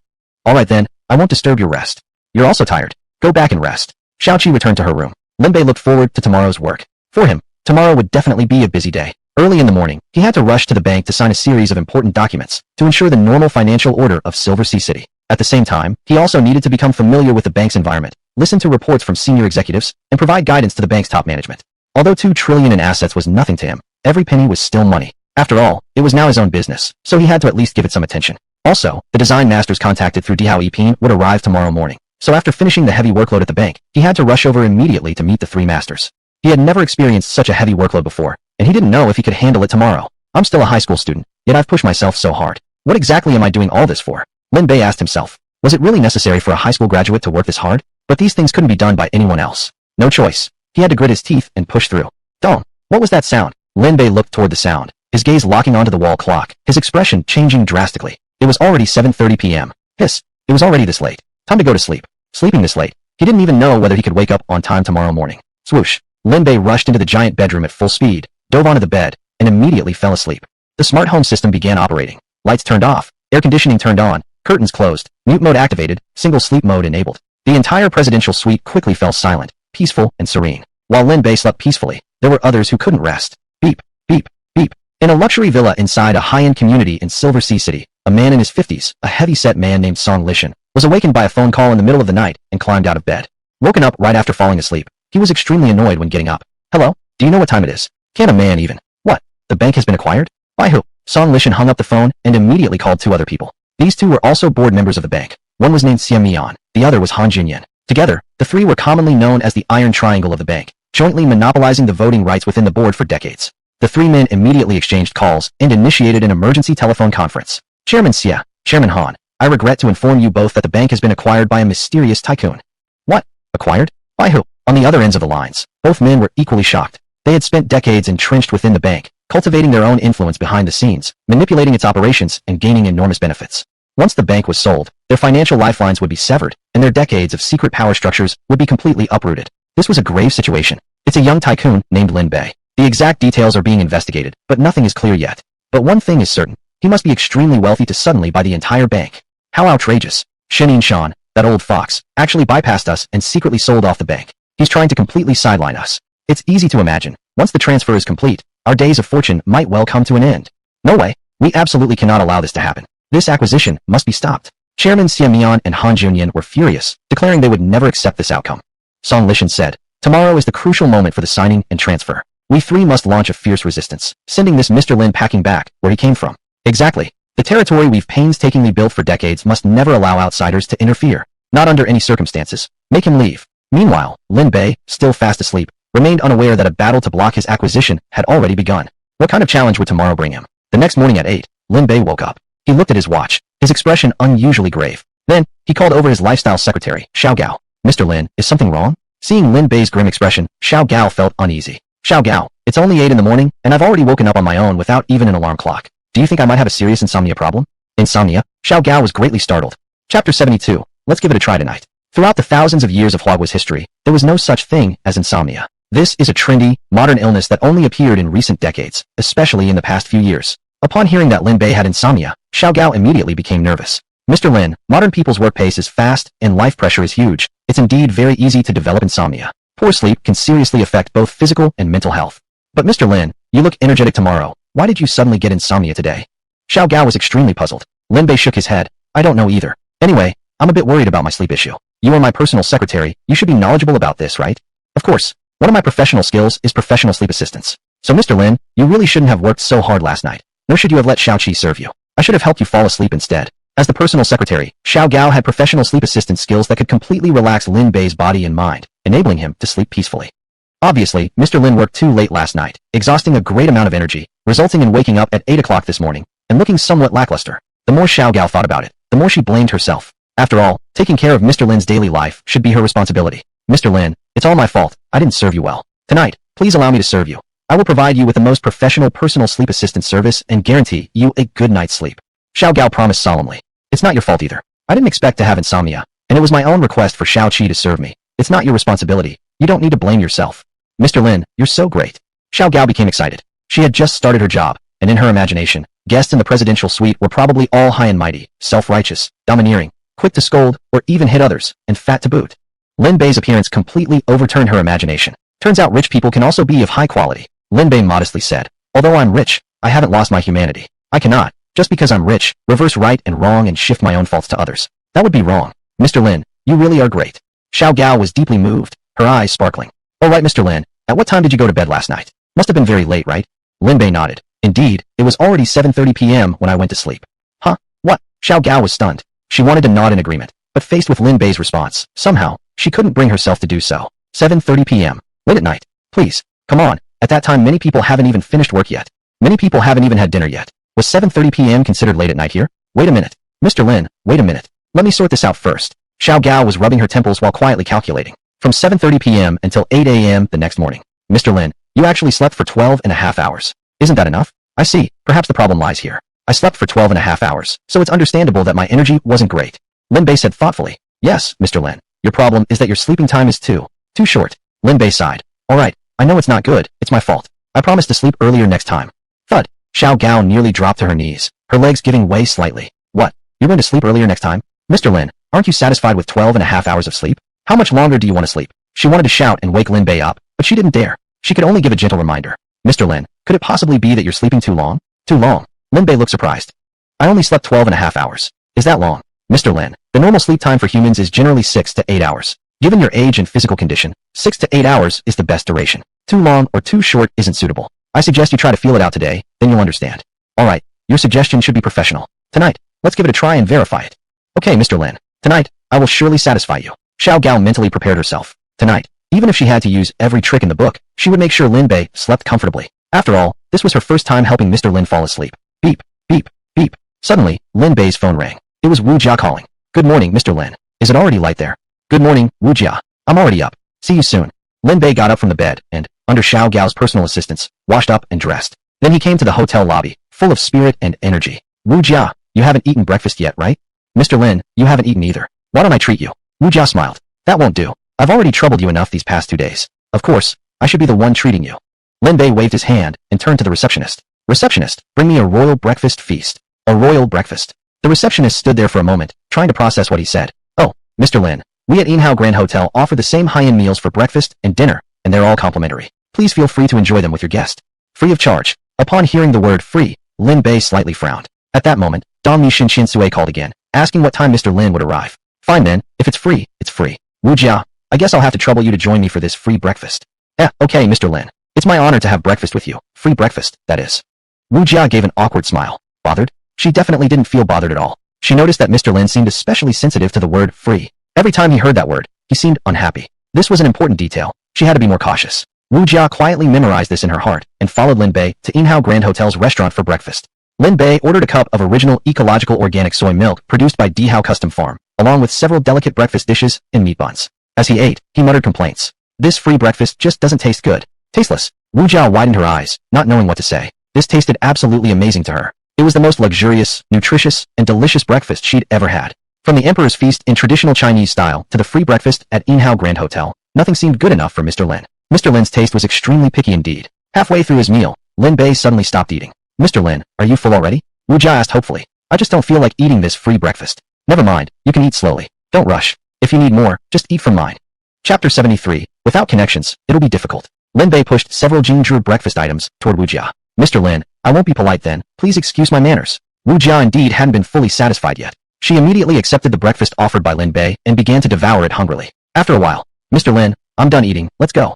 Alright then, I won't disturb your rest. You're also tired. Go back and rest. Xiao Qi returned to her room. Lin Bei looked forward to tomorrow's work. For him, tomorrow would definitely be a busy day. Early in the morning, he had to rush to the bank to sign a series of important documents to ensure the normal financial order of Silver Sea City. At the same time, he also needed to become familiar with the bank's environment, listen to reports from senior executives, and provide guidance to the bank's top management. Although 2 trillion in assets was nothing to him, every penny was still money. After all, it was now his own business, so he had to at least give it some attention. Also, the design masters contacted through Dihao Yiping would arrive tomorrow morning. So after finishing the heavy workload at the bank, he had to rush over immediately to meet the three masters. He had never experienced such a heavy workload before, and he didn't know if he could handle it tomorrow. I'm still a high school student, yet I've pushed myself so hard. What exactly am I doing all this for? Lin Bay asked himself. Was it really necessary for a high school graduate to work this hard? But these things couldn't be done by anyone else. No choice. He had to grit his teeth and push through. Don't. What was that sound? Lin Bay looked toward the sound, his gaze locking onto the wall clock, his expression changing drastically. It was already 7:30 p.m. Hiss. It was already this late. Time to go to sleep. Sleeping this late. He didn't even know whether he could wake up on time tomorrow morning. Swoosh. Lin Bay rushed into the giant bedroom at full speed, dove onto the bed, and immediately fell asleep. The smart home system began operating. Lights turned off, air conditioning turned on, curtains closed, mute mode activated, single sleep mode enabled. The entire presidential suite quickly fell silent, peaceful and serene. While Lin Bay slept peacefully, there were others who couldn't rest. Beep, beep, beep. In a luxury villa inside a high-end community in Silver Sea City, a man in his 50s, a heavy-set man named Song Lishan, was awakened by a phone call in the middle of the night and climbed out of bed. Woken up right after falling asleep, he was extremely annoyed when getting up. Hello? Do you know what time it is? Can't a man even? What? The bank has been acquired? By who? Song Lishan hung up the phone and immediately called two other people. These two were also board members of the bank. One was named Xia Mian, the other was Han Junyan. Together, the three were commonly known as the Iron Triangle of the bank, jointly monopolizing the voting rights within the board for decades. The three men immediately exchanged calls and initiated an emergency telephone conference. Chairman Xia, Chairman Han, I regret to inform you both that the bank has been acquired by a mysterious tycoon. What? Acquired? By who? On the other ends of the lines, both men were equally shocked. They had spent decades entrenched within the bank, cultivating their own influence behind the scenes, manipulating its operations and gaining enormous benefits. Once the bank was sold, their financial lifelines would be severed, and their decades of secret power structures would be completely uprooted. This was a grave situation. It's a young tycoon named Lin Bay. The exact details are being investigated, but nothing is clear yet. But one thing is certain. He must be extremely wealthy to suddenly buy the entire bank. How outrageous. Shenin Shan, that old fox, actually bypassed us and secretly sold off the bank. He's trying to completely sideline us. It's easy to imagine. Once the transfer is complete, our days of fortune might well come to an end. No way. We absolutely cannot allow this to happen. This acquisition must be stopped. Chairman Xia Mian and Han Junyan were furious, declaring they would never accept this outcome. Song Lishan said, tomorrow is the crucial moment for the signing and transfer. We three must launch a fierce resistance, sending this Mr. Lin packing back where he came from. Exactly. The territory we've painstakingly built for decades must never allow outsiders to interfere. Not under any circumstances. Make him leave. Meanwhile, Lin Bay, still fast asleep, remained unaware that a battle to block his acquisition had already begun. What kind of challenge would tomorrow bring him? The next morning at 8, Lin Bay woke up. He looked at his watch, his expression unusually grave. Then, he called over his lifestyle secretary, Xiao Gao. Mr. Lin, is something wrong? Seeing Lin Bay's grim expression, Xiao Gao felt uneasy. Xiao Gao, it's only 8 in the morning, and I've already woken up on my own without even an alarm clock. Do you think I might have a serious insomnia problem? Insomnia? Xiao Gao was greatly startled. Chapter 72. Let's give it a try tonight. Throughout the thousands of years of Huagua's history, there was no such thing as insomnia. This is a trendy, modern illness that only appeared in recent decades, especially in the past few years. Upon hearing that Lin Bay had insomnia, Xiao Gao immediately became nervous. Mr. Lin, modern people's work pace is fast, and life pressure is huge. It's indeed very easy to develop insomnia. Poor sleep can seriously affect both physical and mental health. But Mr. Lin, you look energetic tomorrow. Why did you suddenly get insomnia today? Xiao Gao was extremely puzzled. Lin Bei shook his head. I don't know either. Anyway, I'm a bit worried about my sleep issue. You are my personal secretary. You should be knowledgeable about this, right? Of course. One of my professional skills is professional sleep assistance. So Mr. Lin, you really shouldn't have worked so hard last night. Nor should you have let Xiao Qi serve you. I should have helped you fall asleep instead. As the personal secretary, Xiao Gao had professional sleep assistance skills that could completely relax Lin Bei's body and mind, enabling him to sleep peacefully. Obviously, Mr. Lin worked too late last night, exhausting a great amount of energy, resulting in waking up at 8 o'clock this morning, and looking somewhat lackluster. The more Xiao Gao thought about it, the more she blamed herself. After all, taking care of Mr. Lin's daily life should be her responsibility. Mr. Lin, it's all my fault. I didn't serve you well. Tonight, please allow me to serve you. I will provide you with the most professional personal sleep assistance service and guarantee you a good night's sleep. Xiao Gao promised solemnly. It's not your fault either. I didn't expect to have insomnia, and it was my own request for Xiao Qi to serve me. It's not your responsibility. You don't need to blame yourself. Mr. Lin, you're so great. Xiao Gao became excited. She had just started her job, and in her imagination, guests in the presidential suite were probably all high and mighty, self-righteous, domineering, quick to scold, or even hit others, and fat to boot. Lin Bei's appearance completely overturned her imagination. Turns out rich people can also be of high quality. Lin Bei modestly said, although I'm rich, I haven't lost my humanity. I cannot, just because I'm rich, reverse right and wrong and shift my own faults to others. That would be wrong. Mr. Lin, you really are great. Xiao Gao was deeply moved, her eyes sparkling. All right, Mr. Lin, at what time did you go to bed last night? Must have been very late, right? Lin Bei nodded. Indeed, it was already 7:30 p.m. when I went to sleep. Huh? What? Xiao Gao was stunned. She wanted to nod in agreement. but faced with Lin Bay's response, somehow, she couldn't bring herself to do so. 7:30 p.m. Late at night. Please. Come on. At that time many people haven't even finished work yet. Many people haven't even had dinner yet. Was 7:30 p.m. considered late at night here? Wait a minute. Mr. Lin, wait a minute. Let me sort this out first. Xiao Gao was rubbing her temples while quietly calculating. From 7:30 p.m. until 8 a.m. the next morning. Mr. Lin, you actually slept for 12.5 hours. Isn't that enough? I see. Perhaps the problem lies here. I slept for 12.5 hours, so it's understandable that my energy wasn't great. Lin Bei said thoughtfully. Yes, Mr. Lin. Your problem is that your sleeping time is too short. Lin Bei sighed. Alright, I know it's not good, it's my fault. I promise to sleep earlier next time. Thud. Xiao Gao nearly dropped to her knees, her legs giving way slightly. What? You're going to sleep earlier next time? Mr. Lin, aren't you satisfied with 12.5 hours of sleep? How much longer do you want to sleep? She wanted to shout and wake Lin Bei up, but she didn't dare. She could only give a gentle reminder. Mr. Lin, could it possibly be that you're sleeping too long? Too long. Lin Bei looked surprised. I only slept 12.5 hours. Is that long? Mr. Lin, the normal sleep time for humans is generally 6 to 8 hours. Given your age and physical condition, 6 to 8 hours is the best duration. Too long or too short isn't suitable. I suggest you try to feel it out today, then you'll understand. Alright, your suggestion should be professional. Tonight, let's give it a try and verify it. Okay, Mr. Lin. Tonight, I will surely satisfy you. Xiao Gao mentally prepared herself. Tonight, even if she had to use every trick in the book, she would make sure Lin Bei slept comfortably. After all, this was her first time helping Mr. Lin fall asleep. Beep, beep, beep. Suddenly, Lin Bei's phone rang. It was Wu Jia calling. Good morning, Mr. Lin. Is it already light there? Good morning, Wu Jia. I'm already up. See you soon. Lin Bei got up from the bed and, under Xiao Gao's personal assistance, washed up and dressed. Then he came to the hotel lobby, full of spirit and energy. Wu Jia, you haven't eaten breakfast yet, right? Mr. Lin, you haven't eaten either. Why don't I treat you? Wu Jia smiled. That won't do. I've already troubled you enough these past 2 days. Of course, I should be the one treating you. Lin Bei waved his hand and turned to the receptionist. Receptionist, bring me a royal breakfast feast. A royal breakfast. The receptionist stood there for a moment, trying to process what he said. Oh, Mr. Lin, we at Inhao Grand Hotel offer the same high-end meals for breakfast and dinner, and they're all complimentary. Please feel free to enjoy them with your guest. Free of charge. Upon hearing the word free, Lin Bei slightly frowned. At that moment, Dong Yushin Shui called again, asking what time Mr. Lin would arrive. Fine then, if it's free, it's free. Wu Jia, I guess I'll have to trouble you to join me for this free breakfast. Okay, Mr. Lin. It's my honor to have breakfast with you. Free breakfast, that is. Wu Jia gave an awkward smile. Bothered? She definitely didn't feel bothered at all. She noticed that Mr. Lin seemed especially sensitive to the word free. Every time he heard that word, he seemed unhappy. This was an important detail. She had to be more cautious. Wu Jia quietly memorized this in her heart and followed Lin Bei to Inhao Grand Hotel's restaurant for breakfast. Lin Bei ordered a cup of original ecological organic soy milk produced by Dihao Custom Farm, along with several delicate breakfast dishes and meat buns. As he ate, he muttered complaints. This free breakfast just doesn't taste good. Tasteless. Wu Jia widened her eyes, not knowing what to say. This tasted absolutely amazing to her. It was the most luxurious, nutritious, and delicious breakfast she'd ever had. From the Emperor's Feast in traditional Chinese style to the free breakfast at Inhao Grand Hotel, nothing seemed good enough for Mr. Lin. Mr. Lin's taste was extremely picky indeed. Halfway through his meal, Lin Bei suddenly stopped eating. Mr. Lin, are you full already? Wu Jia asked hopefully. I just don't feel like eating this free breakfast. Never mind, you can eat slowly. Don't rush. If you need more, just eat from mine. Chapter 73. Without connections, it'll be difficult. Lin Bei pushed several Jingzhu breakfast items toward Wu Jia. Mr. Lin, I won't be polite then. Please excuse my manners. Wu Jia indeed hadn't been fully satisfied yet. She immediately accepted the breakfast offered by Lin Bei and began to devour it hungrily. After a while, Mr. Lin, I'm done eating, let's go.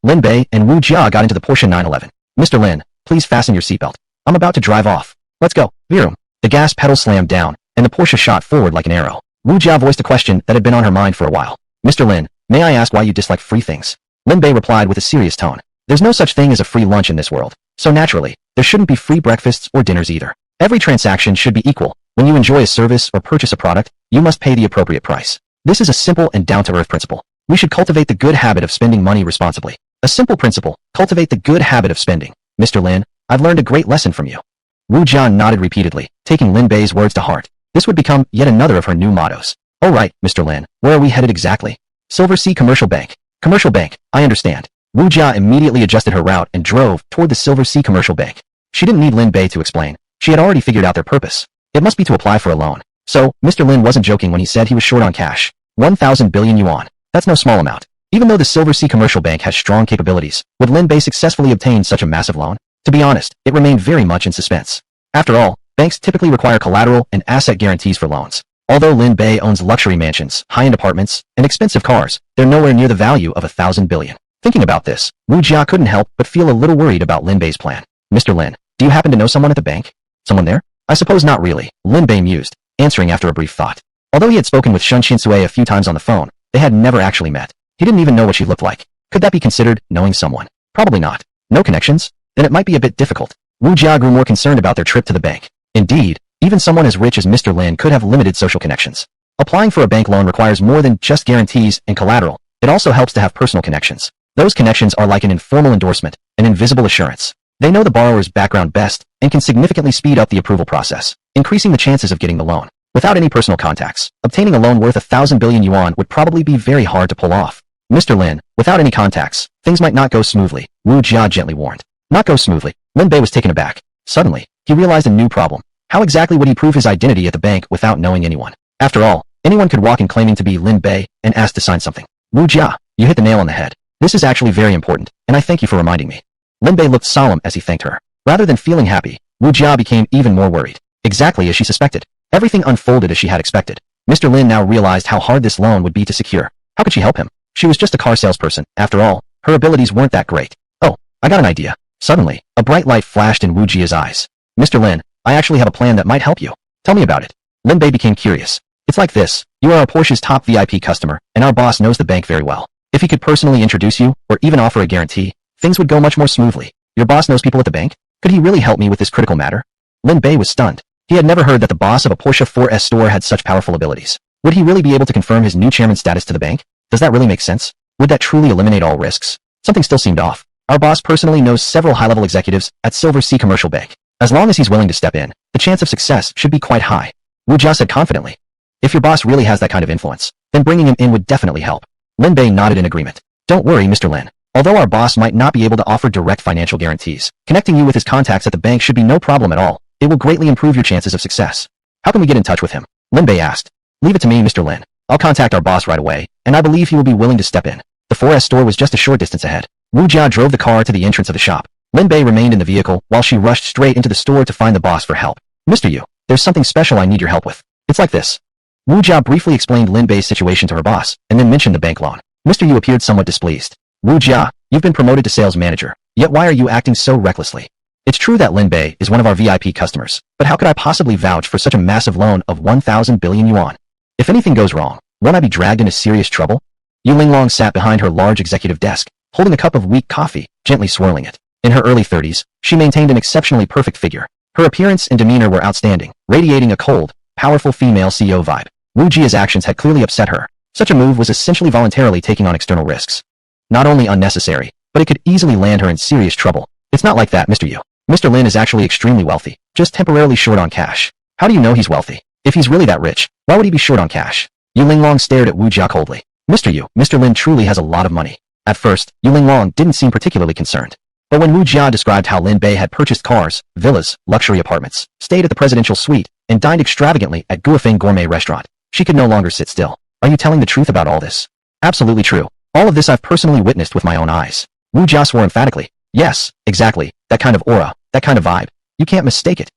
Lin Bei and Wu Jia got into the Porsche 911. Mr. Lin, please fasten your seatbelt. I'm about to drive off. Let's go. Vroom. The gas pedal slammed down, and the Porsche shot forward like an arrow. Wu Jia voiced a question that had been on her mind for a while. Mr. Lin, may I ask why you dislike free things? Lin Bei replied with a serious tone. There's no such thing as a free lunch in this world. So naturally, there shouldn't be free breakfasts or dinners either. Every transaction should be equal. When you enjoy a service or purchase a product, you must pay the appropriate price. This is a simple and down-to-earth principle. We should cultivate the good habit of spending money responsibly. A simple principle, cultivate the good habit of spending. Mr. Lin, I've learned a great lesson from you. Wu Jia nodded repeatedly, taking Lin Bei's words to heart. This would become yet another of her new mottos. All right, Mr. Lin, where are we headed exactly? Silver Sea Commercial Bank. Commercial Bank, I understand. Wu Jia immediately adjusted her route and drove toward the Silver Sea Commercial Bank. She didn't need Lin Bei to explain. She had already figured out their purpose. It must be to apply for a loan. So, Mr. Lin wasn't joking when he said he was short on cash. 1,000 billion yuan. That's no small amount. Even though the Silver Sea Commercial Bank has strong capabilities, would Lin Bei successfully obtain such a massive loan? To be honest, it remained very much in suspense. After all, banks typically require collateral and asset guarantees for loans. Although Lin Bei owns luxury mansions, high-end apartments, and expensive cars, they're nowhere near the value of 1,000 billion. Thinking about this, Wu Jia couldn't help but feel a little worried about Lin Bei's plan. Mr. Lin, do you happen to know someone at the bank? Someone there? I suppose not really, Lin Bei mused, answering after a brief thought. Although he had spoken with Shun Qinsui a few times on the phone, they had never actually met. He didn't even know what she looked like. Could that be considered knowing someone? Probably not. No connections? Then it might be a bit difficult. Wu Jia grew more concerned about their trip to the bank. Indeed, even someone as rich as Mr. Lin could have limited social connections. Applying for a bank loan requires more than just guarantees and collateral. It also helps to have personal connections. Those connections are like an informal endorsement, an invisible assurance. They know the borrower's background best and can significantly speed up the approval process, increasing the chances of getting the loan. Without any personal contacts, obtaining a loan worth 1,000 billion yuan would probably be very hard to pull off. Mr. Lin, without any contacts, things might not go smoothly, Wu Jia gently warned. Not go smoothly. Lin Bay was taken aback. Suddenly, he realized a new problem. How exactly would he prove his identity at the bank without knowing anyone? After all, anyone could walk in claiming to be Lin Bay and ask to sign something. Wu Jia, you hit the nail on the head. This is actually very important, and I thank you for reminding me. Lin Bay looked solemn as he thanked her. Rather than feeling happy, Wu Jia became even more worried. Exactly as she suspected. Everything unfolded as she had expected. Mr. Lin now realized how hard this loan would be to secure. How could she help him? She was just a car salesperson. After all, her abilities weren't that great. Oh, I got an idea. Suddenly, a bright light flashed in Wu Jia's eyes. Mr. Lin, I actually have a plan that might help you. Tell me about it. Lin Bei became curious. It's like this. You are our Porsche's top VIP customer, and our boss knows the bank very well. If he could personally introduce you, or even offer a guarantee, things would go much more smoothly. Your boss knows people at the bank? Could he really help me with this critical matter? Lin Bei was stunned. He had never heard that the boss of a Porsche 4S store had such powerful abilities. Would he really be able to confirm his new chairman's status to the bank? Does that really make sense? Would that truly eliminate all risks? Something still seemed off. Our boss personally knows several high-level executives at Silver Sea Commercial Bank. As long as he's willing to step in, the chance of success should be quite high. Wu Jia said confidently. If your boss really has that kind of influence, then bringing him in would definitely help. Lin Bei nodded in agreement. Don't worry, Mr. Lin. Although our boss might not be able to offer direct financial guarantees, connecting you with his contacts at the bank should be no problem at all. It will greatly improve your chances of success. How can we get in touch with him? Lin Bei asked. Leave it to me, Mr. Lin. I'll contact our boss right away, and I believe he will be willing to step in. The 4S store was just a short distance ahead. Wu Jia drove the car to the entrance of the shop. Lin Bei remained in the vehicle while she rushed straight into the store to find the boss for help. Mr. Yu, there's something special I need your help with. It's like this. Wu Jia briefly explained Lin Bei's situation to her boss, and then mentioned the bank loan. Mr. Yu appeared somewhat displeased. Wu Jia, you've been promoted to sales manager, yet why are you acting so recklessly? It's true that Lin Bei is one of our VIP customers, but how could I possibly vouch for such a massive loan of 1,000 billion yuan? If anything goes wrong, won't I be dragged into serious trouble? Yu Linglong sat behind her large executive desk, holding a cup of weak coffee, gently swirling it. In her early 30s, she maintained an exceptionally perfect figure. Her appearance and demeanor were outstanding, radiating a cold, powerful female CEO vibe. Wu Jia's actions had clearly upset her. Such a move was essentially voluntarily taking on external risks. Not only unnecessary, but it could easily land her in serious trouble. It's not like that, Mr. Yu. Mr. Lin is actually extremely wealthy, just temporarily short on cash. How do you know he's wealthy? If he's really that rich, why would he be short on cash? Yu Linglong stared at Wu Jia coldly. Mr. Yu, Mr. Lin truly has a lot of money. At first, Yu Linglong didn't seem particularly concerned. But when Wu Jia described how Lin Bei had purchased cars, villas, luxury apartments, stayed at the presidential suite, and dined extravagantly at Guofeng Gourmet Restaurant, she could no longer sit still. Are you telling the truth about all this? Absolutely true. All of this I've personally witnessed with my own eyes. Wu Jia swore emphatically. Yes, exactly. That kind of aura, that kind of vibe. You can't mistake it.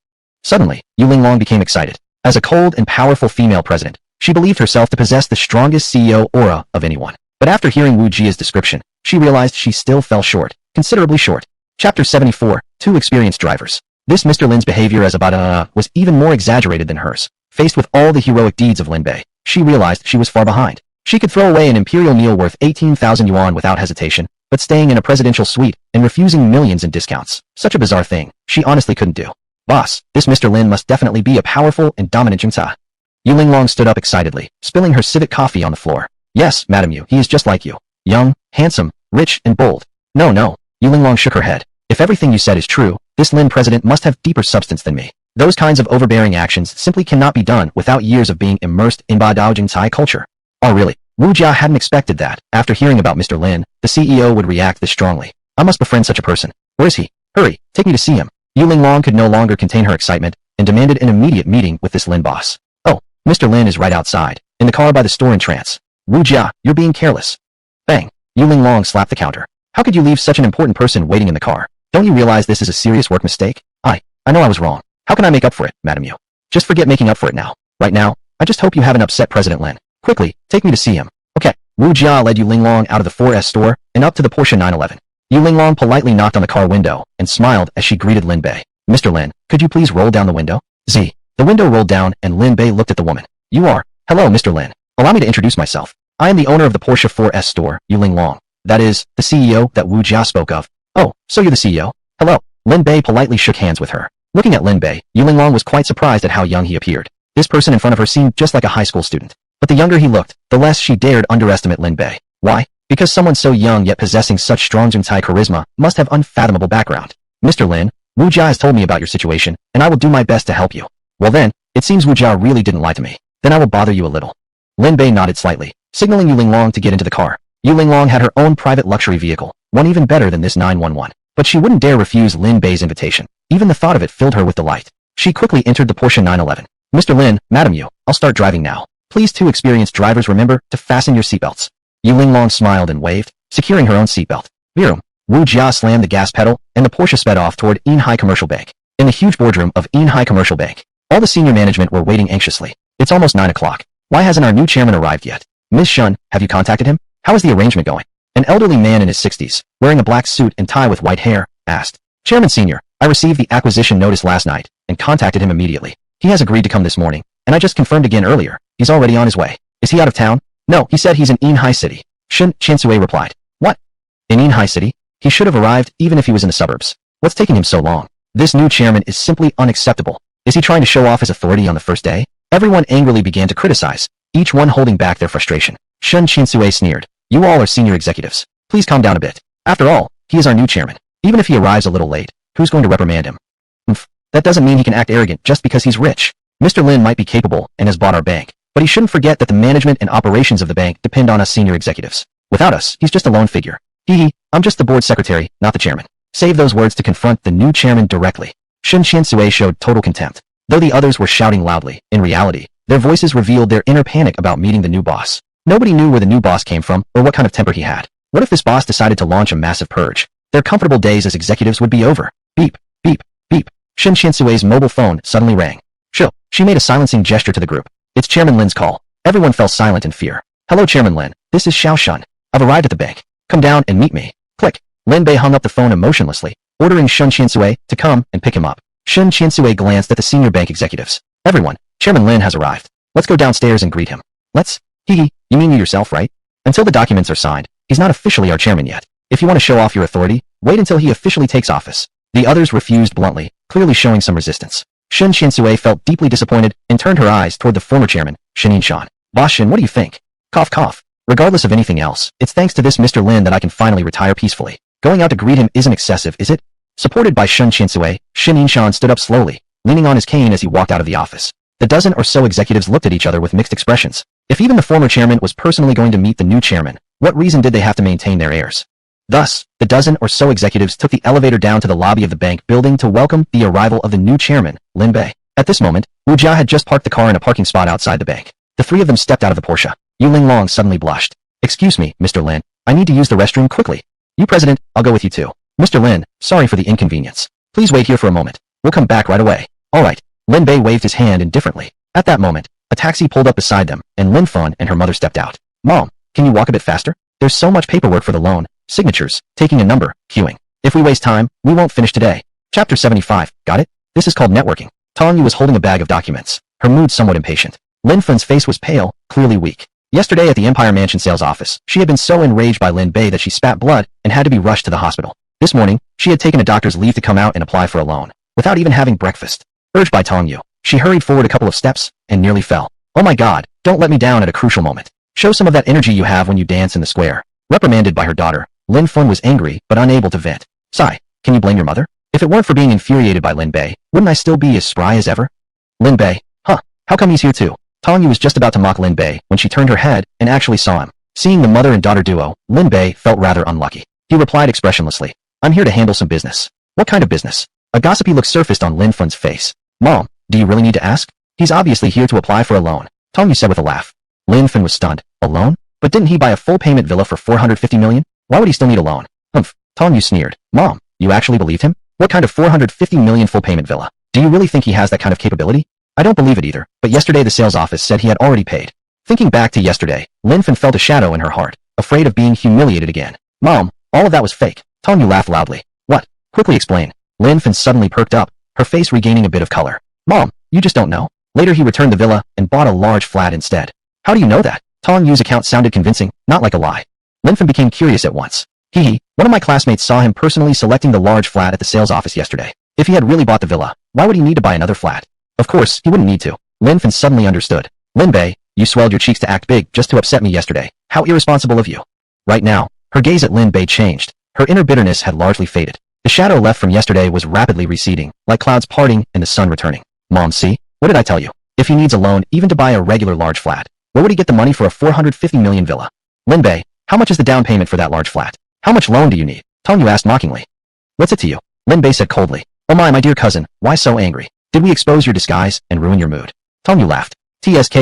Suddenly, Yu Linglong became excited. As a cold and powerful female president, she believed herself to possess the strongest CEO aura of anyone. But after hearing Wu Jia's description, she realized she still fell short, considerably short. Chapter 74, Two Experienced Drivers. This Mr. Lin's behavior as a bada was even more exaggerated than hers. Faced with all the heroic deeds of Lin Bei, she realized she was far behind. She could throw away an imperial meal worth 18,000 yuan without hesitation, but staying in a presidential suite and refusing millions in discounts, such a bizarre thing, she honestly couldn't do. Boss, this Mr. Lin must definitely be a powerful and dominant junta. Yu Linglong stood up excitedly, spilling her civet coffee on the floor. Yes, Madam Yu, he is just like you. Young, handsome, rich, and bold. No, Yu Linglong shook her head. If everything you said is true, this Lin president must have deeper substance than me. Those kinds of overbearing actions simply cannot be done without years of being immersed in Badao Jingcai culture. Oh really? Wu Jia hadn't expected that, after hearing about Mr. Lin, the CEO would react this strongly. I must befriend such a person. Where is he? Hurry, take me to see him. Yu Linglong could no longer contain her excitement, and demanded an immediate meeting with this Lin boss. Oh, Mr. Lin is right outside, in the car by the store in trance. Wu Jia, you're being careless. Bang! Yu Linglong slapped the counter. How could you leave such an important person waiting in the car? Don't you realize this is a serious work mistake? I know I was wrong. How can I make up for it, Madam Yu? Just forget making up for it now. Right now, I just hope you haven't upset President Lin. Quickly, take me to see him. Okay. Wu Jia led Yu Linglong out of the 4S store and up to the Porsche 911. Yu Linglong politely knocked on the car window and smiled as she greeted Lin Bei. Mr. Lin, could you please roll down the window? The window rolled down and Lin Bei looked at the woman. You are Hello, Mr. Lin. Allow me to introduce myself. I am the owner of the Porsche 4S store, Yuling Long. That is, the CEO that Wu Jia spoke of. Oh, so you're the CEO? Hello. Lin Bay politely shook hands with her. Looking at Lin Bay, Yuling Long was quite surprised at how young he appeared. This person in front of her seemed just like a high school student. But the younger he looked, the less she dared underestimate Lin Bay. Why? Because someone so young yet possessing such strong Juntai charisma must have unfathomable background. Mr. Lin, Wu Jia has told me about your situation, and I will do my best to help you. Well then, it seems Wu Jia really didn't lie to me. Then I will bother you a little. Lin Bei nodded slightly, signaling Yuling Long to get into the car. Yuling Long had her own private luxury vehicle, one even better than this 911. But she wouldn't dare refuse Lin Bei's invitation. Even the thought of it filled her with delight. She quickly entered the Porsche 911. Mr. Lin, Madam Yu, I'll start driving now. Please two experienced drivers remember to fasten your seatbelts. Yuling Long smiled and waved, securing her own seatbelt. Vroom. Wu Jia slammed the gas pedal, and the Porsche sped off toward Enhai Commercial Bank. In the huge boardroom of Enhai Commercial Bank, all the senior management were waiting anxiously. It's almost 9 o'clock. Why hasn't our new chairman arrived yet? Ms. Shun, have you contacted him? How is the arrangement going? An elderly man in his 60s, wearing a black suit and tie with white hair, asked. Chairman Senior, I received the acquisition notice last night and contacted him immediately. He has agreed to come this morning, and I just confirmed again earlier. He's already on his way. Is he out of town? No, he said he's in Enhai City. Shun Chinsue replied. What? In Enhai City? He should have arrived even if he was in the suburbs. What's taking him so long? This new chairman is simply unacceptable. Is he trying to show off his authority on the first day? Everyone angrily began to criticize, each one holding back their frustration. Shun Chinsue sneered. You all are senior executives. Please calm down a bit. After all, he is our new chairman. Even if he arrives a little late, who's going to reprimand him? That doesn't mean he can act arrogant just because he's rich. Mr. Lin might be capable and has bought our bank, but he shouldn't forget that the management and operations of the bank depend on us senior executives. Without us, he's just a lone figure. I'm just the board secretary, not the chairman. Save those words to confront the new chairman directly. Shun Chinsue showed total contempt. Though the others were shouting loudly, in reality, their voices revealed their inner panic about meeting the new boss. Nobody knew where the new boss came from or what kind of temper he had. What if this boss decided to launch a massive purge? Their comfortable days as executives would be over. Beep, beep, beep. Shun Chinsue's mobile phone suddenly rang. She made a silencing gesture to the group. It's Chairman Lin's call. Everyone fell silent in fear. Hello, Chairman Lin. This is Xiao Shun. I've arrived at the bank. Come down and meet me. Click. Lin Bei hung up the phone emotionlessly, ordering Shun Chinsue to come and pick him up. Shun Chinsue glanced at the senior bank executives. Everyone, Chairman Lin has arrived. Let's go downstairs and greet him. Let's? You mean you yourself, right? Until the documents are signed, he's not officially our chairman yet. If you want to show off your authority, wait until he officially takes office. The others refused bluntly, clearly showing some resistance. Shun Chinsue felt deeply disappointed and turned her eyes toward the former chairman, Shin Shan. Boss Shin, what do you think? Cough cough. Regardless of anything else, it's thanks to this Mr. Lin that I can finally retire peacefully. Going out to greet him isn't excessive, is it? Supported by Shun Chinsue, Shin Shan stood up slowly, leaning on his cane as he walked out of the office. The dozen or so executives looked at each other with mixed expressions. If even the former chairman was personally going to meet the new chairman, what reason did they have to maintain their heirs? Thus, the dozen or so executives took the elevator down to the lobby of the bank building to welcome the arrival of the new chairman, Lin Bei. At this moment, Wu Jia had just parked the car in a parking spot outside the bank. The three of them stepped out of the Porsche. Yuling Long suddenly blushed. Excuse me, Mr. Lin. I need to use the restroom quickly. You President, I'll go with you too. Mr. Lin, sorry for the inconvenience. Please wait here for a moment. We'll come back right away. All right. Lin Bei waved his hand indifferently. At that moment, a taxi pulled up beside them, and Lin Fun and her mother stepped out. Mom, can you walk a bit faster? There's so much paperwork for the loan, signatures, taking a number, queuing. If we waste time, we won't finish today. Chapter 75, got it? This is called networking. Tong Yu was holding a bag of documents, her mood somewhat impatient. Lin Fun's face was pale, clearly weak. Yesterday at the Empire Mansion sales office, she had been so enraged by Lin Bei that she spat blood and had to be rushed to the hospital. This morning, she had taken a doctor's leave to come out and apply for a loan, without even having breakfast. Urged by Tong Yu, she hurried forward a couple of steps and nearly fell. Oh my god, don't let me down at a crucial moment. Show some of that energy you have when you dance in the square. Reprimanded by her daughter, Lin Fun was angry but unable to vent. Sigh, can you blame your mother? If it weren't for being infuriated by Lin Bei, wouldn't I still be as spry as ever? Lin Bei, how come he's here too? Tong Yu was just about to mock Lin Bei when she turned her head and actually saw him. Seeing the mother and daughter duo, Lin Bei felt rather unlucky. He replied expressionlessly, I'm here to handle some business. What kind of business? A gossipy look surfaced on Lin Fun's face. Mom, do you really need to ask? He's obviously here to apply for a loan, Tong Yu said with a laugh. Lin Fun was stunned. A loan? But didn't he buy a full payment villa for 450 million? Why would he still need a loan? Tong Yu sneered. Mom, you actually believed him? What kind of 450 million full payment villa? Do you really think he has that kind of capability? I don't believe it either, but yesterday the sales office said he had already paid. Thinking back to yesterday, Lin Fun felt a shadow in her heart, afraid of being humiliated again. Mom, all of that was fake. Tong Yu laughed loudly. What? Quickly explain. Lin Fun suddenly perked up, her face regaining a bit of color. Mom, you just don't know? Later he returned the villa and bought a large flat instead. How do you know that? Tong Yu's account sounded convincing, not like a lie. Linfen became curious at once. One of my classmates saw him personally selecting the large flat at the sales office yesterday. If he had really bought the villa, why would he need to buy another flat? Of course, he wouldn't need to. Linfen suddenly understood. Lin Bay, you swelled your cheeks to act big just to upset me yesterday. How irresponsible of you. Right now, her gaze at Lin Bay changed. Her inner bitterness had largely faded. The shadow left from yesterday was rapidly receding, like clouds parting and the sun returning. Mom, see? What did I tell you? If he needs a loan even to buy a regular large flat, where would he get the money for a 450 million villa? Lin Bay, how much is the down payment for that large flat? How much loan do you need? Tong Yu asked mockingly. What's it to you? Lin Bay said coldly. Oh my dear cousin, why so angry? Did we expose your disguise and ruin your mood? Tong Yu laughed. TSK.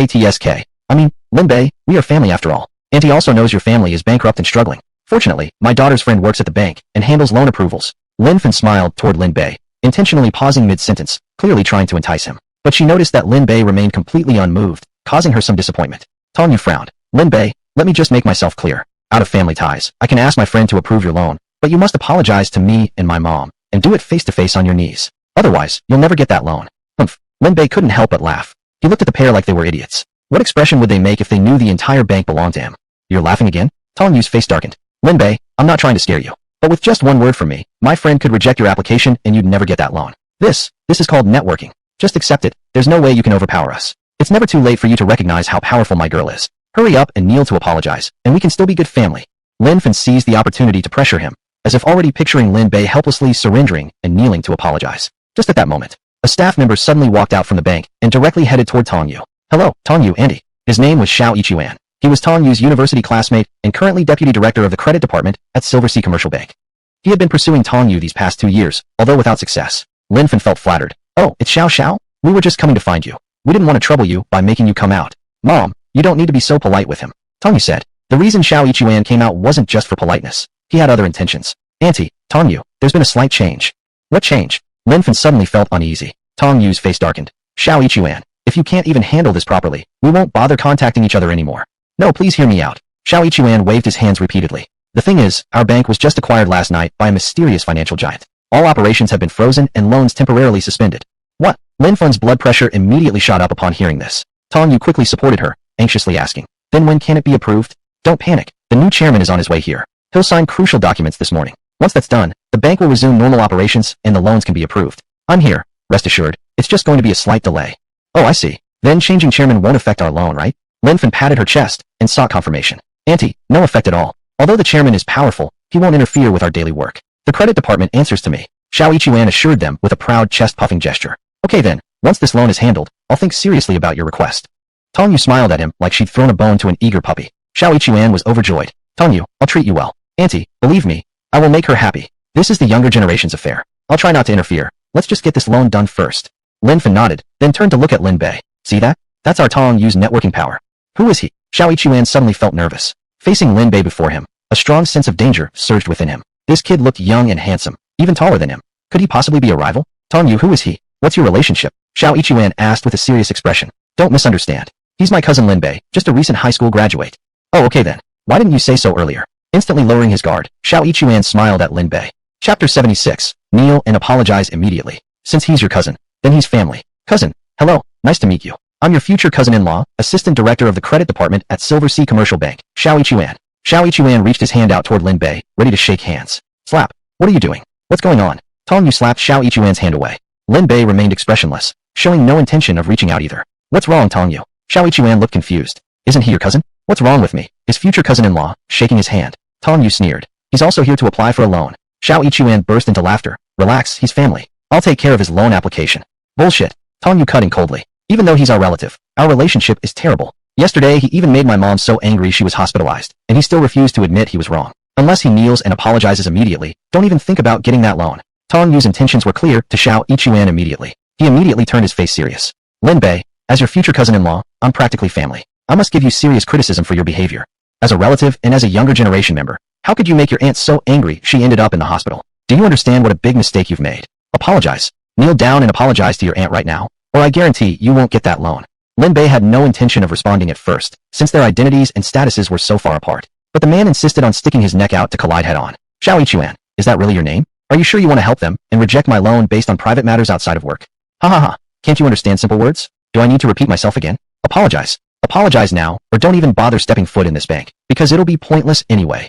I mean, Lin Bay, we are family after all. Auntie also knows your family is bankrupt and struggling. Fortunately, my daughter's friend works at the bank and handles loan approvals. Linfen smiled toward Lin Bay, intentionally pausing mid-sentence, clearly trying to entice him. But she noticed that Lin Bay remained completely unmoved, causing her some disappointment. Tong Yu frowned. Lin Bay, let me just make myself clear. Out of family ties, I can ask my friend to approve your loan, but you must apologize to me and my mom, and do it face-to-face on your knees. Otherwise, you'll never get that loan. Humph. Lin Bay couldn't help but laugh. He looked at the pair like they were idiots. What expression would they make if they knew the entire bank belonged to him? You're laughing again? Tong Yu's face darkened. Lin Bay, I'm not trying to scare you. But with just one word from me, my friend could reject your application and you'd never get that loan. This is called networking. Just accept it. There's no way you can overpower us. It's never too late for you to recognize how powerful my girl is. Hurry up and kneel to apologize, and we can still be good family. Linfen seized the opportunity to pressure him, as if already picturing Lin Bay helplessly surrendering and kneeling to apologize. Just at that moment, a staff member suddenly walked out from the bank and directly headed toward Tong Yu. Hello, Tong Yu, Andy. His name was Xiao Ichuan. He was Tong Yu's university classmate and currently deputy director of the credit department at Silver Sea Commercial Bank. He had been pursuing Tong Yu these past 2 years, although without success. Linfen felt flattered. Oh, it's Xiao? We were just coming to find you. We didn't want to trouble you by making you come out. Mom, you don't need to be so polite with him. Tong Yu said. The reason Xiao Ichuan came out wasn't just for politeness. He had other intentions. Auntie, Tong Yu, there's been a slight change. What change? Linfen suddenly felt uneasy. Tong Yu's face darkened. Xiao Ichuan, if you can't even handle this properly, we won't bother contacting each other anymore. No, please hear me out. Xiao Ichuan waved his hands repeatedly. The thing is, our bank was just acquired last night by a mysterious financial giant. All operations have been frozen and loans temporarily suspended. What? Linfen's blood pressure immediately shot up upon hearing this. Tong Yu quickly supported her, anxiously asking, then when can it be approved? Don't panic. The new chairman is on his way here. He'll sign crucial documents this morning. Once that's done, the bank will resume normal operations and the loans can be approved. I'm here. Rest assured, it's just going to be a slight delay. Oh, I see. Then changing chairman won't affect our loan, right? Linfen patted her chest and sought confirmation. Auntie, no effect at all. Although the chairman is powerful, he won't interfere with our daily work. The credit department answers to me. Xiao Ichuan assured them with a proud chest-puffing gesture. Okay then, once this loan is handled, I'll think seriously about your request. Tong Yu smiled at him like she'd thrown a bone to an eager puppy. Xiao Ichuan was overjoyed. Tong Yu, I'll treat you well. Auntie, believe me, I will make her happy. This is the younger generation's affair. I'll try not to interfere. Let's just get this loan done first. Linfen nodded, then turned to look at Lin Bay. See that? That's our Tong Yu's networking power. Who is he? Xiao Ichuan suddenly felt nervous. Facing Lin Bay before him, a strong sense of danger surged within him. This kid looked young and handsome, even taller than him. Could he possibly be a rival? Tong Yu, who is he? What's your relationship? Xiao Ichuan asked with a serious expression. Don't misunderstand. He's my cousin Lin Bay, just a recent high school graduate. Oh, okay then. Why didn't you say so earlier? Instantly lowering his guard, Xiao Ichuan smiled at Lin Bay. Chapter 76. Kneel and apologize immediately. Since he's your cousin, then he's family. Cousin, hello, nice to meet you. I'm your future cousin-in-law, assistant director of the credit department at Silver Sea Commercial Bank, Xiao Ichuan. Xiao Ichuan reached his hand out toward Lin Bay, ready to shake hands. Slap. What are you doing? What's going on? Tong Yu slapped Xiao Ichuan's hand away. Lin Bay remained expressionless, showing no intention of reaching out either. What's wrong, Tong Yu? Xiao Ichuan looked confused. Isn't he your cousin? What's wrong with me? His future cousin-in-law, shaking his hand. Tong Yu sneered. He's also here to apply for a loan. Xiao Ichuan burst into laughter. Relax, he's family. I'll take care of his loan application. Bullshit. Tong Yu cut in coldly. Even though he's our relative, our relationship is terrible. Yesterday he even made my mom so angry she was hospitalized, and he still refused to admit he was wrong. Unless he kneels and apologizes immediately, don't even think about getting that loan. Tong Yu's intentions were clear to Xiao Ichuan immediately. He immediately turned his face serious. Lin Bay, as your future cousin-in-law, I'm practically family. I must give you serious criticism for your behavior. As a relative and as a younger generation member, how could you make your aunt so angry she ended up in the hospital? Do you understand what a big mistake you've made? Apologize. Kneel down and apologize to your aunt right now, or I guarantee you won't get that loan. Lin Bay had no intention of responding at first, since their identities and statuses were so far apart. But the man insisted on sticking his neck out to collide head-on. Xiao Ichuan, is that really your name? Are you sure you want to help them and reject my loan based on private matters outside of work? Ha ha ha, can't you understand simple words? Do I need to repeat myself again? Apologize. Apologize now, or don't even bother stepping foot in this bank, because it'll be pointless anyway.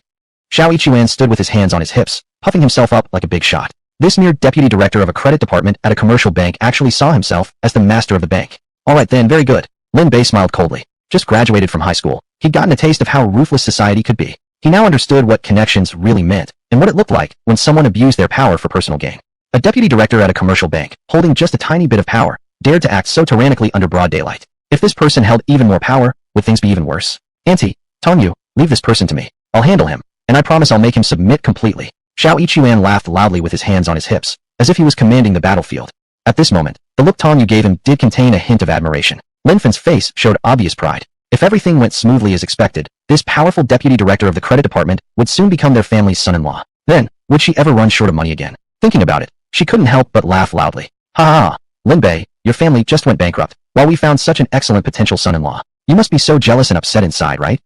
Xiao Yichuan stood with his hands on his hips, puffing himself up like a big shot. This mere deputy director of a credit department at a commercial bank actually saw himself as the master of the bank. Alright then, very good. Lin Bay smiled coldly. Just graduated from high school. He'd gotten a taste of how ruthless society could be. He now understood what connections really meant, and what it looked like when someone abused their power for personal gain. A deputy director at a commercial bank, holding just a tiny bit of power, dared to act so tyrannically under broad daylight. If this person held even more power, would things be even worse? Auntie, Tongyu, leave this person to me. I'll handle him, and I promise I'll make him submit completely. Xiao Yichuan laughed loudly with his hands on his hips, as if he was commanding the battlefield. At this moment, the look Tongyu gave him did contain a hint of admiration. Lin Fen's face showed obvious pride. If everything went smoothly as expected, this powerful deputy director of the credit department would soon become their family's son-in-law. Then, would she ever run short of money again? Thinking about it, she couldn't help but laugh loudly. Ha ha ha, Lin Bay, your family just went bankrupt, while we found such an excellent potential son-in-law. You must be so jealous and upset inside, right?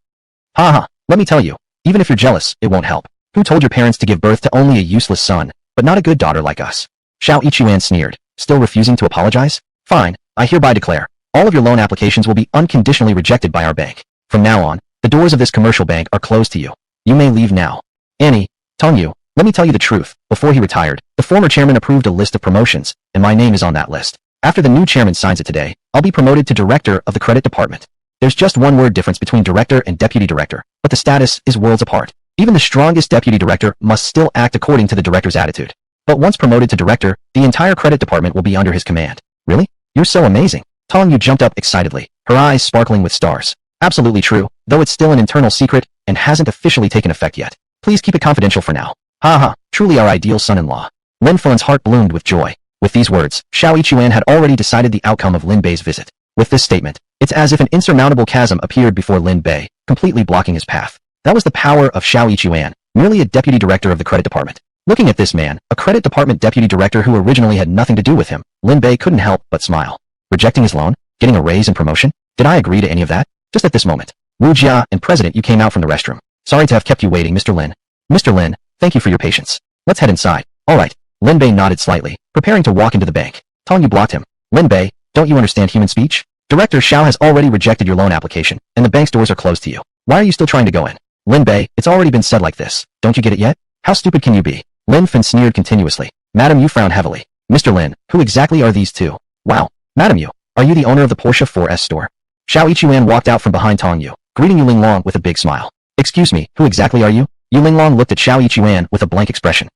Ha ha, let me tell you, even if you're jealous, it won't help. Who told your parents to give birth to only a useless son, but not a good daughter like us? Xiao Yichuan sneered, still refusing to apologize? Fine, I hereby declare, all of your loan applications will be unconditionally rejected by our bank. From now on, the doors of this commercial bank are closed to you. You may leave now. Annie, Tongyu, let me tell you the truth. Before he retired, the former chairman approved a list of promotions, and my name is on that list. After the new chairman signs it today, I'll be promoted to director of the credit department. There's just one word difference between director and deputy director, but the status is worlds apart. Even the strongest deputy director must still act according to the director's attitude. But once promoted to director, the entire credit department will be under his command. Really? You're so amazing. Tongyu jumped up excitedly, her eyes sparkling with stars. Absolutely true, though it's still an internal secret and hasn't officially taken effect yet. Please keep it confidential for now. Ha ha, truly our ideal son-in-law. Lin Fen's heart bloomed with joy. With these words, Xiao Yichuan had already decided the outcome of Lin Bay's visit. With this statement, it's as if an insurmountable chasm appeared before Lin Bay, completely blocking his path. That was the power of Xiao Yichuan, merely a deputy director of the credit department. Looking at this man, a credit department deputy director who originally had nothing to do with him, Lin Bay couldn't help but smile. Rejecting his loan? Getting a raise and promotion? Did I agree to any of that? Just at this moment. Wu Jia and President, you came out from the restroom. Sorry to have kept you waiting, Mr. Lin. Mr. Lin, thank you for your patience. Let's head inside. Alright. Lin Bay nodded slightly, preparing to walk into the bank. Tongyu blocked him. Lin Bay, don't you understand human speech? Director Xiao has already rejected your loan application, and the bank's doors are closed to you. Why are you still trying to go in? Lin Bay, it's already been said like this. Don't you get it yet? How stupid can you be? Lin Fen sneered continuously. Madam, you frowned heavily. Mr. Lin, who exactly are these two? Wow. Madam, you. Are you the owner of the Porsche 4S store? Xiao Yichuan walked out from behind Tongyu, greeting Yu Linglong with a big smile. Excuse me, who exactly are you? Yu Linglong looked at Xiao Yichuan with a blank expression.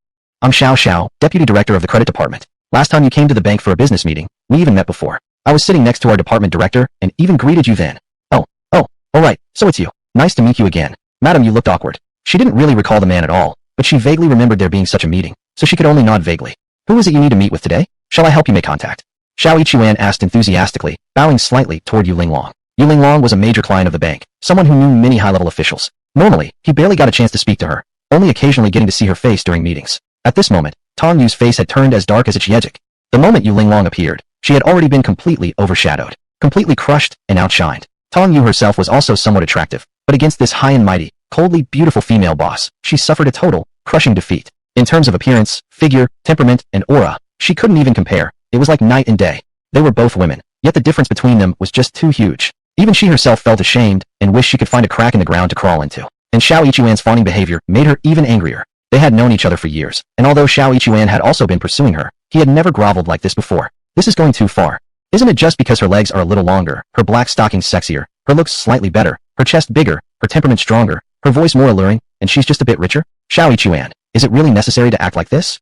I'm Xiao, deputy director of the credit department. Last time you came to the bank for a business meeting, we even met before. I was sitting next to our department director and even greeted you then. Alright, so it's you. Nice to meet you again. Madam, you looked awkward. She didn't really recall the man at all, but she vaguely remembered there being such a meeting, so she could only nod vaguely. Who is it you need to meet with today? Shall I help you make contact? Xiao Yichuan asked enthusiastically, bowing slightly toward Yu Linglong. Yu Linglong was a major client of the bank, someone who knew many high-level officials. Normally, he barely got a chance to speak to her, only occasionally getting to see her face during meetings. At this moment, Tong Yu's face had turned as dark as its yejik. The moment Yu Linglong appeared, she had already been completely overshadowed, completely crushed and outshined. Tong Yu herself was also somewhat attractive, but against this high and mighty, coldly beautiful female boss, she suffered a total, crushing defeat. In terms of appearance, figure, temperament, and aura, she couldn't even compare. It was like night and day. They were both women, yet the difference between them was just too huge. Even she herself felt ashamed and wished she could find a crack in the ground to crawl into. And Xiao Yichuan's fawning behavior made her even angrier. They had known each other for years, and although Xiao Yichuan had also been pursuing her, he had never groveled like this before. This is going too far. Isn't it just because her legs are a little longer, her black stockings sexier, her looks slightly better, her chest bigger, her temperament stronger, her voice more alluring, and she's just a bit richer? Xiao Yichuan, is it really necessary to act like this?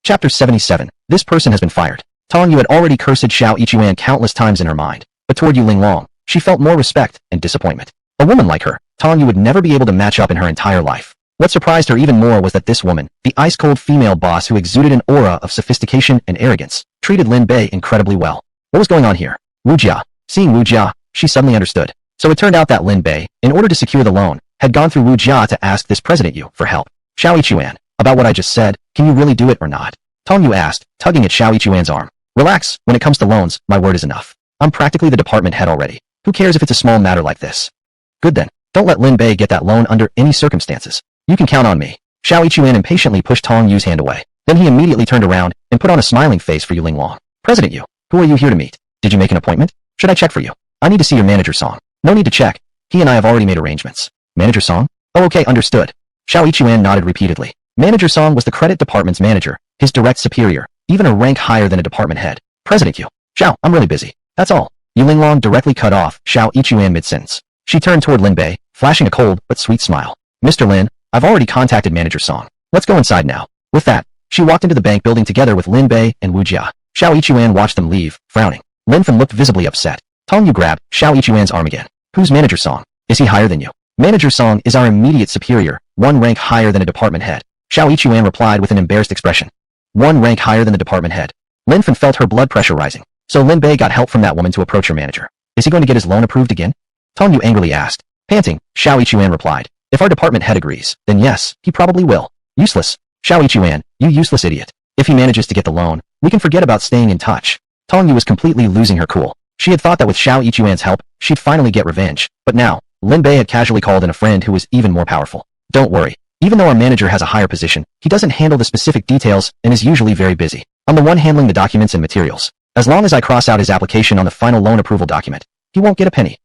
Chapter 77. This person has been fired. Tong Yu had already cursed Xiao Yichuan countless times in her mind, but toward Yu Linglong, she felt more respect and disappointment. A woman like her, Tong Yu would never be able to match up in her entire life. What surprised her even more was that this woman, the ice-cold female boss who exuded an aura of sophistication and arrogance, treated Lin Bay incredibly well. What was going on here? Wu Jia. Seeing Wu Jia, she suddenly understood. So it turned out that Lin Bay, in order to secure the loan, had gone through Wu Jia to ask this President Yu for help. Xiao Yichuan, about what I just said, can you really do it or not? Tong Yu asked, tugging at Xiao Yichuan's arm. Relax, when it comes to loans, my word is enough. I'm practically the department head already. Who cares if it's a small matter like this? Good then. Don't let Lin Bay get that loan under any circumstances. You can count on me. Xiao Yichuan impatiently pushed Tong Yu's hand away. Then he immediately turned around and put on a smiling face for Yu Linglong. President Yu, who are you here to meet? Did you make an appointment? Should I check for you? I need to see your manager Song. No need to check. He and I have already made arrangements. Manager Song? Oh, okay, understood. Xiao Ichuan nodded repeatedly. Manager Song was the credit department's manager, his direct superior, even a rank higher than a department head. President Yu. Xiao, I'm really busy. That's all. Yu Linglong directly cut off Xiao Ichuan mid-sentence. She turned toward Lin Bay, flashing a cold but sweet smile. Mr. Lin, I've already contacted Manager Song. Let's go inside now. With that, she walked into the bank building together with Lin Bay and Wu Jia. Xiao Ichuan watched them leave, frowning. Lin Fen looked visibly upset. Tong Yu grabbed Xiao Ichuan's arm again. Who's Manager Song? Is he higher than you? Manager Song is our immediate superior, one rank higher than a department head. Xiao Ichuan replied with an embarrassed expression. One rank higher than the department head. Lin Fen felt her blood pressure rising. So Lin Bei got help from that woman to approach her manager. Is he going to get his loan approved again? Tong Yu angrily asked. Panting, Xiao Ichuan replied. If our department head agrees, then yes, he probably will. Useless. Xiao Ichuan, you useless idiot. If he manages to get the loan, we can forget about staying in touch. Tong Yu was completely losing her cool. She had thought that with Xiao Ichuan's help, she'd finally get revenge. But now, Lin Bei had casually called in a friend who was even more powerful. Don't worry. Even though our manager has a higher position, he doesn't handle the specific details and is usually very busy. I'm the one handling the documents and materials. As long as I cross out his application on the final loan approval document, he won't get a penny.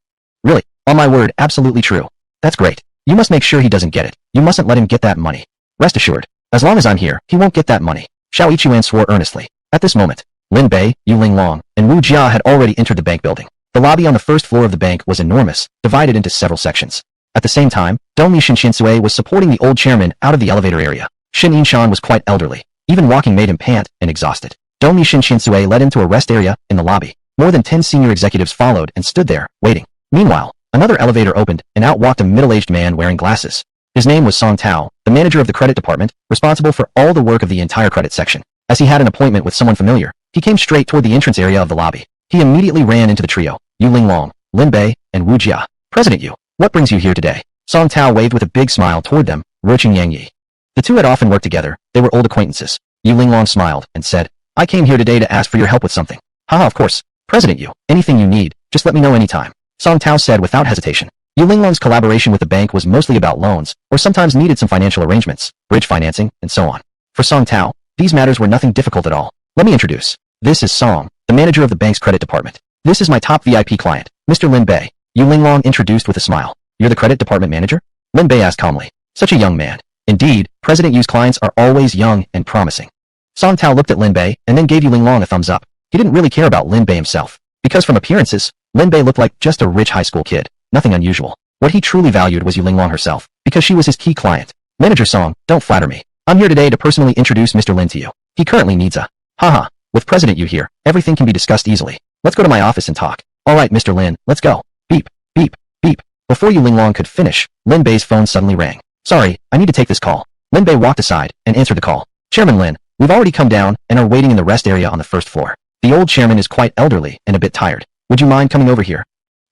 Really? On my word, absolutely true. That's great. You must make sure he doesn't get it. You mustn't let him get that money. Rest assured, as long as I'm here, he won't get that money. Xiao Ichuan swore earnestly. At this moment, Lin Bei, Yu Linglong, and Wu Jia had already entered the bank building. The lobby on the first floor of the bank was enormous, divided into several sections. At the same time, Dongmi Shinsui was supporting the old chairman out of the elevator area. Shin Yinshan was quite elderly. Even walking made him pant and exhausted. Dongmi Shinsui led him to a rest area in the lobby. More than 10 senior executives followed and stood there, waiting. Meanwhile, another elevator opened, and out walked a middle-aged man wearing glasses. His name was Song Tao, the manager of the credit department, responsible for all the work of the entire credit section. As he had an appointment with someone familiar, he came straight toward the entrance area of the lobby. He immediately ran into the trio, Yu Linglong, Lin Bei, and Wu Jia. President Yu, what brings you here today? Song Tao waved with a big smile toward them, Ruqing Yang Yi. The two had often worked together, they were old acquaintances. Yu Linglong smiled and said, I came here today to ask for your help with something. Haha, of course. President Yu, anything you need, just let me know anytime. Song Tao said without hesitation. Yu Linglong's collaboration with the bank was mostly about loans, or sometimes needed some financial arrangements, bridge financing, and so on. For Song Tao, these matters were nothing difficult at all. Let me introduce. This is Song, the manager of the bank's credit department. This is my top VIP client, Mr. Lin Bei. Yu Linglong introduced with a smile. You're the credit department manager? Lin Bei asked calmly. Such a young man. Indeed, President Yu's clients are always young and promising. Song Tao looked at Lin Bei and then gave Yu Linglong a thumbs up. He didn't really care about Lin Bei himself, because from appearances, Lin Bei looked like just a rich high school kid. Nothing unusual. What he truly valued was Yu Linglong herself, because she was his key client. Manager Song, don't flatter me. I'm here today to personally introduce Mr. Lin to you. He currently needs a... Haha, with President Yu here, everything can be discussed easily. Let's go to my office and talk. Alright, Mr. Lin, let's go. Beep, beep, beep. Before Yu Linglong could finish, Lin Bei's phone suddenly rang. Sorry, I need to take this call. Lin Bei walked aside and answered the call. Chairman Lin, we've already come down and are waiting in the rest area on the first floor. The old chairman is quite elderly and a bit tired. Would you mind coming over here?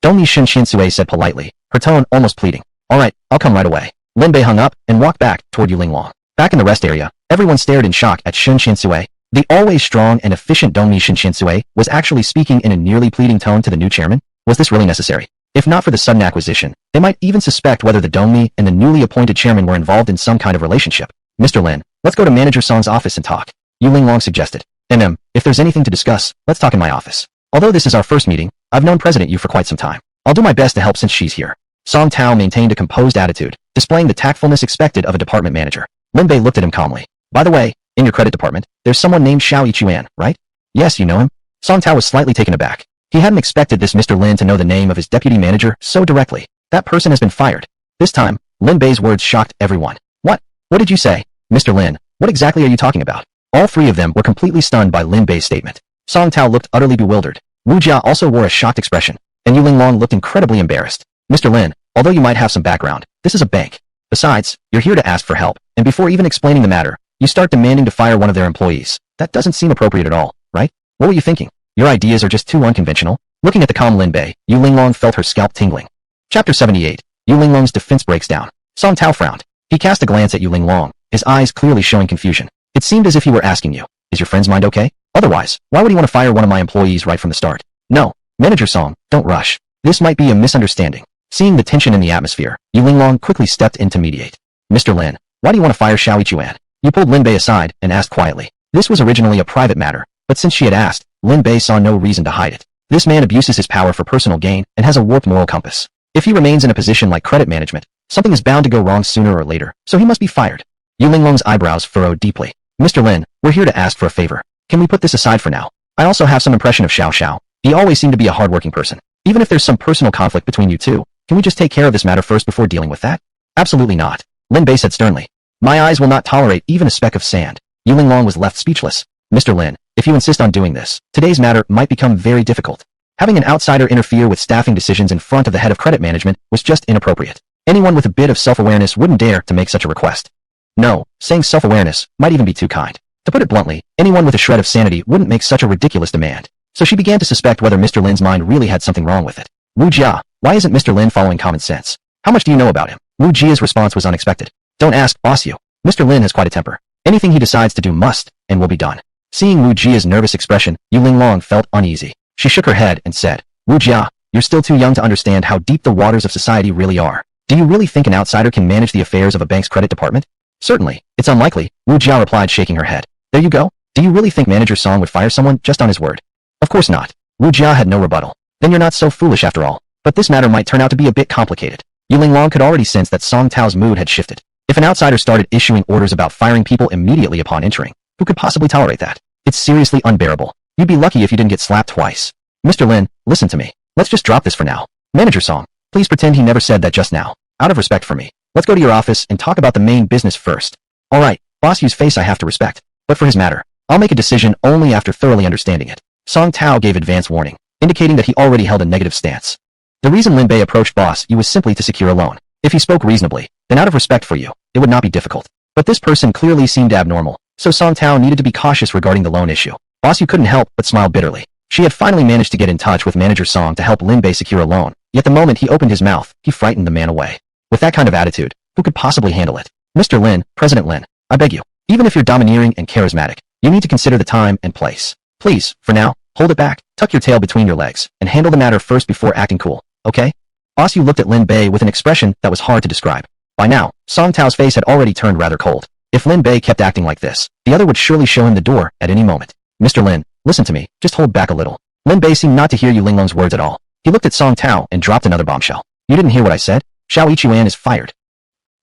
Dongmi Shinsui said politely, her tone almost pleading. Alright, I'll come right away. Lin Bei hung up and walked back toward Yu Linglong. Back in the rest area, everyone stared in shock at Shinsui. The always strong and efficient Dongmi Shinsui was actually speaking in a nearly pleading tone to the new chairman. Was this really necessary? If not for the sudden acquisition, they might even suspect whether the Dongmi and the newly appointed chairman were involved in some kind of relationship. Mr. Lin, let's go to Manager Song's office and talk. Yu Linglong suggested. If there's anything to discuss, let's talk in my office. Although this is our first meeting, I've known President Yu for quite some time. I'll do my best to help since she's here. Song Tao maintained a composed attitude, displaying the tactfulness expected of a department manager. Lin Bei looked at him calmly. By the way, in your credit department, there's someone named Xiao Ichuan, right? Yes, you know him? Song Tao was slightly taken aback. He hadn't expected this Mr. Lin to know the name of his deputy manager so directly. That person has been fired. This time, Lin Bei's words shocked everyone. What? What did you say? Mr. Lin, what exactly are you talking about? All three of them were completely stunned by Lin Bei's statement. Song Tao looked utterly bewildered. Wu Jia also wore a shocked expression, and Yu Linglong looked incredibly embarrassed. Mr. Lin, although you might have some background, this is a bank. Besides, you're here to ask for help, and before even explaining the matter, you start demanding to fire one of their employees. That doesn't seem appropriate at all, right? What were you thinking? Your ideas are just too unconventional. Looking at the calm Lin Bei, Yu Linglong felt her scalp tingling. Chapter 78. Yu Linglong's defense breaks down. Song Tao frowned. He cast a glance at Yu Linglong, his eyes clearly showing confusion. It seemed as if he were asking you, is your friend's mind okay? Otherwise, why would he want to fire one of my employees right from the start? No. Manager Song, don't rush. This might be a misunderstanding. Seeing the tension in the atmosphere, Yu Linglong quickly stepped in to mediate. Mr. Lin, why do you want to fire Xiao Ichuan? You pulled Lin Bei aside and asked quietly. This was originally a private matter, but since she had asked, Lin Bei saw no reason to hide it. This man abuses his power for personal gain and has a warped moral compass. If he remains in a position like credit management, something is bound to go wrong sooner or later, so he must be fired. Yu Linglong's eyebrows furrowed deeply. Mr. Lin, we're here to ask for a favor. Can we put this aside for now? I also have some impression of Xiao Xiao. He always seemed to be a hardworking person. Even if there's some personal conflict between you two, can we just take care of this matter first before dealing with that? Absolutely not. Lin Bei said sternly. My eyes will not tolerate even a speck of sand. Yu Linglong was left speechless. Mr. Lin, if you insist on doing this, today's matter might become very difficult. Having an outsider interfere with staffing decisions in front of the head of credit management was just inappropriate. Anyone with a bit of self-awareness wouldn't dare to make such a request. No, saying self-awareness might even be too kind. To put it bluntly, anyone with a shred of sanity wouldn't make such a ridiculous demand. So she began to suspect whether Mr. Lin's mind really had something wrong with it. Wu Jia, why isn't Mr. Lin following common sense? How much do you know about him? Wu Jia's response was unexpected. Don't ask, boss you. Mr. Lin has quite a temper. Anything he decides to do must, and will be done. Seeing Wu Jia's nervous expression, Yu Linglong felt uneasy. She shook her head and said, Wu Jia, you're still too young to understand how deep the waters of society really are. Do you really think an outsider can manage the affairs of a bank's credit department? Certainly, it's unlikely, Wu Jia replied, shaking her head. There you go. Do you really think Manager Song would fire someone just on his word? Of course not. Wu Jia had no rebuttal. Then you're not so foolish after all. But this matter might turn out to be a bit complicated. Yu Linglong could already sense that Song Tao's mood had shifted. If an outsider started issuing orders about firing people immediately upon entering, who could possibly tolerate that? It's seriously unbearable. You'd be lucky if you didn't get slapped twice. Mr. Lin, listen to me. Let's just drop this for now. Manager Song, please pretend he never said that just now. Out of respect for me, let's go to your office and talk about the main business first. Alright, boss Yu's face I have to respect. But for his matter, I'll make a decision only after thoroughly understanding it. Song Tao gave advance warning, indicating that he already held a negative stance. The reason Lin Bei approached boss Yu was simply to secure a loan. If he spoke reasonably, then out of respect for you, it would not be difficult. But this person clearly seemed abnormal, so Song Tao needed to be cautious regarding the loan issue. Boss Yu couldn't help but smile bitterly. She had finally managed to get in touch with Manager Song to help Lin Bei secure a loan, yet the moment he opened his mouth, he frightened the man away. With that kind of attitude, who could possibly handle it? Mr. Lin, President Lin, I beg you, even if you're domineering and charismatic, you need to consider the time and place. Please, for now, hold it back, tuck your tail between your legs, and handle the matter first before acting cool, okay? Boss Yu looked at Lin Bei with an expression that was hard to describe. By now, Song Tao's face had already turned rather cold. If Lin Bei kept acting like this, the other would surely show him the door at any moment. Mr. Lin, listen to me, just hold back a little. Lin Bei seemed not to hear Yu Linglong's words at all. He looked at Song Tao and dropped another bombshell. You didn't hear what I said? Xiao Yichuan is fired.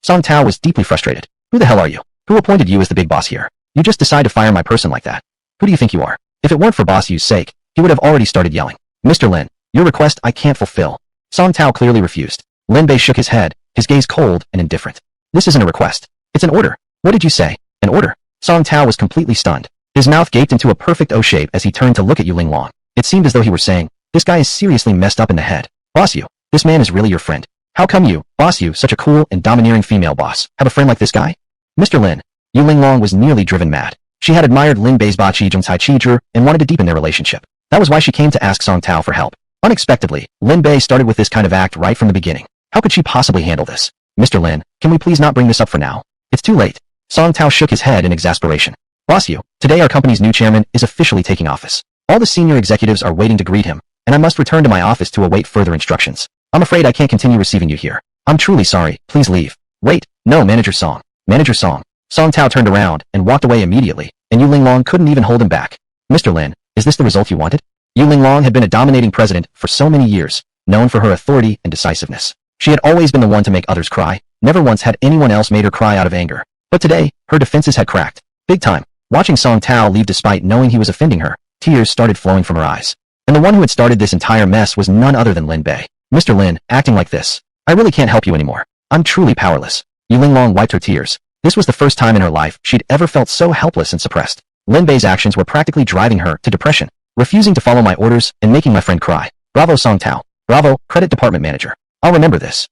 Song Tao was deeply frustrated. Who the hell are you? Who appointed you as the big boss here? You just decide to fire my person like that. Who do you think you are? If it weren't for boss Yu's sake, he would have already started yelling. Mr. Lin, your request I can't fulfill. Song Tao clearly refused. Lin Bei shook his head, his gaze cold and indifferent. This isn't a request. It's an order. What did you say? An order? Song Tao was completely stunned. His mouth gaped into a perfect O shape as he turned to look at Yu Linglong. It seemed as though he were saying, this guy is seriously messed up in the head. Boss Yu, this man is really your friend. How come you, boss Yu, such a cool and domineering female boss, have a friend like this guy? Mr. Lin, Yu Linglong was nearly driven mad. She had admired Lin Bei's Ba Qi Zhong Cai Chi Zhi and wanted to deepen their relationship. That was why she came to ask Song Tao for help. Unexpectedly, Lin Bei started with this kind of act right from the beginning. How could she possibly handle this? Mr. Lin, can we please not bring this up for now? It's too late. Song Tao shook his head in exasperation. Boss Yu, today our company's new chairman is officially taking office. All the senior executives are waiting to greet him, and I must return to my office to await further instructions. I'm afraid I can't continue receiving you here. I'm truly sorry, please leave. Wait, no, Manager Song. Manager Song. Song Tao turned around and walked away immediately, and Yu Linglong couldn't even hold him back. Mr. Lin, is this the result you wanted? Yu Linglong had been a dominating president for so many years, known for her authority and decisiveness. She had always been the one to make others cry, never once had anyone else made her cry out of anger. But today, her defenses had cracked. Big time. Watching Song Tao leave despite knowing he was offending her, tears started flowing from her eyes. And the one who had started this entire mess was none other than Lin Bei. Mr. Lin, acting like this. I really can't help you anymore. I'm truly powerless. Yu Linglong wiped her tears. This was the first time in her life she'd ever felt so helpless and suppressed. Lin Bei's actions were practically driving her to depression, refusing to follow my orders and making my friend cry. Bravo Song Tao. Bravo, credit department manager. I'll remember this.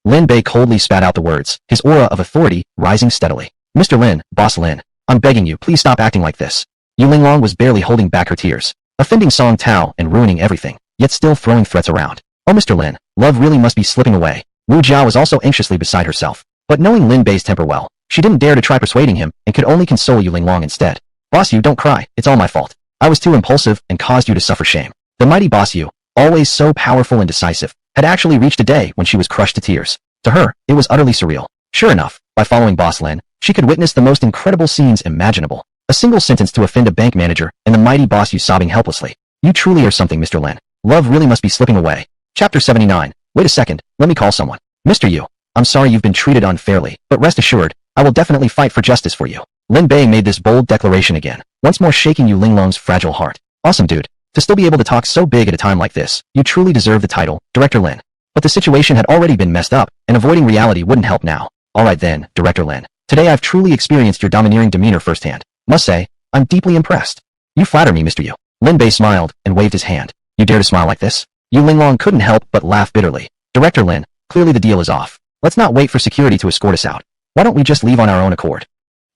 Lin Bei coldly spat out the words, his aura of authority rising steadily. Mr. Lin, Boss Lin, I'm begging you, please stop acting like this. Yu Linglong was barely holding back her tears, offending Song Tao and ruining everything, yet still throwing threats around. Oh, Mr. Lin, love really must be slipping away. Wu Jiao was also anxiously beside herself, but knowing Lin Bei's temper well, she didn't dare to try persuading him and could only console Yu Linglong instead. Boss Yu, don't cry, it's all my fault. I was too impulsive and caused you to suffer shame. The mighty Boss Yu, always so powerful and decisive, had actually reached a day when she was crushed to tears. To her, it was utterly surreal. Sure enough, by following Boss Lin, she could witness the most incredible scenes imaginable. A single sentence to offend a bank manager and the mighty Boss Yu sobbing helplessly. You truly are something, Mr. Lin. Love really must be slipping away. Chapter 79. Wait a second, let me call someone. Mr. Yu, I'm sorry you've been treated unfairly, but rest assured, I will definitely fight for justice for you. Lin Bay made this bold declaration again, once more shaking Yu Linglong's fragile heart. Awesome dude. To still be able to talk so big at a time like this, you truly deserve the title, Director Lin. But the situation had already been messed up, and avoiding reality wouldn't help now. Alright then, Director Lin. Today I've truly experienced your domineering demeanor firsthand. Must say, I'm deeply impressed. You flatter me, Mr. Yu. Lin Bei smiled and waved his hand. You dare to smile like this? Yu Linglong couldn't help but laugh bitterly. Director Lin, clearly the deal is off. Let's not wait for security to escort us out. Why don't we just leave on our own accord?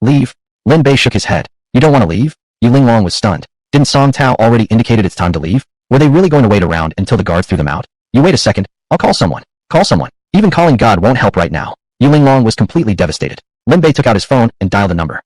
Leave? Lin Bei shook his head. You don't want to leave? Yu Linglong was stunned. Didn't Song Tao already indicated it's time to leave? Were they really going to wait around until the guards threw them out? You wait a second, I'll call someone. Call someone. Even calling God won't help right now. Yu Linglong was completely devastated. Lin Bei took out his phone and dialed the number.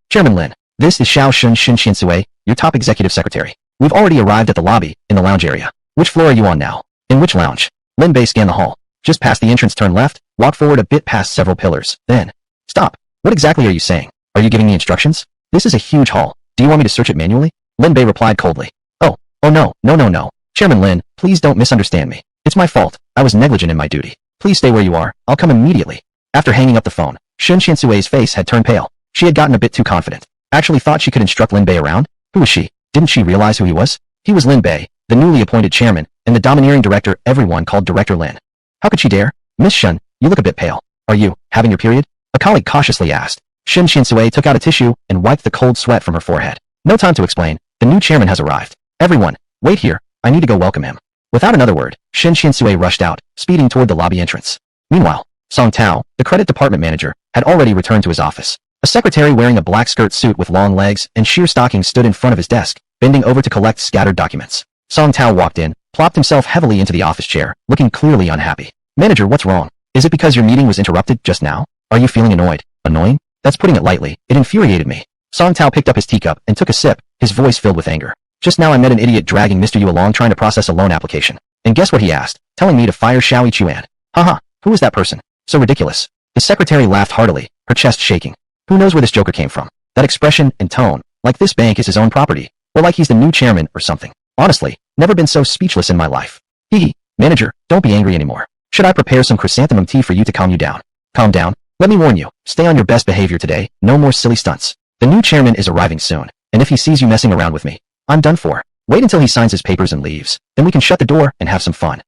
Chairman Lin. This is Xiao Shun Xinsui, your top executive secretary. We've already arrived at the lobby, in the lounge area. Which floor are you on now? In which lounge? Lin Bei scanned the hall. Just past the entrance, turn left, walk forward a bit past several pillars, then... Stop. What exactly are you saying? Are you giving me instructions? This is a huge hall. Do you want me to search it manually? Lin Bei replied coldly. Oh no. Chairman Lin, please don't misunderstand me. It's my fault. I was negligent in my duty. Please stay where you are. I'll come immediately. After hanging up the phone, Shun Shinsui's face had turned pale. She had gotten a bit too confident. Actually thought she could instruct Lin Bei around? Who was she? Didn't she realize who he was? He was Lin Bei, the newly appointed chairman, and the domineering director everyone called Director Lin. How could she dare? Miss Shun, you look a bit pale. Are you having your period? A colleague cautiously asked. Shun Shinsui took out a tissue and wiped the cold sweat from her forehead. No time to explain. The new chairman has arrived. Everyone, wait here. I need to go welcome him. Without another word, Shun Shinsui rushed out, speeding toward the lobby entrance. Meanwhile, Song Tao, the credit department manager, had already returned to his office. A secretary wearing a black skirt suit with long legs and sheer stockings stood in front of his desk, bending over to collect scattered documents. Song Tao walked in, plopped himself heavily into the office chair, looking clearly unhappy. Manager, what's wrong? Is it because your meeting was interrupted just now? Are you feeling annoyed? Annoying? That's putting it lightly. It infuriated me. Song Tao picked up his teacup and took a sip, his voice filled with anger. Just now I met an idiot dragging Mr. Yu along trying to process a loan application. And guess what he asked? Telling me to fire Xiao Yichuan. Haha, who is that person? So ridiculous. The secretary laughed heartily, her chest shaking. Who knows where this joker came from? That expression and tone, like this bank is his own property, or like he's the new chairman or something. Honestly, never been so speechless in my life. Hee. Manager, don't be angry anymore. Should I prepare some chrysanthemum tea for you to calm you down? Calm down? Let me warn you, stay on your best behavior today, no more silly stunts. The new chairman is arriving soon, and if he sees you messing around with me, I'm done for. Wait until he signs his papers and leaves, then we can shut the door and have some fun.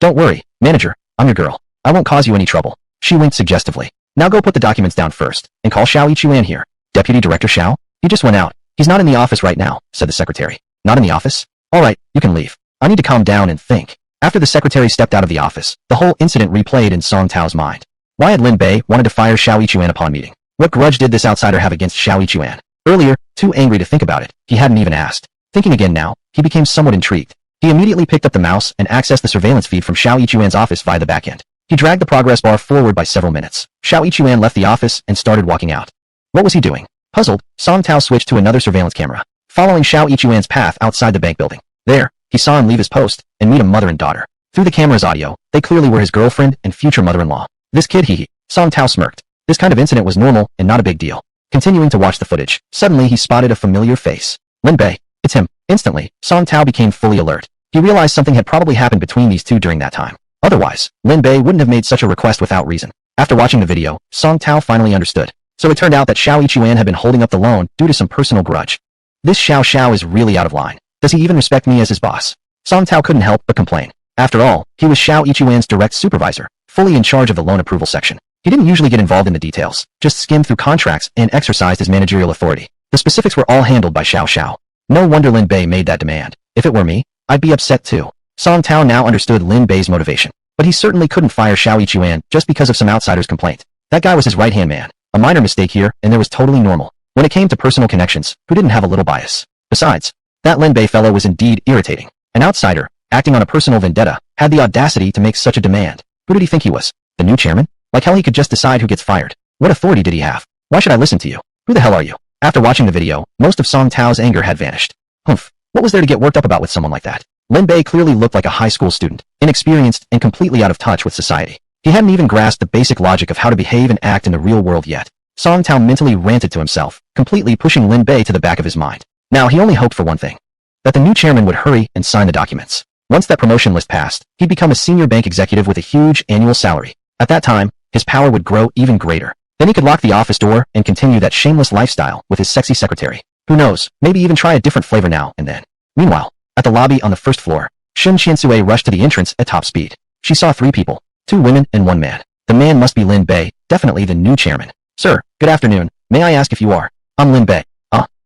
Don't worry, manager, I'm your girl. I won't cause you any trouble. She winked suggestively. Now go put the documents down first, and call Xiao Yichuan here. Deputy Director Xiao? He just went out. He's not in the office right now, said the secretary. Not in the office? Alright, you can leave. I need to calm down and think. After the secretary stepped out of the office, the whole incident replayed in Song Tao's mind. Why had Lin Bei wanted to fire Xiao Yichuan upon meeting? What grudge did this outsider have against Xiao Yichuan? Earlier, too angry to think about it, he hadn't even asked. Thinking again now, he became somewhat intrigued. He immediately picked up the mouse and accessed the surveillance feed from Xiao Yichuan's office via the backend. He dragged the progress bar forward by several minutes. Xiao Yichuan left the office and started walking out. What was he doing? Puzzled, Song Tao switched to another surveillance camera, following Xiao Yichuan's path outside the bank building. There, he saw him leave his post and meet a mother and daughter. Through the camera's audio, they clearly were his girlfriend and future mother-in-law. This kid hee. Song Tao smirked. This kind of incident was normal and not a big deal. Continuing to watch the footage, suddenly he spotted a familiar face. Lin Bei. It's him. Instantly, Song Tao became fully alert. He realized something had probably happened between these two during that time. Otherwise, Lin Bei wouldn't have made such a request without reason. After watching the video, Song Tao finally understood. So it turned out that Xiao Yichuan had been holding up the loan due to some personal grudge. This Xiao is really out of line. Does he even respect me as his boss? Song Tao couldn't help but complain. After all, he was Xiao Yichuan's direct supervisor, fully in charge of the loan approval section. He didn't usually get involved in the details, just skimmed through contracts and exercised his managerial authority. The specifics were all handled by Xiao. No wonder Lin Bei made that demand. If it were me, I'd be upset too. Song Tao now understood Lin Bei's motivation, but he certainly couldn't fire Xiao Yichuan just because of some outsider's complaint. That guy was his right-hand man. A minor mistake here, and there was totally normal. When it came to personal connections, who didn't have a little bias? Besides, that Lin Bei fellow was indeed irritating. An outsider, acting on a personal vendetta, had the audacity to make such a demand. Who did he think he was? The new chairman? Like hell he could just decide who gets fired. What authority did he have? Why should I listen to you? Who the hell are you? After watching the video, most of Song Tao's anger had vanished. Humph. What was there to get worked up about with someone like that? Lin Bei clearly looked like a high school student, inexperienced and completely out of touch with society. He hadn't even grasped the basic logic of how to behave and act in the real world yet. Song Tao mentally ranted to himself, completely pushing Lin Bei to the back of his mind. Now he only hoped for one thing. That the new chairman would hurry and sign the documents. Once that promotion list passed, he'd become a senior bank executive with a huge annual salary. At that time, his power would grow even greater. Then he could lock the office door and continue that shameless lifestyle with his sexy secretary. Who knows, maybe even try a different flavor now and then. Meanwhile, at the lobby on the first floor, Shun Qiansui rushed to the entrance at top speed. She saw 3 people, 2 women and 1 man. The man must be Lin Bay, definitely the new chairman. Sir, good afternoon. May I ask if you are? I'm Lin Bay.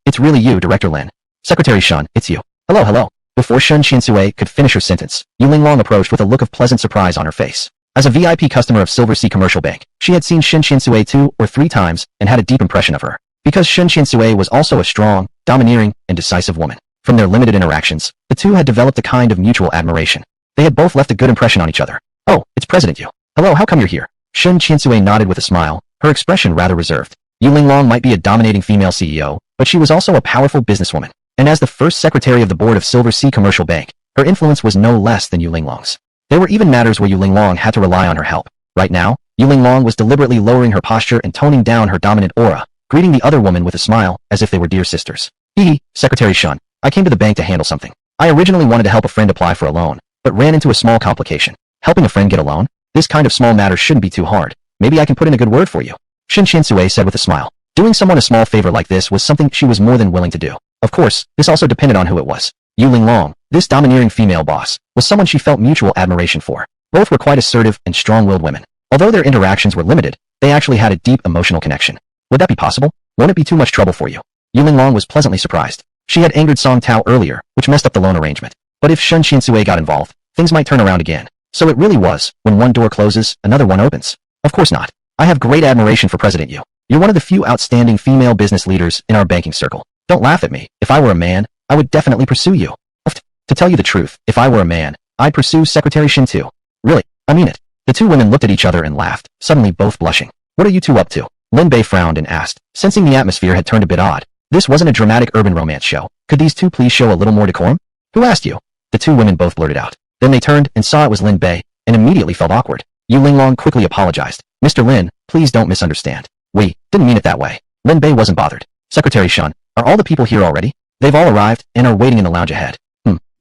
It's really you, Director Lin. Secretary Shun, it's you. Hello. Before Shun Qiansui could finish her sentence, Yu Linglong approached with a look of pleasant surprise on her face. As a VIP customer of Silver Sea Commercial Bank, she had seen Shun Qiansui 2 or 3 times and had a deep impression of her. Because Shun Qiansui was also a strong, domineering, and decisive woman. From their limited interactions, the two had developed a kind of mutual admiration. They had both left a good impression on each other. Oh, it's President Yu. Hello, how come you're here? Shun Qiansui nodded with a smile, her expression rather reserved. Yu Linglong might be a dominating female CEO, but she was also a powerful businesswoman. And as the first secretary of the board of Silver Sea Commercial Bank, her influence was no less than Yu Linglong's. There were even matters where Yu Linglong had to rely on her help. Right now, Yu Linglong was deliberately lowering her posture and toning down her dominant aura, greeting the other woman with a smile, as if they were dear sisters. Secretary Shun, I came to the bank to handle something. I originally wanted to help a friend apply for a loan, but ran into a small complication. Helping a friend get a loan? This kind of small matter shouldn't be too hard. Maybe I can put in a good word for you. Shun Qiansui said with a smile. Doing someone a small favor like this was something she was more than willing to do. Of course, this also depended on who it was. Yu Linglong, this domineering female boss, was someone she felt mutual admiration for. Both were quite assertive and strong-willed women. Although their interactions were limited, they actually had a deep emotional connection. Would that be possible? Won't it be too much trouble for you? Yu Linglong was pleasantly surprised. She had angered Song Tao earlier, which messed up the loan arrangement. But if Shun Qiansui got involved, things might turn around again. So it really was, when one door closes, another one opens. Of course not. I have great admiration for President Yu. You're one of the few outstanding female business leaders in our banking circle. Don't laugh at me. If I were a man, I would definitely pursue you. To tell you the truth, if I were a man, I'd pursue Secretary Shin too. Really, I mean it. The 2 women looked at each other and laughed, suddenly both blushing. What are you 2 up to? Lin Bei frowned and asked, sensing the atmosphere had turned a bit odd. This wasn't a dramatic urban romance show. Could these 2 please show a little more decorum? Who asked you? The 2 women both blurted out. Then they turned and saw it was Lin Bei, and immediately felt awkward. Yu Linglong quickly apologized. Mr. Lin, please don't misunderstand. We didn't mean it that way. Lin Bei wasn't bothered. Secretary Shun, are all the people here already? They've all arrived and are waiting in the lounge ahead.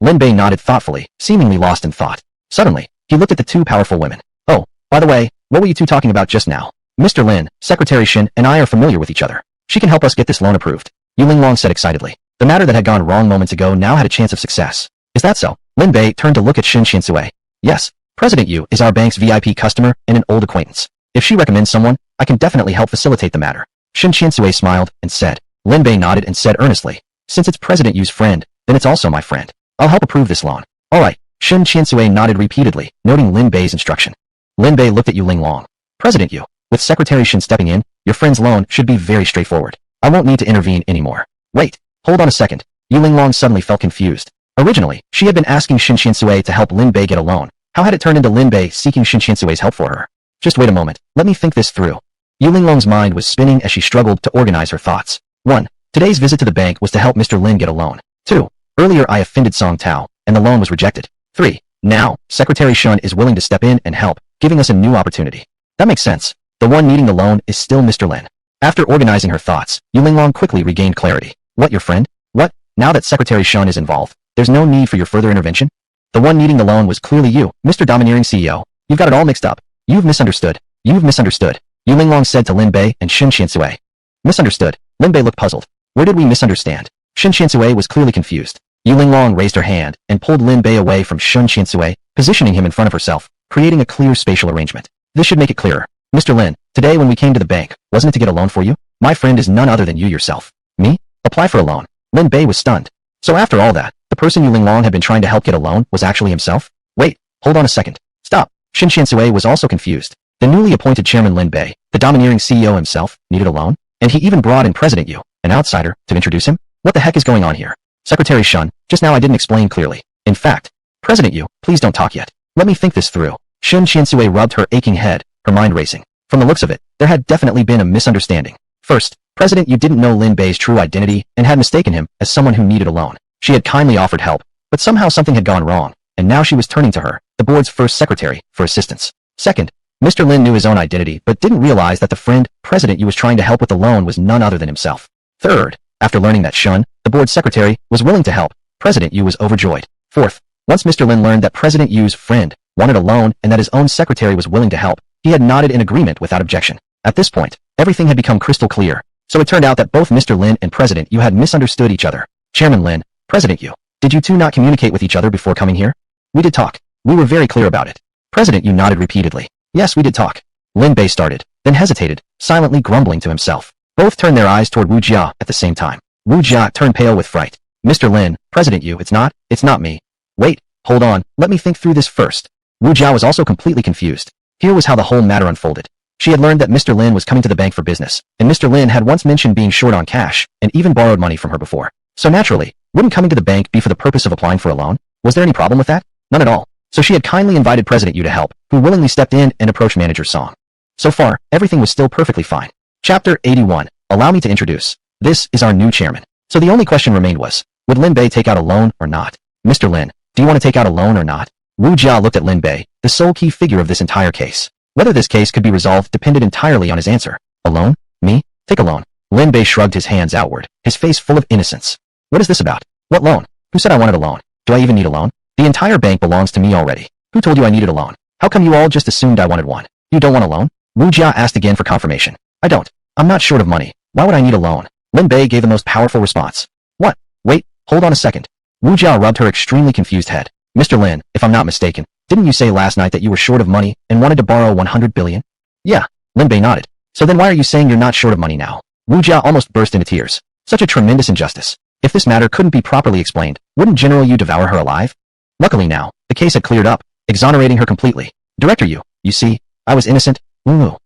Lin Bei nodded thoughtfully, seemingly lost in thought. Suddenly, he looked at the 2 powerful women. Oh, by the way, what were you 2 talking about just now? Mr. Lin, Secretary Shin and I are familiar with each other. She can help us get this loan approved. Yu Linglong said excitedly. The matter that had gone wrong moments ago now had a chance of success. Is that so? Lin Bei turned to look at Shun Qiansui. Yes, President Yu is our bank's VIP customer and an old acquaintance. If she recommends someone, I can definitely help facilitate the matter. Shun Qiansui smiled and said. Lin Bei nodded and said earnestly. Since it's President Yu's friend, then it's also my friend. I'll help approve this loan. Alright. Shun Qiansui nodded repeatedly, noting Lin Bei's instruction. Lin Bei looked at Yu Linglong. President Yu, with Secretary Shin stepping in, your friend's loan should be very straightforward. I won't need to intervene anymore. Wait, hold on a second. Yu Linglong suddenly felt confused. Originally, she had been asking Shun Qiansui to help Lin Bei get a loan. How had it turned into Lin Bei seeking Shun Qiansui's help for her? Just wait a moment, let me think this through. Yu Linglong's mind was spinning as she struggled to organize her thoughts. 1. Today's visit to the bank was to help Mr. Lin get a loan. 2. Earlier I offended Song Tao, and the loan was rejected. 3. Now, Secretary Shun is willing to step in and help, giving us a new opportunity. That makes sense. The one needing the loan is still Mr. Lin. After organizing her thoughts, Yu Linglong quickly regained clarity. What, your friend? What? Now that Secretary Shun is involved, there's no need for your further intervention? The one needing the loan was clearly you, Mr. Domineering CEO. You've got it all mixed up. You've misunderstood. You've misunderstood. Yu Linglong said to Lin Bei and Shun Qiansui. Misunderstood. Lin Bei looked puzzled. Where did we misunderstand? Shun Qiansui was clearly confused. Yu Linglong raised her hand and pulled Lin Bei away from Shun Qiansui, positioning him in front of herself, creating a clear spatial arrangement. This should make it clearer. Mr. Lin, today when we came to the bank, wasn't it to get a loan for you? My friend is none other than you yourself. Me? Apply for a loan. Lin Bei was stunned. So after all that, the person Yu Linglong had been trying to help get a loan was actually himself? Wait, hold on a second. Stop. Shun Qiansui was also confused. The newly appointed chairman Lin Bei, the domineering CEO himself, needed a loan? And he even brought in President Yu, an outsider, to introduce him? What the heck is going on here? Secretary Shun, just now I didn't explain clearly. In fact, President Yu, please don't talk yet. Let me think this through. Shun Qiansui rubbed her aching head, her mind racing. From the looks of it, there had definitely been a misunderstanding. First, President Yu didn't know Lin Bei's true identity and had mistaken him as someone who needed a loan. She had kindly offered help, but somehow something had gone wrong, and now she was turning to her, the board's first secretary, for assistance. Second, Mr. Lin knew his own identity but didn't realize that the friend President Yu was trying to help with the loan was none other than himself. Third, after learning that Shun, the board secretary, was willing to help, President Yu was overjoyed. Fourth, Once Mr. Lin learned that President Yu's friend wanted a loan and that his own secretary was willing to help, he had nodded in agreement without objection. At this point, everything had become crystal clear. So it turned out that both Mr. Lin and President Yu had misunderstood each other. Chairman Lin, President Yu, did you two not communicate with each other before coming here? We did talk. We were very clear about it. President Yu nodded repeatedly. Yes, we did talk. Lin Bay started, then hesitated, silently grumbling to himself. Both turned their eyes toward Wu Jia at the same time. Wu Jia turned pale with fright. Mr. Lin, President Yu, it's not me. Wait, hold on, let me think through this first. Wu Jia was also completely confused. Here was how the whole matter unfolded. She had learned that Mr. Lin was coming to the bank for business, and Mr. Lin had once mentioned being short on cash, and even borrowed money from her before. So naturally, wouldn't coming to the bank be for the purpose of applying for a loan? Was there any problem with that? None at all. So she had kindly invited President Yu to help, who willingly stepped in and approached Manager Song. So far, everything was still perfectly fine. Chapter 81. Allow me to introduce. This is our new chairman. So the only question remained was, would Lin Bay take out a loan or not? Mr. Lin, do you want to take out a loan or not? Wu Jia looked at Lin Bay, the sole key figure of this entire case. Whether this case could be resolved depended entirely on his answer. A loan? Me? Take a loan. Lin Bay shrugged his hands outward, his face full of innocence. What is this about? What loan? Who said I wanted a loan? Do I even need a loan? The entire bank belongs to me already. Who told you I needed a loan? How come you all just assumed I wanted one? You don't want a loan? Wu Jia asked again for confirmation. I don't. I'm not short of money. Why would I need a loan? Lin Bay gave the most powerful response. What? Wait, hold on a second. Wu Jia rubbed her extremely confused head. Mr. Lin, if I'm not mistaken, didn't you say last night that you were short of money and wanted to borrow 100 billion? Yeah, Lin Bay nodded. So then why are you saying you're not short of money now? Wu Jia almost burst into tears. Such a tremendous injustice. If this matter couldn't be properly explained, wouldn't General Yu devour her alive? Luckily now, the case had cleared up, exonerating her completely. Director Yu, you see, I was innocent. Wu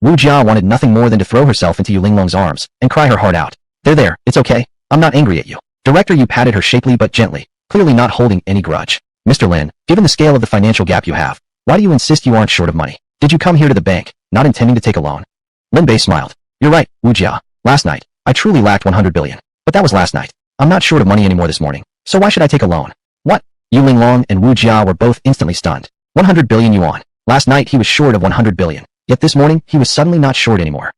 Jia wanted nothing more than to throw herself into Yu Linglong's arms and cry her heart out. There, it's okay. I'm not angry at you. Director Yu patted her shapely but gently, clearly not holding any grudge. Mr. Lin, given the scale of the financial gap you have, why do you insist you aren't short of money? Did you come here to the bank, not intending to take a loan? Lin Bei smiled. You're right, Wu Jia. Last night, I truly lacked 100 billion. But that was last night. I'm not short of money anymore this morning. So why should I take a loan? What? Yu Linglong and Wu Jia were both instantly stunned. 100 billion yuan. Last night he was short of 100 billion. Yet this morning, he was suddenly not short anymore.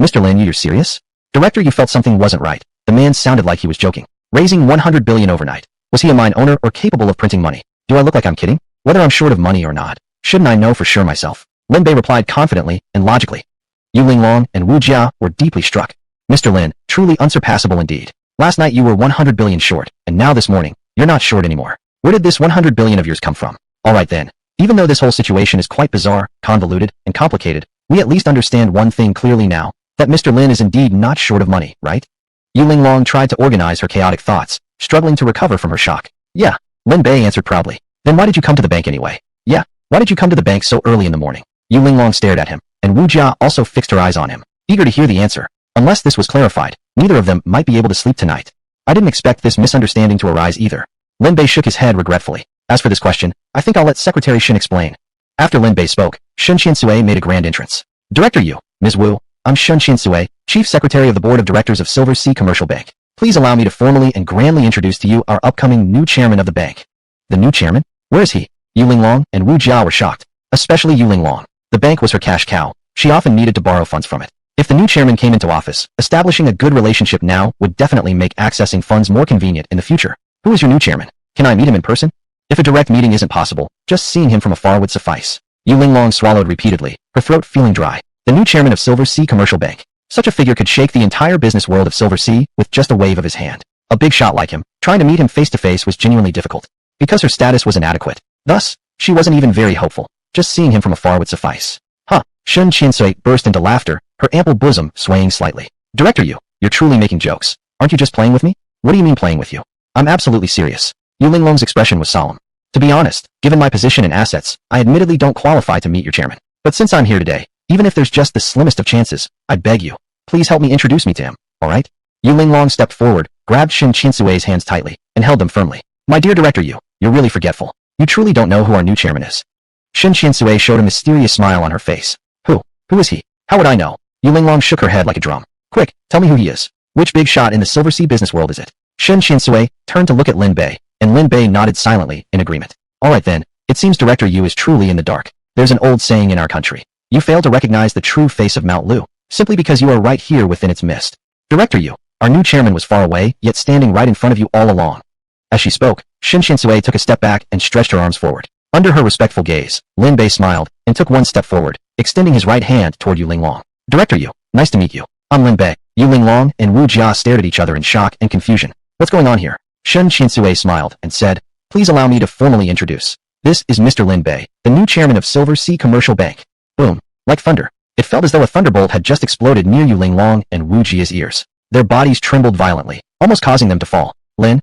Mr. Lin, you're serious? Director, you felt something wasn't right. The man sounded like he was joking. Raising 100 billion overnight. Was he a mine owner or capable of printing money? Do I look like I'm kidding? Whether I'm short of money or not, shouldn't I know for sure myself? Lin Bei replied confidently and logically. Yu Linglong and Wu Jia were deeply struck. Mr. Lin, truly unsurpassable indeed. Last night you were 100 billion short, and now this morning, you're not short anymore. Where did this 100 billion of yours come from? Alright then. Even though this whole situation is quite bizarre, convoluted, and complicated, we at least understand one thing clearly now, that Mr. Lin is indeed not short of money, right? Yu Linglong tried to organize her chaotic thoughts, struggling to recover from her shock. Yeah, Lin Bei answered proudly. Then why did you come to the bank anyway? Yeah, why did you come to the bank so early in the morning? Yu Linglong stared at him, and Wu Jia also fixed her eyes on him, eager to hear the answer. Unless this was clarified, neither of them might be able to sleep tonight. I didn't expect this misunderstanding to arise either. Lin Bei shook his head regretfully. As for this question, I think I'll let Secretary Shin explain. After Lin Bei spoke, Shun Qiansui made a grand entrance. Director Yu, Ms. Wu, I'm Shun Qiansui, Chief Secretary of the Board of Directors of Silver Sea Commercial Bank. Please allow me to formally and grandly introduce to you our upcoming new chairman of the bank. The new chairman? Where is he? Yu Linglong and Wu Jia were shocked. Especially Yu Linglong. The bank was her cash cow. She often needed to borrow funds from it. If the new chairman came into office, establishing a good relationship now would definitely make accessing funds more convenient in the future. Who is your new chairman? Can I meet him in person? If a direct meeting isn't possible, just seeing him from afar would suffice. Yu Linglong swallowed repeatedly, her throat feeling dry. The new chairman of Silver Sea Commercial Bank. Such a figure could shake the entire business world of Silver Sea with just a wave of his hand. A big shot like him, trying to meet him face to face was genuinely difficult. Because her status was inadequate. Thus, she wasn't even very hopeful. Just seeing him from afar would suffice. Huh. Shun Qiansui burst into laughter, her ample bosom swaying slightly. Director Yu, you're truly making jokes. Aren't you just playing with me? What do you mean playing with you? I'm absolutely serious. Yu Linglong's expression was solemn. To be honest, given my position and assets, I admittedly don't qualify to meet your chairman. But since I'm here today, even if there's just the slimmest of chances, I beg you, please help me introduce me to him, alright? Yu Linglong stepped forward, grabbed Shun Qiansui's hands tightly, and held them firmly. My dear Director Yu, you're really forgetful. You truly don't know who our new chairman is. Shun Qiansui showed a mysterious smile on her face. Who is he? How would I know? Yu Linglong shook her head like a drum. Quick, tell me who he is. Which big shot in the Silver Sea business world is it? Shun Qiansui turned to look at Lin Bei, and Lin Bei nodded silently in agreement. Alright then, it seems Director Yu is truly in the dark. There's an old saying in our country. You fail to recognize the true face of Mount Lu, simply because you are right here within its mist. Director Yu, our new chairman was far away, yet standing right in front of you all along. As she spoke, Shin Shinsui took a step back and stretched her arms forward. Under her respectful gaze, Lin Bei smiled and took one step forward, extending his right hand toward Yu Linglong. Director Yu, nice to meet you. I'm Lin Bei. Yu Linglong and Wu Jia stared at each other in shock and confusion. What's going on here? Shin Shinsui smiled and said, please allow me to formally introduce. This is Mr. Lin Bei, the new chairman of Silver Sea Commercial Bank. Boom. Like thunder. It felt as though a thunderbolt had just exploded near Yu Linglong and Wu Jia's ears. Their bodies trembled violently, almost causing them to fall. Lin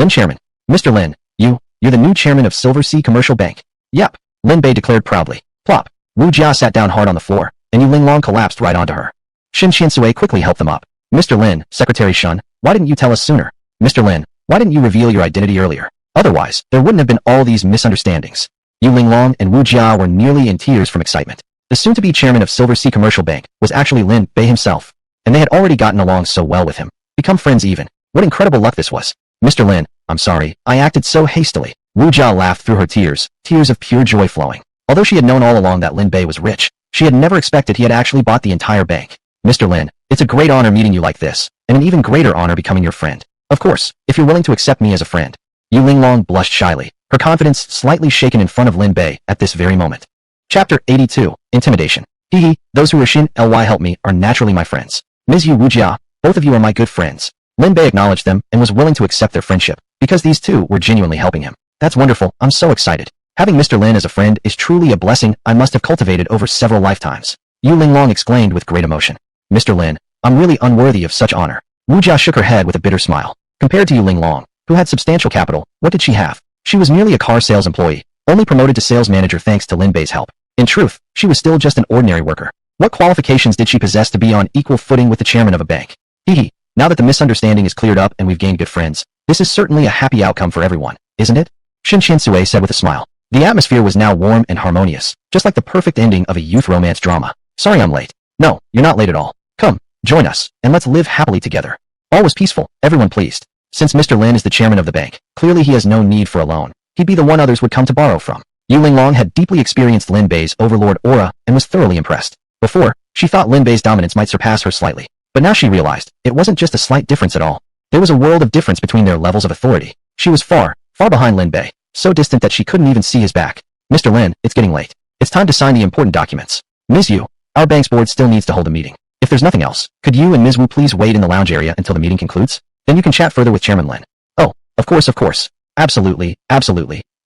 Chairman. Mr. Lin, you're the new chairman of Silver Sea Commercial Bank. Yep, Lin Bei declared proudly. Plop. Wu Jia sat down hard on the floor, and Yu Linglong collapsed right onto her. Shin Shinsui quickly helped them up. Mr. Lin, Secretary Shun, why didn't you tell us sooner? Mr. Lin, why didn't you reveal your identity earlier? Otherwise, there wouldn't have been all these misunderstandings. Yu Linglong and Wu Jia were nearly in tears from excitement. The soon-to-be chairman of Silver Sea Commercial Bank was actually Lin Bei himself, and they had already gotten along so well with him. Become friends even. What incredible luck this was. Mr. Lin, I'm sorry, I acted so hastily. Wu Jia laughed through her tears, tears of pure joy flowing. Although she had known all along that Lin Bei was rich, she had never expected he had actually bought the entire bank. Mr. Lin, it's a great honor meeting you like this, and an even greater honor becoming your friend. Of course, if you're willing to accept me as a friend. Yu Linglong blushed shyly, her confidence slightly shaken in front of Lin Bei at this very moment. Chapter 82, Intimidation. Hehe, those who are Shin Ly help me are naturally my friends. Ms. Yu Wu Jia, both of you are my good friends. Lin Bei acknowledged them and was willing to accept their friendship, because these two were genuinely helping him. That's wonderful, I'm so excited. Having Mr. Lin as a friend is truly a blessing I must have cultivated over several lifetimes. Yu Linglong exclaimed with great emotion. Mr. Lin, I'm really unworthy of such honor. Wu Jia shook her head with a bitter smile. Compared to Yu Linglong, who had substantial capital, what did she have? She was merely a car sales employee, only promoted to sales manager thanks to Lin Bei's help. In truth, she was still just an ordinary worker. What qualifications did she possess to be on equal footing with the chairman of a bank? Hehe, now that the misunderstanding is cleared up and we've gained good friends, this is certainly a happy outcome for everyone, isn't it? Shin Shinsui said with a smile. The atmosphere was now warm and harmonious, just like the perfect ending of a youth romance drama. Sorry I'm late. No, you're not late at all. Come, join us, and let's live happily together. All was peaceful, everyone pleased. Since Mr. Lin is the chairman of the bank, clearly he has no need for a loan. He'd be the one others would come to borrow from. Yu Linglong had deeply experienced Lin Bei's overlord aura and was thoroughly impressed. Before, she thought Lin Bei's dominance might surpass her slightly, but now she realized it wasn't just a slight difference at all. There was a world of difference between their levels of authority. She was far behind Lin Bei, so distant that she couldn't even see his back. Mr. Lin, it's getting late. It's time to sign the important documents. Ms. Yu, our bank's board still needs to hold a meeting. If there's nothing else, could you and Ms. Wu please wait in the lounge area until the meeting concludes? Then you can chat further with Chairman Lin. Oh, of course. Absolutely.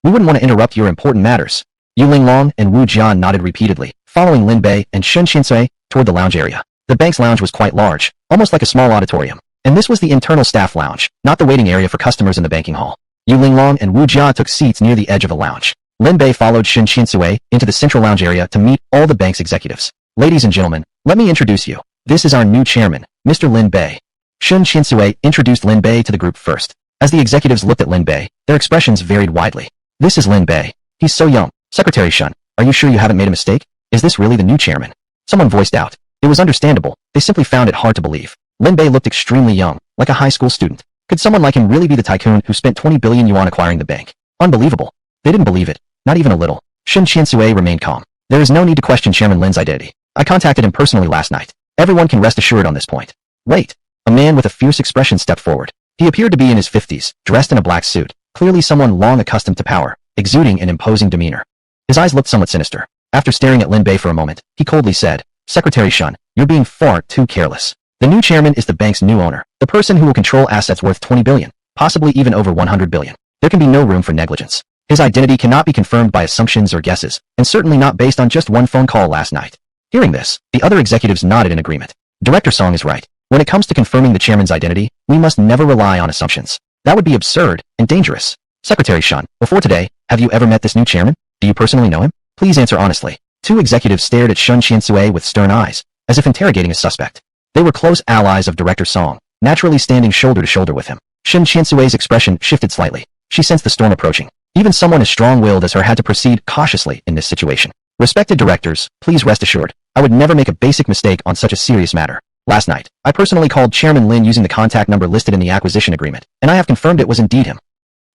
We wouldn't want to interrupt your important matters. Yu Linglong and Wu Jia nodded repeatedly, following Lin Bei and Shin Shinsui toward the lounge area. The bank's lounge was quite large, almost like a small auditorium. And this was the internal staff lounge, not the waiting area for customers in the banking hall. Yu Linglong and Wu Jia took seats near the edge of the lounge. Lin Bei followed Shin Shinsui into the central lounge area to meet all the bank's executives. Ladies and gentlemen, let me introduce you. This is our new chairman, Mr. Lin Bei. Shin Shinsui introduced Lin Bei to the group first. As the executives looked at Lin Bei, their expressions varied widely. This is Lin Bei. He's so young. Secretary Shun, are you sure you haven't made a mistake? Is this really the new chairman? Someone voiced out. It was understandable. They simply found it hard to believe. Lin Bei looked extremely young, like a high school student. Could someone like him really be the tycoon who spent 20 billion yuan acquiring the bank? Unbelievable. They didn't believe it. Not even a little. Shin Shinsui remained calm. There is no need to question Chairman Lin's identity. I contacted him personally last night. Everyone can rest assured on this point. Wait. A man with a fierce expression stepped forward. He appeared to be in his 50s, dressed in a black suit, clearly someone long accustomed to power, exuding an imposing demeanor. His eyes looked somewhat sinister. After staring at Lin Bei for a moment, he coldly said, Secretary Shun, you're being far too careless. The new chairman is the bank's new owner, the person who will control assets worth 20 billion, possibly even over 100 billion. There can be no room for negligence. His identity cannot be confirmed by assumptions or guesses, and certainly not based on just one phone call last night. Hearing this, the other executives nodded in agreement. Director Song is right. When it comes to confirming the chairman's identity, we must never rely on assumptions. That would be absurd and dangerous. Secretary Shun, before today, have you ever met this new chairman? Do you personally know him? Please answer honestly. Two executives stared at Shun Shinsui with stern eyes, as if interrogating a suspect. They were close allies of Director Song, naturally standing shoulder to shoulder with him. Shin Shinsui's expression shifted slightly. She sensed the storm approaching. Even someone as strong-willed as her had to proceed cautiously in this situation. Respected directors, please rest assured, I would never make a basic mistake on such a serious matter. Last night, I personally called Chairman Lin using the contact number listed in the acquisition agreement, and I have confirmed it was indeed him.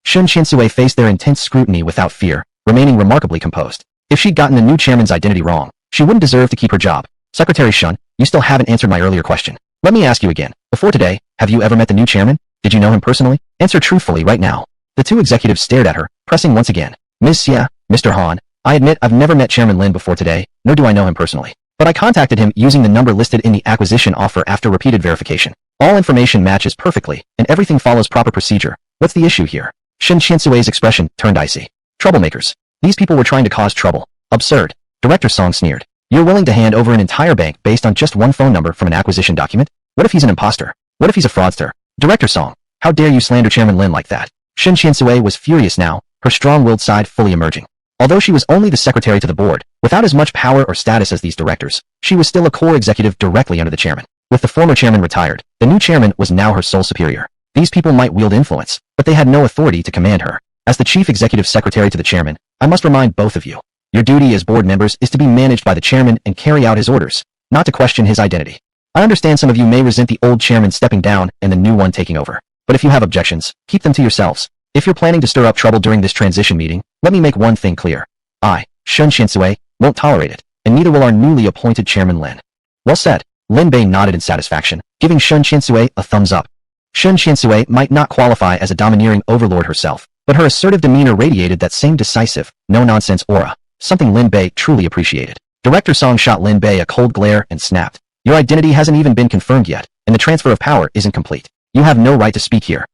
Shin Shinsui faced their intense scrutiny without fear, remaining remarkably composed. If she'd gotten the new chairman's identity wrong, she wouldn't deserve to keep her job. Secretary Shun, you still haven't answered my earlier question. Let me ask you again. Before today, have you ever met the new chairman? Did you know him personally? Answer truthfully right now. The two executives stared at her, pressing once again. Ms. Xie, Mr. Han, I admit I've never met Chairman Lin before today, nor do I know him personally. But I contacted him using the number listed in the acquisition offer after repeated verification. All information matches perfectly, and everything follows proper procedure. What's the issue here? Shen Qiansui's expression turned icy. Troublemakers. These people were trying to cause trouble. Absurd. Director Song sneered. You're willing to hand over an entire bank based on just one phone number from an acquisition document? What if he's an imposter? What if he's a fraudster? Director Song, how dare you slander Chairman Lin like that? Shen Qiansui was furious now, her strong-willed side fully emerging. Although she was only the secretary to the board, without as much power or status as these directors, she was still a core executive directly under the chairman. With the former chairman retired, the new chairman was now her sole superior. These people might wield influence, but they had no authority to command her. As the chief executive secretary to the chairman, I must remind both of you. Your duty as board members is to be managed by the chairman and carry out his orders, not to question his identity. I understand some of you may resent the old chairman stepping down and the new one taking over. But if you have objections, keep them to yourselves. If you're planning to stir up trouble during this transition meeting, let me make one thing clear. I, Shen Qiansui, won't tolerate it, and neither will our newly appointed chairman Lin. Well said. Lin Bay nodded in satisfaction, giving Shen Qiansui a thumbs up. Shen Qiansui might not qualify as a domineering overlord herself, but her assertive demeanor radiated that same decisive, no-nonsense aura, something Lin Bay truly appreciated. Director Song shot Lin Bay a cold glare and snapped. Your identity hasn't even been confirmed yet, and the transfer of power isn't complete. You have no right to speak here.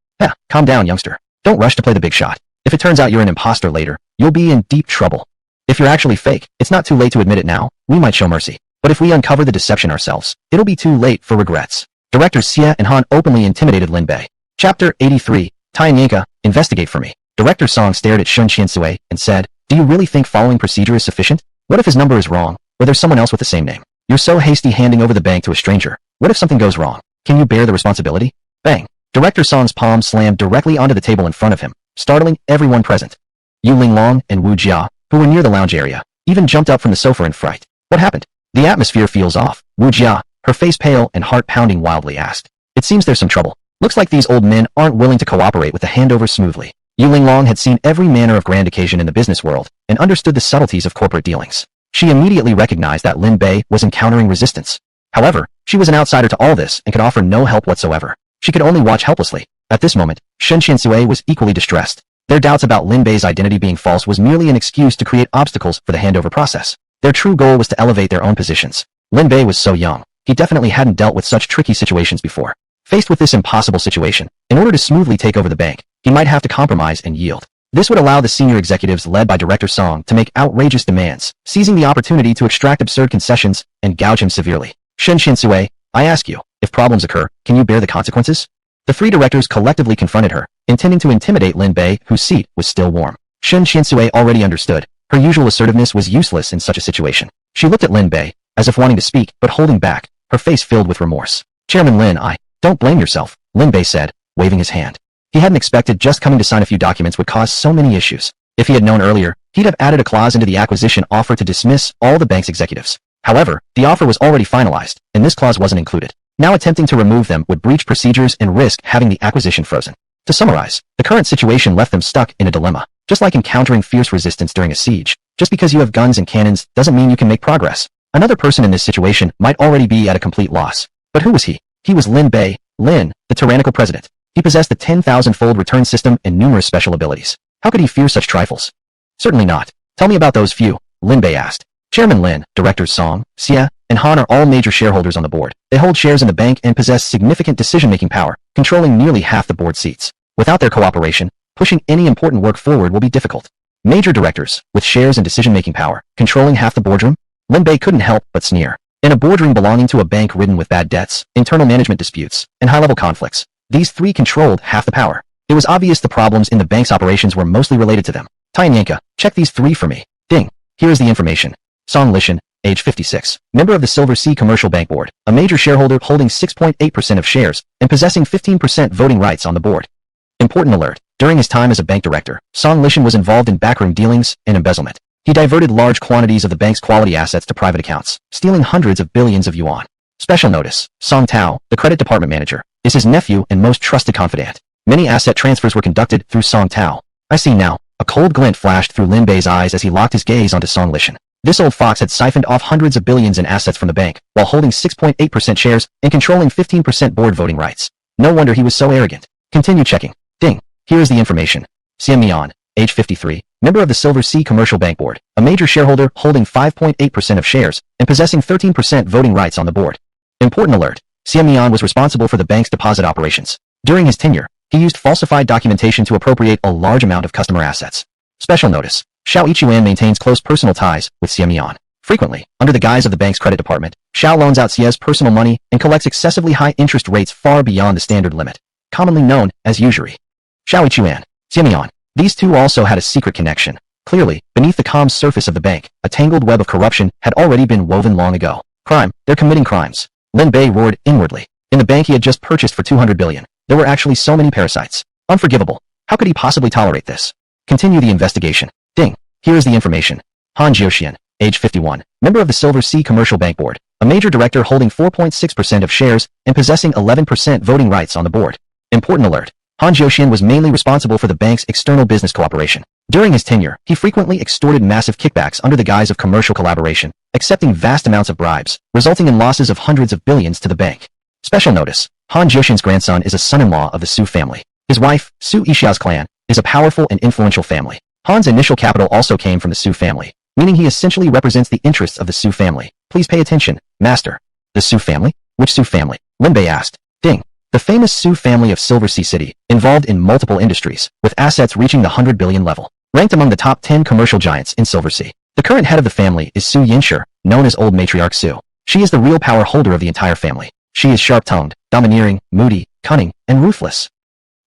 Calm down, youngster. Don't rush to play the big shot. If it turns out you're an imposter later, you'll be in deep trouble. If you're actually fake, it's not too late to admit it now, we might show mercy. But if we uncover the deception ourselves, it'll be too late for regrets. Directors Xie and Han openly intimidated Lin Bay. Chapter 83, Yanka, investigate for me. Director Song stared at Shen Qiansui and said, do you really think following procedure is sufficient? What if his number is wrong, or there's someone else with the same name? You're so hasty handing over the bank to a stranger. What if something goes wrong? Can you bear the responsibility? Bang. Director Song's palm slammed directly onto the table in front of him, startling everyone present. Yu Linglong and Wu Jia, who were near the lounge area, even jumped up from the sofa in fright. What happened? The atmosphere feels off. Wu Jia, her face pale and heart pounding wildly, asked. It seems there's some trouble. Looks like these old men aren't willing to cooperate with the handover smoothly. Yu Linglong had seen every manner of grand occasion in the business world and understood the subtleties of corporate dealings. She immediately recognized that Lin Bay was encountering resistance. However, she was an outsider to all this and could offer no help whatsoever. She could only watch helplessly. At this moment, Shen Qiansui was equally distressed. Their doubts about Lin Bay's identity being false was merely an excuse to create obstacles for the handover process. Their true goal was to elevate their own positions. Lin Bay was so young, he definitely hadn't dealt with such tricky situations before. Faced with this impossible situation, in order to smoothly take over the bank, he might have to compromise and yield. This would allow the senior executives led by Director Song to make outrageous demands, seizing the opportunity to extract absurd concessions and gouge him severely. Shen Qiansui, I ask you, if problems occur, can you bear the consequences? The three directors collectively confronted her, intending to intimidate Lin Bay, whose seat was still warm. Shen Qiansui already understood. Her usual assertiveness was useless in such a situation. She looked at Lin Bay, as if wanting to speak, but holding back, her face filled with remorse. Chairman Lin, don't blame yourself, Lin Bay said, waving his hand. He hadn't expected just coming to sign a few documents would cause so many issues. If he had known earlier, he'd have added a clause into the acquisition offer to dismiss all the bank's executives. However, the offer was already finalized, and this clause wasn't included. Now attempting to remove them would breach procedures and risk having the acquisition frozen. To summarize, the current situation left them stuck in a dilemma. Just like encountering fierce resistance during a siege, just because you have guns and cannons doesn't mean you can make progress. Another person in this situation might already be at a complete loss. But who was he? He was Lin Bay, Lin, the tyrannical president. He possessed the 10,000-fold return system and numerous special abilities. How could he fear such trifles? Certainly not. Tell me about those few, Lin Bay asked. Chairman Lin, Directors Song, Xie, and Han are all major shareholders on the board. They hold shares in the bank and possess significant decision-making power, controlling nearly half the board seats. Without their cooperation, pushing any important work forward will be difficult. Major directors, with shares and decision-making power, controlling half the boardroom? Lin Bay couldn't help but sneer. In a boardroom belonging to a bank ridden with bad debts, internal management disputes, and high-level conflicts, these three controlled half the power. It was obvious the problems in the bank's operations were mostly related to them. Yanka, check these three for me. Ding. Here is the information. Song Lishan, age 56, member of the Silver Sea Commercial Bank Board, a major shareholder holding 6.8% of shares and possessing 15% voting rights on the board. Important alert. During his time as a bank director, Song Lishan was involved in backroom dealings and embezzlement. He diverted large quantities of the bank's quality assets to private accounts, stealing hundreds of billions of yuan. Special notice. Song Tao, the credit department manager, is his nephew and most trusted confidant. Many asset transfers were conducted through Song Tao. I see now. A cold glint flashed through Lin Bay's eyes as he locked his gaze onto Song Lishan. This old fox had siphoned off hundreds of billions in assets from the bank, while holding 6.8% shares and controlling 15% board voting rights. No wonder he was so arrogant. Continue checking. Ding. Here is the information. Xian Mian, age 53, member of the Silver Sea Commercial Bank Board, a major shareholder holding 5.8% of shares and possessing 13% voting rights on the board. Important alert. Xian Mian was responsible for the bank's deposit operations. During his tenure, he used falsified documentation to appropriate a large amount of customer assets. Special notice. Xiao Yichuan maintains close personal ties with Xian Mian. Frequently, under the guise of the bank's credit department, Xiao loans out Xia's personal money and collects excessively high interest rates far beyond the standard limit, commonly known as usury. Xiao Yichuan, Xian Mian. These two also had a secret connection. Clearly, beneath the calm surface of the bank, a tangled web of corruption had already been woven long ago. Crime. They're committing crimes. Lin Bay roared inwardly. In the bank he had just purchased for 200 billion, there were actually so many parasites. Unforgivable. How could he possibly tolerate this? Continue the investigation. Ding. Here is the information. Han Jiuxian, age 51, member of the Silver Sea Commercial Bank Board, a major director holding 4.6% of shares and possessing 11% voting rights on the board. Important alert. Han Jiuxian was mainly responsible for the bank's external business cooperation. During his tenure, he frequently extorted massive kickbacks under the guise of commercial collaboration, accepting vast amounts of bribes, resulting in losses of hundreds of billions to the bank. Special notice. Han Jiuxian's grandson is a son-in-law of the Su family. His wife, Su Yixiao's clan, is a powerful and influential family. Han's initial capital also came from the Su family, meaning he essentially represents the interests of the Su family. Please pay attention, master. The Su family? Which Su family? Lin Bei asked. Ding. The famous Su family of Silver Sea City, involved in multiple industries, with assets reaching the 100 billion level, ranked among the top 10 commercial giants in Silver Sea. The current head of the family is Su Yinshi, known as Old Matriarch Su. She is the real power holder of the entire family. She is sharp-tongued, domineering, moody, cunning, and ruthless.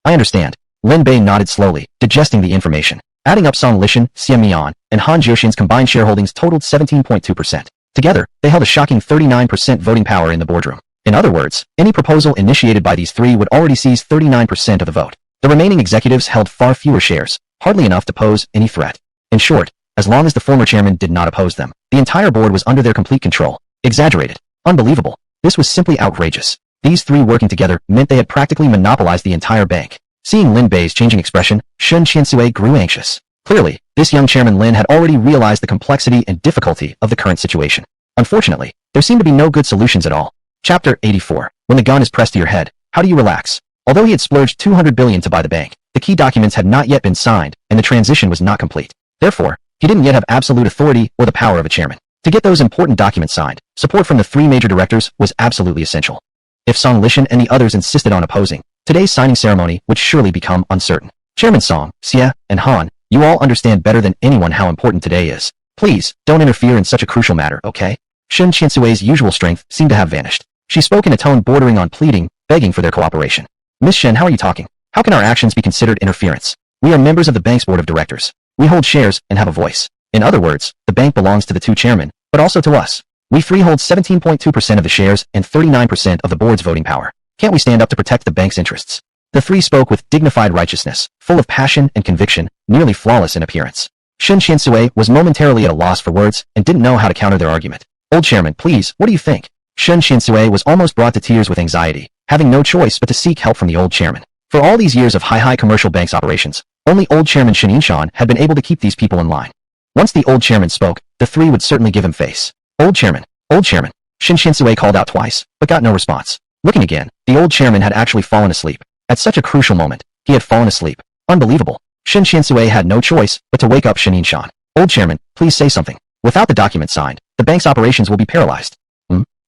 I understand. Lin Bei nodded slowly, digesting the information. Adding up Song Lishan, Xian Mian, and Han Jiuxian's combined shareholdings totaled 17.2%. Together, they held a shocking 39% voting power in the boardroom. In other words, any proposal initiated by these three would already seize 39% of the vote. The remaining executives held far fewer shares, hardly enough to pose any threat. In short, as long as the former chairman did not oppose them, the entire board was under their complete control. Exaggerated. Unbelievable. This was simply outrageous. These three working together meant they had practically monopolized the entire bank. Seeing Lin Bei's changing expression, Shun Qiansui grew anxious. Clearly, this young chairman Lin had already realized the complexity and difficulty of the current situation. Unfortunately, there seemed to be no good solutions at all. Chapter 84. When the gun is pressed to your head, how do you relax? Although he had splurged 200 billion to buy the bank, the key documents had not yet been signed, and the transition was not complete. Therefore, he didn't yet have absolute authority or the power of a chairman. To get those important documents signed, support from the three major directors was absolutely essential. If Song Lishan and the others insisted on opposing, today's signing ceremony would surely become uncertain. Chairman Song, Xie, and Han, you all understand better than anyone how important today is. Please, don't interfere in such a crucial matter, okay? Shun Qiansui's usual strength seemed to have vanished. She spoke in a tone bordering on pleading, begging for their cooperation. Miss Shen, how are you talking? How can our actions be considered interference? We are members of the bank's board of directors. We hold shares and have a voice. In other words, the bank belongs to the two chairmen, but also to us. We three hold 17.2% of the shares and 39% of the board's voting power. Can't we stand up to protect the bank's interests? The three spoke with dignified righteousness, full of passion and conviction, nearly flawless in appearance. Shun Qiansui was momentarily at a loss for words and didn't know how to counter their argument. Old chairman, please, what do you think? Shun Qiansui was almost brought to tears with anxiety, having no choice but to seek help from the old chairman. For all these years of high commercial banks operations, only old chairman Shin Yinshan had been able to keep these people in line. Once the old chairman spoke, the three would certainly give him face. Old chairman, Shin Qiansui called out twice, but got no response. Looking again, the old chairman had actually fallen asleep. At such a crucial moment, he had fallen asleep. Unbelievable. Shin Qiansui had no choice but to wake up Shin Yinshan. Old chairman, please say something. Without the document signed, the bank's operations will be paralyzed.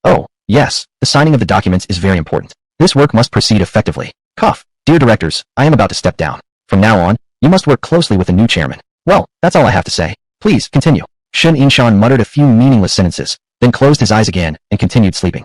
Oh, yes, the signing of the documents is very important. This work must proceed effectively. Cough. Dear directors, I am about to step down. From now on, you must work closely with the new chairman. Well, that's all I have to say. Please, continue. Shin Yinshan muttered a few meaningless sentences, then closed his eyes again and continued sleeping.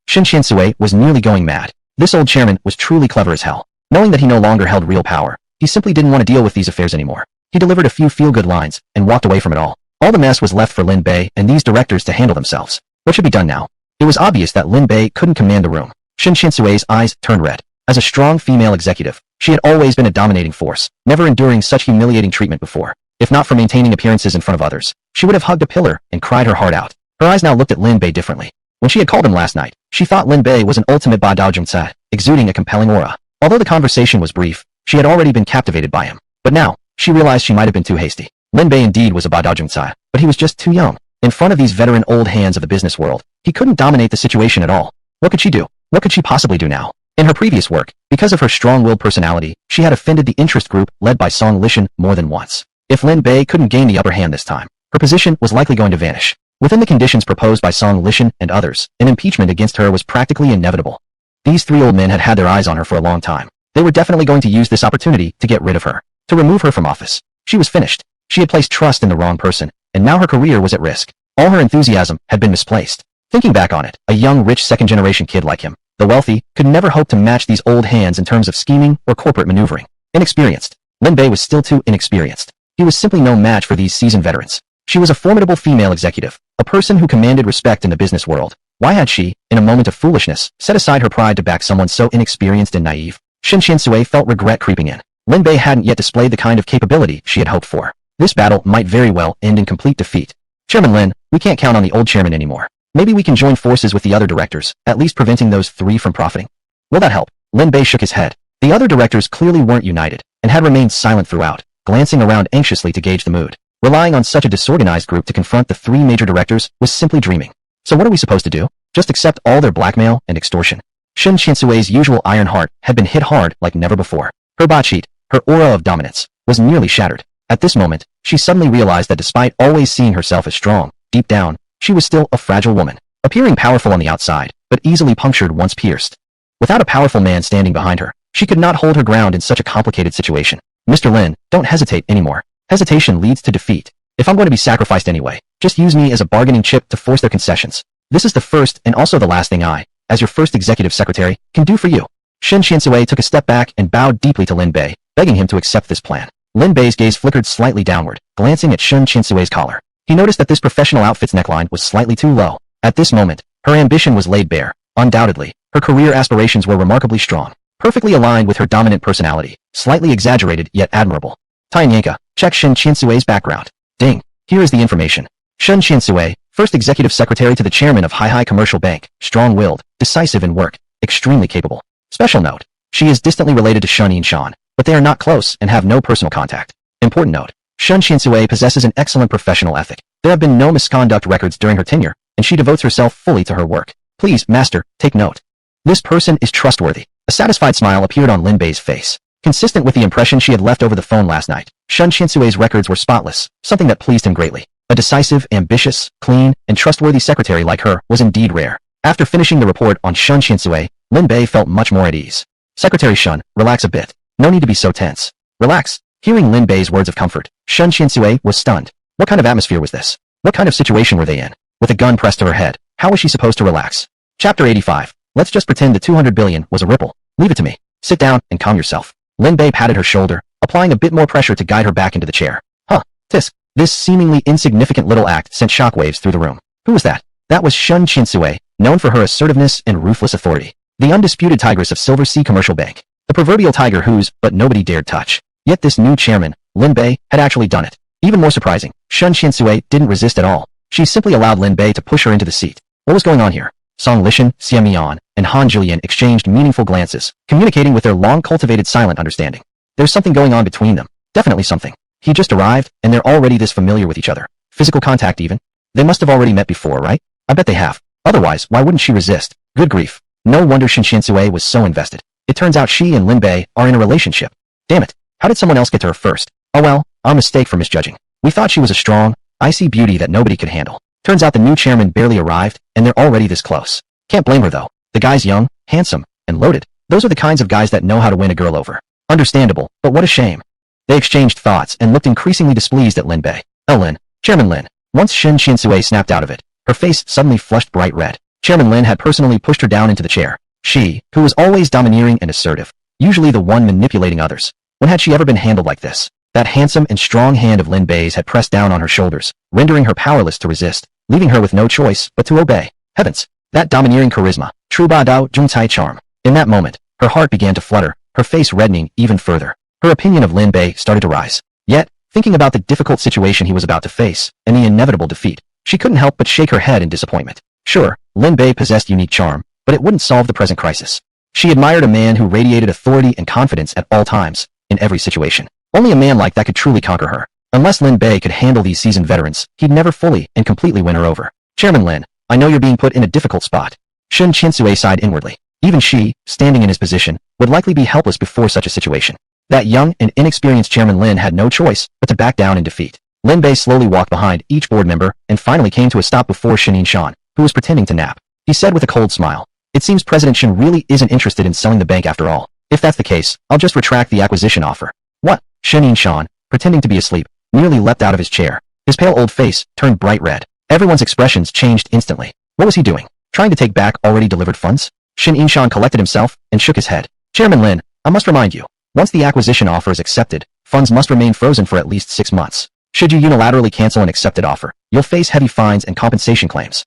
Shin Qiansui was nearly going mad. This old chairman was truly clever as hell. Knowing that he no longer held real power, he simply didn't want to deal with these affairs anymore. He delivered a few feel-good lines and walked away from it all. All the mess was left for Lin Bei and these directors to handle themselves. What should be done now? It was obvious that Lin Bei couldn't command the room. Shin Qiansui's eyes turned red. As a strong female executive, she had always been a dominating force, never enduring such humiliating treatment before. If not for maintaining appearances in front of others, she would have hugged a pillar and cried her heart out. Her eyes now looked at Lin Bei differently. When she had called him last night, she thought Lin Bei was an ultimate Ba Dao Zhongcai, exuding a compelling aura. Although the conversation was brief, she had already been captivated by him. But now, she realized she might have been too hasty. Lin Bei indeed was a Ba Dao Zhongcai, but he was just too young. In front of these veteran old hands of the business world, he couldn't dominate the situation at all. What could she do? What could she possibly do now? In her previous work, because of her strong-willed personality, she had offended the interest group led by Song Lishan more than once. If Lin Bay couldn't gain the upper hand this time, her position was likely going to vanish. Within the conditions proposed by Song Lishan and others, an impeachment against her was practically inevitable. These three old men had had their eyes on her for a long time. They were definitely going to use this opportunity to get rid of her, to remove her from office. She was finished. She had placed trust in the wrong person, and now her career was at risk. All her enthusiasm had been misplaced. Thinking back on it, a young, rich second-generation kid like him, the wealthy, could never hope to match these old hands in terms of scheming or corporate maneuvering. Inexperienced. Lin Bay was still too inexperienced. He was simply no match for these seasoned veterans. She was a formidable female executive, a person who commanded respect in the business world. Why had she, in a moment of foolishness, set aside her pride to back someone so inexperienced and naive? Shin Qiansui felt regret creeping in. Lin Bay hadn't yet displayed the kind of capability she had hoped for. This battle might very well end in complete defeat. Chairman Lin, we can't count on the old chairman anymore. Maybe we can join forces with the other directors, at least preventing those three from profiting. Will that help? Lin Bay shook his head. The other directors clearly weren't united, and had remained silent throughout, glancing around anxiously to gauge the mood. Relying on such a disorganized group to confront the three major directors was simply dreaming. So what are we supposed to do? Just accept all their blackmail and extortion? Shin Qiansui's usual iron heart had been hit hard like never before. Her bachit, her aura of dominance, was nearly shattered. At this moment, she suddenly realized that despite always seeing herself as strong, deep down, she was still a fragile woman, appearing powerful on the outside, but easily punctured once pierced. Without a powerful man standing behind her, she could not hold her ground in such a complicated situation. Mr. Lin, don't hesitate anymore. Hesitation leads to defeat. If I'm going to be sacrificed anyway, just use me as a bargaining chip to force their concessions. This is the first and also the last thing I, as your first executive secretary, can do for you. Shin Qiansui took a step back and bowed deeply to Lin Bay, begging him to accept this plan. Lin Bay's gaze flickered slightly downward, glancing at Shin Qiansui's collar. He noticed that this professional outfit's neckline was slightly too low. At this moment, her ambition was laid bare. Undoubtedly, her career aspirations were remarkably strong, perfectly aligned with her dominant personality, slightly exaggerated yet admirable. Tianyanka, check Shin Qiansui's background. Ding. Here is the information. Shin Qiansui, first executive secretary to the chairman of Hai Commercial Bank, strong-willed, decisive in work, extremely capable. Special note. She is distantly related to Shun Yinshan, but they are not close and have no personal contact. Important note. Shin Qiansui possesses an excellent professional ethic. There have been no misconduct records during her tenure, and she devotes herself fully to her work. Please, master, take note. This person is trustworthy. A satisfied smile appeared on Lin Bay's face. Consistent with the impression she had left over the phone last night, Shin Qiansui's records were spotless, something that pleased him greatly. A decisive, ambitious, clean, and trustworthy secretary like her was indeed rare. After finishing the report on Shin Qiansui, Lin Bay felt much more at ease. Secretary Shun, relax a bit. No need to be so tense. Relax. Hearing Lin Bay's words of comfort, Shin Qiansui was stunned. What kind of atmosphere was this? What kind of situation were they in? With a gun pressed to her head, how was she supposed to relax? Chapter 85. Let's just pretend the 200 billion was a ripple. Leave it to me. Sit down and calm yourself. Lin Bay patted her shoulder, applying a bit more pressure to guide her back into the chair. Huh. Tisk. This seemingly insignificant little act sent shockwaves through the room. Who was that? That was Shin Qiansui, known for her assertiveness and ruthless authority. The undisputed tigress of Silver Sea Commercial Bank. The proverbial tiger whose, but nobody dared touch. Yet this new chairman, Lin Bay, had actually done it. Even more surprising, Shin Qiansui didn't resist at all. She simply allowed Lin Bay to push her into the seat. What was going on here? Song Lishan, Xia Mian, and Han Julian exchanged meaningful glances, communicating with their long-cultivated silent understanding. There's something going on between them. Definitely something. He just arrived, and they're already this familiar with each other. Physical contact even. They must have already met before, right? I bet they have. Otherwise, why wouldn't she resist? Good grief. No wonder Shin Qiansui was so invested. It turns out she and Lin Bay are in a relationship. Damn it. How did someone else get to her first? Oh well, our mistake for misjudging. We thought she was a strong, icy beauty that nobody could handle. Turns out the new chairman barely arrived, and they're already this close. Can't blame her though. The guy's young, handsome, and loaded. Those are the kinds of guys that know how to win a girl over. Understandable, but what a shame. They exchanged thoughts and looked increasingly displeased at Lin Bay. Oh Lin, Chairman Lin. Once Shin Qiansui snapped out of it, her face suddenly flushed bright red. Chairman Lin had personally pushed her down into the chair. She, who was always domineering and assertive, usually the one manipulating others. When had she ever been handled like this? That handsome and strong hand of Lin Bay's had pressed down on her shoulders, rendering her powerless to resist, leaving her with no choice but to obey. Heavens! That domineering charisma, true Ba Dao Zhongcai charm. In that moment, her heart began to flutter, her face reddening even further. Her opinion of Lin Bay started to rise. Yet, thinking about the difficult situation he was about to face, and the inevitable defeat, she couldn't help but shake her head in disappointment. Sure, Lin Bay possessed unique charm, but it wouldn't solve the present crisis. She admired a man who radiated authority and confidence at all times, in every situation. Only a man like that could truly conquer her. Unless Lin Bay could handle these seasoned veterans, he'd never fully and completely win her over. Chairman Lin, I know you're being put in a difficult spot. Shin Qiansui sighed inwardly. Even she, standing in his position, would likely be helpless before such a situation. That young and inexperienced Chairman Lin had no choice but to back down in defeat. Lin Bay slowly walked behind each board member and finally came to a stop before Shin Shan, who was pretending to nap. He said with a cold smile, "It seems President Shin really isn't interested in selling the bank after all. If that's the case, I'll just retract the acquisition offer." "What?" Shin Shan, pretending to be asleep, nearly leapt out of his chair. His pale old face turned bright red. Everyone's expressions changed instantly. What was he doing? Trying to take back already delivered funds? Shin Shan collected himself and shook his head. "Chairman Lin, I must remind you, once the acquisition offer is accepted, funds must remain frozen for at least 6 months. Should you unilaterally cancel an accepted offer, you'll face heavy fines and compensation claims."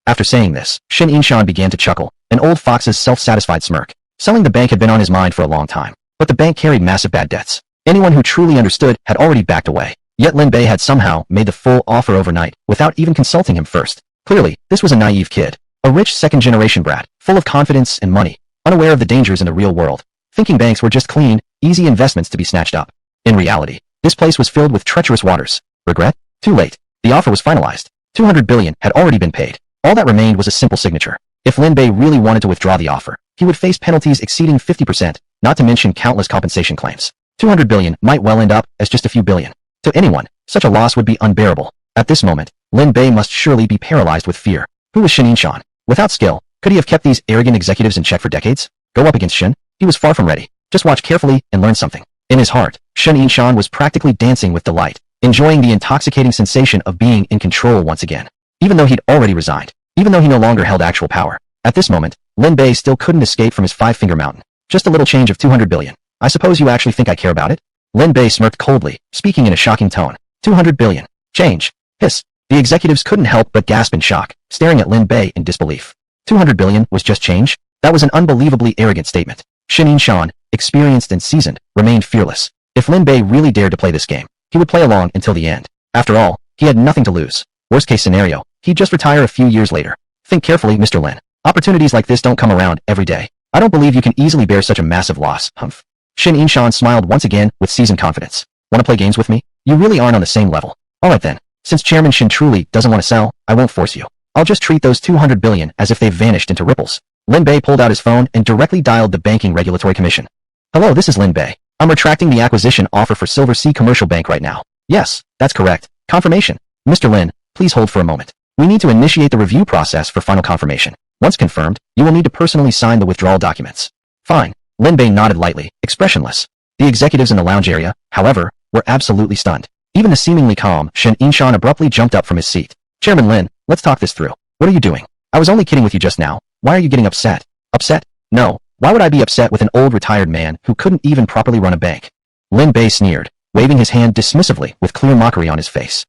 After saying this, Shin Shan began to chuckle, an old fox's self-satisfied smirk. Selling the bank had been on his mind for a long time, but the bank carried massive bad debts. Anyone who truly understood had already backed away. Yet Lin Bay had somehow made the full offer overnight without even consulting him first. Clearly, this was a naive kid. A rich second-generation brat, full of confidence and money, unaware of the dangers in the real world, thinking banks were just clean, easy investments to be snatched up. In reality, this place was filled with treacherous waters. Regret? Too late. The offer was finalized. 200 billion had already been paid. All that remained was a simple signature. If Lin Bay really wanted to withdraw the offer, he would face penalties exceeding 50%, not to mention countless compensation claims. 200 billion might well end up as just a few billion. To anyone, such a loss would be unbearable. At this moment, Lin Bay must surely be paralyzed with fear. Who was Shin Shan? Without skill, could he have kept these arrogant executives in check for decades? Go up against Shin? He was far from ready. Just watch carefully and learn something. In his heart, Shin Shan was practically dancing with delight, enjoying the intoxicating sensation of being in control once again. Even though he'd already resigned, even though he no longer held actual power, at this moment, Lin Bay still couldn't escape from his five-finger mountain. Just a little change of 200 billion. I suppose you actually think I care about it? Lin Bay smirked coldly, speaking in a shocking tone. 200 billion. Change. Hiss. The executives couldn't help but gasp in shock, staring at Lin Bay in disbelief. 200 billion was just change? That was an unbelievably arrogant statement. Shin Shan, experienced and seasoned, remained fearless. If Lin Bay really dared to play this game, he would play along until the end. After all, he had nothing to lose. Worst case scenario, he'd just retire a few years later. Think carefully, Mr. Lin. Opportunities like this don't come around every day. I don't believe you can easily bear such a massive loss, humph. Shin Shan smiled once again with seasoned confidence. Want to play games with me? You really aren't on the same level. Alright then. Since Chairman Shin truly doesn't want to sell, I won't force you. I'll just treat those 200 billion as if they've vanished into ripples. Lin Bay pulled out his phone and directly dialed the Banking Regulatory Commission. Hello, this is Lin Bay. I'm retracting the acquisition offer for Silver Sea Commercial Bank right now. Yes, that's correct. Confirmation. Mr. Lin, please hold for a moment. We need to initiate the review process for final confirmation. Once confirmed, you will need to personally sign the withdrawal documents. Fine. Lin Bay nodded lightly, expressionless. The executives in the lounge area, however, were absolutely stunned. Even the seemingly calm Shin Shan abruptly jumped up from his seat. Chairman Lin, let's talk this through. What are you doing? I was only kidding with you just now. Why are you getting upset? Upset? No. Why would I be upset with an old retired man who couldn't even properly run a bank? Lin Bay sneered, waving his hand dismissively with clear mockery on his face.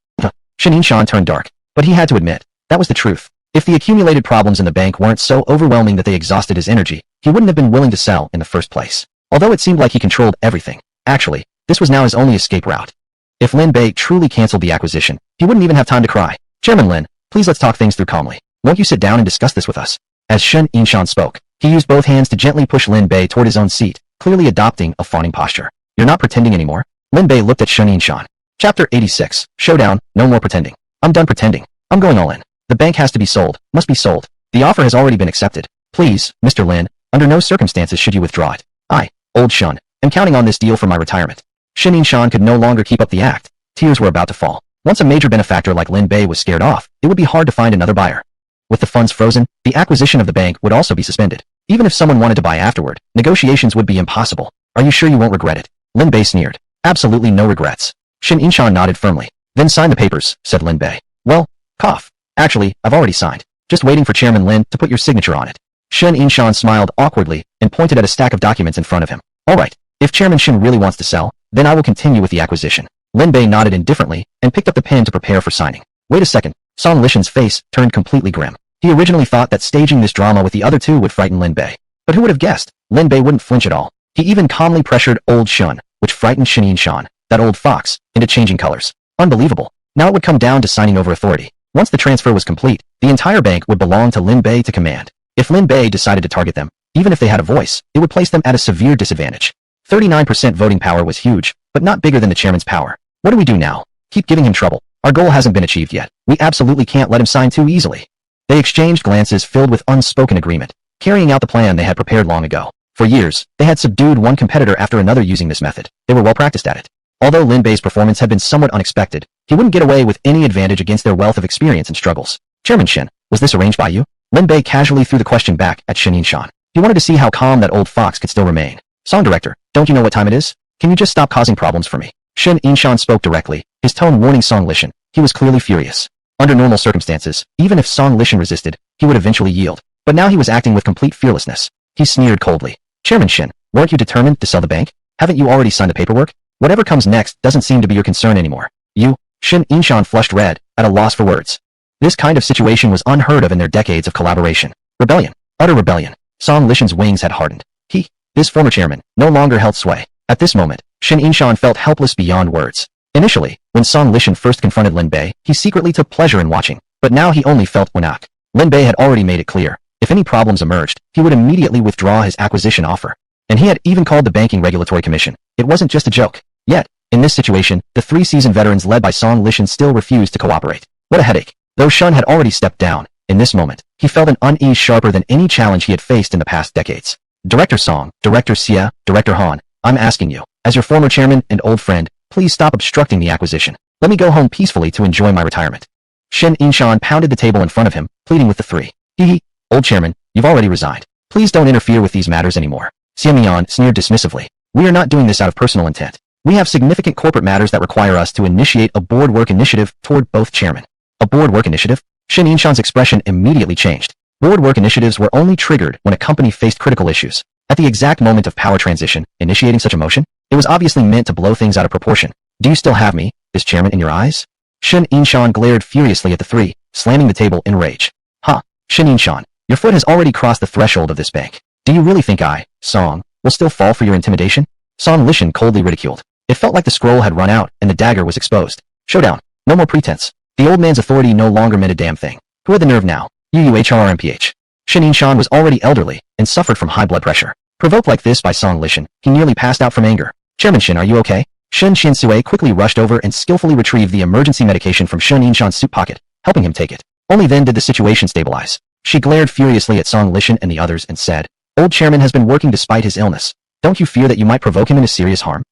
Shin Shan turned dark, but he had to admit, that was the truth. If the accumulated problems in the bank weren't so overwhelming that they exhausted his energy, he wouldn't have been willing to sell in the first place. Although it seemed like he controlled everything, actually, this was now his only escape route. If Lin Bay truly canceled the acquisition, he wouldn't even have time to cry. Chairman Lin, please let's talk things through calmly. Won't you sit down and discuss this with us? As Shin Shan spoke, he used both hands to gently push Lin Bay toward his own seat, clearly adopting a fawning posture. You're not pretending anymore? Lin Bay looked at Shin Shan. Chapter 86, Showdown, no more pretending. I'm done pretending. I'm going all in. The bank has to be sold, must be sold. The offer has already been accepted. Please, Mr. Lin, under no circumstances should you withdraw it. I, old Shun, am counting on this deal for my retirement. Shin Shan could no longer keep up the act. Tears were about to fall. Once a major benefactor like Lin Bay was scared off, it would be hard to find another buyer. With the funds frozen, the acquisition of the bank would also be suspended. Even if someone wanted to buy afterward, negotiations would be impossible. Are you sure you won't regret it? Lin Bay sneered. Absolutely no regrets. Shin Shan nodded firmly. Then sign the papers, said Lin Bay. Well, cough. Actually, I've already signed. Just waiting for Chairman Lin to put your signature on it. Shin Shan smiled awkwardly and pointed at a stack of documents in front of him. Alright, if Chairman Shin really wants to sell, then I will continue with the acquisition. Lin Bay nodded indifferently and picked up the pen to prepare for signing. Wait a second. Song Lishan's face turned completely grim. He originally thought that staging this drama with the other two would frighten Lin Bay. But who would have guessed? Lin Bay wouldn't flinch at all. He even calmly pressured old Shun, which frightened Shin Shan, that old fox, into changing colors. Unbelievable. Now it would come down to signing over authority. Once the transfer was complete, the entire bank would belong to Lin Bay to command. If Lin Bay decided to target them, even if they had a voice, it would place them at a severe disadvantage. 39% voting power was huge, but not bigger than the chairman's power. What do we do now? Keep giving him trouble. Our goal hasn't been achieved yet. We absolutely can't let him sign too easily. They exchanged glances filled with unspoken agreement. carrying out the plan they had prepared long ago. For years, they had subdued one competitor after another using this method. They were well practiced at it. Although Lin Bay's performance had been somewhat unexpected, he wouldn't get away with any advantage against their wealth of experience and struggles. Chairman Shin, was this arranged by you? Lin Bay casually threw the question back at Shin Yinshan. He wanted to see how calm that old fox could still remain. Song director, don't you know what time it is? Can you just stop causing problems for me? Shin Yinshan spoke directly, his tone warning Song Lishan. He was clearly furious. Under normal circumstances, even if Song Lishan resisted, he would eventually yield. But now he was acting with complete fearlessness. He sneered coldly. Chairman Shin, weren't you determined to sell the bank? Haven't you already signed the paperwork? Whatever comes next doesn't seem to be your concern anymore. You, Shin Yinshan flushed red, at a loss for words. This kind of situation was unheard of in their decades of collaboration. Rebellion. Utter rebellion. Song Lishan's wings had hardened. This former chairman, no longer held sway. At this moment, Shin Yinshan felt helpless beyond words. Initially, when Song Lishan first confronted Lin Bay, he secretly took pleasure in watching, but now he only felt wanak. Lin Bay had already made it clear, if any problems emerged, he would immediately withdraw his acquisition offer. And he had even called the Banking Regulatory Commission. It wasn't just a joke. Yet, in this situation, the three seasoned veterans led by Song Lishan still refused to cooperate. What a headache. Though Shun had already stepped down, in this moment, he felt an unease sharper than any challenge he had faced in the past decades. Director Song, Director Xia, Director Han, I'm asking you, as your former chairman and old friend, please stop obstructing the acquisition. Let me go home peacefully to enjoy my retirement. Shin Yinshan pounded the table in front of him, pleading with the three. Old chairman, you've already resigned. Please don't interfere with these matters anymore. Xia Mian sneered dismissively. We are not doing this out of personal intent. We have significant corporate matters that require us to initiate a board work initiative toward both chairmen. A board work initiative? Shin Yinshan's expression immediately changed. Board work initiatives were only triggered when a company faced critical issues. At the exact moment of power transition, initiating such a motion, it was obviously meant to blow things out of proportion. Do you still have me, this chairman, in your eyes? Shin Yinshan glared furiously at the three, slamming the table in rage. Shin Yinshan, your foot has already crossed the threshold of this bank. Do you really think I, Song, will still fall for your intimidation? Song Lishan coldly ridiculed. It felt like the scroll had run out and the dagger was exposed. Showdown. No more pretense. The old man's authority no longer meant a damn thing. Who had the nerve now? UUHRMPH. Shin Yinshan was already elderly and suffered from high blood pressure. Provoked like this by Song Lishan, he nearly passed out from anger. Chairman Shin, are you okay? Shin Shui quickly rushed over and skillfully retrieved the emergency medication from Shin Yinshan's suit pocket, helping him take it. Only then did the situation stabilize. She glared furiously at Song Lishan and the others and said, Old chairman has been working despite his illness. Don't you fear that you might provoke him into serious harm?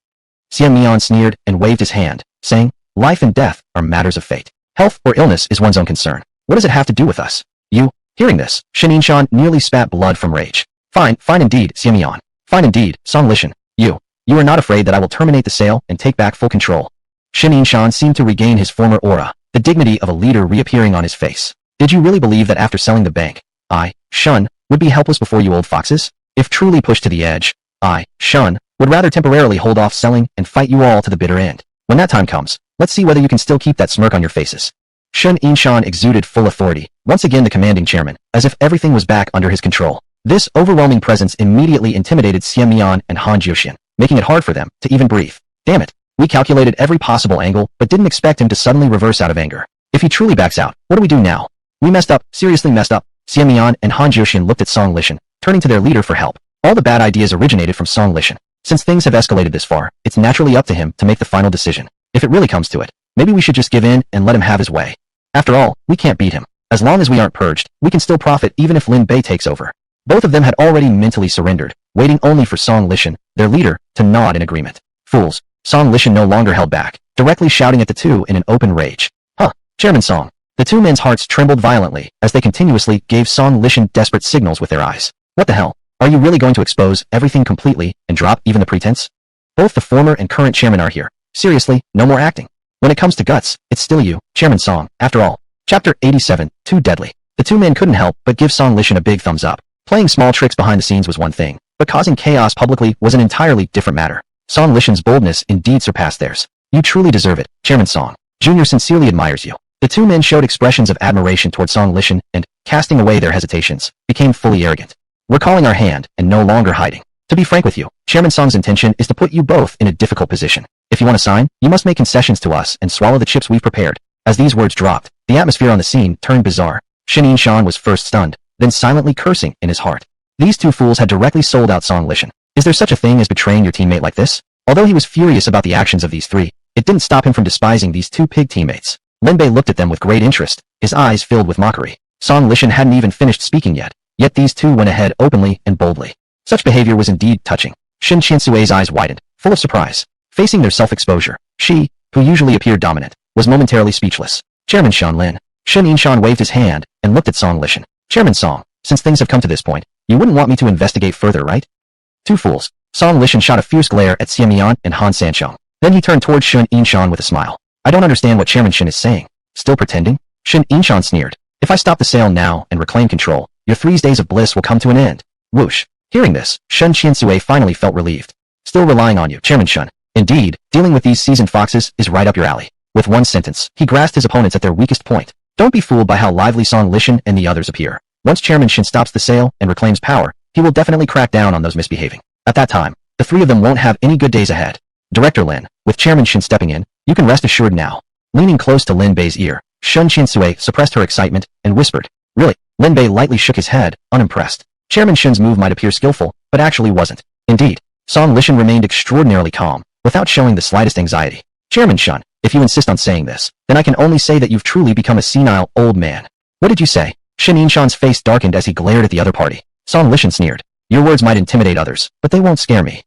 Xia Mian sneered and waved his hand, saying, Life and death are matters of fate. Health or illness is one's own concern. What does it have to do with us? You, hearing this, Shin Yinshan nearly spat blood from rage. Fine indeed, Xia Mian. Fine indeed, Song Lishan. You are not afraid that I will terminate the sale and take back full control. Shin Yinshan seemed to regain his former aura, the dignity of a leader reappearing on his face. Did you really believe that after selling the bank, I, Shun, would be helpless before you old foxes? If truly pushed to the edge, I, Shun, would rather temporarily hold off selling and fight you all to the bitter end. When that time comes, let's see whether you can still keep that smirk on your faces. Shin Yinshan exuded full authority, once again the commanding chairman, as if everything was back under his control. This overwhelming presence immediately intimidated Xia Mian and Han Jiuxian, making it hard for them to even breathe. Damn it, we calculated every possible angle but didn't expect him to suddenly reverse out of anger. If he truly backs out, what do we do now? We messed up, seriously messed up. Xia Mian and Han Jiuxian looked at Song Lishan, turning to their leader for help. All the bad ideas originated from Song Lishan. Since things have escalated this far, it's naturally up to him to make the final decision. If it really comes to it, maybe we should just give in and let him have his way. After all, we can't beat him. As long as we aren't purged, we can still profit even if Lin Bay takes over. Both of them had already mentally surrendered, waiting only for Song Lishan, their leader, to nod in agreement. Fools. Song Lishan no longer held back, directly shouting at the two in an open rage. Chairman Song. The two men's hearts trembled violently as they continuously gave Song Lishan desperate signals with their eyes. What the hell? Are you really going to expose everything completely and drop even the pretense? Both the former and current chairman are here. Seriously, no more acting. When it comes to guts, it's still you, Chairman Song, after all. Chapter 87, Too Deadly. The two men couldn't help but give Song Lishan a big thumbs up. Playing small tricks behind the scenes was one thing, but causing chaos publicly was an entirely different matter. Song Lishan's boldness indeed surpassed theirs. You truly deserve it, Chairman Song. Junior sincerely admires you. The two men showed expressions of admiration toward Song Lishan and, casting away their hesitations, became fully arrogant. We're calling our hand and no longer hiding. To be frank with you, Chairman Song's intention is to put you both in a difficult position. If you want to sign, you must make concessions to us and swallow the chips we've prepared. As these words dropped, the atmosphere on the scene turned bizarre. Shin Yinshan was first stunned, then silently cursing in his heart. These two fools had directly sold out Song Lishan. Is there such a thing as betraying your teammate like this? Although he was furious about the actions of these three, it didn't stop him from despising these two pig teammates. Lin Bay looked at them with great interest, his eyes filled with mockery. Song Lishan hadn't even finished speaking yet, Yet these two went ahead openly and boldly. Such behavior was indeed touching. Shen Qiansui's eyes widened, full of surprise. Facing their self-exposure, she, who usually appeared dominant, was momentarily speechless. Chairman Shan Lin. Shen Yinshan waved his hand and looked at Song Lishan. Chairman Song, since things have come to this point, you wouldn't want me to investigate further, right? Two fools. Song Lishan shot a fierce glare at Xie Mian and Han Sanchong. Then he turned towards Shen Yinshan with a smile. I don't understand what Chairman Shen is saying. Still pretending? Shen Yinshan sneered. If I stop the sale now and reclaim control, your 3 days of bliss will come to an end. Whoosh. Hearing this, Shen Qiansui finally felt relieved. Still relying on you, Chairman Shen. Indeed, dealing with these seasoned foxes is right up your alley. With one sentence, he grasped his opponents at their weakest point. Don't be fooled by how lively Song Lishan and the others appear. Once Chairman Shen stops the sale and reclaims power, he will definitely crack down on those misbehaving. At that time, the three of them won't have any good days ahead. Director Lin, with Chairman Shen stepping in, you can rest assured now. Leaning close to Lin Bei's ear, Shen Qiansui suppressed her excitement and whispered, Really? Lin Bei lightly shook his head, unimpressed. Chairman Shen's move might appear skillful, but actually wasn't. Indeed, Song Lishan remained extraordinarily calm, without showing the slightest anxiety. Chairman Shen, if you insist on saying this, then I can only say that you've truly become a senile old man. What did you say? Shen Yinshan's face darkened as he glared at the other party. Song Lishan sneered. Your words might intimidate others, but they won't scare me.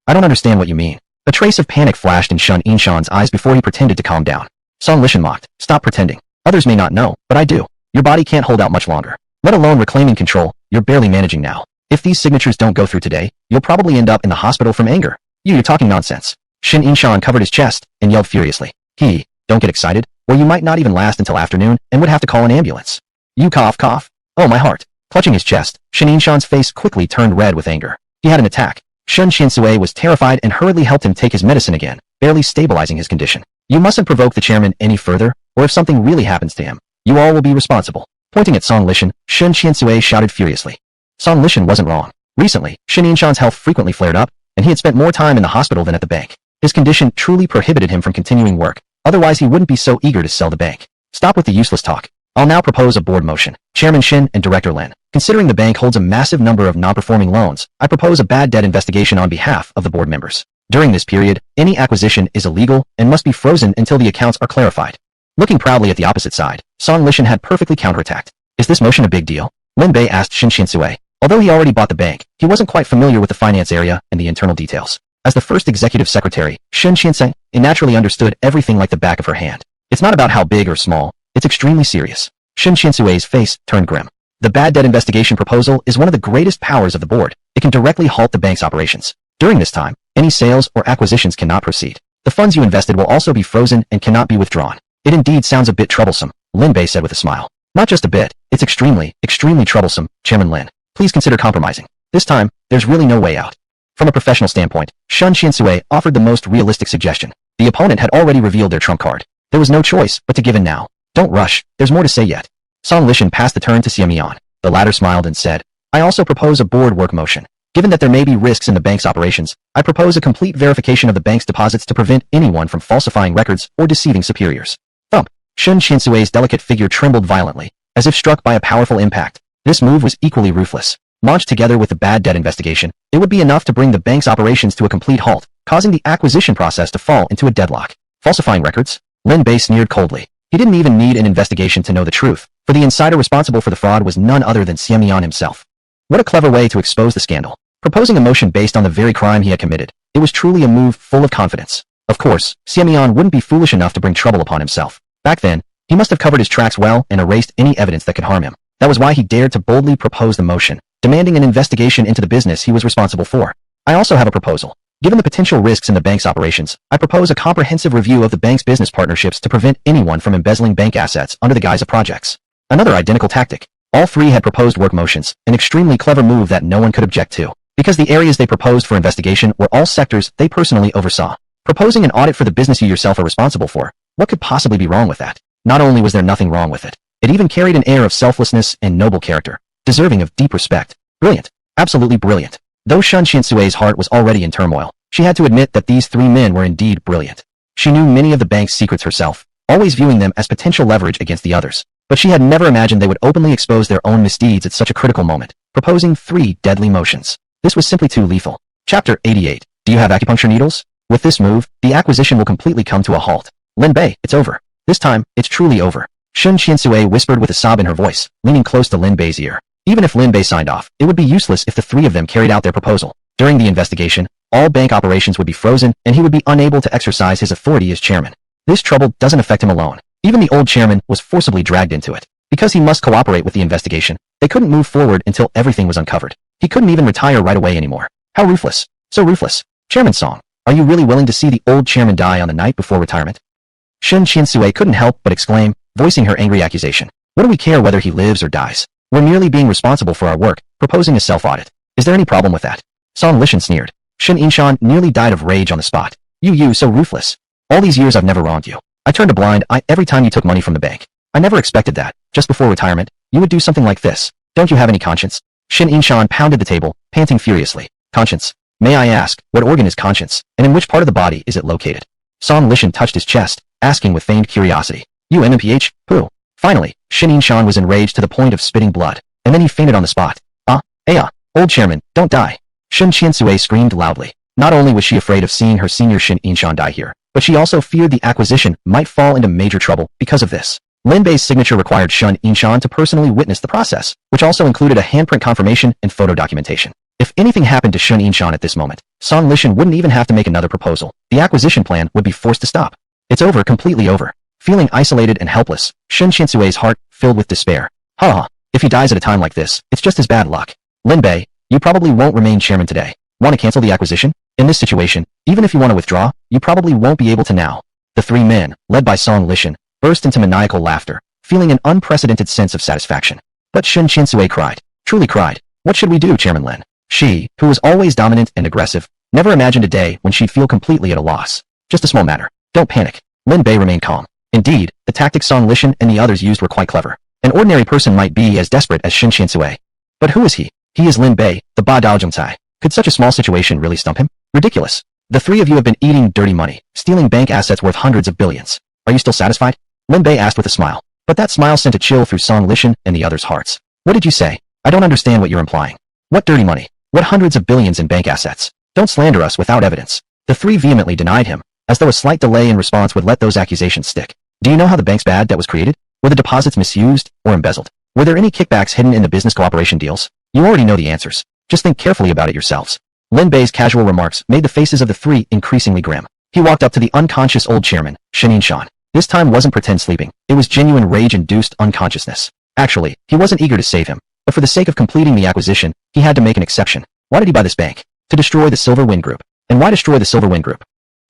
I don't understand what you mean. A trace of panic flashed in Shen Yinshan's eyes before he pretended to calm down. Song Lishan mocked. Stop pretending. Others may not know, but I do. Your body can't hold out much longer. Let alone reclaiming control, you're barely managing now. If these signatures don't go through today, you'll probably end up in the hospital from anger. You're talking nonsense. Shen Yinshan covered his chest and yelled furiously. Don't get excited, or you might not even last until afternoon and would have to call an ambulance. You cough. Oh my heart. Clutching his chest, Shen Yinshan's face quickly turned red with anger. He had an attack. Shen Qiansui was terrified and hurriedly helped him take his medicine again, barely stabilizing his condition. You mustn't provoke the chairman any further, or if something really happens to him, you all will be responsible. Pointing at Song Lishan, Shen Qiansui shouted furiously. Song Lishan wasn't wrong. Recently, Shen Yinshan's health frequently flared up, and he had spent more time in the hospital than at the bank. His condition truly prohibited him from continuing work, otherwise he wouldn't be so eager to sell the bank. Stop with the useless talk. I'll now propose a board motion. Chairman Shen and Director Lin. Considering the bank holds a massive number of non-performing loans, I propose a bad debt investigation on behalf of the board members. During this period, any acquisition is illegal and must be frozen until the accounts are clarified. Looking proudly at the opposite side, Song Lishan had perfectly counterattacked. Is this motion a big deal? Lin Bei asked Shen Qiansui. Although he already bought the bank, he wasn't quite familiar with the finance area and the internal details. As the first executive secretary, Shen Qiansui naturally understood everything like the back of her hand. It's not about how big or small, it's extremely serious. Shen Qiansui's face turned grim. The bad debt investigation proposal is one of the greatest powers of the board. It can directly halt the bank's operations. During this time, any sales or acquisitions cannot proceed. The funds you invested will also be frozen and cannot be withdrawn. It indeed sounds a bit troublesome, Lin Bei said with a smile. Not just a bit, it's extremely troublesome, Chairman Lin. Please consider compromising. This time, there's really no way out. From a professional standpoint, Shen Qiansui offered the most realistic suggestion. The opponent had already revealed their trump card. There was no choice but to give in now. Don't rush, there's more to say yet. Song Lishan passed the turn to Xie Mian. The latter smiled and said, I also propose a board work motion. Given that there may be risks in the bank's operations, I propose a complete verification of the bank's deposits to prevent anyone from falsifying records or deceiving superiors. Thump. Shen Qiansui's delicate figure trembled violently, as if struck by a powerful impact. This move was equally ruthless. Launched together with the bad debt investigation, it would be enough to bring the bank's operations to a complete halt, causing the acquisition process to fall into a deadlock. Falsifying records? Lin Bei sneered coldly. He didn't even need an investigation to know the truth, for the insider responsible for the fraud was none other than Xie Mian himself. What a clever way to expose the scandal. Proposing a motion based on the very crime he had committed, it was truly a move full of confidence. Of course, Xie Mian wouldn't be foolish enough to bring trouble upon himself. Back then, he must have covered his tracks well and erased any evidence that could harm him. That was why he dared to boldly propose the motion, demanding an investigation into the business he was responsible for. I also have a proposal. Given the potential risks in the bank's operations, I propose a comprehensive review of the bank's business partnerships to prevent anyone from embezzling bank assets under the guise of projects. Another identical tactic. All three had proposed work motions, an extremely clever move that no one could object to, because the areas they proposed for investigation were all sectors they personally oversaw. Proposing an audit for the business you yourself are responsible for, what could possibly be wrong with that? Not only was there nothing wrong with it, it even carried an air of selflessness and noble character, deserving of deep respect. Brilliant. Absolutely brilliant. Though Shen Qiansui's heart was already in turmoil, she had to admit that these three men were indeed brilliant. She knew many of the bank's secrets herself, always viewing them as potential leverage against the others. But she had never imagined they would openly expose their own misdeeds at such a critical moment, proposing 3 deadly motions. This was simply too lethal. Chapter 88. Do you have acupuncture needles? With this move, the acquisition will completely come to a halt. Lin Bei, it's over. This time, it's truly over. Shen Qiansui whispered with a sob in her voice, leaning close to Lin Bei's ear. Even if Lin Bay signed off, it would be useless if the three of them carried out their proposal. During the investigation, all bank operations would be frozen and he would be unable to exercise his authority as chairman. This trouble doesn't affect him alone. Even the old chairman was forcibly dragged into it. Because he must cooperate with the investigation, they couldn't move forward until everything was uncovered. He couldn't even retire right away anymore. How ruthless. So ruthless. Chairman Song, are you really willing to see the old chairman die on the night before retirement? Shen Qiansui couldn't help but exclaim, voicing her angry accusation. What do we care whether he lives or dies? We're merely being responsible for our work, proposing a self-audit. Is there any problem with that? Song Lishan sneered. Shen Yinshan nearly died of rage on the spot. You so ruthless. All these years I've never wronged you. I turned a blind eye every time you took money from the bank. I never expected that, just before retirement, you would do something like this. Don't you have any conscience? Shen Yinshan pounded the table, panting furiously. Conscience? May I ask, what organ is conscience, and in which part of the body is it located? Song Lishan touched his chest, asking with feigned curiosity. You MMPH? Pooh. Finally, Shen Yinshan was enraged to the point of spitting blood, and then he fainted on the spot. Old chairman, don't die. Shen Qiansui screamed loudly. Not only was she afraid of seeing her senior Shen Yinshan die here, but she also feared the acquisition might fall into major trouble because of this. Lin Bay's signature required Shen Yinshan to personally witness the process, which also included a handprint confirmation and photo documentation. If anything happened to Shen Yinshan at this moment, Song Lishan wouldn't even have to make another proposal. The acquisition plan would be forced to stop. It's over, completely over. Feeling isolated and helpless, Shen Qiansui's heart filled with despair. If he dies at a time like this, it's just his bad luck. Lin Bay, you probably won't remain chairman today. Want to cancel the acquisition? In this situation, even if you want to withdraw, you probably won't be able to now. The three men, led by Song Lishan, burst into maniacal laughter, feeling an unprecedented sense of satisfaction. But Shen Qiansui cried, truly cried. What should we do, Chairman Lin? She, who was always dominant and aggressive, never imagined a day when she'd feel completely at a loss. Just a small matter. Don't panic. Lin Bay remained calm. Indeed, the tactics Song Lishan and the others used were quite clever. An ordinary person might be as desperate as Shen Qiansui. But who is he? He is Lin Bay, the Ba Dao Zhongcai. Could such a small situation really stump him? Ridiculous. The three of you have been eating dirty money, stealing bank assets worth hundreds of billions. Are you still satisfied? Lin Bay asked with a smile. But that smile sent a chill through Song Lishan and the others' hearts. What did you say? I don't understand what you're implying. What dirty money? What hundreds of billions in bank assets? Don't slander us without evidence. The three vehemently denied him, as though a slight delay in response would let those accusations stick. Do you know how the bank's bad debt was created? Were the deposits misused or embezzled? Were there any kickbacks hidden in the business cooperation deals? You already know the answers. Just think carefully about it yourselves. Lin Bay's casual remarks made the faces of the three increasingly grim. He walked up to the unconscious old chairman, Shen Yinshan. This time wasn't pretend sleeping. It was genuine rage-induced unconsciousness. Actually, he wasn't eager to save him, but for the sake of completing the acquisition, he had to make an exception. Why did he buy this bank? To destroy the Silver Wind Group. And why destroy the Silver Wind Group?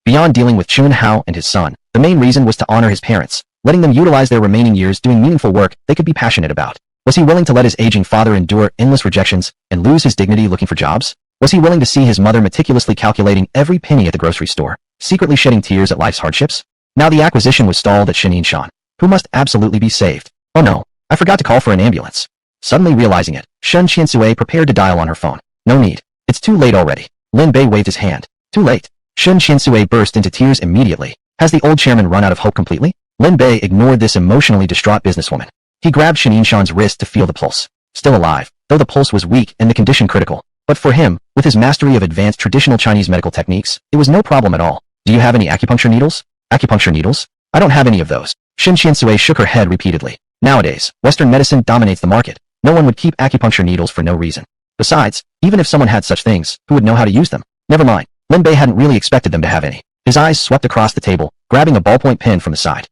Beyond dealing with Chun Hao and his son, the main reason was to honor his parents, letting them utilize their remaining years doing meaningful work they could be passionate about. Was he willing to let his aging father endure endless rejections and lose his dignity looking for jobs? Was he willing to see his mother meticulously calculating every penny at the grocery store, secretly shedding tears at life's hardships? Now the acquisition was stalled at Shen Yinshan, who must absolutely be saved. Oh no, I forgot to call for an ambulance. Suddenly realizing it, Shen Qiansui prepared to dial on her phone. No need. It's too late already. Lin Bei waved his hand. Too late. Shen Qiansui burst into tears immediately. Has the old chairman run out of hope completely? Lin Bei ignored this emotionally distraught businesswoman. He grabbed Shen Yinshan's wrist to feel the pulse. Still alive, though the pulse was weak and the condition critical. But for him, with his mastery of advanced traditional Chinese medical techniques, it was no problem at all. Do you have any acupuncture needles? Acupuncture needles? I don't have any of those. Shen Qiansui shook her head repeatedly. Nowadays, Western medicine dominates the market. No one would keep acupuncture needles for no reason. Besides, even if someone had such things, who would know how to use them? Never mind. Lin Bei hadn't really expected them to have any. His eyes swept across the table, grabbing a ballpoint pen from the side.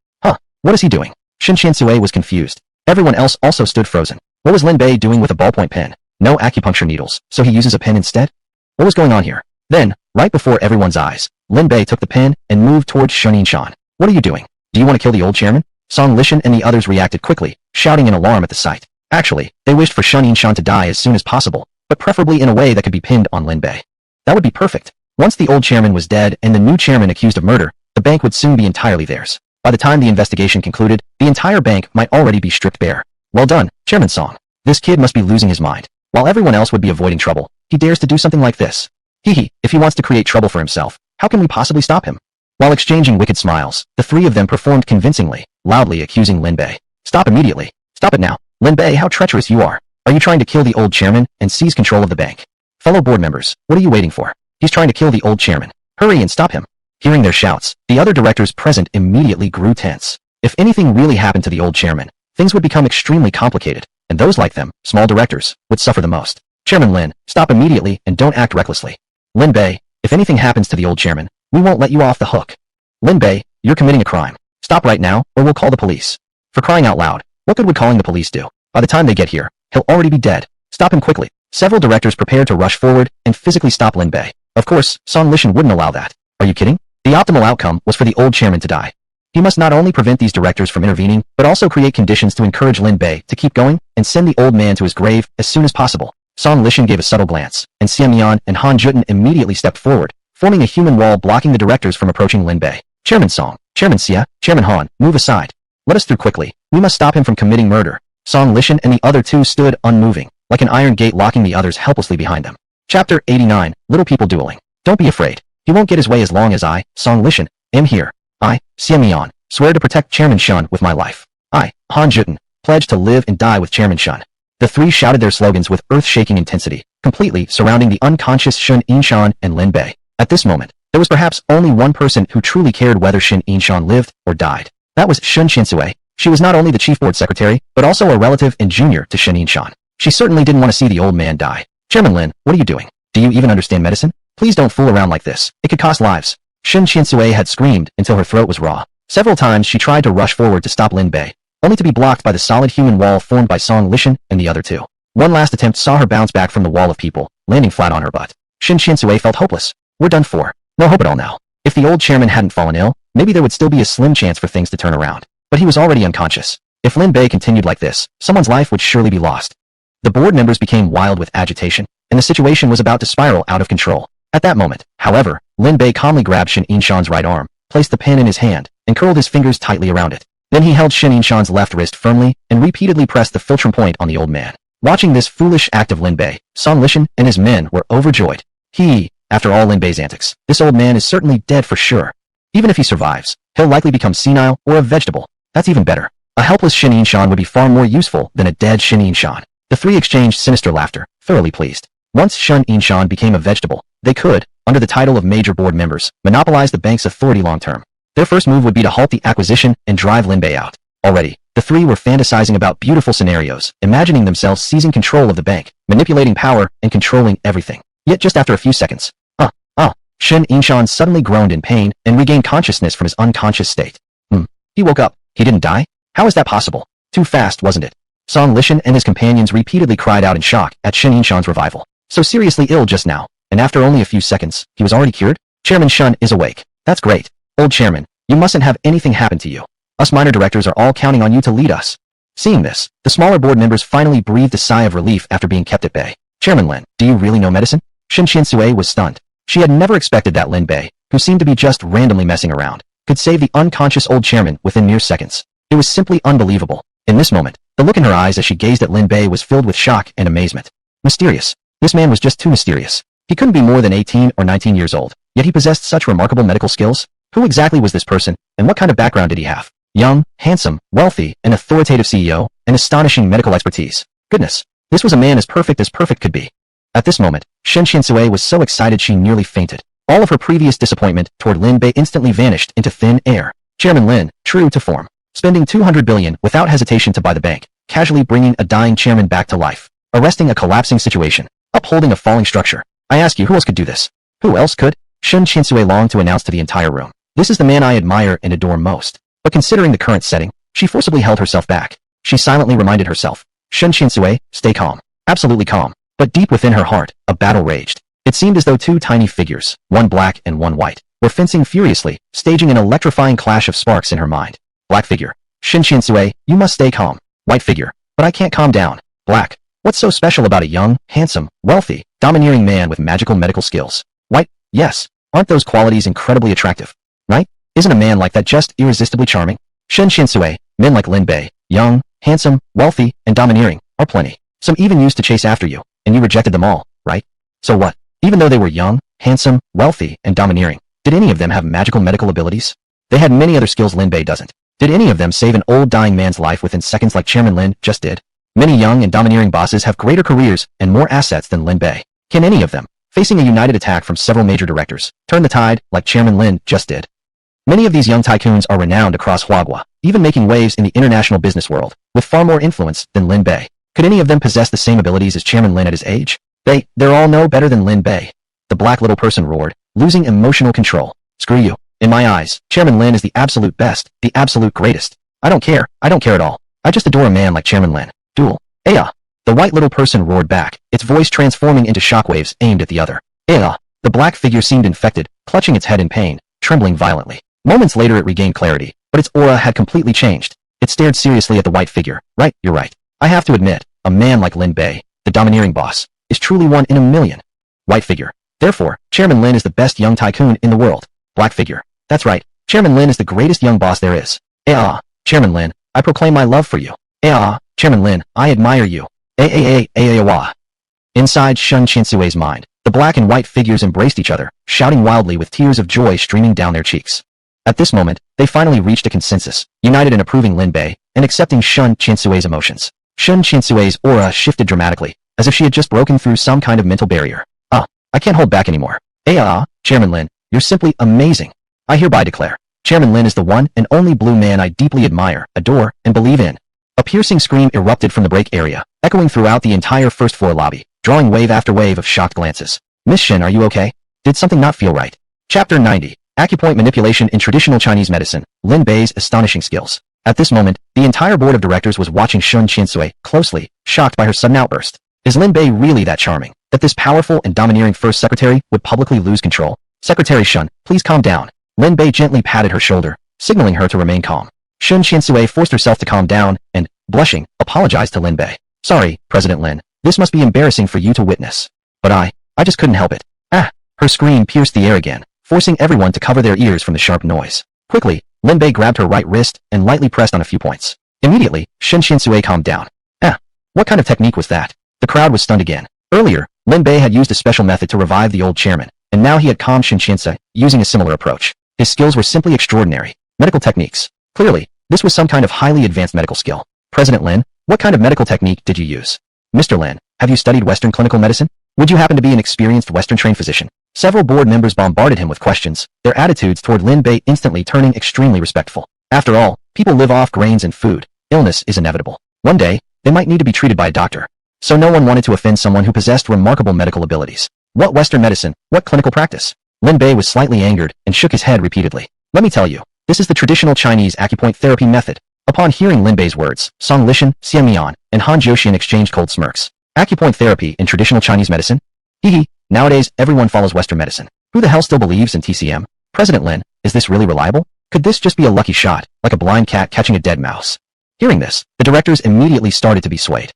What is he doing? Shen Qiansui was confused. Everyone else also stood frozen. What was Lin Bei doing with a ballpoint pen? No acupuncture needles, so he uses a pen instead? What was going on here? Then, right before everyone's eyes, Lin Bei took the pen and moved towards Shen Yinshan. What are you doing? Do you want to kill the old chairman? Song Lishan and the others reacted quickly, shouting in alarm at the sight. Actually, they wished for Shen Yinshan to die as soon as possible, but preferably in a way that could be pinned on Lin Bei. That would be perfect. Once the old chairman was dead and the new chairman accused of murder, the bank would soon be entirely theirs. By the time the investigation concluded, the entire bank might already be stripped bare. Well done, Chairman Song. This kid must be losing his mind. While everyone else would be avoiding trouble, he dares to do something like this. If he wants to create trouble for himself, how can we possibly stop him? While exchanging wicked smiles, the three of them performed convincingly, loudly accusing Lin Bei. Stop immediately. Stop it now. Lin Bei, how treacherous you are. Are you trying to kill the old chairman and seize control of the bank? Fellow board members, what are you waiting for? He's trying to kill the old chairman. Hurry and stop him. Hearing their shouts, the other directors present immediately grew tense. If anything really happened to the old chairman, things would become extremely complicated, and those like them, small directors, would suffer the most. Chairman Lin, stop immediately and don't act recklessly. Lin Bay, if anything happens to the old chairman, we won't let you off the hook. Lin Bay, you're committing a crime. Stop right now, or we'll call the police. For crying out loud, what good would calling the police do? By the time they get here, he'll already be dead. Stop him quickly. Several directors prepared to rush forward and physically stop Lin Bay. Of course, Song Lishan wouldn't allow that. Are you kidding? The optimal outcome was for the old chairman to die. He must not only prevent these directors from intervening, but also create conditions to encourage Lin Bay to keep going and send the old man to his grave as soon as possible. Song Lishan gave a subtle glance, and Xian Mian and Han Juten immediately stepped forward, forming a human wall blocking the directors from approaching Lin Bay. Chairman Song, Chairman Xia, Chairman Han, move aside. Let us through quickly. We must stop him from committing murder. Song Lishan and the other two stood unmoving, like an iron gate locking the others helplessly behind them. Chapter 89, Little People Dueling. Don't be afraid. He won't get his way as long as I, Song Lishan, am here. I, Xian Mian, swear to protect Chairman Shun with my life. I, Han Juten, pledge to live and die with Chairman Shun. The three shouted their slogans with earth-shaking intensity, completely surrounding the unconscious Shun Yinshan and Lin Bei. At this moment, there was perhaps only one person who truly cared whether Shin Yinshan lived or died. That was Shun Qinsui. She was not only the chief board secretary, but also a relative and junior to Shin Yinshan. She certainly didn't want to see the old man die. Chairman Lin, what are you doing? Do you even understand medicine? Please don't fool around like this. It could cost lives. Shun Qinsui had screamed until her throat was raw. Several times she tried to rush forward to stop Lin Bei, only to be blocked by the solid human wall formed by Song Lishan and the other two. One last attempt saw her bounce back from the wall of people, landing flat on her butt. Shun Qinsui felt hopeless. We're done for. No hope at all now. If the old chairman hadn't fallen ill, maybe there would still be a slim chance for things to turn around. But he was already unconscious. If Lin Bei continued like this, someone's life would surely be lost. The board members became wild with agitation, and the situation was about to spiral out of control. At that moment, however, Lin Bei calmly grabbed Shin Yinshan's right arm, placed the pen in his hand, and curled his fingers tightly around it. Then he held Shin Yinshan's left wrist firmly and repeatedly pressed the fulcrum point on the old man. Watching this foolish act of Lin Bei, Song Lishan and his men were overjoyed. After all Lin Bei's antics, this old man is certainly dead for sure. Even if he survives, he'll likely become senile or a vegetable. That's even better. A helpless Shin Yinshan would be far more useful than a dead Shin Yinshan. The three exchanged sinister laughter, thoroughly pleased. Once Shin Yinshan became a vegetable, they could, under the title of major board members, monopolize the bank's authority long-term. Their first move would be to halt the acquisition and drive Lin Bei out. Already, the three were fantasizing about beautiful scenarios, imagining themselves seizing control of the bank, manipulating power, and controlling everything. Yet just after a few seconds, Shin Yinshan suddenly groaned in pain and regained consciousness from his unconscious state. He woke up. He didn't die? How is that possible? Too fast, wasn't it? Song Lishan and his companions repeatedly cried out in shock at Shin Yinshan's revival. So seriously ill just now, and after only a few seconds, he was already cured? Chairman Shun is awake. That's great. Old chairman, you mustn't have anything happen to you. Us minor directors are all counting on you to lead us. Seeing this, the smaller board members finally breathed a sigh of relief after being kept at bay. Chairman Lin, do you really know medicine? Shin Qinsui was stunned. She had never expected that Lin Bei, who seemed to be just randomly messing around, could save the unconscious old chairman within mere seconds. It was simply unbelievable. In this moment, the look in her eyes as she gazed at Lin Bei was filled with shock and amazement. Mysterious. This man was just too mysterious. He couldn't be more than 18 or 19 years old, yet he possessed such remarkable medical skills. Who exactly was this person, and what kind of background did he have? Young, handsome, wealthy, an authoritative CEO, and astonishing medical expertise. Goodness, this was a man as perfect could be. At this moment, Shin Qinsui was so excited she nearly fainted. All of her previous disappointment toward Lin Bei instantly vanished into thin air. Chairman Lin, true to form, spending 200 billion without hesitation to buy the bank, casually bringing a dying chairman back to life, arresting a collapsing situation, upholding a falling structure. I ask you, who else could do this? Who else could? Shin Qinsui longed to announce to the entire room. This is the man I admire and adore most. But considering the current setting, she forcibly held herself back. She silently reminded herself, Shin Qinsui, stay calm. Absolutely calm. But deep within her heart, a battle raged. It seemed as though two tiny figures, one black and one white, were fencing furiously, staging an electrifying clash of sparks in her mind. Black figure. Shin Qinsui, you must stay calm. White figure. But I can't calm down. Black. What's so special about a young, handsome, wealthy, domineering man with magical medical skills? White. Yes. Aren't those qualities incredibly attractive? Right? Isn't a man like that just irresistibly charming? Shin Qinsui, men like Lin Bei, young, handsome, wealthy, and domineering, are plenty. Some even used to chase after you, and you rejected them all, right? So what? Even though they were young, handsome, wealthy, and domineering, did any of them have magical medical abilities? They had many other skills Lin Bei doesn't. Did any of them save an old dying man's life within seconds like Chairman Lin just did? Many young and domineering bosses have greater careers and more assets than Lin Bei. Can any of them, facing a united attack from several major directors, turn the tide like Chairman Lin just did? Many of these young tycoons are renowned across Huagua, even making waves in the international business world, with far more influence than Lin Bei. Could any of them possess the same abilities as Chairman Lin at his age? They're all no better than Lin Bay. The black little person roared, losing emotional control. Screw you. In my eyes, Chairman Lin is the absolute best, the absolute greatest. I don't care at all. I just adore a man like Chairman Lin. Duel. Aya. The white little person roared back, its voice transforming into shockwaves aimed at the other. Aya. The black figure seemed infected, clutching its head in pain, trembling violently. Moments later it regained clarity, but its aura had completely changed. It stared seriously at the white figure. Right, you're right. I have to admit, a man like Lin Bay, the domineering boss, is truly one in a million. White figure. Therefore, Chairman Lin is the best young tycoon in the world. Black figure. That's right. Chairman Lin is the greatest young boss there is. Chairman Lin, I proclaim my love for you. Chairman Lin, I admire you. Inside Shun Chinsue's mind, the black and white figures embraced each other, shouting wildly with tears of joy streaming down their cheeks. At this moment, they finally reached a consensus, united in approving Lin Bay and accepting Shun Chinsue's emotions. Shun Chinsue's aura shifted dramatically, as if she had just broken through some kind of mental barrier. I can't hold back anymore. Chairman Lin, you're simply amazing. I hereby declare, Chairman Lin is the one and only blue man I deeply admire, adore, and believe in. A piercing scream erupted from the break area, echoing throughout the entire first-floor lobby, drawing wave after wave of shocked glances. Miss Shen, are you okay? Did something not feel right? Chapter 90. Acupoint Manipulation in Traditional Chinese Medicine, Lin Bay's Astonishing Skills. At this moment, the entire board of directors was watching Shun Chinsui closely, shocked by her sudden outburst. Is Lin Bay really that charming, that this powerful and domineering first secretary would publicly lose control? Secretary Shun, please calm down. Lin Bay gently patted her shoulder, signaling her to remain calm. Shun Chinsui forced herself to calm down and, blushing, apologized to Lin Bay. Sorry, President Lin. This must be embarrassing for you to witness. But I just couldn't help it. Her scream pierced the air again, forcing everyone to cover their ears from the sharp noise. Quickly, Lin Bay grabbed her right wrist and lightly pressed on a few points. Immediately, Shun Chinsui calmed down. What kind of technique was that? The crowd was stunned again. Earlier, Lin Bay had used a special method to revive the old chairman, and now he had calmed Shun Chinsui using a similar approach. His skills were simply extraordinary. Medical techniques. Clearly, this was some kind of highly advanced medical skill. President Lin, what kind of medical technique did you use? Mr. Lin, have you studied Western clinical medicine? Would you happen to be an experienced Western-trained physician? Several board members bombarded him with questions, their attitudes toward Lin Bay instantly turning extremely respectful. After all, people live off grains and food. Illness is inevitable. One day, they might need to be treated by a doctor. So no one wanted to offend someone who possessed remarkable medical abilities. What Western medicine? What clinical practice? Lin Bay was slightly angered and shook his head repeatedly. Let me tell you, this is the traditional Chinese acupoint therapy method. Upon hearing Lin Bay's words, Song Lishan, Xian Mian, and Han Jiuxian exchanged cold smirks. Acupoint therapy in traditional Chinese medicine? Nowadays, everyone follows Western medicine. Who the hell still believes in TCM? President Lin, is this really reliable? Could this just be a lucky shot, like a blind cat catching a dead mouse? Hearing this, the directors immediately started to be swayed.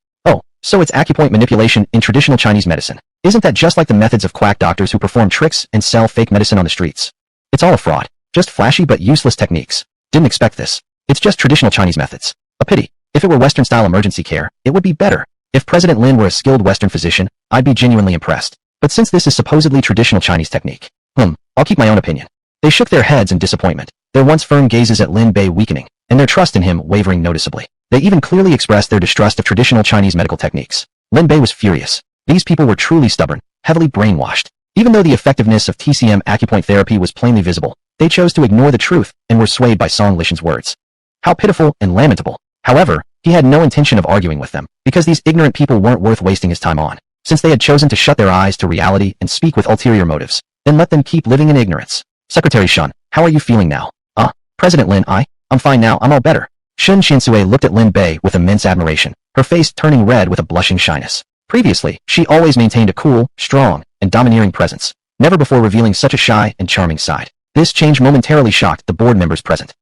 So it's acupoint manipulation in traditional Chinese medicine. Isn't that just like the methods of quack doctors who perform tricks and sell fake medicine on the streets? It's all a fraud. Just flashy but useless techniques. Didn't expect this. It's just traditional Chinese methods. A pity. If it were Western-style emergency care, it would be better. If President Lin were a skilled Western physician, I'd be genuinely impressed. But since this is supposedly traditional Chinese technique, I'll keep my own opinion. They shook their heads in disappointment, their once firm gazes at Lin Bay weakening, and their trust in him wavering noticeably. They even clearly expressed their distrust of traditional Chinese medical techniques. Lin Bay was furious. These people were truly stubborn, heavily brainwashed. Even though the effectiveness of TCM acupoint therapy was plainly visible, they chose to ignore the truth and were swayed by Song Lishan's words. How pitiful and lamentable. However, he had no intention of arguing with them, because these ignorant people weren't worth wasting his time on. Since they had chosen to shut their eyes to reality and speak with ulterior motives, then let them keep living in ignorance. Secretary Shun, how are you feeling now? President Lin, I'm fine now, I'm all better. Shun Chinsui looked at Lin Bay with immense admiration, her face turning red with a blushing shyness. Previously, she always maintained a cool, strong, and domineering presence, never before revealing such a shy and charming side. This change momentarily shocked the board members present.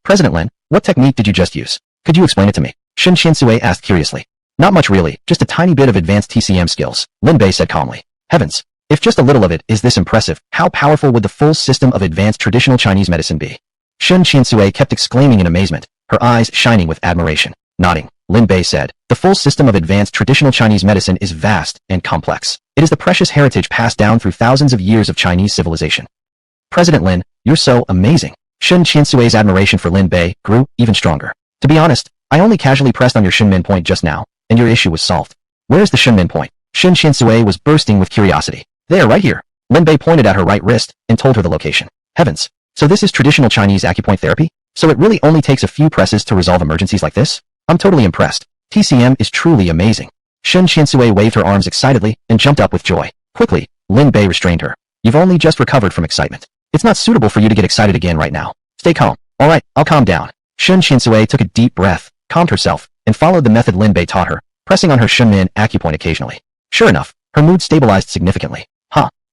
President Lin, what technique did you just use? Could you explain it to me? Shun Chinsui asked curiously. Not much really, just a tiny bit of advanced TCM skills, Lin Bay said calmly. Heavens! If just a little of it is this impressive, how powerful would the full system of advanced traditional Chinese medicine be? Shun Chinsui kept exclaiming in amazement, her eyes shining with admiration. Nodding, Lin Bay said, the full system of advanced traditional Chinese medicine is vast and complex. It is the precious heritage passed down through thousands of years of Chinese civilization. President Lin, you're so amazing. Shun Chinsui's admiration for Lin Bay grew even stronger. To be honest, I only casually pressed on your Shunmin point just now, and your issue was solved. Where is the Shunmin point? Shun Chinsui was bursting with curiosity. There, right here. Lin Bay pointed at her right wrist and told her the location. Heavens! So this is traditional Chinese acupoint therapy? So it really only takes a few presses to resolve emergencies like this? I'm totally impressed. TCM is truly amazing. Shun Qiansui waved her arms excitedly and jumped up with joy. Quickly, Lin Bei restrained her. You've only just recovered from excitement. It's not suitable for you to get excited again right now. Stay calm. Alright, I'll calm down. Shun Qiansui took a deep breath, calmed herself, and followed the method Lin Bei taught her, pressing on her Shunmin acupoint occasionally. Sure enough, her mood stabilized significantly.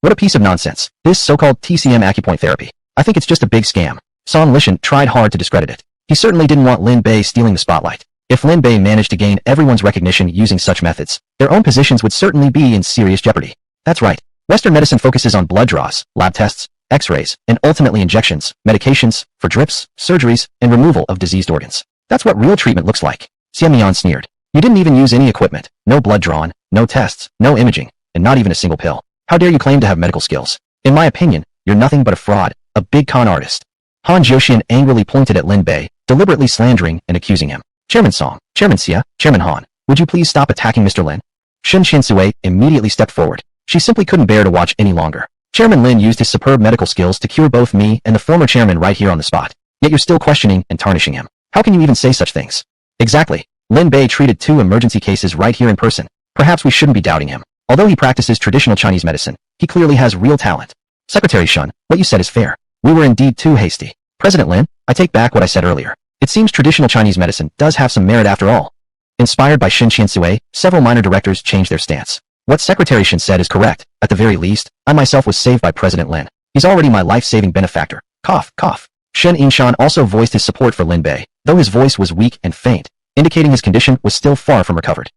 What a piece of nonsense. This so-called TCM acupoint therapy. I think it's just a big scam. Song Lishan tried hard to discredit it. He certainly didn't want Lin Bei stealing the spotlight. If Lin Bei managed to gain everyone's recognition using such methods, their own positions would certainly be in serious jeopardy. That's right. Western medicine focuses on blood draws, lab tests, x-rays, and ultimately injections, medications, for drips, surgeries, and removal of diseased organs. That's what real treatment looks like. Xiamian sneered. You didn't even use any equipment, no blood drawn, no tests, no imaging, and not even a single pill. How dare you claim to have medical skills? In my opinion, you're nothing but a fraud, a big con artist. Han Jiuxian angrily pointed at Lin Bei, deliberately slandering and accusing him. Chairman Song, Chairman Xia, Chairman Han, would you please stop attacking Mr. Lin? Shun Qiansui immediately stepped forward. She simply couldn't bear to watch any longer. Chairman Lin used his superb medical skills to cure both me and the former chairman right here on the spot. Yet you're still questioning and tarnishing him. How can you even say such things? Exactly. Lin Bei treated 2 emergency cases right here in person. Perhaps we shouldn't be doubting him. Although he practices traditional Chinese medicine, he clearly has real talent. Secretary Shun, what you said is fair. We were indeed too hasty. President Lin, I take back what I said earlier. It seems traditional Chinese medicine does have some merit after all. Inspired by Shun Qiansui, several minor directors changed their stance. What Secretary Shun said is correct. At the very least, I myself was saved by President Lin. He's already my life-saving benefactor. Cough, cough. Shen Yinshan also voiced his support for Lin Bei, though his voice was weak and faint, indicating his condition was still far from recovered.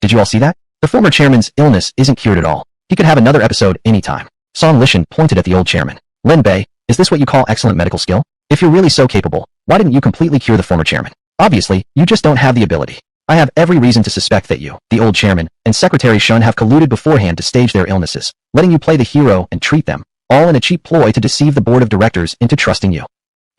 Did you all see that? The former chairman's illness isn't cured at all. He could have another episode anytime. Song Lishan pointed at the old chairman. Lin Bei, is this what you call excellent medical skill? If you're really so capable, why didn't you completely cure the former chairman? Obviously, you just don't have the ability. I have every reason to suspect that you, the old chairman, and Secretary Shun have colluded beforehand to stage their illnesses, letting you play the hero and treat them, all in a cheap ploy to deceive the board of directors into trusting you.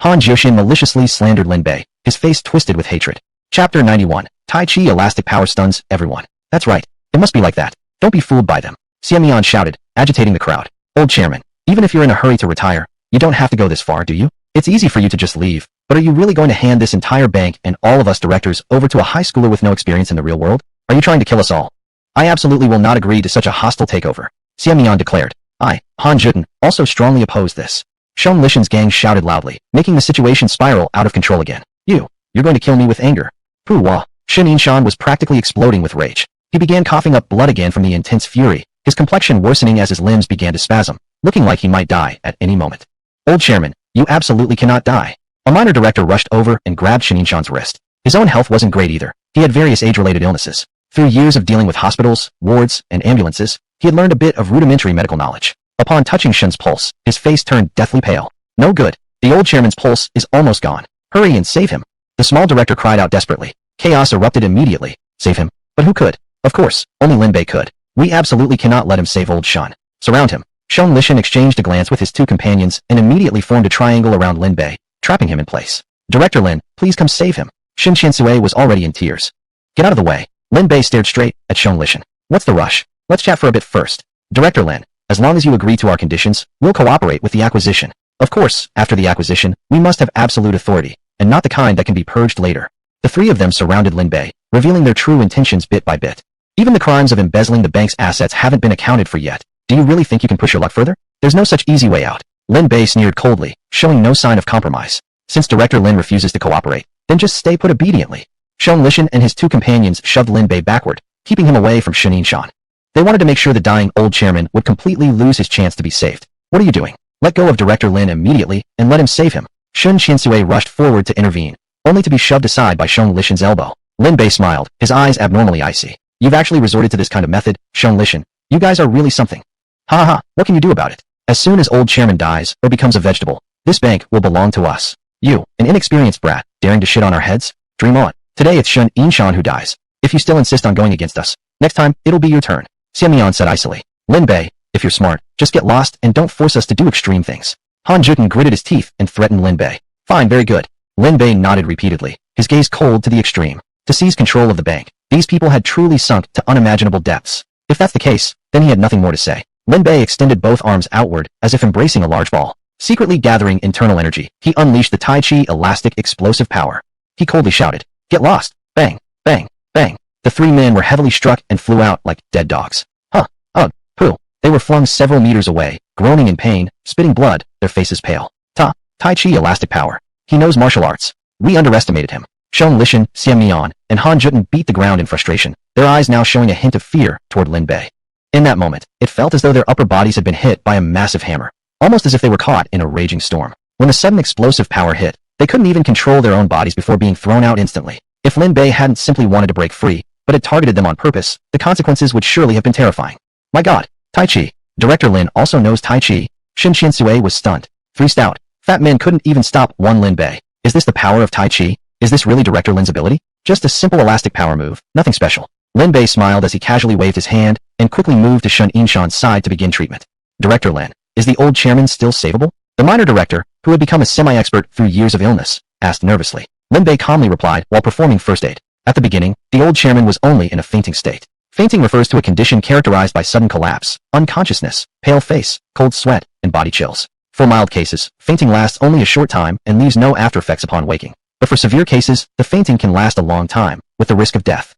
Han Jiuxian maliciously slandered Lin Bei, his face twisted with hatred. Chapter 91. Tai Chi elastic power stuns everyone. That's right. It must be like that. Don't be fooled by them. Xiamian shouted, agitating the crowd. Old chairman, even if you're in a hurry to retire, you don't have to go this far, do you? It's easy for you to just leave, but are you really going to hand this entire bank and all of us directors over to a high schooler with no experience in the real world? Are you trying to kill us all? I absolutely will not agree to such a hostile takeover, Xiamian declared. I, Han Juten, also strongly oppose this. Shun Lishan's gang shouted loudly, making the situation spiral out of control again. You're going to kill me with anger. Puwa. Shen Yinshan was practically exploding with rage. He began coughing up blood again from the intense fury, his complexion worsening as his limbs began to spasm, looking like he might die at any moment. Old chairman, you absolutely cannot die. A minor director rushed over and grabbed Shen Yinshan's wrist. His own health wasn't great either. He had various age-related illnesses. Through years of dealing with hospitals, wards, and ambulances, he had learned a bit of rudimentary medical knowledge. Upon touching Shen's pulse, his face turned deathly pale. No good. The old chairman's pulse is almost gone. Hurry and save him. The small director cried out desperately. Chaos erupted immediately. Save him? But who could? Of course, only Lin Bei could. We absolutely cannot let him save old Shun. Surround him. Shun Lishan exchanged a glance with his 2 companions and immediately formed a triangle around Lin Bei, trapping him in place. Director Lin, please come save him. Shin Qiansui was already in tears. Get out of the way. Lin Bei stared straight at Shun Lishan. What's the rush? Let's chat for a bit first. Director Lin, as long as you agree to our conditions, we'll cooperate with the acquisition. Of course, after the acquisition, we must have absolute authority, and not the kind that can be purged later. The 3 of them surrounded Lin Bei, revealing their true intentions bit by bit. Even the crimes of embezzling the bank's assets haven't been accounted for yet. Do you really think you can push your luck further? There's no such easy way out. Lin Bei sneered coldly, showing no sign of compromise. Since Director Lin refuses to cooperate, then just stay put obediently. Shun Lishan and his 2 companions shoved Lin Bei backward, keeping him away from Shen Yinshan. They wanted to make sure the dying old chairman would completely lose his chance to be saved. What are you doing? Let go of Director Lin immediately and let him save him. Shun Qiansui rushed forward to intervene, only to be shoved aside by Shun Lishan's elbow. Lin Bei smiled, his eyes abnormally icy. You've actually resorted to this kind of method, Shun Lishan. You guys are really something. Ha ha, what can you do about it? As soon as old chairman dies or becomes a vegetable, this bank will belong to us. You, an inexperienced brat, daring to shit on our heads? Dream on. Today it's Shun Yinshan who dies. If you still insist on going against us, next time, it'll be your turn. Xiamian said icily. Lin Bei, if you're smart, just get lost and don't force us to do extreme things. Han Juten gritted his teeth and threatened Lin Bei. Fine, very good. Lin Bei nodded repeatedly, his gaze cold to the extreme. To seize control of the bank, these people had truly sunk to unimaginable depths. If that's the case, then he had nothing more to say. Lin Bei extended both arms outward as if embracing a large ball. Secretly gathering internal energy, he unleashed the Tai Chi elastic explosive power. He coldly shouted, "Get lost!" Bang! Bang! Bang! The three men were heavily struck and flew out like dead dogs. Huh, ugh, pooh. They were flung several meters away, groaning in pain, spitting blood, their faces pale. Tai Chi elastic power. He knows martial arts. We underestimated him. Xiong Lishan, Xian Mian, and Han Juten beat the ground in frustration, their eyes now showing a hint of fear toward Lin Bei. In that moment, it felt as though their upper bodies had been hit by a massive hammer, almost as if they were caught in a raging storm. When the sudden explosive power hit, they couldn't even control their own bodies before being thrown out instantly. If Lin Bei hadn't simply wanted to break free, but had targeted them on purpose, the consequences would surely have been terrifying. My God, Tai Chi. Director Lin also knows Tai Chi. Shin Qiansui was stunned. Three stout, fat men couldn't even stop one Lin Bei. Is this the power of Tai Chi? Is this really Director Lin's ability? Just a simple elastic power move, nothing special. Lin Bei smiled as he casually waved his hand and quickly moved to Shun Yinshan's side to begin treatment. Director Lin, is the old chairman still savable? The minor director, who had become a semi-expert through years of illness, asked nervously. Lin Bei calmly replied while performing first aid. At the beginning, the old chairman was only in a fainting state. Fainting refers to a condition characterized by sudden collapse, unconsciousness, pale face, cold sweat, and body chills. For mild cases, fainting lasts only a short time and leaves no after effects upon waking. But for severe cases, the fainting can last a long time, with the risk of death.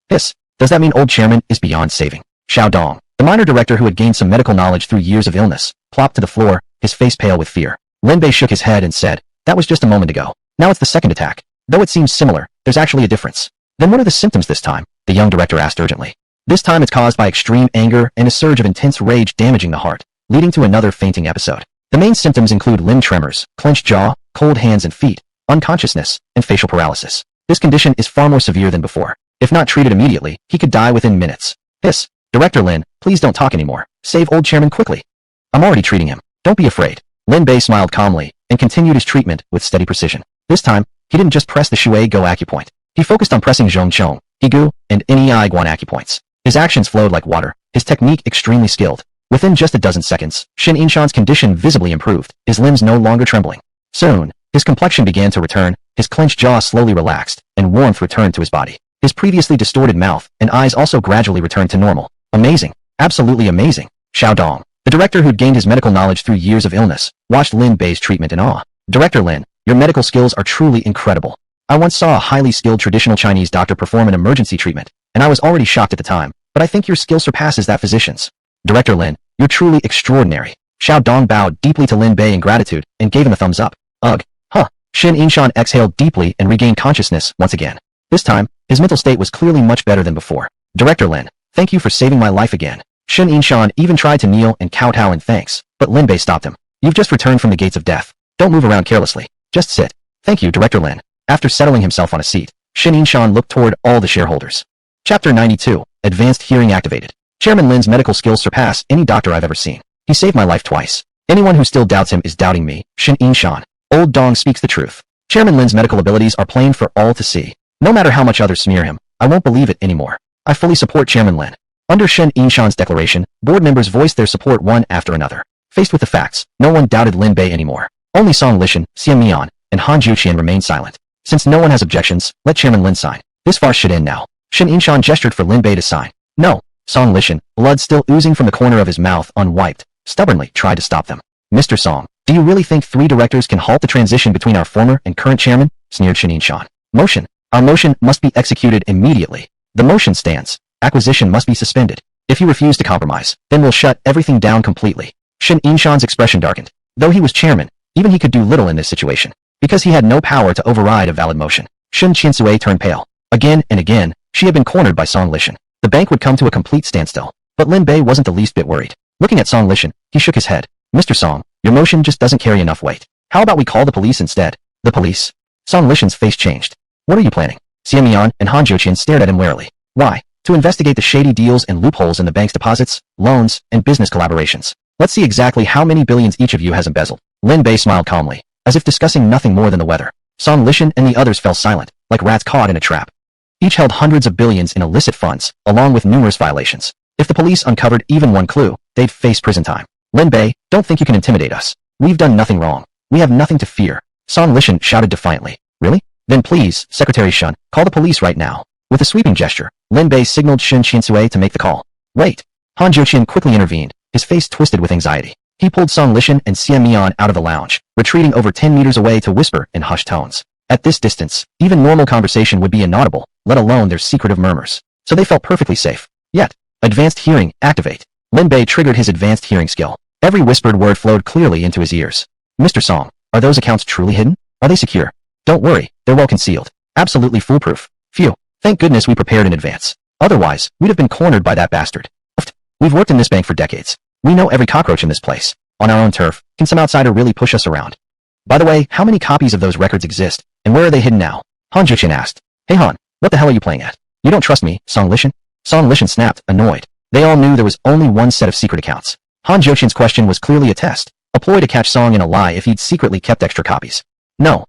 Does that mean old chairman is beyond saving? Xiao Dong, the minor director who had gained some medical knowledge through years of illness, plopped to the floor, his face pale with fear. Lin Bei shook his head and said, that was just a moment ago. Now it's the second attack. Though it seems similar, there's actually a difference. Then what are the symptoms this time? The young director asked urgently. This time it's caused by extreme anger and a surge of intense rage damaging the heart, leading to another fainting episode. The main symptoms include limb tremors, clenched jaw, cold hands and feet, unconsciousness, and facial paralysis. This condition is far more severe than before. If not treated immediately, he could die within minutes. Director Lin, please don't talk anymore. Save old chairman quickly. I'm already treating him. Don't be afraid. Lin Bei smiled calmly and continued his treatment with steady precision. This time, he didn't just press the Shui Go acupoint. He focused on pressing Zhong Chong, Higu, and Nei Guan acupoints. His actions flowed like water, his technique extremely skilled. Within just a dozen seconds, Shin Yinshan's condition visibly improved, his limbs no longer trembling. Soon, his complexion began to return, his clenched jaw slowly relaxed, and warmth returned to his body. His previously distorted mouth and eyes also gradually returned to normal. Amazing. Absolutely amazing. Xiao Dong, the director who'd gained his medical knowledge through years of illness, watched Lin Bei's treatment in awe. Director Lin, your medical skills are truly incredible. I once saw a highly skilled traditional Chinese doctor perform an emergency treatment, and I was already shocked at the time, but I think your skill surpasses that physician's. Director Lin, you're truly extraordinary. Xiao Dong bowed deeply to Lin Bei in gratitude and gave him a thumbs up. Ugh. Huh. Shin Yinshan exhaled deeply and regained consciousness once again. This time, his mental state was clearly much better than before. Director Lin, thank you for saving my life again. Shin Yinshan even tried to kneel and kowtow in thanks, but Lin Bei stopped him. You've just returned from the gates of death. Don't move around carelessly. Just sit. Thank you, Director Lin. After settling himself on a seat, Shin Yinshan looked toward all the shareholders. Chapter 92, Advanced Hearing Activated. Chairman Lin's medical skills surpass any doctor I've ever seen. He saved my life twice. Anyone who still doubts him is doubting me. Shin Yinshan. Old Dong speaks the truth. Chairman Lin's medical abilities are plain for all to see. No matter how much others smear him, I won't believe it anymore. I fully support Chairman Lin. Under Shin Yinshan's declaration, board members voiced their support one after another. Faced with the facts, no one doubted Lin Bei anymore. Only Song Lishan, Xian Mian, and Han Juqian remained silent. Since no one has objections, let Chairman Lin sign. This farce should end now. Shin Yinshan gestured for Lin Bei to sign. No. Song Lishan, blood still oozing from the corner of his mouth unwiped, stubbornly tried to stop them. Mr. Song, do you really think 3 directors can halt the transition between our former and current chairman? Sneered Shin Yinshan. Motion. Our motion must be executed immediately. The motion stands. Acquisition must be suspended. If you refuse to compromise, then we'll shut everything down completely. Shin Yinshan's expression darkened. Though he was chairman, even he could do little in this situation, because he had no power to override a valid motion. Shin Qiansui turned pale. Again and again, she had been cornered by Song Lishan. The bank would come to a complete standstill. But Lin Bei wasn't the least bit worried. Looking at Song Lishan, he shook his head. Mr. Song, your motion just doesn't carry enough weight. How about we call the police instead? The police? Song Lishan's face changed. What are you planning? Xian Mian and Han Juqian stared at him warily. Why? To investigate the shady deals and loopholes in the bank's deposits, loans, and business collaborations. Let's see exactly how many billions each of you has embezzled. Lin Bei smiled calmly, as if discussing nothing more than the weather. Song Lishan and the others fell silent, like rats caught in a trap. Each held hundreds of billions in illicit funds, along with numerous violations. If the police uncovered even one clue, they'd face prison time. Lin Bei, don't think you can intimidate us. We've done nothing wrong. We have nothing to fear. Song Lishan shouted defiantly. Really? Then please, Secretary Shun, call the police right now. With a sweeping gesture, Lin Bei signaled Shin Qiansui to make the call. Wait. Han Juqian quickly intervened, his face twisted with anxiety. He pulled Song Lishan and Xian Mian out of the lounge, retreating over 10 meters away to whisper in hushed tones. At this distance, even normal conversation would be inaudible, let alone their secretive murmurs. So they felt perfectly safe. Yet, advanced hearing, activate. Lin Bay triggered his advanced hearing skill. Every whispered word flowed clearly into his ears. Mr. Song, are those accounts truly hidden? Are they secure? Don't worry, they're well concealed. Absolutely foolproof. Phew, thank goodness we prepared in advance. Otherwise, we'd have been cornered by that bastard. We've worked in this bank for decades. We know every cockroach in this place. On our own turf, can some outsider really push us around? By the way, how many copies of those records exist, and where are they hidden now? Han Juqian asked. Hey Han, what the hell are you playing at? You don't trust me, Song Lishan? Song Lishan snapped, annoyed. They all knew there was only one set of secret accounts. Han Juqian's question was clearly a test, a ploy to catch Song in a lie if he'd secretly kept extra copies. No,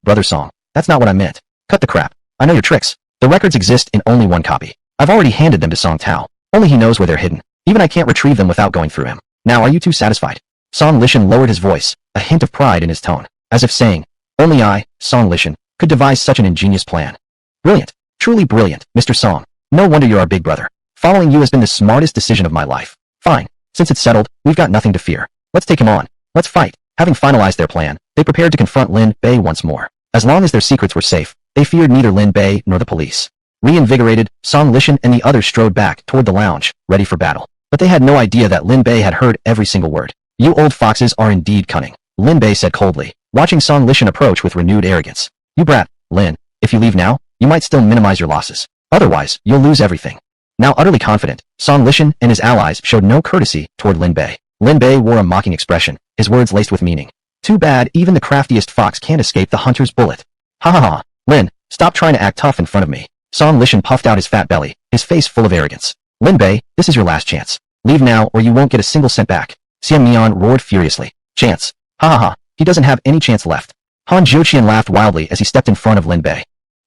brother Song, that's not what I meant. Cut the crap. I know your tricks. The records exist in only one copy. I've already handed them to Song Tao. Only he knows where they're hidden. Even I can't retrieve them without going through him. Now are you two satisfied? Song Lishan lowered his voice, a hint of pride in his tone, as if saying, only I, Song Lishan, could devise such an ingenious plan. Brilliant. Truly brilliant, Mr. Song. No wonder you're our big brother. Following you has been the smartest decision of my life. Fine. Since it's settled, we've got nothing to fear. Let's take him on. Let's fight. Having finalized their plan, they prepared to confront Lin Bay once more. As long as their secrets were safe, they feared neither Lin Bay nor the police. Reinvigorated, Song Lishan and the others strode back toward the lounge, ready for battle. But they had no idea that Lin Bay had heard every single word. You old foxes are indeed cunning, Lin Bay said coldly, watching Song Lishan approach with renewed arrogance. You brat, Lin, if you leave now, you might still minimize your losses. Otherwise, you'll lose everything. Now utterly confident, Song Lishan and his allies showed no courtesy toward Lin Bay. Lin Bay wore a mocking expression, his words laced with meaning. Too bad even the craftiest fox can't escape the hunter's bullet. Ha ha ha, Lin, stop trying to act tough in front of me. Song Lishan puffed out his fat belly, his face full of arrogance. Lin Bay, this is your last chance. Leave now or you won't get a single cent back. Xian Mian roared furiously. Chance. Ha ha ha, he doesn't have any chance left. Han Juqian laughed wildly as he stepped in front of Lin Bay.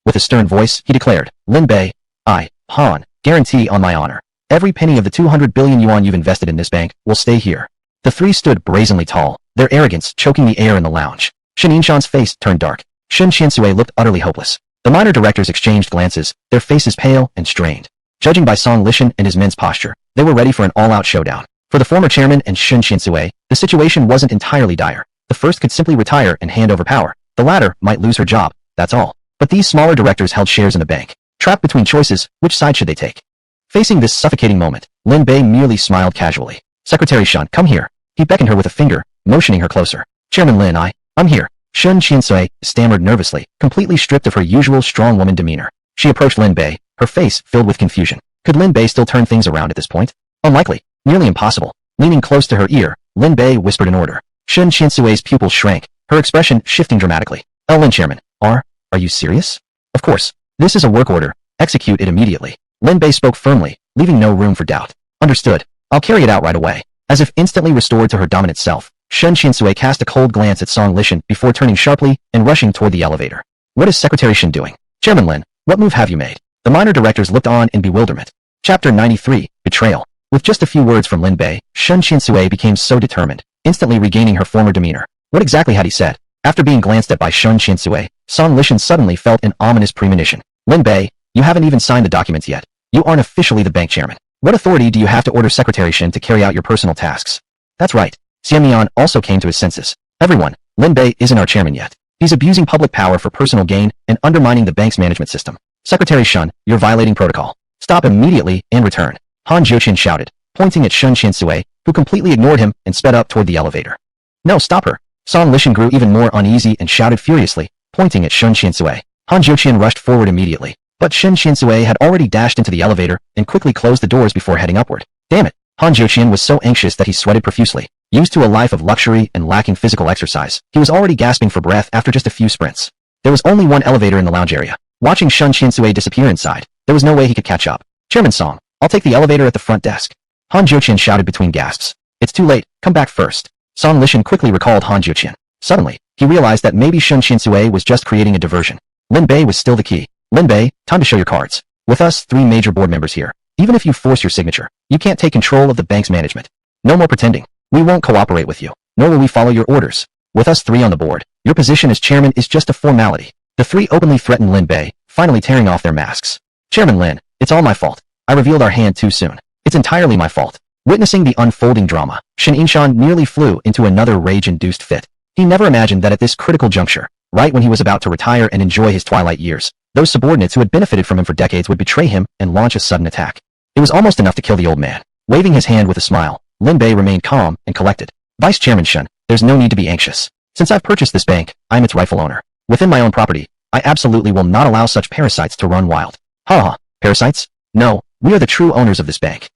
With a stern voice, he declared, Lin Bay, I, Han, guarantee on my honor. Every penny of the 200 billion yuan you've invested in this bank will stay here. The three stood brazenly tall, their arrogance choking the air in the lounge. Shen Yinshan's face turned dark. Shun Qiansui looked utterly hopeless. The minor directors exchanged glances, their faces pale and strained. Judging by Song Lishan and his men's posture, they were ready for an all-out showdown. For the former chairman and Shun Qiansui, the situation wasn't entirely dire. The first could simply retire and hand over power. The latter might lose her job, that's all. But these smaller directors held shares in the bank. Trapped between choices, which side should they take? Facing this suffocating moment, Lin Bay merely smiled casually. Secretary Shun, come here. He beckoned her with a finger, motioning her closer. Chairman Lin, I'm here. Shun Qiansui stammered nervously, completely stripped of her usual strong woman demeanor. She approached Lin Bay, her face filled with confusion. Could Lin Bay still turn things around at this point? Unlikely. Nearly impossible. Leaning close to her ear, Lin Bay whispered an order. Shun Qiansui's pupils shrank, her expression shifting dramatically. Lin Chairman, are you serious? Of course. This is a work order. Execute it immediately. Lin Bay spoke firmly, leaving no room for doubt. Understood. I'll carry it out right away. As if instantly restored to her dominant self, Shun Qiansui cast a cold glance at Song Lishan before turning sharply and rushing toward the elevator. What is Secretary Shin doing? Chairman Lin, what move have you made? The minor directors looked on in bewilderment. Chapter 93, Betrayal. With just a few words from Lin Bay, Shun Qiansui became so determined, instantly regaining her former demeanor. What exactly had he said? After being glanced at by Shun Qiansui, Song Lishan suddenly felt an ominous premonition. Lin Bay, you haven't even signed the documents yet. You aren't officially the bank chairman. What authority do you have to order Secretary Shin to carry out your personal tasks? That's right. Xian Mian also came to his senses. Everyone, Lin Bay isn't our chairman yet. He's abusing public power for personal gain and undermining the bank's management system. Secretary Shun, you're violating protocol. Stop immediately and return. Han Juqian shouted, pointing at Shun Qiansui, who completely ignored him and sped up toward the elevator. No, stop her. Song Lishan grew even more uneasy and shouted furiously, pointing at Shun Qiansui. Han Juqian rushed forward immediately, but Shun Qiansui had already dashed into the elevator and quickly closed the doors before heading upward. Damn it. Han Juqian was so anxious that he sweated profusely. Used to a life of luxury and lacking physical exercise, he was already gasping for breath after just a few sprints. There was only one elevator in the lounge area. Watching Shun Qiansui disappear inside, there was no way he could catch up. Chairman Song, I'll take the elevator at the front desk. Han Juqian shouted between gasps. It's too late, come back first. Song Lishan quickly recalled Han Juqian. Suddenly, he realized that maybe Shun Qiansui was just creating a diversion. Lin Bay was still the key. Lin Bay, time to show your cards. With us, 3 major board members here. Even if you force your signature, you can't take control of the bank's management. No more pretending. We won't cooperate with you, nor will we follow your orders. With us 3 on the board, your position as chairman is just a formality. The 3 openly threatened Lin Bay, finally tearing off their masks. Chairman Lin, it's all my fault. I revealed our hand too soon. It's entirely my fault. Witnessing the unfolding drama, Shen Yinshan nearly flew into another rage-induced fit. He never imagined that at this critical juncture, right when he was about to retire and enjoy his twilight years, Those subordinates who had benefited from him for decades would betray him and launch a sudden attack. It was almost enough to kill the old man. Waving his hand with a smile, Lin Bay remained calm and collected. Vice Chairman Shun, there's no need to be anxious. Since I've purchased this bank, I'm its rightful owner. Within my own property, I absolutely will not allow such parasites to run wild. Ha ha, parasites? No, we are the true owners of this bank.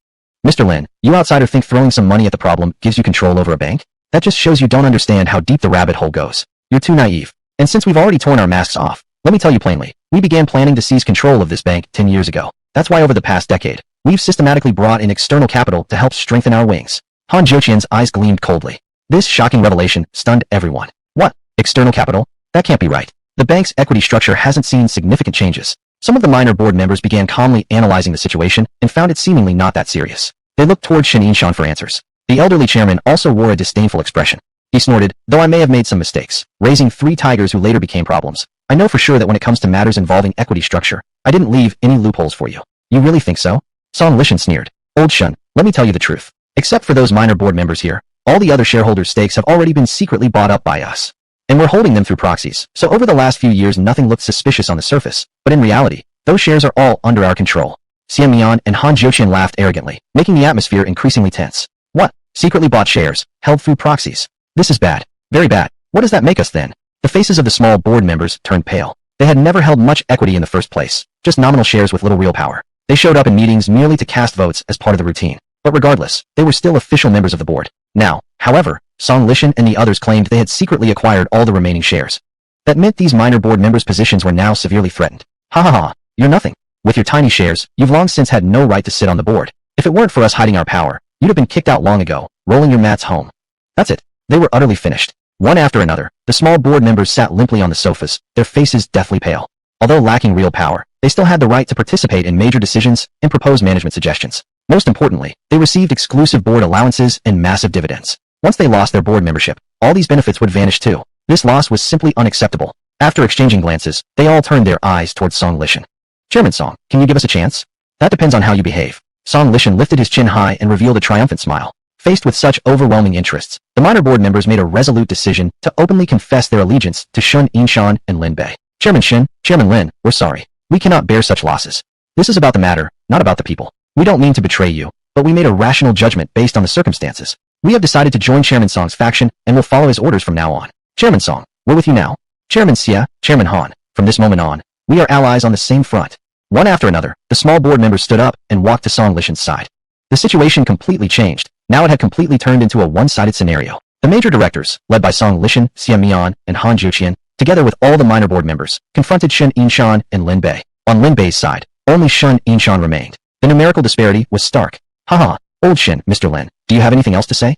Mr. Lin, you outsider think throwing some money at the problem gives you control over a bank? That just shows you don't understand how deep the rabbit hole goes. You're too naive. And since we've already torn our masks off, let me tell you plainly, we began planning to seize control of this bank 10 years ago. That's why over the past decade, we've systematically brought in external capital to help strengthen our wings. Han Jiuqian's eyes gleamed coldly. This shocking revelation stunned everyone. What? External capital? That can't be right. The bank's equity structure hasn't seen significant changes. Some of the minor board members began calmly analyzing the situation and found it seemingly not that serious. They looked toward Shin Yinshan for answers. The elderly chairman also wore a disdainful expression. He snorted, though I may have made some mistakes, raising 3 tigers who later became problems. I know for sure that when it comes to matters involving equity structure, I didn't leave any loopholes for you. You really think so? Song Lishan sneered. Old Shun, let me tell you the truth. Except for those minor board members here, all the other shareholders' stakes have already been secretly bought up by us. And we're holding them through proxies, so over the last few years nothing looked suspicious on the surface, but in reality, those shares are all under our control. Xian Mian and Han Jiuqian laughed arrogantly, making the atmosphere increasingly tense. What? Secretly bought shares, held through proxies. This is bad. Very bad. What does that make us then? The faces of the small board members turned pale. They had never held much equity in the first place, just nominal shares with little real power. They showed up in meetings merely to cast votes as part of the routine. But regardless, they were still official members of the board. Now, however, Song Lishan and the others claimed they had secretly acquired all the remaining shares. That meant these minor board members' positions were now severely threatened. Ha ha ha, you're nothing. With your tiny shares, you've long since had no right to sit on the board. If it weren't for us hiding our power, you'd have been kicked out long ago, rolling your mats home. That's it. They were utterly finished. One after another, the small board members sat limply on the sofas, their faces deathly pale. Although lacking real power, they still had the right to participate in major decisions and propose management suggestions. Most importantly, they received exclusive board allowances and massive dividends. Once they lost their board membership, all these benefits would vanish too. This loss was simply unacceptable. After exchanging glances, they all turned their eyes towards Song Lishan. Chairman Song, can you give us a chance? That depends on how you behave. Song Lishan lifted his chin high and revealed a triumphant smile. Faced with such overwhelming interests, the minor board members made a resolute decision to openly confess their allegiance to Shun Yinshan and Lin Bay. Chairman Shin, Chairman Lin, we're sorry. We cannot bear such losses. This is about the matter, not about the people. We don't mean to betray you, but we made a rational judgment based on the circumstances. We have decided to join Chairman Song's faction and will follow his orders from now on. Chairman Song, we're with you now. Chairman Xia, Chairman Han, from this moment on, we are allies on the same front. One after another, the small board members stood up and walked to Song Lishan's side. The situation completely changed. Now it had completely turned into a one-sided scenario. The major directors, led by Song Lishan, Xia Mian, and Han Jiuqian, together with all the minor board members, confronted Shun Yinshan and Lin Bay. On Lin Bay's side, only Shun Yinshan remained. The numerical disparity was stark. Haha, old Shin, Mr. Lin, do you have anything else to say?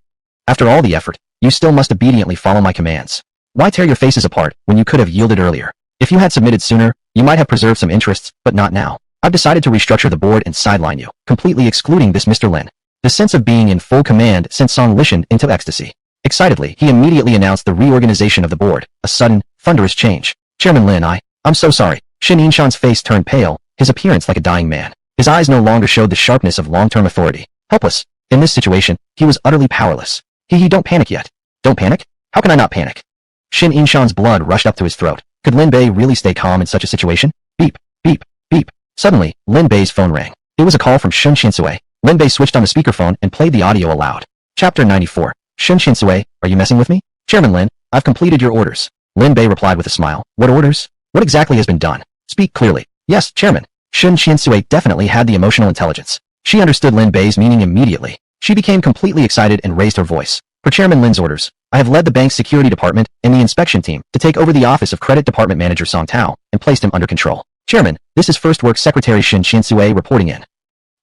After all the effort, you still must obediently follow my commands. Why tear your faces apart when you could have yielded earlier? If you had submitted sooner, you might have preserved some interests, but not now. I've decided to restructure the board and sideline you, completely excluding this Mr. Lin. The sense of being in full command sent Song Lishan into ecstasy. Excitedly, he immediately announced the reorganization of the board, a sudden, thunderous change. Chairman Lin, I'm so sorry. Shin Yinshan's face turned pale, his appearance like a dying man. His eyes no longer showed the sharpness of long-term authority. Helpless. In this situation, he was utterly powerless. Don't panic yet. Don't panic? How can I not panic? Shin Yinshan's blood rushed up to his throat. Could Lin Bay really stay calm in such a situation? Beep, beep, beep. Suddenly, Lin Bay's phone rang. It was a call from Shun Qinsui. Lin Bay switched on the speakerphone and played the audio aloud. Chapter 94. Shun Qinsui, are you messing with me? Chairman Lin, I've completed your orders. Lin Bay replied with a smile. What orders? What exactly has been done? Speak clearly. Yes, Chairman. Shun Qinsui definitely had the emotional intelligence. She understood Lin Bay's meaning immediately. She became completely excited and raised her voice. Per Chairman Lin's orders, I have led the bank's security department and the inspection team to take over the office of Credit Department Manager Song Tao and placed him under control. Chairman, this is First Works Secretary Shun Qinsui reporting in.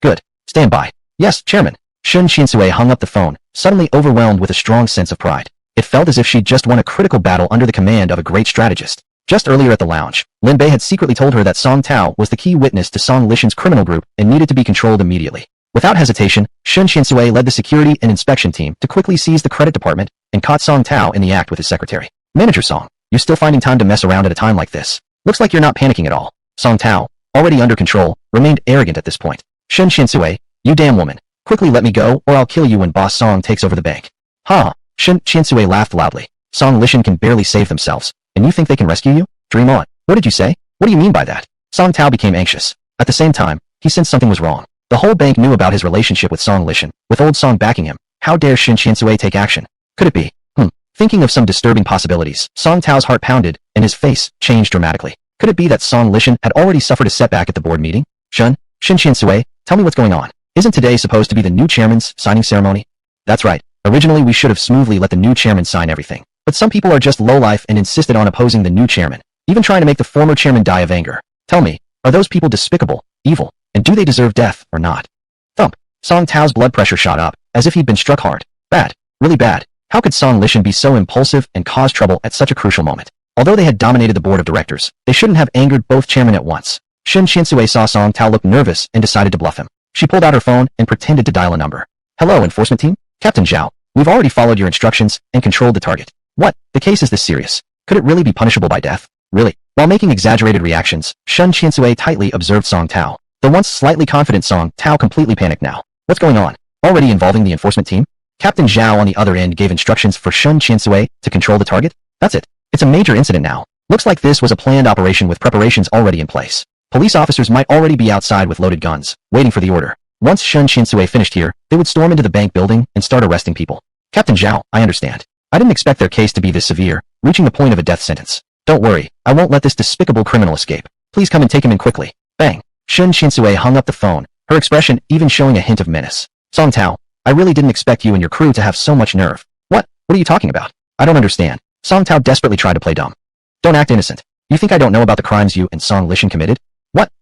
Good. Stand by. Yes, Chairman. Shun Qinsui hung up the phone, suddenly overwhelmed with a strong sense of pride. It felt as if she'd just won a critical battle under the command of a great strategist. Just earlier at the lounge, Lin Bei had secretly told her that Song Tao was the key witness to Song Lishan's criminal group and needed to be controlled immediately. Without hesitation, Shun Qinsui led the security and inspection team to quickly seize the credit department and caught Song Tao in the act with his secretary. Manager Song, you're still finding time to mess around at a time like this. Looks like you're not panicking at all. Song Tao, already under control, remained arrogant at this point. Shun Qinsui, you damn woman. Quickly let me go or I'll kill you when Boss Song takes over the bank. Ha! Shun Qinsui laughed loudly. Song Lishan can barely save themselves, and you think they can rescue you? Dream on. What did you say? What do you mean by that? Song Tao became anxious. At the same time, he sensed something was wrong. The whole bank knew about his relationship with Song Lishan, with old Song backing him. How dare Shin Qiansui take action? Could it be? Thinking of some disturbing possibilities, Song Tao's heart pounded, and his face changed dramatically. Could it be that Song Lishan had already suffered a setback at the board meeting? Shin Qiansui, tell me what's going on. Isn't today supposed to be the new chairman's signing ceremony? That's right. Originally we should have smoothly let the new chairman sign everything. But some people are just lowlife and insisted on opposing the new chairman, even trying to make the former chairman die of anger. Tell me, are those people despicable, evil, and do they deserve death or not? Thump. Song Tao's blood pressure shot up, as if he'd been struck hard. Bad. Really bad. How could Song Lishan be so impulsive and cause trouble at such a crucial moment? Although they had dominated the board of directors, they shouldn't have angered both chairmen at once. Shin Qiansui saw Song Tao look nervous and decided to bluff him. She pulled out her phone and pretended to dial a number. Hello, enforcement team? Captain Zhao, we've already followed your instructions and controlled the target. What? The case is this serious? Could it really be punishable by death? Really? While making exaggerated reactions, Shin Qiansui tightly observed Song Tao. The once slightly confident Song Tao completely panicked now. What's going on? Already involving the enforcement team? Captain Zhao on the other end gave instructions for Shin Qiansui to control the target? That's it. It's a major incident now. Looks like this was a planned operation with preparations already in place. Police officers might already be outside with loaded guns, waiting for the order. Once Shin Qiansui finished here, they would storm into the bank building and start arresting people. Captain Zhao, I understand. I didn't expect their case to be this severe, reaching the point of a death sentence. Don't worry, I won't let this despicable criminal escape. Please come and take him in quickly. Bang. Shin Qiansui hung up the phone, her expression even showing a hint of menace. Song Tao, I really didn't expect you and your crew to have so much nerve. What are you talking about? I don't understand. Song Tao desperately tried to play dumb. Don't act innocent. You think I don't know about the crimes you and Song Lishan committed?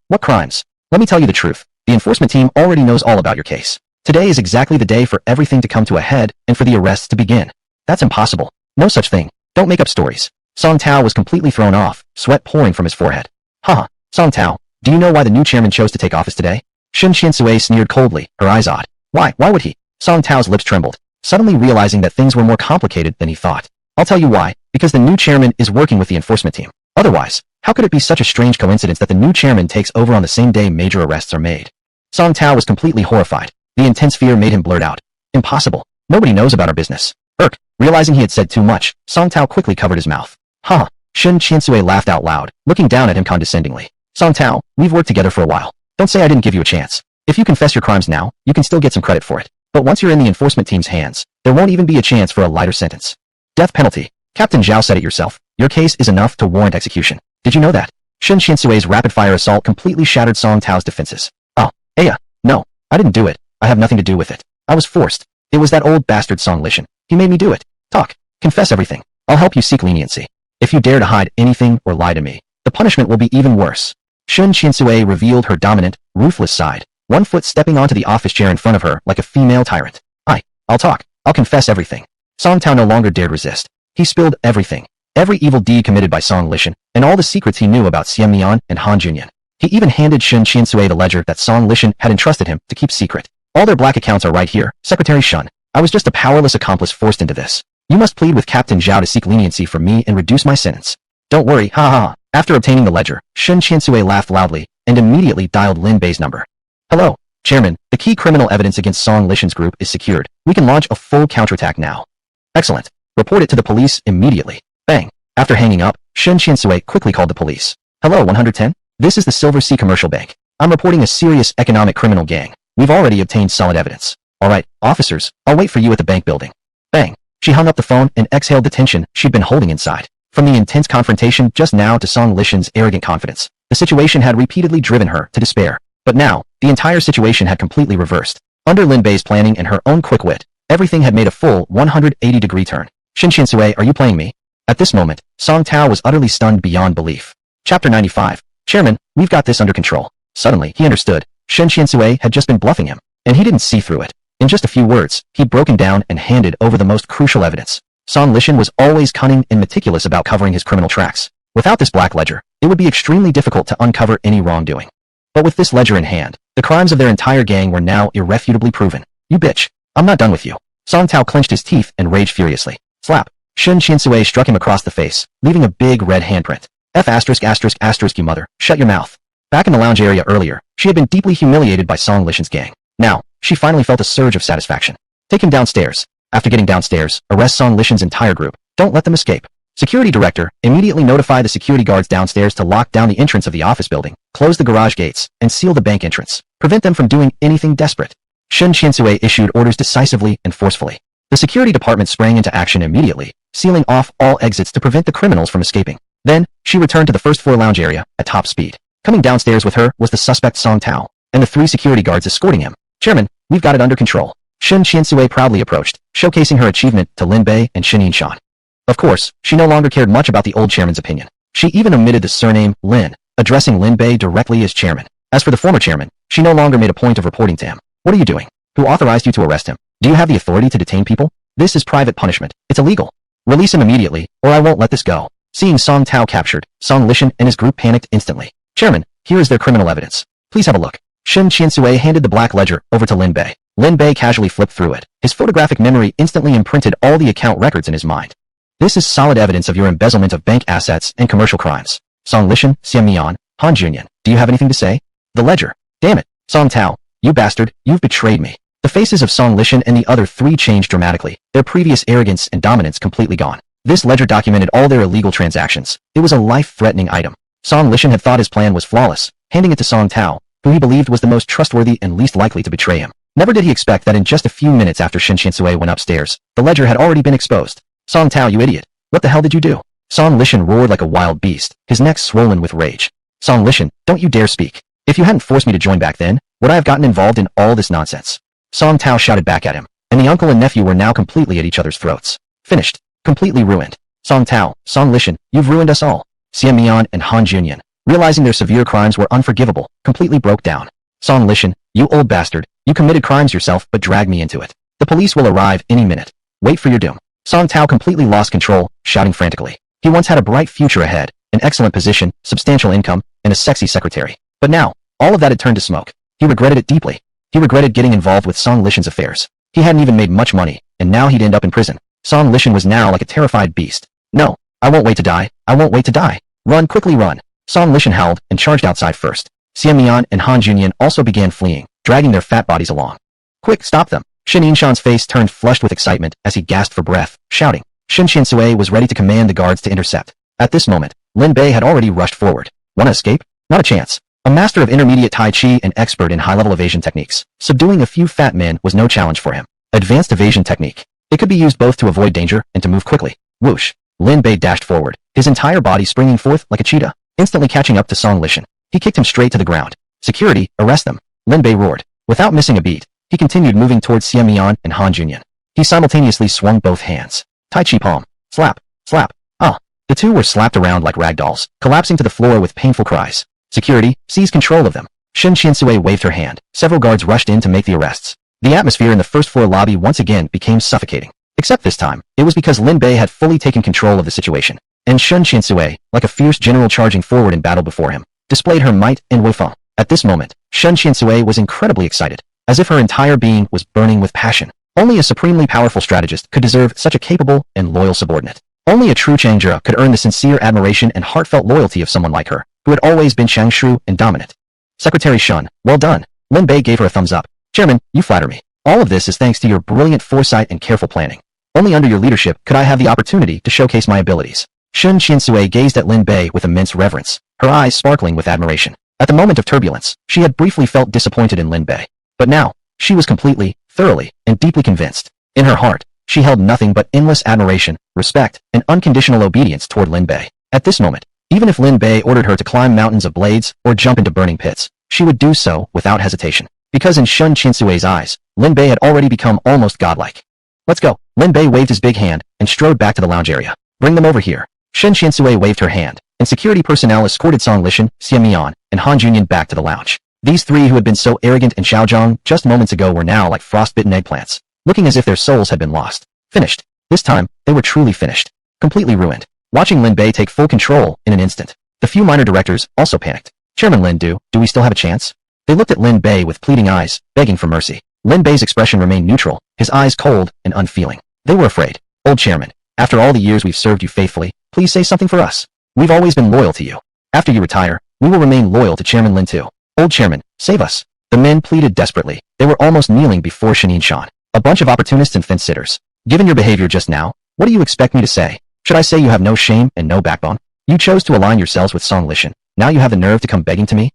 What crimes? Let me tell you the truth. The enforcement team already knows all about your case. Today is exactly the day for everything to come to a head and for the arrests to begin. That's impossible. No such thing. Don't make up stories. Song Tao was completely thrown off, sweat pouring from his forehead. Haha. Song Tao, do you know why the new chairman chose to take office today? Shin Qiansui sneered coldly, her eyes odd. Why would he? Song Tao's lips trembled, suddenly realizing that things were more complicated than he thought. I'll tell you why, because the new chairman is working with the enforcement team. Otherwise, how could it be such a strange coincidence that the new chairman takes over on the same day major arrests are made? Song Tao was completely horrified. The intense fear made him blurt out. Impossible. Nobody knows about our business. Realizing he had said too much, Song Tao quickly covered his mouth. Huh. Shin Qiansui laughed out loud, looking down at him condescendingly. Song Tao, we've worked together for a while. Don't say I didn't give you a chance. If you confess your crimes now, you can still get some credit for it. But once you're in the enforcement team's hands, there won't even be a chance for a lighter sentence. Death penalty. Captain Zhao said it yourself. Your case is enough to warrant execution. Did you know that? Shin Qiansui's rapid-fire assault completely shattered Song Tao's defenses. Oh, Aya. No, I didn't do it. I have nothing to do with it. I was forced. It was that old bastard Song Lishan. He made me do it. Talk. Confess everything. I'll help you seek leniency. If you dare to hide anything or lie to me, the punishment will be even worse. Shin Qiansui revealed her dominant, ruthless side, one foot stepping onto the office chair in front of her like a female tyrant. I'll talk. I'll confess everything. Song Tao no longer dared resist. He spilled everything. Every evil deed committed by Song Lishan, and all the secrets he knew about Xian Mian and Han Junyan. He even handed Shin Qiansui the ledger that Song Lishan had entrusted him to keep secret. All their black accounts are right here, Secretary Shun. I was just a powerless accomplice forced into this. You must plead with Captain Zhao to seek leniency for me and reduce my sentence. Don't worry, ha ha. After obtaining the ledger, Shin Qiansui laughed loudly and immediately dialed Lin Bay's number. Hello, Chairman. The key criminal evidence against Song Lishan's group is secured. We can launch a full counterattack now. Excellent. Report it to the police immediately. Bang. After hanging up, Shin Qiansui quickly called the police. Hello 110? This is the Silver Sea Commercial Bank. I'm reporting a serious economic criminal gang. We've already obtained solid evidence. Alright, officers, I'll wait for you at the bank building. Bang. She hung up the phone and exhaled the tension she'd been holding inside. From the intense confrontation just now to Song Lishan's arrogant confidence, the situation had repeatedly driven her to despair. But now, the entire situation had completely reversed. Under Lin Bay's planning and her own quick wit, everything had made a full 180-degree turn. Shin Qiansui, are you playing me? At this moment, Song Tao was utterly stunned beyond belief. Chapter 95. Chairman, we've got this under control. Suddenly, he understood. Shin Qiansui had just been bluffing him, and he didn't see through it. In just a few words, he'd broken down and handed over the most crucial evidence. Song Lishan was always cunning and meticulous about covering his criminal tracks. Without this black ledger, it would be extremely difficult to uncover any wrongdoing. But with this ledger in hand, the crimes of their entire gang were now irrefutably proven. You bitch. I'm not done with you. Song Tao clenched his teeth and raged furiously. Slap. Shin Qiansui struck him across the face, leaving a big red handprint. You mother. Shut your mouth. Back in the lounge area earlier, she had been deeply humiliated by Song Lishan's gang. Now, she finally felt a surge of satisfaction. Take him downstairs. After getting downstairs, arrest Song Lishan's entire group. Don't let them escape. Security director, immediately notify the security guards downstairs to lock down the entrance of the office building, close the garage gates, and seal the bank entrance. Prevent them from doing anything desperate. Shun Qiansui issued orders decisively and forcefully. The security department sprang into action immediately, sealing off all exits to prevent the criminals from escaping. Then, she returned to the first floor lounge area at top speed. Coming downstairs with her was the suspect Song Tao, and the 3 security guards escorting him. Chairman, we've got it under control. Shun Qiansui proudly approached, showcasing her achievement to Lin Bay and Shin Shan. Of course, she no longer cared much about the old chairman's opinion. She even omitted the surname Lin, addressing Lin Bay directly as chairman. As for the former chairman, she no longer made a point of reporting to him. What are you doing? Who authorized you to arrest him? Do you have the authority to detain people? This is private punishment. It's illegal. Release him immediately, or I won't let this go. Seeing Song Tao captured, Song Lishan and his group panicked instantly. Chairman, here is their criminal evidence. Please have a look. Shun Qiansui handed the black ledger over to Lin Bay. Lin Bay casually flipped through it. His photographic memory instantly imprinted all the account records in his mind. This is solid evidence of your embezzlement of bank assets and commercial crimes. Song Lishan, Xian Mian, Han Junyan, do you have anything to say? The ledger. Damn it. Song Tao, you bastard, you've betrayed me. The faces of Song Lishan and the other 3 changed dramatically, their previous arrogance and dominance completely gone. This ledger documented all their illegal transactions. It was a life-threatening item. Song Lishan had thought his plan was flawless, handing it to Song Tao, who he believed was the most trustworthy and least likely to betray him. Never did he expect that in just a few minutes after Shun Qiansui went upstairs, the ledger had already been exposed. Song Tao, you idiot. What the hell did you do? Song Lishan roared like a wild beast, his neck swollen with rage. Song Lishan, don't you dare speak. If you hadn't forced me to join back then, would I have gotten involved in all this nonsense? Song Tao shouted back at him, and the uncle and nephew were now completely at each other's throats. Finished. Completely ruined. Song Tao, Song Lishan, you've ruined us all. Xian Mian and Han Junyan, realizing their severe crimes were unforgivable, completely broke down. Song Lishan, you old bastard, you committed crimes yourself but dragged me into it. The police will arrive any minute. Wait for your doom. Song Tao completely lost control, shouting frantically. He once had a bright future ahead, an excellent position, substantial income, and a sexy secretary. But now, all of that had turned to smoke. He regretted it deeply. He regretted getting involved with Song Lishan's affairs. He hadn't even made much money, and now he'd end up in prison. Song Lishan was now like a terrified beast. No, I won't wait to die. I won't wait to die. Run, quickly run. Song Lishan howled and charged outside first. Xian Mian and Han Junyan also began fleeing, dragging their fat bodies along. Quick, stop them. Shin Yinshan's face turned flushed with excitement as he gasped for breath, shouting. Shun Qiansui was ready to command the guards to intercept. At this moment, Lin Bei had already rushed forward. Want to escape? Not a chance. A master of intermediate Tai Chi and expert in high-level evasion techniques, subduing a few fat men was no challenge for him. Advanced evasion technique. It could be used both to avoid danger and to move quickly. Whoosh. Lin Bei dashed forward, his entire body springing forth like a cheetah, instantly catching up to Song Lishan. He kicked him straight to the ground. Security, arrest them. Lin Bei roared. Without missing a beat, he continued moving towards Xian Mian and Han Junyan. He simultaneously swung both hands. Tai Chi palm. Slap. Slap. Ah. The two were slapped around like rag dolls, collapsing to the floor with painful cries. Security, seize control of them. Shun Qiansui waved her hand. Several guards rushed in to make the arrests. The atmosphere in the first floor lobby once again became suffocating. Except this time, it was because Lin Bei had fully taken control of the situation. And Shun Qiansui, like a fierce general charging forward in battle before him, displayed her might and wufeng. At this moment, Shun Qiansui was incredibly excited, as if her entire being was burning with passion. Only a supremely powerful strategist could deserve such a capable and loyal subordinate. Only a true Changjia could earn the sincere admiration and heartfelt loyalty of someone like her, who had always been Changshu and dominant. Secretary Shun, well done. Lin Bei gave her a thumbs up. Chairman, you flatter me. All of this is thanks to your brilliant foresight and careful planning. Only under your leadership could I have the opportunity to showcase my abilities. Shun Qiansui gazed at Lin Bei with immense reverence, her eyes sparkling with admiration. At the moment of turbulence, she had briefly felt disappointed in Lin Bei. But now, she was completely, thoroughly, and deeply convinced. In her heart, she held nothing but endless admiration, respect, and unconditional obedience toward Lin Bei. At this moment, even if Lin Bei ordered her to climb mountains of blades or jump into burning pits, she would do so without hesitation. Because in Shun Qiansui's eyes, Lin Bei had already become almost godlike. Let's go. Lin Bei waved his big hand and strode back to the lounge area. Bring them over here. Shun Qiansui waved her hand, and security personnel escorted Song Lishan, Xian Mian, and Han Junyan back to the lounge. These three who had been so arrogant and Xiaozhong just moments ago were now like frostbitten eggplants, looking as if their souls had been lost. Finished. This time, they were truly finished. Completely ruined. Watching Lin Bei take full control in an instant. The few minor directors also panicked. Chairman Lin, do we still have a chance? They looked at Lin Bei with pleading eyes, begging for mercy. Lin Bei's expression remained neutral, his eyes cold and unfeeling. They were afraid. Old chairman, after all the years we've served you faithfully, please say something for us. We've always been loyal to you. After you retire, we will remain loyal to Chairman Lin too. Old chairman, save us. The men pleaded desperately. They were almost kneeling before Shan. A bunch of opportunists and fence-sitters. Given your behavior just now, what do you expect me to say? Should I say you have no shame and no backbone? You chose to align yourselves with Song Lishan. Now you have the nerve to come begging to me?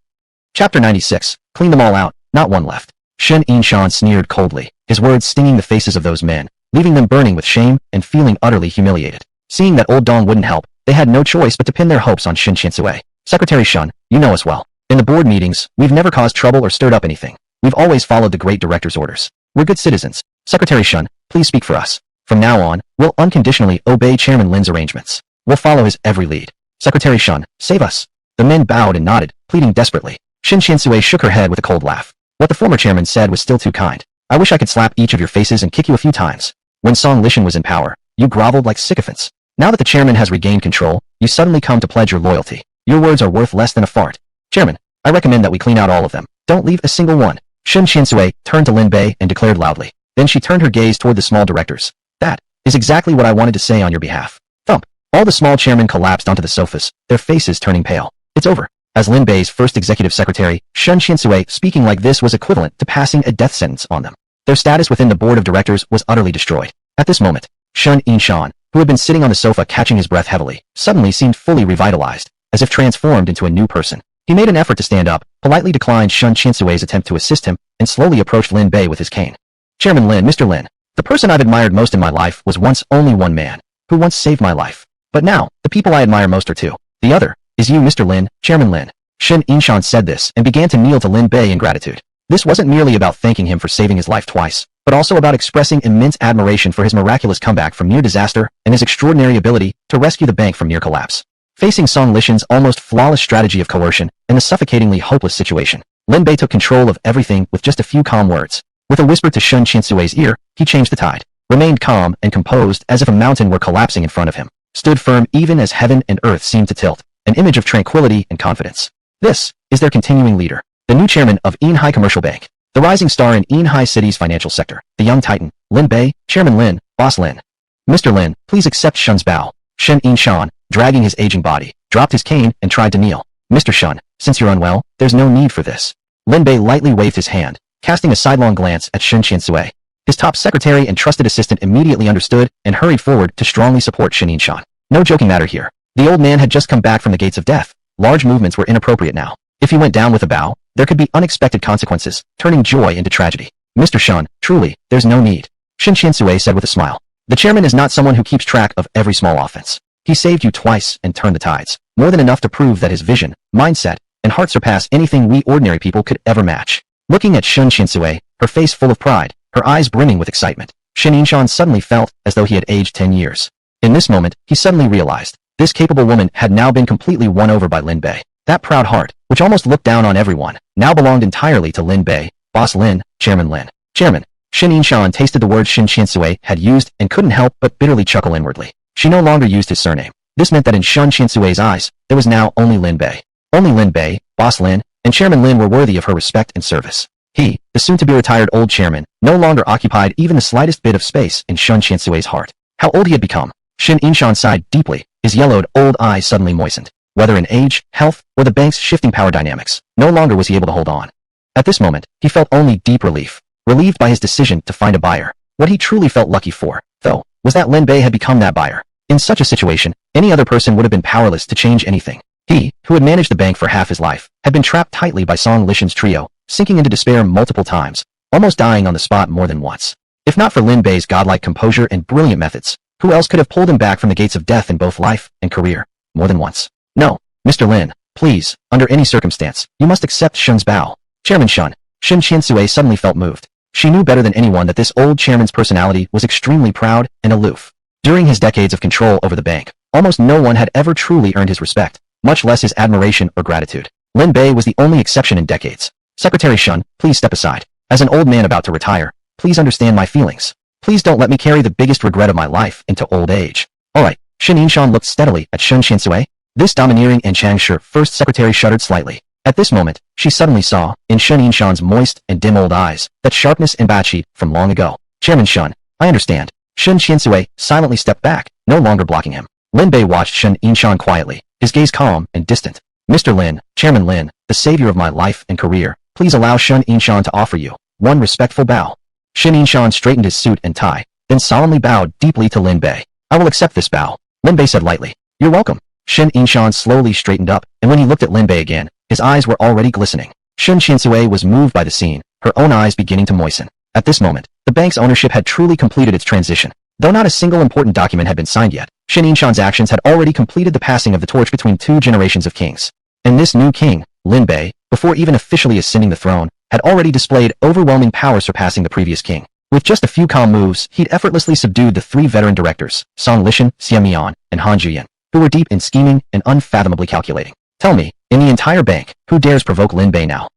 Chapter 96. Clean them all out, not one left. Shen Yinshan sneered coldly, his words stinging the faces of those men, leaving them burning with shame and feeling utterly humiliated. Seeing that old Dong wouldn't help, they had no choice but to pin their hopes on Shen Qiansui. Secretary Shun, you know us well. In the board meetings, we've never caused trouble or stirred up anything. We've always followed the great director's orders. We're good citizens. Secretary Shun, please speak for us. From now on, we'll unconditionally obey Chairman Lin's arrangements. We'll follow his every lead. Secretary Shun, save us. The men bowed and nodded, pleading desperately. Shen Qiansui shook her head with a cold laugh. What the former chairman said was still too kind. I wish I could slap each of your faces and kick you a few times. When Song Lishan was in power, you groveled like sycophants. Now that the chairman has regained control, you suddenly come to pledge your loyalty. Your words are worth less than a fart. Chairman, I recommend that we clean out all of them. Don't leave a single one. Shen Qiansui turned to Lin Bay and declared loudly. Then she turned her gaze toward the small directors. That is exactly what I wanted to say on your behalf. Thump. All the small chairmen collapsed onto the sofas, their faces turning pale. It's over. As Lin Bay's first executive secretary, Shen Qiansui speaking like this was equivalent to passing a death sentence on them. Their status within the board of directors was utterly destroyed. At this moment, Shen Yinshan, who had been sitting on the sofa catching his breath heavily, suddenly seemed fully revitalized, as if transformed into a new person. He made an effort to stand up, politely declined Shen Qiansui's attempt to assist him, and slowly approached Lin Bay with his cane. Chairman Lin, Mr. Lin, the person I've admired most in my life was once only one man, who once saved my life. But now, the people I admire most are two. The other is you, Mr. Lin, Chairman Lin. Shen Yinshan said this and began to kneel to Lin Bay in gratitude. This wasn't merely about thanking him for saving his life twice, but also about expressing immense admiration for his miraculous comeback from near disaster and his extraordinary ability to rescue the bank from near collapse. Facing Song Lishan's almost flawless strategy of coercion and the suffocatingly hopeless situation, Lin Bei took control of everything with just a few calm words. With a whisper to Shen Qiansui's ear, he changed the tide, remained calm and composed as if a mountain were collapsing in front of him, stood firm even as heaven and earth seemed to tilt, an image of tranquility and confidence. This is their continuing leader, the new chairman of Yinhai Commercial Bank, the rising star in Yinhai City's financial sector, the young titan, Lin Bei, Chairman Lin, Boss Lin. Mr. Lin, please accept Shun's bow. Shen Yinshan, dragging his aging body, dropped his cane and tried to kneel. Mr. Shun, since you're unwell, there's no need for this. Lin Bei lightly waved his hand, casting a sidelong glance at Shen Qiansui. His top secretary and trusted assistant immediately understood and hurried forward to strongly support Shen Yinshan. No joking matter here. The old man had just come back from the gates of death. Large movements were inappropriate now. If he went down with a bow, there could be unexpected consequences, turning joy into tragedy. Mr. Shun, truly, there's no need. Shen Qiansui said with a smile. The chairman is not someone who keeps track of every small offense. He saved you twice and turned the tides, more than enough to prove that his vision, mindset, and heart surpass anything we ordinary people could ever match. Looking at Shen Qiansui, her face full of pride, her eyes brimming with excitement, Shen Yinshan suddenly felt as though he had aged 10 years. In this moment, he suddenly realized, this capable woman had now been completely won over by Lin Bei. That proud heart, which almost looked down on everyone, now belonged entirely to Lin Bei, Boss Lin, Chairman Lin. Chairman. Shen Yinshan tasted the word Shen Qiansui had used and couldn't help but bitterly chuckle inwardly. She no longer used his surname. This meant that in Shen Qiansui's eyes, there was now only Lin Bei. Only Lin Bei, Boss Lin, and Chairman Lin were worthy of her respect and service. He, the soon-to-be-retired old chairman, no longer occupied even the slightest bit of space in Shen Qiansui's heart. How old he had become. Shen Yinshan sighed deeply, his yellowed old eyes suddenly moistened. Whether in age, health, or the bank's shifting power dynamics, no longer was he able to hold on. At this moment, he felt only deep relief, relieved by his decision to find a buyer. What he truly felt lucky for, though, was that Lin Bei had become that buyer. In such a situation, any other person would have been powerless to change anything. He, who had managed the bank for half his life, had been trapped tightly by Song Lishan's trio, sinking into despair multiple times, almost dying on the spot more than once. If not for Lin Bei's godlike composure and brilliant methods, who else could have pulled him back from the gates of death in both life and career, more than once? No, Mr. Lin, please, under any circumstance, you must accept Shun's bow. Chairman Shun. Shen Qiansui suddenly felt moved. She knew better than anyone that this old chairman's personality was extremely proud and aloof. During his decades of control over the bank, almost no one had ever truly earned his respect, much less his admiration or gratitude. Lin Bei was the only exception in decades. Secretary Shun, please step aside. As an old man about to retire, please understand my feelings. Please don't let me carry the biggest regret of my life into old age. Alright, Shen Yinshan looked steadily at Shen Qiansui. This domineering and Changshe first secretary shuddered slightly. At this moment, she suddenly saw, in Shen Yinshan's moist and dim old eyes, that sharpness and bachi from long ago. Chairman Shun, I understand. Shen Qiansui silently stepped back, no longer blocking him. Lin Bei watched Shen Yinshan quietly, his gaze calm and distant. Mr. Lin, Chairman Lin, the savior of my life and career, please allow Shen Yinshan to offer you one respectful bow. Shen Yinshan straightened his suit and tie, then solemnly bowed deeply to Lin Bei. I will accept this bow. Lin Bei said lightly. You're welcome. Shen Yinshan slowly straightened up, and when he looked at Lin Bei again, his eyes were already glistening. Shen Qiansui was moved by the scene, her own eyes beginning to moisten. At this moment, the bank's ownership had truly completed its transition. Though not a single important document had been signed yet, Shen Yinshan's actions had already completed the passing of the torch between two generations of kings. And this new king, Lin Bei, before even officially ascending the throne, had already displayed overwhelming power surpassing the previous king. With just a few calm moves, he'd effortlessly subdued the three veteran directors, Song Lishan, Xia Mian, and Han Juyan, who were deep in scheming and unfathomably calculating. Tell me, in the entire bank, who dares provoke Lin Bei now?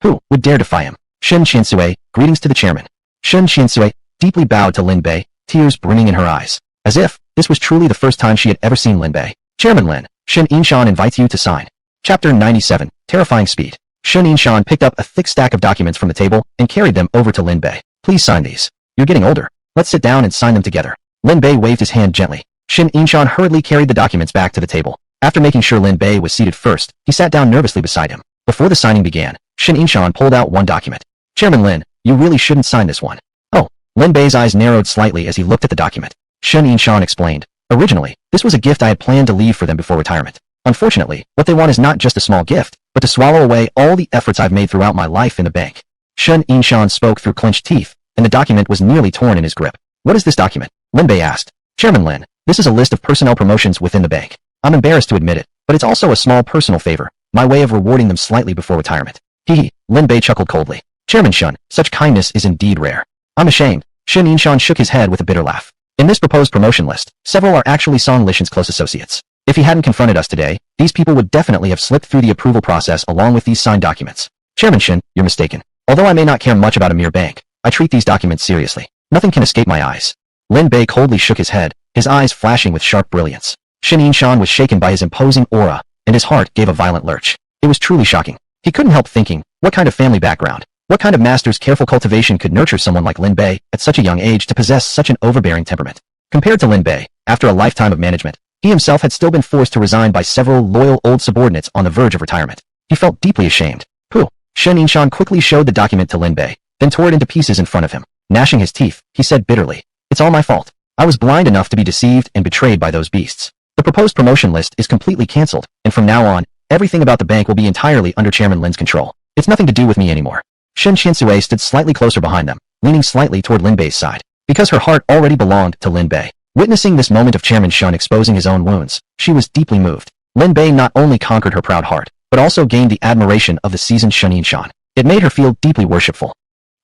Who would dare defy him? Shen Qiansui, greetings to the chairman. Shen Qiansui deeply bowed to Lin Bei, tears brimming in her eyes, as if this was truly the first time she had ever seen Lin Bei. Chairman Lin, Shen Yinshan invites you to sign. Chapter 97, Terrifying Speed. Shen Yinshan picked up a thick stack of documents from the table and carried them over to Lin Bei. Please sign these. You're getting older. Let's sit down and sign them together. Lin Bei waved his hand gently. Shen Yinshan hurriedly carried the documents back to the table. After making sure Lin Bei was seated first, he sat down nervously beside him. Before the signing began, Shen Yinshan pulled out one document. Chairman Lin, you really shouldn't sign this one. Oh. Lin Bei's eyes narrowed slightly as he looked at the document. Shen Yinshan explained. Originally, this was a gift I had planned to leave for them before retirement. Unfortunately, what they want is not just a small gift, but to swallow away all the efforts I've made throughout my life in the bank. Shen Yinshan spoke through clenched teeth, and the document was nearly torn in his grip. What is this document? Lin Bei asked. Chairman Lin, this is a list of personnel promotions within the bank. I'm embarrassed to admit it, but it's also a small personal favor, my way of rewarding them slightly before retirement. Hee. Lin Bei chuckled coldly. Chairman Shen, such kindness is indeed rare. I'm ashamed. Shen Yinshan shook his head with a bitter laugh. In this proposed promotion list, several are actually Song Lishan's close associates. If he hadn't confronted us today, these people would definitely have slipped through the approval process along with these signed documents. Chairman Shen, you're mistaken. Although I may not care much about a mere bank, I treat these documents seriously. Nothing can escape my eyes. Lin Bei coldly shook his head, his eyes flashing with sharp brilliance. Shen Yinshan was shaken by his imposing aura, and his heart gave a violent lurch. It was truly shocking. He couldn't help thinking, what kind of family background, what kind of master's careful cultivation could nurture someone like Lin Bei at such a young age to possess such an overbearing temperament? Compared to Lin Bei, after a lifetime of management, he himself had still been forced to resign by several loyal old subordinates on the verge of retirement. He felt deeply ashamed. Pooh. Shen Yinshan quickly showed the document to Lin Bei, then tore it into pieces in front of him. Gnashing his teeth, he said bitterly, it's all my fault. I was blind enough to be deceived and betrayed by those beasts. The proposed promotion list is completely cancelled, and from now on, everything about the bank will be entirely under Chairman Lin's control. It's nothing to do with me anymore. Shen Qiansui stood slightly closer behind them, leaning slightly toward Lin Bei's side. Because her heart already belonged to Lin Bei. Witnessing this moment of Chairman Shen exposing his own wounds, she was deeply moved. Lin Bei not only conquered her proud heart, but also gained the admiration of the seasoned Shen Yinshan. It made her feel deeply worshipful.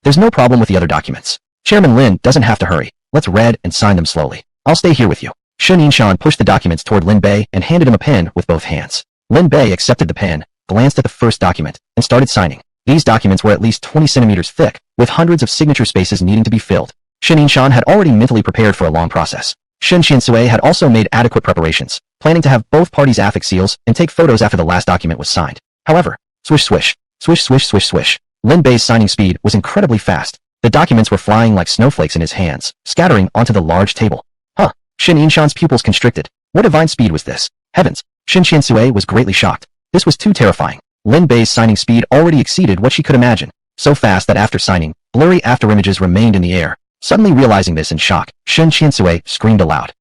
There's no problem with the other documents. Chairman Lin doesn't have to hurry. Let's read and sign them slowly. I'll stay here with you. Shen Yinshan pushed the documents toward Lin Bei and handed him a pen with both hands. Lin Bei accepted the pen, glanced at the first document, and started signing. These documents were at least 20 centimeters thick, with hundreds of signature spaces needing to be filled. Shen Yinshan had already mentally prepared for a long process. Shen Qiansui had also made adequate preparations, planning to have both parties affix seals and take photos after the last document was signed. However, swish swish, swish swish swish swish. Lin Bei's signing speed was incredibly fast. The documents were flying like snowflakes in his hands, scattering onto the large table. Huh. Shen Yinshan's pupils constricted. What divine speed was this? Heavens. Shen Qiansui was greatly shocked. This was too terrifying. Lin Bei's signing speed already exceeded what she could imagine. So fast that after signing, blurry afterimages remained in the air. Suddenly realizing this in shock, Shen Qiansui screamed aloud.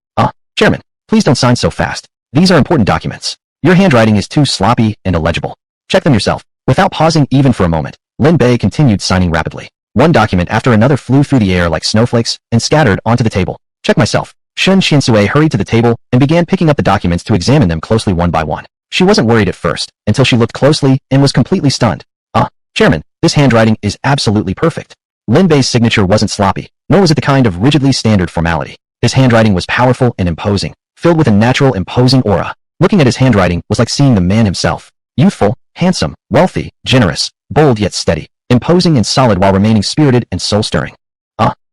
Chairman, please don't sign so fast. These are important documents. Your handwriting is too sloppy and illegible. Check them yourself. Without pausing even for a moment, Lin Bei continued signing rapidly. One document after another flew through the air like snowflakes and scattered onto the table. Check myself. Shen Qiansui hurried to the table and began picking up the documents to examine them closely one by one. She wasn't worried at first, until she looked closely and was completely stunned. Chairman, this handwriting is absolutely perfect. Lin Bei's signature wasn't sloppy, nor was it the kind of rigidly standard formality. His handwriting was powerful and imposing, filled with a natural imposing aura. Looking at his handwriting was like seeing the man himself. Youthful, handsome, wealthy, generous, bold yet steady, imposing and solid while remaining spirited and soul-stirring.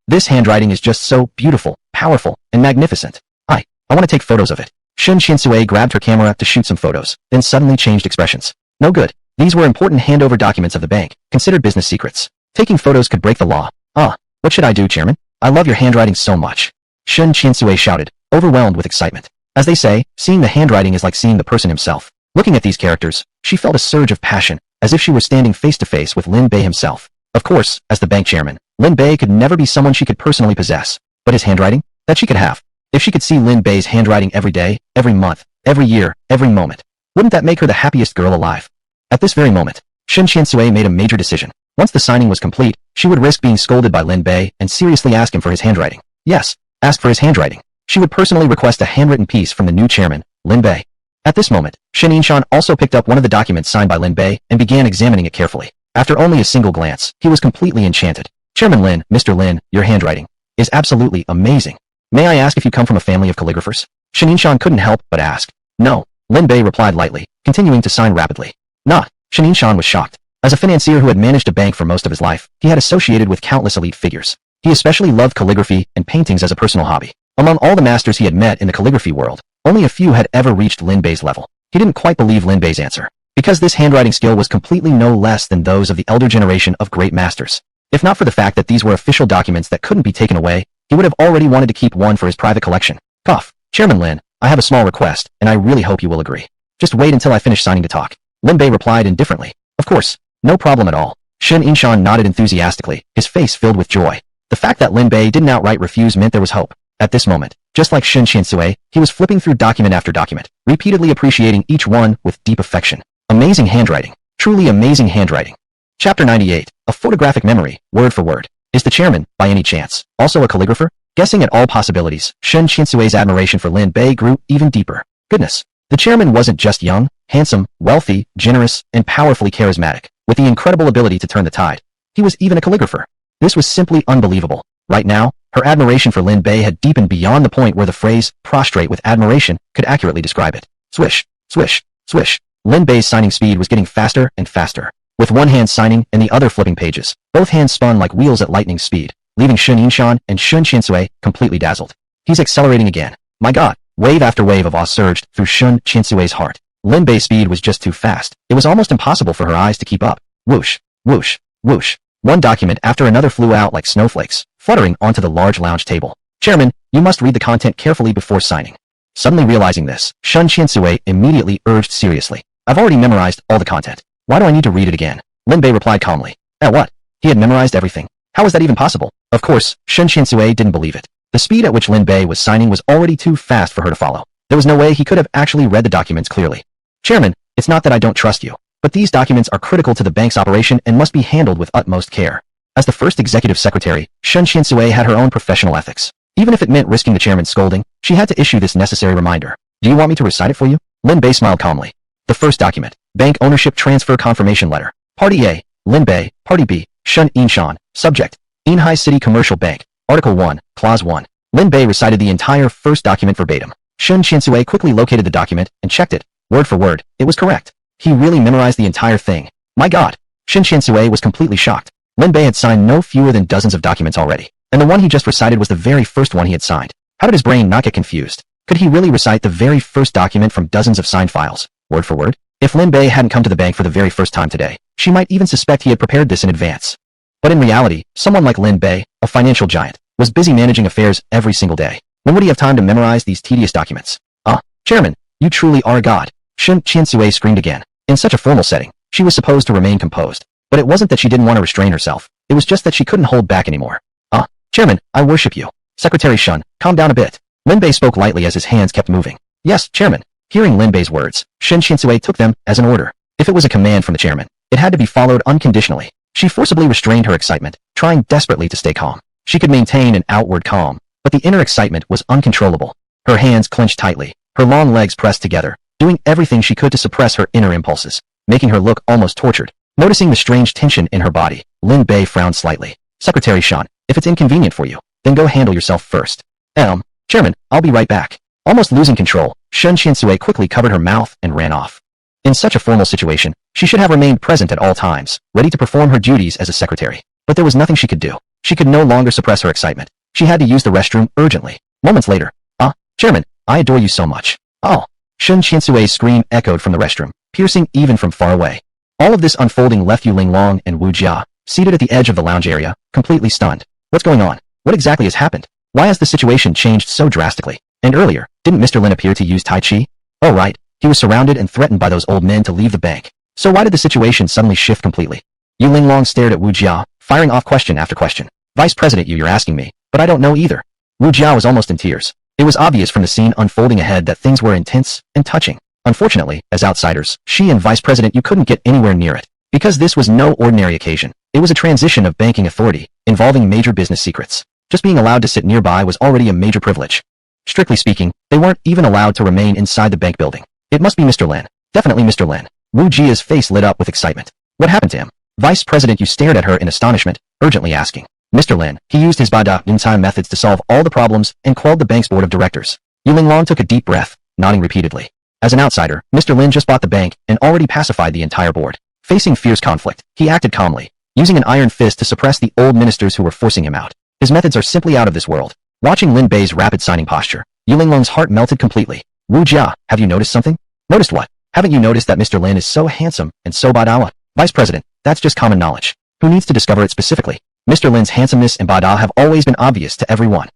This handwriting is just so beautiful, powerful, and magnificent. I want to take photos of it. Shen Qiansui grabbed her camera to shoot some photos, then suddenly changed expressions. No good. These were important handover documents of the bank, considered business secrets. Taking photos could break the law. What should I do, Chairman? I love your handwriting so much. Shen Qiansui shouted, overwhelmed with excitement. As they say, seeing the handwriting is like seeing the person himself. Looking at these characters, she felt a surge of passion, as if she were standing face to face with Lin Bei himself. Of course, as the bank chairman, Lin Bei could never be someone she could personally possess. But his handwriting? That she could have. If she could see Lin Bay's handwriting every day, every month, every year, every moment, wouldn't that make her the happiest girl alive? At this very moment, Shen Qiansui made a major decision. Once the signing was complete, she would risk being scolded by Lin Bay and seriously ask him for his handwriting. Yes, ask for his handwriting. She would personally request a handwritten piece from the new chairman, Lin Bay. At this moment, Shen Yinshan also picked up one of the documents signed by Lin Bay and began examining it carefully. After only a single glance, he was completely enchanted. Chairman Lin, Mr. Lin, your handwriting is absolutely amazing. May I ask if you come from a family of calligraphers? Shen Yinshan couldn't help but ask. No, Lin Bei replied lightly, continuing to sign rapidly. Not. Shen Yinshan was shocked. As a financier who had managed a bank for most of his life, he had associated with countless elite figures. He especially loved calligraphy and paintings as a personal hobby. Among all the masters he had met in the calligraphy world, only a few had ever reached Lin Bei's level. He didn't quite believe Lin Bei's answer, because this handwriting skill was completely no less than those of the elder generation of great masters. If not for the fact that these were official documents that couldn't be taken away, he would have already wanted to keep one for his private collection. Cough. Chairman Lin, I have a small request, and I really hope you will agree. Just wait until I finish signing to talk. Lin Bei replied indifferently. Of course, no problem at all. Shen Yinshan nodded enthusiastically, his face filled with joy. The fact that Lin Bei didn't outright refuse meant there was hope. At this moment, just like Shen Qiansui, he was flipping through document after document, repeatedly appreciating each one with deep affection. Amazing handwriting. Truly amazing handwriting. Chapter 98, A Photographic Memory, Word for Word. Is the chairman, by any chance, also a calligrapher? Guessing at all possibilities, Shen Qiansui's admiration for Lin Bei grew even deeper. Goodness. The chairman wasn't just young, handsome, wealthy, generous, and powerfully charismatic, with the incredible ability to turn the tide. He was even a calligrapher. This was simply unbelievable. Right now, her admiration for Lin Bei had deepened beyond the point where the phrase, prostrate with admiration, could accurately describe it. Swish, swish, swish. Lin Bei's signing speed was getting faster and faster. With one hand signing and the other flipping pages, both hands spun like wheels at lightning speed, leaving Shen Yinshan and Shen Qiansui completely dazzled. He's accelerating again. My God! Wave after wave of awe surged through Shen Qiansui's heart. Lin Bei's speed was just too fast. It was almost impossible for her eyes to keep up. Whoosh, whoosh, whoosh. One document after another flew out like snowflakes, fluttering onto the large lounge table. Chairman, you must read the content carefully before signing. Suddenly realizing this, Shen Qiansui immediately urged seriously. I've already memorized all the content. Why do I need to read it again? Lin Bei replied calmly. What? He had memorized everything. How was that even possible? Of course, Shen Qiansui didn't believe it. The speed at which Lin Bei was signing was already too fast for her to follow. There was no way he could have actually read the documents clearly. Chairman, it's not that I don't trust you, but these documents are critical to the bank's operation and must be handled with utmost care. As the first executive secretary, Shen Qiansui had her own professional ethics. Even if it meant risking the chairman's scolding, she had to issue this necessary reminder. Do you want me to recite it for you? Lin Bei smiled calmly. The first document, Bank Ownership Transfer Confirmation Letter. Party A, Lin Bei. Party B, Shen Yinshan. Subject, Inhai City Commercial Bank. Article 1, Clause 1. Lin Bei recited the entire first document verbatim. Shen Qiansui quickly located the document and checked it. Word for word, it was correct. He really memorized the entire thing. My God! Shen Qiansui was completely shocked. Lin Bei had signed no fewer than dozens of documents already, and the one he just recited was the very first one he had signed. How did his brain not get confused? Could he really recite the very first document from dozens of signed files, word for word? If Lin Bei hadn't come to the bank for the very first time today, she might even suspect he had prepared this in advance. But in reality, someone like Lin Bei, a financial giant, was busy managing affairs every single day. When would he have time to memorize these tedious documents? Chairman, you truly are a god. Shen Qiansui screamed again. In such a formal setting, she was supposed to remain composed. But it wasn't that she didn't want to restrain herself. It was just that she couldn't hold back anymore. Chairman, I worship you. Secretary Shen, calm down a bit. Lin Bei spoke lightly as his hands kept moving. Yes, Chairman. Hearing Lin Bei's words, Shen Qiansui took them as an order. If it was a command from the chairman, it had to be followed unconditionally. She forcibly restrained her excitement, trying desperately to stay calm. She could maintain an outward calm, but the inner excitement was uncontrollable. Her hands clenched tightly, her long legs pressed together, doing everything she could to suppress her inner impulses, making her look almost tortured. Noticing the strange tension in her body, Lin Bei frowned slightly. Secretary Shen, if it's inconvenient for you, then go handle yourself first. Chairman, I'll be right back. Almost losing control, Shen Qiansui quickly covered her mouth and ran off. In such a formal situation, she should have remained present at all times, ready to perform her duties as a secretary. But there was nothing she could do. She could no longer suppress her excitement. She had to use the restroom urgently. Moments later, Chairman, I adore you so much. Shen Qiansui's scream echoed from the restroom, piercing even from far away. All of this unfolding left Yu Linglong and Wu Jia, seated at the edge of the lounge area, completely stunned. What's going on? What exactly has happened? Why has the situation changed so drastically? And earlier, didn't Mr. Lin appear to use Tai Chi? Oh right, he was surrounded and threatened by those old men to leave the bank. So why did the situation suddenly shift completely? Yu Linglong stared at Wu Jia, firing off question after question. Vice President Yu, you're asking me, but I don't know either. Wu Jia was almost in tears. It was obvious from the scene unfolding ahead that things were intense and touching. Unfortunately, as outsiders, she and Vice President Yu couldn't get anywhere near it. Because this was no ordinary occasion. It was a transition of banking authority, involving major business secrets. Just being allowed to sit nearby was already a major privilege. Strictly speaking, they weren't even allowed to remain inside the bank building. It must be Mr. Lin. Definitely Mr. Lin. Wu Jia's face lit up with excitement. What happened to him? Vice President Yu stared at her in astonishment, urgently asking. Mr. Lin, he used his in-time methods to solve all the problems and quelled the bank's board of directors. Yu Linglong took a deep breath, nodding repeatedly. As an outsider, Mr. Lin just bought the bank and already pacified the entire board. Facing fierce conflict, he acted calmly, using an iron fist to suppress the old ministers who were forcing him out. His methods are simply out of this world. Watching Lin Bei's rapid signing posture, Yu Linglong's heart melted completely. Wu Jia, have you noticed something? Noticed what? Haven't you noticed that Mr. Lin is so handsome and so badawa? Vice President, that's just common knowledge. Who needs to discover it specifically? Mr. Lin's handsomeness and bada have always been obvious to everyone.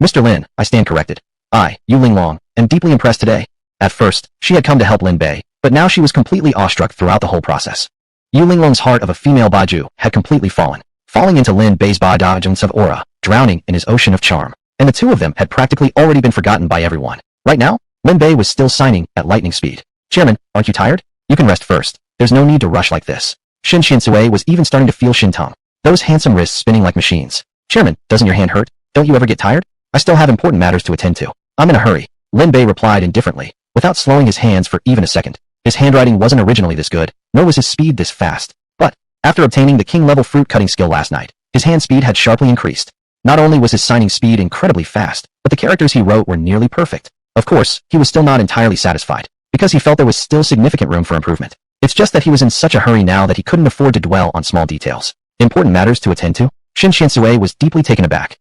Mr. Lin, I stand corrected. I, Yu Linglong, am deeply impressed today. At first, she had come to help Lin Bei, but now she was completely awestruck throughout the whole process. Yu Linglong's heart of a female Baju had completely fallen, falling into Lin Bei's Bada of aura, drowning in his ocean of charm. And the two of them had practically already been forgotten by everyone. Right now, Lin Bei was still signing at lightning speed. Chairman, aren't you tired? You can rest first. There's no need to rush like this. Shin Shinsui was even starting to feel Shintong. Those handsome wrists spinning like machines. Chairman, doesn't your hand hurt? Don't you ever get tired? I still have important matters to attend to. I'm in a hurry. Lin Bei replied indifferently, without slowing his hands for even a second. His handwriting wasn't originally this good, nor was his speed this fast. But, after obtaining the king-level fruit-cutting skill last night, his hand speed had sharply increased. Not only was his signing speed incredibly fast, but the characters he wrote were nearly perfect. Of course, he was still not entirely satisfied, because he felt there was still significant room for improvement. It's just that he was in such a hurry now that he couldn't afford to dwell on small details. Important matters to attend to? Shin Shinsui was deeply taken aback.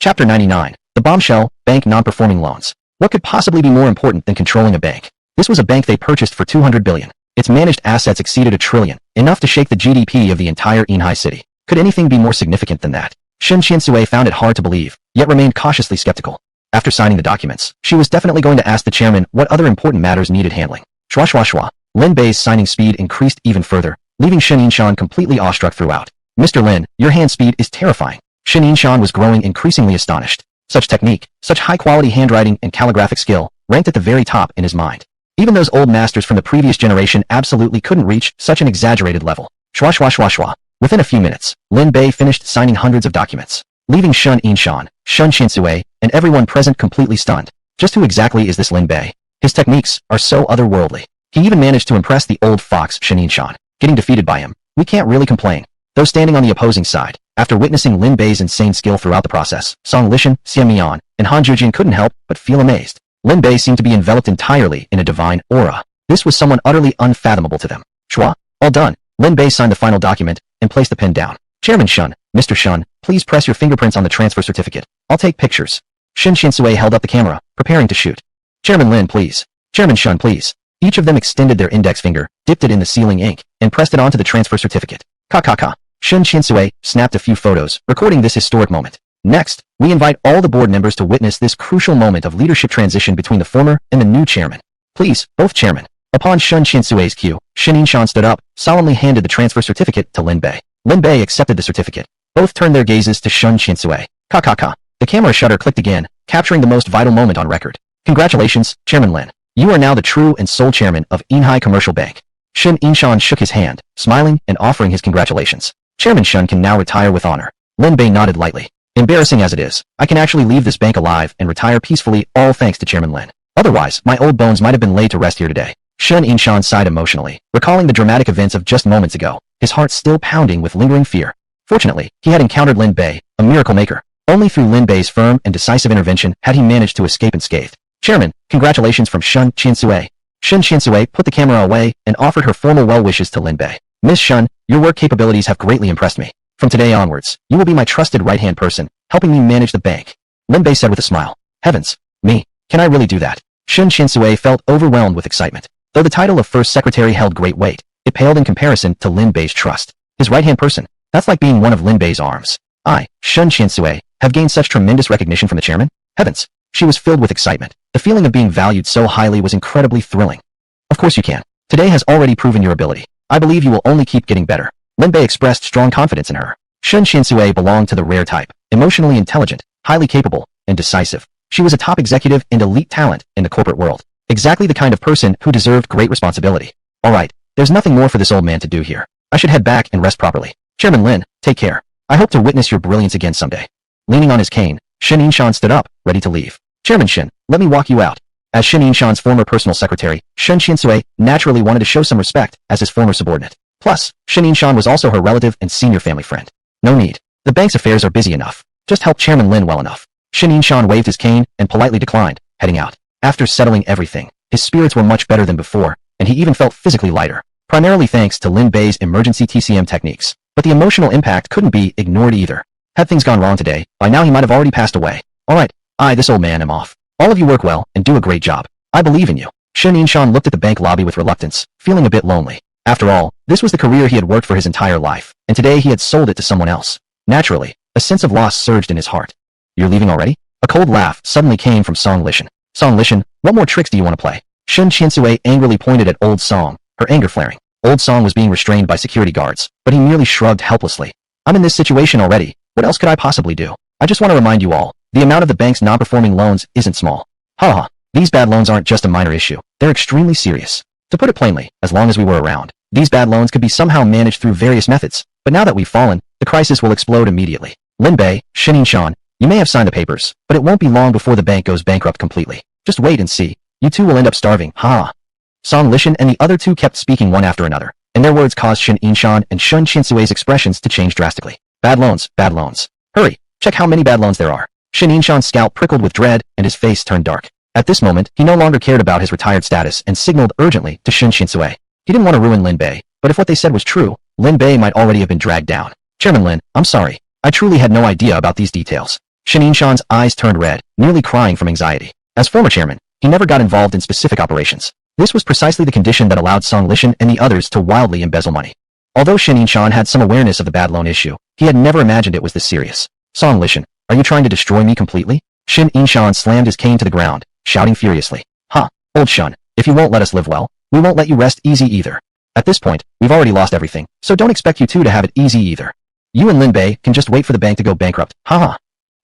Chapter 99. The Bombshell, Bank Non-Performing Loans. What could possibly be more important than controlling a bank? This was a bank they purchased for 200 billion. Its managed assets exceeded $1 trillion, enough to shake the GDP of the entire Inhai city. Could anything be more significant than that? Shin Shinsui found it hard to believe, yet remained cautiously skeptical. After signing the documents, she was definitely going to ask the chairman what other important matters needed handling. Shwa shwa shwa. Lin Bei's signing speed increased even further, leaving Shin Yinshan completely awestruck throughout. Mr. Lin, your hand speed is terrifying. Shin Yinshan was growing increasingly astonished. Such technique, such high-quality handwriting and calligraphic skill, ranked at the very top in his mind. Even those old masters from the previous generation absolutely couldn't reach such an exaggerated level. Shwa shwa shwa shwa. Within a few minutes, Lin Bei finished signing hundreds of documents, leaving Shun Yinshan, Shun Shinsui, and everyone present completely stunned. Just who exactly is this Lin Bei? His techniques are so otherworldly. He even managed to impress the old fox Shin Yinshan. Getting defeated by him, we can't really complain. Those standing on the opposing side, after witnessing Lin Bei's insane skill throughout the process, Song Lishan, Xie Mian, and Han Jujin couldn't help but feel amazed. Lin Bei seemed to be enveloped entirely in a divine aura. This was someone utterly unfathomable to them. Shua, all done. Lin Bei signed the final document and placed the pen down. Chairman Shun, Mr. Shun, please press your fingerprints on the transfer certificate. I'll take pictures. Shin Shinsui held up the camera, preparing to shoot. Chairman Lin, please. Chairman Shun, please. Each of them extended their index finger, dipped it in the sealing ink, and pressed it onto the transfer certificate. Ka. Shin Shinsui snapped a few photos, recording this historic moment. Next, we invite all the board members to witness this crucial moment of leadership transition between the former and the new chairman. Please, both chairmen. Upon Shun Shinsui's cue, Shin Yinshan stood up, solemnly handed the transfer certificate to Lin Bei. Lin Bei accepted the certificate. Both turned their gazes to Shun Shinsui. Ka. The camera shutter clicked again, capturing the most vital moment on record. Congratulations, Chairman Lin. You are now the true and sole chairman of Inhai Commercial Bank. Shin Yinshan shook his hand, smiling and offering his congratulations. Chairman Shun can now retire with honor. Lin Bei nodded lightly. Embarrassing as it is, I can actually leave this bank alive and retire peacefully, all thanks to Chairman Lin. Otherwise, my old bones might have been laid to rest here today. Shin Yinshan sighed emotionally, recalling the dramatic events of just moments ago, his heart still pounding with lingering fear. Fortunately, he had encountered Lin Bei, a miracle maker. Only through Lin Bei's firm and decisive intervention had he managed to escape unscathed. Chairman, congratulations from Shun Shinsui. Shun Shinsui put the camera away and offered her formal well wishes to Lin Bei. Miss Shun, your work capabilities have greatly impressed me. From today onwards, you will be my trusted right-hand person, helping me manage the bank. Lin Bei said with a smile. Heavens, me, can I really do that? Shun Shinsui felt overwhelmed with excitement. Though the title of first secretary held great weight, it paled in comparison to Lin Bei's trust. His right-hand person, that's like being one of Lin Bei's arms. I, Shun Shinsui, have gained such tremendous recognition from the chairman? Heavens! She was filled with excitement. The feeling of being valued so highly was incredibly thrilling. Of course you can. Today has already proven your ability. I believe you will only keep getting better. Lin Bei expressed strong confidence in her. Shun Shinsui belonged to the rare type, emotionally intelligent, highly capable, and decisive. She was a top executive and elite talent in the corporate world. Exactly the kind of person who deserved great responsibility. Alright, there's nothing more for this old man to do here. I should head back and rest properly. Chairman Lin, take care. I hope to witness your brilliance again someday. Leaning on his cane, Shin Yinshan stood up, ready to leave. Chairman Shin, let me walk you out. As Shin Yinshan's former personal secretary, Shen Qiansui naturally wanted to show some respect as his former subordinate. Plus, Shin Yinshan was also her relative and senior family friend. No need. The bank's affairs are busy enough. Just help Chairman Lin well enough. Shin Yinshan waved his cane and politely declined, heading out. After settling everything, his spirits were much better than before, and he even felt physically lighter, primarily thanks to Lin Bay's emergency TCM techniques. But the emotional impact couldn't be ignored either. Had things gone wrong today, by now he might have already passed away. Alright, this old man, am off. All of you work well and do a great job. I believe in you. Shin Yinshan looked at the bank lobby with reluctance, feeling a bit lonely. After all, this was the career he had worked for his entire life, and today he had sold it to someone else. Naturally, a sense of loss surged in his heart. You're leaving already? A cold laugh suddenly came from Song Lishan. Song Lishan, what more tricks do you want to play? Shin Qiansui angrily pointed at Old Song, her anger flaring. Old Song was being restrained by security guards, but he merely shrugged helplessly. I'm in this situation already. What else could I possibly do? I just want to remind you all, the amount of the bank's non-performing loans isn't small. Haha, these bad loans aren't just a minor issue. They're extremely serious. To put it plainly, as long as we were around, these bad loans could be somehow managed through various methods. But now that we've fallen, the crisis will explode immediately. Lin Bay, Shin Yinshan, you may have signed the papers, but it won't be long before the bank goes bankrupt completely. Just wait and see. You two will end up starving. Ha! Song Lishan and the other two kept speaking one after another, and their words caused Shin Yinshan and Shun Qinsui's expressions to change drastically. Bad loans, bad loans. Hurry, check how many bad loans there are. Shin Yinshan's scalp prickled with dread, and his face turned dark. At this moment, he no longer cared about his retired status and signaled urgently to Shun Qinsui. He didn't want to ruin Lin Bay, but if what they said was true, Lin Bay might already have been dragged down. Chairman Lin, I'm sorry. I truly had no idea about these details. Shin Yinshan's eyes turned red, nearly crying from anxiety. As former chairman, he never got involved in specific operations. This was precisely the condition that allowed Song Lishan and the others to wildly embezzle money. Although Shin Yinshan had some awareness of the bad loan issue, he had never imagined it was this serious. Song Lishan, are you trying to destroy me completely? Shin Yinshan slammed his cane to the ground, shouting furiously. Ha, old Shun, if you won't let us live well, we won't let you rest easy either. At this point, we've already lost everything, so don't expect you two to have it easy either. You and Lin Bay can just wait for the bank to go bankrupt. Ha ha.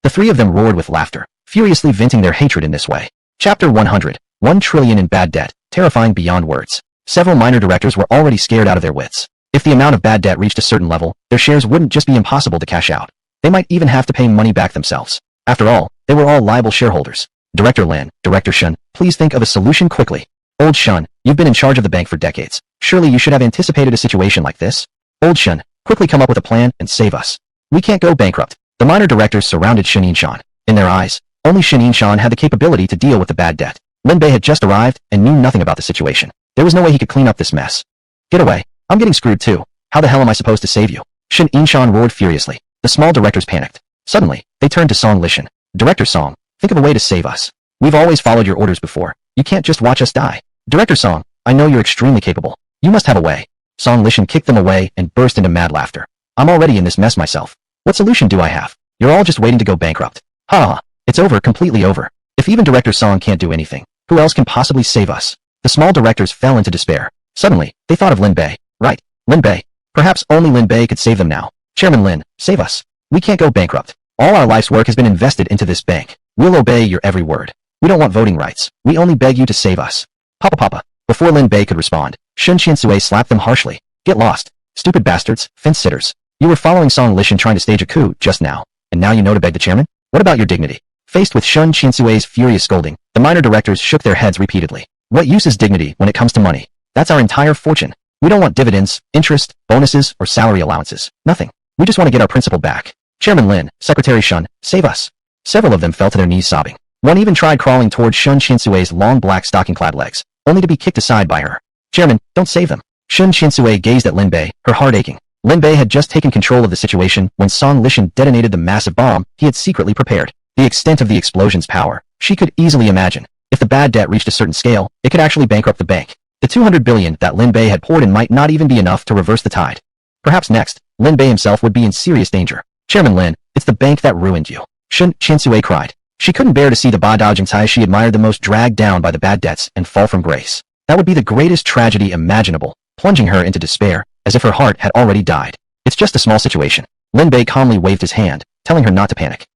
The three of them roared with laughter, furiously venting their hatred in this way. Chapter 100, 1 trillion in bad debt, terrifying beyond words. Several minor directors were already scared out of their wits. If the amount of bad debt reached a certain level, their shares wouldn't just be impossible to cash out. They might even have to pay money back themselves. After all, they were all liable shareholders. Director Lin, Director Shun, please think of a solution quickly. Old Shun, you've been in charge of the bank for decades. Surely you should have anticipated a situation like this. Old Shun, quickly come up with a plan and save us. We can't go bankrupt. The minor directors surrounded Shin Yinshan. In their eyes, only Shin Yinshan had the capability to deal with the bad debt. Lin Bay had just arrived and knew nothing about the situation. There was no way he could clean up this mess. Get away. I'm getting screwed too. How the hell am I supposed to save you? Shin Yinshan roared furiously. The small directors panicked. Suddenly, they turned to Song Lishan. Director Song, think of a way to save us. We've always followed your orders before. You can't just watch us die. Director Song, I know you're extremely capable. You must have a way. Song Lishan kicked them away and burst into mad laughter. I'm already in this mess myself. What solution do I have? You're all just waiting to go bankrupt. Ha ha. It's over, completely over. If even Director Song can't do anything, who else can possibly save us? The small directors fell into despair. Suddenly, they thought of Lin Bay. Right, Lin Bay. Perhaps only Lin Bay could save them now. Chairman Lin, save us. We can't go bankrupt. All our life's work has been invested into this bank. We'll obey your every word. We don't want voting rights. We only beg you to save us. Papa. Before Lin Bay could respond, Shun Qiansui slapped them harshly. Get lost. Stupid bastards, fence-sitters. You were following Song Lishan trying to stage a coup just now, and now you know to beg the chairman? What about your dignity? Faced with Shun Qiansui's furious scolding, the minor directors shook their heads repeatedly. What use is dignity when it comes to money? That's our entire fortune. We don't want dividends, interest, bonuses, or salary allowances. Nothing. We just want to get our principal back. Chairman Lin, Secretary Shun, save us. Several of them fell to their knees sobbing. One even tried crawling toward Shun Qiansui's long black stocking-clad legs, only to be kicked aside by her. Chairman, don't save them. Shun Qiansui gazed at Lin Bay, her heart aching. Lin Bay had just taken control of the situation when Song Lishan detonated the massive bomb he had secretly prepared. The extent of the explosion's power, she could easily imagine. If the bad debt reached a certain scale, it could actually bankrupt the bank. The 200 billion that Lin Bay had poured in might not even be enough to reverse the tide. Perhaps next, Lin Bay himself would be in serious danger. Chairman Lin, it's the bank that ruined you. Shun Qiansui cried. She couldn't bear to see the Ba Dao Jingcai she admired the most dragged down by the bad debts and fall from grace. That would be the greatest tragedy imaginable, plunging her into despair, as if her heart had already died. It's just a small situation. Lin Bay calmly waved his hand, telling her not to panic.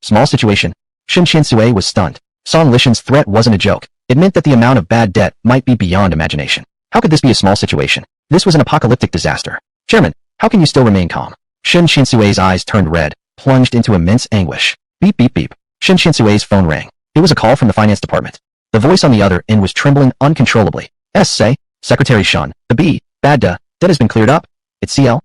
Small situation. Shin Qiansui was stunned. Song Lishan's threat wasn't a joke. It meant that the amount of bad debt might be beyond imagination. How could this be a small situation? This was an apocalyptic disaster. Chairman, how can you still remain calm? Shin Qiansui's eyes turned red, plunged into immense anguish. Beep beep beep. Shin Qiansui's phone rang. It was a call from the finance department. The voice on the other end was trembling uncontrollably. Say, Secretary Shun, the bad debt has been cleared up. It's CL,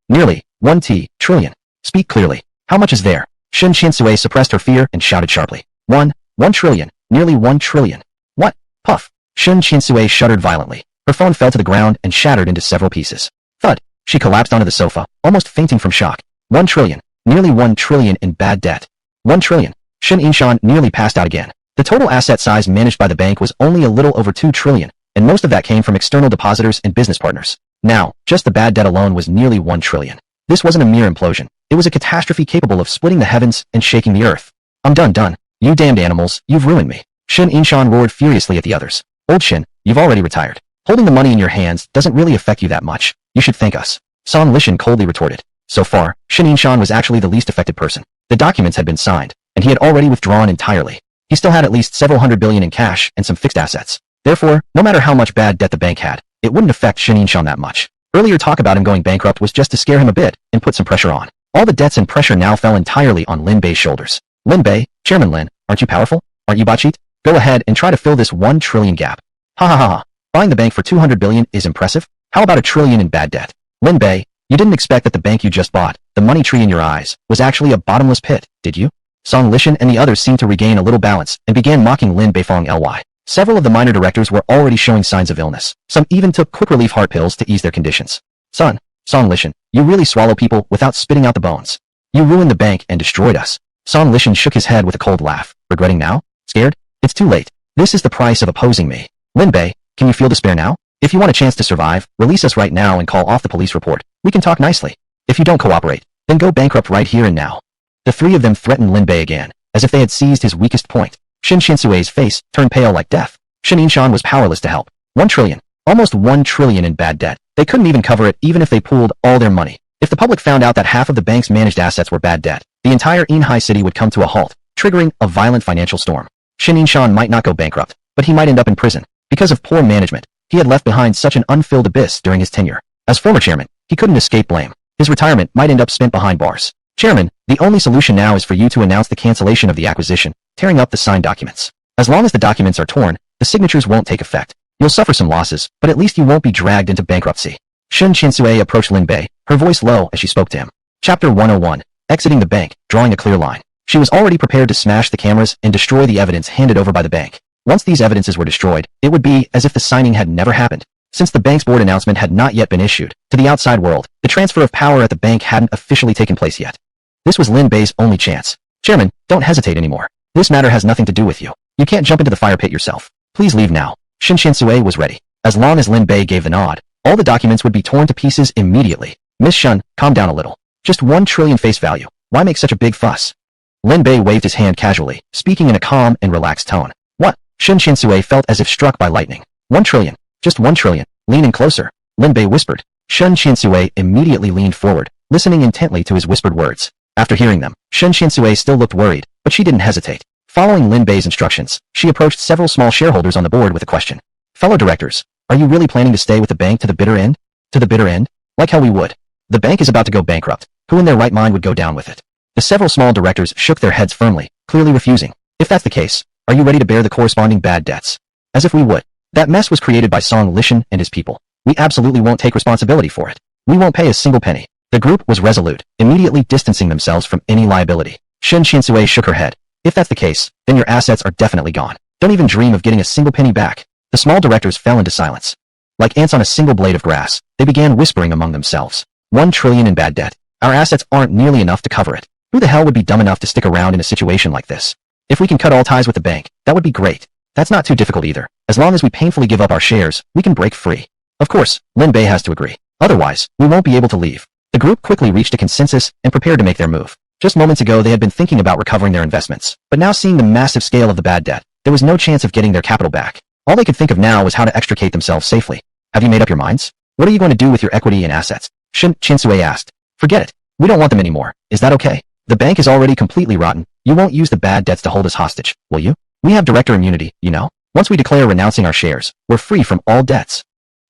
nearly 1 trillion. Speak clearly. How much is there? Shin Qiansui suppressed her fear and shouted sharply. 1 trillion, nearly 1 trillion. What? Puff. Shin Qiansui shuddered violently. Her phone fell to the ground and shattered into several pieces. Thud. She collapsed onto the sofa, almost fainting from shock. 1 trillion, nearly 1 trillion in bad debt. 1 trillion. Shin Inshan nearly passed out again. The total asset size managed by the bank was only a little over 2 trillion, and most of that came from external depositors and business partners. Now, just the bad debt alone was nearly 1 trillion. This wasn't a mere implosion. It was a catastrophe capable of splitting the heavens and shaking the earth. I'm done. You damned animals, you've ruined me. Shin Inshan roared furiously at the others. Old Shin, you've already retired. Holding the money in your hands doesn't really affect you that much. You should thank us. Song Lishan coldly retorted. So far, Shin Inshan was actually the least affected person. The documents had been signed, and he had already withdrawn entirely. He still had at least several hundred billion in cash and some fixed assets. Therefore, no matter how much bad debt the bank had, it wouldn't affect Shin Inshan that much. Earlier talk about him going bankrupt was just to scare him a bit and put some pressure on. All the debts and pressure now fell entirely on Lin Bay's shoulders. Lin Bay, Chairman Lin, aren't you powerful? Aren't you botcheat? Go ahead and try to fill this 1 trillion gap. Ha ha ha ha. Buying the bank for 200 billion is impressive. How about a trillion in bad debt? Lin Bay, you didn't expect that the bank you just bought, the money tree in your eyes, was actually a bottomless pit, did you? Song Lishan and the others seemed to regain a little balance and began mocking Lin Beifong Ly. Several of the minor directors were already showing signs of illness. Some even took quick relief heart pills to ease their conditions. Song Lishan, you really swallow people without spitting out the bones. You ruined the bank and destroyed us. Song Lishan shook his head with a cold laugh. Regretting now? Scared? It's too late. This is the price of opposing me. Lin Bay, can you feel despair now? If you want a chance to survive, release us right now and call off the police report. We can talk nicely. If you don't cooperate, then go bankrupt right here and now. The three of them threatened Lin Bay again, as if they had seized his weakest point. Shin Qiansui's face turned pale like death. Shin Inshan was powerless to help. 1 trillion. Almost 1 trillion in bad debt. They couldn't even cover it even if they pooled all their money. If the public found out that half of the bank's managed assets were bad debt, the entire Inhai city would come to a halt, triggering a violent financial storm. Shin Inshan might not go bankrupt, but he might end up in prison. Because of poor management, he had left behind such an unfilled abyss during his tenure. As former chairman, he couldn't escape blame. His retirement might end up spent behind bars. Chairman, the only solution now is for you to announce the cancellation of the acquisition, tearing up the signed documents. As long as the documents are torn, the signatures won't take effect. You'll suffer some losses, but at least you won't be dragged into bankruptcy. Shin Qiansui approached Lin Bay, her voice low as she spoke to him. Chapter 101, Exiting the Bank, Drawing a Clear Line. She was already prepared to smash the cameras and destroy the evidence handed over by the bank. Once these evidences were destroyed, it would be as if the signing had never happened. Since the bank's board announcement had not yet been issued to the outside world, the transfer of power at the bank hadn't officially taken place yet. This was Lin Bay's only chance. Chairman, don't hesitate anymore. This matter has nothing to do with you. You can't jump into the fire pit yourself. Please leave now. Shin Qiansui was ready. As long as Lin Bay gave the nod, all the documents would be torn to pieces immediately. Miss Shun, calm down a little. Just 1 trillion face value. Why make such a big fuss? Lin Bay waved his hand casually, speaking in a calm and relaxed tone. What? Shin Qiansui felt as if struck by lightning. 1 trillion. Just 1 trillion. Leaning closer, Lin Bay whispered. Shin Qiansui immediately leaned forward, listening intently to his whispered words. After hearing them, Shin Qiansui still looked worried, but she didn't hesitate. Following Lin Bay's instructions, she approached several small shareholders on the board with a question. Fellow directors, are you really planning to stay with the bank to the bitter end? To the bitter end? Like hell we would. The bank is about to go bankrupt. Who in their right mind would go down with it? The several small directors shook their heads firmly, clearly refusing. If that's the case, are you ready to bear the corresponding bad debts? As if we would. That mess was created by Song Lishan and his people. We absolutely won't take responsibility for it. We won't pay a single penny. The group was resolute, immediately distancing themselves from any liability. Shin Qiansui shook her head. If that's the case, then your assets are definitely gone. Don't even dream of getting a single penny back. The small directors fell into silence. Like ants on a single blade of grass, they began whispering among themselves. 1 trillion in bad debt. Our assets aren't nearly enough to cover it. Who the hell would be dumb enough to stick around in a situation like this? If we can cut all ties with the bank, that would be great. That's not too difficult either. As long as we painfully give up our shares, we can break free. Of course, Lin Bay has to agree. Otherwise, we won't be able to leave. The group quickly reached a consensus and prepared to make their move. Just moments ago they had been thinking about recovering their investments, but now seeing the massive scale of the bad debt, there was no chance of getting their capital back. All they could think of now was how to extricate themselves safely. Have you made up your minds? What are you going to do with your equity and assets? Shin Qiansui asked. Forget it. We don't want them anymore. Is that okay? The bank is already completely rotten. You won't use the bad debts to hold us hostage, will you? We have director immunity, you know? Once we declare renouncing our shares, we're free from all debts.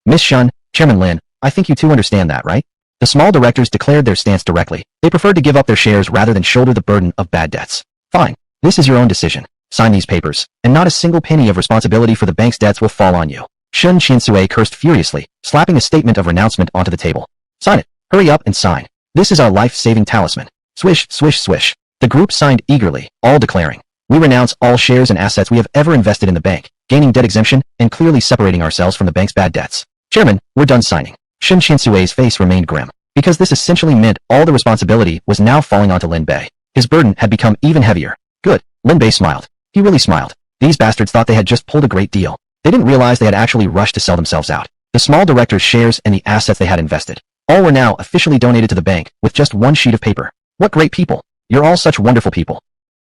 Miss Shun, Chairman Lin, I think you two understand that, right? The small directors declared their stance directly. They preferred to give up their shares rather than shoulder the burden of bad debts. Fine. This is your own decision. Sign these papers, and not a single penny of responsibility for the bank's debts will fall on you. Shun Qinsui cursed furiously, slapping a statement of renouncement onto the table. Sign it. Hurry up and sign. This is our life-saving talisman. Swish, swish, swish. The group signed eagerly, all declaring, we renounce all shares and assets we have ever invested in the bank, gaining debt exemption and clearly separating ourselves from the bank's bad debts. Chairman, we're done signing. Shun Qinsui's face remained grim, because this essentially meant all the responsibility was now falling onto Lin Bei. His burden had become even heavier. Good. Lin Bei smiled. He really smiled. These bastards thought they had just pulled a great deal. They didn't realize they had actually rushed to sell themselves out. The small director's shares and the assets they had invested, all were now officially donated to the bank with just one sheet of paper. What great people. You're all such wonderful people.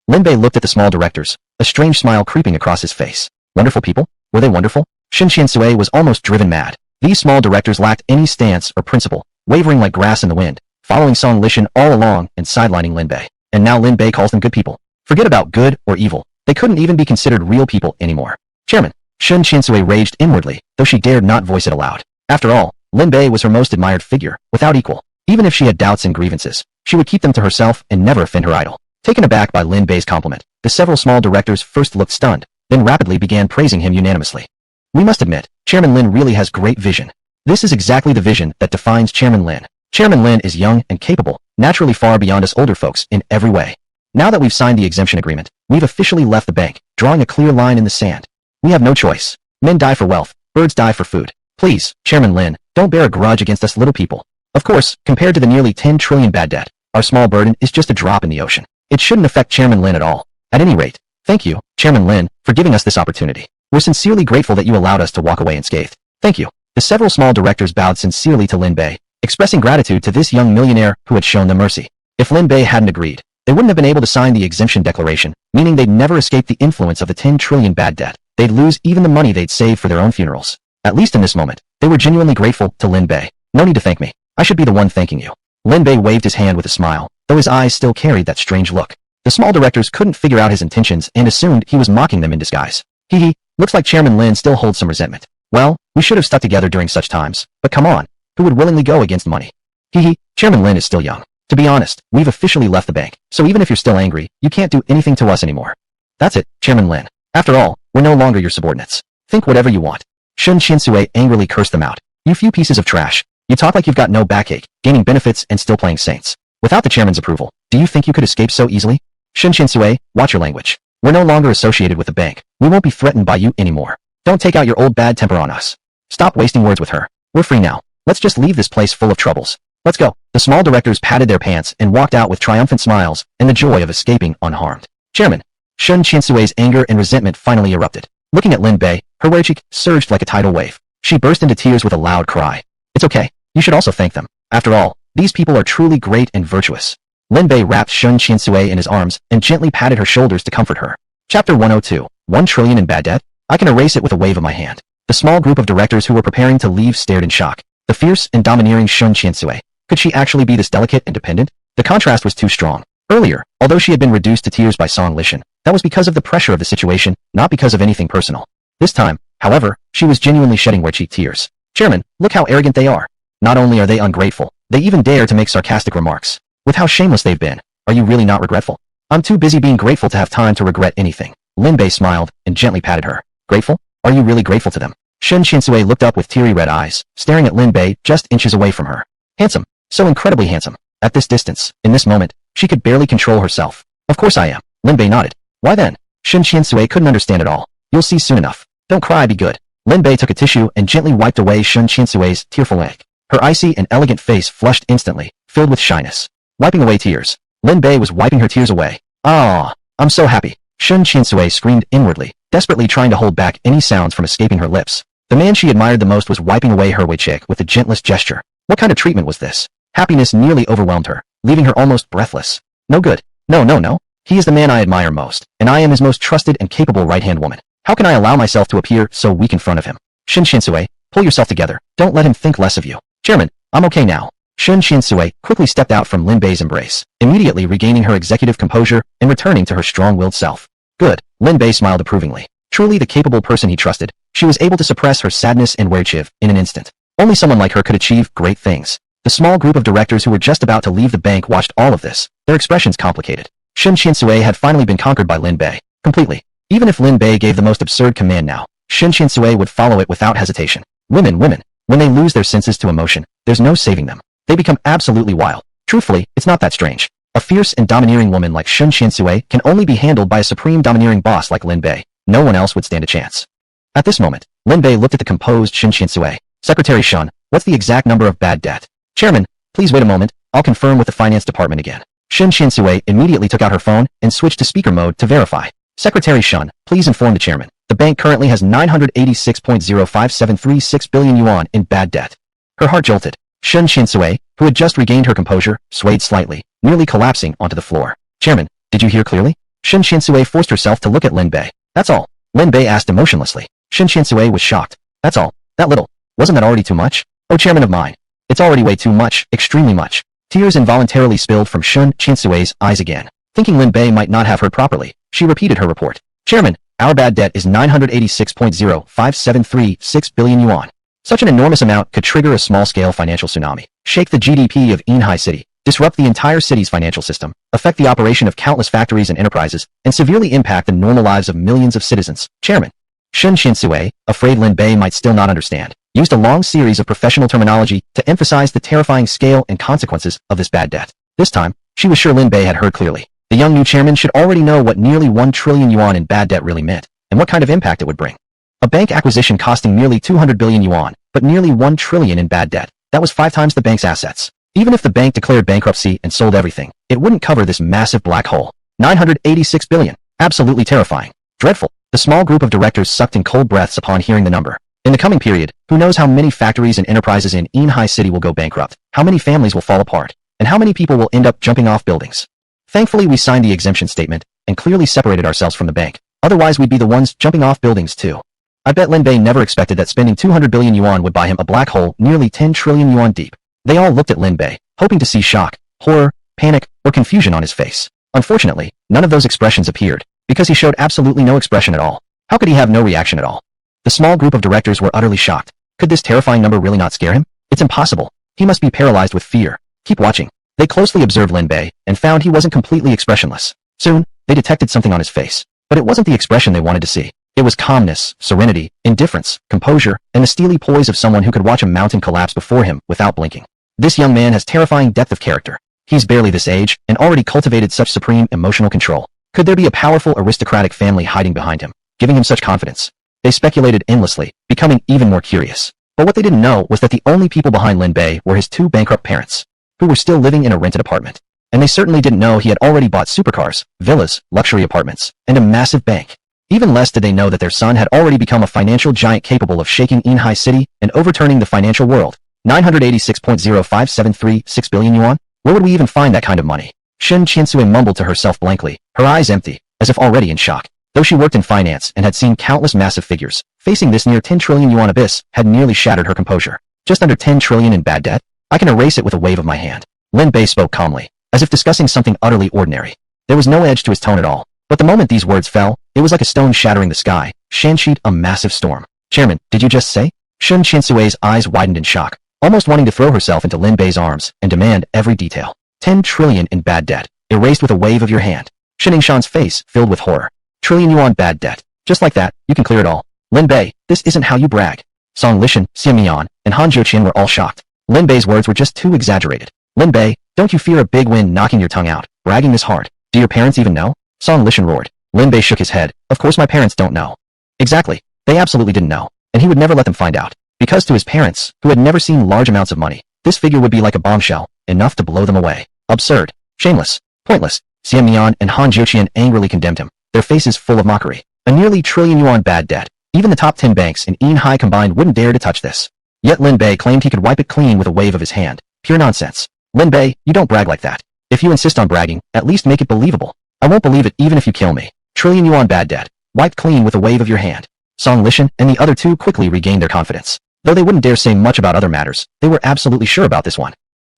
Lin Bei looked at the small directors, a strange smile creeping across his face. Wonderful people? Were they wonderful? Shun Qinsui was almost driven mad. These small directors lacked any stance or principle, wavering like grass in the wind, following Song Lishan all along and sidelining Lin Bei. And now Lin Bei calls them good people. Forget about good or evil. They couldn't even be considered real people anymore. Chairman, Shun Qinsui raged inwardly, though she dared not voice it aloud. After all, Lin Bei was her most admired figure, without equal. Even if she had doubts and grievances, she would keep them to herself and never offend her idol. Taken aback by Lin Bei's compliment, the several small directors first looked stunned, then rapidly began praising him unanimously. We must admit, Chairman Lin really has great vision. This is exactly the vision that defines Chairman Lin. Chairman Lin is young and capable, naturally far beyond us older folks in every way. Now that we've signed the exemption agreement, we've officially left the bank, drawing a clear line in the sand. We have no choice. Men die for wealth, birds die for food. Please, Chairman Lin, don't bear a grudge against us little people. Of course, compared to the nearly 10 trillion bad debt, our small burden is just a drop in the ocean. It shouldn't affect Chairman Lin at all. At any rate, thank you, Chairman Lin, for giving us this opportunity. We're sincerely grateful that you allowed us to walk away unscathed. Thank you. The several small directors bowed sincerely to Lin Bei, expressing gratitude to this young millionaire who had shown them mercy. If Lin Bei hadn't agreed, they wouldn't have been able to sign the exemption declaration, meaning they'd never escape the influence of the 10 trillion bad debt. They'd lose even the money they'd saved for their own funerals. At least in this moment, they were genuinely grateful to Lin Bei. No need to thank me. I should be the one thanking you. Lin Bei waved his hand with a smile, though his eyes still carried that strange look. The small directors couldn't figure out his intentions and assumed he was mocking them in disguise. Hee, looks like Chairman Lin still holds some resentment. Well, we should have stuck together during such times, but come on, who would willingly go against money? Hee, Chairman Lin is still young. To be honest, we've officially left the bank, so even if you're still angry, you can't do anything to us anymore. That's it, Chairman Lin. After all, we're no longer your subordinates. Think whatever you want. Shun Qinsui angrily cursed them out. You few pieces of trash. You talk like you've got no backache, gaining benefits and still playing saints. Without the chairman's approval, do you think you could escape so easily? Shun Qinsui, watch your language. We're no longer associated with the bank. We won't be threatened by you anymore. Don't take out your old bad temper on us. Stop wasting words with her. We're free now. Let's just leave this place full of troubles. Let's go. The small directors patted their pants and walked out with triumphant smiles and the joy of escaping unharmed. Chairman, Shun Qinsui's anger and resentment finally erupted. Looking at Lin Bei, her red cheek surged like a tidal wave. She burst into tears with a loud cry. It's okay. You should also thank them. After all, these people are truly great and virtuous. Lin Bei wrapped Shun Qinsui in his arms and gently patted her shoulders to comfort her. Chapter 102, 1 trillion in bad debt? I can erase it with a wave of my hand. The small group of directors who were preparing to leave stared in shock. The fierce and domineering Shun Qinsui. Could she actually be this delicate and dependent? The contrast was too strong. Earlier, although she had been reduced to tears by Song Lishan, that was because of the pressure of the situation, not because of anything personal. This time, however, she was genuinely shedding red-cheeked tears. Chairman, look how arrogant they are. Not only are they ungrateful, they even dare to make sarcastic remarks. With how shameless they've been, are you really not regretful? I'm too busy being grateful to have time to regret anything. Lin Bei smiled and gently patted her. Grateful? Are you really grateful to them? Shun Qinsui looked up with teary red eyes, staring at Lin Bei just inches away from her. Handsome. So incredibly handsome. At this distance, in this moment, she could barely control herself. Of course I am. Lin Bei nodded. Why then? Shun Qinsui couldn't understand it all. You'll see soon enough. Don't cry, be good. Lin Bei took a tissue and gently wiped away Shun Qinsui's tearful neck. Her icy and elegant face flushed instantly, filled with shyness. Wiping away tears. Lin Bei was wiping her tears away. Ah, I'm so happy. Shun Qinsui screamed inwardly, desperately trying to hold back any sounds from escaping her lips. The man she admired the most was wiping away her cheek with the gentlest gesture. What kind of treatment was this? Happiness nearly overwhelmed her, leaving her almost breathless. No good. No. He is the man I admire most, and I am his most trusted and capable right-hand woman. How can I allow myself to appear so weak in front of him? Shun Qinsui, pull yourself together. Don't let him think less of you. Chairman, I'm okay now. Shun Qiansui quickly stepped out from Lin Bei's embrace, immediately regaining her executive composure and returning to her strong-willed self. Good, Lin Bei smiled approvingly. Truly the capable person he trusted, she was able to suppress her sadness and weirchiv in an instant. Only someone like her could achieve great things. The small group of directors who were just about to leave the bank watched all of this, their expressions complicated. Shun Qiansui had finally been conquered by Lin Bei, completely. Even if Lin Bei gave the most absurd command now, Shun Qiansui would follow it without hesitation. Women, when they lose their senses to emotion, there's no saving them. They become absolutely wild. Truthfully, it's not that strange. A fierce and domineering woman like Shun Qiansui can only be handled by a supreme domineering boss like Lin Bei. No one else would stand a chance. At this moment, Lin Bei looked at the composed Shun Qiansui. Secretary Shun, what's the exact number of bad debt? Chairman, please wait a moment, I'll confirm with the finance department again. Shun Qiansui immediately took out her phone and switched to speaker mode to verify. Secretary Shun, please inform the chairman. The bank currently has 986.05736 billion yuan in bad debt. Her heart jolted. Shun Qiansui, who had just regained her composure, swayed slightly, nearly collapsing onto the floor. Chairman, did you hear clearly? Shun Qiansui forced herself to look at Lin Bei. That's all. Lin Bei asked emotionlessly. Shun Qiansui was shocked. That's all. That little. Wasn't that already too much? Oh, chairman of mine. It's already way too much, extremely much. Tears involuntarily spilled from Shun Qiansui's eyes again. Thinking Lin Bei might not have heard properly, she repeated her report. Chairman, our bad debt is 986.05736 billion yuan. Such an enormous amount could trigger a small-scale financial tsunami, shake the GDP of Yinhai City, disrupt the entire city's financial system, affect the operation of countless factories and enterprises, and severely impact the normal lives of millions of citizens. Chairman. Shun Qiansui, afraid Lin Bei might still not understand, used a long series of professional terminology to emphasize the terrifying scale and consequences of this bad debt. This time, she was sure Lin Bei had heard clearly. The young new chairman should already know what nearly 1 trillion yuan in bad debt really meant, and what kind of impact it would bring. A bank acquisition costing nearly 200 billion yuan, but nearly 1 trillion in bad debt. That was 5 times the bank's assets. Even if the bank declared bankruptcy and sold everything, it wouldn't cover this massive black hole. 986 billion. Absolutely terrifying. Dreadful. The small group of directors sucked in cold breaths upon hearing the number. In the coming period, who knows how many factories and enterprises in Yinhai City will go bankrupt, how many families will fall apart, and how many people will end up jumping off buildings. Thankfully, we signed the exemption statement and clearly separated ourselves from the bank. Otherwise, we'd be the ones jumping off buildings too. I bet Lin Bei never expected that spending 200 billion yuan would buy him a black hole nearly 10 trillion yuan deep. They all looked at Lin Bei, hoping to see shock, horror, panic, or confusion on his face. Unfortunately, none of those expressions appeared, because he showed absolutely no expression at all. How could he have no reaction at all? The small group of directors were utterly shocked. Could this terrifying number really not scare him? It's impossible. He must be paralyzed with fear. Keep watching. They closely observed Lin Bei and found he wasn't completely expressionless. Soon, they detected something on his face. But it wasn't the expression they wanted to see. It was calmness, serenity, indifference, composure, and the steely poise of someone who could watch a mountain collapse before him without blinking. This young man has terrifying depth of character. He's barely this age and already cultivated such supreme emotional control. Could there be a powerful aristocratic family hiding behind him, giving him such confidence? They speculated endlessly, becoming even more curious. But what they didn't know was that the only people behind Lin Bei were his 2 bankrupt parents, who were still living in a rented apartment. And they certainly didn't know he had already bought supercars, villas, luxury apartments, and a massive bank. Even less did they know that their son had already become a financial giant capable of shaking Yinhai City and overturning the financial world. 986.05736 billion yuan? Where would we even find that kind of money? Shun Qiansui mumbled to herself blankly, her eyes empty, as if already in shock. Though she worked in finance and had seen countless massive figures, facing this near 10 trillion yuan abyss had nearly shattered her composure. Just under 10 trillion in bad debt? I can erase it with a wave of my hand. Lin Bei spoke calmly, as if discussing something utterly ordinary. There was no edge to his tone at all. But the moment these words fell, it was like a stone shattering the sky, shansheet a massive storm. Chairman, did you just say? Shun Qiansui's eyes widened in shock, almost wanting to throw herself into Lin Bei's arms and demand every detail. 10 trillion in bad debt, erased with a wave of your hand. Shin Yingshan's face filled with horror. Trillion yuan bad debt. Just like that, you can clear it all. Lin Bei, this isn't how you brag. Song Lishan, Xie Mian, and Han Zhuoqian were all shocked. Lin Bei's words were just too exaggerated. Lin Bei, don't you fear a big wind knocking your tongue out, bragging this hard? Do your parents even know? Song Lishan roared. Lin Bei shook his head. Of course my parents don't know. Exactly. They absolutely didn't know. And he would never let them find out. Because to his parents, who had never seen large amounts of money, this figure would be like a bombshell, enough to blow them away. Absurd. Shameless. Pointless. Xie Mian and Han Zhuoqian angrily condemned him, their faces full of mockery. A nearly trillion yuan bad debt. Even the top 10 banks in Yinhai combined wouldn't dare to touch this. Yet Lin Bei claimed he could wipe it clean with a wave of his hand. Pure nonsense. Lin Bei, you don't brag like that. If you insist on bragging, at least make it believable. I won't believe it even if you kill me. Trillion yuan bad debt. Wiped clean with a wave of your hand. Song Lishan and the other 2 quickly regained their confidence. Though they wouldn't dare say much about other matters, they were absolutely sure about this one.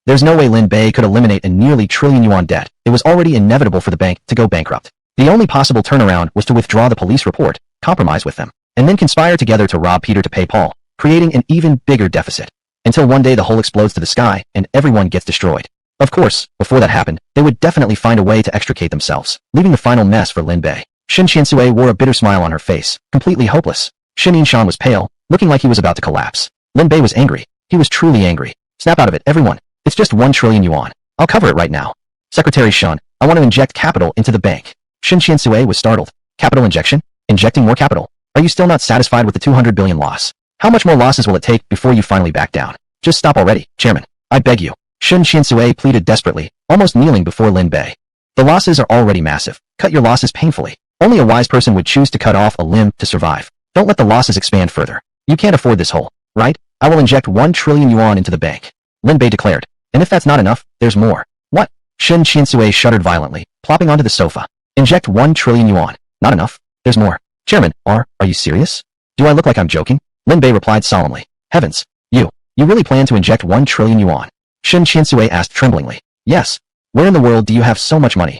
There's no way Lin Bay could eliminate a nearly trillion yuan debt. It was already inevitable for the bank to go bankrupt. The only possible turnaround was to withdraw the police report, compromise with them, and then conspire together to rob Peter to pay Paul, creating an even bigger deficit. Until one day the whole explodes to the sky and everyone gets destroyed. Of course, before that happened, they would definitely find a way to extricate themselves, leaving the final mess for Lin Bay. Shin Qiansui wore a bitter smile on her face, completely hopeless. Shin Yinshan was pale, looking like he was about to collapse. Lin Bay was angry. He was truly angry. Snap out of it, everyone. It's just 1 trillion yuan. I'll cover it right now. Secretary Shun, I want to inject capital into the bank. Shin Qiansui was startled. Capital injection? Injecting more capital? Are you still not satisfied with the 200 billion loss? How much more losses will it take before you finally back down? Just stop already, Chairman. I beg you. Shin Qiansui pleaded desperately, almost kneeling before Lin Bay. The losses are already massive. Cut your losses painfully. Only a wise person would choose to cut off a limb to survive. Don't let the losses expand further. You can't afford this hole, right? I will inject 1 trillion yuan into the bank. Lin Bay declared. And if that's not enough, there's more. What? Shin Qiansui shuddered violently, plopping onto the sofa. Inject 1 trillion yuan. Not enough? There's more. Chairman, are you serious? Do I look like I'm joking? Lin Bay replied solemnly. Heavens. You really plan to inject 1 trillion yuan? Shin Qiansui asked tremblingly. Yes. Where in the world do you have so much money?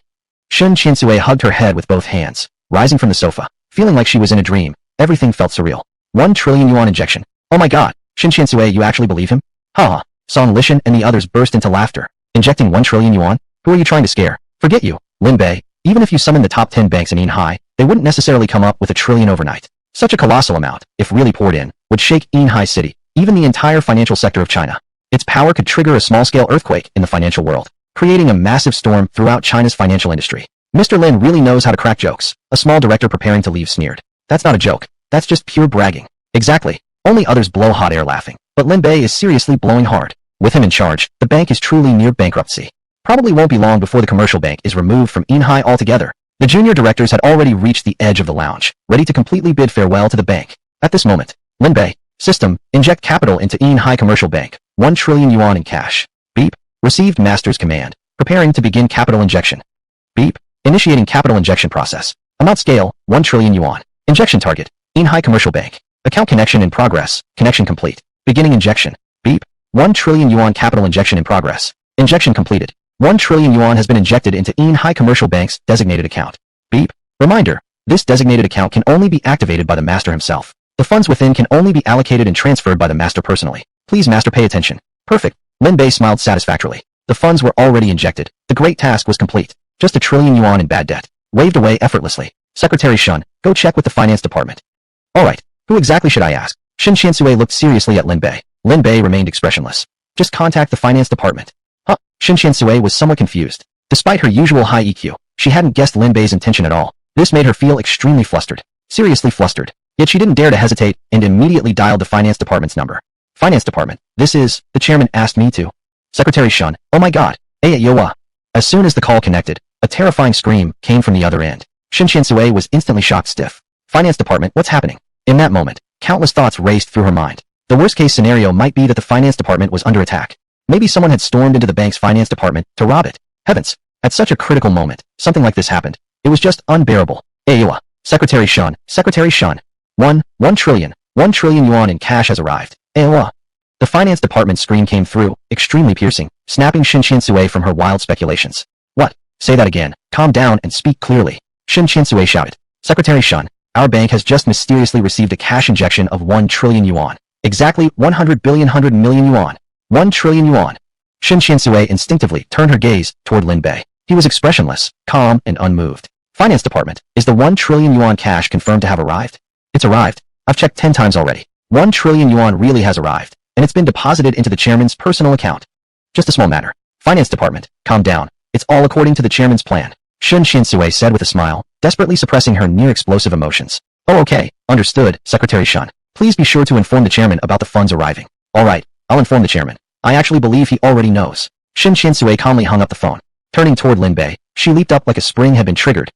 Shin Qiansui hugged her head with both hands, rising from the sofa, feeling like she was in a dream. Everything felt surreal. 1 trillion yuan injection. Oh my god. Shin Qiansui, you actually believe him? Ha. Song Lishan and the others burst into laughter. Injecting 1 trillion yuan? Who are you trying to scare? Forget you, Lin Bay. Even if you summon the top 10 banks in Yinhai, they wouldn't necessarily come up with a trillion overnight. Such a colossal amount, if really poured in, would shake Yinhai City, even the entire financial sector of China. Its power could trigger a small-scale earthquake in the financial world, creating a massive storm throughout China's financial industry. Mr. Lin really knows how to crack jokes. A small director preparing to leave sneered. That's not a joke. That's just pure bragging. Exactly. Only others blow hot air laughing. But Lin Bay is seriously blowing hard. With him in charge, the bank is truly near bankruptcy. Probably won't be long before the commercial bank is removed from Yinhai altogether. The junior directors had already reached the edge of the lounge, ready to completely bid farewell to the bank. At this moment, Lin Bay, system, inject capital into Yinhai Commercial Bank, 1 trillion yuan in cash. Beep. Received master's command. Preparing to begin capital injection. Beep. Initiating capital injection process. Amount scale, 1 trillion yuan. Injection target, Yinhai Commercial Bank. Account connection in progress. Connection complete. Beginning injection. Beep. 1 trillion yuan capital injection in progress. Injection completed. 1 trillion yuan has been injected into Yinhai Commercial Bank's designated account. Beep. Reminder. This designated account can only be activated by the master himself. The funds within can only be allocated and transferred by the master personally. Please master pay attention. Perfect. Lin Bei smiled satisfactorily. The funds were already injected. The great task was complete. Just a trillion yuan in bad debt. Waved away effortlessly. Secretary Shun, go check with the finance department. Alright. Who exactly should I ask? Shin Qiansui looked seriously at Lin Bei. Lin Bei remained expressionless. Just contact the finance department. Huh? Shin Qiansui was somewhat confused. Despite her usual high EQ, she hadn't guessed Lin Bei's intention at all. This made her feel extremely flustered. Seriously flustered. Yet she didn't dare to hesitate and immediately dialed the finance department's number. Finance department, this is, the chairman asked me to. Secretary Shun, oh my god. Yoa. As soon as the call connected, a terrifying scream came from the other end. Shin Qiansui was instantly shocked stiff. Finance department, what's happening? In that moment, countless thoughts raced through her mind. The worst-case scenario might be that the finance department was under attack. Maybe someone had stormed into the bank's finance department to rob it. Heavens! At such a critical moment, something like this happened. It was just unbearable. Ayoa. Secretary Shun, Secretary Shun. 1 trillion yuan in cash has arrived. Ayoa. The finance department's scream came through, extremely piercing, snapping Shin Qiansui from her wild speculations. What? Say that again. Calm down and speak clearly. Shin Qiansui shouted. Secretary Shun, our bank has just mysteriously received a cash injection of 1 trillion yuan. Exactly 100 million yuan. 1 trillion yuan. Shin Qiansui instinctively turned her gaze toward Lin Bei. He was expressionless, calm, and unmoved. Finance department, is the 1 trillion yuan cash confirmed to have arrived? It's arrived. I've checked 10 times already. 1 trillion yuan really has arrived, and it's been deposited into the chairman's personal account. Just a small matter. Finance department, calm down. It's all according to the chairman's plan. Shin Qiansui said with a smile, desperately suppressing her near-explosive emotions. Oh okay, understood, Secretary Shun. Please be sure to inform the chairman about the funds arriving. Alright, I'll inform the chairman. I actually believe he already knows. Shin Qiansui calmly hung up the phone. Turning toward Lin Bei, she leaped up like a spring had been triggered.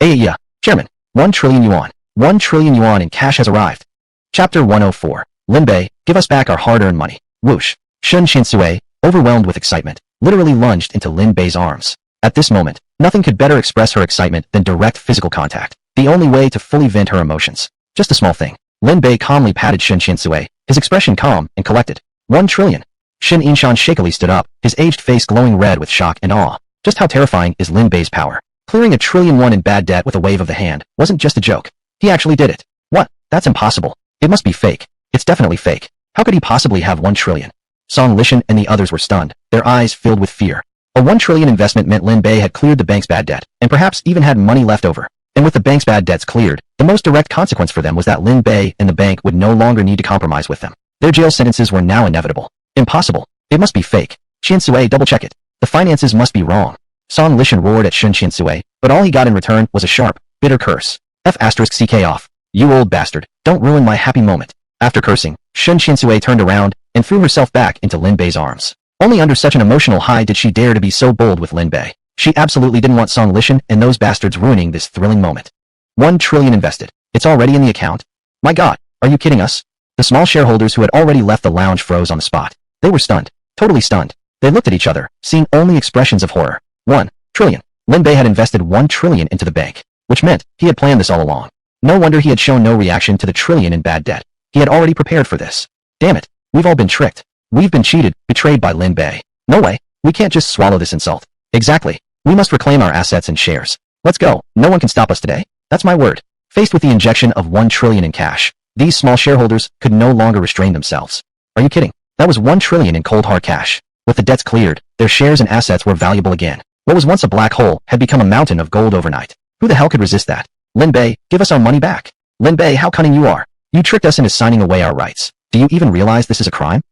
Yeah, chairman. 1 trillion yuan. 1 trillion yuan in cash has arrived. Chapter 104. Lin Bei, give us back our hard-earned money. Whoosh. Shin Qiansui, overwhelmed with excitement, literally lunged into Lin Bei's arms. At this moment, nothing could better express her excitement than direct physical contact. The only way to fully vent her emotions. Just a small thing. Lin Bei calmly patted Shin Qiansui, his expression calm and collected. 1 trillion. Shin Inshan shakily stood up, his aged face glowing red with shock and awe. Just how terrifying is Lin Bay's power? Clearing $1 trillion in bad debt with a wave of the hand wasn't just a joke. He actually did it. What? That's impossible. It must be fake. It's definitely fake. How could he possibly have $1 trillion? Song Lishan and the others were stunned, their eyes filled with fear. A $1 trillion investment meant Lin Bay had cleared the bank's bad debt, and perhaps even had money left over. And with the bank's bad debts cleared, the most direct consequence for them was that Lin Bay and the bank would no longer need to compromise with them. Their jail sentences were now inevitable. Impossible. It must be fake. Qian Sui, double-check it. The finances must be wrong. Song Lishan roared at Qian Sui, but all he got in return was a sharp, bitter curse. F***ck off. You old bastard, don't ruin my happy moment. After cursing, Qian Sui turned around and threw herself back into Lin Bay's arms. Only under such an emotional high did she dare to be so bold with Lin Bay. She absolutely didn't want Song Lishan and those bastards ruining this thrilling moment. $1 trillion invested. It's already in the account? My God, are you kidding us? The small shareholders who had already left the lounge froze on the spot. They were stunned. Totally stunned. They looked at each other, seeing only expressions of horror. $1 trillion. Lin Bay had invested $1 trillion into the bank, which meant he had planned this all along. No wonder he had shown no reaction to the trillion in bad debt. He had already prepared for this. Damn it. We've all been tricked. We've been cheated, betrayed by Lin Bay. No way. We can't just swallow this insult. Exactly. We must reclaim our assets and shares. Let's go. No one can stop us today. That's my word. Faced with the injection of $1 trillion in cash, these small shareholders could no longer restrain themselves. Are you kidding? That was $1 trillion in cold hard cash. With the debts cleared, their shares and assets were valuable again. What was once a black hole had become a mountain of gold overnight. Who the hell could resist that? Lin Bay, give us our money back. Lin Bay, how cunning you are. You tricked us into signing away our rights. Do you even realize this is a crime?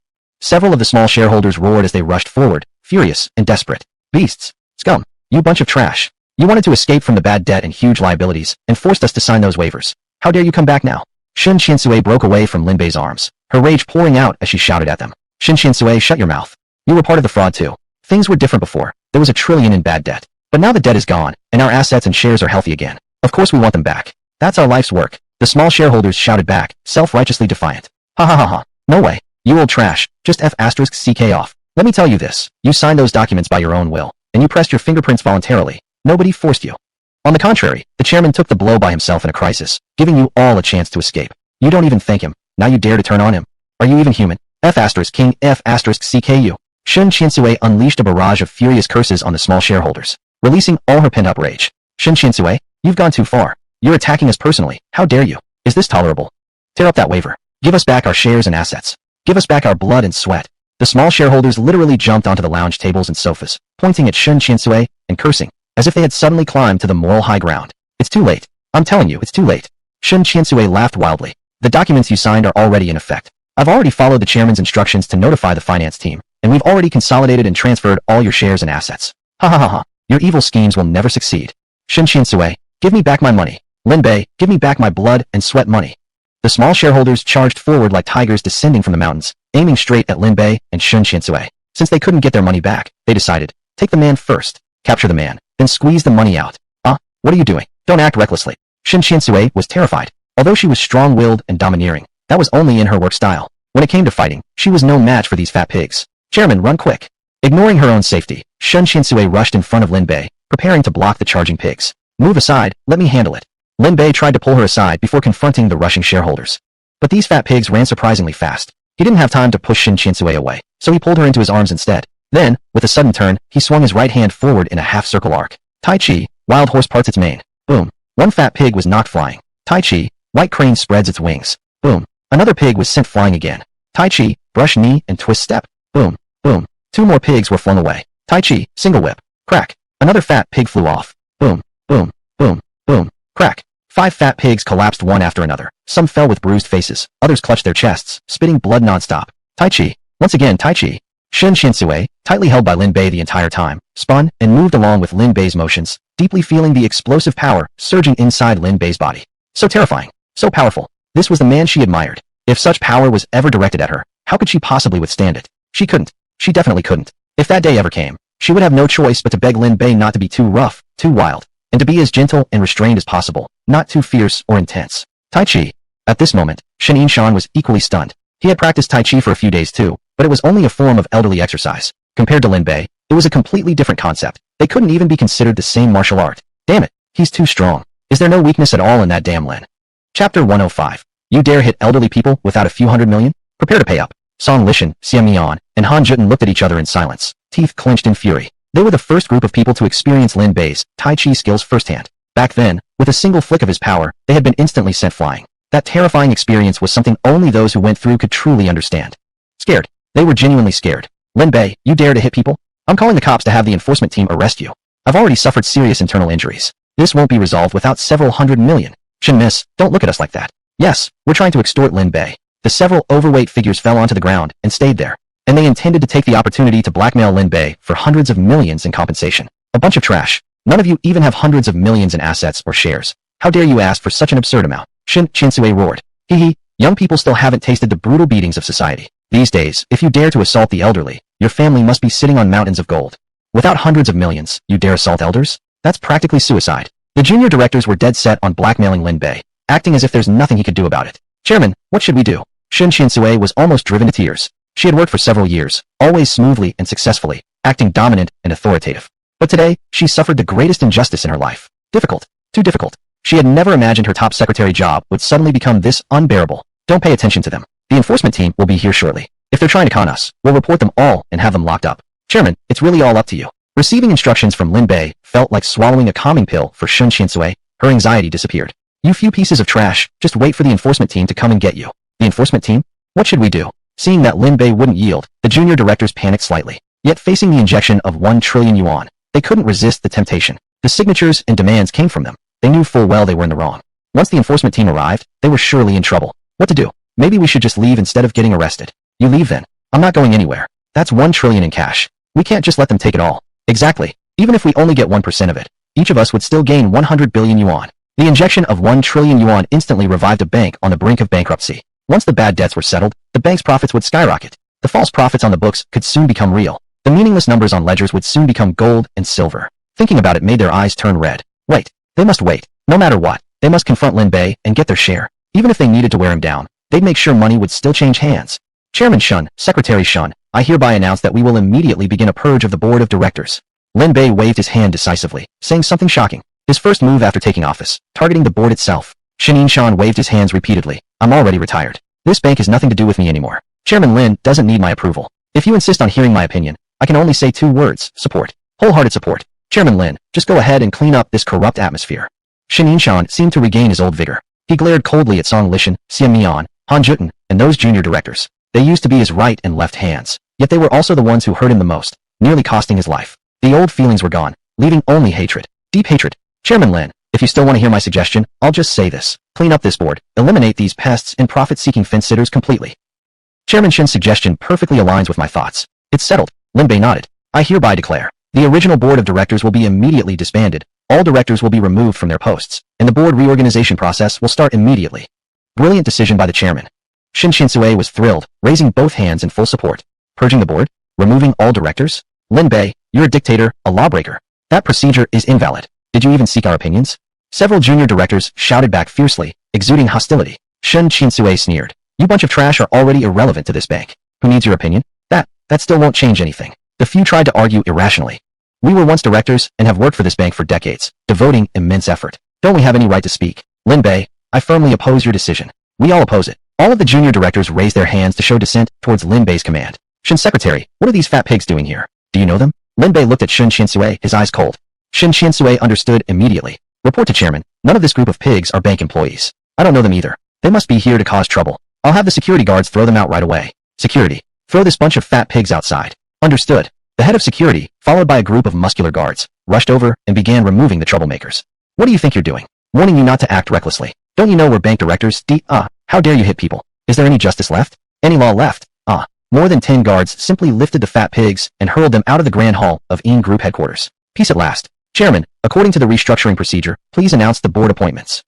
Several of the small shareholders roared as they rushed forward, furious and desperate. Beasts. Scum. You bunch of trash. You wanted to escape from the bad debt and huge liabilities, and forced us to sign those waivers. How dare you come back now? Qian Sui broke away from Lin Bay's arms, her rage pouring out as she shouted at them. Qian Sui, shut your mouth. You were part of the fraud too. Things were different before. There was $1 trillion in bad debt. But now the debt is gone, and our assets and shares are healthy again. Of course we want them back. That's our life's work. The small shareholders shouted back, self-righteously defiant. Ha ha ha ha. No way. You old trash. Just F***ck off. Let me tell you this. You signed those documents by your own will, and you pressed your fingerprints voluntarily. Nobody forced you. On the contrary, the chairman took the blow by himself in a crisis, giving you all a chance to escape. You don't even thank him. Now you dare to turn on him. Are you even human? F***king F***cku. Qian Sui unleashed a barrage of furious curses on the small shareholders, releasing all her pent-up rage. Qian Sui, you've gone too far. You're attacking us personally. How dare you? Is this tolerable? Tear up that waiver. Give us back our shares and assets. Give us back our blood and sweat. The small shareholders literally jumped onto the lounge tables and sofas, pointing at Qian Sui and cursing, as if they had suddenly climbed to the moral high ground. It's too late. I'm telling you, it's too late. Qian Sui laughed wildly. The documents you signed are already in effect. I've already followed the chairman's instructions to notify the finance team, and we've already consolidated and transferred all your shares and assets. Ha ha ha ha. Your evil schemes will never succeed. Qian Sui, give me back my money. Lin Bay, give me back my blood and sweat money. The small shareholders charged forward like tigers descending from the mountains, aiming straight at Lin Bay and Qian Sui. Since they couldn't get their money back, they decided, take the man first, capture the man, then squeeze the money out. What are you doing? Don't act recklessly. Qian Sui was terrified. Although she was strong-willed and domineering, that was only in her work style. When it came to fighting, she was no match for these fat pigs. Chairman, run quick. Ignoring her own safety, Qian Sui rushed in front of Lin Bay, preparing to block the charging pigs. Move aside, let me handle it. Lin Bay tried to pull her aside before confronting the rushing shareholders. But these fat pigs ran surprisingly fast. He didn't have time to push Qian Sui away, so he pulled her into his arms instead. Then, with a sudden turn, he swung his right hand forward in a half-circle arc. Tai Chi, wild horse parts its mane. Boom. One fat pig was knocked flying. Tai Chi, white crane spreads its wings. Boom. Another pig was sent flying again. Tai Chi, brush knee and twist step. Boom. Boom. Two more pigs were flung away. Tai Chi, single whip. Crack. Another fat pig flew off. Boom. Boom. Boom. Boom. Crack. 5 fat pigs collapsed one after another. Some fell with bruised faces. Others clutched their chests, spitting blood nonstop. Tai Chi. Once again Tai Chi. Qian Sui, tightly held by Lin Bay the entire time, spun and moved along with Lin Bay's motions, deeply feeling the explosive power surging inside Lin Bay's body. So terrifying. So powerful. This was the man she admired. If such power was ever directed at her, how could she possibly withstand it? She couldn't. She definitely couldn't. If that day ever came, she would have no choice but to beg Lin Bay not to be too rough, too wild, and to be as gentle and restrained as possible, not too fierce or intense. Tai Chi. At this moment, Shin Inshan was equally stunned. He had practiced Tai Chi for a few days too, but it was only a form of elderly exercise. Compared to Lin Bay, it was a completely different concept. They couldn't even be considered the same martial art. Damn it, he's too strong. Is there no weakness at all in that damn Lin? Chapter 105. You dare hit elderly people without a few $100 million? Prepare to pay up. Song Lishan, Xian Mian, and Han Juten looked at each other in silence, teeth clenched in fury. They were the first group of people to experience Lin Bei's Tai Chi skills firsthand. Back then, with a single flick of his power, they had been instantly sent flying. That terrifying experience was something only those who went through could truly understand. Scared. They were genuinely scared. Lin Bei, you dare to hit people? I'm calling the cops to have the enforcement team arrest you. I've already suffered serious internal injuries. This won't be resolved without several hundred million. Shin miss, don't look at us like that. Yes, we're trying to extort Lin Bei. The several overweight figures fell onto the ground and stayed there. And they intended to take the opportunity to blackmail Lin Bei for hundreds of millions in compensation. A bunch of trash. None of you even have hundreds of millions in assets or shares. How dare you ask for such an absurd amount? Shin Chinsue roared. Hee hee, young people still haven't tasted the brutal beatings of society. These days, if you dare to assault the elderly, your family must be sitting on mountains of gold. Without hundreds of millions, you dare assault elders? That's practically suicide. The junior directors were dead set on blackmailing Lin Bei, acting as if there's nothing he could do about it. Chairman, what should we do? Shin Chinsue was almost driven to tears. She had worked for several years, always smoothly and successfully, acting dominant and authoritative. But today, she suffered the greatest injustice in her life. Difficult. Too difficult. She had never imagined her top secretary job would suddenly become this unbearable. Don't pay attention to them. The enforcement team will be here shortly. If they're trying to con us, we'll report them all and have them locked up. Chairman, it's really all up to you. Receiving instructions from Lin Bei felt like swallowing a calming pill for Shun Chinsue. Her anxiety disappeared. You few pieces of trash, just wait for the enforcement team to come and get you. The enforcement team? What should we do? Seeing that Lin Bei wouldn't yield, the junior directors panicked slightly. Yet facing the injection of 1 trillion yuan, they couldn't resist the temptation. The signatures and demands came from them. They knew full well they were in the wrong. Once the enforcement team arrived, they were surely in trouble. What to do? Maybe we should just leave instead of getting arrested. You leave then. I'm not going anywhere. That's 1 trillion in cash. We can't just let them take it all. Exactly. Even if we only get 1% of it, each of us would still gain 100 billion yuan. The injection of 1 trillion yuan instantly revived a bank on the brink of bankruptcy. Once the bad debts were settled, the bank's profits would skyrocket. The false profits on the books could soon become real. The meaningless numbers on ledgers would soon become gold and silver. Thinking about it made their eyes turn red. Wait. They must wait. No matter what, they must confront Lin Bei and get their share. Even if they needed to wear him down, they'd make sure money would still change hands. Chairman Shun, Secretary Shun, I hereby announce that we will immediately begin a purge of the board of directors. Lin Bei waved his hand decisively, saying something shocking. His first move after taking office, targeting the board itself. Shinin Shan waved his hands repeatedly. I'm already retired. This bank has nothing to do with me anymore. Chairman Lin doesn't need my approval. If you insist on hearing my opinion, I can only say 2 words, support. Wholehearted support. Chairman Lin, just go ahead and clean up this corrupt atmosphere. Shinin Shan seemed to regain his old vigor. He glared coldly at Song Lishan, Xian Mian, Han Juten, and those junior directors. They used to be his right and left hands, yet they were also the ones who hurt him the most, nearly costing his life. The old feelings were gone, leaving only hatred. Deep hatred. Chairman Lin, if you still want to hear my suggestion, I'll just say this. Clean up this board, eliminate these pests and profit-seeking fence-sitters completely. Chairman Shin's suggestion perfectly aligns with my thoughts. It's settled. Lin Bei nodded. I hereby declare. The original board of directors will be immediately disbanded, all directors will be removed from their posts, and the board reorganization process will start immediately. Brilliant decision by the chairman. Shin Chinsue was thrilled, raising both hands in full support. Purging the board? Removing all directors? Lin Bei, you're a dictator, a lawbreaker. That procedure is invalid. Did you even seek our opinions? Several junior directors shouted back fiercely, exuding hostility. Shin Chinsue sneered. You bunch of trash are already irrelevant to this bank. Who needs your opinion? That still won't change anything. The few tried to argue irrationally. We were once directors and have worked for this bank for decades, devoting immense effort. Don't we have any right to speak? Lin Bei, I firmly oppose your decision. We all oppose it. All of the junior directors raised their hands to show dissent towards Lin Bei's command. Shin Secretary, what are these fat pigs doing here? Do you know them? Lin Bei looked at Shin Chinsue, his eyes cold. Shin Chinsue understood immediately. Report to chairman, none of this group of pigs are bank employees. I don't know them either. They must be here to cause trouble. I'll have the security guards throw them out right away. Security, throw this bunch of fat pigs outside. Understood. The head of security, followed by a group of muscular guards, rushed over and began removing the troublemakers. What do you think you're doing? Warning you not to act recklessly. Don't you know we're bank directors? How dare you hit people? Is there any justice left? Any law left? More than 10 guards simply lifted the fat pigs and hurled them out of the grand hall of Ean Group headquarters. Peace at last. Chairman, according to the restructuring procedure, please announce the board appointments.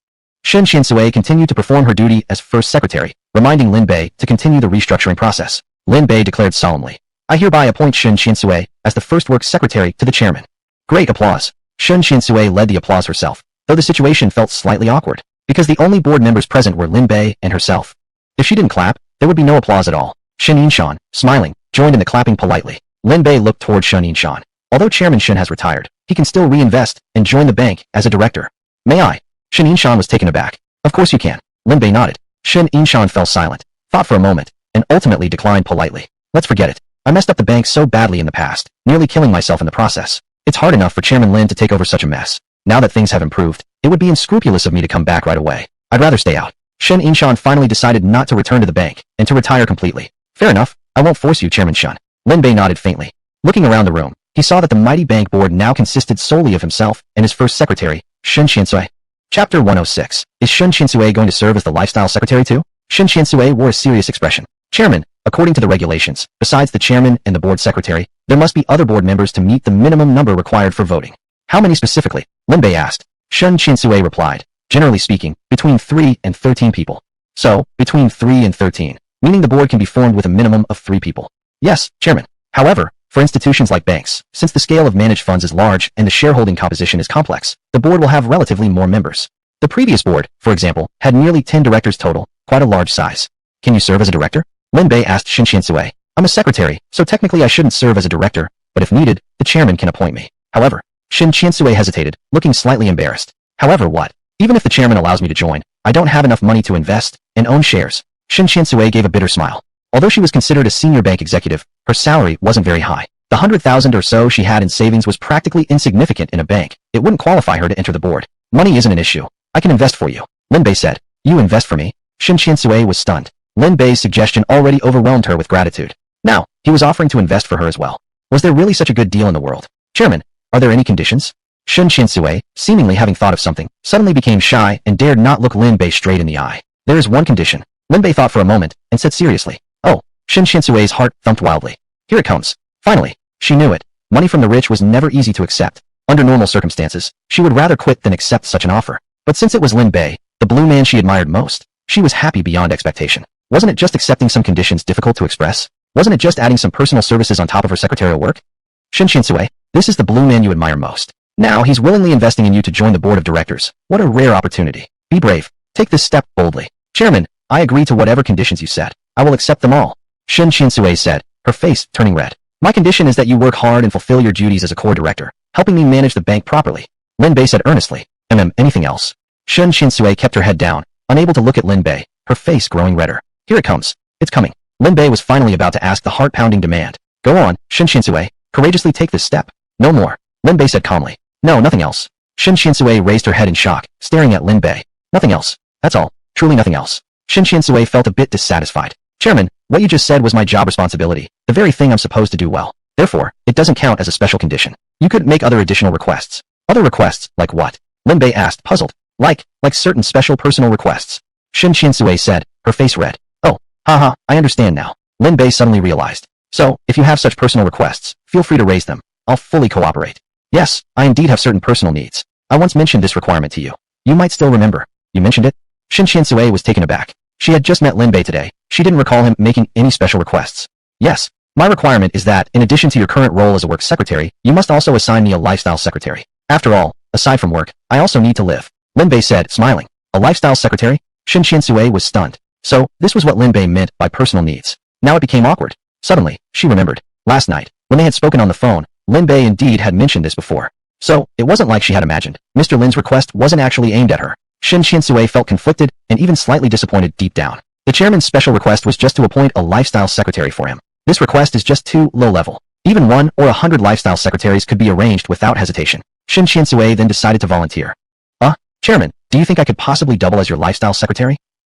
Shin Chinsue continued to perform her duty as first secretary, reminding Lin Bei to continue the restructuring process. Lin Bei declared solemnly, I hereby appoint Shin Chinsue as the first works secretary to the chairman. Great applause. Shin Chinsue led the applause herself, though the situation felt slightly awkward, because the only board members present were Lin Bei and herself. If she didn't clap, there would be no applause at all. Shin Yinshan, smiling, joined in the clapping politely. Lin Bei looked toward Shin Yinshan. Although Chairman Shin has retired, he can still reinvest and join the bank as a director. May I? Shin Yinshan was taken aback. Of course you can. Lin Bei nodded. Shin Yinshan fell silent, thought for a moment, and ultimately declined politely. Let's forget it. I messed up the bank so badly in the past, nearly killing myself in the process. It's hard enough for Chairman Lin to take over such a mess. Now that things have improved, it would be unscrupulous of me to come back right away. I'd rather stay out. Shen Yinshan finally decided not to return to the bank, and to retire completely. Fair enough, I won't force you, Chairman Shen. Lin Bay nodded faintly. Looking around the room, he saw that the mighty bank board now consisted solely of himself and his first secretary, Shen Qiansui. Chapter 106. Is Shen Qiansui going to serve as the lifestyle secretary too? Shen Qiansui wore a serious expression. Chairman, according to the regulations, besides the chairman and the board secretary, there must be other board members to meet the minimum number required for voting. How many specifically? Lin Bei asked. Shen Qiansui replied. Generally speaking, between 3 and 13 people. So, between 3 and 13, meaning the board can be formed with a minimum of 3 people. Yes, Chairman. However, for institutions like banks, since the scale of managed funds is large and the shareholding composition is complex, the board will have relatively more members. The previous board, for example, had nearly 10 directors total, quite a large size. Can you serve as a director? Lin Bei asked Shen Qiansui. I'm a secretary, so technically I shouldn't serve as a director, but if needed, the chairman can appoint me. However, Shen Qiansui hesitated, looking slightly embarrassed. However, what? Even if the chairman allows me to join, I don't have enough money to invest and own shares. Shen Qiansui gave a bitter smile. Although she was considered a senior bank executive, her salary wasn't very high. The 100,000 or so she had in savings was practically insignificant in a bank. It wouldn't qualify her to enter the board. Money isn't an issue. I can invest for you. Lin Bei said. You invest for me? Shen Qiansui was stunned. Lin Bei's suggestion already overwhelmed her with gratitude. Now, he was offering to invest for her as well. Was there really such a good deal in the world? Chairman, are there any conditions? Shen Qiansui, seemingly having thought of something, suddenly became shy and dared not look Lin Bei straight in the eye. There is one condition. Lin Bei thought for a moment and said seriously. Oh, Shen Qiansui's heart thumped wildly. Here it comes. Finally, she knew it. Money from the rich was never easy to accept. Under normal circumstances, she would rather quit than accept such an offer. But since it was Lin Bei, the blue man she admired most, she was happy beyond expectation. Wasn't it just accepting some conditions difficult to express? Wasn't it just adding some personal services on top of her secretarial work? Shen Qiansui, this is the blue man you admire most. Now he's willingly investing in you to join the board of directors. What a rare opportunity. Be brave. Take this step boldly. Chairman, I agree to whatever conditions you set. I will accept them all. Shen Qiansui said, her face turning red. My condition is that you work hard and fulfill your duties as a core director, helping me manage the bank properly. Lin Bei said earnestly. Anything else? Shen Qiansui kept her head down, unable to look at Lin Bei, her face growing redder. Here it comes. It's coming. Lin Bei was finally about to ask the heart-pounding demand. Go on, Shen Qiansui. Courageously take this step. No more. Lin Bei said calmly. No, nothing else. Shen Qiansui raised her head in shock, staring at Lin Bei. Nothing else. That's all. Truly nothing else. Shen Qiansui felt a bit dissatisfied. Chairman, what you just said was my job responsibility, the very thing I'm supposed to do well. Therefore, it doesn't count as a special condition. You could make other additional requests. Other requests, like what? Lin Bei asked, puzzled. Like certain special personal requests. Shen Qiansui said, her face red. Oh, haha, I understand now. Lin Bei suddenly realized. So, if you have such personal requests, feel free to raise them. I'll fully cooperate. Yes, I indeed have certain personal needs. I once mentioned this requirement to you. You might still remember. You mentioned it? Shen Qiansui was taken aback. She had just met Lin Bei today. She didn't recall him making any special requests. Yes, my requirement is that, in addition to your current role as a work secretary, you must also assign me a lifestyle secretary. After all, aside from work, I also need to live. Lin Bei said, smiling. A lifestyle secretary? Shen Qiansui was stunned. So, this was what Lin Bei meant by personal needs. Now it became awkward. Suddenly, she remembered. Last night, when they had spoken on the phone, Lin Bei indeed had mentioned this before. So, it wasn't like she had imagined. Mr. Lin's request wasn't actually aimed at her. Shen Qiansui felt conflicted and even slightly disappointed deep down. The chairman's special request was just to appoint a lifestyle secretary for him. This request is just too low-level. Even 1 or 100 lifestyle secretaries could be arranged without hesitation. Shen Qiansui then decided to volunteer. Chairman, do you think I could possibly double as your lifestyle secretary?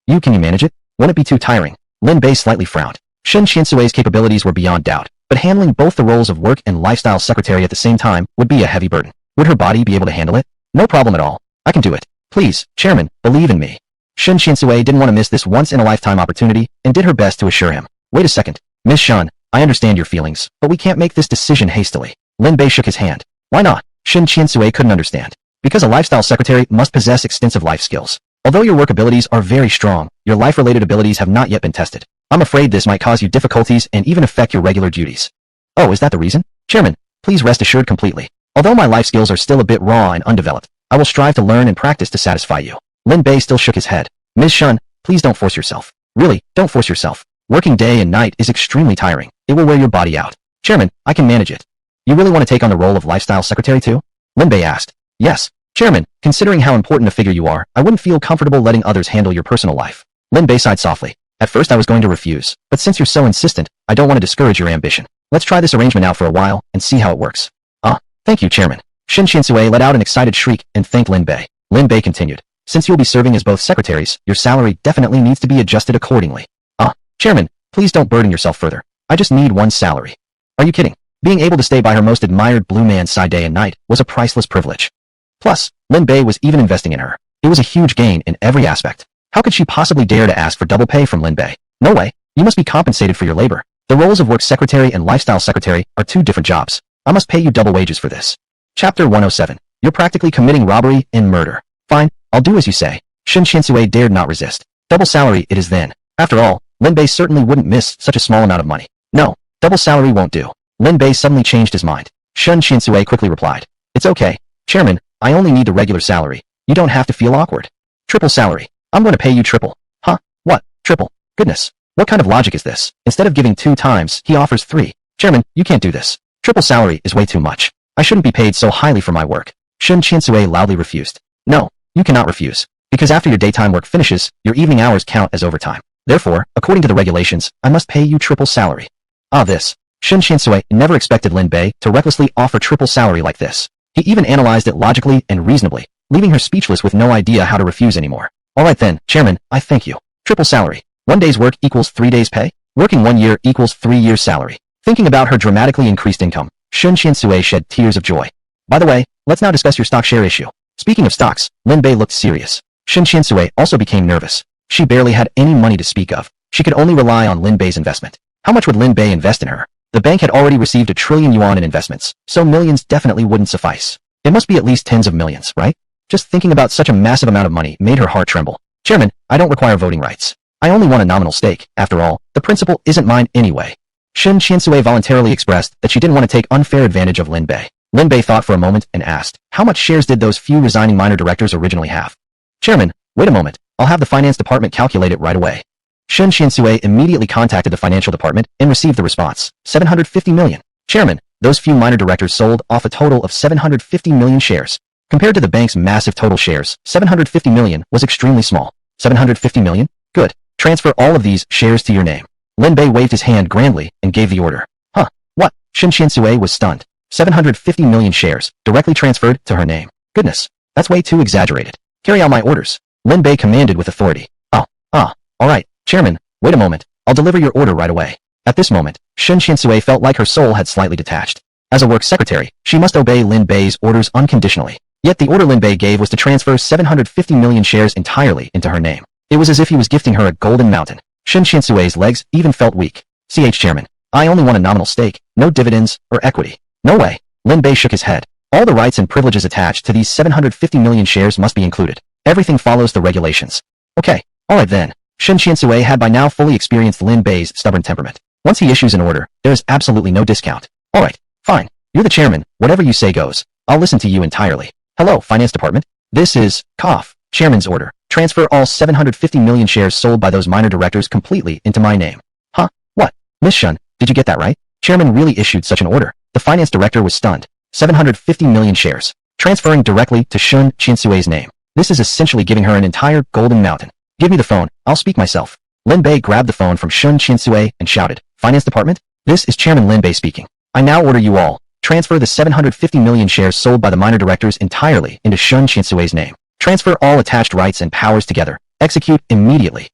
Can you manage it? Won't it be too tiring? Lin Bei slightly frowned. Shen Qiansui's capabilities were beyond doubt, but handling both the roles of work and lifestyle secretary at the same time would be a heavy burden. Would her body be able to handle it? No problem at all. I can do it. Please, Chairman, believe in me. Shen Qiansui didn't want to miss this once-in-a-lifetime opportunity and did her best to assure him. Wait a second. Ms. Shen, I understand your feelings, but we can't make this decision hastily. Lin Bei shook his hand. Why not? Shen Qiansui couldn't understand. Because a lifestyle secretary must possess extensive life skills. Although your work abilities are very strong, your life-related abilities have not yet been tested. I'm afraid this might cause you difficulties and even affect your regular duties. Oh, is that the reason? Chairman, please rest assured completely. Although my life skills are still a bit raw and undeveloped, I will strive to learn and practice to satisfy you. Lin Bei still shook his head. Ms. Shen, please don't force yourself. Really, don't force yourself. Working day and night is extremely tiring. It will wear your body out. Chairman, I can manage it. You really want to take on the role of lifestyle secretary too? Lin Bei asked. Yes. Chairman, considering how important a figure you are, I wouldn't feel comfortable letting others handle your personal life. Lin Bei sighed softly. At first I was going to refuse, but since you're so insistent, I don't want to discourage your ambition. Let's try this arrangement out for a while and see how it works. Thank you, Chairman. Shin Qiansui let out an excited shriek and thanked Lin Bei. Lin Bei continued. Since you'll be serving as both secretaries, your salary definitely needs to be adjusted accordingly. Chairman, please don't burden yourself further. I just need one salary. Are you kidding? Being able to stay by her most admired blue man's side day and night was a priceless privilege. Plus, Lin Bei was even investing in her. It was a huge gain in every aspect. How could she possibly dare to ask for double pay from Lin Bei? No way. You must be compensated for your labor. The roles of work secretary and lifestyle secretary are two different jobs. I must pay you double wages for this. Chapter 107. You're practically committing robbery and murder. Fine, I'll do as you say. Shin Qiansui dared not resist. Double salary it is then. After all, Lin Bei certainly wouldn't miss such a small amount of money. No, double salary won't do. Lin Bei suddenly changed his mind. Shin Qiansui quickly replied. It's okay, Chairman, I only need the regular salary. You don't have to feel awkward. Triple salary. I'm going to pay you triple. Huh? What? Triple? Goodness. What kind of logic is this? Instead of giving 2 times, he offers 3. Chairman, you can't do this. Triple salary is way too much. I shouldn't be paid so highly for my work. Shin Qiansui loudly refused. No, you cannot refuse. Because after your daytime work finishes, your evening hours count as overtime. Therefore, according to the regulations, I must pay you triple salary. This. Shin Qiansui never expected Lin Bei to recklessly offer triple salary like this. He even analyzed it logically and reasonably, leaving her speechless with no idea how to refuse anymore. Alright then, Chairman, I thank you. Triple salary. 1 day's work equals 3 days' pay? Working 1 year equals 3 years' salary. Thinking about her dramatically increased income, Shin Qiansui shed tears of joy. By the way, let's now discuss your stock share issue. Speaking of stocks, Lin Bei looked serious. Shin Qiansui also became nervous. She barely had any money to speak of. She could only rely on Lin Bei's investment. How much would Lin Bei invest in her? The bank had already received 1 trillion yuan in investments, so millions definitely wouldn't suffice. It must be at least tens of millions, right? Just thinking about such a massive amount of money made her heart tremble. Chairman, I don't require voting rights. I only want a nominal stake. After all, the principal isn't mine anyway. Shin Qiansui voluntarily expressed that she didn't want to take unfair advantage of Lin Bei. Lin Bei thought for a moment and asked, how much shares did those few resigning minor directors originally have? Chairman, wait a moment. I'll have the finance department calculate it right away. Shin Qiansui immediately contacted the financial department and received the response, 750 million. Chairman, those few minor directors sold off a total of 750 million shares. Compared to the bank's massive total shares, 750 million was extremely small. 750 million? Good. Transfer all of these shares to your name. Lin Bei waved his hand grandly and gave the order. What? Shin Qiansui was stunned. 750 million shares, directly transferred to her name. Goodness, that's way too exaggerated. Carry out my orders. Lin Bei commanded with authority. Alright, Chairman, wait a moment, I'll deliver your order right away. At this moment, Shin Qiansui felt like her soul had slightly detached. As a work secretary, she must obey Lin Bei's orders unconditionally. Yet the order Lin Bei gave was to transfer 750 million shares entirely into her name. It was as if he was gifting her a golden mountain. Shin Qiansui's legs even felt weak. Chairman, I only want a nominal stake, no dividends or equity. No way. Lin Bei shook his head. All the rights and privileges attached to these 750 million shares must be included. Everything follows the regulations. Okay, alright then. Shin Qiansui had by now fully experienced Lin Bei's stubborn temperament. Once he issues an order, there is absolutely no discount. Alright, fine. You're the chairman, whatever you say goes. I'll listen to you entirely. Hello, finance department. This is, chairman's order. Transfer all 750 million shares sold by those minor directors completely into my name. What? Miss Shun, did you get that right? Chairman really issued such an order. The finance director was stunned. 750 million shares. Transferring directly to Shin Qiansui's name. This is essentially giving her an entire golden mountain. Give me the phone, I'll speak myself. Lin Bei grabbed the phone from Shin Qiansui and shouted, Finance department? This is Chairman Lin Bei speaking. I now order you all. Transfer the 750 million shares sold by the minor directors entirely into Shin Qiansui's name. Transfer all attached rights and powers together. Execute immediately.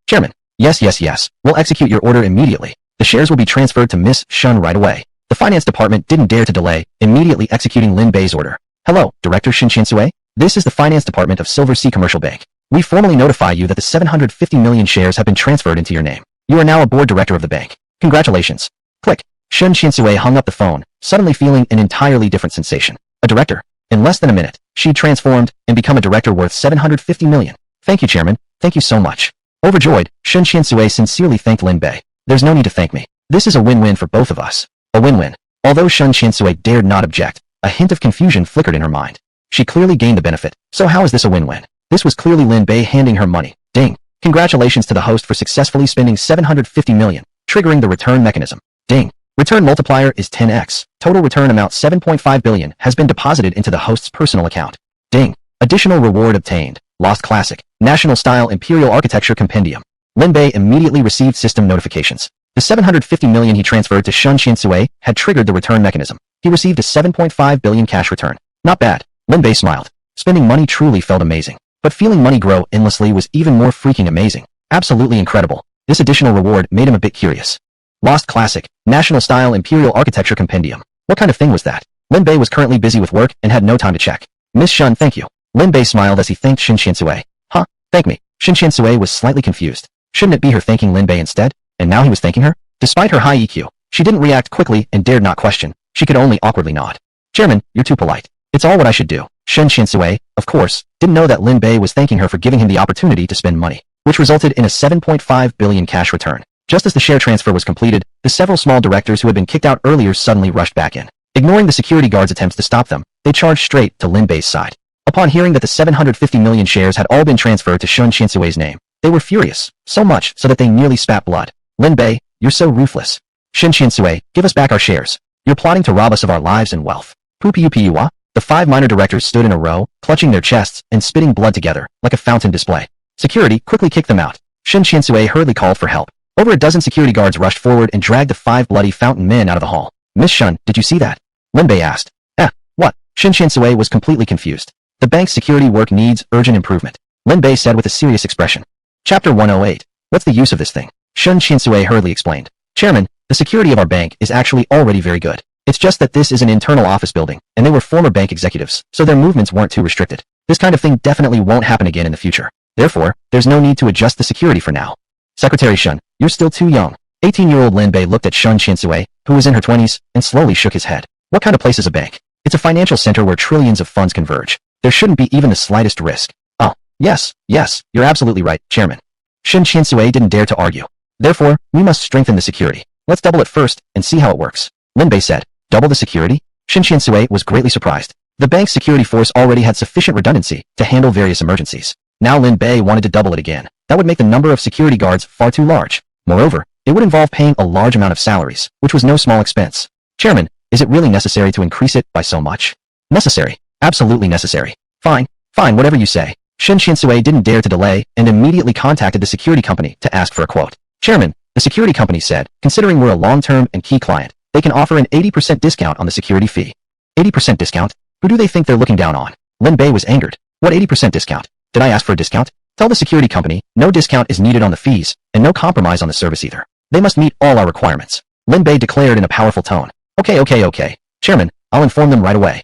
Chairman. Yes. We'll execute your order immediately. The shares will be transferred to Miss Shun right away. The finance department didn't dare to delay, immediately executing Lin Bei's order. Hello, Director Shin Qiansui. This is the finance department of Silver Sea Commercial Bank. We formally notify you that the 750 million shares have been transferred into your name. You are now a board director of the bank. Congratulations. Click. Shin Qiansui hung up the phone, suddenly feeling an entirely different sensation. A director. In less than a minute, she transformed and become a director worth 750 million. Thank you, Chairman. Thank you so much. Overjoyed, Shin Qiansui sincerely thanked Lin Bei. There's no need to thank me. This is a win-win for both of us. A win-win. Although Shin Qiansui dared not object, a hint of confusion flickered in her mind. She clearly gained the benefit. So how is this a win-win? This was clearly Lin Bei handing her money. Ding. Congratulations to the host for successfully spending 750 million, triggering the return mechanism. Ding. Return multiplier is 10x. Total return amount 7.5 billion has been deposited into the host's personal account. Ding. Additional reward obtained. Lost Classic. National Style Imperial Architecture Compendium. Lin Bay immediately received system notifications. The 750 million he transferred to Shun Qinsui had triggered the return mechanism. He received a 7.5 billion cash return. Not bad. Lin Bay smiled. Spending money truly felt amazing. But feeling money grow endlessly was even more freaking amazing. Absolutely incredible. This additional reward made him a bit curious. Lost Classic, National Style Imperial Architecture Compendium. What kind of thing was that? Lin Bay was currently busy with work and had no time to check. Miss Shun, thank you. Lin Bay smiled as he thanked Shin Qinsui. Huh? Thank me. Shin Qinsui was slightly confused. Shouldn't it be her thanking Lin Bay instead? And now he was thanking her? Despite her high EQ, she didn't react quickly and dared not question. She could only awkwardly nod. Chairman, you're too polite. It's all what I should do. Shin Qinsui, of course, didn't know that Lin Bay was thanking her for giving him the opportunity to spend money, which resulted in a 7.5 billion cash return. Just as the share transfer was completed, the several small directors who had been kicked out earlier suddenly rushed back in. Ignoring the security guards' attempts to stop them, they charged straight to Lin Bay's side. Upon hearing that the 750 million shares had all been transferred to Shun Qinsui's name, they were furious, so much so that they nearly spat blood. Lin Bay, you're so ruthless. Shin Qinsui, give us back our shares. You're plotting to rob us of our lives and wealth. Pupiupua? The 5 minor directors stood in a row, clutching their chests and spitting blood together, like a fountain display. Security quickly kicked them out. Shin Qinsui hurriedly called for help. Over a dozen security guards rushed forward and dragged the 5 bloody fountain men out of the hall. Miss Shun, did you see that? Lin Bay asked. What? Shin Qinsui was completely confused. The bank's security work needs urgent improvement, Lin Bay said with a serious expression. Chapter 108. What's the use of this thing? Shun Qinsui hurriedly explained. Chairman, the security of our bank is actually already very good. It's just that this is an internal office building, and they were former bank executives, so their movements weren't too restricted. This kind of thing definitely won't happen again in the future. Therefore, there's no need to adjust the security for now. Secretary Shun, you're still too young. 18-year-old Lin Bay looked at Shun Qinsui, who was in her 20s, and slowly shook his head. What kind of place is a bank? It's a financial center where trillions of funds converge. There shouldn't be even the slightest risk. Oh, yes, you're absolutely right, Chairman. Shin Qinsui didn't dare to argue. Therefore, we must strengthen the security. Let's double it first and see how it works. Lin Bay said. Double the security? Shin Qinsui was greatly surprised. The bank's security force already had sufficient redundancy to handle various emergencies. Now Lin Bay wanted to double it again. That would make the number of security guards far too large. Moreover, it would involve paying a large amount of salaries, which was no small expense. Chairman, is it really necessary to increase it by so much? Necessary. Absolutely necessary. Fine, whatever you say. Shin Qinsui didn't dare to delay and immediately contacted the security company to ask for a quote. Chairman, the security company said, considering we're a long-term and key client, they can offer an 80% discount on the security fee. 80% discount? Who do they think they're looking down on? Lin Bay was angered. What 80% discount? Did I ask for a discount? Tell the security company, no discount is needed on the fees, and no compromise on the service either. They must meet all our requirements. Lin Bay declared in a powerful tone. Okay. Chairman, I'll inform them right away.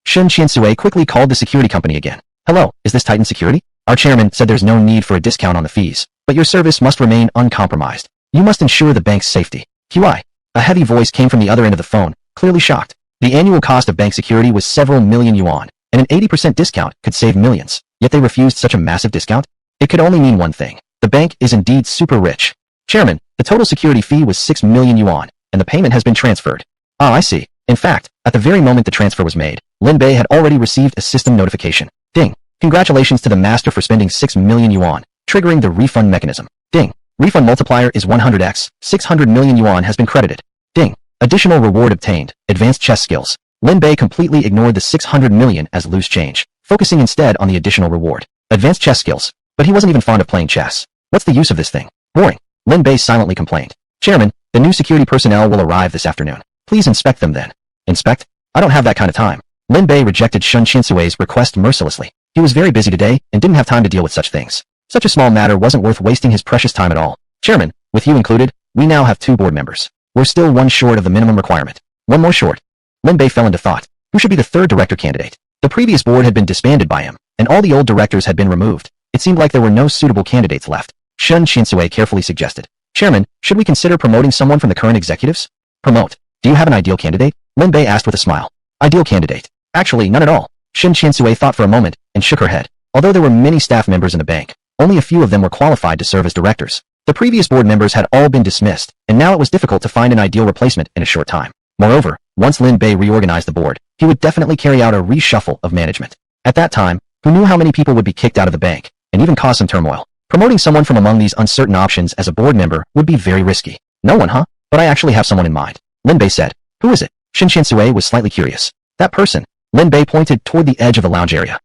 Shin Qinsui quickly called the security company again. Hello, is this Titan Security? Our chairman said there's no need for a discount on the fees, but your service must remain uncompromised. You must ensure the bank's safety. QI. A heavy voice came from the other end of the phone, clearly shocked. The annual cost of bank security was several million yuan, and an 80% discount could save millions. Yet they refused such a massive discount? It could only mean one thing. The bank is indeed super rich. Chairman, the total security fee was 6 million yuan, and the payment has been transferred. Ah, I see. In fact, at the very moment the transfer was made, Lin Bay had already received a system notification. Ding. Congratulations to the master for spending 6 million yuan, triggering the refund mechanism. Ding. Refund multiplier is 100x. 600 million yuan has been credited. Ding. Additional reward obtained. Advanced chess skills. Lin Bay completely ignored the 600 million as loose change, focusing instead on the additional reward. Advanced chess skills. But he wasn't even fond of playing chess. What's the use of this thing? Boring. Lin Bay silently complained. Chairman, the new security personnel will arrive this afternoon. Please inspect them then. Inspect? I don't have that kind of time. Lin Bay rejected Shun Qinsui's request mercilessly. He was very busy today and didn't have time to deal with such things. Such a small matter wasn't worth wasting his precious time at all. Chairman, with you included, we now have 2 board members. We're still 1 short of the minimum requirement. 1 more short. Lin Bay fell into thought. Who should be the 3rd director candidate? The previous board had been disbanded by him, and all the old directors had been removed. It seemed like there were no suitable candidates left. Shun Qinsui carefully suggested. Chairman, should we consider promoting someone from the current executives? Promote. Do you have an ideal candidate? Lin Bay asked with a smile. Ideal candidate? Actually, none at all. Shin Qinsui thought for a moment and shook her head. Although there were many staff members in the bank, only a few of them were qualified to serve as directors. The previous board members had all been dismissed, and now it was difficult to find an ideal replacement in a short time. Moreover, once Lin Bay reorganized the board, he would definitely carry out a reshuffle of management. At that time, who knew how many people would be kicked out of the bank, and even cause some turmoil? Promoting someone from among these uncertain options as a board member would be very risky. No one, huh? But I actually have someone in mind. Lin Bay said. Who is it? Shin Qinsui was slightly curious. That person. Lin Bay pointed toward the edge of the lounge area.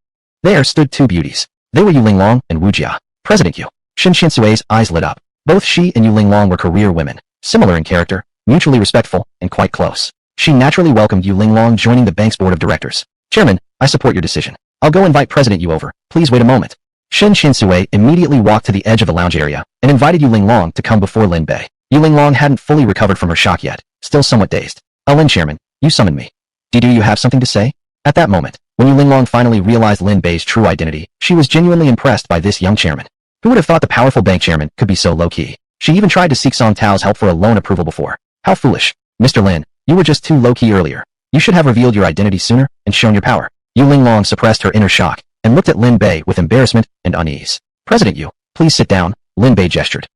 There stood 2 beauties. They were Yu Linglong and Wu Jia. President Yu. Shen Qiansui's eyes lit up. Both she and Yu Linglong were career women, similar in character, mutually respectful, and quite close. She naturally welcomed Yu Linglong joining the bank's board of directors. Chairman, I support your decision. I'll go invite President Yu over. Please wait a moment. Shen Qiansui immediately walked to the edge of the lounge area and invited Yu Linglong to come before Lin Bei. Yu Linglong hadn't fully recovered from her shock yet, still somewhat dazed. Lin Chairman, you summoned me. Do you have something to say? At that moment, when Yu Linglong finally realized Lin Bei's true identity, she was genuinely impressed by this young chairman. Who would have thought the powerful bank chairman could be so low-key? She even tried to seek Song Tao's help for a loan approval before. How foolish. Mr. Lin, you were just too low-key earlier. You should have revealed your identity sooner and shown your power. Yu Linglong suppressed her inner shock and looked at Lin Bei with embarrassment and unease. President Yu, please sit down, Lin Bei gestured.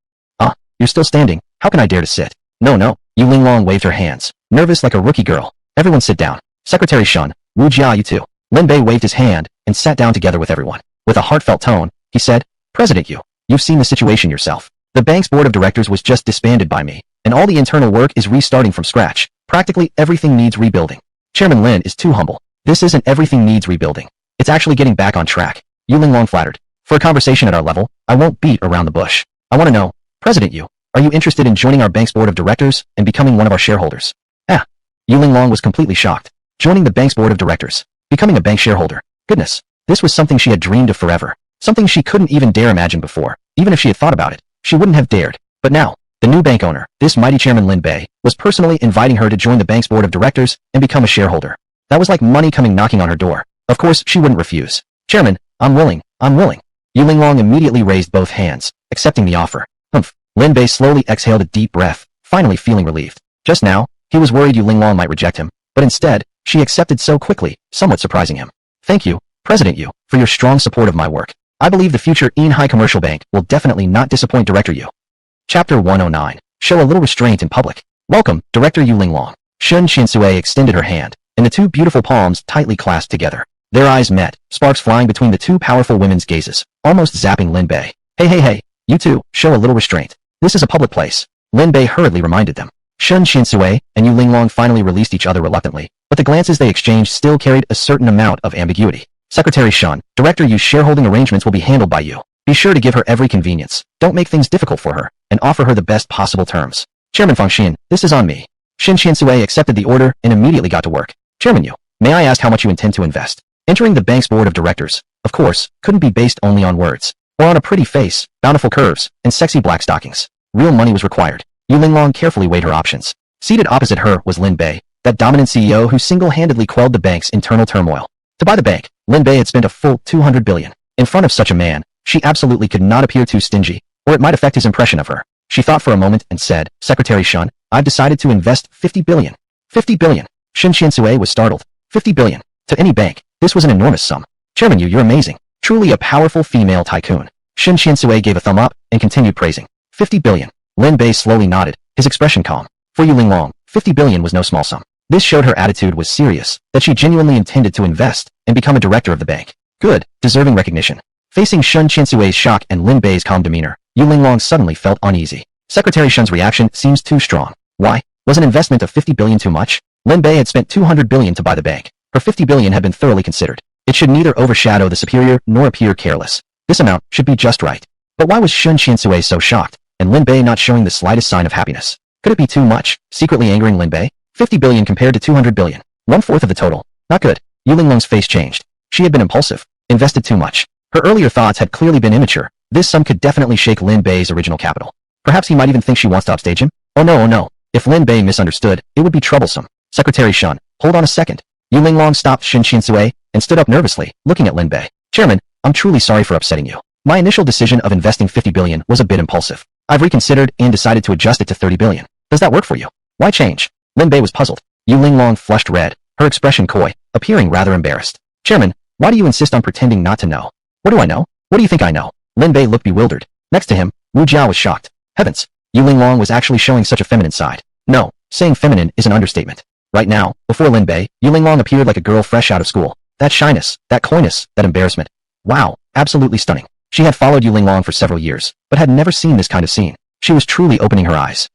You're still standing. How can I dare to sit? No. Yu Linglong waved her hands, nervous like a rookie girl. Everyone sit down. Secretary Shun, Wu Jia, you too. Lin Bei waved his hand and sat down together with everyone. With a heartfelt tone, he said, President Yu, you've seen the situation yourself. The bank's board of directors was just disbanded by me, and all the internal work is restarting from scratch. Practically everything needs rebuilding. Chairman Lin is too humble. This isn't everything needs rebuilding. It's actually getting back on track. Yu Linglong flattered. For a conversation at our level, I won't beat around the bush. I want to know, President Yu, are you interested in joining our bank's board of directors and becoming one of our shareholders? Yu Linglong was completely shocked. Joining the bank's board of directors, becoming a bank shareholder. Goodness, this was something she had dreamed of forever. Something she couldn't even dare imagine before. Even if she had thought about it, she wouldn't have dared. But now, the new bank owner, this mighty chairman Lin Bei, was personally inviting her to join the bank's board of directors and become a shareholder. That was like money coming knocking on her door. Of course, she wouldn't refuse. Chairman, I'm willing. Yu Linglong immediately raised both hands, accepting the offer. Lin Bei slowly exhaled a deep breath, finally feeling relieved. Just now, he was worried Yu Linglong might reject him, but instead, she accepted so quickly, somewhat surprising him. Thank you, President Yu, for your strong support of my work. I believe the future Enhai Commercial Bank will definitely not disappoint Director Yu. Chapter 109. Show a little restraint in public. Welcome, Director Yu Linglong. Shen Qiansui extended her hand, and the two beautiful palms tightly clasped together. Their eyes met, sparks flying between the two powerful women's gazes, almost zapping Lin Bei. Hey, you two, show a little restraint. This is a public place. Lin Bei hurriedly reminded them. Shen Qiansui and Yu Linglong finally released each other reluctantly, but the glances they exchanged still carried a certain amount of ambiguity. Secretary Shun, Director Yu's shareholding arrangements will be handled by you. Be sure to give her every convenience. Don't make things difficult for her, and offer her the best possible terms. Chairman Feng Xin, this is on me. Shen Qiansui accepted the order and immediately got to work. Chairman Yu, may I ask how much you intend to invest? Entering the bank's board of directors, of course, couldn't be based only on words, or on a pretty face, bountiful curves, and sexy black stockings. Real money was required. Yu Linglong carefully weighed her options. Seated opposite her was Lin Bei, that dominant CEO who single-handedly quelled the bank's internal turmoil. To buy the bank, Lin Bei had spent a full 200 billion. In front of such a man, she absolutely could not appear too stingy, or it might affect his impression of her. She thought for a moment and said, Secretary Shun, I've decided to invest 50 billion. 50 billion. Shen Qiansui was startled. 50 billion. To any bank, this was an enormous sum. Chairman Yu, you're amazing. Truly a powerful female tycoon. Shen Qiansui gave a thumb up and continued praising. 50 billion. Lin Bei slowly nodded, his expression calm. For Yu Linglong, 50 billion was no small sum. This showed her attitude was serious, that she genuinely intended to invest and become a director of the bank. Good, deserving recognition. Facing Shen Qiansui's shock and Lin Bei's calm demeanor, Yu Linglong suddenly felt uneasy. Secretary Shun's reaction seems too strong. Why? Was an investment of 50 billion too much? Lin Bei had spent 200 billion to buy the bank. Her 50 billion had been thoroughly considered. It should neither overshadow the superior nor appear careless. This amount should be just right. But why was Shen Qiansui so shocked, and Lin Bei not showing the slightest sign of happiness? Could it be too much, secretly angering Lin Bei? 50 billion compared to 200 billion. 1/4 of the total. Not good. Yu Linglong's face changed. She had been impulsive. Invested too much. Her earlier thoughts had clearly been immature. This sum could definitely shake Lin Bei's original capital. Perhaps he might even think she wants to upstage him? Oh no. If Lin Bei misunderstood, it would be troublesome. Secretary Shun, hold on a second. Yu Linglong stopped Shen Qiansui and stood up nervously, looking at Lin Bei. Chairman, I'm truly sorry for upsetting you. My initial decision of investing 50 billion was a bit impulsive. I've reconsidered and decided to adjust it to 30 billion. Does that work for you? Why change? Lin Bei was puzzled. Yu Linglong flushed red, her expression coy, appearing rather embarrassed. Chairman, why do you insist on pretending not to know? What do I know? What do you think I know? Lin Bei looked bewildered. Next to him, Wu Jiao was shocked. Heavens, Yu Linglong was actually showing such a feminine side. No, saying feminine is an understatement. Right now, before Lin Bei, Yu Linglong appeared like a girl fresh out of school. That shyness, that coyness, that embarrassment. Wow, absolutely stunning. She had followed Yu Linglong for several years, but had never seen this kind of scene. She was truly opening her eyes.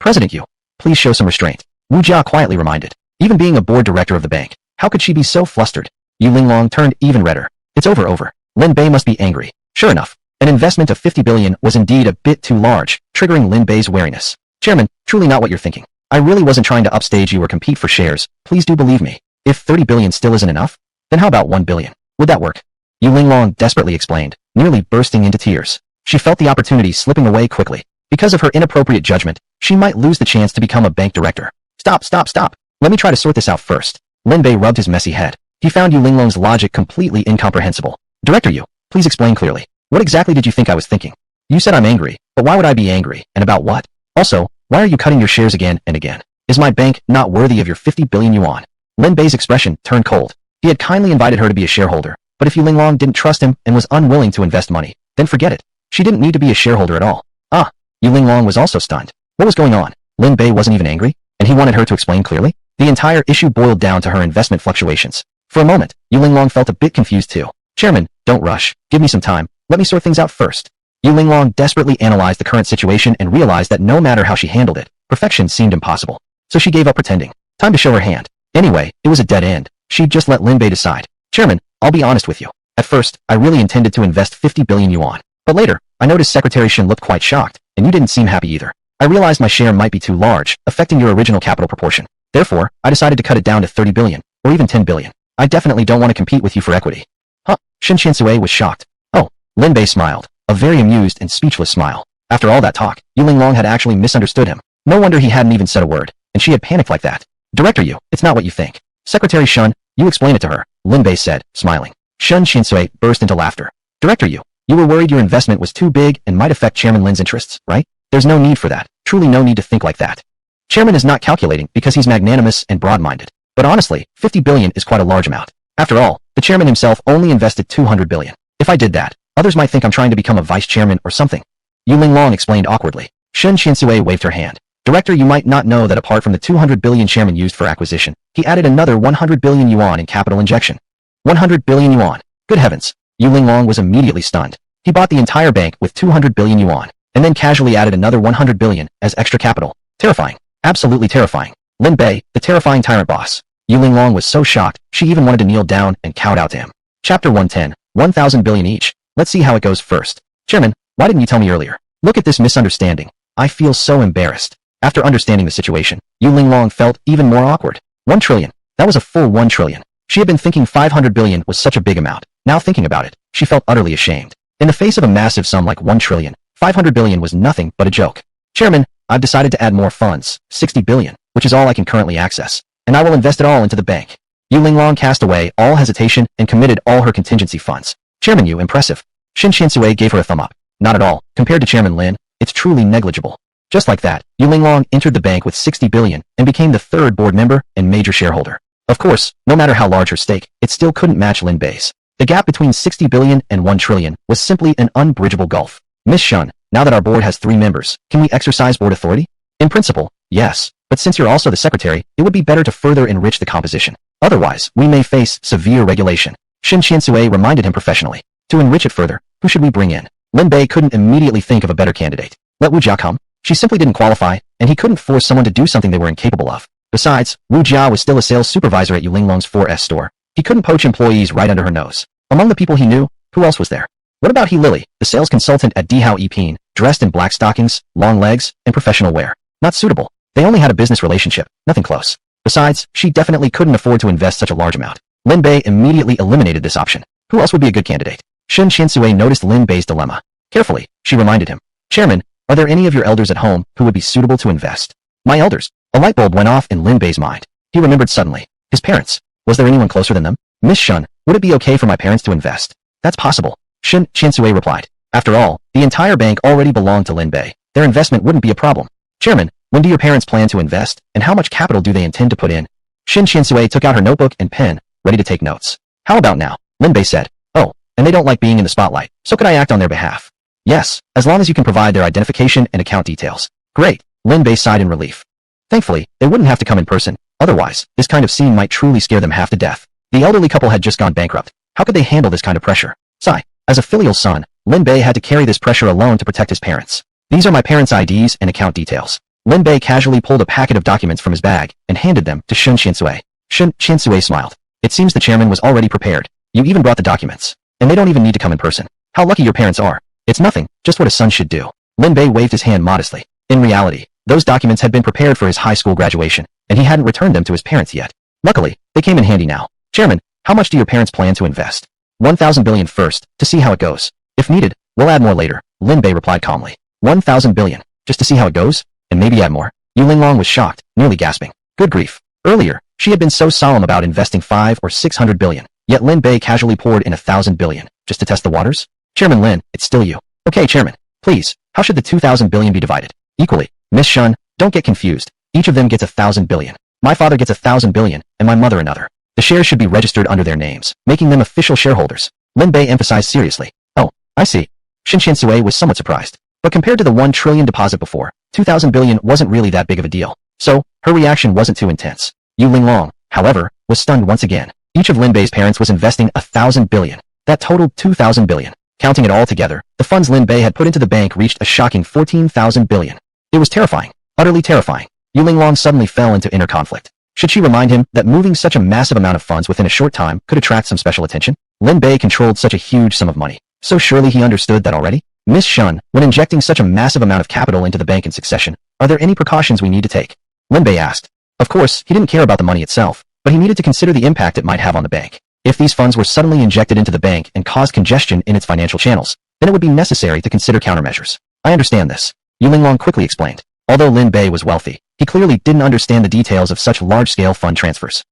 President Yu, please show some restraint. Wu Jia quietly reminded. Even being a board director of the bank, how could she be so flustered? Yu Linglong turned even redder. It's over. Lin Bei must be angry. Sure enough, An investment of 50 billion was indeed a bit too large, triggering Lin Bay's wariness. Chairman, truly not what you're thinking. I really wasn't trying to upstage you or compete for shares. Please do believe me. If 30 billion still isn't enough, then how about 1 billion? Would that work? Yu Linglong desperately explained, nearly bursting into tears. She felt the opportunity slipping away quickly. Because of her inappropriate judgment, she might lose the chance to become a bank director. Stop, stop, stop. Let me try to sort this out first. Lin Bay rubbed his messy head. He found Yu Linglong's logic completely incomprehensible. Director Yu, please explain clearly. What exactly did you think I was thinking? You said I'm angry, but why would I be angry, and about what? Also, why are you cutting your shares again and again? Is my bank not worthy of your 50 billion yuan? Lin Bay's expression turned cold. He had kindly invited her to be a shareholder, but if Yu Linglong didn't trust him and was unwilling to invest money, then forget it. She didn't need to be a shareholder at all. Ah, Yu Linglong was also stunned. What was going on? Lin Bay wasn't even angry, and he wanted her to explain clearly? The entire issue boiled down to her investment fluctuations. For a moment, Yu Linglong felt a bit confused too. Chairman, don't rush. Give me some time. Let me sort things out first. Yu Linglong desperately analyzed the current situation and realized that no matter how she handled it, perfection seemed impossible. So she gave up pretending. Time to show her hand. Anyway, it was a dead end. She'd just let Lin Bay decide. Chairman, I'll be honest with you. At first, I really intended to invest 50 billion yuan. But later, I noticed Secretary Shen looked quite shocked, and you didn't seem happy either. I realized my share might be too large, affecting your original capital proportion. Therefore, I decided to cut it down to 30 billion, or even 10 billion. I definitely don't want to compete with you for equity. Huh? Shen Qiansui was shocked. Oh, Lin Bei smiled, a very amused and speechless smile. After all that talk, Yu Linglong had actually misunderstood him. No wonder he hadn't even said a word, and she had panicked like that. Director Yu, it's not what you think. Secretary Shen, you explain it to her, Lin Bei said, smiling. Shen Qiansui burst into laughter. Director Yu, you were worried your investment was too big and might affect Chairman Lin's interests, right? There's no need for that. Truly no need to think like that. Chairman is not calculating because he's magnanimous and broad-minded. But honestly, 50 billion is quite a large amount. After all, the chairman himself only invested 200 billion. If I did that, others might think I'm trying to become a vice chairman or something. Yu Linglong explained awkwardly. Shen Qiansui waved her hand. Director, you might not know that apart from the 200 billion chairman used for acquisition, he added another 100 billion yuan in capital injection. 100 billion yuan. Good heavens. Yu Linglong was immediately stunned. He bought the entire bank with 200 billion yuan, and then casually added another 100 billion as extra capital. Terrifying. Absolutely terrifying. Lin Bei, the terrifying tyrant boss. Yu Linglong was so shocked, she even wanted to kneel down and kowed out to him. Chapter 110, 1,000 billion each. Let's see how it goes first. Chairman, why didn't you tell me earlier? Look at this misunderstanding. I feel so embarrassed. After understanding the situation, Yu Linglong felt even more awkward. 1 trillion. That was a full 1 trillion. She had been thinking 500 billion was such a big amount. Now thinking about it, she felt utterly ashamed. In the face of a massive sum like 1 trillion, 500 billion was nothing but a joke. Chairman, I've decided to add more funds, 60 billion, which is all I can currently access, and I will invest it all into the bank. Yu Linglong cast away all hesitation and committed all her contingency funds. Chairman Yu, impressive. Shen Qiansui gave her a thumb up. Not at all. Compared to Chairman Lin, it's truly negligible. Just like that, Yu Linglong entered the bank with 60 billion and became the third board member and major shareholder. Of course, no matter how large her stake, it still couldn't match Lin Bei's. The gap between 60 billion and 1 trillion was simply an unbridgeable gulf. Miss Shun, now that our board has 3 members, can we exercise board authority? In principle, yes, but since you're also the secretary, it would be better to further enrich the composition. Otherwise, we may face severe regulation. Shen Qiansui reminded him professionally. To enrich it further, who should we bring in? Lin Bei couldn't immediately think of a better candidate. Let Wu Jia come? She simply didn't qualify, and he couldn't force someone to do something they were incapable of. Besides, Wu Jia was still a sales supervisor at Yu Linglong's 4S store. He couldn't poach employees right under her nose. Among the people he knew, who else was there? What about He Lily, the sales consultant at Dihao Yipin, dressed in black stockings, long legs, and professional wear? Not suitable. They only had a business relationship, nothing close. Besides, she definitely couldn't afford to invest such a large amount. Lin Bei immediately eliminated this option. Who else would be a good candidate? Shen Qiansui noticed Lin Bei's dilemma. Carefully, she reminded him. Chairman, are there any of your elders at home who would be suitable to invest? My elders. A light bulb went off in Lin Bei's mind. He remembered suddenly. His parents. Was there anyone closer than them? Miss Shun, would it be okay for my parents to invest? That's possible. Shen Qiansui replied. After all, the entire bank already belonged to Lin Bei. Their investment wouldn't be a problem. Chairman, when do your parents plan to invest, and how much capital do they intend to put in? Shen Qiansui took out her notebook and pen, ready to take notes. How about now? Lin Bei said. Oh, and they don't like being in the spotlight, so could I act on their behalf? Yes, as long as you can provide their identification and account details. Great, Lin Bei sighed in relief. Thankfully, they wouldn't have to come in person. Otherwise, this kind of scene might truly scare them half to death. The elderly couple had just gone bankrupt. How could they handle this kind of pressure? Sigh. As a filial son, Lin Bei had to carry this pressure alone to protect his parents. These are my parents' IDs and account details. Lin Bei casually pulled a packet of documents from his bag and handed them to Shen Qiansui. Shen Qiansui smiled. It seems the chairman was already prepared. You even brought the documents. And they don't even need to come in person. How lucky your parents are. It's nothing, just what a son should do. Lin Bay waved his hand modestly. In reality, those documents had been prepared for his high school graduation, and he hadn't returned them to his parents yet. Luckily, they came in handy now. Chairman, how much do your parents plan to invest? 1,000 billion first, to see how it goes. If needed, we'll add more later, Lin Bay replied calmly. 1,000 billion, just to see how it goes? And maybe add more? Yu Linglong was shocked, nearly gasping. Good grief. Earlier, she had been so solemn about investing 5 or 600 billion, yet Lin Bay casually poured in 1,000 billion, just to test the waters? Chairman Lin, it's still you. Okay, Chairman, please, how should the 2,000 billion be divided? Equally. Miss Shun, don't get confused. Each of them gets 1,000 billion. My father gets 1,000 billion, and my mother another. The shares should be registered under their names, making them official shareholders. Lin Bay emphasized seriously. Oh, I see. Shin Qiansui was somewhat surprised. But compared to the 1 trillion deposit before, 2,000 billion wasn't really that big of a deal. So, her reaction wasn't too intense. Yu Linglong, however, was stunned once again. Each of Lin Bay's parents was investing 1,000 billion. That totaled 2,000 billion. Counting it all together, the funds Lin Bay had put into the bank reached a shocking 14,000 billion. It was terrifying. Utterly terrifying. Yu Linglong suddenly fell into inner conflict. Should she remind him that moving such a massive amount of funds within a short time could attract some special attention? Lin Bay controlled such a huge sum of money. So surely he understood that already? Miss Shun, when injecting such a massive amount of capital into the bank in succession, are there any precautions we need to take? Lin Bay asked. Of course, he didn't care about the money itself, but he needed to consider the impact it might have on the bank. If these funds were suddenly injected into the bank and caused congestion in its financial channels, then it would be necessary to consider countermeasures. I understand this. Yu Linglong quickly explained. Although Lin Bay was wealthy, he clearly didn't understand the details of such large-scale fund transfers.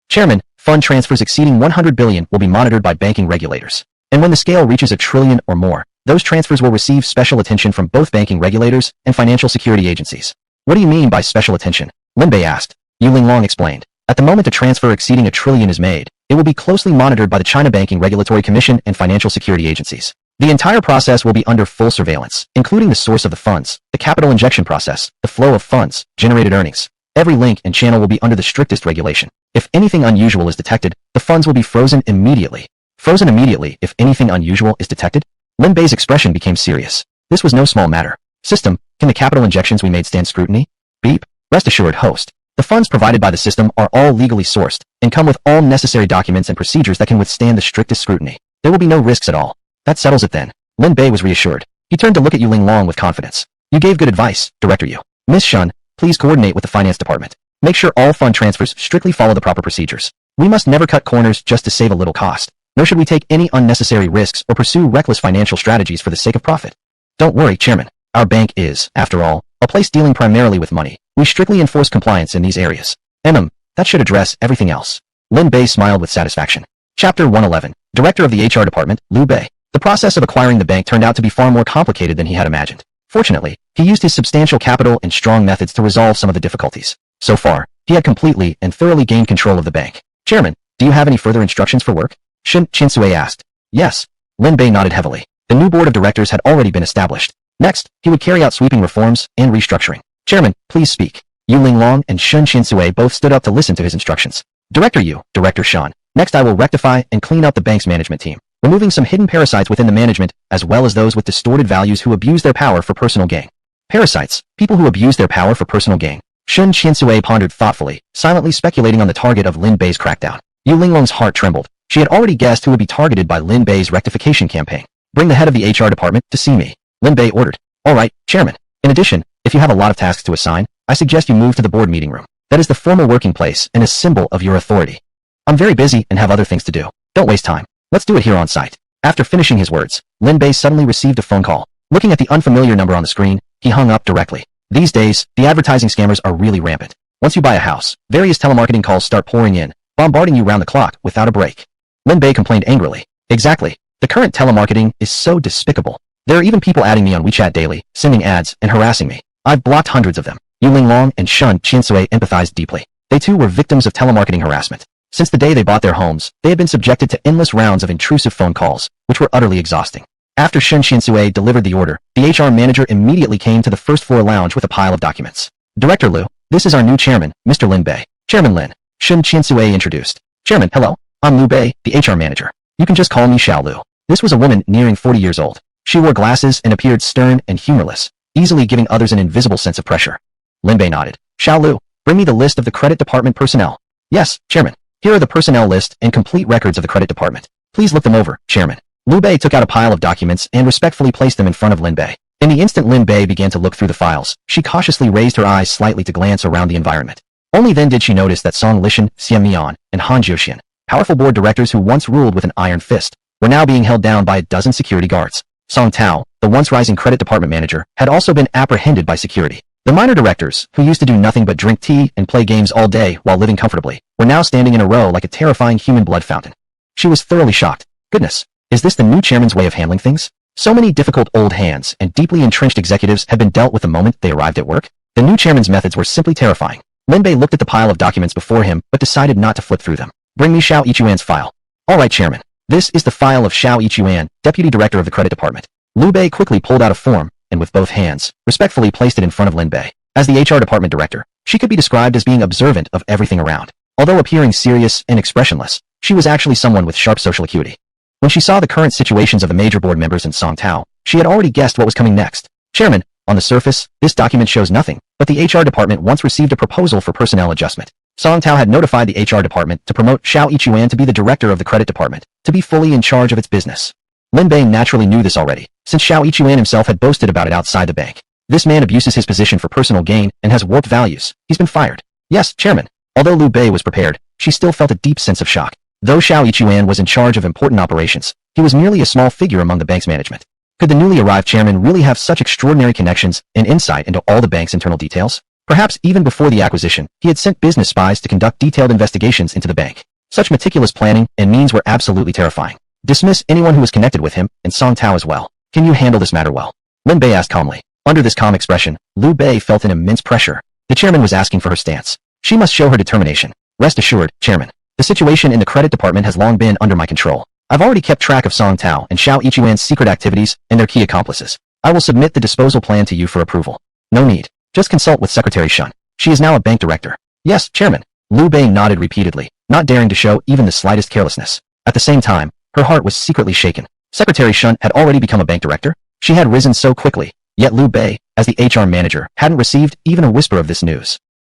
Chairman, fund transfers exceeding 100 billion will be monitored by banking regulators. And when the scale reaches 1 trillion or more, those transfers will receive special attention from both banking regulators and financial security agencies. What do you mean by special attention? Lin Bei asked. Yu Linglong explained. At the moment a transfer exceeding 1 trillion is made, it will be closely monitored by the China Banking Regulatory Commission and financial security agencies. The entire process will be under full surveillance, including the source of the funds, the capital injection process, the flow of funds, generated earnings. Every link and channel will be under the strictest regulation. If anything unusual is detected, the funds will be frozen immediately. Frozen immediately if anything unusual is detected? Lin Bei's expression became serious. This was no small matter. System, can the capital injections we made stand scrutiny? Beep. Rest assured, host. The funds provided by the system are all legally sourced and come with all necessary documents and procedures that can withstand the strictest scrutiny. There will be no risks at all. That settles it then. Lin Bei was reassured. He turned to look at Yu Linglong with confidence. You gave good advice, Director Yu. Miss Shun, please coordinate with the finance department. Make sure all fund transfers strictly follow the proper procedures. We must never cut corners just to save a little cost. Nor should we take any unnecessary risks or pursue reckless financial strategies for the sake of profit. Don't worry, Chairman. Our bank is, after all, a place dealing primarily with money. We strictly enforce compliance in these areas. That should address everything else. Lin Bei smiled with satisfaction. Chapter 111. Director of the HR Department, Lin Bay. The process of acquiring the bank turned out to be far more complicated than he had imagined. Fortunately, he used his substantial capital and strong methods to resolve some of the difficulties. So far, he had completely and thoroughly gained control of the bank. Chairman, do you have any further instructions for work? Shin Qiansui asked. Yes. Lin Bei nodded heavily. The new board of directors had already been established. Next, he would carry out sweeping reforms and restructuring. Chairman, please speak. Yu Linglong and Shin Qiansui both stood up to listen to his instructions. Director Yu, Director Shan. Next I will rectify and clean up the bank's management team, removing some hidden parasites within the management as well as those with distorted values who abuse their power for personal gain. Parasites, people who abuse their power for personal gain. Shin Qiansui pondered thoughtfully, silently speculating on the target of Lin Bei's crackdown. Yu Linglong's heart trembled. She had already guessed who would be targeted by Lin Bei's rectification campaign. Bring the head of the HR department to see me, Lin Bei ordered. All right, Chairman. In addition, if you have a lot of tasks to assign, I suggest you move to the board meeting room. That is the formal working place and a symbol of your authority. I'm very busy and have other things to do. Don't waste time. Let's do it here on site. After finishing his words, Lin Bei suddenly received a phone call. Looking at the unfamiliar number on the screen, he hung up directly. These days, the advertising scammers are really rampant. Once you buy a house, various telemarketing calls start pouring in, bombarding you round the clock without a break. Lin Bei complained angrily. Exactly. The current telemarketing is so despicable. There are even people adding me on WeChat daily, sending ads, and harassing me. I've blocked hundreds of them. Yu Linglong and Shin Qiansui empathized deeply. They too were victims of telemarketing harassment. Since the day they bought their homes, they had been subjected to endless rounds of intrusive phone calls, which were utterly exhausting. After Shin Qiansui delivered the order, the HR manager immediately came to the first floor lounge with a pile of documents. Director Liu, this is our new chairman, Mr. Lin Bei. Chairman Lin. Shin Qiansui introduced. Chairman, hello. I'm Liu Bei, the HR manager. You can just call me Xiao Lu. This was a woman nearing 40 years old. She wore glasses and appeared stern and humorless, easily giving others an invisible sense of pressure. Lin Bei nodded. Xiao Lu, bring me the list of the credit department personnel. Yes, Chairman. Here are the personnel list and complete records of the credit department. Please look them over, Chairman. Liu Bei took out a pile of documents and respectfully placed them in front of Lin Bei. In the instant Lin Bei began to look through the files, she cautiously raised her eyes slightly to glance around the environment. Only then did she notice that Song Lishan, Xian Mian, and Han Jiuxian, powerful board directors who once ruled with an iron fist, were now being held down by a dozen security guards. Song Tao, the once rising credit department manager, had also been apprehended by security. The minor directors, who used to do nothing but drink tea and play games all day while living comfortably, were now standing in a row like a terrifying human blood fountain. She was thoroughly shocked. Goodness, is this the new chairman's way of handling things? So many difficult old hands and deeply entrenched executives had been dealt with the moment they arrived at work. The new chairman's methods were simply terrifying. Lin Bei looked at the pile of documents before him but decided not to flip through them. Bring me Xiao Yichuan's file. All right, chairman. This is the file of Xiao Yichuan, deputy director of the credit department. Liu Bei quickly pulled out a form and with both hands, respectfully placed it in front of Lin Bei. As the HR department director, she could be described as being observant of everything around. Although appearing serious and expressionless, she was actually someone with sharp social acuity. When she saw the current situations of the major board members and Song Tao, she had already guessed what was coming next. Chairman, on the surface, this document shows nothing, but the HR department once received a proposal for personnel adjustment. Song Tao had notified the HR department to promote Xiao Yichuan to be the director of the credit department, to be fully in charge of its business. Lin Bei naturally knew this already, since Xiao Yichuan himself had boasted about it outside the bank. This man abuses his position for personal gain and has warped values. He's been fired. Yes, chairman. Although Liu Bei was prepared, she still felt a deep sense of shock. Though Xiao Yichuan was in charge of important operations, he was merely a small figure among the bank's management. Could the newly arrived chairman really have such extraordinary connections and insight into all the bank's internal details? Perhaps even before the acquisition, he had sent business spies to conduct detailed investigations into the bank. Such meticulous planning and means were absolutely terrifying. Dismiss anyone who was connected with him, and Song Tao as well. Can you handle this matter well? Lin Bei asked calmly. Under this calm expression, Liu Bei felt an immense pressure. The chairman was asking for her stance. She must show her determination. Rest assured, chairman. The situation in the credit department has long been under my control. I've already kept track of Song Tao and Xiao Yichuan's secret activities and their key accomplices. I will submit the disposal plan to you for approval. No need. Just consult with Secretary Shun. She is now a bank director. Yes, chairman. Liu Bei nodded repeatedly, not daring to show even the slightest carelessness. At the same time, her heart was secretly shaken. Secretary Shun had already become a bank director? She had risen so quickly. Yet Liu Bei, as the HR manager, hadn't received even a whisper of this news.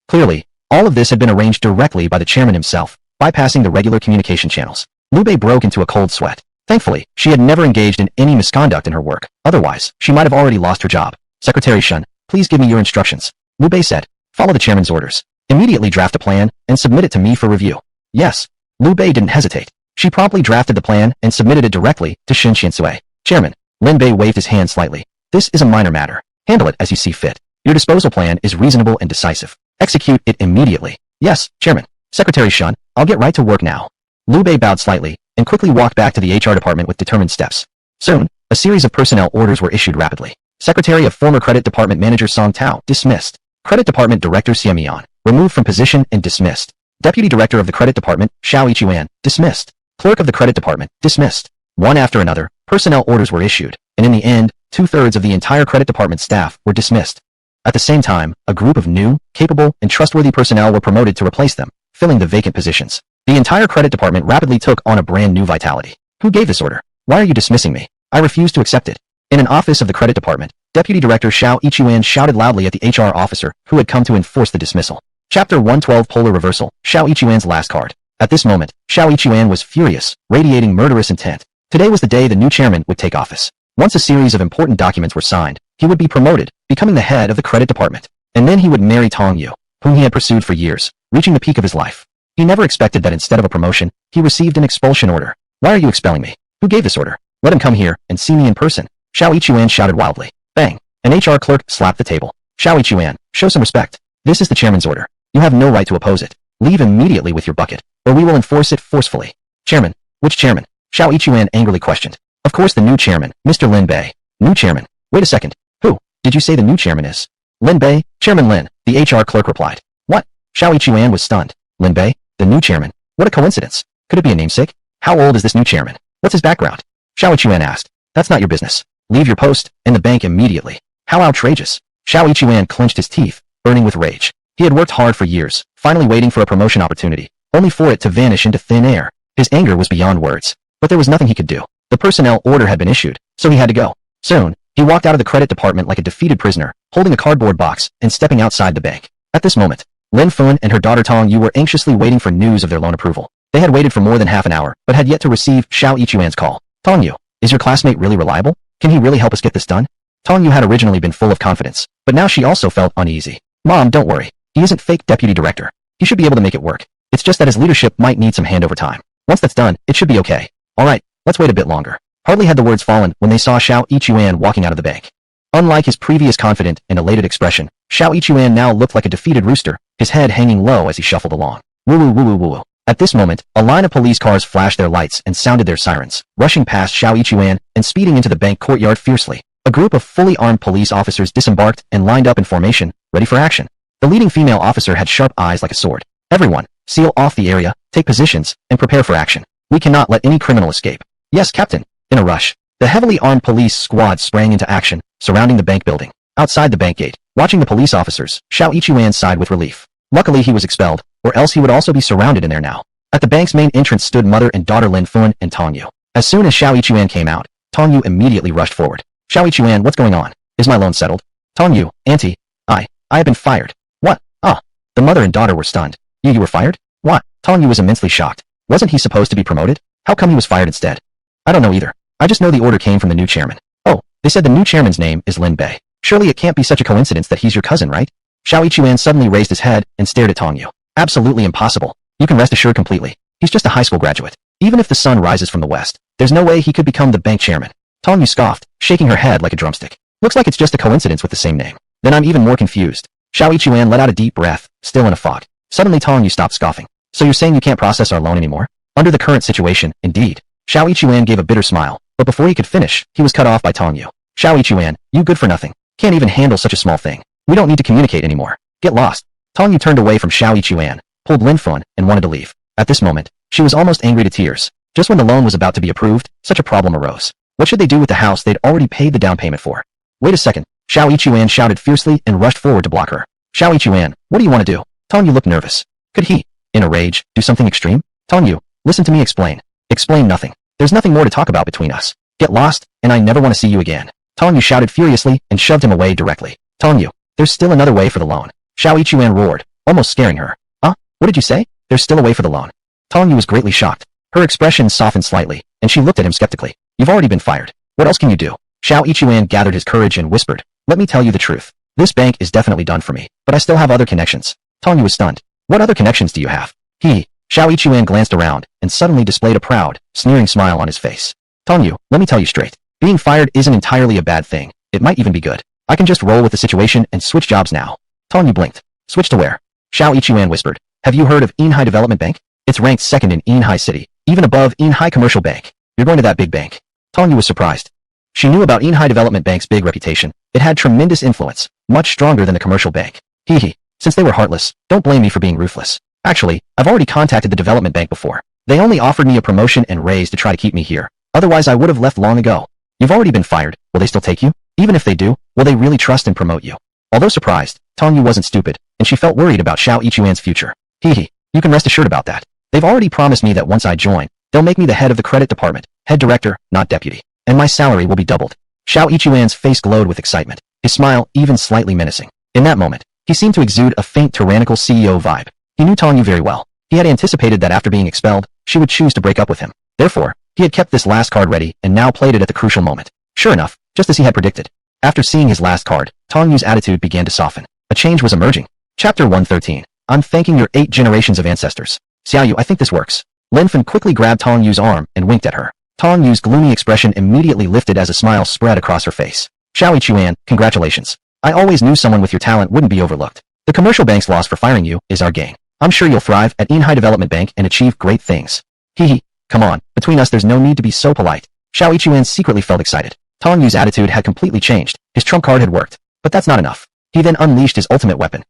Clearly, all of this had been arranged directly by the chairman himself, bypassing the regular communication channels. Liu Bei broke into a cold sweat. Thankfully, she had never engaged in any misconduct in her work. Otherwise, she might have already lost her job. Secretary Shun, please give me your instructions. Liu Bei said. Follow the chairman's orders. Immediately draft a plan and submit it to me for review. Yes. Liu Bei didn't hesitate. She promptly drafted the plan and submitted it directly to Shin Qiansui. Chairman, Lin Bei waved his hand slightly. This is a minor matter. Handle it as you see fit. Your disposal plan is reasonable and decisive. Execute it immediately. Yes, chairman. Secretary Shun, I'll get right to work now. Liu Bei bowed slightly and quickly walked back to the HR department with determined steps. Soon, a series of personnel orders were issued rapidly. Secretary of former Credit Department Manager Song Tao, dismissed. Credit Department Director Xian Mian, removed from position and dismissed. Deputy Director of the Credit Department, Xiao Yichuan, dismissed. Clerk of the Credit Department, dismissed. One after another, personnel orders were issued, and in the end, 2/3 of the entire Credit Department staff were dismissed. At the same time, a group of new, capable, and trustworthy personnel were promoted to replace them, filling the vacant positions. The entire Credit Department rapidly took on a brand new vitality. Who gave this order? Why are you dismissing me? I refuse to accept it. In an office of the Credit Department, Deputy Director Xiao Yichuan shouted loudly at the HR officer who had come to enforce the dismissal. Chapter 112 Polar Reversal, Xiao Yichuan's last card. At this moment, Xiao Yichuan was furious, radiating murderous intent. Today was the day the new chairman would take office. Once a series of important documents were signed, he would be promoted, becoming the head of the Credit Department. And then he would marry Tong Yu, whom he had pursued for years, reaching the peak of his life. He never expected that instead of a promotion, he received an expulsion order. Why are you expelling me? Who gave this order? Let him come here and see me in person. Xiao Yichuan shouted wildly. Bang! An HR clerk slapped the table. Xiao Yichuan, show some respect. This is the chairman's order. You have no right to oppose it. Leave immediately with your bucket, or we will enforce it forcefully. Chairman? Which chairman? Xiao Yichuan angrily questioned. Of course the new chairman, Mr. Lin Bei. New chairman. Wait a second. Who? Did you say the new chairman is? Lin Bei, Chairman Lin, the HR clerk replied. What? Xiao Yichuan was stunned. Lin Bei, the new chairman. What a coincidence. Could it be a namesake? How old is this new chairman? What's his background? Xiao Yichuan asked. That's not your business. Leave your post and the bank immediately. How outrageous. Xiao Yichuan clenched his teeth, burning with rage. He had worked hard for years, finally waiting for a promotion opportunity, only for it to vanish into thin air. His anger was beyond words, but there was nothing he could do. The personnel order had been issued, so he had to go. Soon, he walked out of the credit department like a defeated prisoner, holding a cardboard box and stepping outside the bank. At this moment, Lin Fun and her daughter Tong Yu were anxiously waiting for news of their loan approval. They had waited for more than half an hour, but had yet to receive Xiao Yichuan's call. Tong Yu, Is your classmate really reliable? Can he really help us get this done? Tong Yu had originally been full of confidence, but now she also felt uneasy. Mom, don't worry. He isn't fake deputy director. He should be able to make it work. It's just that his leadership might need some handover time. Once that's done, it should be okay. Alright, let's wait a bit longer. Hardly had the words fallen when they saw Xiao Yichuan walking out of the bank. Unlike his previous confident and elated expression, Xiao Yichuan now looked like a defeated rooster, his head hanging low as he shuffled along. Woo woo woo woo woo woo. At this moment, a line of police cars flashed their lights and sounded their sirens, rushing past Xiao Yichuan and speeding into the bank courtyard fiercely. A group of fully armed police officers disembarked and lined up in formation, ready for action. The leading female officer had sharp eyes like a sword. Everyone, seal off the area, take positions, and prepare for action. We cannot let any criminal escape. Yes, Captain. In a rush, the heavily armed police squad sprang into action, surrounding the bank building. Outside the bank gate, watching the police officers, Xiao Yichuan sighed with relief. Luckily he was expelled, or else he would also be surrounded in there now. At the bank's main entrance stood mother and daughter Lin Fun and Tong Yu. As soon as Xiao Yichuan came out, Tong Yu immediately rushed forward. Xiao Yichuan, what's going on? Is my loan settled? Tong Yu, Auntie, I have been fired. What? Ah. The mother and daughter were stunned. You were fired? What? Tong Yu was immensely shocked. Wasn't he supposed to be promoted? How come he was fired instead? I don't know either. I just know the order came from the new chairman. Oh, they said the new chairman's name is Lin Bay. Surely it can't be such a coincidence that he's your cousin, right? Xiao Yichuan suddenly raised his head and stared at Tong Yu. Absolutely impossible. You can rest assured completely. He's just a high school graduate. Even if the sun rises from the west, there's no way he could become the bank chairman. Tong Yu scoffed, shaking her head like a drumstick. Looks like it's just a coincidence with the same name. Then I'm even more confused. Xiao Yichuan let out a deep breath, still in a fog. Suddenly Tong Yu stopped scoffing. So you're saying you can't process our loan anymore? Under the current situation, indeed. Xiao Yichuan gave a bitter smile, but before he could finish, he was cut off by Tong Yu. Xiao Yichuan, you good for nothing. Can't even handle such a small thing. We don't need to communicate anymore. Get lost. Tong Yu turned away from Xiao Yichuan, pulled Lin Fun, and wanted to leave. At this moment, she was almost angry to tears. Just when the loan was about to be approved, such a problem arose. What should they do with the house they'd already paid the down payment for? Wait a second. Xiao Yichuan shouted fiercely and rushed forward to block her. Xiao Yichuan, what do you want to do? Tong Yu looked nervous. Could he, in a rage, do something extreme? Tong Yu, listen to me explain. Explain nothing. There's nothing more to talk about between us. Get lost, and I never want to see you again. Tong Yu shouted furiously and shoved him away directly. Tong Yu, there's still another way for the loan. Xiao Yichuan roared, almost scaring her. Huh? What did you say? There's still a way for the loan. Tong Yu was greatly shocked. Her expression softened slightly, and she looked at him skeptically. You've already been fired. What else can you do? Xiao Yichuan gathered his courage and whispered, let me tell you the truth. This bank is definitely done for me, but I still have other connections. Tong Yu was stunned. What other connections do you have? Xiao Yichuan glanced around and suddenly displayed a proud, sneering smile on his face. Tong Yu, let me tell you straight. Being fired isn't entirely a bad thing. It might even be good. I can just roll with the situation and switch jobs now. Tong Yu blinked. Switch to where? Xiao Yichuan whispered. Have you heard of Yinhai Development Bank? It's ranked second in Yinhai City, even above Yinhai Commercial Bank. You're going to that big bank. Tong Yu was surprised. She knew about Yinhai Development Bank's big reputation. It had tremendous influence, much stronger than the commercial bank. Since they were heartless, don't blame me for being ruthless. Actually, I've already contacted the development bank before. They only offered me a promotion and raise to try to keep me here. Otherwise I would have left long ago. You've already been fired. Will they still take you? Even if they do, will they really trust and promote you? Although surprised, Tong Yu wasn't stupid, and she felt worried about Xiao Yichuan's future. You can rest assured about that. They've already promised me that once I join, they'll make me the head of the credit department, head director, not deputy, and my salary will be doubled. Xiao Yichuan's face glowed with excitement, his smile even slightly menacing. In that moment, he seemed to exude a faint tyrannical CEO vibe. He knew Tong Yu very well. He had anticipated that after being expelled, she would choose to break up with him. Therefore, he had kept this last card ready and now played it at the crucial moment. Sure enough, just as he had predicted. After seeing his last card, Tong Yu's attitude began to soften. A change was emerging. Chapter 113. I'm thanking your 8 generations of ancestors. Xiao Yu, I think this works. Lin Fun quickly grabbed Tong Yu's arm and winked at her. Tong Yu's gloomy expression immediately lifted as a smile spread across her face. Xiao Yichuan, congratulations. I always knew someone with your talent wouldn't be overlooked. The commercial bank's loss for firing you is our gain. I'm sure you'll thrive at Yinhai Development Bank and achieve great things. Come on, between us there's no need to be so polite. Xiao Yichuan secretly felt excited. Tong Yu's attitude had completely changed. His trump card had worked. But that's not enough. He then unleashed his ultimate weapon.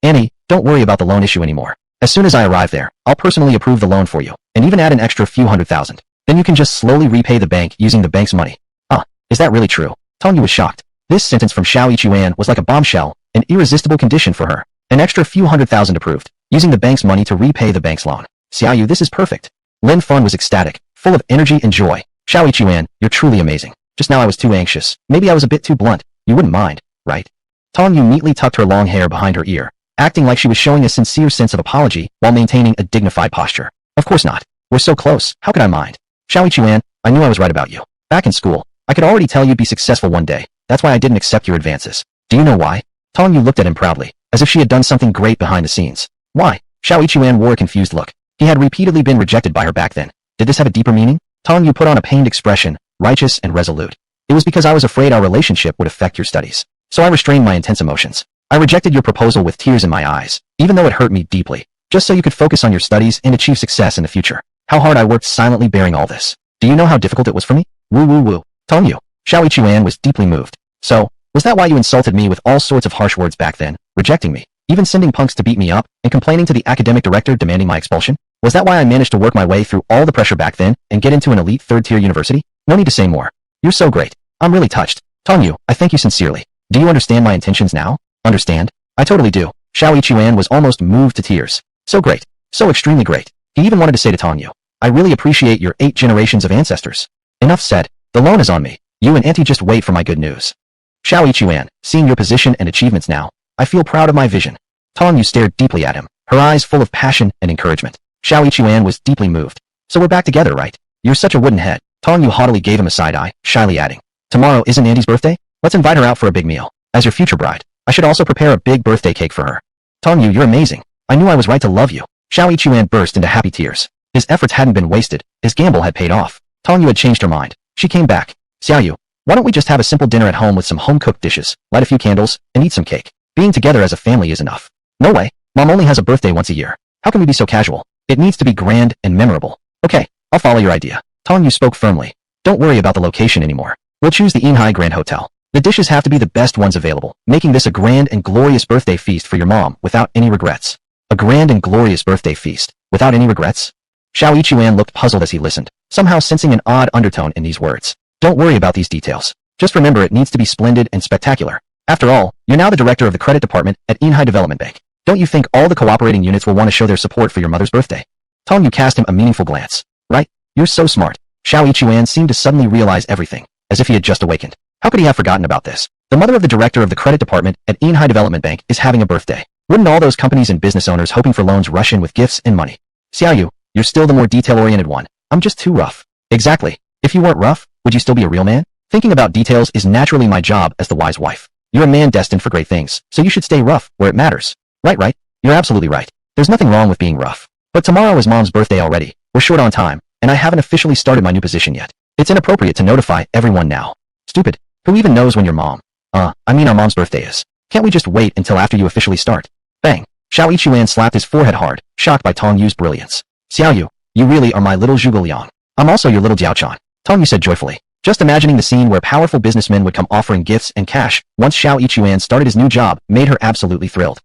Annie, don't worry about the loan issue anymore. As soon as I arrive there, I'll personally approve the loan for you, and even add an extra few $100,000. Then you can just slowly repay the bank using the bank's money. Is that really true? Tong Yu was shocked. This sentence from Xiao Yichuan was like a bombshell, an irresistible condition for her. An extra few $100,000 approved, using the bank's money to repay the bank's loan. Xiao Yu, this is perfect. Lin Fun was ecstatic, full of energy and joy. Xiao Yichuan, you're truly amazing. Just now I was too anxious. Maybe I was a bit too blunt. You wouldn't mind, right? Tong Yu neatly tucked her long hair behind her ear, acting like she was showing a sincere sense of apology while maintaining a dignified posture. Of course not. We're so close. How could I mind? Xiao Yichuan, I knew I was right about you. Back in school, I could already tell you'd be successful one day. That's why I didn't accept your advances. Do you know why? Tong Yu looked at him proudly, as if she had done something great behind the scenes. Why? Xiao Yichuan wore a confused look. He had repeatedly been rejected by her back then. Did this have a deeper meaning? Tong Yu put on a pained expression, righteous and resolute. It was because I was afraid our relationship would affect your studies. So I restrained my intense emotions. I rejected your proposal with tears in my eyes, even though it hurt me deeply, just so you could focus on your studies and achieve success in the future. How hard I worked silently bearing all this. Do you know how difficult it was for me? Woo woo woo. Tong Yu. Xiao Yichuan was deeply moved. So, was that why you insulted me with all sorts of harsh words back then, rejecting me, even sending punks to beat me up, and complaining to the academic director demanding my expulsion? Was that why I managed to work my way through all the pressure back then and get into an elite third-tier university? No need to say more. You're so great. I'm really touched. Tong Yu, I thank you sincerely. Do you understand my intentions now? Understand? I totally do. Xiao Yichuan was almost moved to tears. So great. So extremely great. He even wanted to say to Tong Yu, I really appreciate your 8 generations of ancestors. Enough said. The loan is on me. You and Auntie just wait for my good news. Xiao Yichuan, seeing your position and achievements now, I feel proud of my vision. Tong Yu stared deeply at him, her eyes full of passion and encouragement. Xiao Yichuan was deeply moved. So we're back together, right? You're such a wooden head. Tong Yu haughtily gave him a side eye, shyly adding, tomorrow isn't Auntie's birthday? Let's invite her out for a big meal. As your future bride, I should also prepare a big birthday cake for her. Tong Yu, you're amazing. I knew I was right to love you. Xiao Yichuan burst into happy tears. His efforts hadn't been wasted. His gamble had paid off. Tong Yu had changed her mind. She came back. Xiao Yu, why don't we just have a simple dinner at home with some home-cooked dishes, light a few candles, and eat some cake? Being together as a family is enough. No way. Mom only has a birthday once a year. How can we be so casual? It needs to be grand and memorable. Okay, I'll follow your idea. Tong Yu spoke firmly. Don't worry about the location anymore. We'll choose the Yinhai Grand Hotel. The dishes have to be the best ones available, making this a grand and glorious birthday feast for your mom without any regrets. A grand and glorious birthday feast, without any regrets? Xiao Yichuan looked puzzled as he listened, somehow sensing an odd undertone in these words. Don't worry about these details. Just remember it needs to be splendid and spectacular. After all, you're now the director of the credit department at Yinhai Development Bank. Don't you think all the cooperating units will want to show their support for your mother's birthday? Tong Yu cast him a meaningful glance. Right? You're so smart. Xiao Yichuan seemed to suddenly realize everything, as if he had just awakened. How could he have forgotten about this? The mother of the director of the credit department at Yinhai Development Bank is having a birthday. Wouldn't all those companies and business owners hoping for loans rush in with gifts and money? Xiao Yu, you're still the more detail-oriented one. I'm just too rough. Exactly. If you weren't rough, would you still be a real man? Thinking about details is naturally my job as the wise wife. You're a man destined for great things, so you should stay rough where it matters. Right. You're absolutely right. There's nothing wrong with being rough. But tomorrow is Mom's birthday already. We're short on time, and I haven't officially started my new position yet. It's inappropriate to notify everyone now. Stupid. Who even knows when your mom? Our mom's birthday is. Can't we just wait until after you officially start? Bang. Xiao Yichuan slapped his forehead hard, shocked by Tong Yu's brilliance. Xiao Yu, you really are my little Zhuge Liang. I'm also your little Jiao Chan. Tong Yu said joyfully. Just imagining the scene where powerful businessmen would come offering gifts and cash once Xiao Yichuan started his new job made her absolutely thrilled.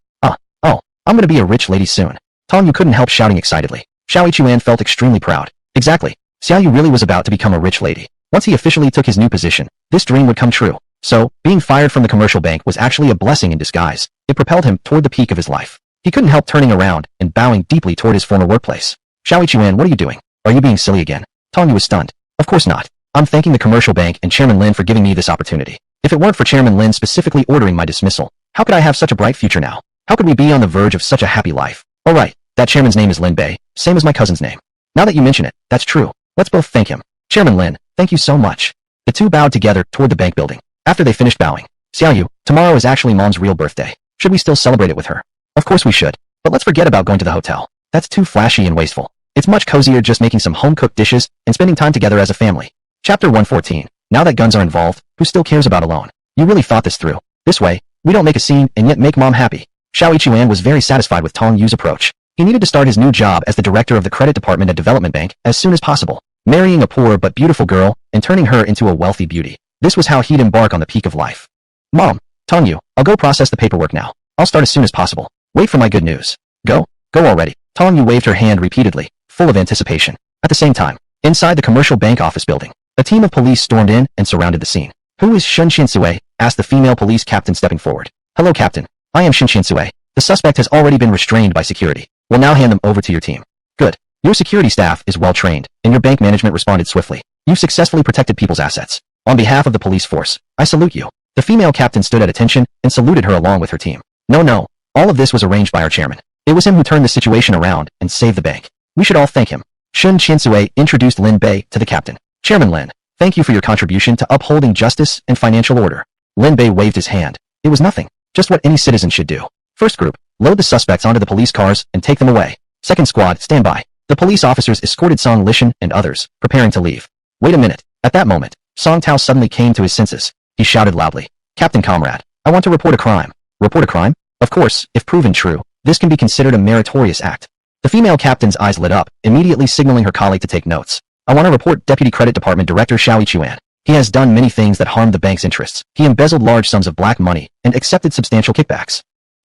I'm gonna be a rich lady soon. Tong Yu couldn't help shouting excitedly. Xiao Yichuan felt extremely proud. Exactly. Xiao Yu really was about to become a rich lady. Once he officially took his new position, this dream would come true. So, being fired from the commercial bank was actually a blessing in disguise. It propelled him toward the peak of his life. He couldn't help turning around and bowing deeply toward his former workplace. Xiao Yichuan, what are you doing? Are you being silly again? Tong Yu was stunned. Of course not. I'm thanking the commercial bank and Chairman Lin for giving me this opportunity. If it weren't for Chairman Lin specifically ordering my dismissal, how could I have such a bright future now? How could we be on the verge of such a happy life? Oh right, that chairman's name is Lin Bay, same as my cousin's name. Now that you mention it, that's true. Let's both thank him. Chairman Lin, thank you so much. The two bowed together toward the bank building. After they finished bowing, Xiao Yu, tomorrow is actually Mom's real birthday. Should we still celebrate it with her? Of course we should. But let's forget about going to the hotel. That's too flashy and wasteful. It's much cozier just making some home-cooked dishes and spending time together as a family. Chapter 114. Now that guns are involved, who still cares about a loan? You really thought this through. This way, we don't make a scene and yet make Mom happy. Xiao Yichuan was very satisfied with Tong Yu's approach. He needed to start his new job as the director of the credit department at Development Bank as soon as possible, marrying a poor but beautiful girl and turning her into a wealthy beauty. This was how he'd embark on the peak of life. Mom, Tong Yu, I'll go process the paperwork now. I'll start as soon as possible. Wait for my good news. Go already. Tong Yu waved her hand repeatedly, full of anticipation. At the same time, inside the commercial bank office building, a team of police stormed in and surrounded the scene. Who is Shun Qinsui? Asked the female police captain stepping forward. Hello captain. I am Shun Qinsui. The suspect has already been restrained by security. We'll now hand them over to your team. Good. Your security staff is well trained, and your bank management responded swiftly. You've successfully protected people's assets. On behalf of the police force, I salute you. The female captain stood at attention and saluted her along with her team. No. All of this was arranged by our chairman. It was him who turned the situation around and saved the bank. We should all thank him. Shun Qinsui introduced Lin Bay to the captain. Chairman Lin, Thank you for your contribution to upholding justice and financial order. Lin Bay waved his hand. It was nothing. Just what any citizen should do. First group, load the suspects onto the police cars and take them away. Second squad, stand by. The police officers escorted Song Lishan and others, preparing to leave. Wait a minute. At that moment, Song Tao suddenly came to his senses. He shouted loudly, Captain Comrade, I want to report a crime. Report a crime? Of course, if proven true, this can be considered a meritorious act. The female captain's eyes lit up, immediately signaling her colleague to take notes. I want to report Deputy Credit Department Director Xiao Yichuan. He has done many things that harmed the bank's interests. He embezzled large sums of black money and accepted substantial kickbacks.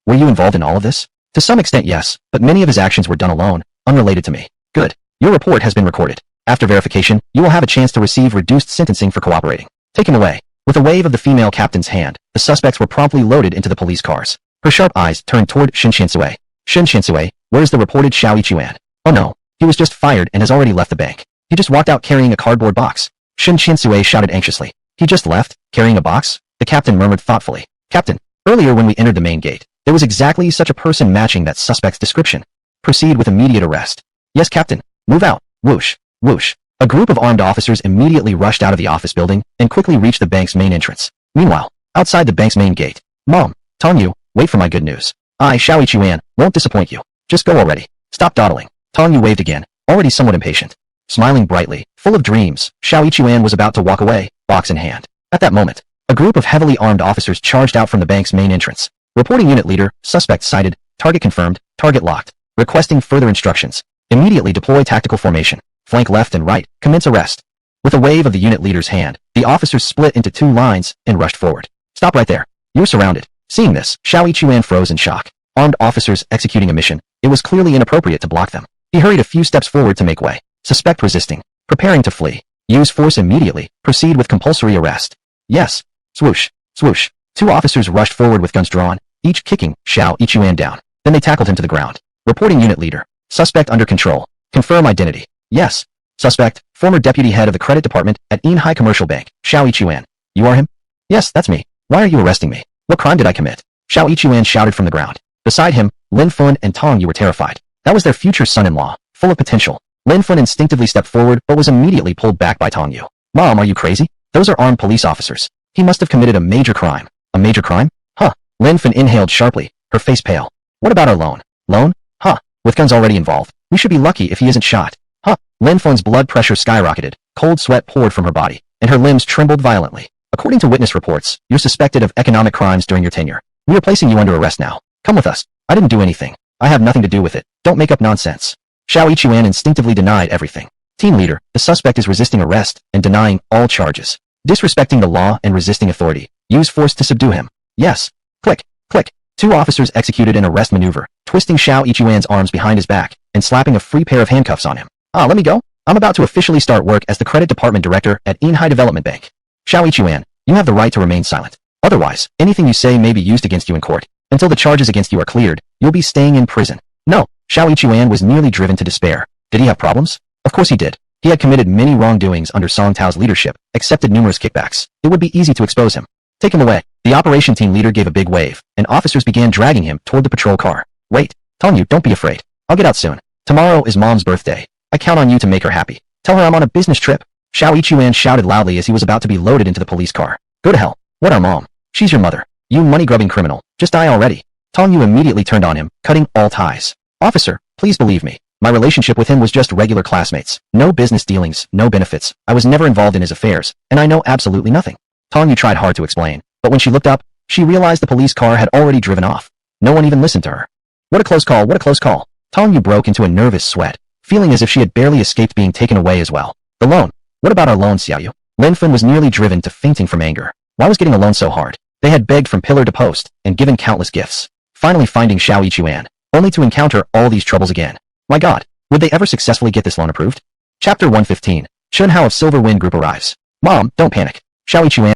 Were you involved in all of this? To some extent, yes, but many of his actions were done alone, unrelated to me. Good. Your report has been recorded. After verification, you will have a chance to receive reduced sentencing for cooperating. Take him away. With a wave of the female captain's hand, the suspects were promptly loaded into the police cars. Her sharp eyes turned toward Shen Qiansui. Shen Qiansui, where is the reported Xiao Yichuan? Oh no, he was just fired and has already left the bank. He just walked out carrying a cardboard box. Shen Qiansui shouted anxiously. He just left, carrying a box? The captain murmured thoughtfully. Captain, earlier when we entered the main gate, there was exactly such a person matching that suspect's description. Proceed with immediate arrest. Yes, Captain. Move out. Whoosh. Whoosh. A group of armed officers immediately rushed out of the office building and quickly reached the bank's main entrance. Meanwhile, outside the bank's main gate, Mom, Tongyu, wait for my good news. I, Xiao Yichuan, won't disappoint you. Just go already. Stop dawdling. Tongyu waved again, already somewhat impatient. Smiling brightly, full of dreams, Xiao Yichuan was about to walk away, box in hand. At that moment, a group of heavily armed officers charged out from the bank's main entrance. Reporting unit leader, suspect sighted, target confirmed, target locked. Requesting further instructions. Immediately deploy tactical formation. Flank left and right, commence arrest. With a wave of the unit leader's hand, the officers split into two lines and rushed forward. Stop right there. You're surrounded. Seeing this, Xiao Yichuan froze in shock. Armed officers executing a mission, it was clearly inappropriate to block them. He hurried a few steps forward to make way. Suspect resisting. Preparing to flee. Use force immediately. Proceed with compulsory arrest. Yes. Swoosh. Swoosh. Two officers rushed forward with guns drawn, each kicking Xiao Yichuan down. Then they tackled him to the ground. Reporting unit leader. Suspect under control. Confirm identity. Yes. Suspect, former deputy head of the credit department at Yinhai Commercial Bank, Xiao Yichuan. You are him? Yes, that's me. Why are you arresting me? What crime did I commit? Xiao Yichuan shouted from the ground. Beside him, Lin Fun and Tongyu were terrified. That was their future son-in-law, full of potential. Lin Fun instinctively stepped forward but was immediately pulled back by Tongyu. Mom, are you crazy? Those are armed police officers. He must have committed a major crime. A major crime? Huh. Lin Fun inhaled sharply, her face pale. What about our loan? Loan? Huh. With guns already involved, we should be lucky if he isn't shot. Huh. Lin Fun's blood pressure skyrocketed, cold sweat poured from her body, and her limbs trembled violently. According to witness reports, you're suspected of economic crimes during your tenure. We are placing you under arrest now. Come with us. I didn't do anything. I have nothing to do with it. Don't make up nonsense. Xiao Yichuan instinctively denied everything. Team leader, the suspect is resisting arrest and denying all charges. Disrespecting the law and resisting authority. Use force to subdue him. Yes. Click. Click. Two officers executed an arrest maneuver, twisting Xiao Yichuan's arms behind his back and slapping a free pair of handcuffs on him. Ah, let me go. I'm about to officially start work as the credit department director at Yinhai Development Bank. Xiao Yichuan, you have the right to remain silent. Otherwise, anything you say may be used against you in court. Until the charges against you are cleared, you'll be staying in prison. No, Xiao Yichuan was nearly driven to despair. Did he have problems? Of course he did. He had committed many wrongdoings under Song Tao's leadership, accepted numerous kickbacks. It would be easy to expose him. Take him away. The operation team leader gave a big wave, and officers began dragging him toward the patrol car. Wait, Tongyu, don't be afraid. I'll get out soon. Tomorrow is Mom's birthday. I count on you to make her happy. Tell her I'm on a business trip. Xiao Yichuan shouted loudly as he was about to be loaded into the police car. Go to hell. What our mom? She's your mother. You money-grubbing criminal. Just die already. Tongyu immediately turned on him, cutting all ties. Officer, please believe me. My relationship with him was just regular classmates. No business dealings, no benefits. I was never involved in his affairs, and I know absolutely nothing. Tongyu tried hard to explain, but when she looked up, she realized the police car had already driven off. No one even listened to her. What a close call, what a close call. Tongyu broke into a nervous sweat, feeling as if she had barely escaped being taken away as well. The loan. What about our loan, Xiaoyu? Lin Fun was nearly driven to fainting from anger. Why was getting a loan so hard? They had begged from pillar to post and given countless gifts, finally finding Xiao Yichuan, only to encounter all these troubles again. My God, would they ever successfully get this loan approved? Chapter 115. Chunhao of Silver Wind Group arrives. Mom, don't panic. Xiao Yichuan